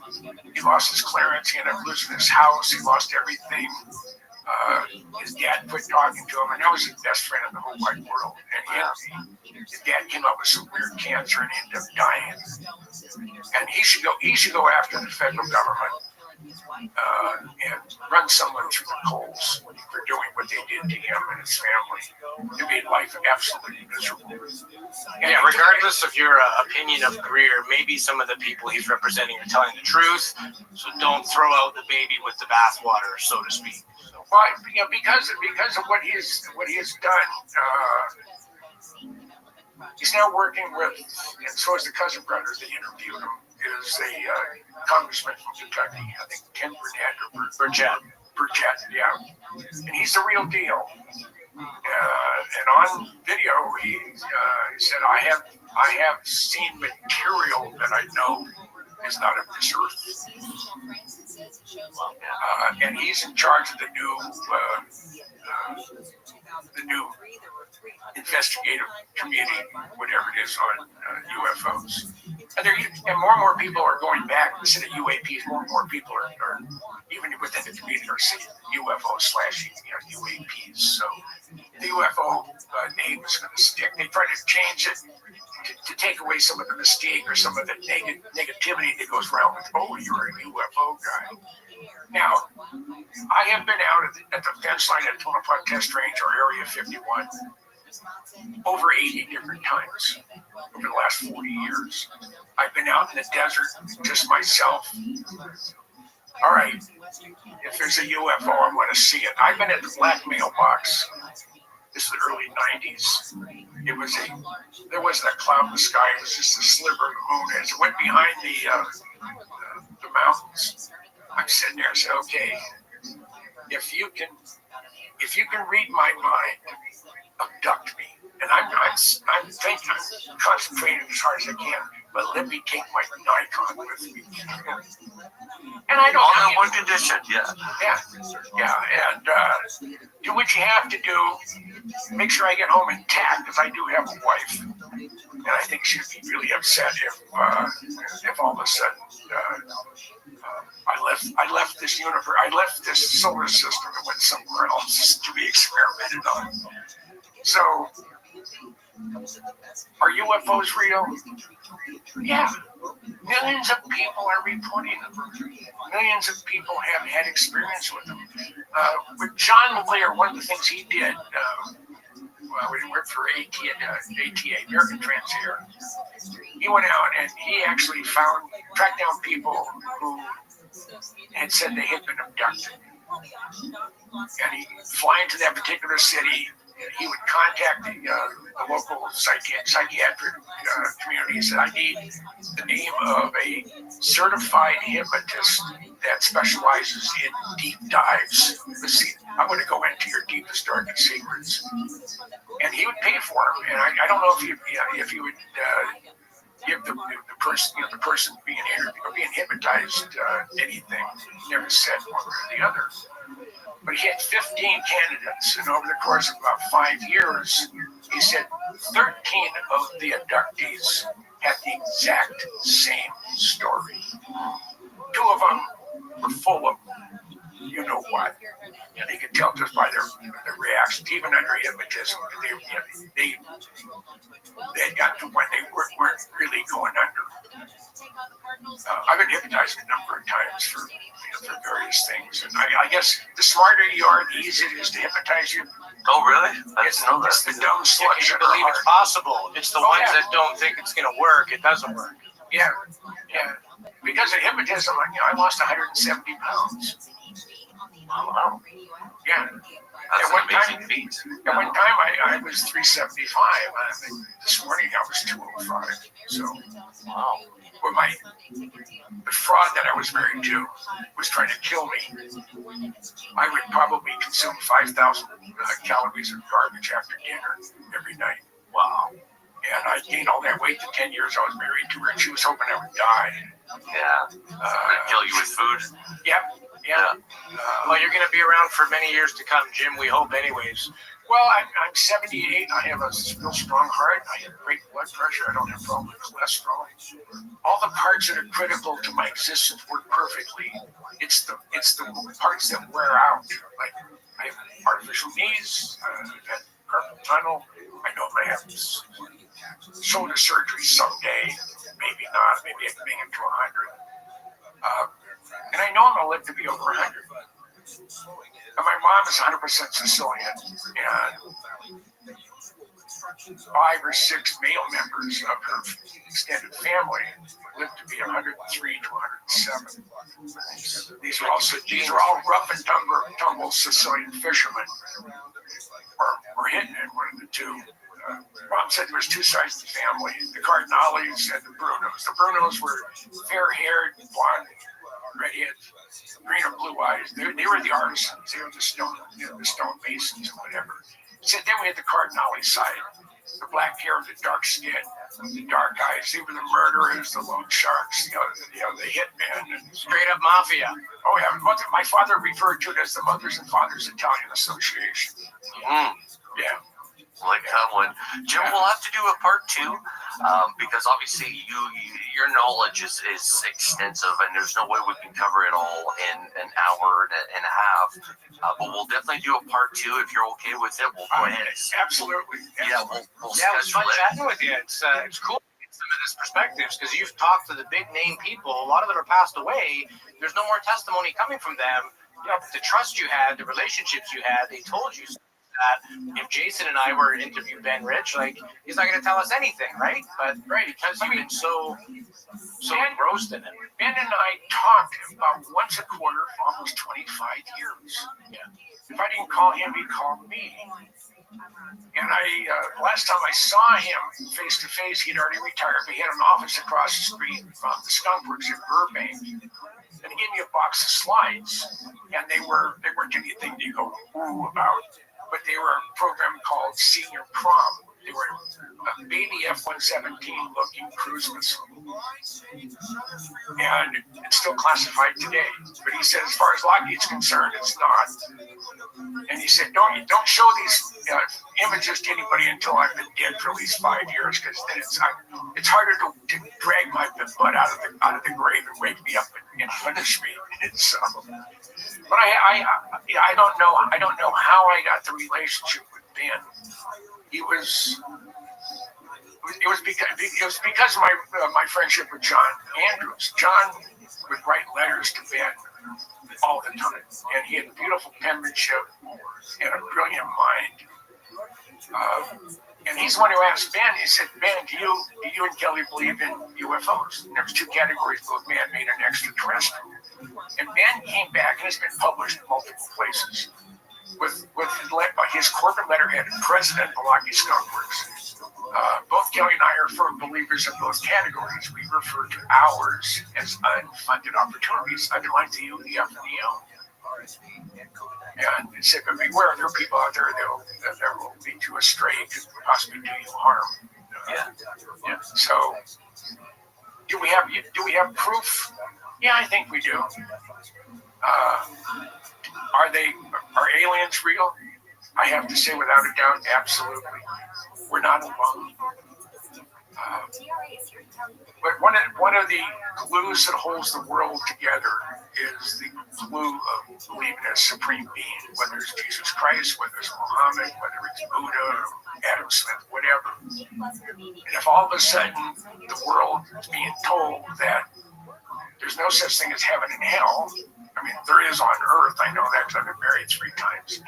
He lost his clearance. He ended up losing his house. He lost everything. His dad quit talking to him, and that was his best friend in the whole wide world. And his dad came up with some weird cancer and ended up dying. And he should go after the federal government and run someone through the coals for doing what they did to him and his family. It made life absolutely miserable. Yeah, regardless of your opinion of Greer, maybe some of the people he's representing are telling the truth. So don't throw out the baby with the bathwater, so to speak. Well, because of what he has done, he's now working with, and so is the cousin brother that interviewed him, is a congressman from Kentucky, I think Ken Burchett, yeah, and he's the real deal. And on video, he said, I have seen material that I know is not of this earth. And he's in charge of the new investigative committee, whatever it is, on UFOs. And more people are going back instead of UAPs. More and more people are even within the community are saying UFO/UAPs. So the UFO name is going to stick. They try to change it to take away some of the mystique or some of the negativity that goes around with, oh, you're a UFO guy. Now, I have been out at the fence line at Tonopah Test Range or Area 51 over 80 different times over the last 40 years. I've been out in the desert just myself. All right, if there's a UFO, I want to see it. I've been at the black mailbox. This is the early 90s. There wasn't a cloud in the sky. It was just a sliver of the moon. As it went behind the mountains, I'm sitting there and said, okay, if you can read my mind, abduct me. And I'm thinking, I'm concentrating as hard as I can, but let me take my Nikon with me. And I don't all in one condition, yeah. And do what you have to do. Make sure I get home intact, because I do have a wife, and I think she'd be really upset if all of a sudden I left this universe, I left this solar system and went somewhere else to be experimented on. So, are UFOs real? Yeah. Millions of people are reporting them. Millions of people have had experience with them. With John McLear, one of the things he did, when he worked for ATA, American Transair, he went out and he actually tracked down people who had said they had been abducted. And he'd fly into that particular city. He would contact the local psychiatric community. He said, I need the name of a certified hypnotist that specializes in deep dives. I want to go into your deepest, darkest secrets. And he would pay for him. And I don't know if he would give the person being interviewed or being hypnotized anything. He never said one or the other. But he had 15 candidates, and over the course of about 5 years, he said 13 of the abductees had the exact same story. 2 of them were full of you know what. And they could tell just by their reactions, even under hypnotism, they had gotten to when they weren't really going under. I've been hypnotized a number of times for various things, and I guess the smarter you are, the easier it is to hypnotize you. Oh, really? It's the dumb sluts You believe it's possible. It's the ones that don't think it's going to work. It doesn't work. Yeah. Because of hypnotism, I lost 170 pounds. Wow. Yeah. That's an amazing feat. At one time, I was 375. This morning, I was 205. So, wow. But the fraud that I was married to was trying to kill me. I would probably consume 5,000 calories of garbage after dinner every night. Wow. And I gained all that weight the 10 years I was married to her, and she was hoping I would die. Yeah. Kill you with food? Yep. Yeah. Well, you're going to be around for many years to come, Jim. We hope, anyways. Well, I'm 78. I have a real strong heart. I have great blood pressure. I don't have problem with cholesterol. All the parts that are critical to my existence work perfectly. It's the parts that wear out. Like I have artificial knees. I've had carpal tunnel. I know I have shoulder surgery someday. Maybe not. Maybe I can make it to 100. And I know I'm going to live to be over 100. And my mom is 100% Sicilian, and 5 or 6 male members of her extended family lived to be 103 to 107. These are all rough and tumble Sicilian fishermen, or hitting it, one of the two. Mom said there was 2 sides to the family: the Cardinales and the Brunos. The Brunos were fair-haired, blonde, redheads, green or blue eyes. They were the artisans. They were the stone masons or whatever. So then we had the Cardinale side: the black hair, the dark skin, the dark eyes. They were the murderers, the loan sharks, the hitmen, and Straight up mafia. oh yeah, my father referred to it as the Mothers and Fathers Italian Association. Yeah. Like that one. Jim, we'll have to do a part 2 because obviously your knowledge is extensive and there's no way we can cover it all in an hour and a half. But we'll definitely do a part 2 if you're okay with it. We'll go ahead. Absolutely. Yeah, we'll It was fun chatting with you. It's cool to get some of this perspectives because you've talked to the big name people. A lot of them are passed away. There's no more testimony coming from them. The trust you had, the relationships you had, they told you that if Jason and I were to interview Ben Rich, like, he's not going to tell us anything, right? But because you've been so engrossed in it. Ben and I talked about once a quarter for almost 25 years. Yeah. If I didn't call him, he called me. And last time I saw him face to face, he'd already retired. We had an office across the street from the Skunk Works in Burbank. And he gave me a box of slides, and they weren't anything to go ooh about. But they were a program called Senior Prom. They were a baby F-117 looking cruise missile. And it's still classified today. But he said, as far as Lockheed's concerned, it's not. And he said, don't show these images to anybody until I've been dead for at least 5 years, because then it's harder to drag my butt out of the grave and wake me up and punish me. But I don't know how I got the relationship with Ben. It was because of my friendship with John Andrews. John would write letters to Ben all the time, and he had beautiful penmanship and a brilliant mind. And he's the one who asked Ben. He said, "Ben, do you and Kelly believe in UFOs?" And there's 2 categories: both man-made and extraterrestrial. And Ben came back, and it's been published in multiple places, with his corporate letterhead, President of Lockheed Skunk Works. Both Kelly and I are firm believers in both categories. We refer to ours as unfunded opportunities, underlined the U, the F, and the L. And it said, but beware, there are people out there that will lead you astray, could possibly do you harm. Yeah. So, do we have proof? Yeah, I think we do. Are aliens real? I have to say, without a doubt, absolutely. We're not alone. But one of the glues that holds the world together is the glue of believing in a supreme being, whether it's Jesus Christ, whether it's Muhammad, whether it's Buddha, Adam Smith, whatever. And if all of a sudden the world is being told that there's no such thing as heaven and hell, I mean, there is on Earth. I know that because I've been married 3 times.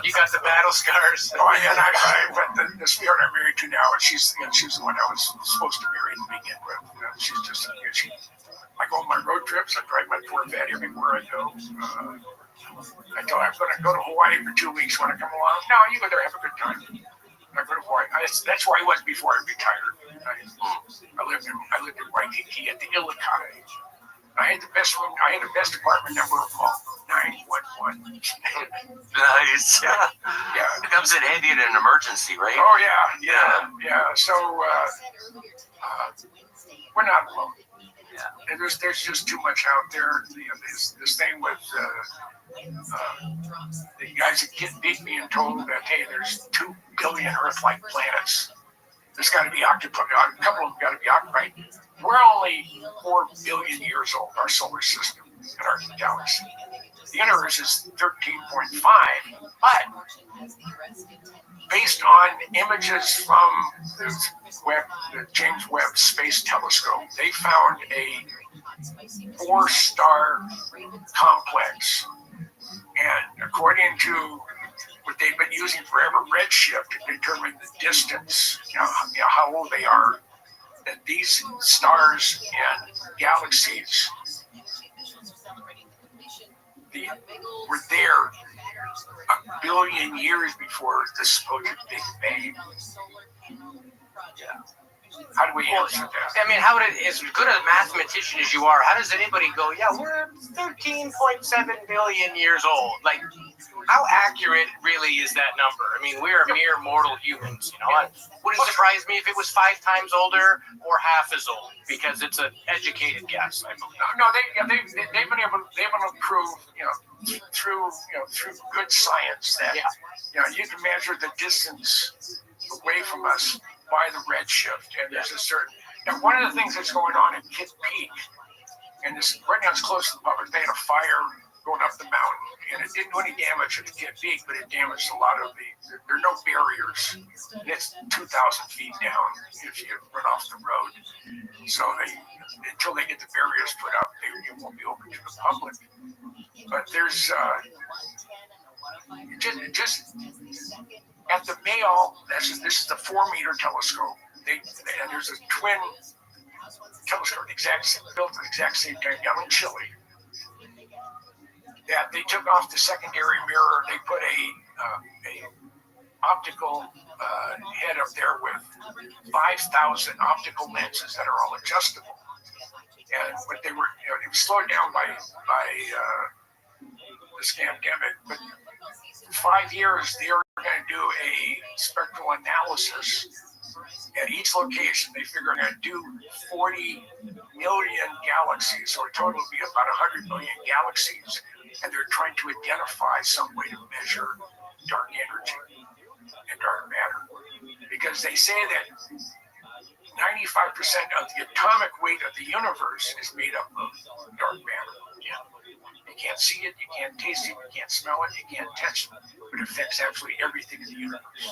You got the battle scars. Oh, but the sweetheart I'm married to now, she's the one I was supposed to marry to begin with. She's just, I go on my road trips. I drive my Corvette everywhere I go. I tell her I'm going to go to Hawaii for 2 weeks. Want to come along? No, you go there, have a good time. I go to Hawaii. That's where I was before I retired. I lived in Waikiki at the Ilokai. I had the best room. I had the best apartment number of all, 911. Nice. Yeah. It comes in handy in an emergency, right? Oh yeah. So we're not alone. Yeah. And there's just too much out there. This thing with the guys that get being told that there's 2 billion Earth-like planets. There's got to be octopi. A couple of them got to be octopi. We're only 4 billion years old, our solar system and our galaxy. The universe is 13.5, but based on images from the James Webb Space Telescope, they found 4-star complex. And according to what they've been using forever, Redshift, to determine the distance, how old they are, that these stars and galaxies were there a billion years before the supposed Big Bang. How do we answer that? I mean, as good a mathematician as you are, how does anybody go, yeah, we're 13.7 billion years old? Like, how accurate really is that number? I mean, we're mere mortal humans, you know. It wouldn't surprise me if it was 5 times older or half as old, because it's an educated guess, I believe. No, they've been able to prove, through good science that you can measure the distance away from us by the redshift, and there's a certain. Now, one of the things that's going on in Kitt Peak, and this right now it's close to the public. They had a fire going up the mountain, and it didn't do any damage at Kitt Peak, but it damaged a lot of there are no barriers, and it's 2,000 feet down if you run off the road. So until they get the barriers put up, they won't be open to the public. But there's just at the Mayo, this is the 4-meter telescope. And there's a twin telescope, built at the exact same time down in Chile. That they took off the secondary mirror. They put a optical head up there with 5,000 optical lenses that are all adjustable. And what they were, it was slowed down by this pandemic, but in 5 years they are going to do a spectral analysis at each location. They figure they're going to do 40 million galaxies, so a total would be about 100 million galaxies, and they're trying to identify some way to measure dark energy and dark matter, because they say that 95% of the atomic weight of the universe is made up of dark matter. You can't see it, you can't taste it, you can't smell it, you can't touch it, but it affects absolutely everything in the universe.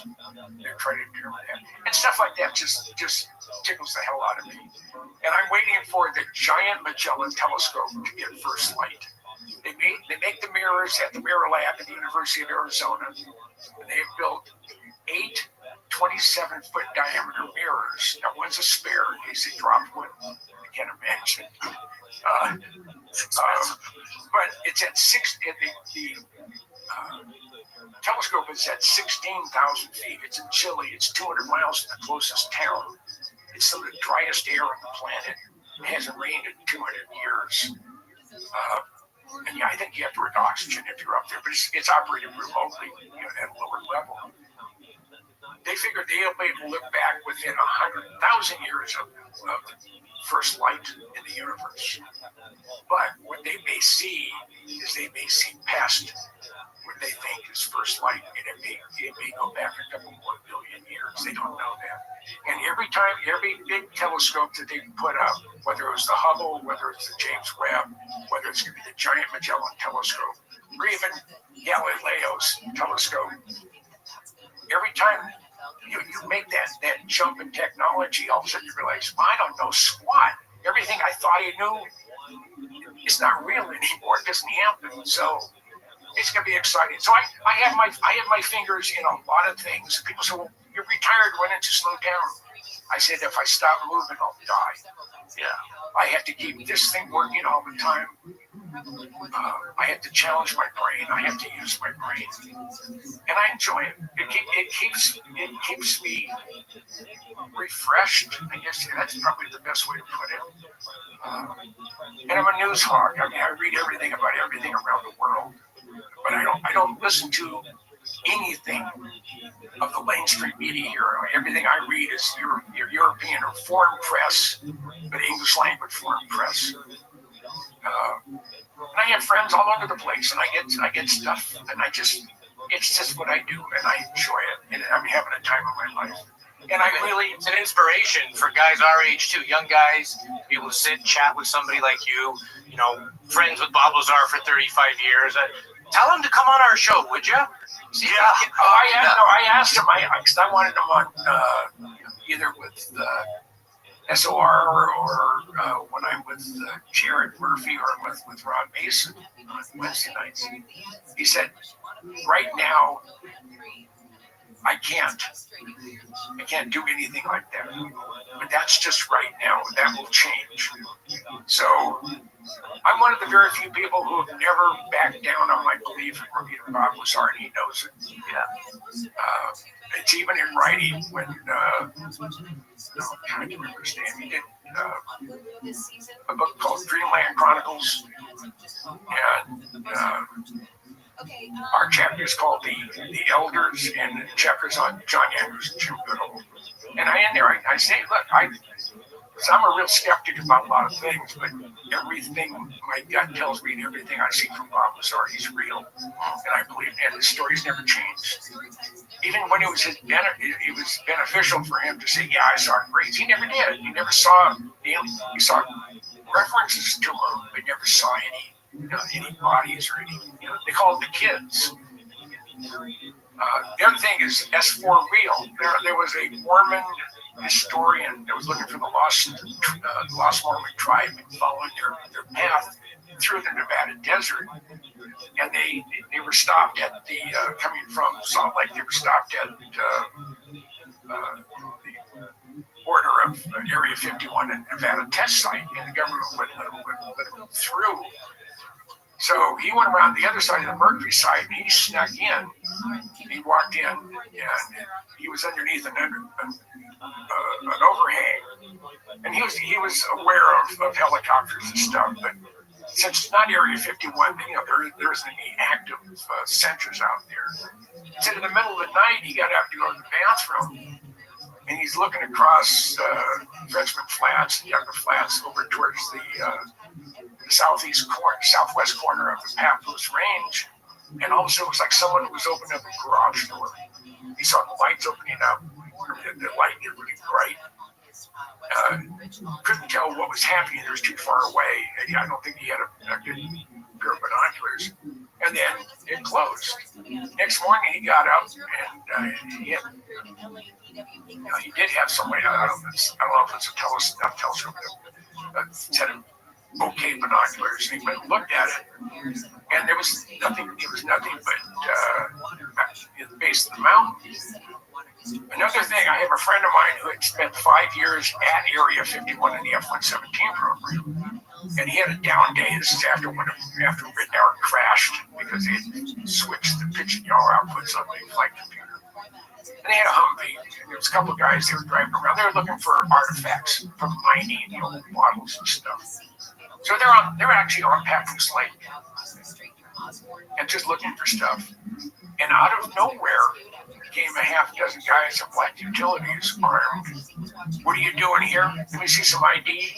They're trying to determine that. And stuff like that just tickles the hell out of me. And I'm waiting for the giant Magellan telescope to get first light. They make the mirrors at the Mirror Lab at the University of Arizona, and they have built 8 27-foot diameter mirrors. Now, one's a spare in case they drop one. I can't imagine. But it's at the telescope is at 16,000 feet. It's in Chile. It's 200 miles from the closest town. It's some of the driest air on the planet. It hasn't rained in 200 years. And I think you have to run oxygen if you're up there, but it's operated remotely, at a lower level. They figured they'll be able to look back within 100,000 years of the first light in the universe. But what they may see is they may see past what they think is first light, and it may go back a couple more billion years. They don't know that. And every big telescope that they put up, whether it was the Hubble, whether it's the James Webb, whether it's going to be the giant Magellan telescope, or even Galileo's telescope, every time you make that jump in technology, all of a sudden you realize, I don't know squat. Everything I thought I knew is not real anymore. It doesn't happen. So it's going to be exciting. So I have my fingers in a lot of things. People say, well, you're retired. Why don't you slow down? I said, if I stop moving, I'll die. Yeah. I have to keep this thing working all the time. I have to challenge my brain. I have to use my brain, and I enjoy it. It keeps me refreshed. I guess that's probably the best way to put it. And I'm a news hog. I mean, I read everything about everything around the world, but I don't listen to anything of the mainstream media here. Everything I read is your European or foreign press, but English language foreign press. And I have friends all over the place, and I get stuff, and it's just what I do, and I enjoy it, and I'm having a time of my life. And it's an inspiration for guys our age too, young guys, be able to sit and chat with somebody like you, friends with Bob Lazar for 35 years. Tell him to come on our show, would you? See, I asked him, because I wanted him on either with SOR or when I'm with Jared Murphy or I'm with Ron Mason on Wednesday nights. He said, right now, I can't do anything like that. But that's just right now. That will change. So I'm one of the very few people who have never backed down on my belief in Rabbi Bob Lazar, and he knows it. Yeah. It's even in writing when I can't remember his name. He did a book called Dreamland Chronicles, and our chapter is called the Elders, and the chapter's on John Andrews and Jim Goodall. And I in there, I say, look, I'm a real skeptic about a lot of things, but everything my gut tells me and everything I see from Bob Lazar, he's real, and I believe, and his story's never changed. Even when it was beneficial for him to say, yeah, I saw graves. He never did. He never saw aliens. He saw references to them, but never saw any bodies or any. They call them the kids. The other thing is S4 real. There was a Mormon historian that was looking for the lost Mormon tribe and following their path through the Nevada desert. And they were stopped at the, coming from Salt Lake, they were stopped at the border of Area 51 and Nevada test site, and the government wouldn't let them through. So he went around the other side of the Mercury site, and he snuck in. He walked in, and he was underneath an overhang. And he was aware of helicopters and stuff, but since it's not Area 51, there isn't any active sensors out there. He said in the middle of the night, he got up to go to the bathroom, and he's looking across Frenchman Flats and Younger Flats over towards the southwest corner of the Papoose Range, and all of a sudden it was like someone was opening up a garage door. He saw the lights opening up, the light get really bright. Couldn't tell what was happening. It was too far away. I don't think he had a good pair of binoculars. And then it closed. Next morning he got up and he did have somebody. I don't know if it's a telescope, but set of okay binoculars. And he went and looked at it, and there was nothing. It was nothing but at the base of the mountain. Another thing, I have a friend of mine who had spent 5 years at Area 51 in the F-117 program, and he had a down day. This is after Ridnour crashed because they had switched the pitch and yaw outputs on the flight computer. And they had a Humvee, and there was a couple of guys, they were driving around. They were looking for artifacts from mining, bottles and stuff. So they're actually on Papoose Lake and just looking for stuff. And out of nowhere came a half dozen guys in black utilities armed. What are you doing here? Let me see some ID.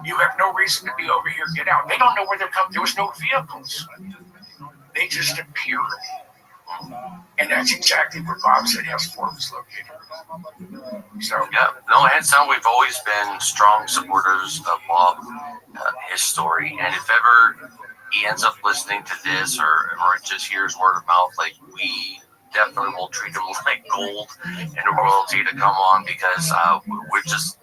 You have no reason to be over here. Get out. They don't know where they're coming. There was no vehicles. They just appeared. And that's exactly where Bob said S4 was located. So yeah, no, hands down, we've always been strong supporters of Bob, his story, and if ever he ends up listening to this or just hears word of mouth, like, we definitely will treat him like gold and royalty to come on, because we're just,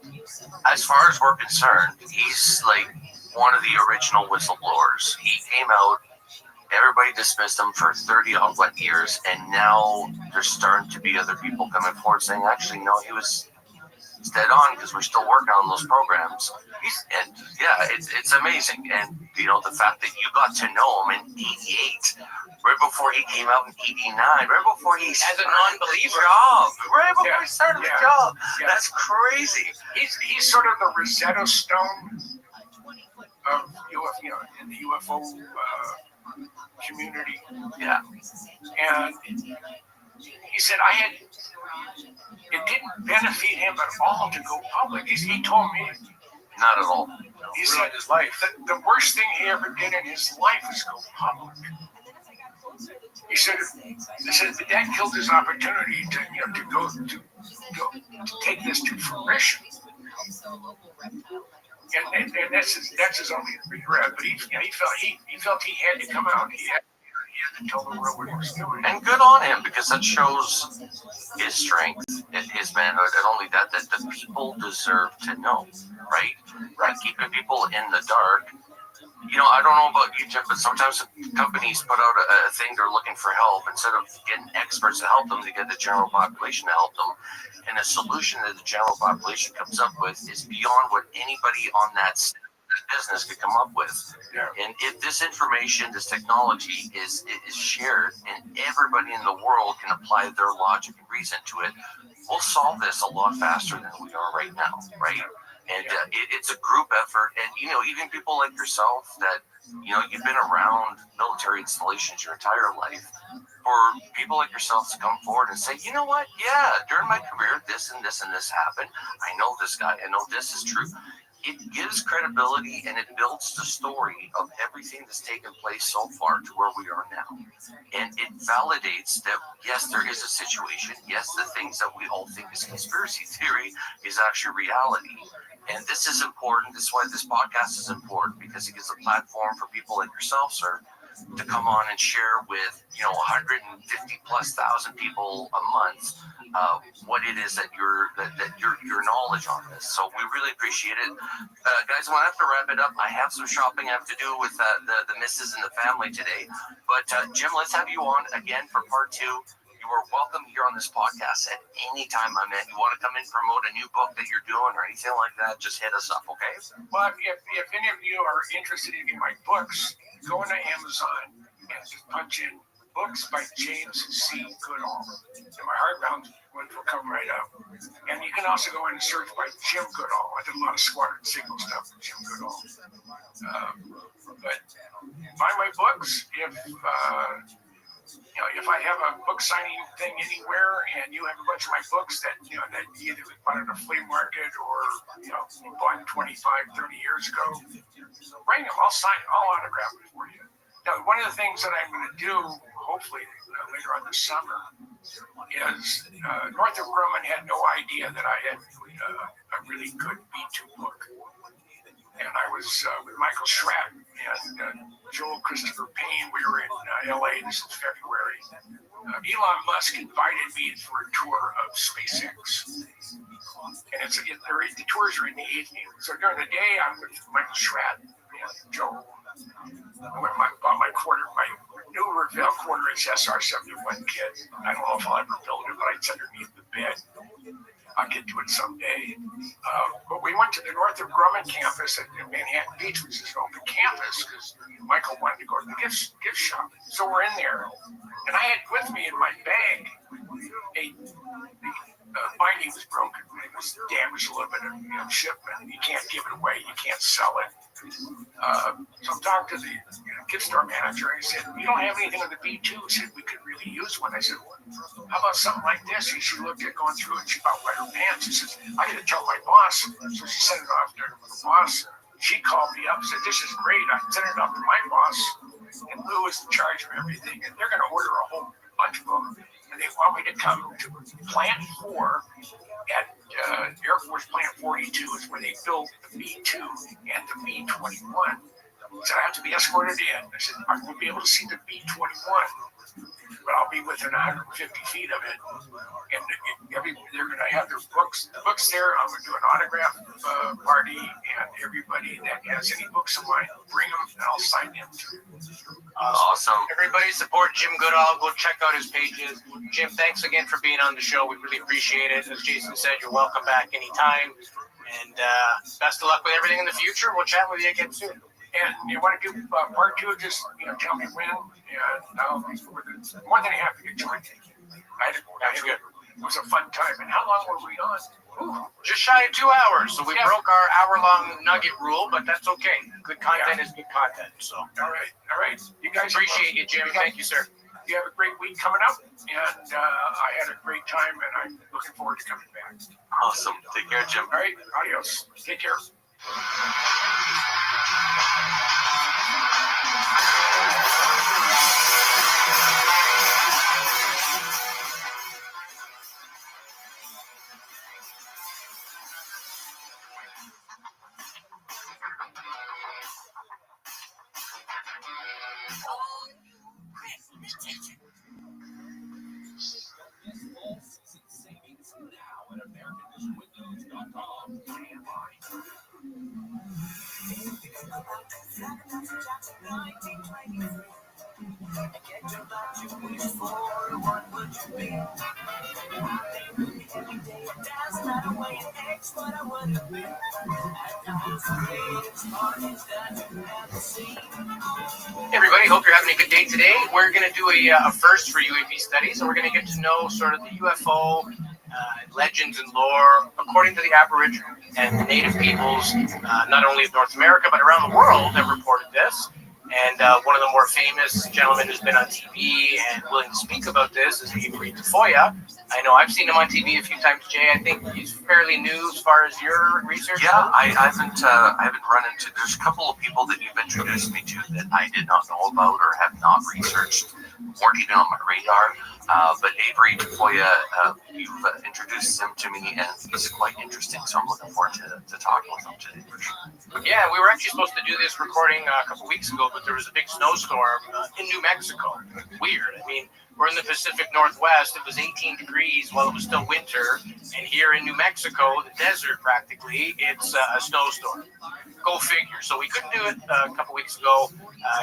as far as we're concerned, he's like one of the original whistleblowers. He came out, everybody dismissed him for 30 odd years, and now there's starting to be other people coming forward saying, actually, no, he was dead on, because we're still working on those programs. And yeah, it's amazing. And the fact that you got to know him in 88, right before he came out in 89, right before he as a non-believer, right before he started the job. Yeah. That's crazy. He's sort of the Rosetta Stone of in the UFO community. Yeah. And he said it didn't benefit him at all to go public. He told me. Not at all. He said his life. The worst thing he ever did in his life was go public. He said that killed his opportunity to take this to fruition. And that's his only regret. But he felt he had to come out. He to tell the world what he was doing. And good on him, because that shows his strength and his manhood, and only that the people deserve to know, right? Right. Keeping people in the dark. You know, I don't know about you, Jeff, but sometimes companies put out a thing, they're looking for help. Instead of getting experts to help them, they get the general population to help them. And the solution that the general population comes up with is beyond what anybody on that business could come up with. Yeah. And if this information, this technology is shared, and everybody in the world can apply their logic and reason to it, we'll solve this a lot faster than we are right now, right? And it's a group effort. And, you know, even people like yourself that, you know, you've been around military installations your entire life, for people like yourself to come forward and say, you know what, yeah, during my career, this and this and this happened. I know this guy. I know this is true. It gives credibility, and it builds the story of everything that's taken place so far to where we are now. And it validates that, yes, there is a situation. Yes, the things that we all think is conspiracy theory is actually reality. And this is important. This is why this podcast is important, because it gives a platform for people like yourself, sir, to come on and share with, you know, 150,000+ people a month what it is that your knowledge on this. So we really appreciate it, guys. I'm gonna have to wrap it up. I have some shopping I have to do with the missus and the family today. But Jim, let's have you on again for part 2. You are welcome here on this podcast at any time, my man. You want to come in, promote a new book that you're doing or anything like that, just hit us up, okay? But if any of you are interested in my books, go into Amazon and just punch in books by James C. Goodall. And my hardbound ones will come right up. And you can also go in and search by Jim Goodall. I did a lot of Squadron Signal stuff with Jim Goodall. But buy my books. If I have a book signing thing anywhere and you have a bunch of my books that, you know, that either we bought at a flea market or, you know, you bought 25, 30 years ago, bring them. I'll sign, I'll autograph them for you. Now, one of the things that I'm going to do, hopefully later on this summer, is Northrop Grumman had no idea that I had a really good B-2 book. And I was with Michael Schratt and Joel Christopher Payne. We were in LA, this is February. Elon Musk invited me for a tour of SpaceX. And the tours are in the evening. So during the day, I'm with Michael Schratt and Joel. I went and bought my new Revell quarter-inch SR-71 kit. I don't know if I'll ever build it, but it's underneath the bed. I'll get to it someday. But we went to the Northrop Grumman campus at Manhattan Beach, which is an open campus, because Michael wanted to go to the gift shop. So we're in there. And I had with me in my bag the binding was broken. It was damaged a little bit in shipment. You can't give it away. You can't sell it. So I'm talking to the gift store manager, and he said, "You don't have anything on the B2." He said, "We could really use one." I said, "Well, how about something like this?" And she looked at going through it. She about wet her pants. She says, "I got to tell my boss." So she sent it off to the boss. She called me up and said, "This is great." I sent it off to my boss, and Lou is in charge of everything. And they're going to order a whole bunch of them. And they want me to come to Plant 4 at Air Force Plant 42 is where they built the B-2 and the B-21. So I have to be escorted in. I said, I won't be able to see the B-21, but I'll be within 150 feet of it. And they're going to have their books. The books there, I'm going to do an autograph party, and everybody that has any books of mine, bring them, and I'll sign them too. Awesome. Everybody support Jim Goodall. Go check out his pages. Jim, thanks again for being on the show. We really appreciate it. As Jason said, you're welcome back anytime. And best of luck with everything in the future. We'll chat with you again soon. And you want to do part 2, just tell me when, and I'll be more than happy to join you. It was a fun time. And how long were we on? Ooh, just shy of 2 hours. So we broke our hour-long nugget rule, but that's okay. Good content is good content. So all right. You guys appreciate you, Jim. Thank you, sir. You have a great week coming up, and I had a great time, and I'm looking forward to coming back. Awesome. Take care, Jim. All right. Adios. Take care. Oh, Chris. Hey everybody, hope you're having a good day today. We're going to do a first for UAP studies, and we're going to get to know sort of the UFO legends and lore according to the Aboriginal and the Native peoples, not only of North America, but around the world that reported this. And one of the more famous gentlemen who's been on TV and willing to speak about this is Rabbi Rothschild. I know I've seen him on TV a few times, Jay. I think he's fairly new as far as your research. Yeah, I haven't run into. There's a couple of people that you've introduced me to that I did not know about or have not researched, weren't even on my radar. But Avery Tafoya, you've introduced him to me, and he's quite interesting. So I'm looking forward to talking with him today for sure. Yeah, we were actually supposed to do this recording a couple weeks ago, but there was a big snowstorm in New Mexico. Weird. I mean, we're in the Pacific Northwest. It was 18 degrees while it was still winter. And here in New Mexico, the desert practically, it's a snowstorm. Go figure. So we couldn't do it a couple weeks ago.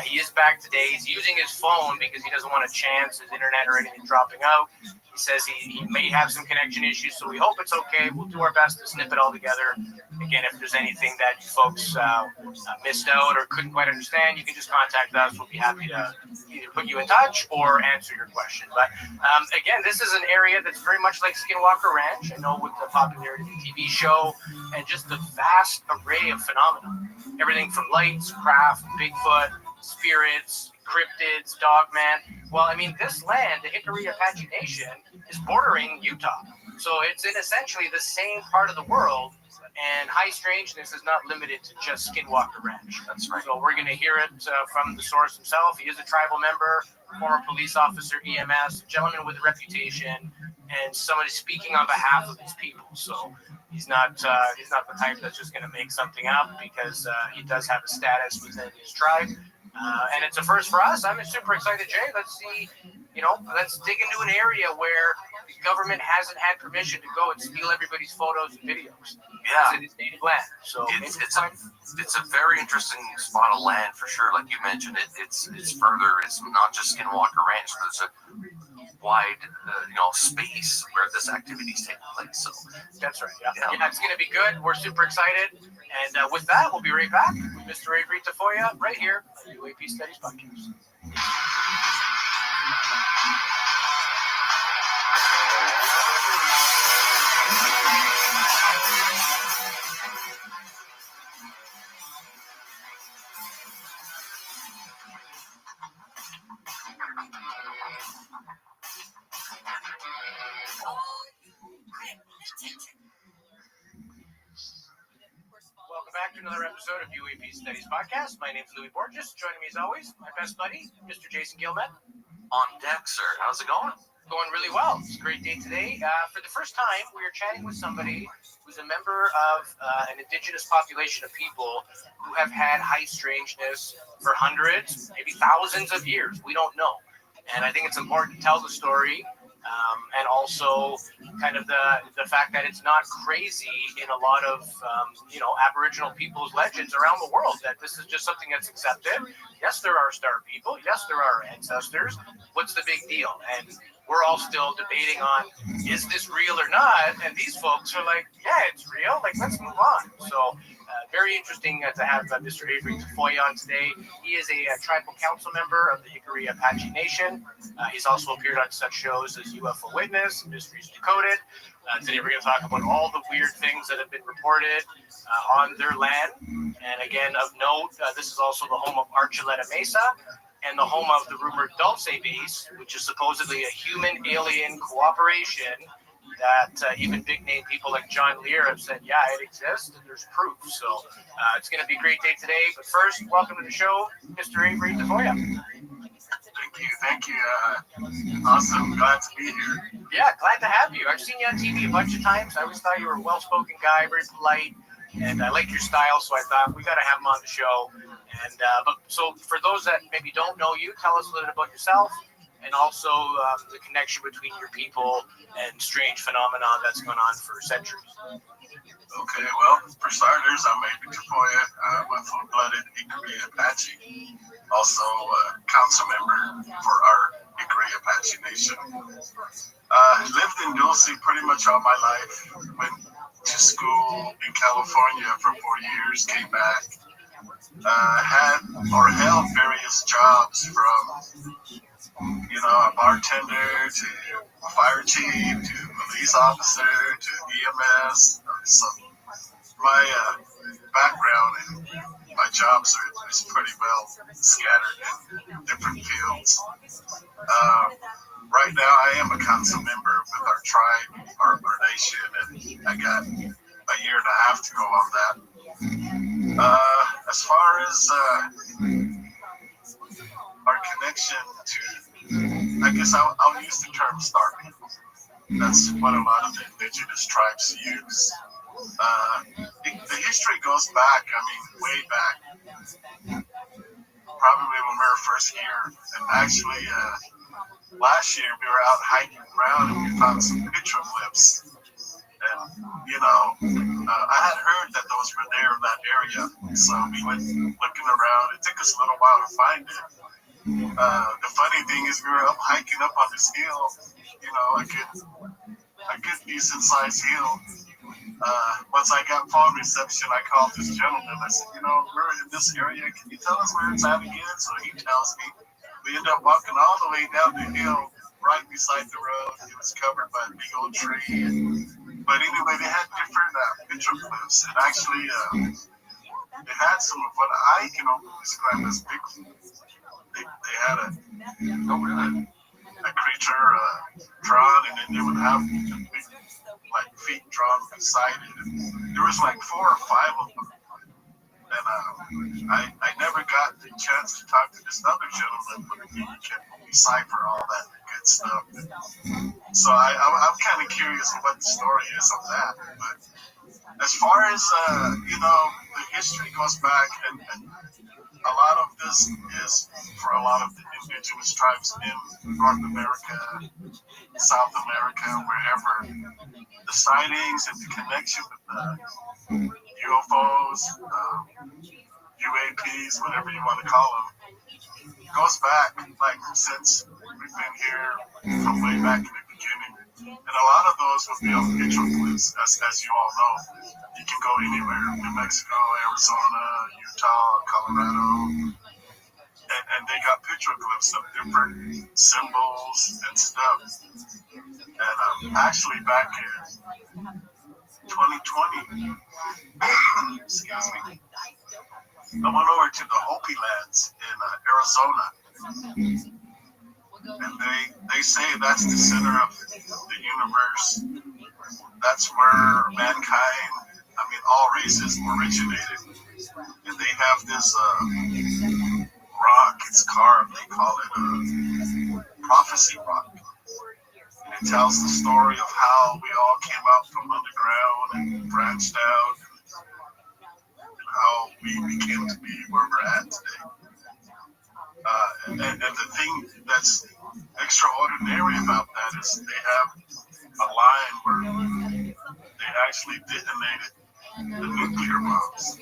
He is back today. He's using his phone because he doesn't want to chance his internet or anything dropping out. He says he may have some connection issues, so we hope it's okay. We'll do our best to snip it all together. Again, if there's anything that you folks missed out or couldn't quite understand, you can just contact us. We'll be happy to either put you in touch or answer your question. But again, this is an area that's very much like Skinwalker Ranch. I know with the popularity of the TV show and just the vast array of phenomena. Everything from lights, craft, Bigfoot, spirits, cryptids, dogman. Well, I mean, this land, the Hickory Apache Nation, is bordering Utah. So it's in essentially the same part of the world, and high strangeness is not limited to just Skinwalker Ranch. That's right. So we're going to hear it from the source himself. He is a tribal member, former police officer, EMS, a gentleman with a reputation, and somebody speaking on behalf of his people. So he's not the type that's just going to make something up, because he does have a status within his tribe. And it's a first for us. I'm super excited, Jay. Let's see, let's dig into an area where the government hasn't had permission to go and steal everybody's photos and videos. Yeah. It's in its native land. So it's a very interesting spot of land for sure. Like you mentioned, it's further. It's not just Skinwalker Ranch. There's a wide, space where this activity is taking place. So that's right. Yeah, it's going to be good. We're super excited. And with that, we'll be right back with Mr. Rabbi Tafoya right here on the UAP Studies Podcast. Welcome back to another episode of UAP Studies Podcast. My name is Louis Borges. Joining me as always, my best buddy, Mr. Jason Gilmet. On deck, sir. How's it going? Going really well. It's a great day today. For the first time, we are chatting with somebody who's a member of an indigenous population of people who have had high strangeness for hundreds, maybe thousands of years. We don't know. And I think it's important to tell the story. And also kind of the fact that it's not crazy in a lot of, Aboriginal people's legends around the world, that this is just something that's accepted. Yes, there are star people. Yes, there are ancestors. What's the big deal? And we're all still debating on, is this real or not? And these folks are like, yeah, it's real. Like, let's move on. So very interesting to have Mr. Rabbi Tafoya on today. He is a tribal council member of the Hickory Apache Nation. He's also appeared on such shows as UFO Witness, Mysteries Decoded. Today we're going to talk about all the weird things that have been reported on their land. And again, of note, this is also the home of Archuleta Mesa and the home of the rumored Dulce base, which is supposedly a human-alien cooperation that even big-name people like John Lear have said, yeah, it exists, and there's proof. So it's going to be a great day today. But first, welcome to the show, Mr. Rabbi Tafoya. Thank you. Awesome. Glad to be here. Yeah, glad to have you. I've seen you on TV a bunch of times. I always thought you were a well-spoken guy, very polite, and I like your style, so I thought we got to have him on the show. And so for those that maybe don't know you, tell us a little bit about yourself, and also the connection between your people and strange phenomenon that's gone on for centuries. Okay, well, for starters, I'm a Chapoya. I'm a full-blooded Icari Apache, also a council member for our Icari Apache Nation. Lived in Dulce pretty much all my life. Went to school in California for 4 years, came back. Had or held various jobs from, a bartender to a fire chief to police officer to EMS. So my background and my jobs is pretty well scattered in different fields. Right now, I am a council member with our tribe, our nation, and I got a year and a half to go on that. As far as our connection to, I guess I'll use the term star people. That's what a lot of the indigenous tribes use. The history goes back, way back, probably when we were first here. And actually, last year we were out hiking around and we found some petroglyphs. And, I had heard that those were there in that area. So we went looking around. It took us a little while to find it. The funny thing is we were up hiking up on this hill, a good decent sized hill. Once I got phone reception, I called this gentleman. I said, we're in this area. Can you tell us where it's at again? So he tells me. We end up walking all the way down the hill, right beside the road. It was covered by a big old tree. But anyway, they had different petroglyphs. And actually, they had some of what I can only describe as big. They had a creature drawn, and then they would have big, feet drawn beside it. And there was 4 or 5 of them. And I never got the chance to talk to this other gentleman, but he can decipher all that good stuff. So I'm kind of curious what the story is of that. But as far as, the history goes back, and a lot of this is for a lot of the indigenous tribes in North America, South America, wherever. The sightings and the connection with the UFOs, UAPs, whatever you want to call them, goes back, since we've been here from way back in the beginning. And a lot of those will be on petroglyphs, as you all know. You can go anywhere, New Mexico, Arizona, Utah, Colorado, and they got petroglyphs of different symbols and stuff. And actually back in 2020, excuse me, I went over to the Hopi lands in Arizona. And they say that's the center of the universe. That's where mankind, all races originated. And they have this rock, it's carved, they call it a prophecy rock. And it tells the story of how we all came out from underground and branched out, and how we became to be where we're at today. And the thing that's extraordinary about that is they have a line where they actually detonated the nuclear bombs.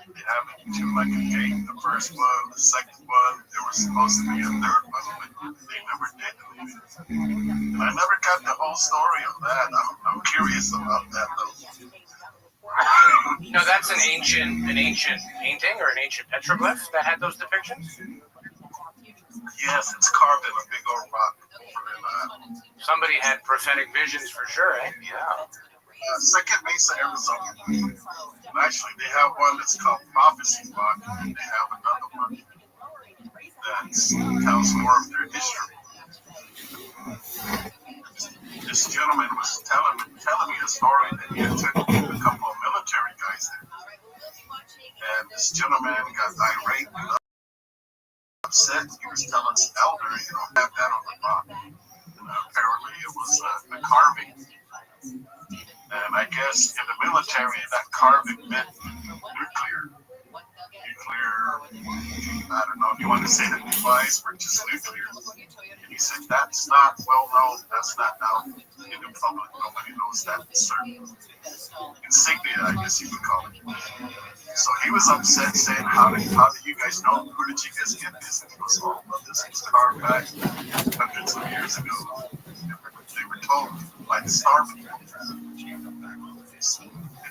They have it to a game, the first one, the second one. There was supposed to be a third one, but they never detonated it. And I never got the whole story of that. I'm curious about that, though. That's an ancient painting or an ancient petroglyph that had those depictions? Yes, it's carved in a big old rock. Somebody had prophetic visions for sure, eh? Yeah. Second Mesa, Arizona. Actually, they have one that's called Prophecy Rock, and they have another one that tells more of their history. This gentleman was telling me a story that he had taken a couple of military guys there. And this gentleman got irate and upset. He was telling his elder, have that on the rock. And apparently it was a carving. And I guess in the military, that carving meant nuclear I don't know if you want to say the device or just nuclear. And he said, that's not well known. That's not out in the public. Nobody knows that certain insignia, I guess you would call it. So he was upset, saying, how do you guys know? Where did you guys get this? And he goes, oh, well, this was carved back hundreds of years ago. They were told by the star people.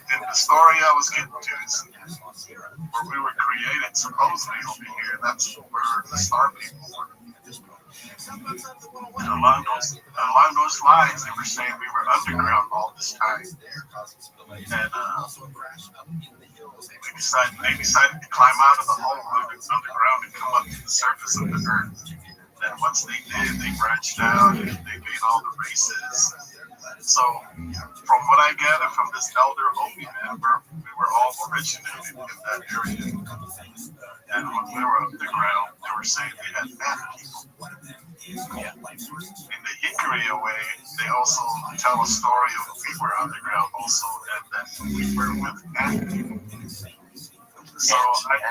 And the story I was getting to is where we were created, supposedly over here. That's where the star people were. And along those lines, they were saying we were underground all this time. And they decided to climb out of the hole underground and come up to the surface of the earth. And once they did, they branched out and they made all the races. So, from what I gather from this elder Obi man, we were all originated in that area. And when we were underground, they were saying they had bad people. In the Hickory way, they also tell a story of we were underground also, and that we were with bad people. So, it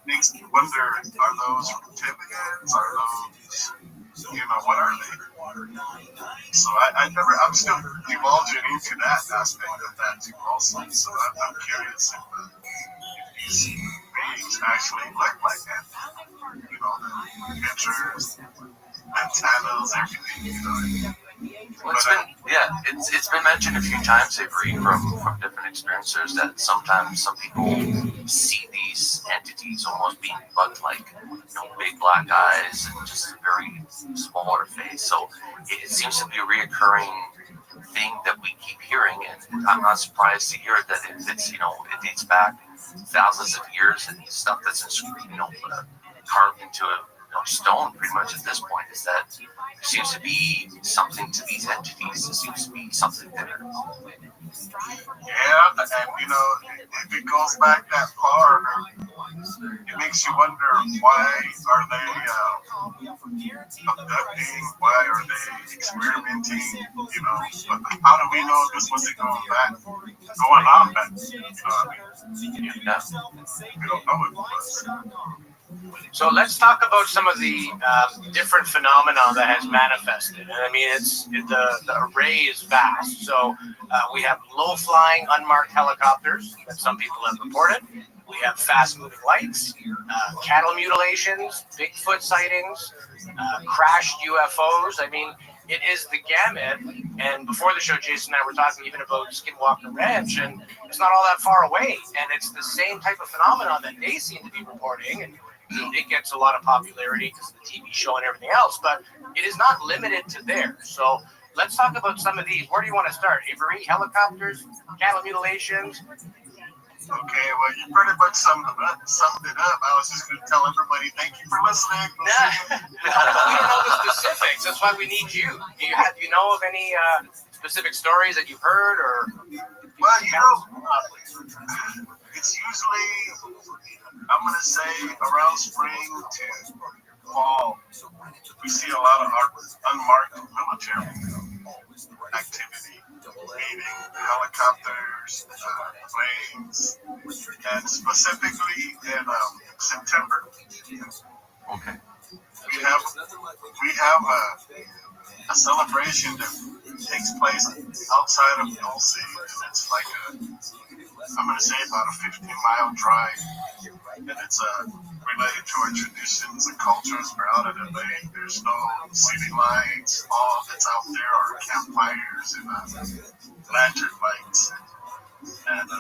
makes me wonder, are those reptilians? Are those, what are they? So I'm still divulging into that aspect of that too also. So I'm curious if these beings actually look like that. The pictures, antennas, everything, Well, it's been mentioned a few times, Avery, from different experiencers, that sometimes some people see these entities almost being bug-like, big black eyes and just a very smaller face. So it seems to be a reoccurring thing that we keep hearing, and I'm not surprised to hear that it dates back thousands of years, and stuff that's carved into a stone pretty much at this point, is that there seems to be something to these entities. There seems to be something there. Yeah, and if it goes back that far, it makes you wonder, why are they abducting? Why are they experimenting? But how do we know this wasn't going on back? We don't know it was. So let's talk about some of the different phenomena that has manifested. And I mean, the array is vast. So we have low-flying unmarked helicopters that some people have reported. We have fast-moving lights, cattle mutilations, Bigfoot sightings, crashed UFOs. I mean, it is the gamut. And before the show, Jason and I were talking even about Skinwalker Ranch, and it's not all that far away. And it's the same type of phenomenon that they seem to be reporting. And it gets a lot of popularity because of the TV show and everything else, but it is not limited to there. So let's talk about some of these. Where do you want to start? Avery, helicopters, cattle mutilations? Okay, well, you pretty much summed it up. I was just going to tell everybody, thank you for listening. We don't know the specifics. That's why we need you. Do you know of any specific stories that you've heard? Or? Well, it's usually, I'm going to say, around spring to fall, we see a lot of our unmarked military activity, meaning helicopters, planes, and specifically in September. Okay. We have a celebration that takes place outside of Dulce, and it's like I'm going to say about a 15-mile drive, and it's related to our traditions and cultures. We're out at a lake. There's no city lights. All that's out there are campfires and lantern lights. And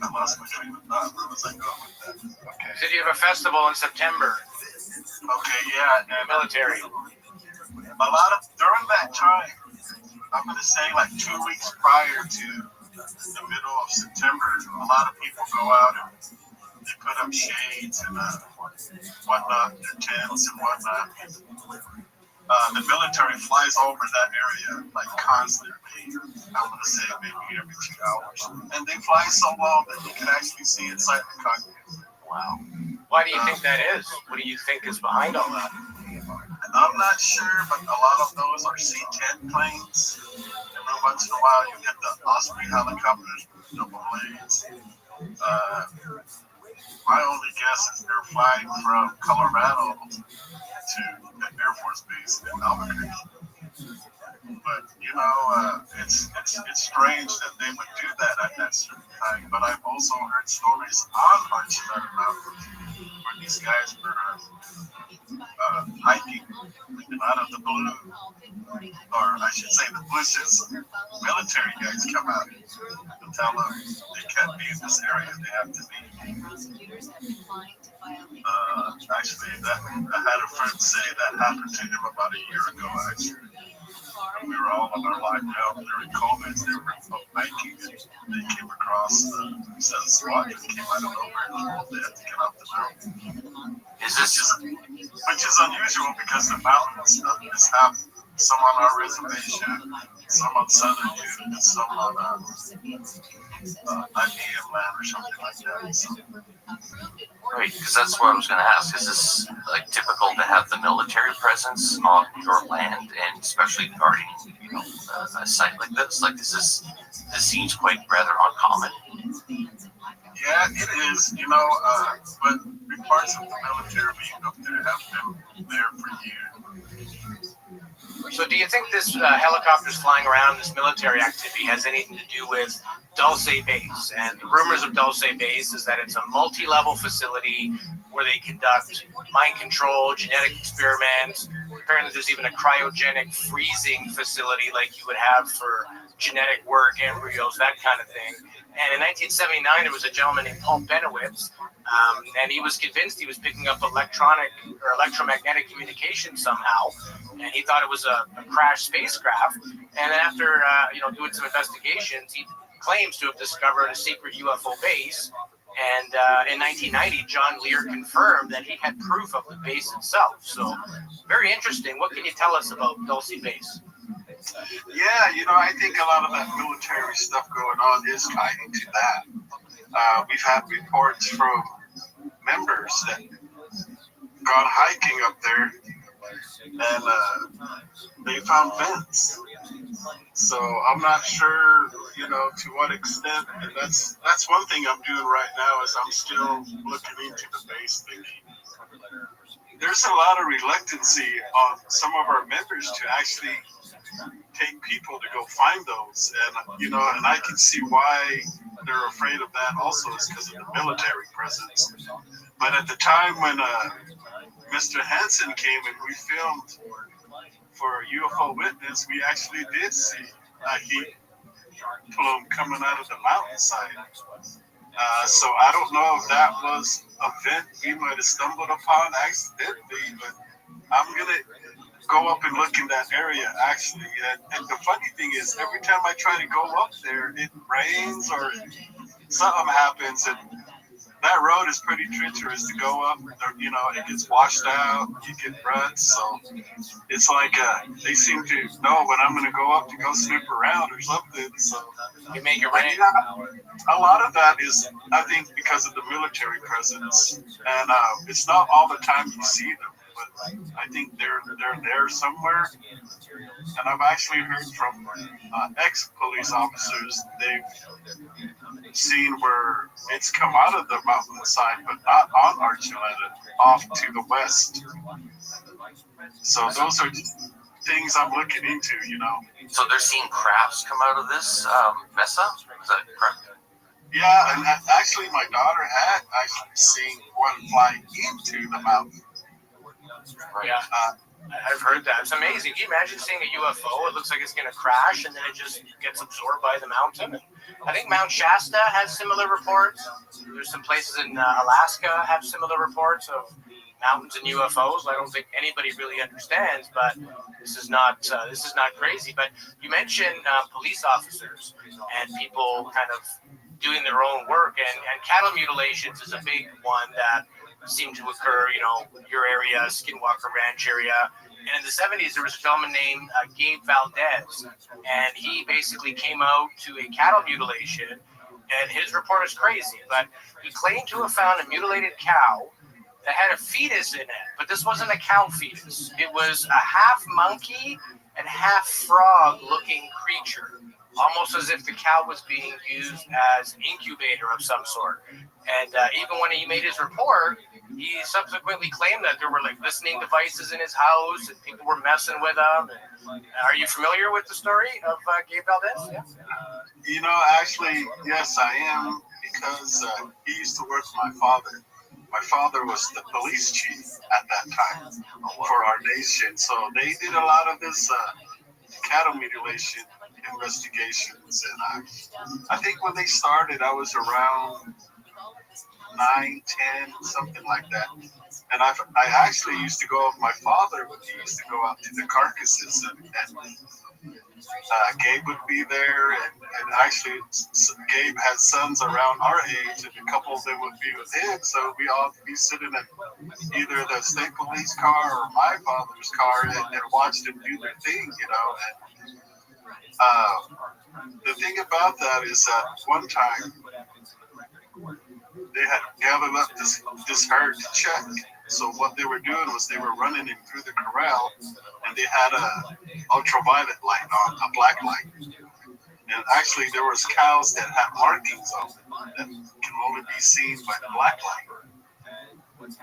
I lost my train of thought. Where was I going with that? Okay. So you have a festival in September. Okay, yeah. And military. During that time, I'm going to say like 2 weeks prior to the middle of September, a lot of people go out and they put up shades and whatnot, their tents and whatnot. The military flies over that area like constantly. I'm going to say maybe every 2 hours. And they fly so low that you can actually see inside the cockpit. Wow. Why do you think that is? What do you think is behind all that? I'm not sure, but a lot of those are C-10 planes. They're real once in a while you get the Osprey helicopters, double blades. My only guess is they're flying from Colorado to the Air Force Base in Albuquerque. But it's strange that they would do that at that certain time. But I've also heard stories on Archuleta Mountain where these guys were hiking, and out of the blue, or I should say the bushes, military guys come out and tell them they can't be in this area, they have to be. Actually, I had a friend say that happened to him about a year ago, actually. We were all on our lockdown during COVID. They were biking and they came across the SWAT that came out of nowhere. They had to get off the mountain. Which is unusual because the mountains have some on our reservation, some on Southern Union, and some on IBM land or something like that. So. Right, because that's what I was going to ask. Is this like typical to have the military presence on your land, and especially guarding, a site like this? Like this seems quite rather uncommon. Yeah, it is. But parts of the military being up there have been there for years. So do you think this helicopters flying around, this military activity, has anything to do with Dulce Base? And the rumors of Dulce Base is that it's a multi-level facility where they conduct mind control, genetic experiments. Apparently there's even a cryogenic freezing facility like you would have for genetic work, embryos, that kind of thing. And in 1979, there was a gentleman named Paul Benowitz, and he was convinced he was picking up electronic or electromagnetic communication somehow, and he thought it was a crashed spacecraft. And then after doing some investigations, he claims to have discovered a secret UFO base. And in 1990, John Lear confirmed that he had proof of the base itself. So very interesting. What can you tell us about Dulce Base? Yeah, I think a lot of that military stuff going on is tied into that. We've had reports from members that gone hiking up there and they found vents. So I'm not sure, to what extent. And that's one thing I'm doing right now is I'm still looking into the base thingy. There's a lot of reluctancy on some of our members to actually take people to go find those, and and I can see why they're afraid of that also is because of the military presence. But at the time when Mr. Hansen came and we filmed for UFO Witness, we actually did see a heat plume coming out of the mountainside. So I don't know if that was a vent we might have stumbled upon accidentally, but I'm gonna go up and look in that area actually. And the funny thing is, every time I try to go up there, it rains or something happens, and that road is pretty treacherous to go up. It gets washed out, you get ruts, so it's like they seem to know when I'm going to go up to go snoop around or something. So you make it rain. A lot of that is, I think, because of the military presence, and it's not all the time you see them. But I think they're there somewhere, and I've actually heard from ex-police officers they've seen where it's come out of the mountainside, but not on Archuleta, off to the west. So those are things I'm looking into, So they're seeing crafts come out of this mesa? Is that correct? Yeah, and actually my daughter had actually seen one fly into the mountain. Right. Yeah, I've heard that. It's amazing. Can you imagine seeing a UFO? It looks like it's going to crash, and then it just gets absorbed by the mountain. And I think Mount Shasta has similar reports. There's some places in Alaska have similar reports of mountains and UFOs. I don't think anybody really understands, but this is not crazy. But you mentioned police officers and people kind of doing their own work, and cattle mutilations is a big one that seem to occur, your area, Skinwalker Ranch area. And in the 70s, there was a gentleman named Gabe Valdez, and he basically came out to a cattle mutilation, and his report is crazy, but he claimed to have found a mutilated cow that had a fetus in it, but this wasn't a cow fetus. It was a half monkey and half frog-looking creature, almost as if the cow was being used as incubator of some sort. And even when he made his report, he subsequently claimed that there were like listening devices in his house and people were messing with him. And, are you familiar with the story of Gabe Valdez? Yeah. You know, actually, yes, I am, because he used to work for my father. My father was the police chief at that time for our nation. So they did a lot of this cattle mutilation investigations. And I think when they started, I was around 9, 10, something like that. And I actually used to go with my father when he used to go out to the carcasses, and Gabe would be there, and actually Gabe had sons around our age, and a couple of them would be with him, so we all be sitting in either the state police car or my father's car and watch them do their thing, you know. And the thing about that is that one time they had gathered up this herd to check. So what they were doing was they were running him through the corral, and they had a ultraviolet light on, a black light. And actually there was cows that had markings on them that can only be seen by the black light.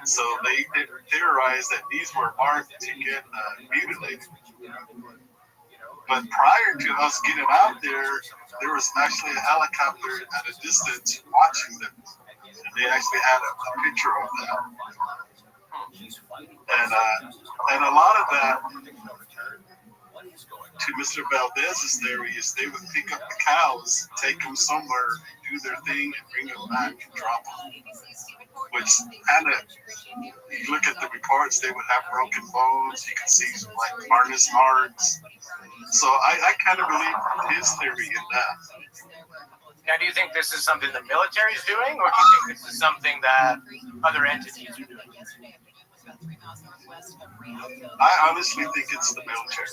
So they theorized that these were marked to get mutilated. But prior to us getting out there was actually a helicopter at a distance watching them. And they actually had a picture of that. And a lot of that, to Mr. Valdez's theory, is they would pick up the cows, take them somewhere, do their thing, and bring them back and drop them. Which kind of, you look at the reports, they would have broken bones. You can see like harness marks. So I kind of believe his theory in that. Now, do you think this is something the military is doing, or do you think this is something that other entities are doing? I honestly think it's the military.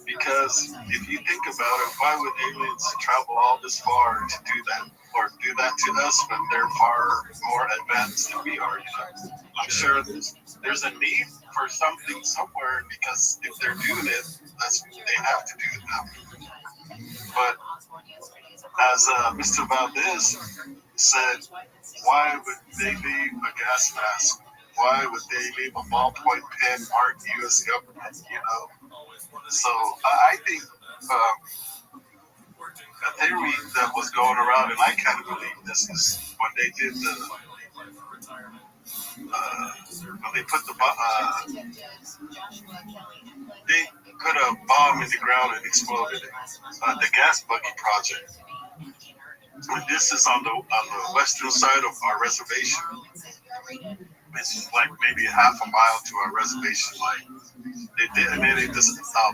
Because if you think about it, why would aliens travel all this far to do that? Or do that to us when they're far more advanced than we are? You know? I'm sure there's a need for something somewhere, because if they're doing it, they have to do it now. But as Mr. Valdez said, why would they leave a gas mask? Why would they leave a ballpoint pen marked U.S. government, you know? So I think a theory that was going around, and I kind of believe this, is when they did when they put they put a bomb in the ground and exploded it. The gas buggy project. And this is on the western side of our reservation. It's like maybe half a mile to our reservation line. They detonated this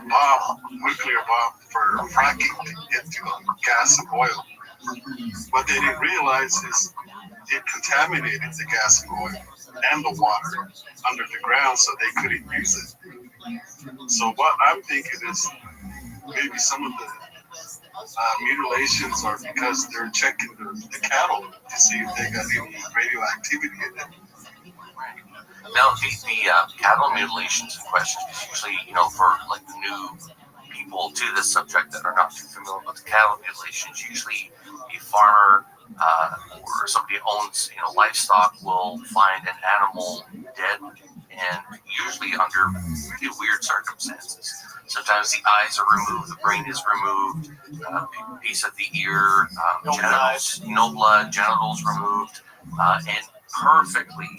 bomb, nuclear bomb, for fracking to get to gas and oil. What they didn't realize is it contaminated the gas and oil and the water under the ground, so they couldn't use it. So what I'm thinking is maybe some of the mutilations are because they're checking the cattle to see if they got any radioactivity in them. Now, the cattle mutilations in question is usually, for like new people to this subject that are not too familiar with the cattle mutilations, usually a farmer or somebody who owns, livestock will find an animal dead, and usually under really weird circumstances. Sometimes the eyes are removed, the brain is removed, a piece of the ear, genitals, no blood, genitals removed, and perfectly,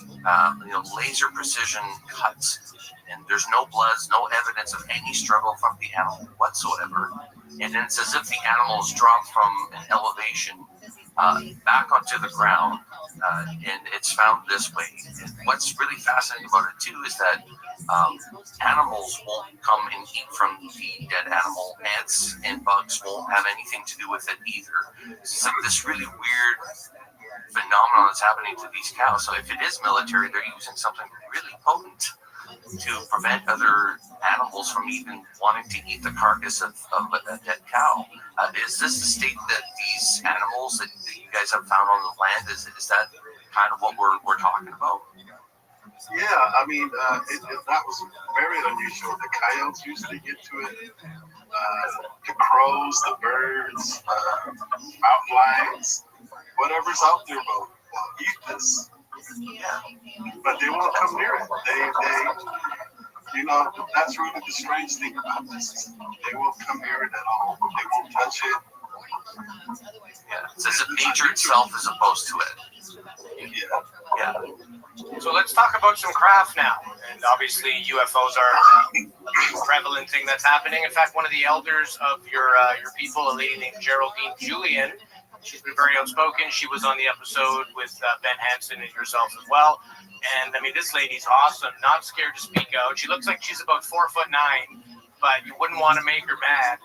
laser precision cuts. And there's no bloods, no evidence of any struggle from the animal whatsoever. And then it's as if the animal is dropped from an elevation back onto the ground, and it's found this way. And what's really fascinating about it too is that animals won't come and eat from the dead animal. Ants and bugs won't have anything to do with it either. It's like this really weird phenomenon that's happening to these cows. So if it is military, they're using something really potent to prevent other animals from even wanting to eat the carcass of a dead cow. Is this the state that these animals that you guys have found on the land, is that kind of what we're talking about? Yeah, I mean, that was very unusual. The coyotes usually get to it. The crows, the birds, mountain lions, whatever's out there will eat this. Yeah. But they won't come near it. They, that's really the strange thing about this. They won't come near it at all. They won't touch it. Yeah, it's as if nature itself is opposed to it. Yeah. So let's talk about some craft now. And obviously UFOs are a prevalent thing that's happening. In fact, one of the elders of your people, a lady named Geraldine Julian, she's been very outspoken. She was on the episode with Ben Hansen and yourself as well. And I mean, this lady's awesome, not scared to speak out. She looks like she's about 4'9", but you wouldn't want to make her mad.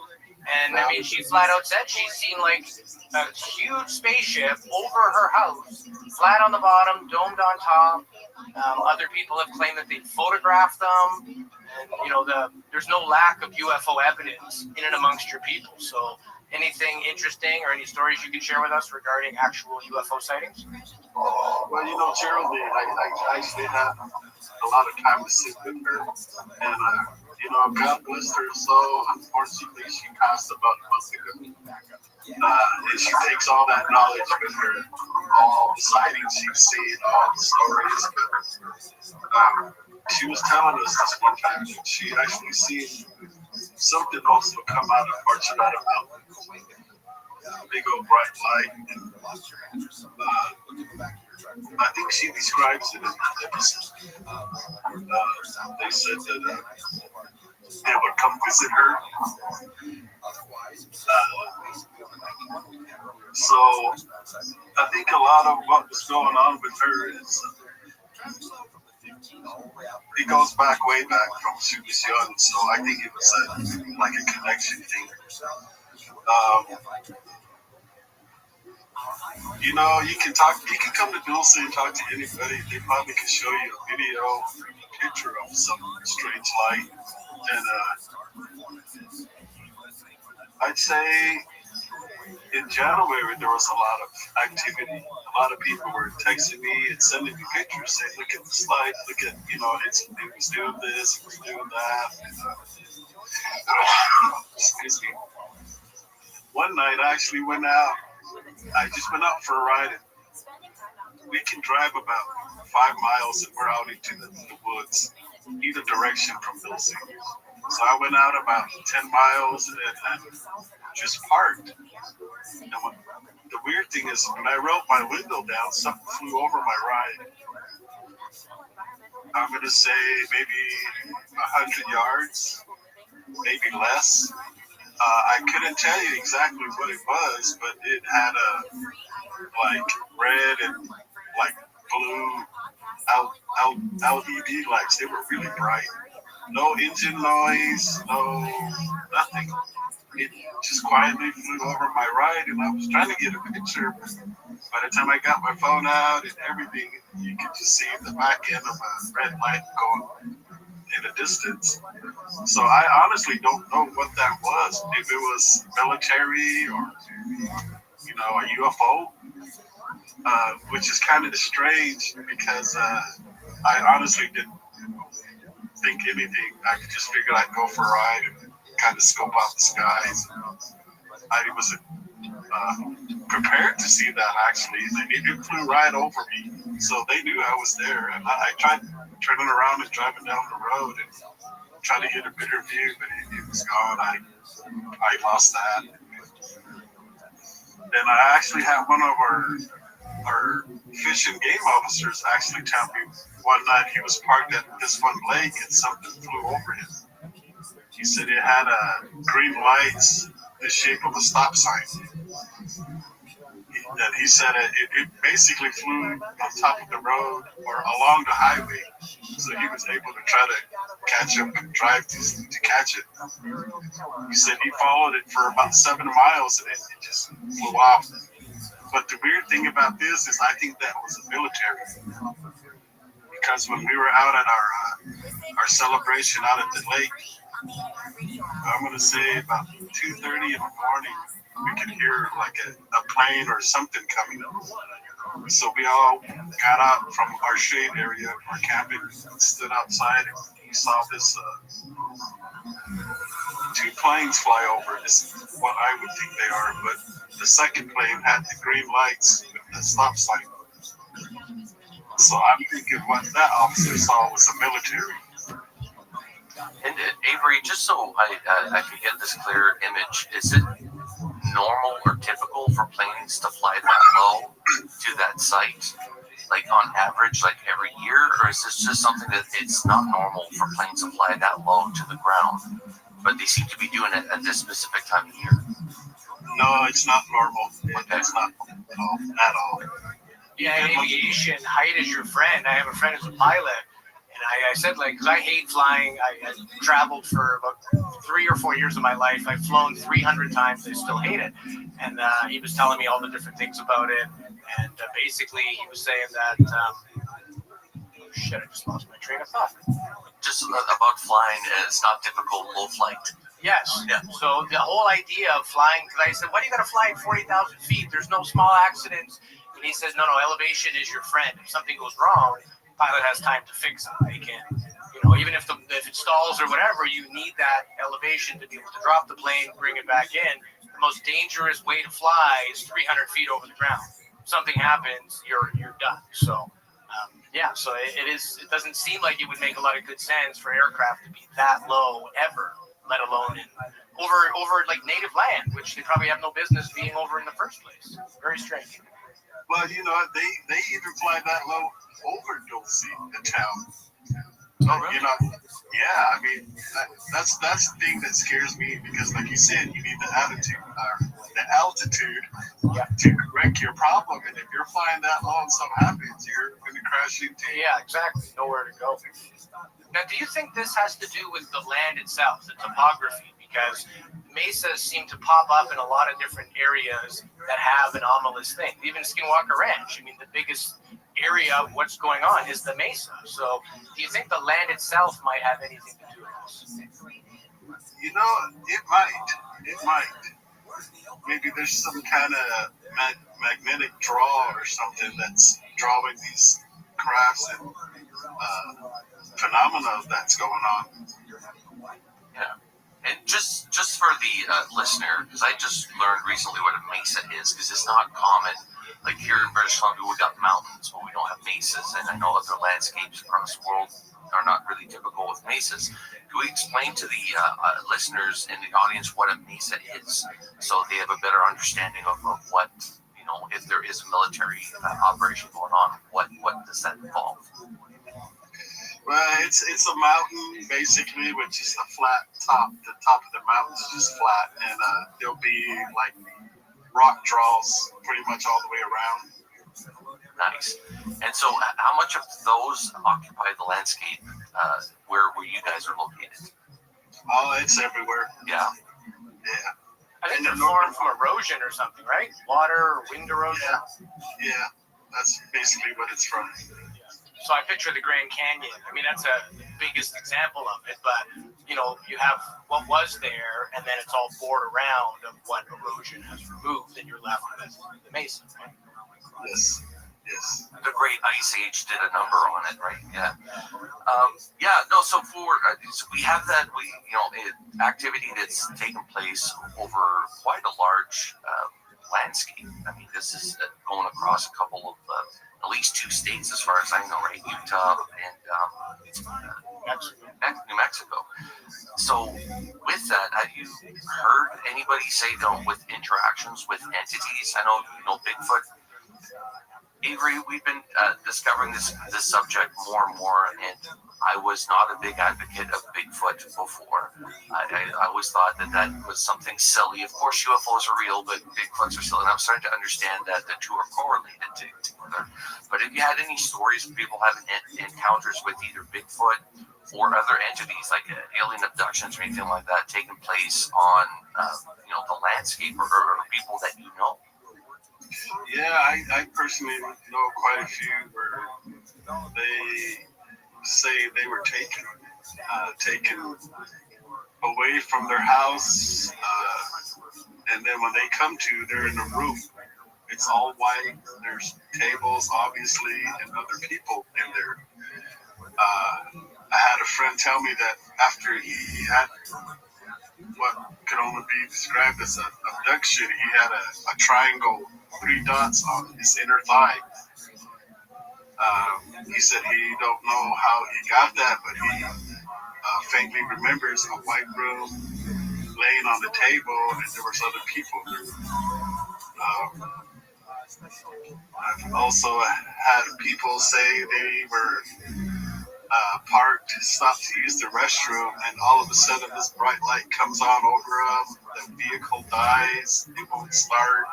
And I mean, she flat out said she's seen like a huge spaceship over her house, flat on the bottom, domed on top. Other people have claimed that they photographed them, and there's no lack of UFO evidence in and amongst your people. So, anything interesting or any stories you can share with us regarding actual UFO sightings? Well, Geraldine, I actually had a lot of time to sit with her, and God bless her soul. Unfortunately, she passed about a month ago. And she takes all that knowledge with her, all the sightings she's seen, all the stories. But she was telling us this one time that she actually seen something also come out of Fortunata Mountain. A big old bright light. And, I think she describes it in that episode. They said that they would come visit her. So I think a lot of what was going on with her is it goes way back from she was young. So I think it was like a connection thing. You can come to Dulce and talk to anybody. They probably can show you a video, a picture of some strange light. And I'd say in January there was a lot of activity. A lot of people were texting me and sending me pictures saying, look at the light, look at, it was doing this, it was doing that. Excuse me. One night I actually went out. I just went out for a ride. We can drive about 5 miles and we're out into the woods, either direction from Dulce. So I went out about 10 miles and just parked. And the weird thing is when I rolled my window down, something flew over my ride. I'm going to say maybe 100 yards, maybe less. I couldn't tell you exactly what it was, but it had like red and like blue LED lights. They were really bright. No engine noise, nothing. It just quietly flew over my ride, and I was trying to get a picture. By the time I got my phone out and everything, you could just see the back end of a red light going in the distance. So I honestly don't know what that was. If it was military or, a UFO, which is kind of strange because I honestly didn't think anything. I just figured I'd go for a ride and kind of scope out the skies. I wasn't prepared to see that actually. It flew right over me, so they knew I was there. And I tried turning around and driving down the road and trying to get a better view, but it was gone. I lost that. Then I actually had one of our fish and game officers actually tell me one night he was parked at this one lake and something flew over him. He said it had green lights the shape of a stop sign. And he said it basically flew on top of the road or along the highway. So he was able to try to catch up and drive to catch it. He said he followed it for about 7 miles and it just flew off. But the weird thing about this is I think that was the military. Because when we were out at our celebration out at the lake, I'm going to say about 2:30 in the morning, we could hear like a plane or something coming up. So we all got out from our shade area, our camping, stood outside, and we saw this 2 planes fly over. This is what I would think they are, but the second plane had the green lights with the stop sign. So I'm thinking what that officer saw was a military. And Avery, just so I could get this clear image, is it normal or typical for planes to fly that low to that site, like on average, like every year, or is this just something that it's not normal for planes to fly that low to the ground, but they seem to be doing it at this specific time of year? No, it's not normal. It's not at all. Yeah, in aviation, height is your friend. I have a friend who's a pilot, and I said, like, because I hate flying. I traveled for about 3 or 4 years of my life. I've flown 300 times. I still hate it. And he was telling me all the different things about it. And basically, he was saying that, oh shit, I just lost my train of thought. Just about flying, it's not typical low flight. Yes. Yeah. So the whole idea of flying, because I said, why do you got to fly at 40,000 feet? There's no small accidents. And he says, no, elevation is your friend. If something goes wrong, the pilot has time to fix it. They can, even if it stalls or whatever, you need that elevation to be able to drop the plane, bring it back in. The most dangerous way to fly is 300 feet over the ground. If something happens, you're done. So, so it doesn't seem like it would make a lot of good sense for aircraft to be that low ever, let alone over like native land, which they probably have no business being over in the first place. Very strange. Well, they even fly that low over Dulce, the town. Oh, really? Yeah, I mean, that's the thing that scares me because, like you said, you need the altitude to correct your problem. And if you're flying that low and something happens, you're going to crash into it. Yeah, exactly. Nowhere to go. Now, do you think this has to do with the land itself, the topography? Because mesas seem to pop up in a lot of different areas that have anomalous things. Even Skinwalker Ranch, I mean, the biggest area of what's going on is the mesa. So do you think the land itself might have anything to do with this? It might. Maybe there's some kind of magnetic draw or something that's drawing these crafts and phenomena that's going on. Yeah. And just for the listener, because I just learned recently what a mesa is, because it's not common. Like here in British Columbia, we got mountains, but we don't have mesas, and I know other landscapes across the world are not really typical with mesas. Can we explain to the listeners in the audience what a mesa is, so they have a better understanding of what, if there is a military operation going on, what does that involve? Well, it's a mountain basically, which is the flat top. The top of the mountain is just flat, and there'll be like rock draws pretty much all the way around. Nice. And so, how much of those occupy the landscape where you guys are located? Oh, it's everywhere. Yeah. I think they're formed from erosion or something, right? Water or wind erosion. Yeah. That's basically what it's from. So I picture the Grand Canyon. I mean, that's the biggest example of it. But, you have what was there, and then it's all bored around of what erosion has removed, and you're left with the mesa. Right? Yes. The Great Ice Age did a number on it, right? Yeah. So we have that, activity that's taken place over quite a large landscape. I mean, this is going across a couple of, at least 2 states, as far as I know, right? Utah and New Mexico. So with that, have you heard anybody say, with interactions with entities? I know, Bigfoot. Avery, we've been discovering this subject more and more, and I was not a big advocate of Bigfoot before. I always thought that was something silly. Of course, UFOs are real, but Bigfoots are silly. And I'm starting to understand that the two are correlated together. But have you had any stories of people having encounters with either Bigfoot or other entities, like alien abductions or anything like that, taking place on the landscape or people that you know? Yeah, I personally know quite a few where they say they were taken away from their house, and then when they come to, they're in a room It's all white. There's tables, obviously, and other people in there. I had a friend tell me that after he had what could only be described as an abduction, he had a triangle, 3 dots on his inner thigh. He said he don't know how he got that, but he faintly remembers a white room laying on the table, and there was other people there. I've also had people say they were parked, stopped to use the restroom, and all of a sudden this bright light comes on over them. The vehicle dies. It won't start.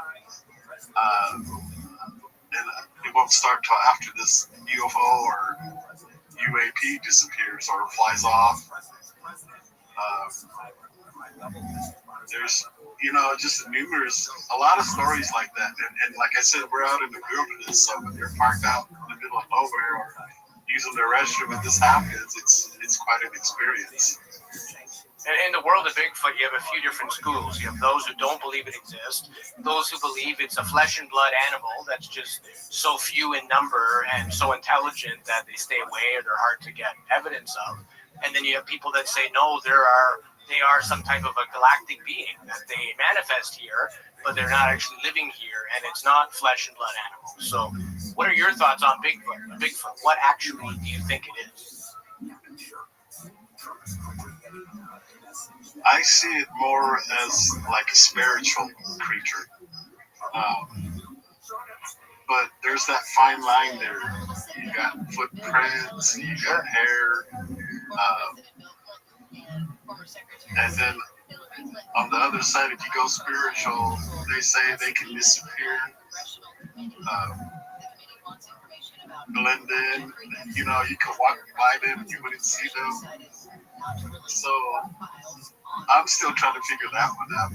And it won't start till after this UFO or UAP disappears or flies off. There's, just a lot of stories like that. And like I said, we're out in the wilderness, so when you're parked out in the middle of nowhere or using the restroom and this happens, it's quite an experience. And in the world of Bigfoot, you have a few different schools. You have those who don't believe it exists, those who believe it's a flesh and blood animal that's just so few in number and so intelligent that they stay away or they're hard to get evidence of. And then you have people that say, no, they are some type of a galactic being, that they manifest here, but they're not actually living here, and it's not flesh and blood animals. So what are your thoughts on Bigfoot? What actually do you think it is? I see it more as like a spiritual creature. But there's that fine line there. You got footprints, you got hair, and then on the other side, if you go spiritual, they say they can disappear, blend in. You could walk by them and you wouldn't see them. So I'm still trying to figure that one out.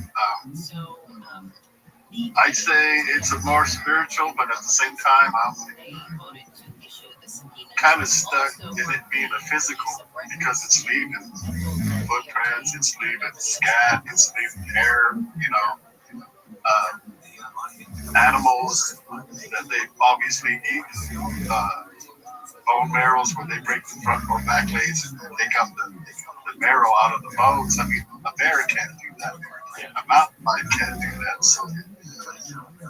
I'd say it's a more spiritual, but at the same time, I'm kind of stuck in it being a physical because it's leaving footprints, it's leaving scat, it's leaving hair, animals that they obviously eat, bone marrows where they break the front or back legs and take out the marrow out of the bones. I mean, a bear can't do that. A mountain lion can't do that. So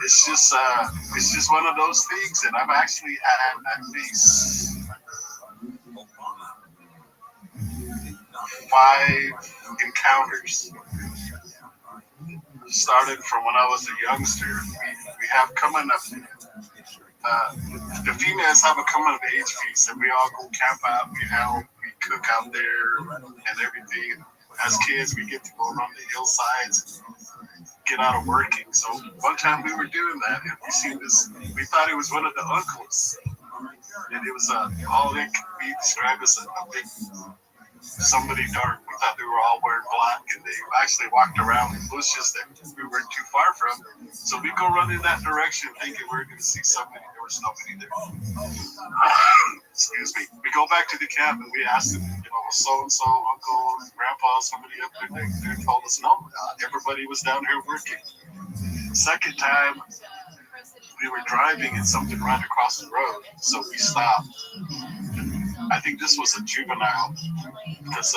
it's just one of those things. And I've actually had at least 5 encounters. Started from when I was a youngster. We have coming up. The females have a coming of age feast, and we all go camp out. We cook out there and everything. As kids, we get to go around the hillsides, get out of working. So one time we were doing that, and we seen this. We thought it was one of the uncles, and it was all they could be described as a big somebody dark. We thought they were all wearing black, and they actually walked around in bushes that we weren't too far from. So we go run in that direction thinking we're going to see somebody. There was nobody there. Excuse me. We go back to the camp and we asked them, so-and-so, uncle, grandpa, somebody up there. They told us no, everybody was down here working. Second time, we were driving and something ran across the road, so we stopped. I think this was a juvenile because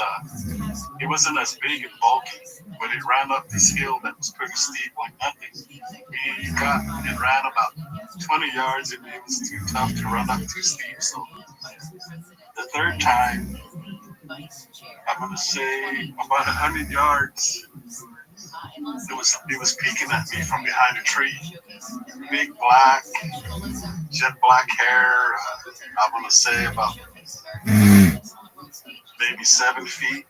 it wasn't as big and bulky, but it ran up this hill that was pretty steep like nothing. We got and ran about 20 yards and it was too tough to run up too steep. So the third time, I'm going to say about 100 yards, it was peeking at me from behind a tree. Big black, jet black hair. I'm going to say about maybe 7 feet.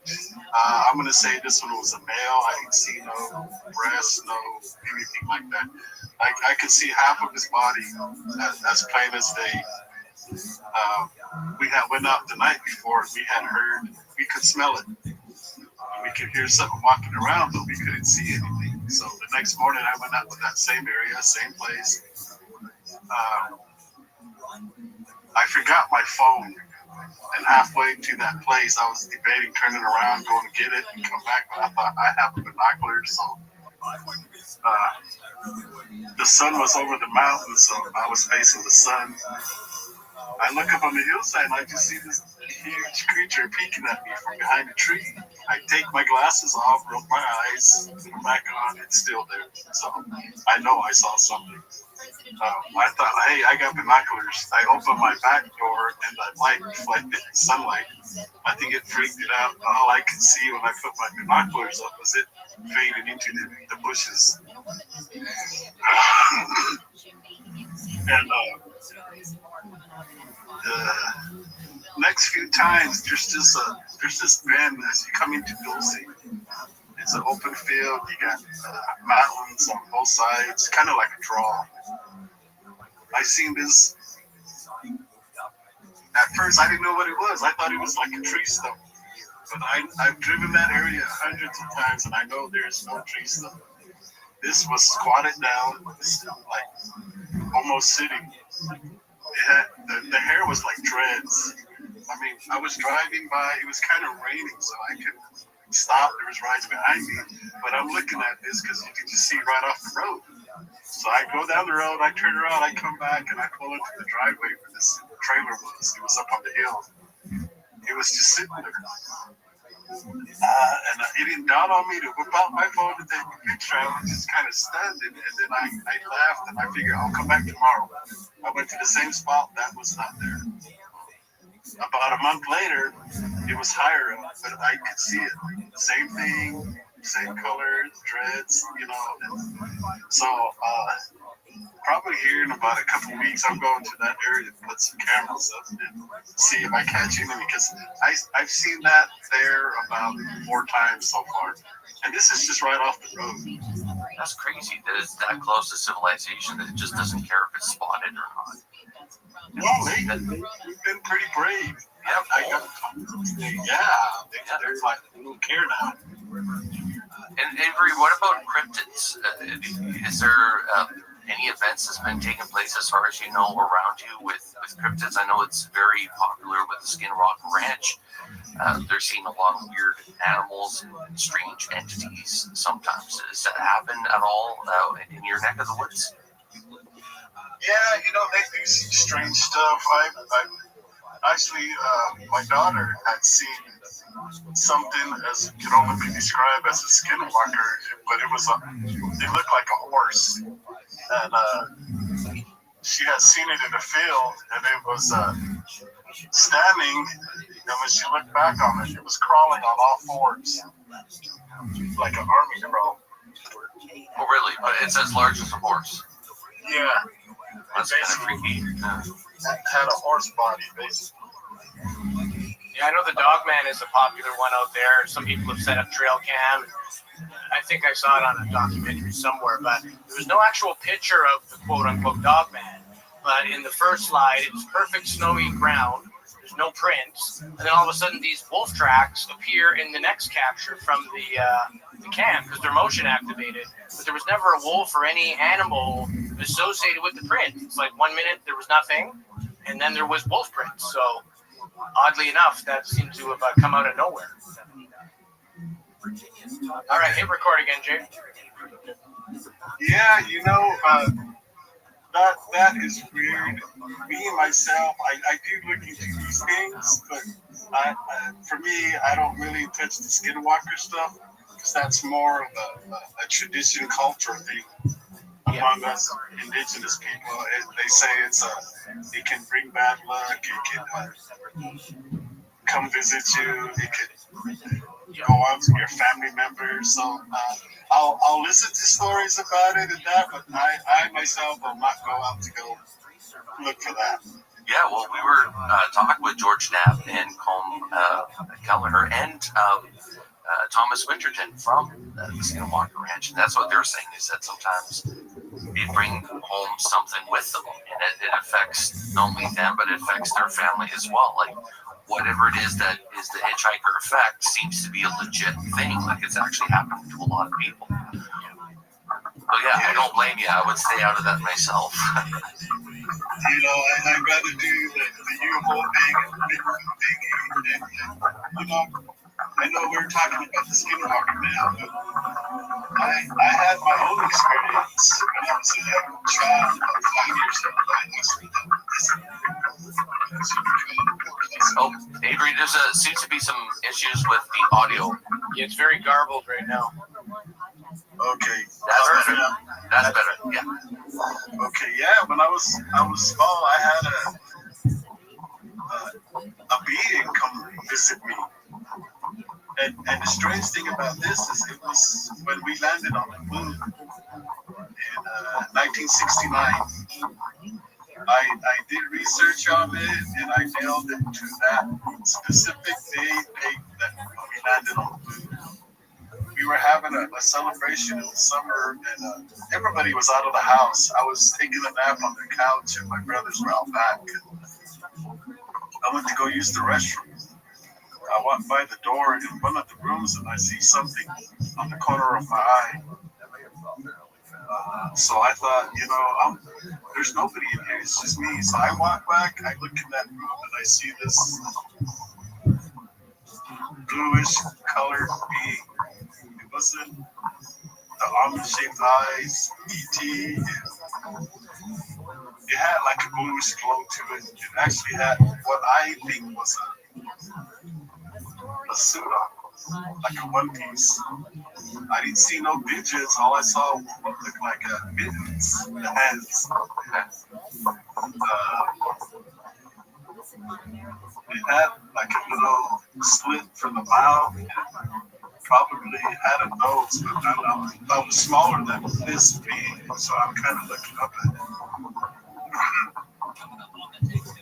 I'm going to say this one was a male. I didn't see no breasts, no anything like that. I could see half of his body as plain as day. We had went out the night before. We could smell it. We could hear something walking around, but we couldn't see anything. So the next morning, I went out to that same area, same place. I forgot my phone, and halfway to that place, I was debating turning around, going to get it, and come back. But I thought I have a binocular, so The sun was over the mountain, so I was facing the sun. I look up on the hillside and I just see this huge creature peeking at me from behind a tree. I take my glasses off, rub my eyes, put them back on, it's still there. So I know I saw something. I thought, hey, I got binoculars. I opened my back door and the light reflected sunlight. I think it freaked it out. All I could see when I put my binoculars up was it faded into the bushes. And the next few times, there's this bend as you come into Dulce. It's an open field. You got mountains on both sides, kind of like a draw. I seen this. At first, I didn't know what it was. I thought it was like a tree stump. But I've driven that area hundreds of times, and I know there's no tree stump. This was squatted down, like almost sitting. It had the hair was like dreads. I mean, I was driving by. It was kind of raining, so I couldn't stop. There was rides behind me, but I'm looking at this because you can just see right off the road. So I go down the road, I turn around, I come back, and I pull into the driveway where this trailer was. It was up on the hill. It was just sitting there. And it didn't dawn on me to whip out my phone to take a picture. I was just kind of standing, and then I laughed, and I figured I'll come back tomorrow. I went to the same spot, that was not there. About a month later, it was higher up, but I could see it. Same thing, same colors, dreads, you know. So, probably here in about a couple weeks, I'm going to that area to put some cameras up and see if I catch anything, because I've seen that there about 4 times so far. And this is just right off the road. That's crazy that it's that close to civilization that it just doesn't care if it's spotted or not. No, we've been pretty brave. They're like, they don't care now. And Avery, what about cryptids? Is there any events that's been taking place, as far as you know, around you with cryptids? I know it's very popular with the Skin Rock Ranch. They're seeing a lot of weird animals and strange entities sometimes. Does that happen at all in your neck of the woods? Yeah, you know, they do strange stuff. I actually, my daughter had seen something as can only be described as a skinwalker, but it looked like a horse. And she had seen it in the field, and it was standing, and when she looked back on it, it was crawling on all fours, like an army crawl. Oh, really? But it's as large as a horse? Yeah. That's kind of freaky. Had a horse body, basically. Yeah, I know the Dogman is a popular one out there. Some people have set up trail cam. I think I saw it on a documentary somewhere, but there was no actual picture of the quote-unquote Dogman. But in the first slide, it was perfect snowy ground. There's no prints. And then all of a sudden, these wolf tracks appear in the next capture from the cam because they're motion activated. But there was never a wolf or any animal associated with the print. It's like 1 minute there was nothing, and then there was wolf prints. So oddly enough, that seemed to have come out of nowhere. All right, hit record again, Jay. Yeah, you know, that is weird. Me and myself, I do look into these things, but for me, I don't really touch the skinwalker stuff, because that's more of a tradition culture thing among us indigenous people. They say it can bring bad luck, it can come visit you, it can go on to your family members. So I'll listen to stories about it and that, but I myself will not go out to go look for that. Yeah, well, we were talking with George Knapp and Colm Kelleher and Thomas Winterton from the Skinwalker Ranch, and that's what they're saying, is that sometimes they bring home something with them, and it affects not only them, but it affects their family as well. Like, whatever it is that is the hitchhiker effect seems to be a legit thing. Like, it's actually happening to a lot of people. So yeah, I don't blame you. I would stay out of that myself. You know, I'd rather do the UFO thing and you know, I know we're talking about the skinwalker now, but I had my own experience when I was a young child, about 5 years old. I actually did this. Oh, Avery, there seems to be some issues with the audio. Yeah, it's very garbled right now. Okay, that's better. That's better. Yeah. Okay, yeah. When I was small, I had a being come visit me. And the strange thing about this is it was when we landed on the moon in 1969. I did research on it and I nailed it to that specific date that we landed on the moon. We were having a celebration in the summer and everybody was out of the house. I was taking a nap on the couch and my brothers were out back. I went to go use the restroom. I walked by the door in one of the rooms and I see something on the corner of my eye. So I thought, there's nobody in here. It's just me. So I walk back, I look in that room and I see this bluish colored being. It wasn't the almond-shaped eyes, ET. It had like a bluish glow to it. It actually had what I think was a suit on, like a one piece. I didn't see no digits. All I saw looked like mittens, the hands. It had like a little slit for the mouth. Probably had a nose, but I was smaller than this being, so I'm kind of looking up at it.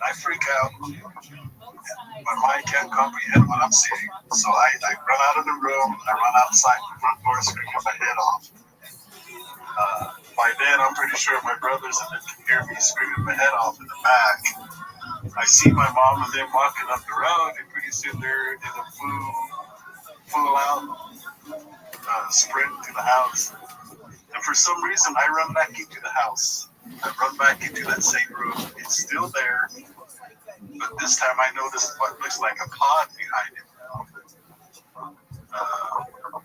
I freak out. My mind can't comprehend what I'm seeing. So I run out of the room, I run outside the front door screaming my head off. By then, I'm pretty sure my brothers and them can hear me screaming my head off in the back. I see my mom and them walking up the road, and pretty soon they're in a full out sprint to the house. And for some reason, I run back into the house. I run back into that same room. It's still there. But this time I noticed what looks like a pod behind it.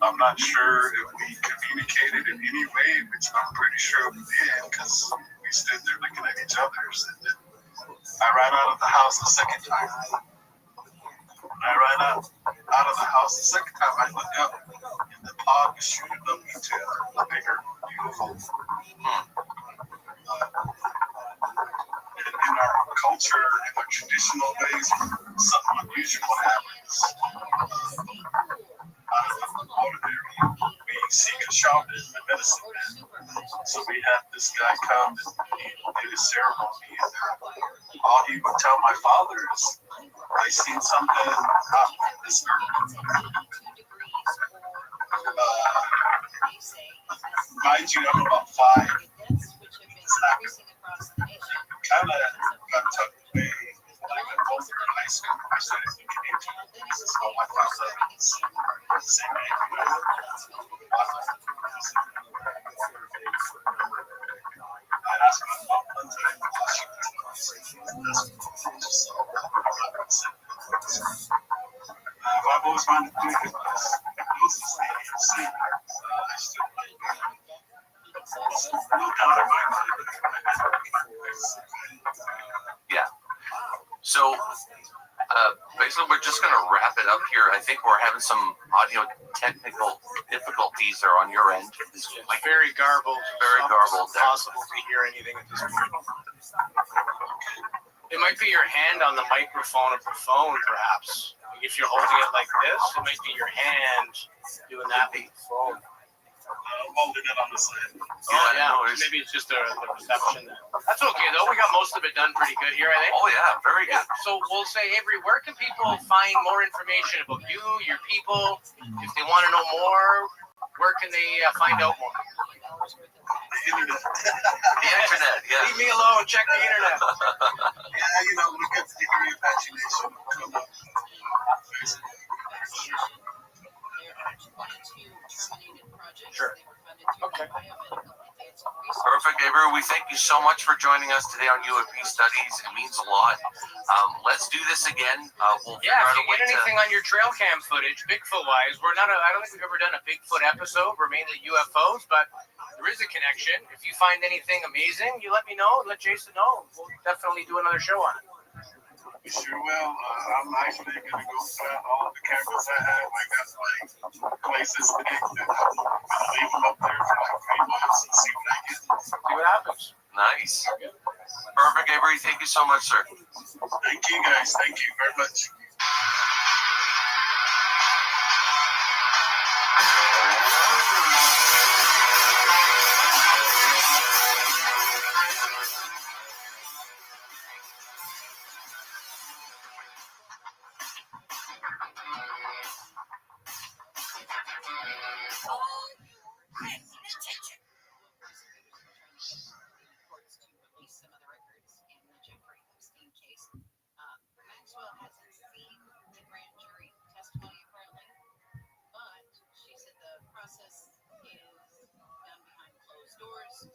I'm not sure if we communicated in any way, which I'm pretty sure we did, because we stood there looking at each other. And then I ran out of the house the second time. When I ran out of the house the second time, I looked up, and the pod was shooting up into a bigger UFO. In our culture, in our traditional ways, something unusual happens. Out of the ordinary, we seek a shaman, a medicine man. So we had this guy come and he did a ceremony, and all he would tell my father is, I seen something out on this earth. Mind you, I'm about 5. Kind of got tucked away when I got older in high school. I started looking into it. This is how I found out it's the same age. I asked my mom one time how she was. I've always wanted to do it because hypnosis made me insane. I still like no doubt in my mind. Yeah. So basically, we're just going to wrap it up here. I think we're having some audio technical difficulties there on your end. It's very garbled. Very garbled. It's impossible to hear anything at this point. It might be your hand on the microphone of the phone, perhaps. If you're holding it like this, it might be your hand doing that with the phone. I'm holding it on the side. Oh, yeah. Maybe it's just the reception. That's okay, though. We got most of it done pretty good here, I think. Oh, yeah. Very good. So we'll say, Avery, where can people find more information about you, your people? If they want to know more, where can they find out more? The internet. The internet, yeah. Leave me alone. Check the internet. Yeah, look at the Avery Apache Nation. Come up. Facebook. Sure. Okay. Perfect, Avery. We thank you so much for joining us today on UAP Studies. It means a lot. Let's do this again. We'll figure Yeah, out if you a way get anything on your trail cam footage, Bigfoot-wise, we're not. I don't think we've ever done a Bigfoot episode. We're mainly UFOs, but there is a connection. If you find anything amazing, you let me know. Let Jason know. We'll definitely do another show on it. You sure will. I'm actually gonna go find all the cameras I have. I got like places picked, and I'm gonna leave them up there for like 3 months and see what I get. See what happens. Nice. Perfect, Avery. Thank you so much, sir. Thank you, guys. Thank you very much. Maxwell hasn't seen the grand jury testimony apparently, but she said the process is done behind closed doors.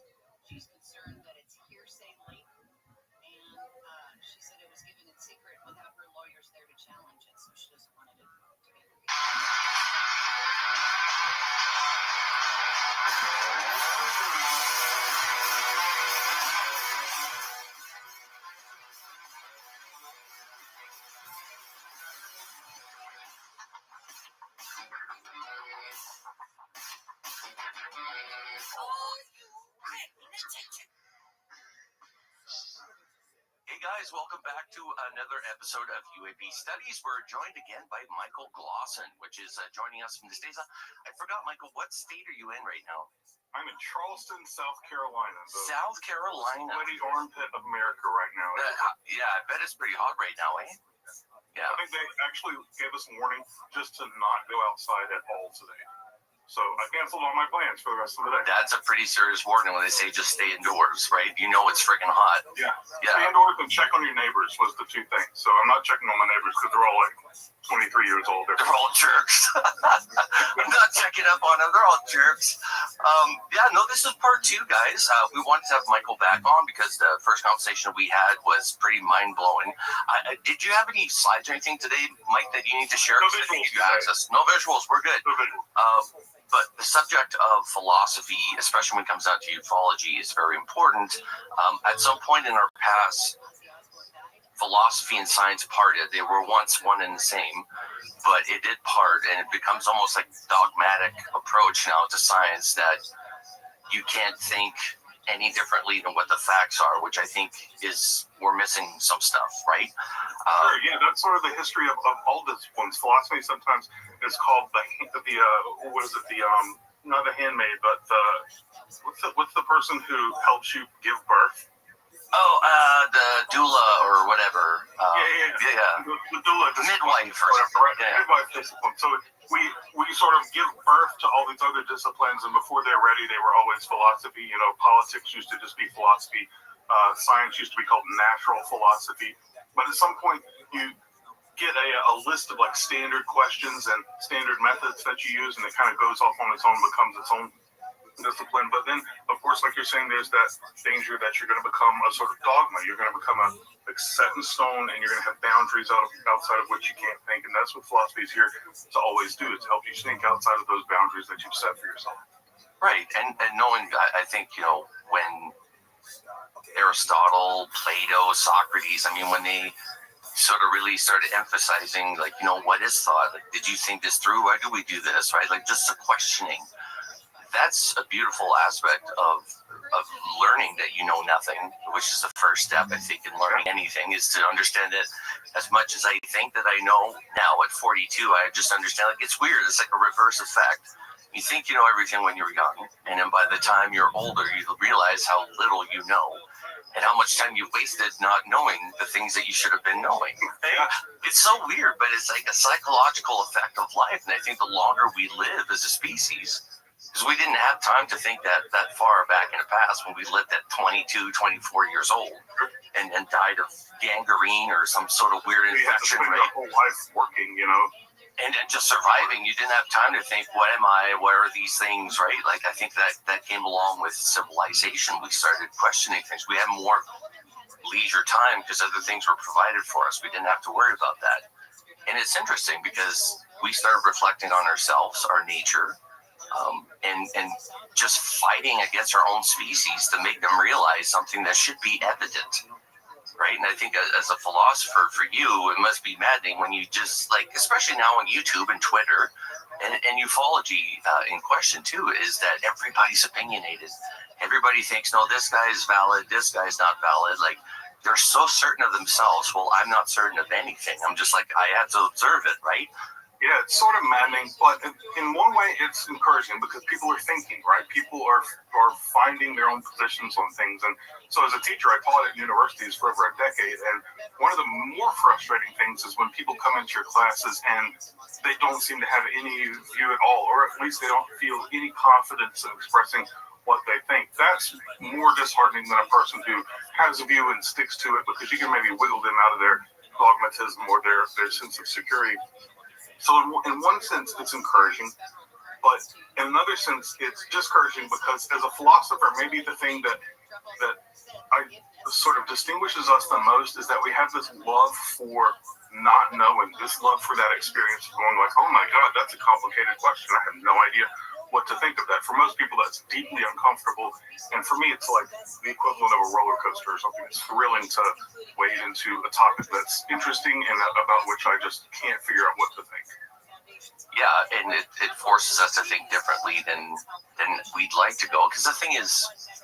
She's concerned that it's hearsay link, and she said it was given in secret without her lawyers there to challenge it, so she doesn't want it to be released. Hey guys, welcome back to another episode of UAP Studies. We're joined again by Michael Glosson, which is joining us from the States. I forgot, Michael, what state are you in right now? I'm in Charleston, South Carolina. South Carolina. Sweaty armpit of America right now. Yeah, I bet it's pretty hot right now, eh? Yeah. I think they actually gave us warning just to not go outside at all today. So I canceled all my plans for the rest of the day. That's a pretty serious warning when they say just stay indoors, right? You know it's freaking hot. Yeah. Stay indoors and check on your neighbors was the 2 things. So I'm not checking on my neighbors because they're all like 23 years old. They're all jerks. I'm not checking up on them. They're all jerks. This is part 2, guys. We wanted to have Michael back on because the first conversation we had was pretty mind-blowing. Did you have any slides or anything today, Mike, that you need to share? No visuals. No visuals. We're good. No visuals. But the subject of philosophy, especially when it comes down to ufology, is very important. At some point in our past, philosophy and science parted. They were once one and the same, but it did part, and it becomes almost like dogmatic approach now to science that you can't think any differently than what the facts are, which I think is we're missing some stuff, right? Sure, yeah, that's sort of the history of all disciplines. Philosophy sometimes is called not the handmaid, but what's the person who helps you give birth? The doula or whatever. Yeah. The doula, midwife or whatever, right? Yeah. Midwife discipline. So we sort of give birth to all these other disciplines, and before they're ready, they were always philosophy. You know, politics used to just be philosophy. Science used to be called natural philosophy. But at some point, you get a list of like standard questions and standard methods that you use, and it kind of goes off on its own, becomes its own discipline. But then, of course, like you're saying, there's that danger that you're going to become a sort of dogma. You're going to become set in stone, and you're going to have boundaries outside of which you can't think. And that's what philosophy is here to always do. It's help you think outside of those boundaries that you've set for yourself. Right. And knowing, I think, when Aristotle, Plato, Socrates, when they sort of really started emphasizing, what is thought? Like, did you think this through? Why do we do this? Right? Like, just the questioning. That's a beautiful aspect of learning that you know nothing, which is the first step, I think, in learning anything, is to understand it as much as I think that I know now at 42. I just understand, it's weird. It's like a reverse effect. You think you know everything when you're young, and then by the time you're older, you realize how little you know and how much time you wasted not knowing the things that you should have been knowing. It's so weird, but it's like a psychological effect of life, and I think the longer we live as a species, because we didn't have time to think that far back in the past when we lived at 22, 24 years old and died of gangrene or some sort of weird infection, right? Our whole life working, And then just surviving. You didn't have time to think, what am I? What are these things, right? I think that came along with civilization. We started questioning things. We had more leisure time because other things were provided for us. We didn't have to worry about that. And it's interesting because we started reflecting on ourselves, our nature, and just fighting against our own species to make them realize something that should be evident, right? And I think as a philosopher, for you, it must be maddening when you just, like, especially now on YouTube and Twitter, and ufology in question too, is that everybody's opinionated. Everybody thinks, no, this guy is valid, this guy's not valid. Like, they're so certain of themselves. Well, I'm not certain of anything. I'm just like, I have to observe it, right? Yeah, it's sort of maddening, but in one way it's encouraging because people are thinking, right? People are finding their own positions on things. And so as a teacher, I taught at universities for over a decade, and one of the more frustrating things is when people come into your classes and they don't seem to have any view at all, or at least they don't feel any confidence in expressing what they think. That's more disheartening than a person who has a view and sticks to it, because you can maybe wiggle them out of their dogmatism or their sense of security. So in one sense, it's encouraging, but in another sense, it's discouraging because as a philosopher, maybe the thing that sort of distinguishes us the most is that we have this love for not knowing, this love for that experience of going like, oh my God, that's a complicated question. I have no idea what to think of that. For most people, that's deeply uncomfortable. And for me, it's like the equivalent of a roller coaster or something. It's thrilling to wade into a topic that's interesting and about which I just can't figure out what to think. Yeah, and it forces us to think differently than we'd like to go. Because the thing is,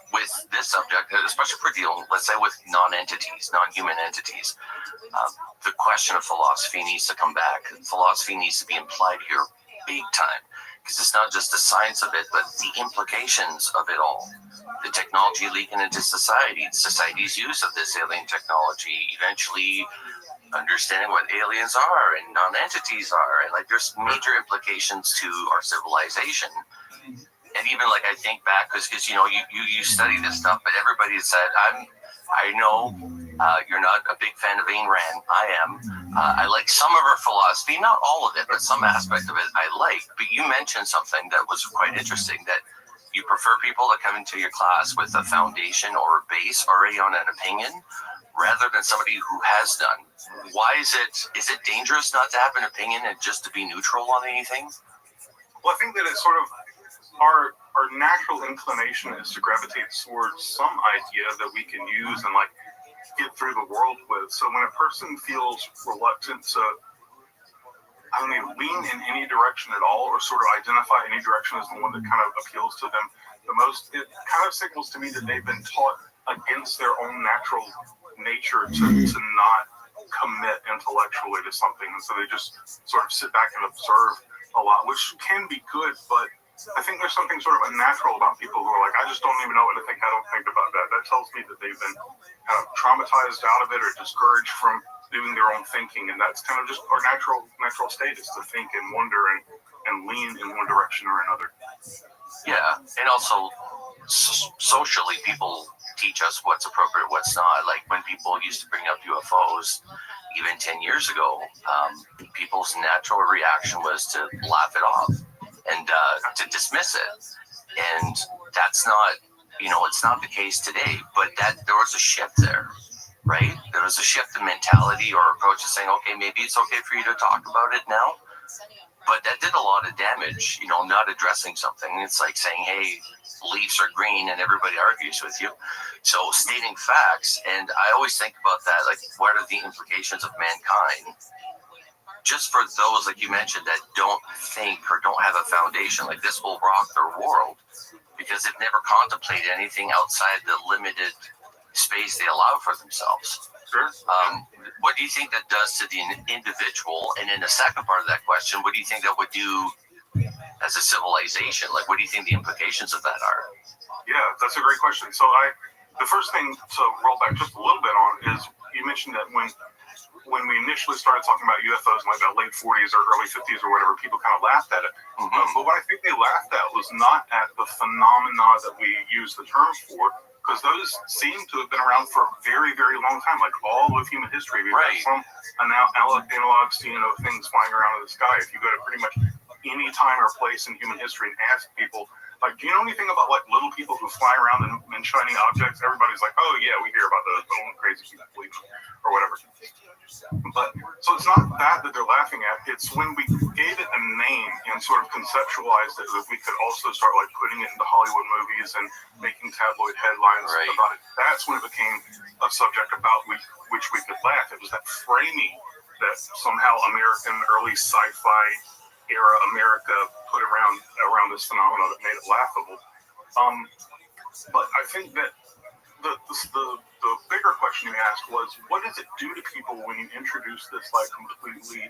with this subject, especially for dealing, let's say, with non-entities, non-human entities, the question of philosophy needs to come back. Philosophy needs to be implied here big time. Because it's not just the science of it, but the implications of it all. The technology leaking into society, society's use of this alien technology, eventually understanding what aliens are and non-entities are. And like, there's major implications to our civilization. And even like, I think back, because you know, you study this stuff, but everybody said, I know you're not a big fan of Ayn Rand. I am. I like some of her philosophy, not all of it, but some aspect of it I like. But you mentioned something that was quite interesting, that you prefer people to come into your class with a foundation or a base already on an opinion, rather than somebody who has done. Why is it dangerous not to have an opinion and just to be neutral on anything? Well, I think that it's sort of our natural inclination is to gravitate towards some idea that we can use and like get through the world with. So when a person feels reluctant to, I don't know, lean in any direction at all, or sort of identify any direction as the one that kind of appeals to them the most, it kind of signals to me that they've been taught against their own natural nature to not commit intellectually to something. And so they just sort of sit back and observe a lot, which can be good, but I think there's something sort of unnatural about people who are like, I just don't even know what to think. I don't think about that. That tells me that they've been kind of traumatized out of it or discouraged from doing their own thinking. And that's kind of just our natural state, is to think and wonder and lean in one direction or another. Yeah, and also socially, people teach us what's appropriate, what's not. Like when people used to bring up UFOs, even 10 years ago, people's natural reaction was to laugh it off and to dismiss it. And that's not, it's not the case today, but there was a shift there, right? There was a shift in mentality or approach to saying, okay, maybe it's okay for you to talk about it now. But that did a lot of damage, not addressing something. It's like saying, hey, leaves are green, and everybody argues with you. So stating facts, and I always think about that, like, what are the implications of mankind? Just for those, like you mentioned, that don't think or don't have a foundation, like this will rock their world because they've never contemplated anything outside the limited space they allow for themselves. Sure. What do you think that does to the individual? And in the second part of that question, what do you think that would do as a civilization? Like, what do you think the implications of that are? Yeah, that's a great question. So the first thing to roll back just a little bit on is you mentioned that when we initially started talking about UFOs in like the late 40s or early 50s or whatever, people kind of laughed at it. But what I think they laughed at was not at the phenomena that we use the term for, because those seem to have been around for a very, very long time, like all of human history. We've got some analogs to, things flying around in the sky. If you go to pretty much any time or place in human history and ask people, Like, do you know anything about like little people who fly around in shiny objects? Everybody's like, oh yeah, we hear about the crazy people or whatever. But so it's not that they're laughing at. It's when we gave it a name and sort of conceptualized it that we could also start like putting it into Hollywood movies and making tabloid headlines about it. That's when it became a subject about which we could laugh. It was that framing that somehow American early sci-fi era America put around this phenomenon that made it laughable. But I think that the bigger question you asked was, what does it do to people when you introduce this like completely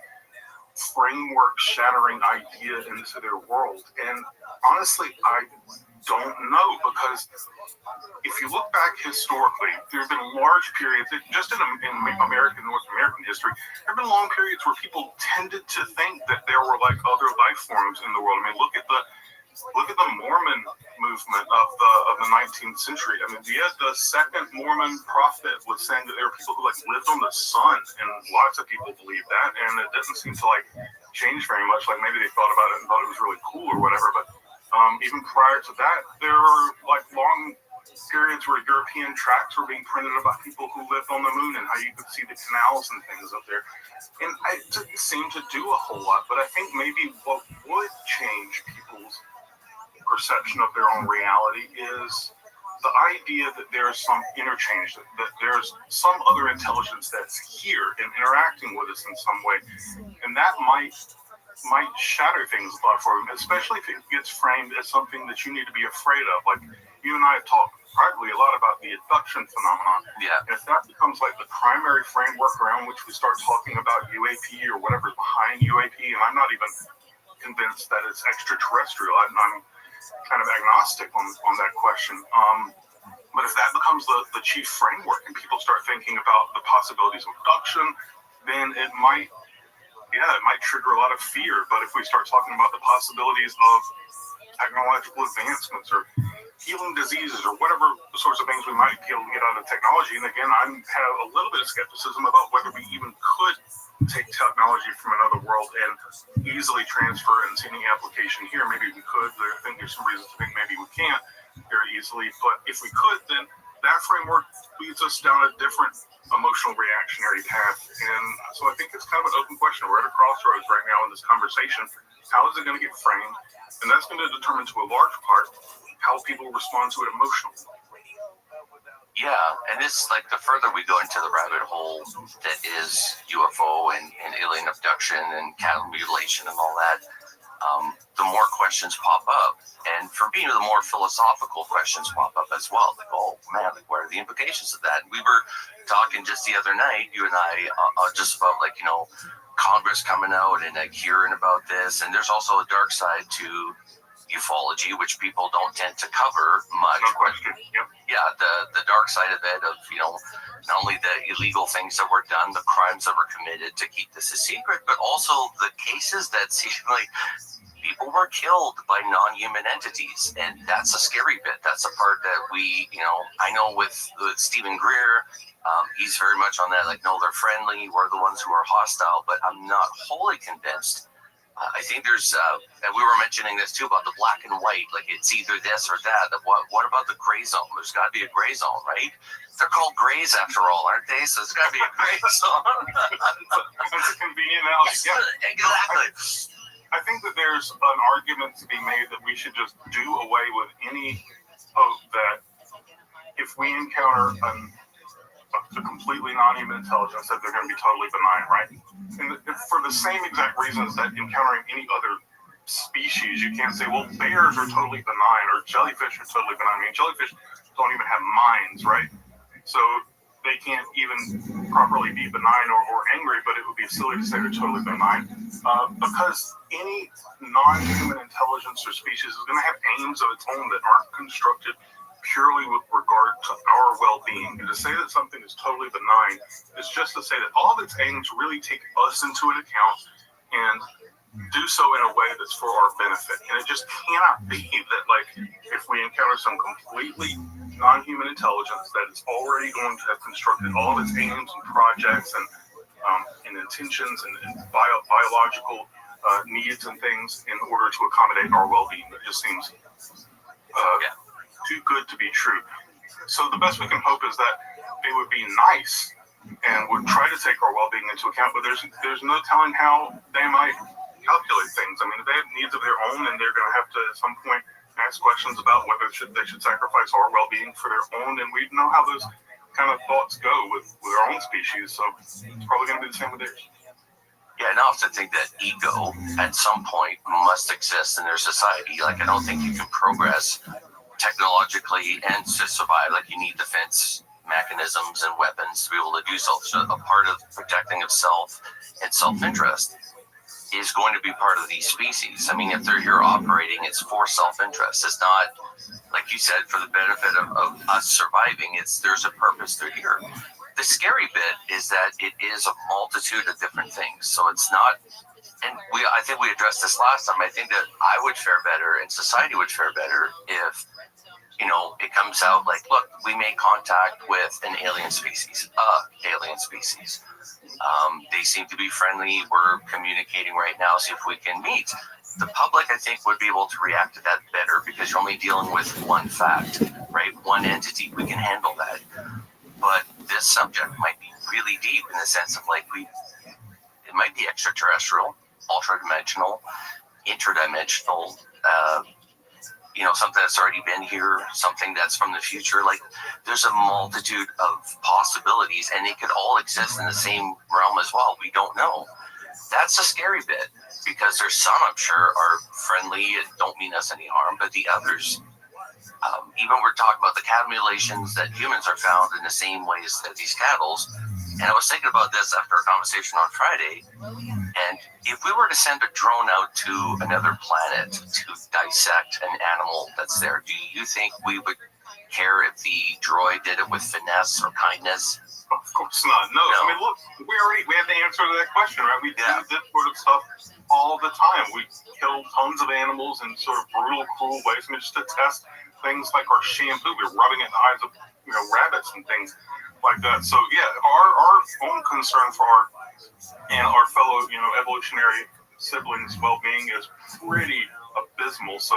framework shattering idea into their world? And honestly, I don't know, because if you look back historically, there have been large periods, just in North American history, there have been long periods where people tended to think that there were like other life forms in the world. I mean, look at the Mormon movement of the 19th century. I mean, the second Mormon prophet was saying that there were people who like lived on the sun, and lots of people believed that, and it doesn't seem to like change very much. Like maybe they thought about it and thought it was really cool or whatever, but even prior to that, there were like long periods where European tracts were being printed about people who lived on the moon and how you could see the canals and things up there. And it didn't seem to do a whole lot, but I think maybe what would change people's perception of their own reality is the idea that there's some interchange, that there's some other intelligence that's here and interacting with us in some way. And that might shatter things a lot for them, especially if it gets framed as something that you need to be afraid of. Like, you and I have talked privately a lot about the abduction phenomenon. Yeah. And if that becomes like the primary framework around which we start talking about UAP or whatever's behind UAP, and I'm not even convinced that it's extraterrestrial. I'm kind of agnostic on that question. But if that becomes the chief framework and people start thinking about the possibilities of abduction, then it might trigger a lot of fear. But if we start talking about the possibilities of technological advancements or healing diseases or whatever sorts of things we might be able to get out of technology, and again, I have a little bit of skepticism about whether we even could take technology from another world and easily transfer it into any application here. Maybe we could. I think there's some reasons to think maybe we can't very easily. But if we could, then that framework leads us down a different emotional reactionary path. And so I think it's kind of an open question. We're at a crossroads right now in this conversation. How is it going to get framed? And that's going to determine to a large part how people respond to it emotionally. Yeah, and it's like the further we go into the rabbit hole that is UFO and alien abduction and cattle mutilation and all that, the more questions pop up. And for me, the more philosophical questions pop up as well. Like, oh man, like, what are the implications of that? And we were talking just the other night, you and I, just about like, Congress coming out and like hearing about this. And there's also a dark side to ufology, which people don't tend to cover much. No question. Yep. Yeah, the dark side of it, of not only the illegal things that were done, the crimes that were committed to keep this a secret, but also the cases that seem like people were killed by non-human entities, and that's a scary bit. That's a part that we, I know with Stephen Greer, he's very much on that. Like, no, they're friendly. We're the ones who are hostile, but I'm not wholly convinced. I think there's, and we were mentioning this too about the black and white, like it's either this or that. What about the gray zone? There's got to be a gray zone, right? They're called grays after all, aren't they? So there's got to be a gray zone. That's a convenient analogy. Yes, yeah. Exactly. I think that there's an argument to be made that we should just do away with any hope that if we encounter a completely non-human intelligence, that they're going to be totally benign, right? And for the same exact reasons that encountering any other species, you can't say, well, bears are totally benign or jellyfish are totally benign. I mean, jellyfish don't even have minds, right? So they can't even properly be benign or angry, but it would be silly to say they're totally benign because any non-human intelligence or species is going to have aims of its own that aren't constructed purely with regard to our well-being. And to say that something is totally benign is just to say that all of its aims really take us into an account and do so in a way that's for our benefit. And it just cannot be that, like, if we encounter some completely non-human intelligence that it's already going to have constructed all of its aims and projects and intentions and biological needs and things in order to accommodate our well-being. It just seems too good to be true. So the best we can hope is that they would be nice and would try to take our well-being into account, but there's no telling how they might calculate things. I mean, they have needs of their own, and they're going to have to at some point ask questions about whether they should sacrifice our well-being for their own, and we know how those kind of thoughts go with our own species, so it's probably going to be the same with theirs. Yeah, and I also think that ego at some point must exist in their society. Like, I don't think you can progress technologically and to survive. Like, you need defense mechanisms and weapons to be able to do so. So a part of protecting of self and self-interest is going to be part of these species. I mean, if they're here operating, it's for self-interest. It's not, like you said, for the benefit of us surviving. There's a purpose they're here. The scary bit is that it is a multitude of different things. So it's not, and I think we addressed this last time. I think that I would fare better and society would fare better if, it comes out like, look, we made contact with an alien species, they seem to be friendly. We're communicating right now, see if we can meet. The public, I think, would be able to react to that better because you're only dealing with one fact, right? One entity. We can handle that. But this subject might be really deep in the sense of it might be extraterrestrial, ultra-dimensional, interdimensional, something that's already been here, something that's from the future. Like, there's a multitude of possibilities, and they could all exist in the same realm as well. We don't know. That's a scary bit, because there's some, I'm sure, are friendly and don't mean us any harm, but the others, even we're talking about the cattle mutilations that humans are found in the same ways as these cattle. And I was thinking about this after a conversation on Friday. And if we were to send a drone out to another planet to dissect an animal that's there, do you think we would care if the droid did it with finesse or kindness? Of course not. No. I mean, look, we have the answer to that question, right? We do this sort of stuff all the time. We kill tons of animals in sort of brutal, cruel ways. I mean, just to test things like our shampoo. We're rubbing it in the eyes of rabbits and things like that. So yeah, our own concern for our fellow evolutionary siblings' well-being is pretty abysmal. So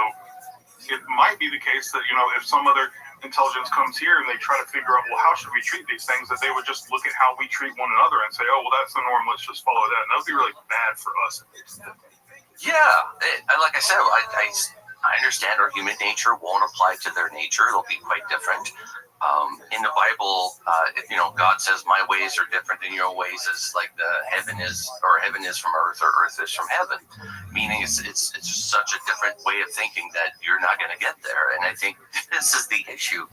it might be the case that if some other intelligence comes here and they try to figure out, well, how should we treat these things, that they would just look at how we treat one another and say, oh, well, that's the norm, let's just follow that. And that would be really bad for us. Yeah, like I said, I understand our human nature won't apply to their nature. It'll be quite different. In the Bible, God says, my ways are different than your ways, is like heaven is from earth, or earth is from heaven. Meaning it's just such a different way of thinking that you're not going to get there. And I think this is the issue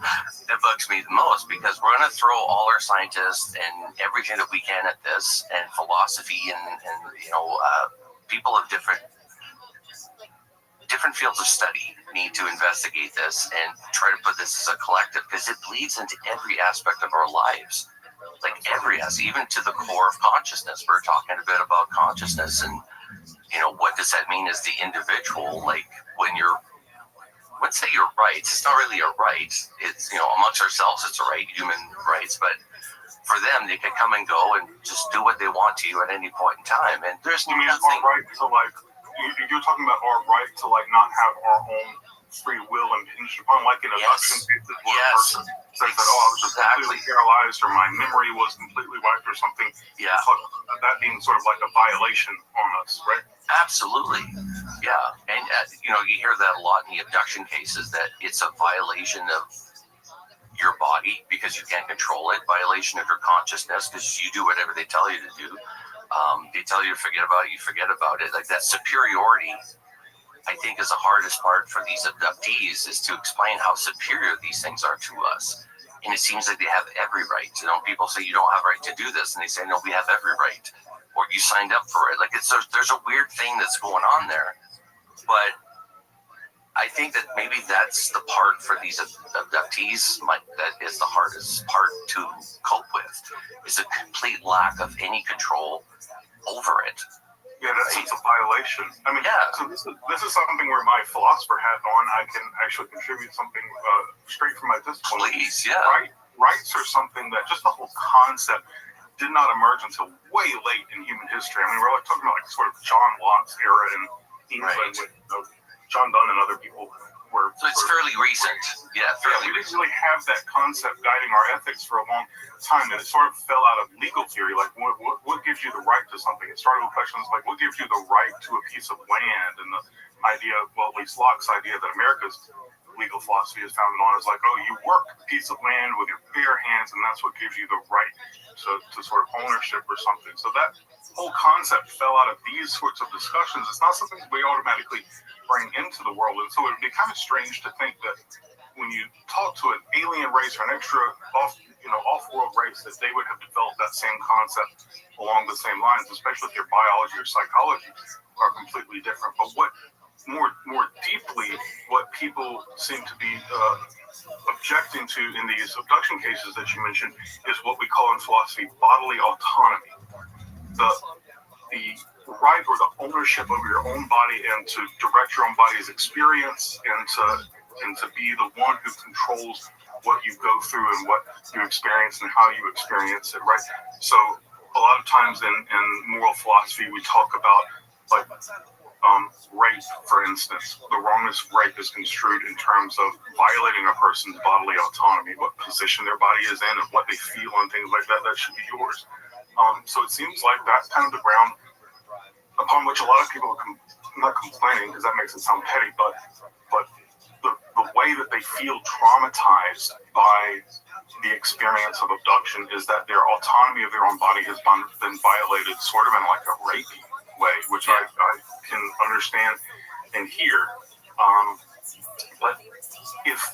that bugs me the most, because we're going to throw all our scientists and everything that we can at this, and philosophy and people of different fields of study need to investigate this and try to put this as a collective, because it bleeds into every aspect of our lives, like every aspect, even to the core of consciousness. We're talking a bit about consciousness, and what does that mean as the individual? Like, let's say your rights, it's not really a right. It's amongst ourselves, it's a right, human rights, but for them, they can come and go and just do what they want to you at any point in time. And there's nothing. Our right to you're talking about our right to not have our own free will impinged upon, like in abduction cases where a person says that, I was just completely paralyzed, or my memory was completely wiped, or something. Yeah. It's like that being sort of like a violation on us, right? Absolutely. Yeah. And you hear that a lot in the abduction cases, that it's a violation of your body because you can't control it, violation of your consciousness because you do whatever they tell you to do. They tell you to forget about it, you forget about it. Like, that superiority, I think, is the hardest part for these abductees, is to explain how superior these things are to us. And it seems like they have every right. People say you don't have a right to do this, and they say, no, we have every right, or you signed up for it. Like, there's a weird thing that's going on there. But I think that maybe that's the part for these abductees that is the hardest part to cope with, is a complete lack of any control over it. Yeah, that's a violation. I mean, so this is something where my philosopher hat on, I can actually contribute something straight from my discipline. Please, yeah. Rights are something that just the whole concept did not emerge until way late in human history. I mean, we're sort of John Locke's era in England with John Donne and other people we're so it's fairly recent. Yeah, fairly we recent. didn't really have that concept guiding our ethics for a long time, and it sort of fell out of legal theory. Like, what gives you the right to something? It started with questions like, what gives you the right to a piece of land? And the idea, well, at least Locke's idea that America's legal philosophy is founded on is like, oh, you work a piece of land with your bare hands, and that's what gives you the right to sort of ownership or something. So that whole concept fell out of these sorts of discussions. It's not something we automatically bring into the world, and so it would be kind of strange to think that when you talk to an alien race or an extra off-world race, that they would have developed that same concept along the same lines, especially if their biology or psychology are completely different. But what more deeply, what people seem to be objecting to in these abduction cases that you mentioned is what we call in philosophy bodily autonomy. The right or the ownership of your own body, and to direct your own body's experience, and to be the one who controls what you go through and what you experience and how you experience it, right? So a lot of times in moral philosophy, we talk about like rape, for instance. The wrongness of rape is construed in terms of violating a person's bodily autonomy, what position their body is in and what they feel and things like that. That should be yours. So it seems like that's kind of the ground upon which a lot of people are not complaining, because that makes it sound petty, but the way that they feel traumatized by the experience of abduction is that their autonomy of their own body has been violated sort of in like a rapey way, which I can understand and hear. But if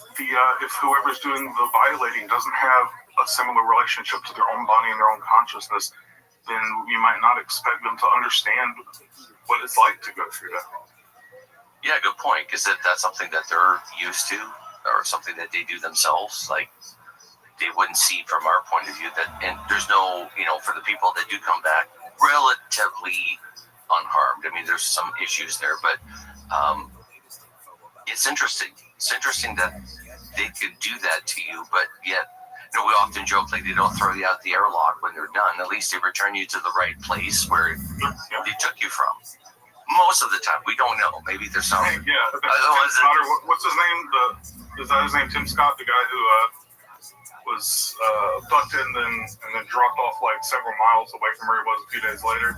whoever's doing the violating doesn't have a similar relationship to their own body and their own consciousness, then you might not expect them to understand what it's like to go through that. Yeah, good point. Because that's something that they're used to, or something that they do themselves. Like, they wouldn't see from our point of view that, and there's no, for the people that do come back relatively unharmed. I mean, there's some issues there, but it's interesting. It's interesting that they could do that to you, but yet, we often joke like they don't throw you out the airlock when they're done. At least they return you to the right place where they took you from. Most of the time, we don't know. Maybe there's some. Yeah, what's his name? Is that his name? Tim Scott, the guy who was abducted and then dropped off like several miles away from where he was a few days later.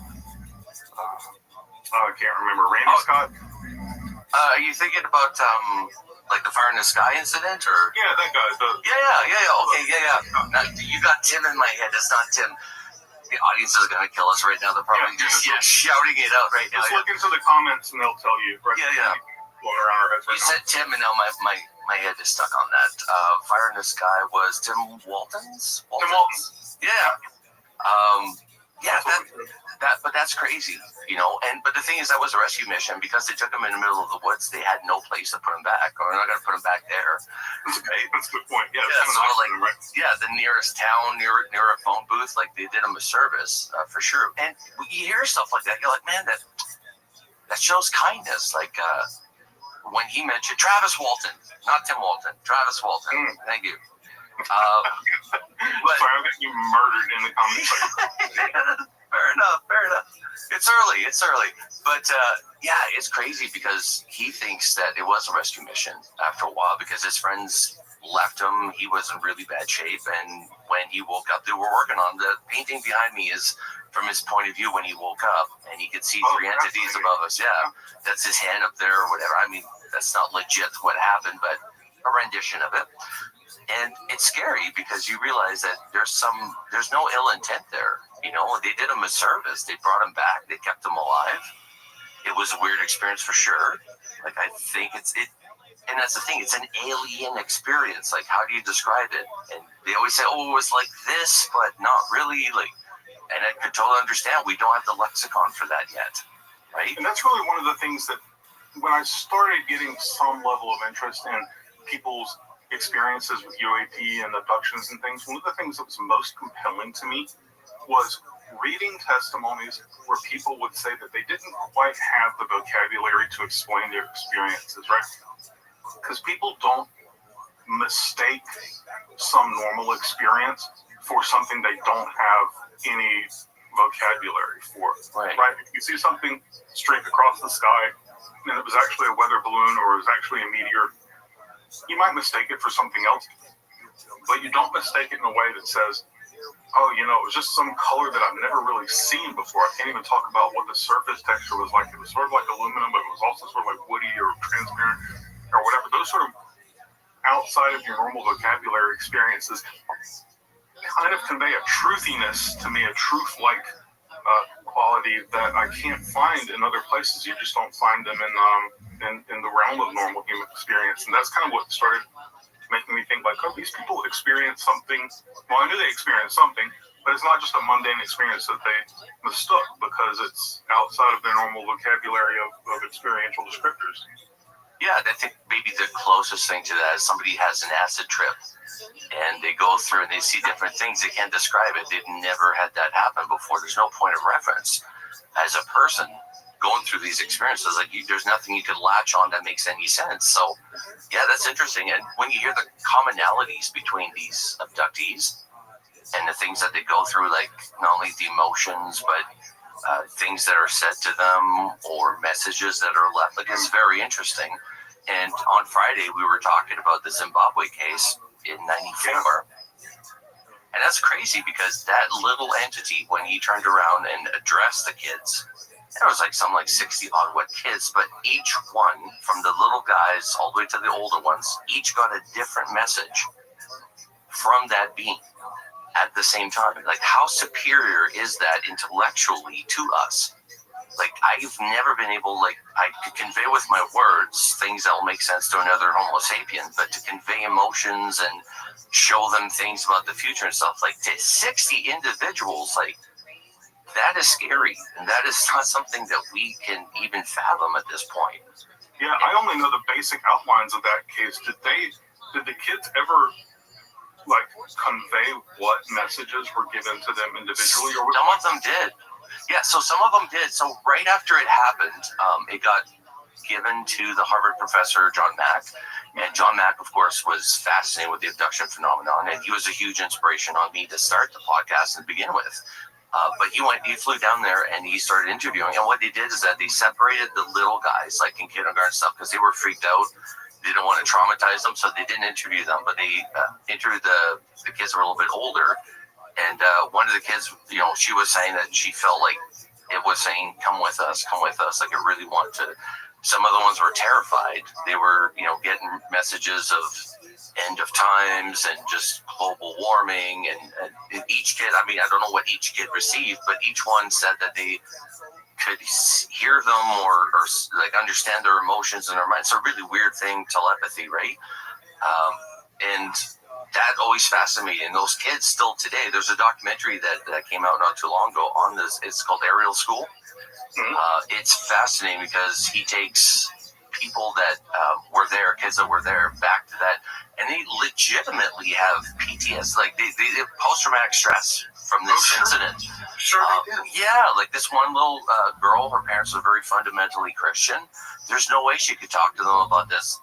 I can't remember. Randy Scott. Are you thinking about like the fire in the sky incident, or? Yeah, that guy. Okay, Now, you got Tim in my head. It's not Tim. The audience is going to kill us right now. They're probably just shouting it out right now. Just look into the comments and they'll tell you. Right? Yeah. Blowing around our heads right you said Tim, and now my head is stuck on that. Fire in the Sky was Tim Walton's? Tim Walton. Yeah. But that's crazy, but the thing is, that was a rescue mission. Because they took him in the middle of the woods, they had no place to put him back, or we're not going to put him back there. Right? That's a good point. The nearest town, near a phone booth, like they did him a service for sure. And you hear stuff like that, you're like, man, that shows kindness. Like when he mentioned Travis Walton, not Tim Walton, Travis Walton. Thank you. Sorry, I'm getting you murdered in the comments section. Fair enough. It's early. But it's crazy because he thinks that it was a rescue mission after a while, because his friends left him. He was in really bad shape, and when he woke up, they were working on the painting behind me is from his point of view when he woke up, and he could see three entities above us. Yeah, that's his hand up there or whatever. I mean, that's not legit what happened, but a rendition of it. And it's scary because you realize that there's no ill intent there. They did him a service. They brought him back. They kept him alive. It was a weird experience for sure. Like, I think and that's the thing. It's an alien experience. Like, how do you describe it? And they always say, oh, it was like this, but not really. Like, and I could totally understand. We don't have the lexicon for that yet, right? And that's really one of the things that when I started getting some level of interest in people's experiences with UAP and abductions and things, one of the things that was most compelling to me was reading testimonies where people would say that they didn't quite have the vocabulary to explain their experiences, right? Because people don't mistake some normal experience for something they don't have any vocabulary for, right? If you see something streak across the sky and it was actually a weather balloon or it was actually a meteor, you might mistake it for something else, but you don't mistake it in a way that says, oh, you know, it was just some color that I've never really seen before. I can't even talk about what the surface texture was like. It was sort of like aluminum, but it was also sort of like woody or transparent or whatever. Those sort of outside of your normal vocabulary experiences kind of convey a truthiness to me, a truth-like quality that I can't find in other places. You just don't find them in the realm of normal human experience. And that's kind of what started making me think like, oh, these people experience something. Well, I knew they experienced something, but it's not just a mundane experience that they mistook because it's outside of their normal vocabulary of experiential descriptors. Yeah, I think maybe the closest thing to that is somebody has an acid trip and they go through and they see different things. They can't describe it. They've never had that happen before. There's no point of reference. As a person going through these experiences, like there's nothing you could latch on that makes any sense. So, yeah, that's interesting. And when you hear the commonalities between these abductees and the things that they go through, like not only the emotions, but things that are said to them or messages that are left, like it's very interesting. And on Friday, we were talking about the Zimbabwe case in '94. And that's crazy because that little entity, when he turned around and addressed the kids, there was like 60 odd what kids, but each one, from the little guys all the way to the older ones, each got a different message from that being at the same time. Like, how superior is that intellectually to us? Like, I've never been able, like, I could convey with my words things that will make sense to another Homo sapien, but to convey emotions and show them things about the future and stuff, like, to 60 individuals, like, that is scary, and that is not something that we can even fathom at this point. Yeah, I only know the basic outlines of that case. Did the kids ever like convey what messages were given to them individually, or some of them did? Yeah, so some of them did. So right after it happened, it got given to the Harvard professor John Mack, and John Mack, of course, was fascinated with the abduction phenomenon, and he was a huge inspiration on me to start the podcast and begin with. But he flew down there and he started interviewing. And what they did is that they separated the little guys, like in kindergarten stuff, because they were freaked out. They didn't want to traumatize them, so they didn't interview them. But they interviewed the kids who were a little bit older. And one of the kids, you know, she was saying that she felt like it was saying, come with us, like it really wanted to. Some of the ones were terrified. They were, you know, getting messages of end of times and just global warming, and each kid, I mean, I don't know what each kid received, but each one said that they could hear them or like understand their emotions in their mind. It's a really weird thing, telepathy, right? And that always fascinated me. And those kids still today, there's a documentary that came out not too long ago on this. It's called Aerial School. It's fascinating because he takes people that were there, kids that were there, back to that, and they legitimately have PTSD, like they post-traumatic stress from this incident. Sure they did. Yeah, like this one little girl, her parents were very fundamentally Christian. There's no way she could talk to them about this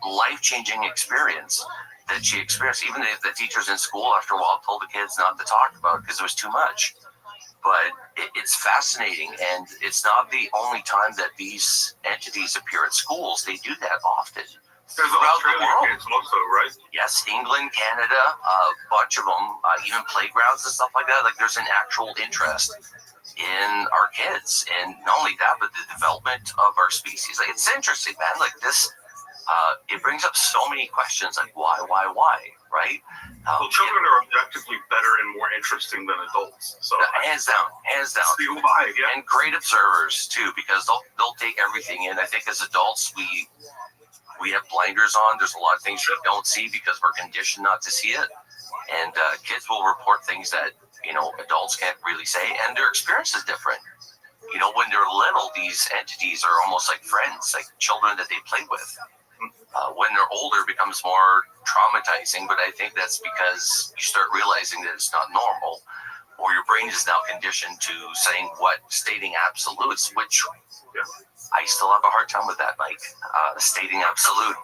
life-changing experience that she experienced. Even the teachers in school, after a while, told the kids not to talk about it because it was too much. But it's fascinating, and it's not the only time that these entities appear at schools. They do that often. There's Australia kids also, right? Yes, England, Canada, a bunch of them, even playgrounds and stuff like that. Like, there's an actual interest in our kids, and not only that, but the development of our species. Like, it's interesting, man. Like this, it brings up so many questions. Like, why, right? Well, children are objectively better and more interesting than adults. So hands down. See why, yeah. And great observers too, because they'll take everything in. I think as adults we have blinders on. There's a lot of things we don't see because we're conditioned not to see it. And kids will report things that, you know, adults can't really say, and their experience is different. You know, when they're little, these entities are almost like friends, like children that they play with. When they're older, it becomes more traumatizing, but I think that's because you start realizing that it's not normal, or your brain is now conditioned to stating absolutes, which I still have a hard time with that, Mike. Stating absolutely,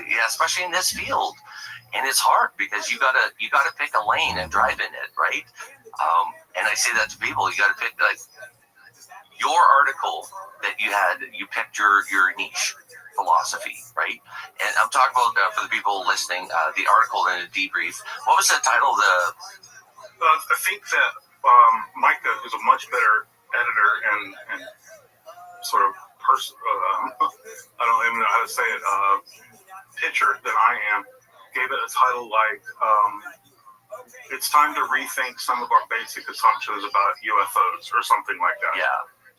yeah, especially in this field. And it's hard because you gotta pick a lane and drive in it, right? And I say that to people, you gotta pick, like, your article that you picked your niche philosophy, right? And I'm talking about, for the people listening, the article in a debrief. What was the title? I think that Micah is a much better editor and sort of person. I don't even know how to say it. Pitcher than I am. Gave it a title like "It's time to rethink some of our basic assumptions about UFOs" or something like that. Yeah,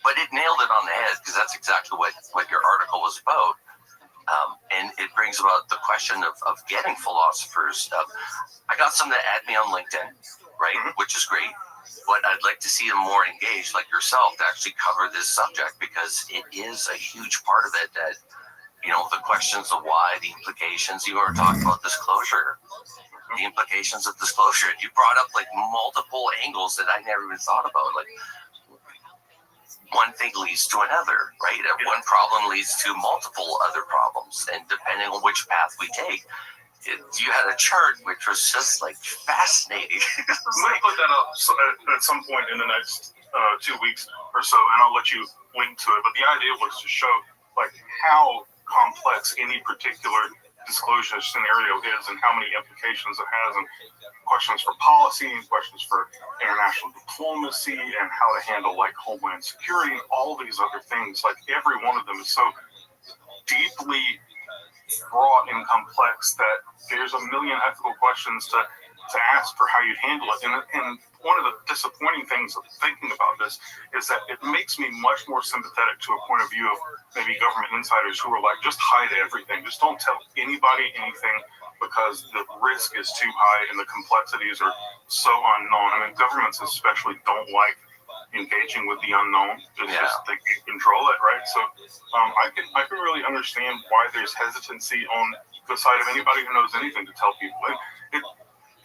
but it nailed it on the head because that's exactly what your article was about. And it brings about the question of getting philosophers. I got some that add me on LinkedIn, right, which is great. But I'd like to see them more engaged, like yourself, to actually cover this subject because it is a huge part of it. That the questions of why, the implications. You were talking about disclosure, the implications of disclosure. You brought up like multiple angles that I never even thought about, like. One thing leads to another, right? One problem leads to multiple other problems, and depending on which path we take, you had a chart which was just like fascinating. I'm going to put that up at some point in the next 2 weeks or so, and I'll let you link to it. But the idea was to show like how complex any particular disclosure scenario is, and how many implications it has, and questions for policy, and questions for international diplomacy, and how to handle like homeland security, all these other things. Like every one of them is so deeply fraught and complex that there's a million ethical questions to ask for how you'd handle it. And one of the disappointing things of thinking about this is that it makes me much more sympathetic to a point of view of maybe government insiders who are like, just hide everything. Just don't tell anybody anything because the risk is too high and the complexities are so unknown. I mean, governments especially don't like engaging with the unknown. It's just they can't control it, right? So I can really understand why there's hesitancy on the side of anybody who knows anything to tell people.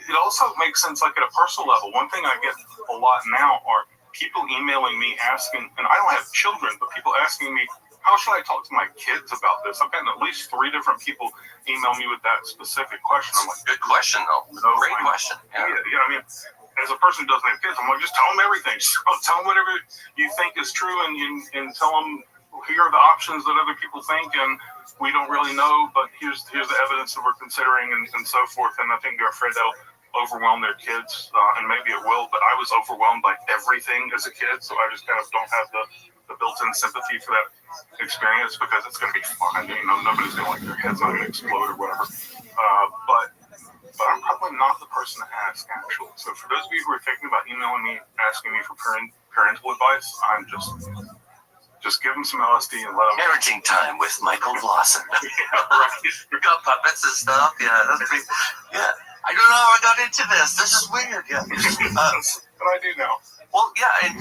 It also makes sense, like at a personal level. One thing I get a lot now are people emailing me asking, and I don't have children, but people asking me, how should I talk to my kids about this? I've gotten at least 3 different people email me with that specific question. I'm like, good question, though. Great question. Yeah, I mean, as a person who doesn't have kids, I'm like, just tell them everything. Just tell them whatever you think is true, and tell them here are the options that other people think, and we don't really know, but here's the evidence that we're considering, and so forth. And I think they're afraid that'll overwhelm their kids, and maybe it will, but I was overwhelmed by everything as a kid, so I just kind of don't have the built-in sympathy for that experience because it's going to be fine. Nobody's going to like their head's not going to explode or whatever. But I'm probably not the person to ask, actually. So for those of you who are thinking about emailing me, asking me for parental advice, I'm just give them some LSD and let them. Parenting time with Michael Lawson. Yeah, right. You got puppets and stuff. Yeah, that's pretty. Yeah. I don't know how I got into this. This is weird. Yeah. But I do know. Well, yeah, and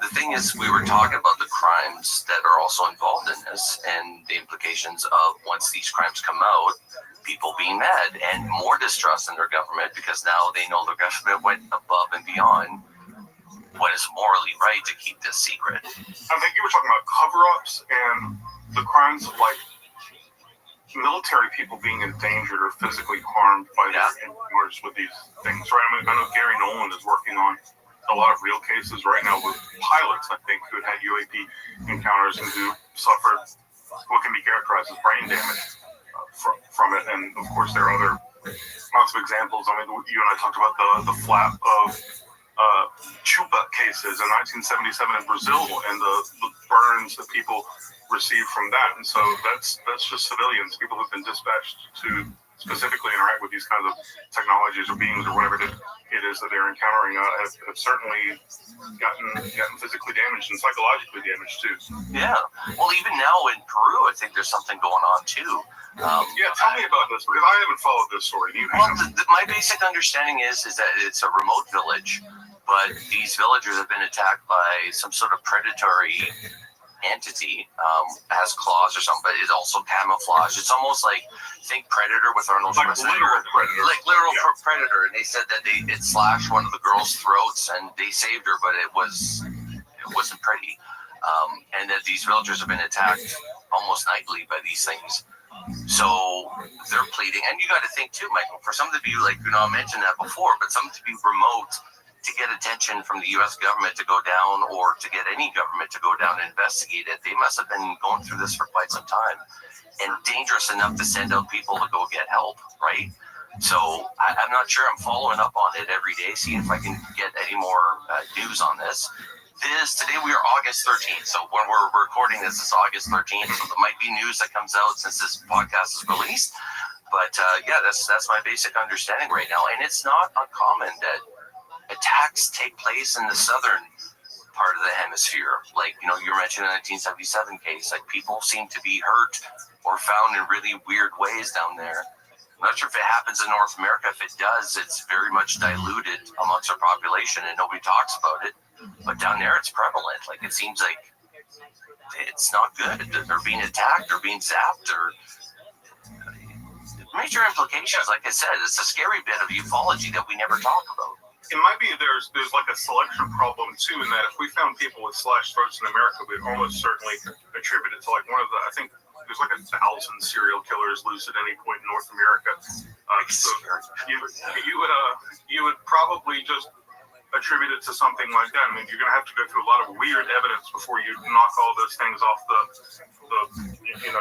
the thing is, we were talking about the crimes that are also involved in this, and the implications of once these crimes come out, people being mad and more distrust in their government because now they know their government went above and beyond what is morally right to keep this secret. I think you were talking about cover-ups and the crimes of like military people being endangered or physically harmed by their influence with these things, right? I mean, I know Gary Nolan is working on a lot of real cases right now with pilots, I think, who had UAP encounters and who suffered what can be characterized as brain damage from it. And of course, there are other lots of examples. I mean, you and I talked about the flap of Chupa cases in 1977 in Brazil and the burns that people received from that. And so that's just civilians, people who've been dispatched to specifically interact with these kinds of technologies or beings or whatever it is that they're encountering have certainly gotten physically damaged and psychologically damaged too. Yeah. Well, even now in Peru, I think there's something going on too. Yeah, tell me about this because I haven't followed this story. Well, my basic understanding is that it's a remote village, but these villagers have been attacked by some sort of predatory entity, has claws or something, but it's also camouflage. It's almost like, think Predator with Arnold Schwarzenegger. Like literal Predator. And they said that it slashed one of the girl's throats and they saved her, but it wasn't pretty. And that these villagers have been attacked almost nightly by these things. So they're pleading. And you got to think too, Michael, for some to be like, I mentioned that before, but some to be remote to get attention from the U.S. government to go down, or to get any government to go down and investigate it. They must have been going through this for quite some time, and dangerous enough to send out people to go get help, right? So I'm not sure. I'm following up on it every day, see if I can get any more news on this. Today we are August 13th, so when we're recording this, it's August 13th, so there might be news that comes out since this podcast is released. But yeah, that's my basic understanding right now, and it's not uncommon that attacks take place in the southern part of the hemisphere. Like, you know, you mentioned the 1977 case, like people seem to be hurt or found in really weird ways down there. I'm not sure if it happens in North America. If it does, it's very much diluted amongst our population and nobody talks about it. But down there, it's prevalent. Like, it seems like it's not good. They're being attacked or being zapped or major implications. Like I said, it's a scary bit of ufology that we never talk about. It might be there's like a selection problem too, in that if we found people with slashed throats in America, we'd almost certainly attribute it to like one of the, I think there's like 1,000 serial killers loose at any point in North America. So you would probably just attribute it to something like that. I mean, you're going to have to go through a lot of weird evidence before you knock all those things off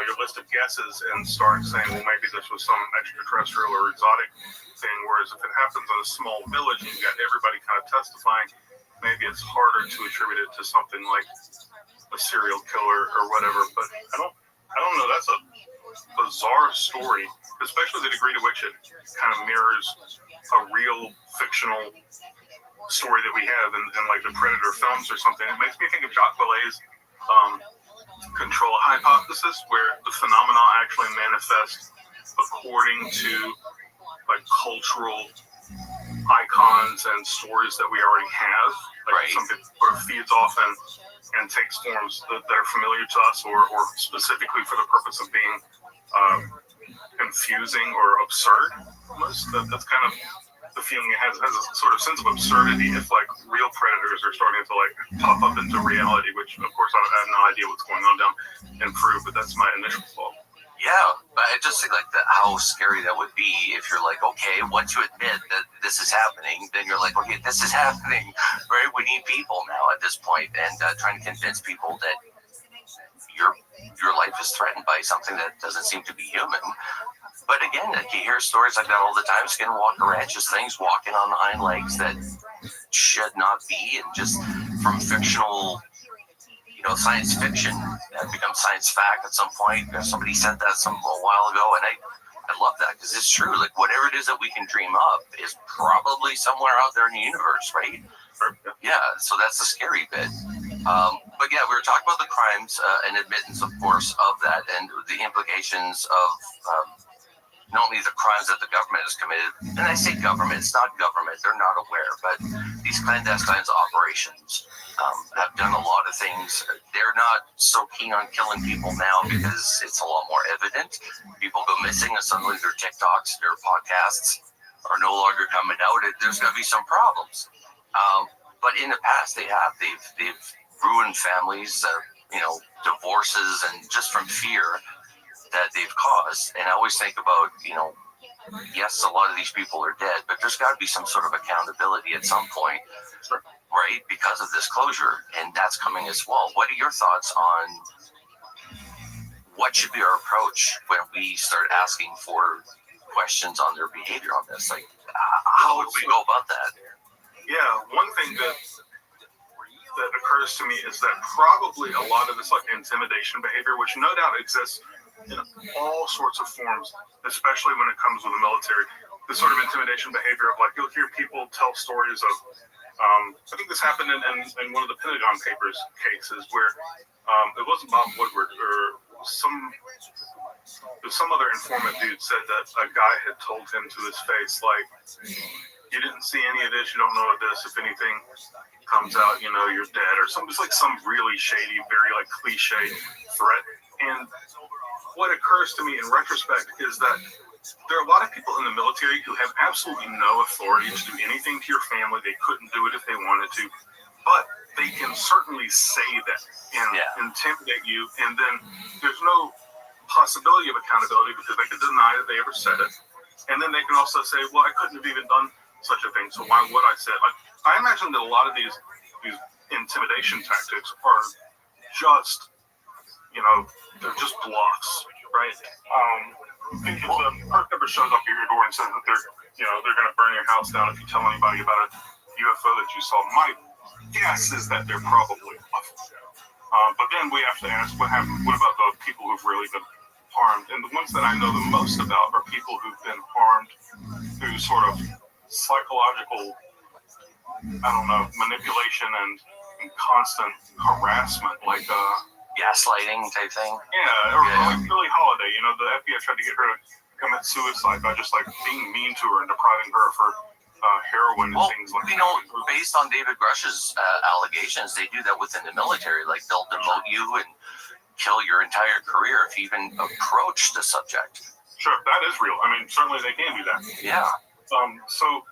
your list of guesses and start saying, well, maybe this was some extraterrestrial or exotic thing. Whereas if it happens in a small village and you've got everybody kind of testifying, maybe it's harder to attribute it to something like a serial killer or whatever. But I don't know. That's a bizarre story, especially the degree to which it kind of mirrors a real fictional story that we have in like the Predator films or something. It makes me think of Jacques Vallée's control hypothesis, where the phenomena actually manifest according to like cultural icons and stories that we already have. Like something sort of feeds off and takes forms that are familiar to us, or specifically for the purpose of being confusing or absurd. That's kind of the feeling it has a sort of sense of absurdity if like real predators are starting to like pop up into reality, which of course I have no idea what's going on down in Peru, but that's my initial thought. Yeah, but I just think like how scary that would be if you're like, okay, once you admit that this is happening, then you're like, okay, this is happening, right? We need people now at this point, and trying to convince people that your life is threatened by something that doesn't seem to be human. But again, you hear stories like that all the time. Skinwalker Ranches, things walking on hind legs that should not be, and just from fictional, science fiction that becomes science fact at some point. Somebody said that a while ago, and I love that because it's true. Like whatever it is that we can dream up is probably somewhere out there in the universe, right? Yeah, so that's the scary bit. But yeah, we were talking about the crimes and admittance, of course, of that, and the implications of not only the crimes that the government has committed, and I say government, it's not government, they're not aware, but these clandestine operations have done a lot of things. They're not so keen on killing people now because it's a lot more evident. People go missing, and suddenly their TikToks, their podcasts are no longer coming out. There's going to be some problems. But in the past, they've ruined families, divorces, and just from fear that they've caused. And I always think about, yes, a lot of these people are dead, but there's got to be some sort of accountability at some point, right? Because of this closure, and that's coming as well. What are your thoughts on what should be our approach when we start asking for questions on their behavior on this? Like, how would we go about that? Yeah, one thing that occurs to me is that probably a lot of this like intimidation behavior, which no doubt exists in all sorts of forms, especially when it comes with the military, this sort of intimidation behavior of like, you'll hear people tell stories of, I think this happened in one of the Pentagon Papers cases where it wasn't Bob Woodward or some other informant dude said that a guy had told him to his face, like, you didn't see any of this, you don't know of this, if anything comes out, you're dead, or something. It's like some really shady, very like cliche threat. And what occurs to me in retrospect is that there are a lot of people in the military who have absolutely no authority to do anything to your family. They couldn't do it if they wanted to, but they can certainly say that and intimidate you, and then there's no possibility of accountability because they can deny that they ever said it. And then they can also say, well, I couldn't have even done such a thing, so why would I say it? Like, I imagine that a lot of these intimidation tactics are just, they're just bluffs, right? If the person ever shows up at your door and says that they're going to burn your house down if you tell anybody about a UFO that you saw, my guess is that they're probably bluffing. But then we have to ask, what about the people who've really been harmed? And the ones that I know the most about are people who've been harmed through sort of psychological, manipulation and constant harassment, like gaslighting type thing. Yeah, or like Billie Holiday. The FBI tried to get her to commit suicide by just like being mean to her and depriving her for heroin and things like that. Based on David Grush's allegations, they do that within the military. Like they'll demote you and kill your entire career if you even approach the subject. Sure, that is real. I mean, certainly they can do that. Yeah. So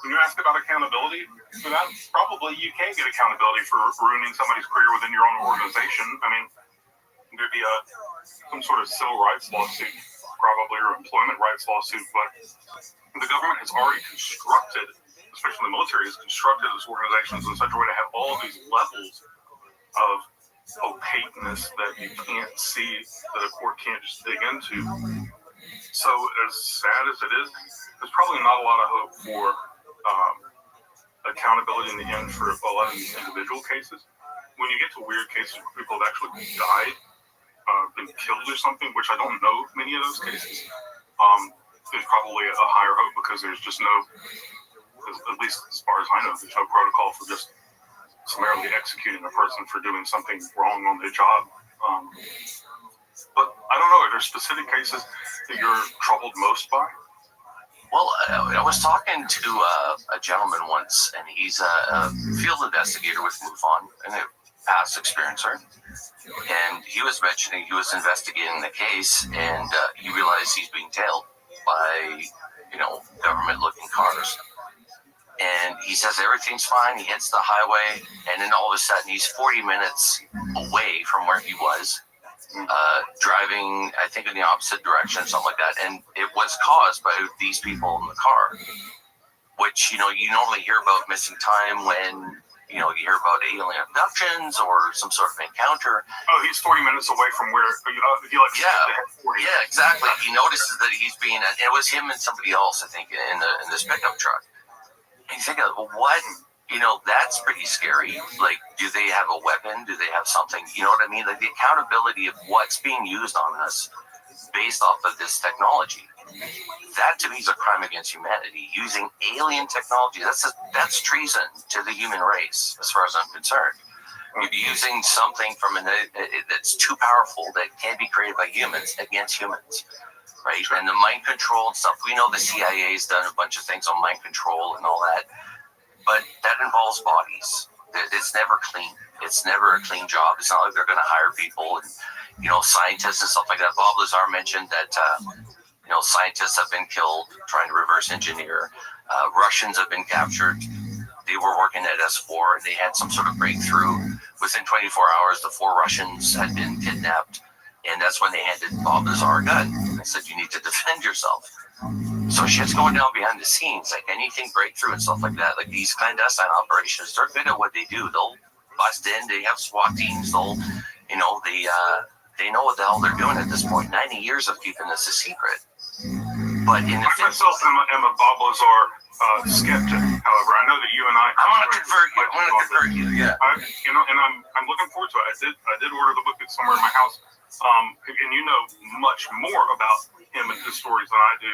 when you ask about accountability for that, probably you can get accountability for ruining somebody's career within your own organization. I mean, there'd be some sort of civil rights lawsuit, probably, or employment rights lawsuit, but the government has already constructed, especially the military, has constructed these organizations in such a way to have all these levels of opaqueness that you can't see, that a court can't just dig into. So as sad as it is, there's probably not a lot of hope for accountability in the end for a lot of these individual cases. When you get to weird cases where people have actually died, been killed or something, which I don't know many of those cases, there's probably a higher hope because there's just no, at least as far as I know, there's no protocol for just summarily executing a person for doing something wrong on their job. But I don't know, are there specific cases that you're troubled most by? Well, I was talking to a gentleman once, and he's a field investigator with MUFON, and a past experiencer. And he was mentioning he was investigating the case, and he realized he's being tailed by, government-looking cars. And he says everything's fine. He hits the highway, and then all of a sudden he's 40 minutes away from where he was, driving, I think, in the opposite direction, something like that. And it was caused by these people in the car, which, you normally hear about missing time when, you hear about alien abductions or some sort of encounter. Oh, he's 40 minutes away from where Yeah, exactly. He notices that he's being, it was him and somebody else, I think, in this pickup truck. And you think, well, what? That's pretty scary. Like, do they have a weapon? Do they have something? You know what I mean? Like the accountability of what's being used on us based off of this technology. That to me is a crime against humanity. Using alien technology, that's treason to the human race, as far as I'm concerned. You're using something that's too powerful that can't be created by humans against humans. Right? And the mind control and stuff. We know the CIA's done a bunch of things on mind control and all that. But that involves bodies. It's never clean. It's never a clean job. It's not like they're going to hire people and, scientists and stuff like that. Bob Lazar mentioned that, scientists have been killed trying to reverse engineer. Russians have been captured. They were working at S4 and they had some sort of breakthrough. Within 24 hours, the 4 Russians had been kidnapped. And that's when they handed Bob Lazar a gun. They said, you need to defend yourself. So shit's going down behind the scenes, like anything breakthrough and stuff like that. Like these clandestine operations, they're good at what they do. They'll bust in. They have SWAT teams. They'll, they know what the hell they're doing at this point. 90 years of keeping this a secret. But in the I myself am a Bob Lazar skeptic. However, I know that you and I want to convert you. Yeah. And I'm looking forward to it. I did order the book. It's somewhere in my house. And you know much more about him and his stories than I do.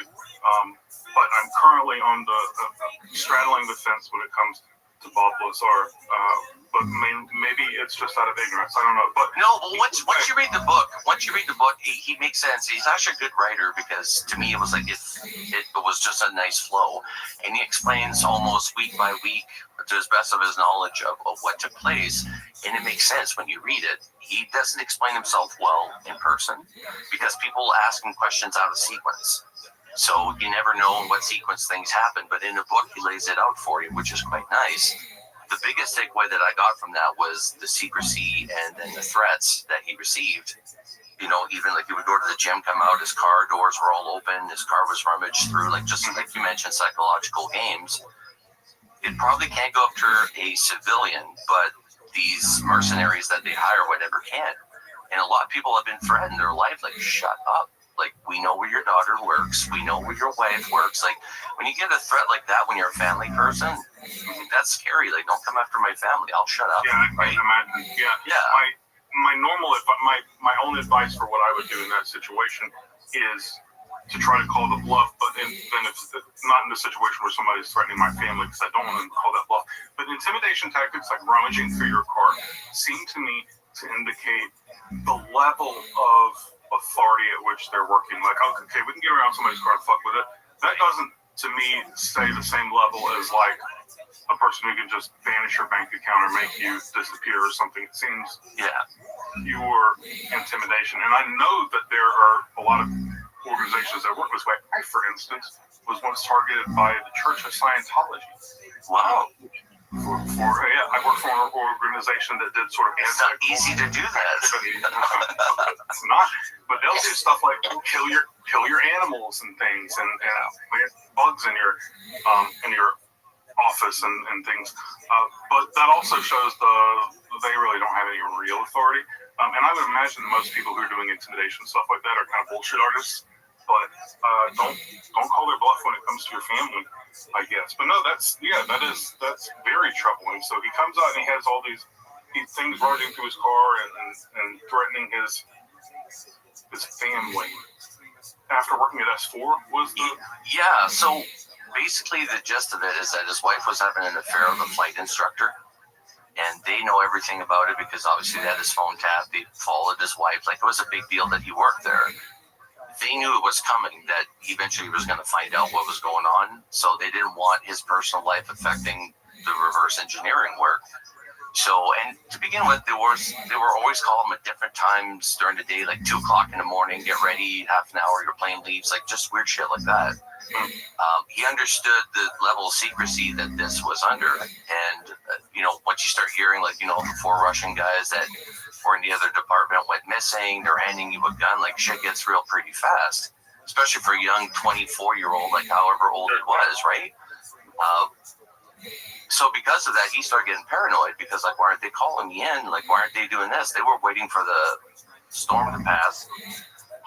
But I'm currently on the straddling the fence when it comes to Bob Lazar. But maybe it's just out of ignorance. I don't know. But no, well, once you read the book, he makes sense. He's actually a good writer because to me it was like it was just a nice flow, and he explains almost week by week to his best of his knowledge of what took place, and it makes sense when you read it. He doesn't explain himself well in person because people ask him questions out of sequence. So you never know in what sequence things happen, but in the book he lays it out for you, which is quite nice. The biggest takeaway that I got from that was the secrecy and then the threats that he received. Even like he would go to the gym, come out, his car doors were all open, his car was rummaged through, like just like you mentioned, psychological games. it probably can't go after a civilian, but these mercenaries that they hire, whatever, can. And a lot of people have been threatened their life, like, shut up. Like, we know where your daughter works. We know where your wife works. Like, when you get a threat like that when you're a family person, that's scary. Like, don't come after my family. I'll shut up. Yeah, I right? can imagine. Yeah. My normal, my own advice for what I would do in that situation is to try to call the bluff, but then if not in the situation where somebody's threatening my family, because I don't want to call that bluff. But intimidation tactics like rummaging through your car seem to me to indicate the level of authority at which they're working. Like, okay, we can get around somebody's car and fuck with it. That doesn't, to me, stay the same level as like a person who can just vanish your bank account or make you disappear or something. It seems pure intimidation. And I know that there are a lot of organizations that work this way. I, for instance, was once targeted by the Church of Scientology. Wow. I worked for an organization that did sort of. It's not easy to do that. It's not, but they'll do stuff like kill your animals and things, and bugs in your office and things. But that also shows they really don't have any real authority. And I would imagine that most people who are doing intimidation stuff like that are kind of bullshit artists. But don't call their bluff when it comes to your family, I guess. But no, that's very troubling. So he comes out and he has all these things running through his car and threatening his family. After working at S4, was the So basically the gist of it is that his wife was having an affair with a flight instructor. And they know everything about it because obviously they had his phone tapped. They followed his wife. Like, it was a big deal that he worked there. They knew it was coming, that eventually he was going to find out what was going on. So they didn't want his personal life affecting the reverse engineering work. So, and to begin with, they were always calling him at different times during the day, like 2 o'clock in the morning, get ready, half an hour, your plane leaves, like just weird shit like that. He understood the level of secrecy that this was under. And, once you start hearing, like, the 4 Russian guys that were in the other department went missing, they're handing you a gun, like, shit gets real pretty fast, especially for a young 24-year-old, like however old it was, right? So because of that, he started getting paranoid because, like, why aren't they calling me in? Like, why aren't they doing this? They were waiting for the storm to pass.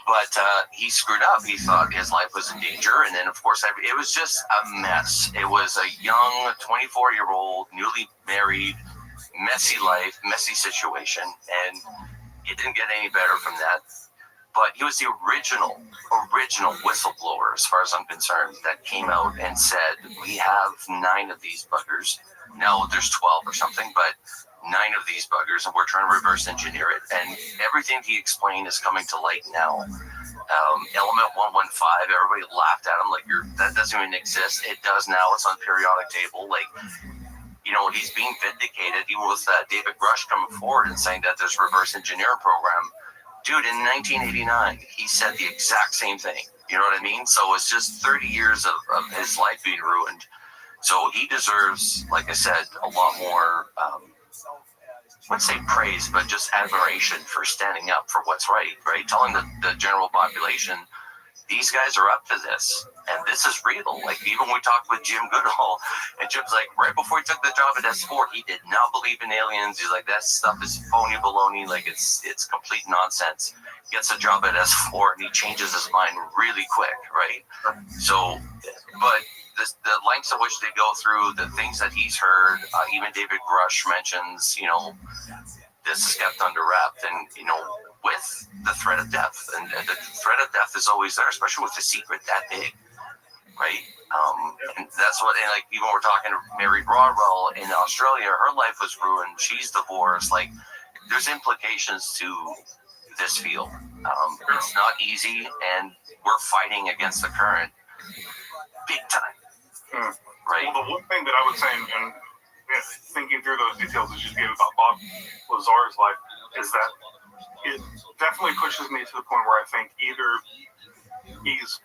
But he screwed up. He thought his life was in danger. And then, of course, it was just a mess. It was a young 24-year-old, newly married, messy life, messy situation. And it didn't get any better from that. But he was the original whistleblower, as far as I'm concerned, that came out and said, we have 9 of these buggers. Now there's 12 or something, but 9 of these buggers, and we're trying to reverse engineer it. And everything he explained is coming to light now. Element 115, everybody laughed at him like, that doesn't even exist. It does now. It's on periodic table. Like, he's being vindicated. Even with David Grush coming forward and saying that there's reverse engineer program. Dude, in 1989, he said the exact same thing. You know what I mean? So it's just 30 years of his life being ruined. So he deserves, like I said, a lot more, I wouldn't say praise, but just admiration for standing up for what's right? Telling the general population, these guys are up to this, and this is real. Like, even when we talked with Jim Goodall, and Jim's like, right before he took the job at S4, he did not believe in aliens. He's like, that stuff is phony baloney. Like, it's complete nonsense. Gets a job at S4, and he changes his mind really quick, right? So, but the lengths of which they go through, the things that he's heard, even David Grush mentions, this is kept under wraps, and, with the threat of death. And the threat of death is always there, especially with a secret that big, right? And that's what, and like, even we're talking to Mary Broadwell in Australia, her life was ruined. She's divorced. Like, there's implications to this field. It's not easy, and we're fighting against the current big time, right? Well, the one thing that I would say, and thinking through those details that you gave about Bob Lazar's life, is that it definitely pushes me to the point where I think either he's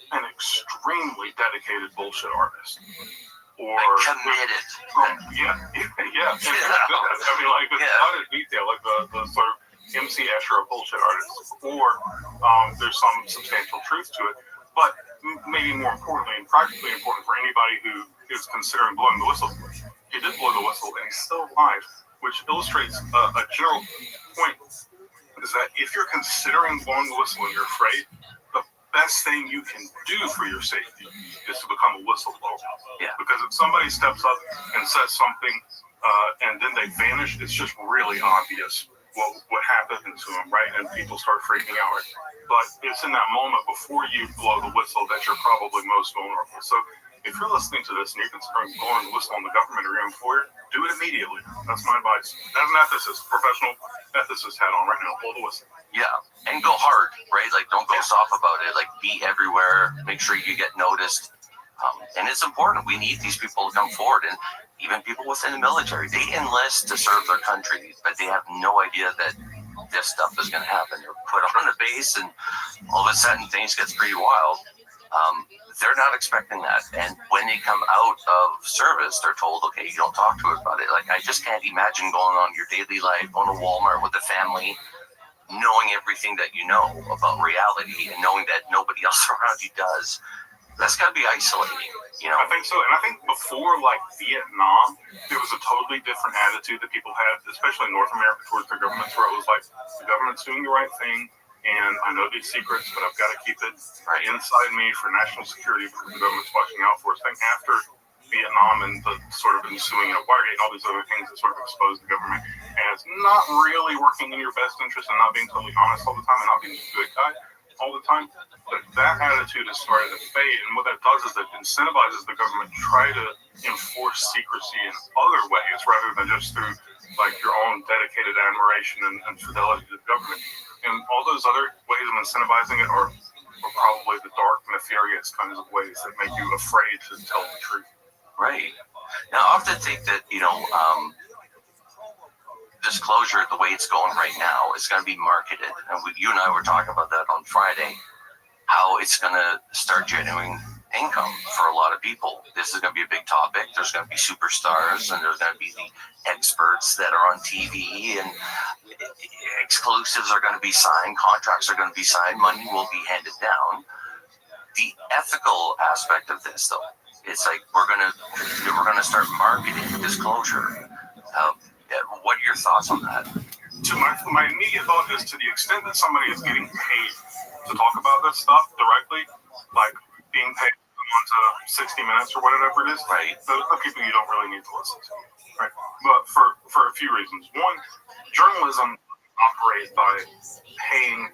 an extremely dedicated bullshit artist, or committed. Yeah. I mean, like, it's not a detail, like the sort of MC Escher of bullshit artists, or there's some substantial truth to it. But maybe more importantly, and practically important for anybody who is considering blowing the whistle. He did blow the whistle, and he's still alive, which illustrates a general point, is that if you're considering blowing the whistle and you're afraid, the best thing you can do for your safety is to become a whistleblower. Yeah. Because if somebody steps up and says something and then they vanish, it's just really obvious what happened to them, right? And people start freaking out. But it's in that moment before you blow the whistle that you're probably most vulnerable. So if you're listening to this and you're considering blowing the whistle on the government or your employer, do it immediately. That's my advice. As an ethicist, professional ethicist hat on right now, blow the whistle. Yeah, and go hard, right? Like, don't go soft about it. Like, be everywhere. Make sure you get noticed. And it's important. We need these people to come forward. And even people within the military, they enlist to serve their country, but they have no idea that this stuff is going to happen. They're put on a base, and all of a sudden things get pretty wild. They're not expecting that. And when they come out of service, they're told, okay, you don't talk to us about it. Like, I just can't imagine going on your daily life, going to Walmart with a family, knowing everything that you know about reality and knowing that nobody else around you does. That's got to be isolating, you know? I think so. And I think before, like, Vietnam, there was a totally different attitude that people had, especially in North America, towards their governments, where it was like, the government's doing the right thing, and I know these secrets, but I've got to keep it inside me for national security because the government's watching out for us. I think after Vietnam and the sort of ensuing, Watergate and all these other things that sort of exposed the government as not really working in your best interest and not being totally honest all the time and not being a good guy all the time, but that attitude is starting to fade, and what that does is that incentivizes the government to try to enforce secrecy in other ways rather than just through like your own dedicated admiration and fidelity to the government. And all those other ways of incentivizing it are probably the dark, nefarious kinds of ways that make you afraid to tell the truth. Right. Now, I often think that, disclosure, the way it's going right now, is going to be marketed. And you and I were talking about that on Friday, how it's going to start generating income for a lot of people. This is going to be a big topic. There's going to be superstars, and there's going to be the experts that are on TV, and exclusives are going to be signed, contracts are going to be signed, money will be handed down. The ethical aspect of this, though, it's like we're going to start marketing disclosure. What are your thoughts on that? So my immediate thought is, to the extent that somebody is getting paid to talk about this stuff directly, like being paid to 60 Minutes or whatever it is, right? Those are people you don't really need to listen to, right? But for a few reasons. One, journalism operates by paying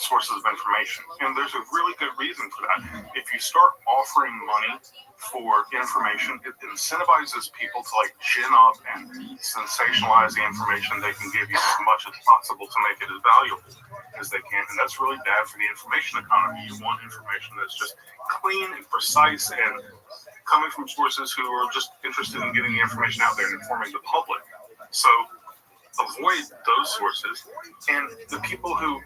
sources of information, and there's a really good reason for that. If you start offering money for information, it incentivizes people to like gin up and sensationalize the information they can give you as much as possible to make it as valuable as they can, and that's really bad for the information economy. You want information that's just clean and precise and coming from sources who are just interested in getting the information out there and informing the public. So avoid those sources, and the people who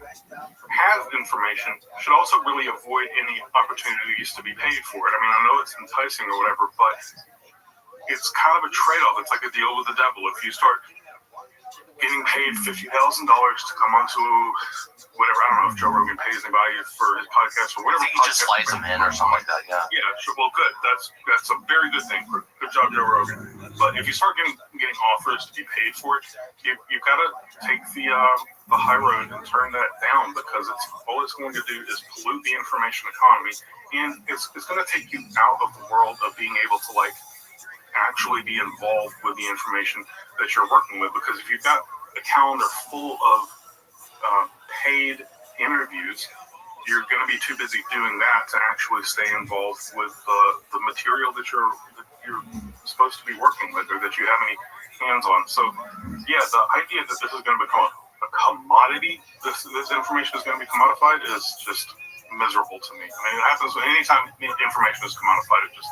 have information should also really avoid any opportunities to be paid for it. I mean, I know it's enticing or whatever, but it's kind of a trade-off. It's like a deal with the devil. If you start getting paid $50,000 to come onto whatever, I don't know if Joe Rogan pays anybody for his podcast or whatever. I think he just slides them in or something like that. Yeah. Yeah. Sure. Well, good. That's a very good thing. Good job, Joe Rogan. But if you start getting offers to be paid for it, you've got to take the high road and turn that down, because all it's going to do is pollute the information economy, and it's going to take you out of the world of being able to like actually be involved with the information that you're working with. Because if you've got a calendar full of paid interviews, you're going to be too busy doing that to actually stay involved with the material that you're supposed to be working with, or that you have any hands on. So yeah, the idea that this is going to become a commodity, this information is going to be commodified, is just miserable to me. I mean, it happens anytime information is commodified, it just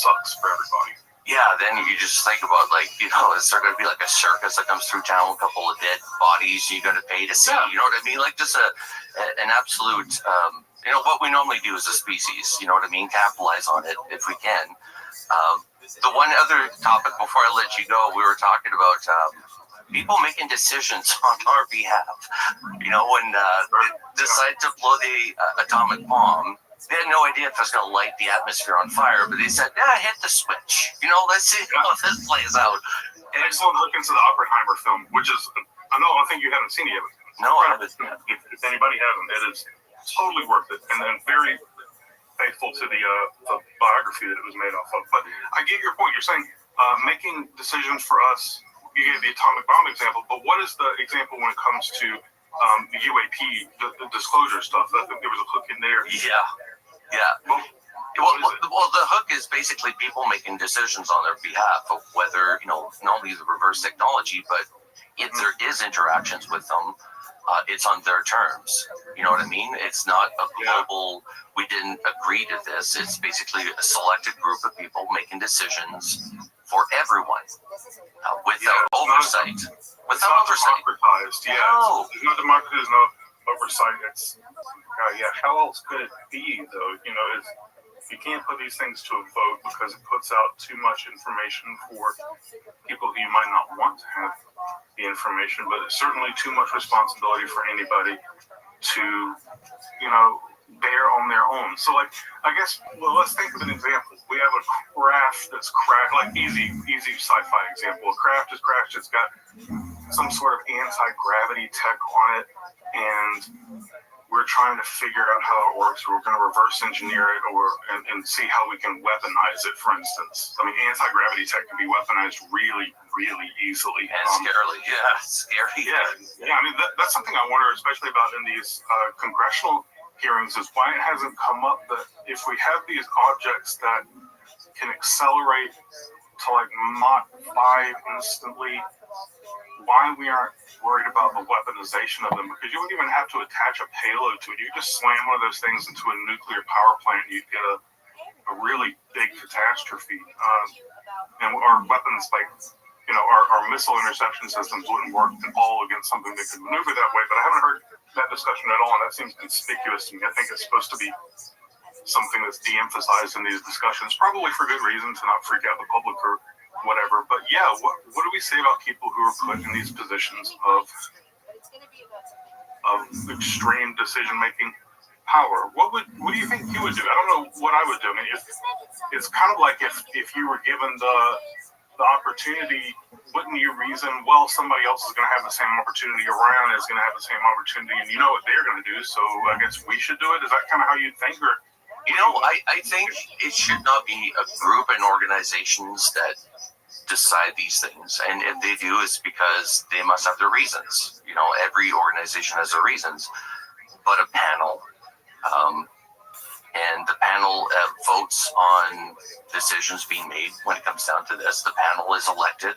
sucks for everybody. Yeah, then you just think about, like, is there going to be like a circus that comes through town, a couple of dead bodies you got to pay to see? Yeah. You know what I mean? Like, just an absolute, what we normally do as a species, you know what I mean? Capitalize on it if we can. The one other topic before I let you go, we were talking about people making decisions on our behalf. When they decide to blow the atomic bomb, They had no idea if it was going to light the atmosphere on fire, but they said, "Yeah, hit the switch. Let's see how this plays out." And excellent look into the Oppenheimer film, which is, I think you haven't seen it yet. No, I haven't. If anybody hasn't, it is totally worth it, and then very faithful to the biography that it was made off of. But I get your point. You're saying making decisions for us. You gave the atomic bomb example, but what is the example when it comes to the UAP, the disclosure stuff? I think there was a hook in there. Yeah. Well, the hook is basically people making decisions on their behalf of whether, not only the reverse technology, but if there is interactions with them, it's on their terms. You know what I mean? It's not a global, we didn't agree to this. It's basically a selected group of people making decisions for everyone without oversight. Without oversight. Democratized. Yeah. No. There's no democracy, there's no oversight. It's, how else could it be, though? You can't put these things to a vote because it puts out too much information for people who you might not want to have the information, but it's certainly too much responsibility for anybody to, bear on their own. So, I guess, let's think of an example. We have a craft that's crashed, easy sci-fi example. A craft is crashed, it's got some sort of anti-gravity tech on it, and we're trying to figure out how it works. We're going to reverse engineer it and see how we can weaponize it, for instance. Anti-gravity tech can be weaponized really, really easily. And scarily, scary. Yeah. That's something I wonder, especially about in these congressional hearings, is why it hasn't come up that if we have these objects that can accelerate to Mach 5 instantly, why we aren't worried about the weaponization of them, because you wouldn't even have to attach a payload to it. You just slam one of those things into a nuclear power plant, you'd get a really big catastrophe. And our weapons, our missile interception systems wouldn't work at all against something that could maneuver that way. But I haven't heard that discussion at all, and that seems conspicuous to me. I think it's supposed to be something that's de-emphasized in these discussions, probably for good reason, to not freak out the public or whatever. But what do we say about people who are put in these positions of extreme decision-making power? What do you think you would do? I don't know what I would do. It's kind of like if you were given the opportunity, wouldn't you reason, well, somebody else is going to have the same opportunity, Iran is going to have the same opportunity, and you know what they're going to do, so I guess we should do it? Is that kind of how you think? Or I think it should not be a group and organizations that decide these things, and if they do, it's because they must have their reasons. Every organization has their reasons, but a panel, and the panel votes on decisions being made. When it comes down to this, the panel is elected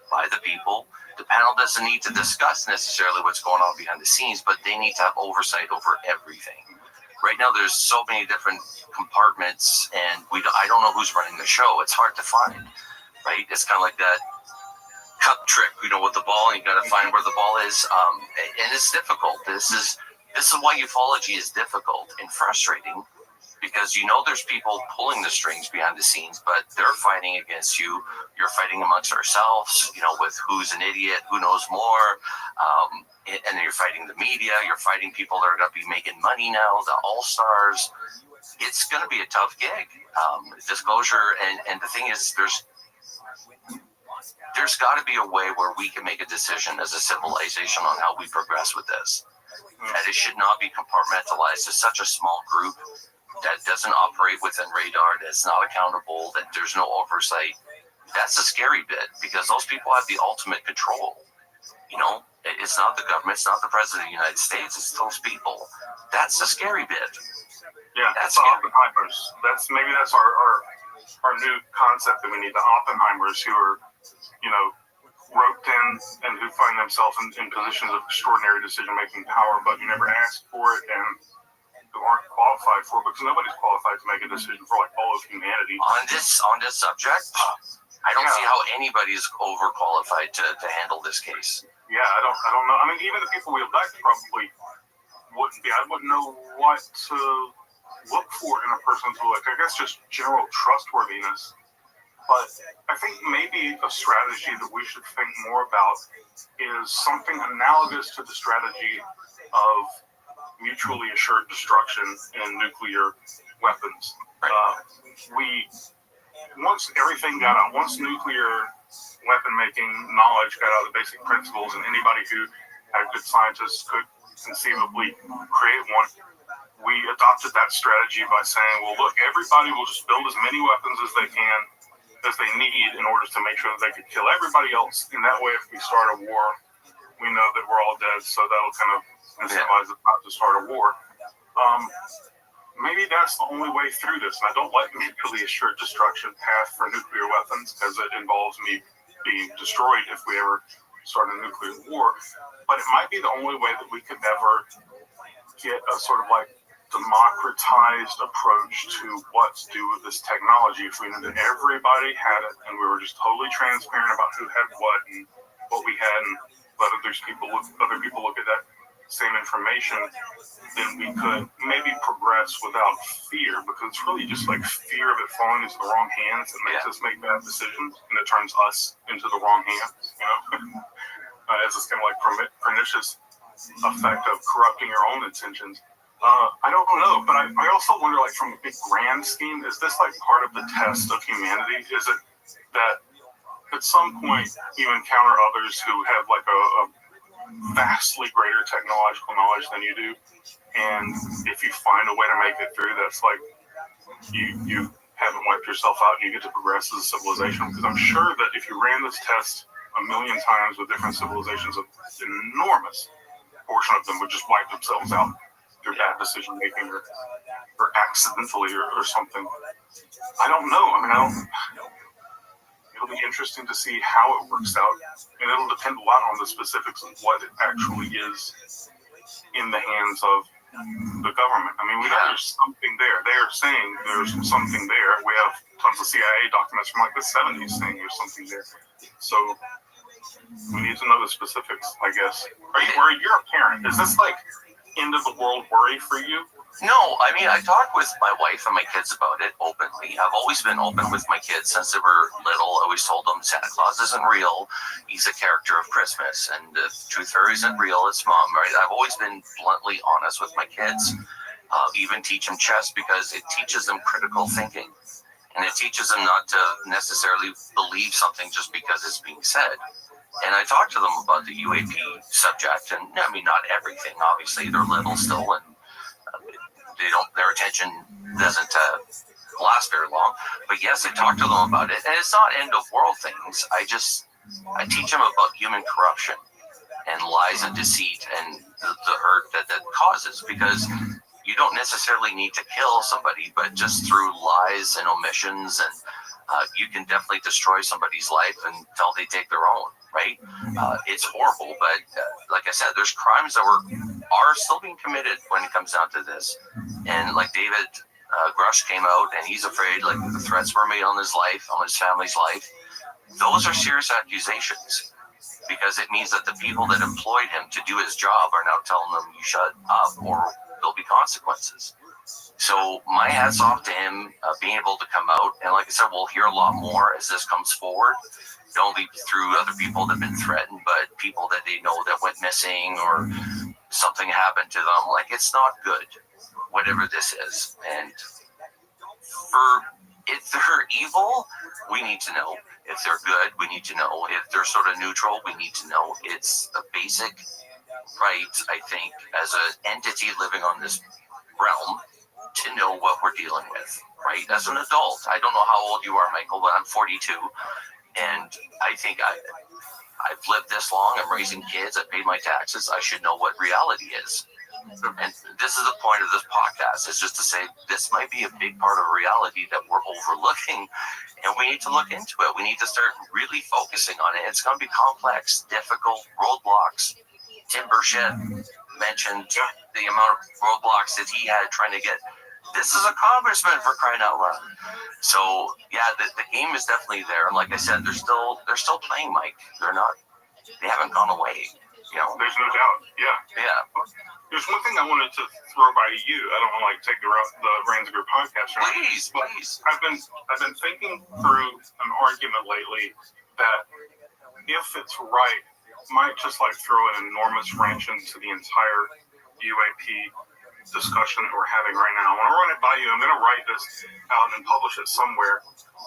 by the people. The panel doesn't need to discuss necessarily what's going on behind the scenes, but they need to have oversight over everything. Right now, there's so many different compartments, and I don't know who's running the show. It's hard to find, right? It's kind of like that cup trick, with the ball, and you got to find where the ball is, and it's difficult. This is why ufology is difficult and frustrating, because there's people pulling the strings behind the scenes, but they're fighting against you. You're fighting amongst ourselves, with who's an idiot, who knows more, and then you're fighting the media. You're fighting people that are going to be making money now, the all-stars. It's going to be a tough gig. Disclosure, and the thing is, there's got to be a way where we can make a decision as a civilization on how we progress with this. That it should not be compartmentalized to such a small group that doesn't operate within radar, that's not accountable, that there's no oversight. That's the scary bit, because those people have the ultimate control. It's not the government, it's not the president of the United States, it's those people. That's the scary bit. Yeah, that's the Oppenheimers. That's our new concept that we need, the Oppenheimers who are, roped in and who find themselves in positions of extraordinary decision-making power, but you never asked for it, and who aren't qualified for it, because nobody's qualified to make a decision for all of humanity. On this subject, I don't see how anybody is overqualified to handle this case. Yeah, I don't know. Even the people we elect probably wouldn't be. I wouldn't know what to look for in a person to elect. I guess just general trustworthiness. But I think maybe a strategy that we should think more about is something analogous to the strategy of mutually assured destruction in nuclear weapons. Once everything got out, once nuclear weapon making knowledge got out of the basic principles, and anybody who had good scientists could conceivably create one, we adopted that strategy by saying, well, look, everybody will just build as many weapons as they can, as they need, in order to make sure that they could kill everybody else. In that way, if we start a war, we know that we're all dead, so that'll kind of incentivize us not to start a war. Maybe that's the only way through this, and I don't like mutually assured destruction path for nuclear weapons because it involves me being destroyed if we ever start a nuclear war. But it might be the only way that we could ever get a sort of like democratized approach to what to do with this technology. If we knew that everybody had it and we were just totally transparent about who had what and what we had, and let other people look at that same information, then we could maybe progress without fear, because it's really just like fear of it falling into the wrong hands that makes us make bad decisions, and it turns us into the wrong hands, as this kind of like pernicious effect of corrupting your own intentions. I don't know, but I also wonder, like, from a big grand scheme, is this like part of the test of humanity? Is it that at some point you encounter others who have like a vastly greater technological knowledge than you do, and if you find a way to make it through, that's like you haven't wiped yourself out and you get to progress as a civilization? Because I'm sure that if you ran this test a million times with different civilizations, an enormous portion of them would just wipe themselves out through bad decision making or accidentally or something. I don't know. It'll be interesting to see how it works out, and it'll depend a lot on the specifics of what it actually is in the hands of the government. I mean, we know there's something there. They're saying there's something there. We have tons of CIA documents from like the 70s saying there's something there. So we need to know the specifics, I guess. Are you worried? You're a parent. Is this like end of the world worry for you? No, I mean, I talk with my wife and my kids about it openly. I've always been open with my kids since they were little. I always told them Santa Claus isn't real. He's a character of Christmas. And the Tooth Fairy isn't real. It's Mom, right? I've always been bluntly honest with my kids. Even teach them chess because it teaches them critical thinking. And it teaches them not to necessarily believe something just because it's being said. And I talked to them about the UAP subject. And I mean, not everything. Obviously, they're little still, and their attention doesn't last very long. But yes, I talk to them about it, and it's not end of world things. I teach them about human corruption and lies and deceit and the hurt that causes, because you don't necessarily need to kill somebody, but just through lies and omissions, and you can definitely destroy somebody's life until they take their own, right? It's horrible, but like I said, there's crimes that are still being committed when it comes down to this. And like David Grush came out, and he's afraid, like, the threats were made on his life, on his family's life. Those are serious accusations, because it means that the people that employed him to do his job are now telling him, you shut up or there'll be consequences. So my hat's off to him being able to come out. And like I said, we'll hear a lot more as this comes forward. Not only through other people that have been threatened, but people that they know that went missing or something happened to them. Like, it's not good, whatever this is. And if they're evil, we need to know. If they're good, we need to know. If they're sort of neutral, we need to know. It's a basic right, I think, as an entity living on this realm, to know what we're dealing with, right? As an adult. I don't know how old you are, Michael, but I'm 42. And I think I've lived this long. I'm raising kids. I paid my taxes. I should know what reality is. And this is the point of this podcast, is just to say this might be a big part of reality that we're overlooking, and we need to look into it. We need to start really focusing on it. It's going to be complex, difficult, roadblocks. Tim Burchett mentioned the amount of roadblocks that he had trying to get. This is a congressman, for crying out loud. So yeah, the game is definitely there. And like I said, they're still playing, Mike. They haven't gone away. You know, there's no doubt. Yeah. There's one thing I wanted to throw by you. I don't want to take the reins of your podcast. Please. I've been thinking through an argument lately that if it's right, might just like throw an enormous wrench into the entire UAP discussion that we're having right now. I want to run it by you. I'm going to write this out and publish it somewhere,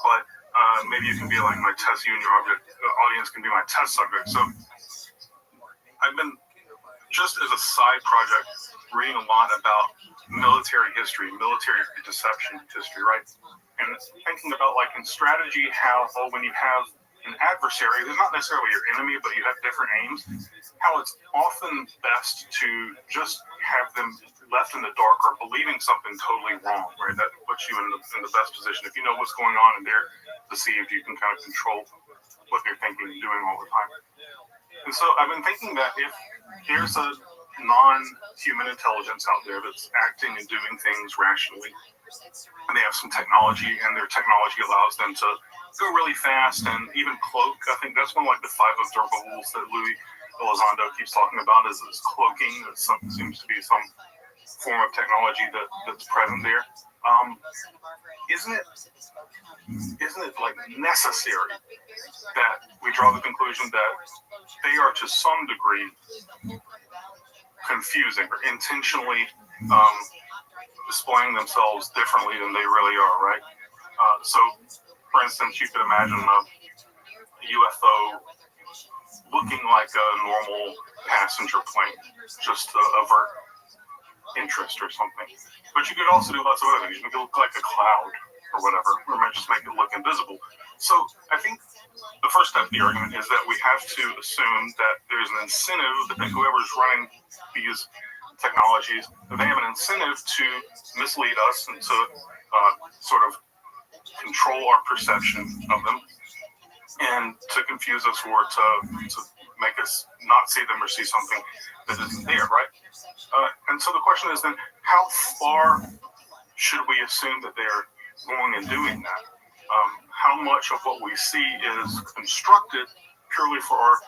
but maybe you can be like my test, you and your audience can be my test subject. So I've been, just as a side project, reading a lot about military history, military deception history, right? And thinking about, like, in strategy, how when you have an adversary who's not necessarily your enemy, but you have different aims, how it's often best to just have them left in the dark or believing something totally wrong, right? That puts you in the best position. If you know what's going on and they're deceived, you can kind of control what they're thinking and doing all the time. And so I've been thinking that if there's a non-human intelligence out there that's acting and doing things rationally, and they have some technology, and their technology allows them to go really fast and even cloak. I think that's one of, like, the 5 observables that Louis Elizondo keeps talking about is cloaking. That seems to be some form of technology that's present there. Isn't it like necessary that we draw the conclusion that they are to some degree confusing or intentionally displaying themselves differently than they really are, right? So, for instance, you could imagine a UFO looking like a normal passenger plane, just to avert interest or something. But you could also do lots of other things. You could look like a cloud or whatever, or might just make it look invisible. So I think the first step of the argument is that we have to assume that there's an incentive that whoever's running these technologies, that they have an incentive to mislead us and to sort of control our perception of them and to confuse us or to make us not see them or see something that isn't there, right? And so the question is then, how far should we assume that they're going and doing that? How much of what we see is constructed purely for our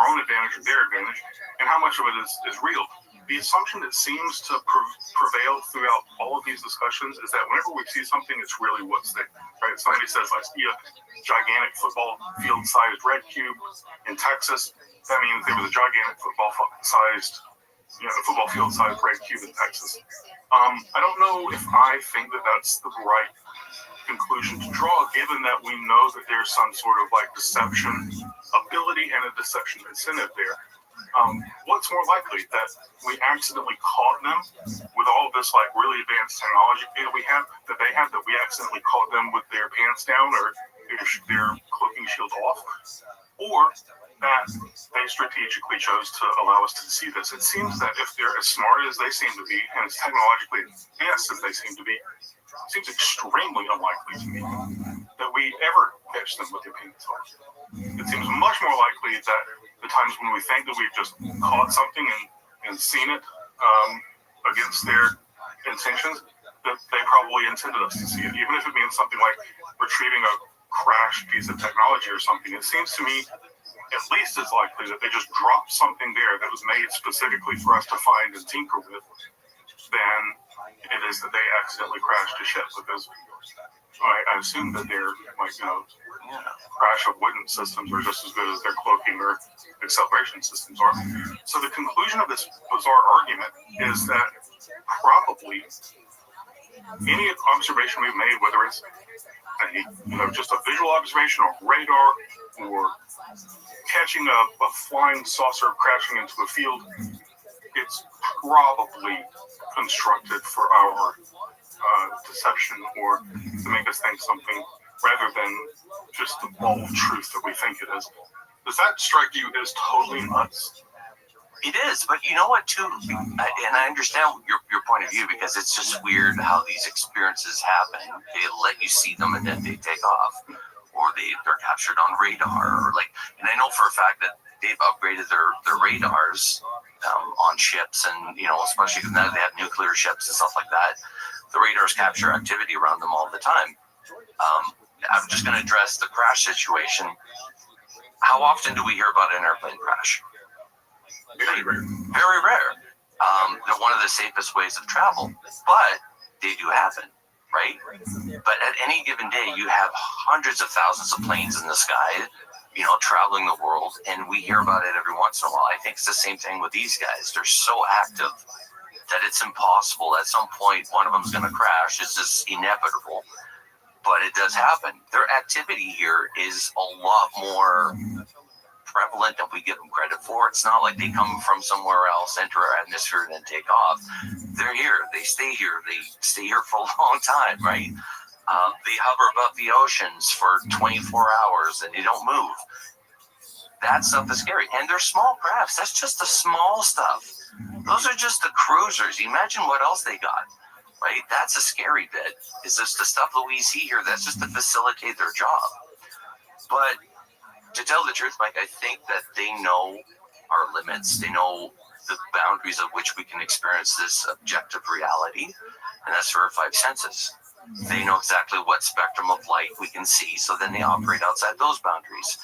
own advantage or their advantage, and how much of it is real? The assumption that seems to prevail throughout all of these discussions is that whenever we see something, it's really what's there, right? Somebody says, I see a gigantic football field-sized red cube in Texas. That means there was a gigantic football field-sized red cube in Texas. I don't know if I think that that's the right conclusion to draw, given that we know that there's some sort of, like, deception ability and a deception incentive there. What's more likely, that we accidentally caught them with all of this, like, really advanced technology that they have, that we accidentally caught them with their pants down or their cloaking shield off, or that they strategically chose to allow us to see this? It seems that if they're as smart as they seem to be, and as technologically advanced as they seem to be, it seems extremely unlikely to me that we ever catch them with their pants off. It seems much more likely that the times when we think that we've just caught something and seen it against their intentions, that they probably intended us to see it, even if it means something like retrieving a crashed piece of technology or something. It seems to me at least as likely that they just dropped something there that was made specifically for us to find and tinker with than it is that they accidentally crashed a ship, because I assume that their, like, crash avoidance systems are just as good as their cloaking or acceleration systems are. So the conclusion of this bizarre argument is that probably any observation we've made, whether it's just a visual observation or radar or catching a flying saucer crashing into a field, it's probably constructed for our deception or to make us think something rather than just the bald truth that we think it is. Does that strike you as totally nuts? It is, but you know what, too? And I understand your point of view, because it's just weird how these experiences happen. They let you see them and then they take off, or they're captured on radar, or and I know for a fact that they've upgraded their radars on ships, and especially now they have nuclear ships and stuff like that. The radars capture activity around them all the time. I'm just going to address the crash situation. How often do we hear about an airplane crash? Very rare. Very rare. They're one of the safest ways of travel, but they do happen, right? But at any given day, you have hundreds of thousands of planes in the sky, traveling the world, and we hear about it every once in a while. I think it's the same thing with these guys. They're so active that it's impossible. At some point, one of them's going to crash. It's just inevitable. But it does happen. Their activity here is a lot more prevalent than we give them credit for. It's not like they come from somewhere else, enter our atmosphere, and then take off. They're here. They stay here. They stay here for a long time, right? They hover above the oceans for 24 hours and they don't move. That stuff is scary. And they're small crafts. That's just the small stuff. Those are just the cruisers. Imagine what else they got, right? That's a scary bit. It's just the stuff that we see here. That's just to facilitate their job. But to tell the truth, Mike, I think that they know our limits. They know the boundaries of which we can experience this objective reality, and that's through our five senses. They know exactly what spectrum of light we can see, so then they operate outside those boundaries.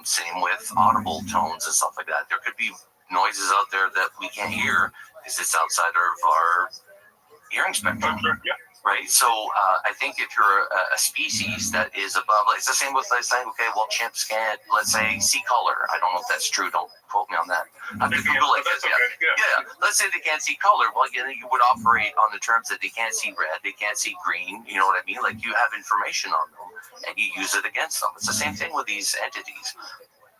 Same with audible tones and stuff like that. There could be noises out there that we can't hear because it's outside of our hearing spectrum. Right? So I think if you're a species that is above, like, it's the same with, like, saying, okay, well, chimps can't, let's say, see color. I don't know if that's true. Don't quote me on that. I have to Google it. Yeah. Let's say they can't see color. Well, you would operate on the terms that they can't see red, they can't see green. You know what I mean? Like, you have information on them, and you use it against them. It's the same thing with these entities.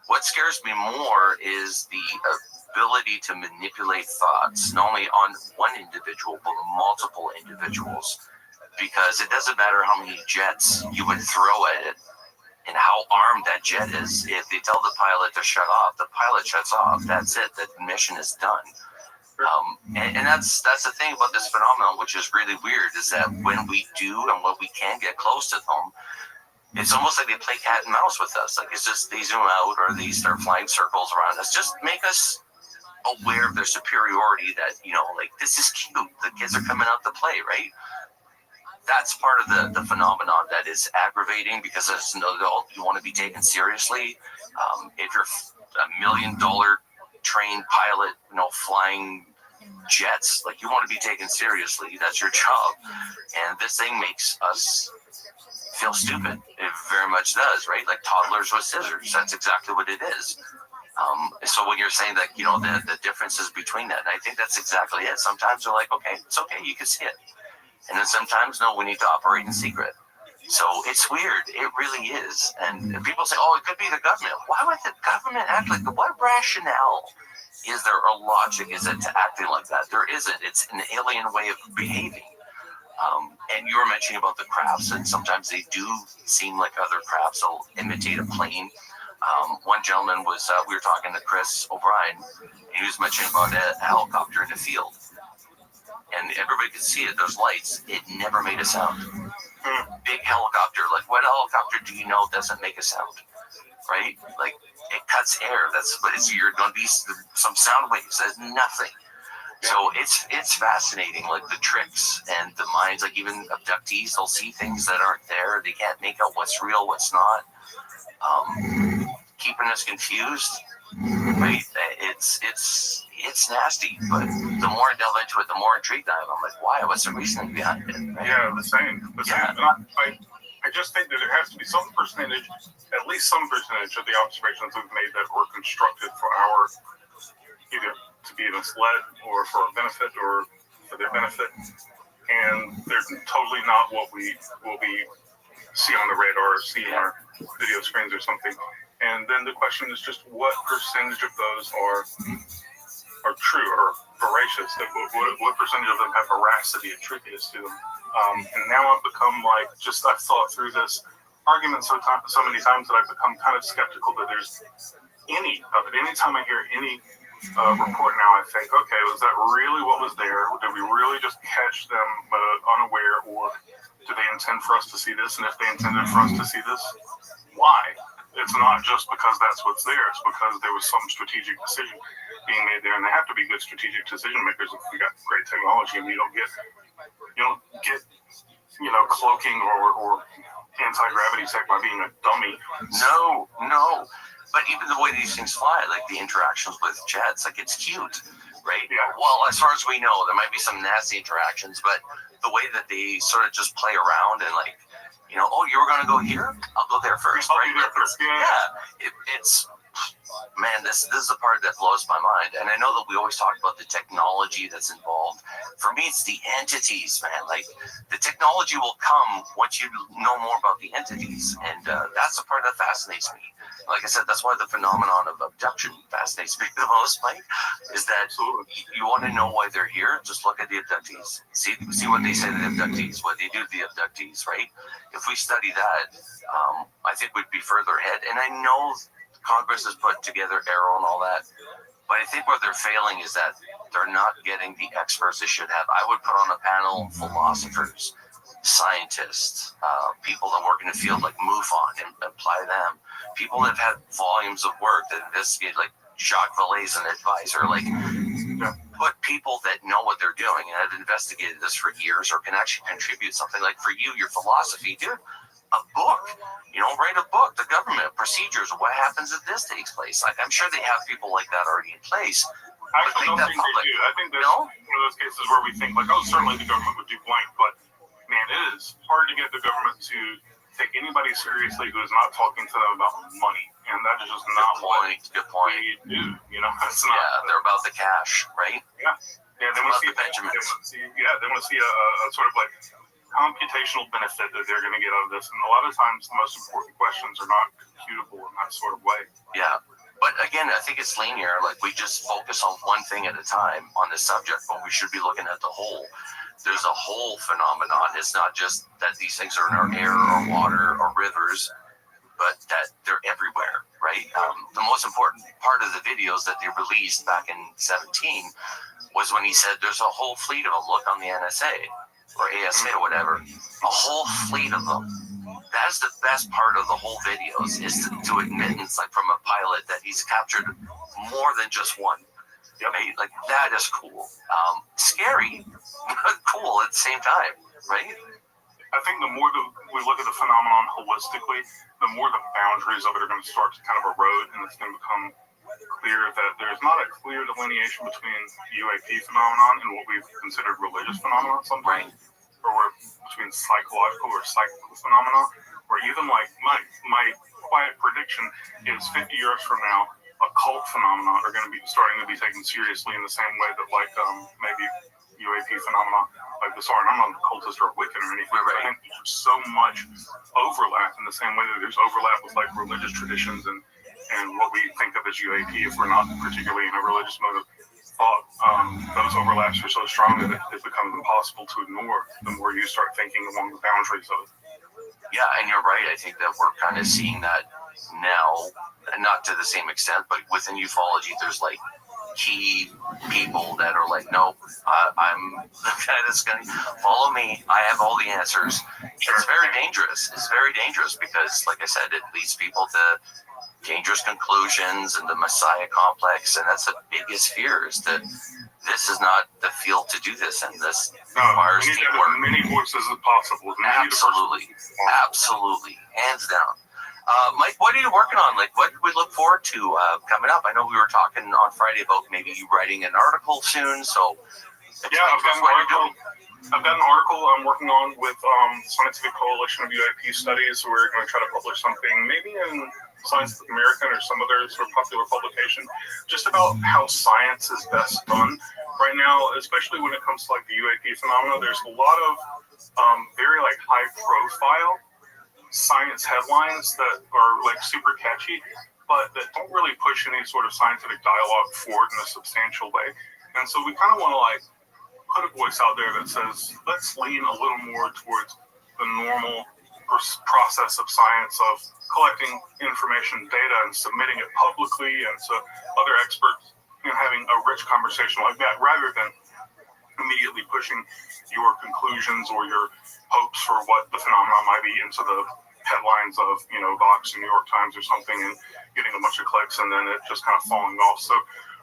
What scares me more is the ability to manipulate thoughts, not only on one individual, but multiple individuals. Because it doesn't matter how many jets you would throw at it and how armed that jet is. If they tell the pilot to shut off, the pilot shuts off. That's it. The mission is done. And that's the thing about this phenomenon, which is really weird, is that when we do and when we can get close to them, it's almost like they play cat and mouse with us. Like, it's just they zoom out or they start flying circles around us. Just make us aware of their superiority, that, like, this is cute. The kids are coming out to play, right? That's part of the phenomenon that is aggravating, because as an adult, you want to be taken seriously. If you're $1 million trained pilot, flying jets, like, you want to be taken seriously. That's your job. And this thing makes us feel stupid. It very much does, right? Like toddlers with scissors. That's exactly what it is. So when you're saying that, the differences between that, I think that's exactly it. Sometimes they're like, okay, it's okay, you can see it. And then sometimes, no, we need to operate in secret. So it's weird. It really is. And people say, oh, it could be the government. Why would the government act like that? What rationale is there or logic is it to acting like that? There isn't. It's an alien way of behaving. And you were mentioning about the crafts, and sometimes they do seem like other crafts. They'll imitate a plane. One gentleman was, we were talking to Chris O'Brien, and he was mentioning about a helicopter in the field. And everybody could see it. There's lights. It never made a sound. Big helicopter. Like, what helicopter do you know doesn't make a sound? Right? Like, it cuts air. That's what it's. You're going to be some sound waves. There's nothing. So it's fascinating, like the tricks and the minds. Like, even abductees, they'll see things that aren't there. They can't make out what's real, what's not. Keeping us confused. Right? It's nasty, but the more I delve into it, the more intrigued I am. I'm like, why? What's the reasoning behind it? Right? Yeah, the same. And I just think that there has to be some percentage, at least some percentage of the observations we've made that were constructed for our, either to be misled or for our benefit or for their benefit. And they're totally not what we see on the radar or see in our video screens or something. And then the question is just what percentage of those are true or veracious? What percentage of them have veracity attributed to them? And now I've become like, I've thought through this argument so many times that I've become kind of skeptical that there's any of it. Anytime I hear any report now, I think, okay, was that really what was there? Did we really just catch them unaware, or do they intend for us to see this? And if they intended for us to see this, why? It's not just because that's what's there. It's because there was some strategic decision being made there, and they have to be good strategic decision makers if we got great technology and you don't get cloaking or anti-gravity tech by being a dummy. No. But even the way these things fly, like the interactions with jets, like, it's cute, right? Yeah. Well, as far as we know, there might be some nasty interactions, but the way that they sort of just play around and, like, oh, you were going to go here? I'll go there first, right? Yeah. It's, man, this is the part that blows my mind. And I know that we always talk about the technology that's involved For me, it's the entities, man. Like, the technology will come once you know more about the entities. And that's the part that fascinates me. Like I said, that's why the phenomenon of abduction fascinates me the most, Mike, is that you want to know why they're here, just look at the abductees. See what they say to the abductees, what they do to the abductees, right? If we study that, I think we'd be further ahead. And I know Congress has put together Arrow and all that, but I think where they're failing is that they're not getting the experts they should have. I would put on a panel philosophers, scientists, people that work in the field like MUFON and apply them, people that have had volumes of work that investigate, like Jacques Vallée's an advisor, like put people that know what they're doing and have investigated this for years or can actually contribute something. Like for you, your philosophy, dude, a book, write a book, the government, procedures, what happens if this takes place. Like, I'm sure they have people like that already in place. I actually don't think they do. I think that's one of those cases where we think, like, oh, certainly the government would do blank, but, man, it is hard to get the government to take anybody seriously who is not talking to them about money, and that is just not what they do. That's not. Yeah, they're about the cash, right? Yeah. Yeah, they want to see Benjamins. They want to see a sort of like computational benefit that they're going to get out of this, and a lot of times the most important questions are not computable in that sort of way. Yeah. But again, I think it's linear. Like, we just focus on one thing at a time on this subject, but we should be looking at the whole. There's a whole phenomenon. It's not just that these things are in our air or water or rivers, but that they're everywhere, right? The most important part of the videos that they released back in 17 was when he said there's a whole fleet of them. Look on the NSA or ASA or whatever. A whole fleet of them. That's the best part of the whole videos, is to admittance, like from a pilot, that he's captured more than just one. Right? Like, that is cool. Scary, but cool at the same time, right? I think the more that we look at the phenomenon holistically, the more the boundaries of it are going to start to kind of erode, and it's going to become clear that there's not a clear delineation between UAP phenomenon and what we've considered religious phenomenon sometimes. Right. Or between psychological or psychical phenomena, or even like my quiet prediction is 50 years from now, occult phenomena are going to be starting to be taken seriously in the same way that like maybe UAP phenomena, like the sorry, I'm not an occultist or a Wiccan or anything. Right. I think there's so much overlap in the same way that there's overlap with like religious traditions and what we think of as UAP if we're not particularly in a religious mode of thought. Those overlaps are so strong that it becomes impossible to ignore the more you start thinking along the boundaries of it. Yeah, and you're right. I think that we're kind of seeing that now, and not to the same extent, but within ufology, there's like key people that are like, nope, I'm the guy that's going to follow me. I have all the answers. It's very dangerous. It's very dangerous because, like I said, it leads people to dangerous conclusions and the Messiah complex, and that's the biggest fear, is that this is not the field to do this, and this requires teamwork. As many voices as possible. Absolutely, hands down. Mike, what are you working on? Like, what do we look forward to coming up? I know we were talking on Friday about maybe you writing an article soon, so yeah, I've got an article I'm working on with Scientific Coalition of UAP Studies. We're going to try to publish something maybe in Science American or some other sort of popular publication, just about how science is best done right now, especially when it comes to like the UAP phenomena. There's a lot of very like high profile science headlines that are like super catchy, but that don't really push any sort of scientific dialogue forward in a substantial way. And so we kind of want to like put a voice out there that says, let's lean a little more towards the normal process of science of collecting information, data, and submitting it publicly and to other experts, and having a rich conversation like that, rather than immediately pushing your conclusions or your hopes for what the phenomenon might be into the headlines of, Vox and New York Times or something, and getting a bunch of clicks and then it just kind of falling off. So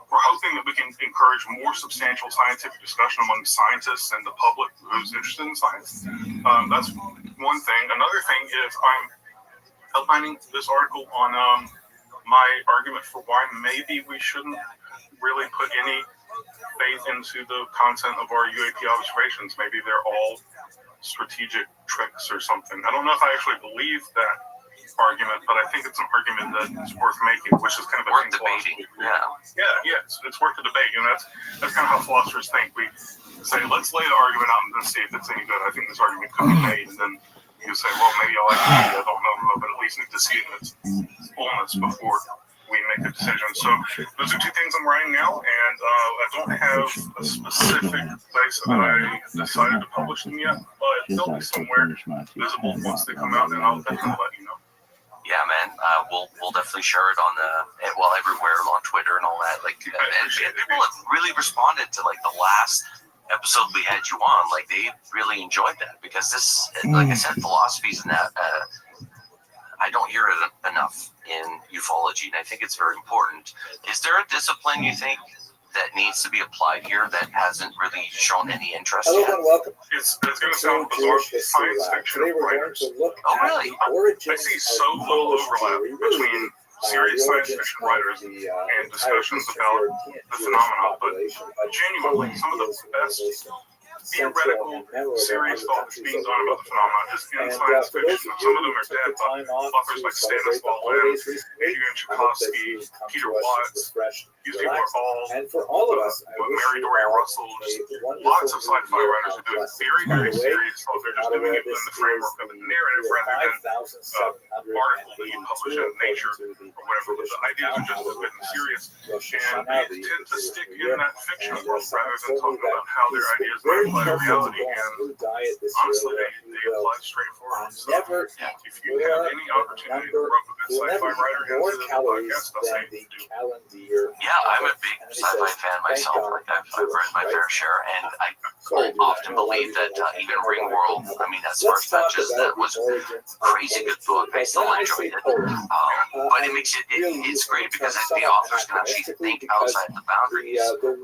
we're hoping that we can encourage more substantial scientific discussion among scientists and the public who's interested in science. That's one thing. Another thing is I'm outlining this article on my argument for why maybe we shouldn't really put any faith into the content of our UAP observations. Maybe they're all strategic tricks or something. I don't know if I actually believe that argument, but I think it's an argument that's worth making, which is kind of worth debating. Yeah, it's worth the debate, and that's kind of how philosophers think. say, let's lay the argument out and then see if it's any good. I think this argument could be made, and then you say, well, maybe I like it, maybe I don't know, but at least need to see it in its fullness before we make a decision. So those are two things I'm writing now, and I don't have a specific place that I decided to publish them yet, but they'll be somewhere visible once they come out, and I'll definitely let you know. Yeah, man. We'll definitely share it on everywhere on Twitter and all that. Like, and people have really responded to like the last episode we had you on. Like, they really enjoyed that because this, like I said, philosophies and that. I don't hear it enough in ufology, and I think it's very important. Is there a discipline you think that needs to be applied here that hasn't really shown any interest yet? It's going to sound bizarre. Science fiction writers. Oh, really? I see so little overlap between serious science fiction writers and discussions about the phenomena, but genuinely, some of the best theoretical, serious thought that's being done about the phenomenon is in science fiction. Some of them are dead, but authors like Stanislaw Lem, Adrian Tchaikovsky, Peter Watts, these people are all Mary Doria Russell, lots of sci-fi writers are doing very, very serious thought. They're just doing it within the framework of a narrative rather than article that you publish in Nature or whatever, but the ideas are just a bit serious, and they tend to stick in that fiction world rather than talking about how their ideas might apply to reality, and honestly, they apply straightforward. So if you have any opportunity to work with a sci-fi writer into the podcast, I'll say do. Yeah, I'm a big sci-fi fan myself. Like I've read my fair share, and I often believe that even Ringworld, I mean, that's First Touches, that was a crazy good book. I still enjoyed it. But it makes it's great because the authors can actually think outside the boundaries,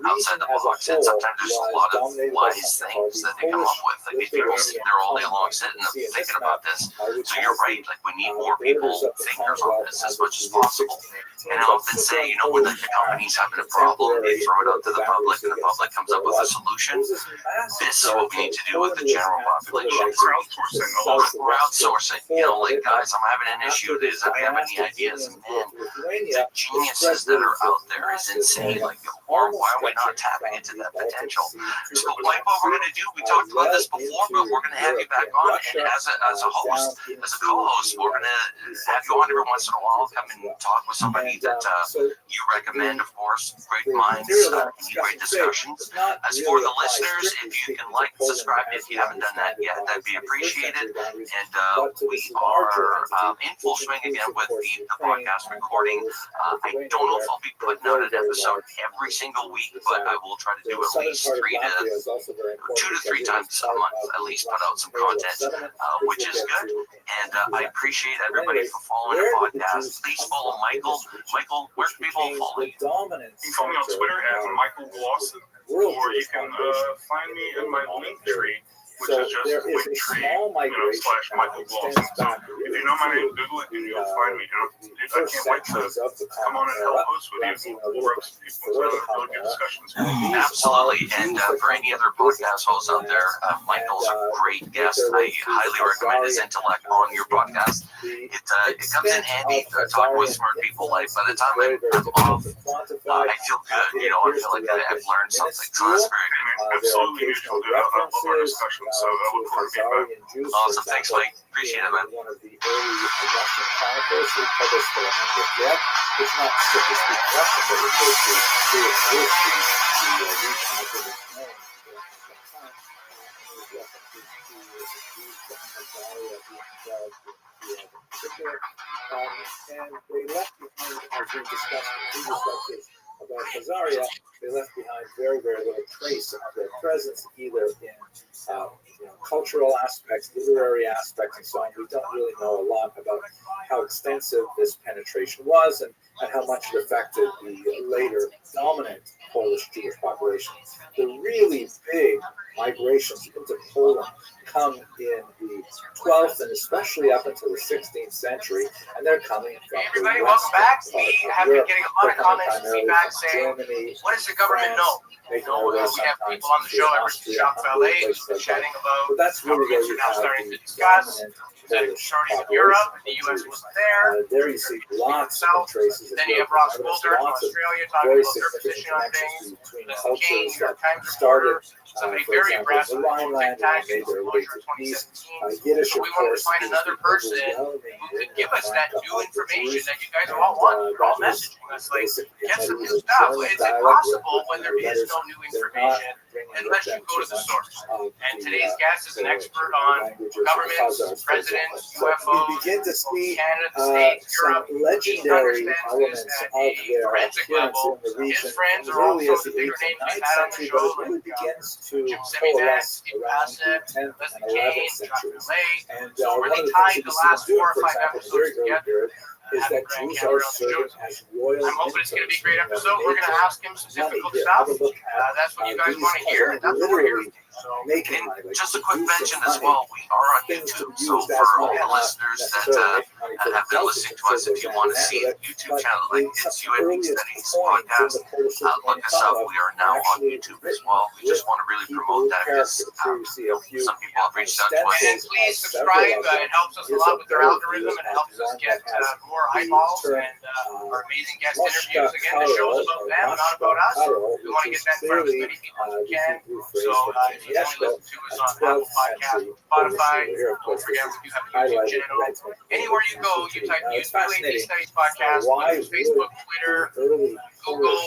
outside the box, and sometimes there's a lot of wise things that they come up with. Like these people sit there all day long sitting and thinking about this. So you're right, like we need more people thinkers on this as much as possible. And I often say, you know, when the company's having a problem, they throw it out to the public, and the public comes up with a solution. This is what we need to do with the general population. Crowdsourcing. You know, like, guys, I'm having an issue. Does anybody have any ideas? And man, the geniuses that are out there is insane. Like, why are we not tapping into that potential? So, like, what we're going to do, we talked about this before, but we're going to have you back on. And as a host, as a co-host, we're going to have you on every once in a while, come and talk with somebody that you recommend, of course. Great minds, great discussions. As for the listeners, if you can like and subscribe if you haven't done that yet, that'd be appreciated. And we are in full swing again with the podcast recording. I don't know if I'll be putting out an episode every single week, but I will try to do at least 2 to 3 times a month, at least put out some content, which is good. And I appreciate everybody for following the podcast. Please follow Michael. Michael, where can people follow you? You can follow me on Twitter at Michael Glosson, or you can find me in my link tree, which is just linktree, / Michael Glosson. So if you know my name, Google it and you'll find me. I can't wait to come on and help host with you. Really good discussions. Absolutely. And for any other podcast hosts out there, Michael's a great guest. I highly recommend his intellect on your podcast. It comes in handy talking with smart people. Like by the time I'm off, I feel good. You know, I feel like I've learned something. So that's very good. Absolutely mutual. I love our discussions. So I look forward to being back. Awesome. Thanks, Mike. Appreciate it, man. One of the early Russian chronicles who published the yet. It's not strictly speaking Russian, but it goes to the and they left behind, as we discussed in previous lectures about Khazaria, they left behind very, very little trace of their presence, either in cultural aspects, literary aspects, and so on. We don't really know a lot about how extensive this penetration was and how much it affected the later dominant Polish Jewish population. The really big migrations into Poland come in the 12th and especially up until the 16th century, and they're coming from everybody, welcome back. We have been getting a lot of comments and feedback saying, Germany, what does the government know? We have people on the show, Everson Jacques Vallée, who's been chatting about how groups are now starting to discuss the authorities in Europe, and the U.S. wasn't there. There you see lots of traces. Then you have Ross Coulter from Australia talking about their position on things. The King, New York Times reporter, somebody For very example, aggressive the Rhineland TikTok made their way to peace. 2017. Yiddish, So of we wanted course, to find is another the person overwhelming who could give lingua us that franca new of the information Jews, that you guys and all want. You're all that was messaging us like, basically get some new Medieval stuff. German It's dialect. impossible when there is Letters no new did not information bring with unless you them go to too the much source. of And the today's guest is an expert on languages of governments, Khazars, for presidents, example. So we UFOs, begin to both see Canada, the States, some Europe. He legendary understands this elements at of a their forensic appearance level. in the region His friends as are early also as the the bigger 8th and names we've 9th had on the century, show, but it really like begins to Jim Semivan, coalesce Steve around the Bassett, 10th Leslie and 11th Kane, John centuries. Malay. And So one really of the tied things the that you last see them 4 or doing, 5 for example, in the episodes very early together. period, is that Grant Jews Cameron are on the serving show. as royal I'm hoping it's going to be a great interns, episode. We're going to ask him some difficult here, stuff. have a look at That's what you guys these want to hear, and that's what we're here literally for. So, making money. Like Just a quick mention producing as money, well, we are on things YouTube, to so use for as all money, the not listeners that necessarily making money for have been themselves, listening to us, if you want to see the YouTube channel, like it's some UAP earliest Studies coins in podcast, the Polish look us up. We are now on YouTube as well. We just want to really promote that because some people have reached out to us. and please subscribe. It helps us a lot with our algorithm. It helps us get more eyeballs and our amazing guest interviews. Again, the show's about them, not about us. We want to get that in front of as many people as we can. So if you only listen to us on Apple Podcasts, Spotify, don't forget we do have a YouTube channel. Anywhere you go, you type UAP Studies Podcast, whether it's Facebook, Twitter, Google,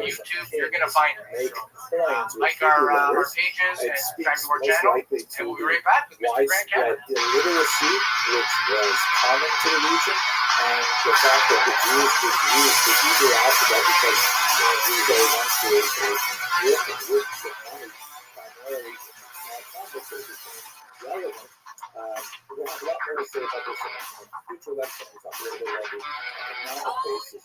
YouTube, you're going to find it. So, like our pages and subscribe to our channel, and we'll be right back with Mr. Grant Cameron. Illiteracy, which was common to the region, and the fact that the Jews would use the Hebrew alphabet because these are ones who were working with the money primarily in context that became relevant. We're going to have a lot more to say about this in a future lecture. We'll talk a little bit about the economic basis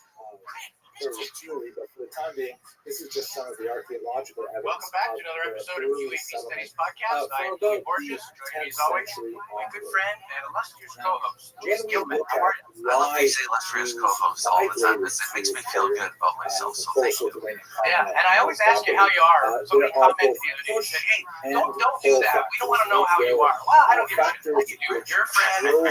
very truly, but for the time being, this is just some of the archaeological evidence. Welcome back to another episode of UAP Studies Podcast. I'm Ian Borges, joining me as always, my good friend and illustrious co-host, James Gilman. How are you? I love you say illustrious co-host all the time. It makes me feel good about myself, so thank you. Yeah, and I always ask you how you are. Somebody commented the other day and said, hey, don't do that. We don't want to know how you are. Well, I don't give a shit. I can do it. You're a friend.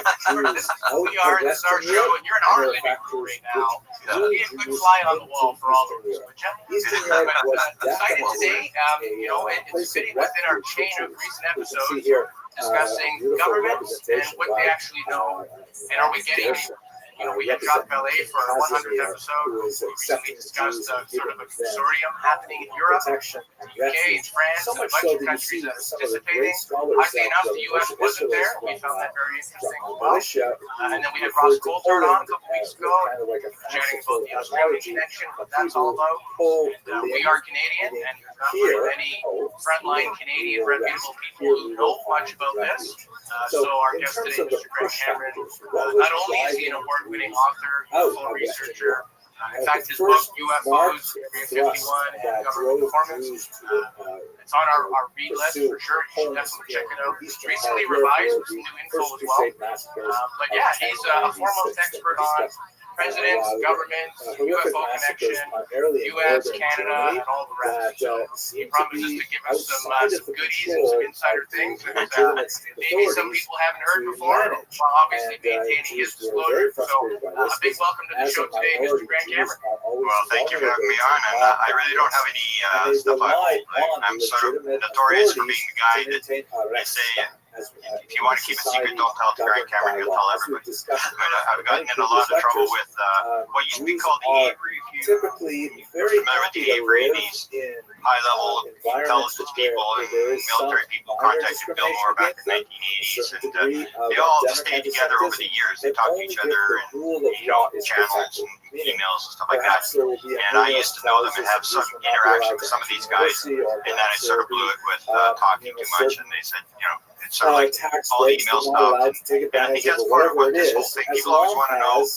This is who we are. This is our show, and you're in our living room right now. So be a good fly on the wall for all of us. Excited today, it's fitting within our chain of recent episodes discussing governments and what they actually know, and are we getting we had Jacques Ballet for our 100th episode. We recently discussed sort of a consortium happening in Europe, the UK, and France, and a bunch of countries that are participating. Oddly enough, the US wasn't there. We found that very interesting as well. And then we had Ross Coulthard on a couple weeks ago, chatting about the Australian connection, what that's all about. We are Canadian, and there's not very many frontline Canadian reputable people who know much about this. So our guest today, Mr. Grant Cameron, not only is he an award-winning author, UFO researcher, in fact, his book, UFOs, Area 51, and Government Performance, it's on our read list for sure. You should definitely check it out. It's recently revised with some new info as well. But yeah, he's a foremost expert on presidents, governments, UFO connection, US, Canada, and all the rest. So he promises to give us some goodies and some insider things that maybe some people haven't heard before, while obviously maintaining his disclosure. So a big welcome to the show today, Mr. Grant Cameron. Well, thank you for having me on, and I really don't have any stuff I hold. I'm sort of notorious for being the guy that I say, if you want to keep it secret, don't tell it to Grant Cameron, he'll tell everybody. But I've gotten in a lot of trouble with what used to be called the Avery. If you're familiar with the Avery, these high-level intelligence people and military people contacted Bill Moore back in the 1980s, and they all stayed together over the years. They talked to each other in channels and emails and stuff like that. And I used to know them and have some interaction with some of these guys, and then I sort of blew it with talking too much, and they said, it's sort of like all the emails stopped. And I think that's part of what this whole thing, people always want to know,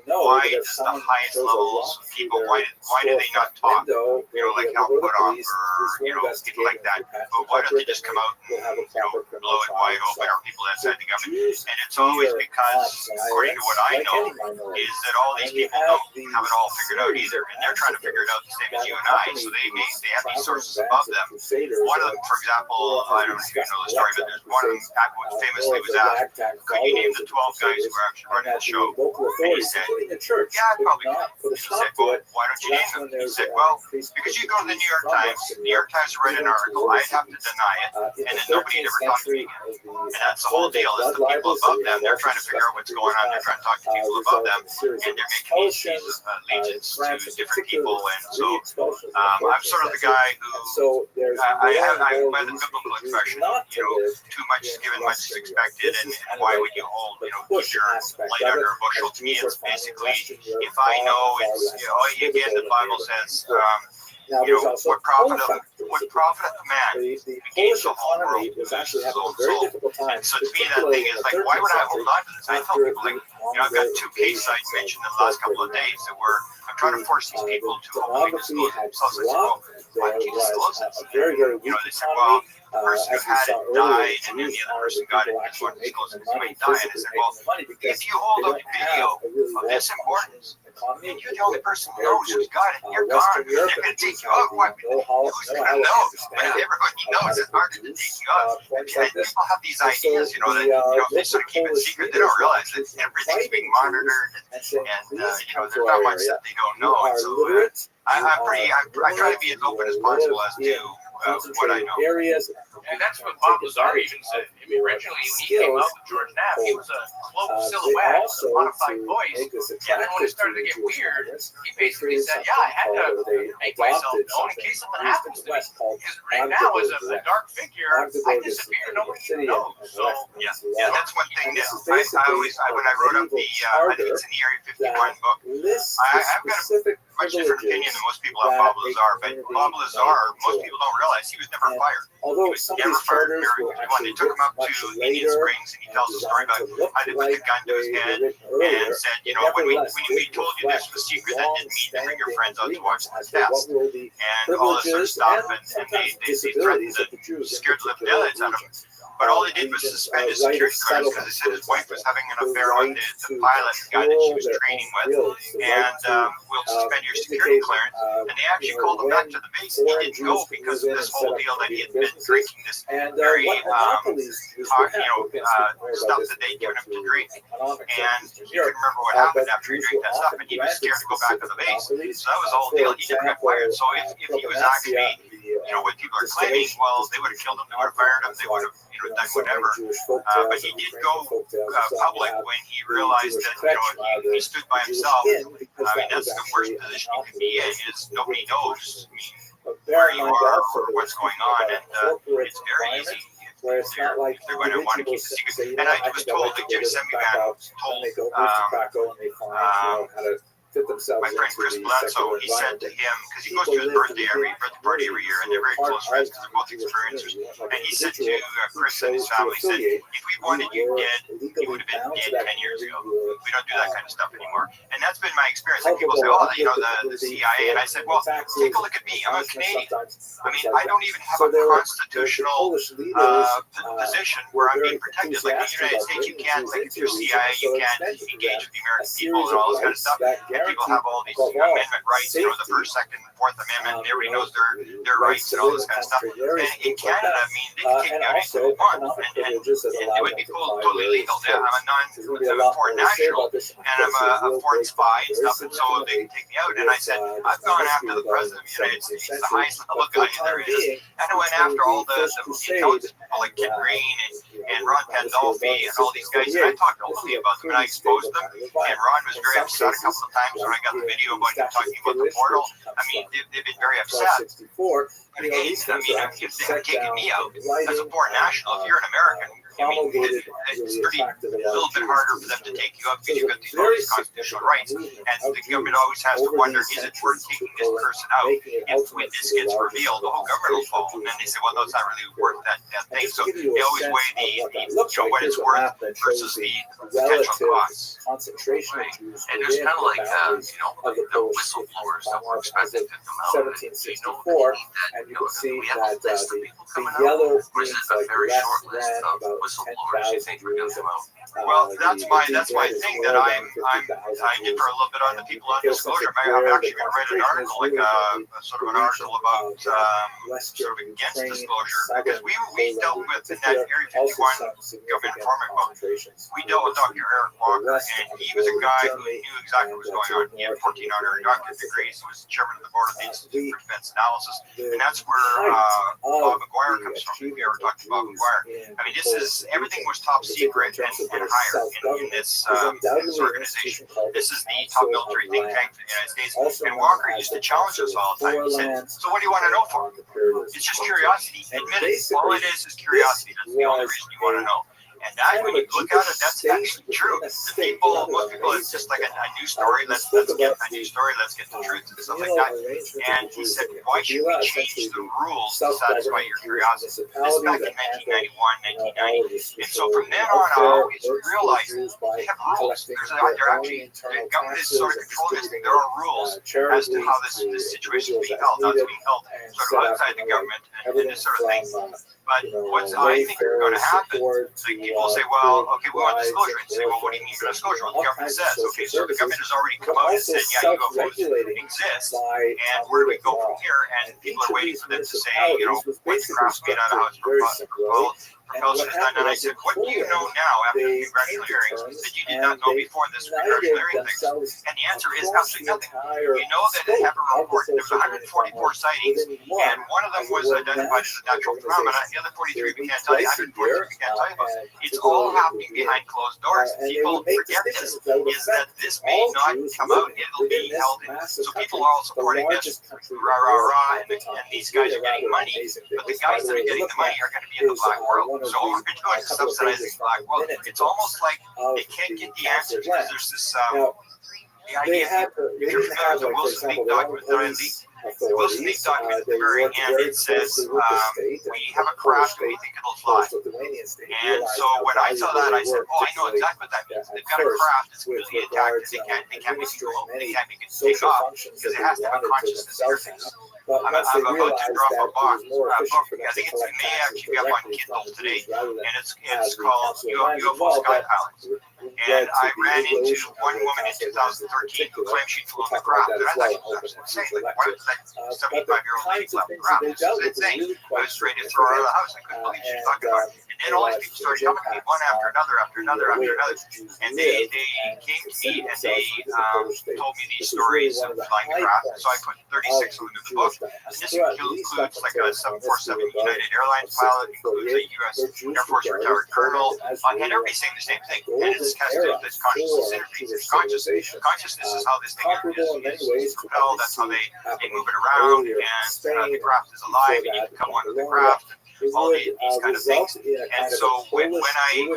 why does the highest levels of people, why do they not talk? Like Hal Puthoff or, people like that. But why don't they just come out and, blow it wide open, or people outside the government? And it's always because, according to what I know, is that all these people don't have it all figured out either. And they're trying to figure it out the same as you and I. So they have these sources above them. One of them, for example, I don't know if you know the story, but there's one of them famously was asked, could you name the 12 guys who were actually running the show? And he said, including the church, yeah, I could probably not could. put a He stop said, to well, it. why don't you That's name when them? He there's said, well, increased because you go to the New York from Times, Western the New York Times read an article, I'd have to deny it, in and the then nobody 13th ever talked to me century, again. And that's the whole deal, is the people above them, they're trying to figure out what's going on, they're trying to talk to people above them, and they're making these allegiance to different people, and so I'm sort of the guy who, I'm by the biblical expression, too much is given, much is expected, and why would you hold, keep your light under a bushel? To me, it's basically, if I know it's, again, the Bible says, what profiteth man gains the whole world, loses his own soul. And so to me, that thing is like, why would I hold on to this? I tell people, like, I've got 2 case sites mentioned in the last couple of days that I'm trying to force these people to hopefully disclose it themselves. I said, well, why don't you disclose it? They said, well, the person who had it died, and then the other person got it, and just wanted to disclose it because he died. And I said, well, if you hold up video of this importance, and you're the only person who knows who's got it, and you're gone, they're going to take you out. Who's going to know? When everybody knows, it's hard to take you out. People have these ideas, that if they sort of keep it secret, they don't realize that everything's being monitored, and there's not much that they don't know. And so I try to be as open as possible as to what I know. And that's what Bob Lazar even said. I mean, originally, when he came out with George Knapp, he was a cloaked silhouette with a modified voice. And then when it started to get weird, he basically said, yeah, I had to make myself known in case something happens to me. Because right now, as a dark figure, I disappear, nobody even knows. So, yeah, that's one thing that I always, when I wrote up I think it's in the Area 51 book, I've got a much different opinion than most people have Bob Lazar, but Bob Lazar, most people don't realize he was never fired. He was never fired in Area 51. They took him up to Indian Springs, and he tells a story about how they put the gun to his head and said, when we told you this was secret, that didn't mean to bring your friends out to watch the test, and all this sort of stuff, and they threatened to scare the living daylights out of him. But all they did was suspend his security clearance because they said his wife was having an affair with the pilot, the guy that she was training with, and we'll suspend your security clearance. And they actually called him back to the base. He didn't go because of this whole deal that he had been drinking this very stuff that they'd given him to drink. And he couldn't remember what happened after he drank that stuff, and he was scared to go back to the base. So that was the whole deal. He never got fired. So if he was actually, what people are claiming, well, they would have killed him, they would have fired him, they would have done whatever. But he did go public when he realized that he stood by himself. That's the worst position you can be in, is nobody knows where you are or what's going on, and it's very easy. They're going to want to keep the secret. And I was told that Jimmy Semivan told my friend Chris Bledsoe, he said to him, because he goes to his birthday party every year, and they're very close friends because they're both experiencers. And he said to Chris and his family, he said, if we wanted you dead, you would have been dead 10 years ago. We don't do that kind of stuff anymore. And that's been my experience. Like people say, the CIA. And I said, well, take a look at me. I'm a Canadian. I mean, I don't even have a constitutional position where I'm being protected. Like the United States, you can't, like if you're CIA, you can't engage with the American people and all this kind of stuff. People have all these amendment rights, the First, Second, Fourth Amendment, and everybody knows their rights and all this kind of stuff. And in Canada, I mean, they can take me out anytime they want, and it would be totally legal. I'm a foreign national, and I'm a foreign spy and stuff, and so they can take me out. And I said, I've gone after the President of the United States, the highest level guy there is, and I went after all the intelligence people like Ken Green and Ron Pandolfi and all these guys, and I talked openly about them, and I exposed them, and Ron was very upset a couple of times when I got the video about him talking about the portal. I mean, they've been very upset. But again, I mean, if they had taken me out as a foreign national, if you're an American, I mean, it's a little bit harder for them to take you up because you've got all these constitutional rights. And the government always has to wonder, is it worth taking this person out? If when this gets revealed, the whole government will fall. And then they say, well, no, it's not really worth that thing. So they always weigh what it's worth versus the potential costs. Concentration and there's kind of like, the whistleblowers that were expected to come out. 1764, and you can see that the yellow means like less than about whistleblowers you think are going to come out? Well, that's my thing that I differ a little bit on the people on disclosure. I've actually been writing an article, like sort of an article about sort of against disclosure, because we dealt with in that Area 51 government informant book. We dealt with Dr. Eric Walker, and he was a guy who knew exactly what was going on. He had 14 honorary doctorate degrees. He was chairman of the board of the Institute for Defense Analysis, and that's where Bob McGuire comes from. If you ever talked to Bob McGuire, I mean, everything was top secret and higher in this organization. This is the top military think tank in the United States. And Walker used to challenge us all the time. He said, "So what do you want to know for? It's just curiosity. Admit it. All it is curiosity. That's the only reason you want to know." And that, when you look at it, that's actually true. Most people, it's just like a news story. Let's get a news story. Let's get the truth and stuff like that. And he said, "Why should we change the rules to satisfy your curiosity?" This is back in 1991, 1990. And so from then on, I always realized they have rules. They're actually, the government is sort of controlling this thing. There are rules as to how this situation is being held. Now, it's being held sort of outside the government and this sort of thing. But what I think is going to happen, like people say, well, okay, we want disclosure. And say, well, what do you mean for disclosure? Well, the government says, okay, so the government has already come out and said, yeah, UFOs exist, and where do we go from here? And people are waiting for them to say, what's the craft made out of, how it's propulsion is done. And I said, what do you know now after the congressional hearings that you did not know before this congressional hearing things? And the answer is absolutely nothing. You know that they have a report, there's 144 sightings, and one of them was identified as a natural phenomena. The other 43 we can't tell you, 143 we can't tell you about. It's all happening behind closed doors. People forget this, is that this may not come out, it'll be held in. So people are all supporting this, rah, and these guys are getting money, but the guys that are getting the money are going to be in the black world. So all we're doing is subsidizing the black world. It's almost like they can't get the answers, because there's this, the idea, if you're familiar with the Wilson Leak document that I leaked, the Wilson Leak document at the very end, it says, we have a craft and we think it'll fly. And so when I saw that, I said, oh, I know exactly what that means. They've got a craft that's completely intact, and they can't make it go, they can't make it take off, because it has to have a consciousness interface. I'm about to drop a book. I think it may actually be up on Kindle today, and it's called UFO Sky Pilots. And I ran into one woman in 2013 who claimed she'd flown the craft. And I thought she was insane. Like, why was that 75-year-old lady flying the craft? This is insane. I was ready to throw her out of the house. I couldn't believe she was talking about it. And then all these people started coming to me, one after another. And they came to me and they told me these stories of flying the craft. And so I put 36 of them in the book. And this includes like a 747 United Airlines pilot, includes a U.S. Air Force retired colonel, and everybody's saying the same thing. And this has to do with this consciousness interface. It's consciousness is how this thing is propelled. That's how they move it around. And the craft is alive, and you can come onto the craft. All these kind of things. And so when I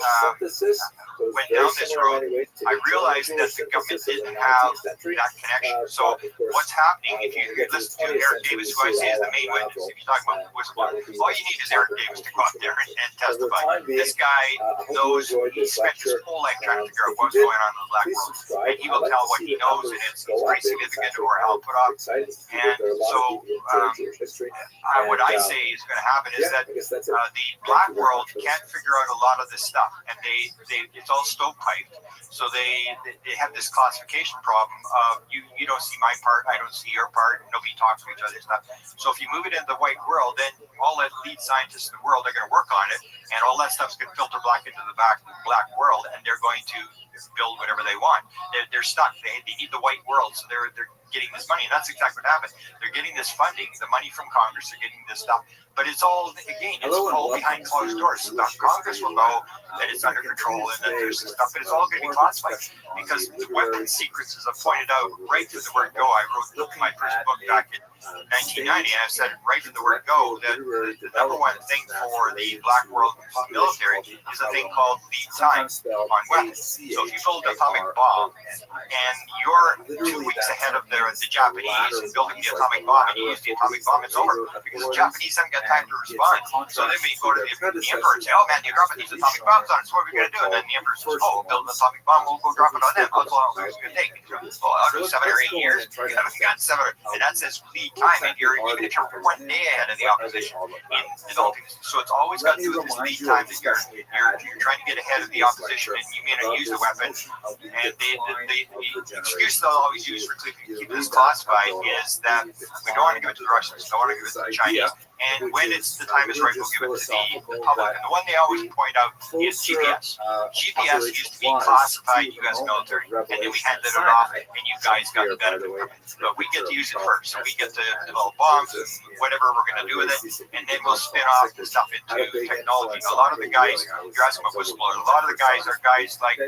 went down this road, I realized that the government didn't have that connection. So what's happening, if you listen to Eric Davis, who I say is the main witness, if you're talking about whistleblowers, all you need is Eric Davis to go out there and testify. This guy knows, he spent his whole life trying to figure out what's going on in the black world. And he will tell what he knows, and it's pretty significant or how put off. And so what I say is going to happen is that the black world can't figure out a lot of this stuff, and it's all stovepiped. So they have this classification problem of you don't see my part, I don't see your part, nobody talks to each other and stuff. So if you move it into the white world, then all the lead scientists in the world are going to work on it, and all that stuff's going to filter back into the black world, and they're going to build whatever they want. They're stuck. They need the white world, so they're getting this money, and that's exactly what happened. They're getting this funding, the money from Congress, they're getting this stuff. But it's all, again, it's all behind closed doors. So Congress will know that it's under control and that there's this stuff, but it's all going to be classified. Because the weapons secrets, as I pointed out right through the word go, I wrote my first book back in 1990, and I said right from the word go that the number one thing for the black world military is a thing called lead time on weapons. So if you build an atomic bomb and you're 2 weeks ahead of the Japanese in building the atomic bomb, and you use the atomic bomb, it's over, because the Japanese haven't got time to respond. So then we go to the emperor and say, oh man, you're dropping these atomic bombs on us, what are we going to do? And then the emperor says, oh, we'll build an atomic bomb, we'll go drop it on them. How long is it going to take? Oh, out of 7 or 8 years, we haven't got 7, and that says lead beat time, and even if you're 1 day ahead of the opposition in developing this. So it's always got to do with this lead time that you're trying to get ahead of the opposition, and you may not use the weapon. And the excuse they'll always use for keeping this classified is that we don't want to give it to the Russians, we don't want to give it to the Chinese, and when the time is right, we'll give it to the public. And the one they always point out is GPS. GPS used to be classified U.S. military, and then we handed it off, and you guys got the benefit from it. But we get to use it first, so we get to develop bombs and whatever we're going to do with it, and then we'll spin off the stuff into technology. A lot of the guys, you're asking about whistleblowers, a lot of the guys are guys like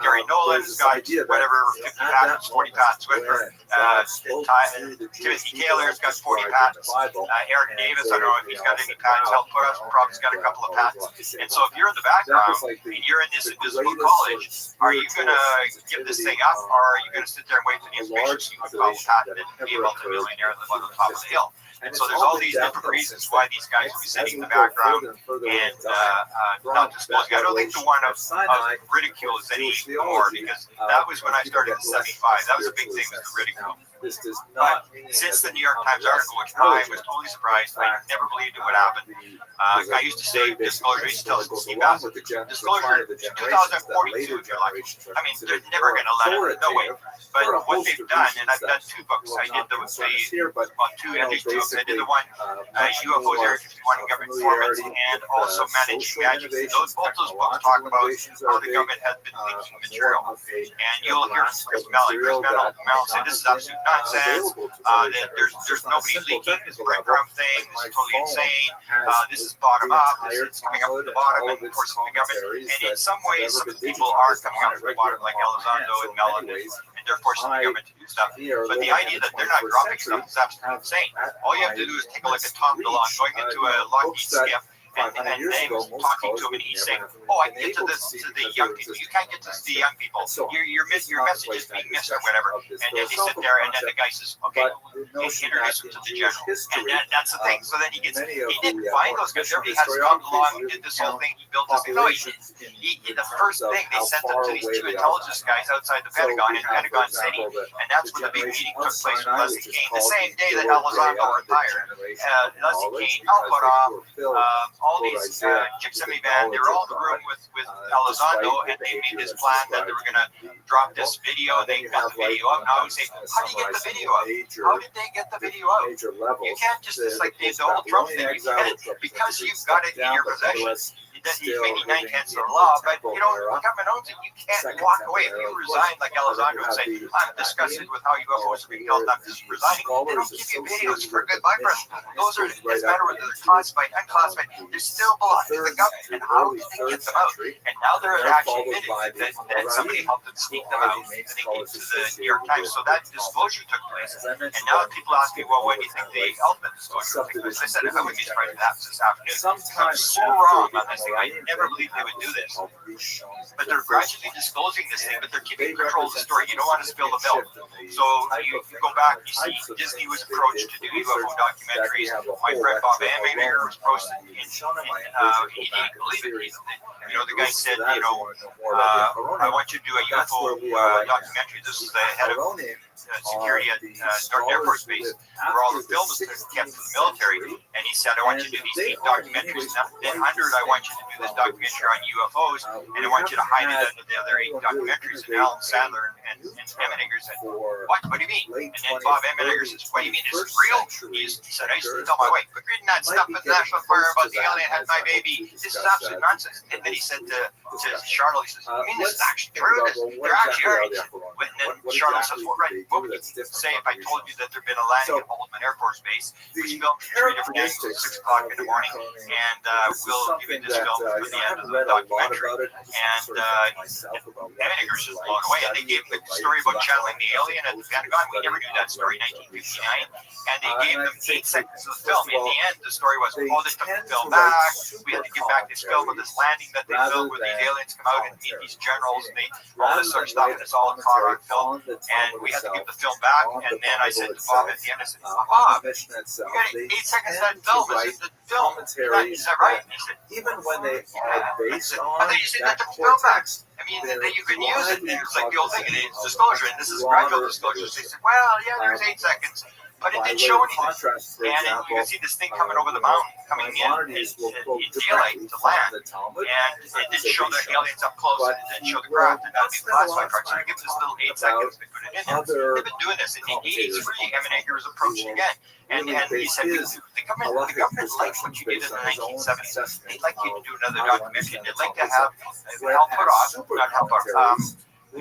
Gary Nolan's got whatever, 50 patents, 40 patents, whatever. Timothy Taylor's got 40 patents. Eric Davis, I don't know if he's got any patents. Hal Puthoff's probably got a couple of patents. And so if you're in the background and you're in this invisible college, are you going to give this thing up, or are you going to sit there and wait for the information so you can call patent and be a multimillionaire on the top of the hill? And so there's all these different reasons why these guys will be sitting in the background and not disclosing. I don't think the one of ridicule is any more, because that was when I started in 75. That was a big thing, was the ridicule. But since the New York Times article, which I was totally surprised, I never believed it would happen. I used to say disclosure, used to tell Steve Bassett, disclosure 2042 if you're lucky. I mean, they're never going to let it, no way. But what they've done, and I've done 2 books, I did the 2 English books, I did the one, UFOs, Area 51 and Government Informants, and also Managing Magic. Both those books talk about how the government has been leaking material. And you'll hear from Chris Mellon. Chris Mellon say this is absolute nonsense, that there's nobody leaking this breadcrumb thing, this is totally insane, this is bottom up, it's coming up from the bottom, and of course from the government. And in some ways, some people are coming up from the bottom, like Elizondo and Mellon, and they're forcing the government to do stuff. But the idea that they're not dropping stuff is absolutely insane. All you have to do is take a look at Tom DeLonge going into a Lockheed skiff, and then was talking to him, and he's saying, "Oh, I can get to this to the young people. You can't get to the young people. Your message is being missed or whatever." And then they sit there, and then the guy says, "Okay, introduce him to the general." And that's the thing. So then he didn't find those guys. Everybody has come along. He did this whole thing. He built this thing. No, the first thing they sent them to these 2 intelligence guys outside the Pentagon in Pentagon City, and that's where the big meeting took place with Leslie Kean, the same day that Elizondo retired. Leslie Kean, Hal Puthoff, all these Gypsy band, they were all in the room with Elizondo, and they made this plan that they were going to drop this video. They got the video up. Now I would say, how do you get the video up? How did they get the video out? You can't just, it's like the old Trump thing, because you've got it in your possession. He's maybe 9/10 of the law, but the government owns it. You can't walk away. If you resign like Elizondo and say, "I'm disgusted with how UFOs are being built, I'm just resigning," they don't give you videos for good bypass. Those are, it doesn't matter whether they're classified, unclassified, they still belong to the government. And how did they get them out? And now they're actually admitting that somebody helped them sneak them out, and they came to the New York Times. So that disclosure took place. And now people ask me, well, when do you think the ultimate disclosure took place? I said, I wouldn't be surprised if it happens this afternoon. I'm so wrong on this thing. I never believed they would do this. But they're gradually disclosing this thing, but they're keeping control of the story. You don't want to spill the milk. So you go back, you see Disney was approached to do UFO documentaries. My friend Bob Ammager was approached, and he didn't believe it. The guy said, I want you to do a UFO documentary. This is the head of security at Norton Air Force Base, where all the film is kept for the military. And he said, I want you to do these 8 documentaries. Then under it, I want you to do this documentary on UFOs, and I want you to hide it under the other 8 documentaries. And Alan Sadler and Ammager said, what do you mean? And then Bob Ammager says, what do you mean, is it real? He said, I used to tell my wife, quit reading that stuff at the National Enquirer about the alien had my baby. This is absolute nonsense. And then he said to Charlotte, he says, you mean this is actually true? There actually are. And then Charlotte says, well, right, what would you say if I told you that there'd been a landing at Holman Air Force Base, which filmed 3 different angles at 6 o'clock in the morning, and we'll give you this film for the end of the documentary. And Ammager was just blown away, and they gave the story about channeling the alien at the Pentagon. We never knew that story in 1959, and they gave them 8 seconds of the film. In the end, the story was, they took the film back. We had to give back this film of this landing that they filmed where these aliens come out and meet these generals, and all this sort of stuff, and it's all in caught on film. And we had to give the film back, and then I said to Bob at the end, I said, Bob, you got 8 seconds of that film. Is it the film? Is that right? And he said, even when they are based on, I thought you said that the film back. I mean, that you can use it. It's like the old thing, it's disclosure, and this is gradual disclosure. So they said, well, yeah, there's 8 seconds. but it didn't show anything. And you can see this thing coming over the mountain, coming in daylight to land, and it didn't show the aliens up close, and it didn't show the craft, and that would be the classified part. So I give this little 8 seconds to put it in there. They've been doing this. In 1983, Eminaker was approaching again, and he said, the government likes what you did in the 1970s. They'd like you to do another documentary. They'd like to have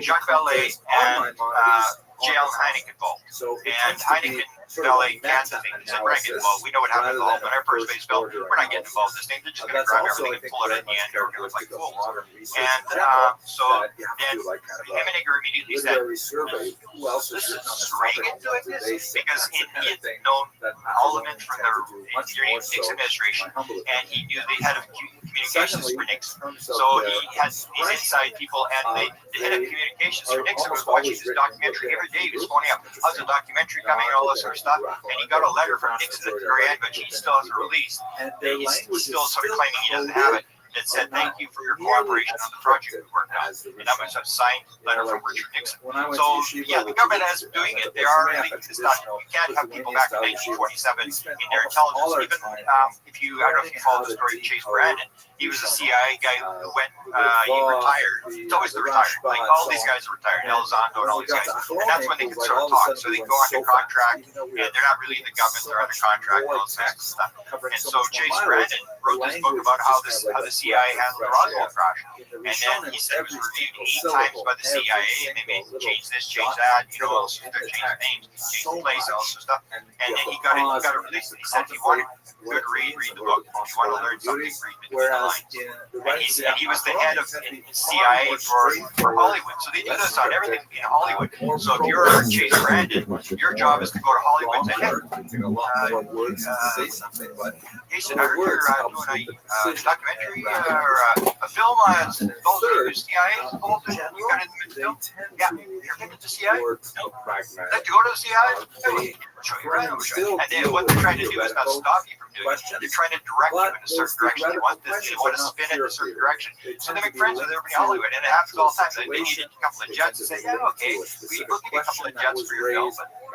Jacques Vallée and J.L. Heineken involved. And Heineken, Vallée, Cancer thing. He said, we're not getting involved. We know what happened all when our first base fell. We're not getting involved in this thing. They're just going to grab everything and pull it in the end. They're going to look like fools. And so then Heineken immediately said, this is Reagan doing this? Because he had known all the men from the Nixon administration, and he knew the head of communications for Nixon. So he had these inside people, and the head of communications for Nixon was watching this documentary every day. He was phoning up, how's the documentary coming, and all this sort of stuff. And he got a letter from Nixon at the very end, which he still hasn't released. And he's still sort of claiming he doesn't have it. That said, thank you for your cooperation on the project we worked on. And that was a signed letter from Richard Nixon. So, yeah, the government is doing it. They are leaking this stuff. You can't have people back in 1947 in their intelligence. Even if you, I don't know if you follow the story of Chase Brandon, he was a CIA guy who went, he retired. It's always the retired. Like, all these guys are retired. Elizondo and all these guys. And that's when they can sort of talk. So they go under contract, and they're not really in the government. They're under contract and all this kind of stuff. And so Chase Brandon wrote this book about how the CIA handled the Roswell crash. And then he said it was reviewed 8 times by the CIA, and they made change this, change that, you know, they're changing names, changing place, all this stuff. And then he got it released. And he said, if you want to read the book. If you want to learn something, read between the lines. And he was the head of CIA for Hollywood. So they do this on everything in Hollywood. So if you're Chase Brandon, your job is to go to Hollywood and say, hey, Jason, I heard you're doing a documentary or a film on the CIA. You got it in the film? Yeah. You're headed to the CIA? No. Like to go to the CIA? Hey, show you around. And then what they're trying to do is not stop you from doing it. They're trying to direct you in a certain direction. They want to spin it in a certain direction. So they make friends with everybody in Hollywood, and it happens all the time. They need a couple of jets and say, yeah, okay, we'll give you a couple of jets for your film,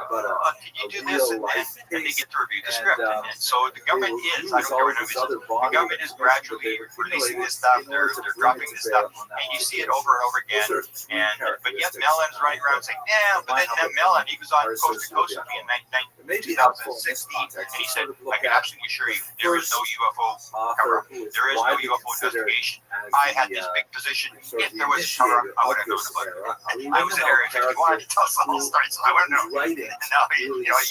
but can you do this? And they get to review the script. And so the government is, I don't care what it is, the government is gradually releasing this stuff. They're dropping this stuff, and you see it over and over again. But yet Mellon's running around saying, yeah, but then Mellon, he was on Coast to Coast with me in 2016, and he said, I can absolutely assure you, there is no UFO cover-up. There is no UFO investigation. I had this big position. If there was a cover-up, I would have known about it. I was at Area 51 to tell us the whole story, so I would have known. And now, a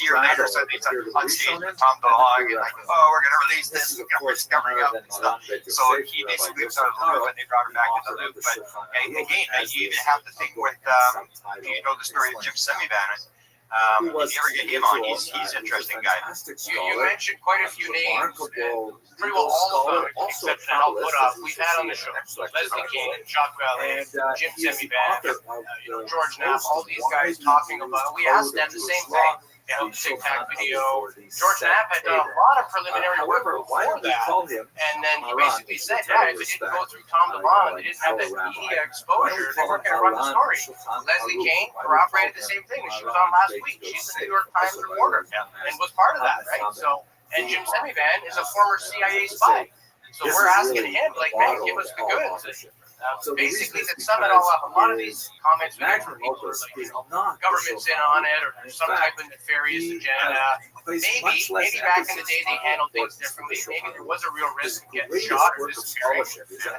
year later, so he's on stage with Tom DeLonge, and like, oh, we're going to release this, and we're covering up and stuff. So he basically was out of the loop, and they brought him back into the loop. But again, you even have the thing with, you know the story of Jim Semivan. If you ever get him on, he's an interesting guy. You mentioned quite a few names, pretty well all of them, except that I'll put up. We've had on the show Leslie King, Jacques Vallée, Jim Semivan, George Knapp, all these guys talking about. We asked them the same thing. The Tic Tac video. George Knapp had done a lot of preliminary work before that, and then he basically said, yeah, if it didn't go through Tom DeLonge, they didn't have that media exposure, they weren't going to run the story. Leslie King corroborated the same thing. She was on last week. She's the New York Times reporter and was part of that, right? So, and Jim Semivan is a former CIA spy. So we're asking him, like, man, give us the goods. Basically, to sum it all up, a lot of these comments we get from people are like, government's in on it, or there's some type of nefarious agenda. Maybe back in the day they handled things differently. Maybe there was a real risk of getting shot or disappearing. As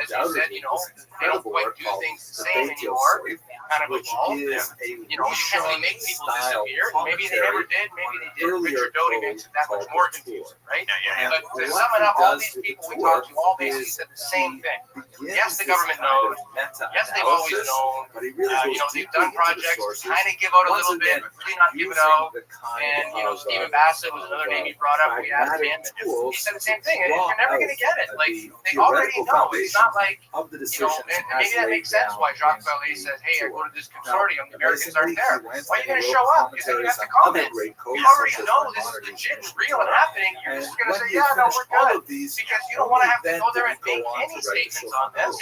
you said, they don't quite do things the same anymore. We've kind of evolved. You can't really make people disappear. Maybe they never did. Maybe they did. Richard Doty makes it that much more confusing, right? But to sum it up, all these people we talked to all basically said the same thing. Yes, the government knows. Yes, they've always known. They've done projects, kind of give out a little bit, but really not give it out. And, Stephen Bassett was another name he brought up. We asked him, and he said the same thing. And you're never going to get it. Like, they already know. It's not like, and maybe that makes sense why Jacques Vallée says, hey, I go to this consortium, the Americans aren't there. Why are you going to show up? Because then you have to comment. You already know this is legit, real, and happening. You're just going to say, yeah, no, we're good. Because you don't want to have to go there and make any statements on this.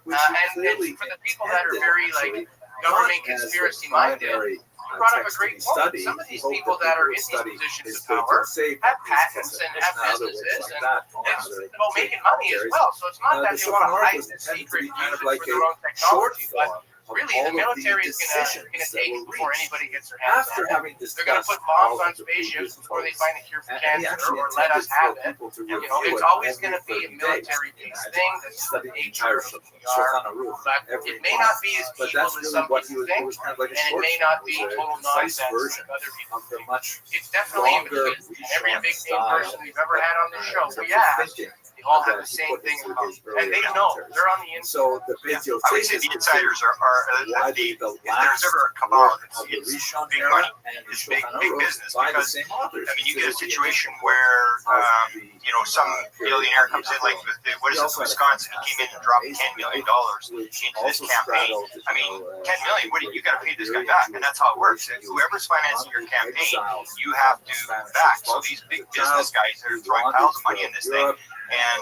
And for the people that are very, like, government conspiracy minded, brought up a great point. Some of these people that are in these positions of power have patents and have businesses, and it's about making money as well. So it's not that they want to hide the secret use for their own technology, but really the military is going to take it before anybody gets their hands on it. They're going to put bombs on spaceships before they find a cure for cancer or let us have it. You know, it's always going to be a military-based thing. That's the nature of who we are. But it may not be as evil as some people think, and it may not be total nonsense like other people think. It's definitely in between. Every big-name person we've ever had on this show, we asked, they all have the same thing about them. And they know. They're on the inside. I would say the insiders are if there's ever a cabal, it's big money, it's big business. Because I mean, you get a situation where some billionaire comes in, like what is it, Wisconsin? He came in and dropped $10 million into this campaign. I mean, $10 million. What do you got to pay this guy back? And that's how it works. And whoever's financing your campaign, you have to back. So these big business guys are throwing piles of money in this thing. And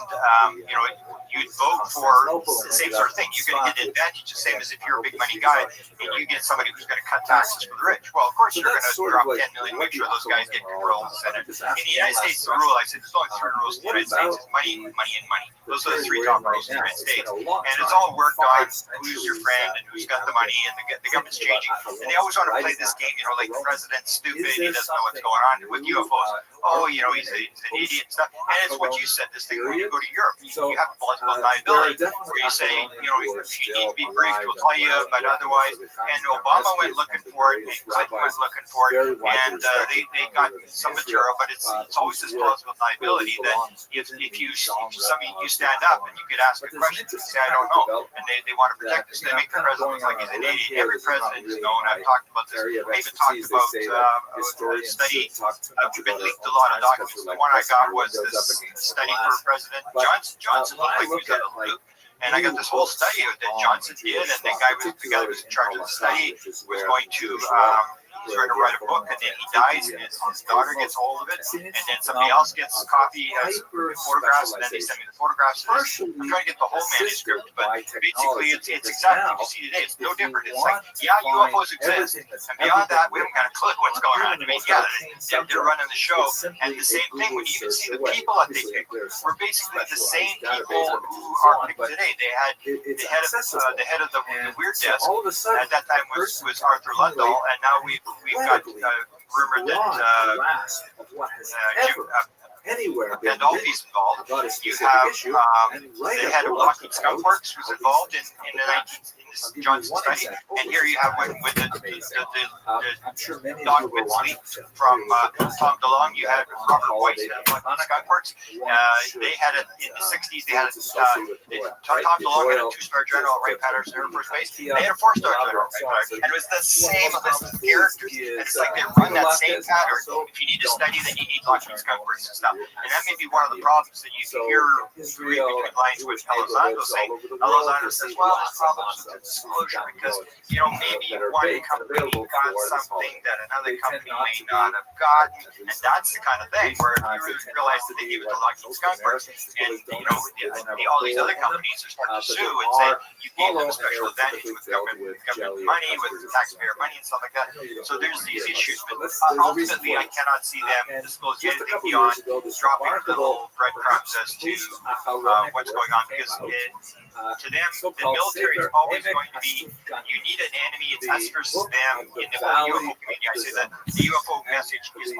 you'd vote for the same sort of thing. You're going to get an advantage, the same as if you're a big money guy and you get somebody who's going to cut taxes for the rich. Well, of course you're going to drop 10 million, make sure those guys get control of the Senate. In the United States, the rule, I said, there's only three rules in the United States: is money, money, and money. Those are the three top rules in the United States. And it's all worked on who's your friend and who's got the money, and the government's changing. And they always want to play this game, like the president's stupid, he doesn't know what's going on with UFOs. Oh, he's an idiot and stuff. And it's what you said, this thing, when you go to Europe, you have plausible deniability, where you say, if you need to be briefed, we'll tell you, but otherwise, and Obama went looking for it, and Clinton went looking for it, and they got some material, but it's always this plausible deniability that if you stand up and you could ask a question and say, I don't know, and they want to protect us, they make the president look like he's an idiot. Every president is known, I've talked about this, I even talked about a study, we've been leaked a lot of documents. The one I got was this study for President Johnson looked like he was in a loop. And I got this whole study that Johnson did, and the guy who was in charge of the study was going to he's going to write a book, and then he dies, and his daughter gets hold of it, and then somebody else gets a copy as photographs, and then they send me the photographs. I'm trying to get the whole manuscript, but basically it's exactly what you see today. It's no different. It's like, UFOs exist, and beyond that, we haven't got a clue what's going on. I mean, they're running the show, and the same thing when you even see the people that they pick were basically the same people who are picked today. They had the head of the Weird Desk at that time was Arthur Lundahl, and now we've got rumored that Gandolfi's involved. You have the head of Lockheed Skunk Works was involved in the Johnson study, and here you have with the documents leaked from Tom DeLonge. You had Robert Weiss at Lockheed Skunk Works. They had it in the 60s. They had Tom DeLonge had a 2-star general at Wright Patterson Air Force Base. They had a 4-star general, and it was the same list of characters. And it's like they run that same pattern. If you need to study, then you need Lockheed Skunk Works and stuff. And that may be one of the problems that you can hear read between lines with Elizondo saying. Elizondo says, well, there's problems with disclosure because, maybe one company got something that another company may not have gotten. And that's the kind of thing where you realize that they gave it to Lockheed Skunk Works, and, all these other companies are starting to sue and say, you gave them a special advantage with government money, with taxpayer money and stuff like that. So there's these issues, but ultimately I cannot see them disclosing anything beyond dropping little breadcrumbs as to what's going on, because to them, the military is always going to be, you need an enemy, it's us versus them. In the whole UFO community, I say that the UFO message is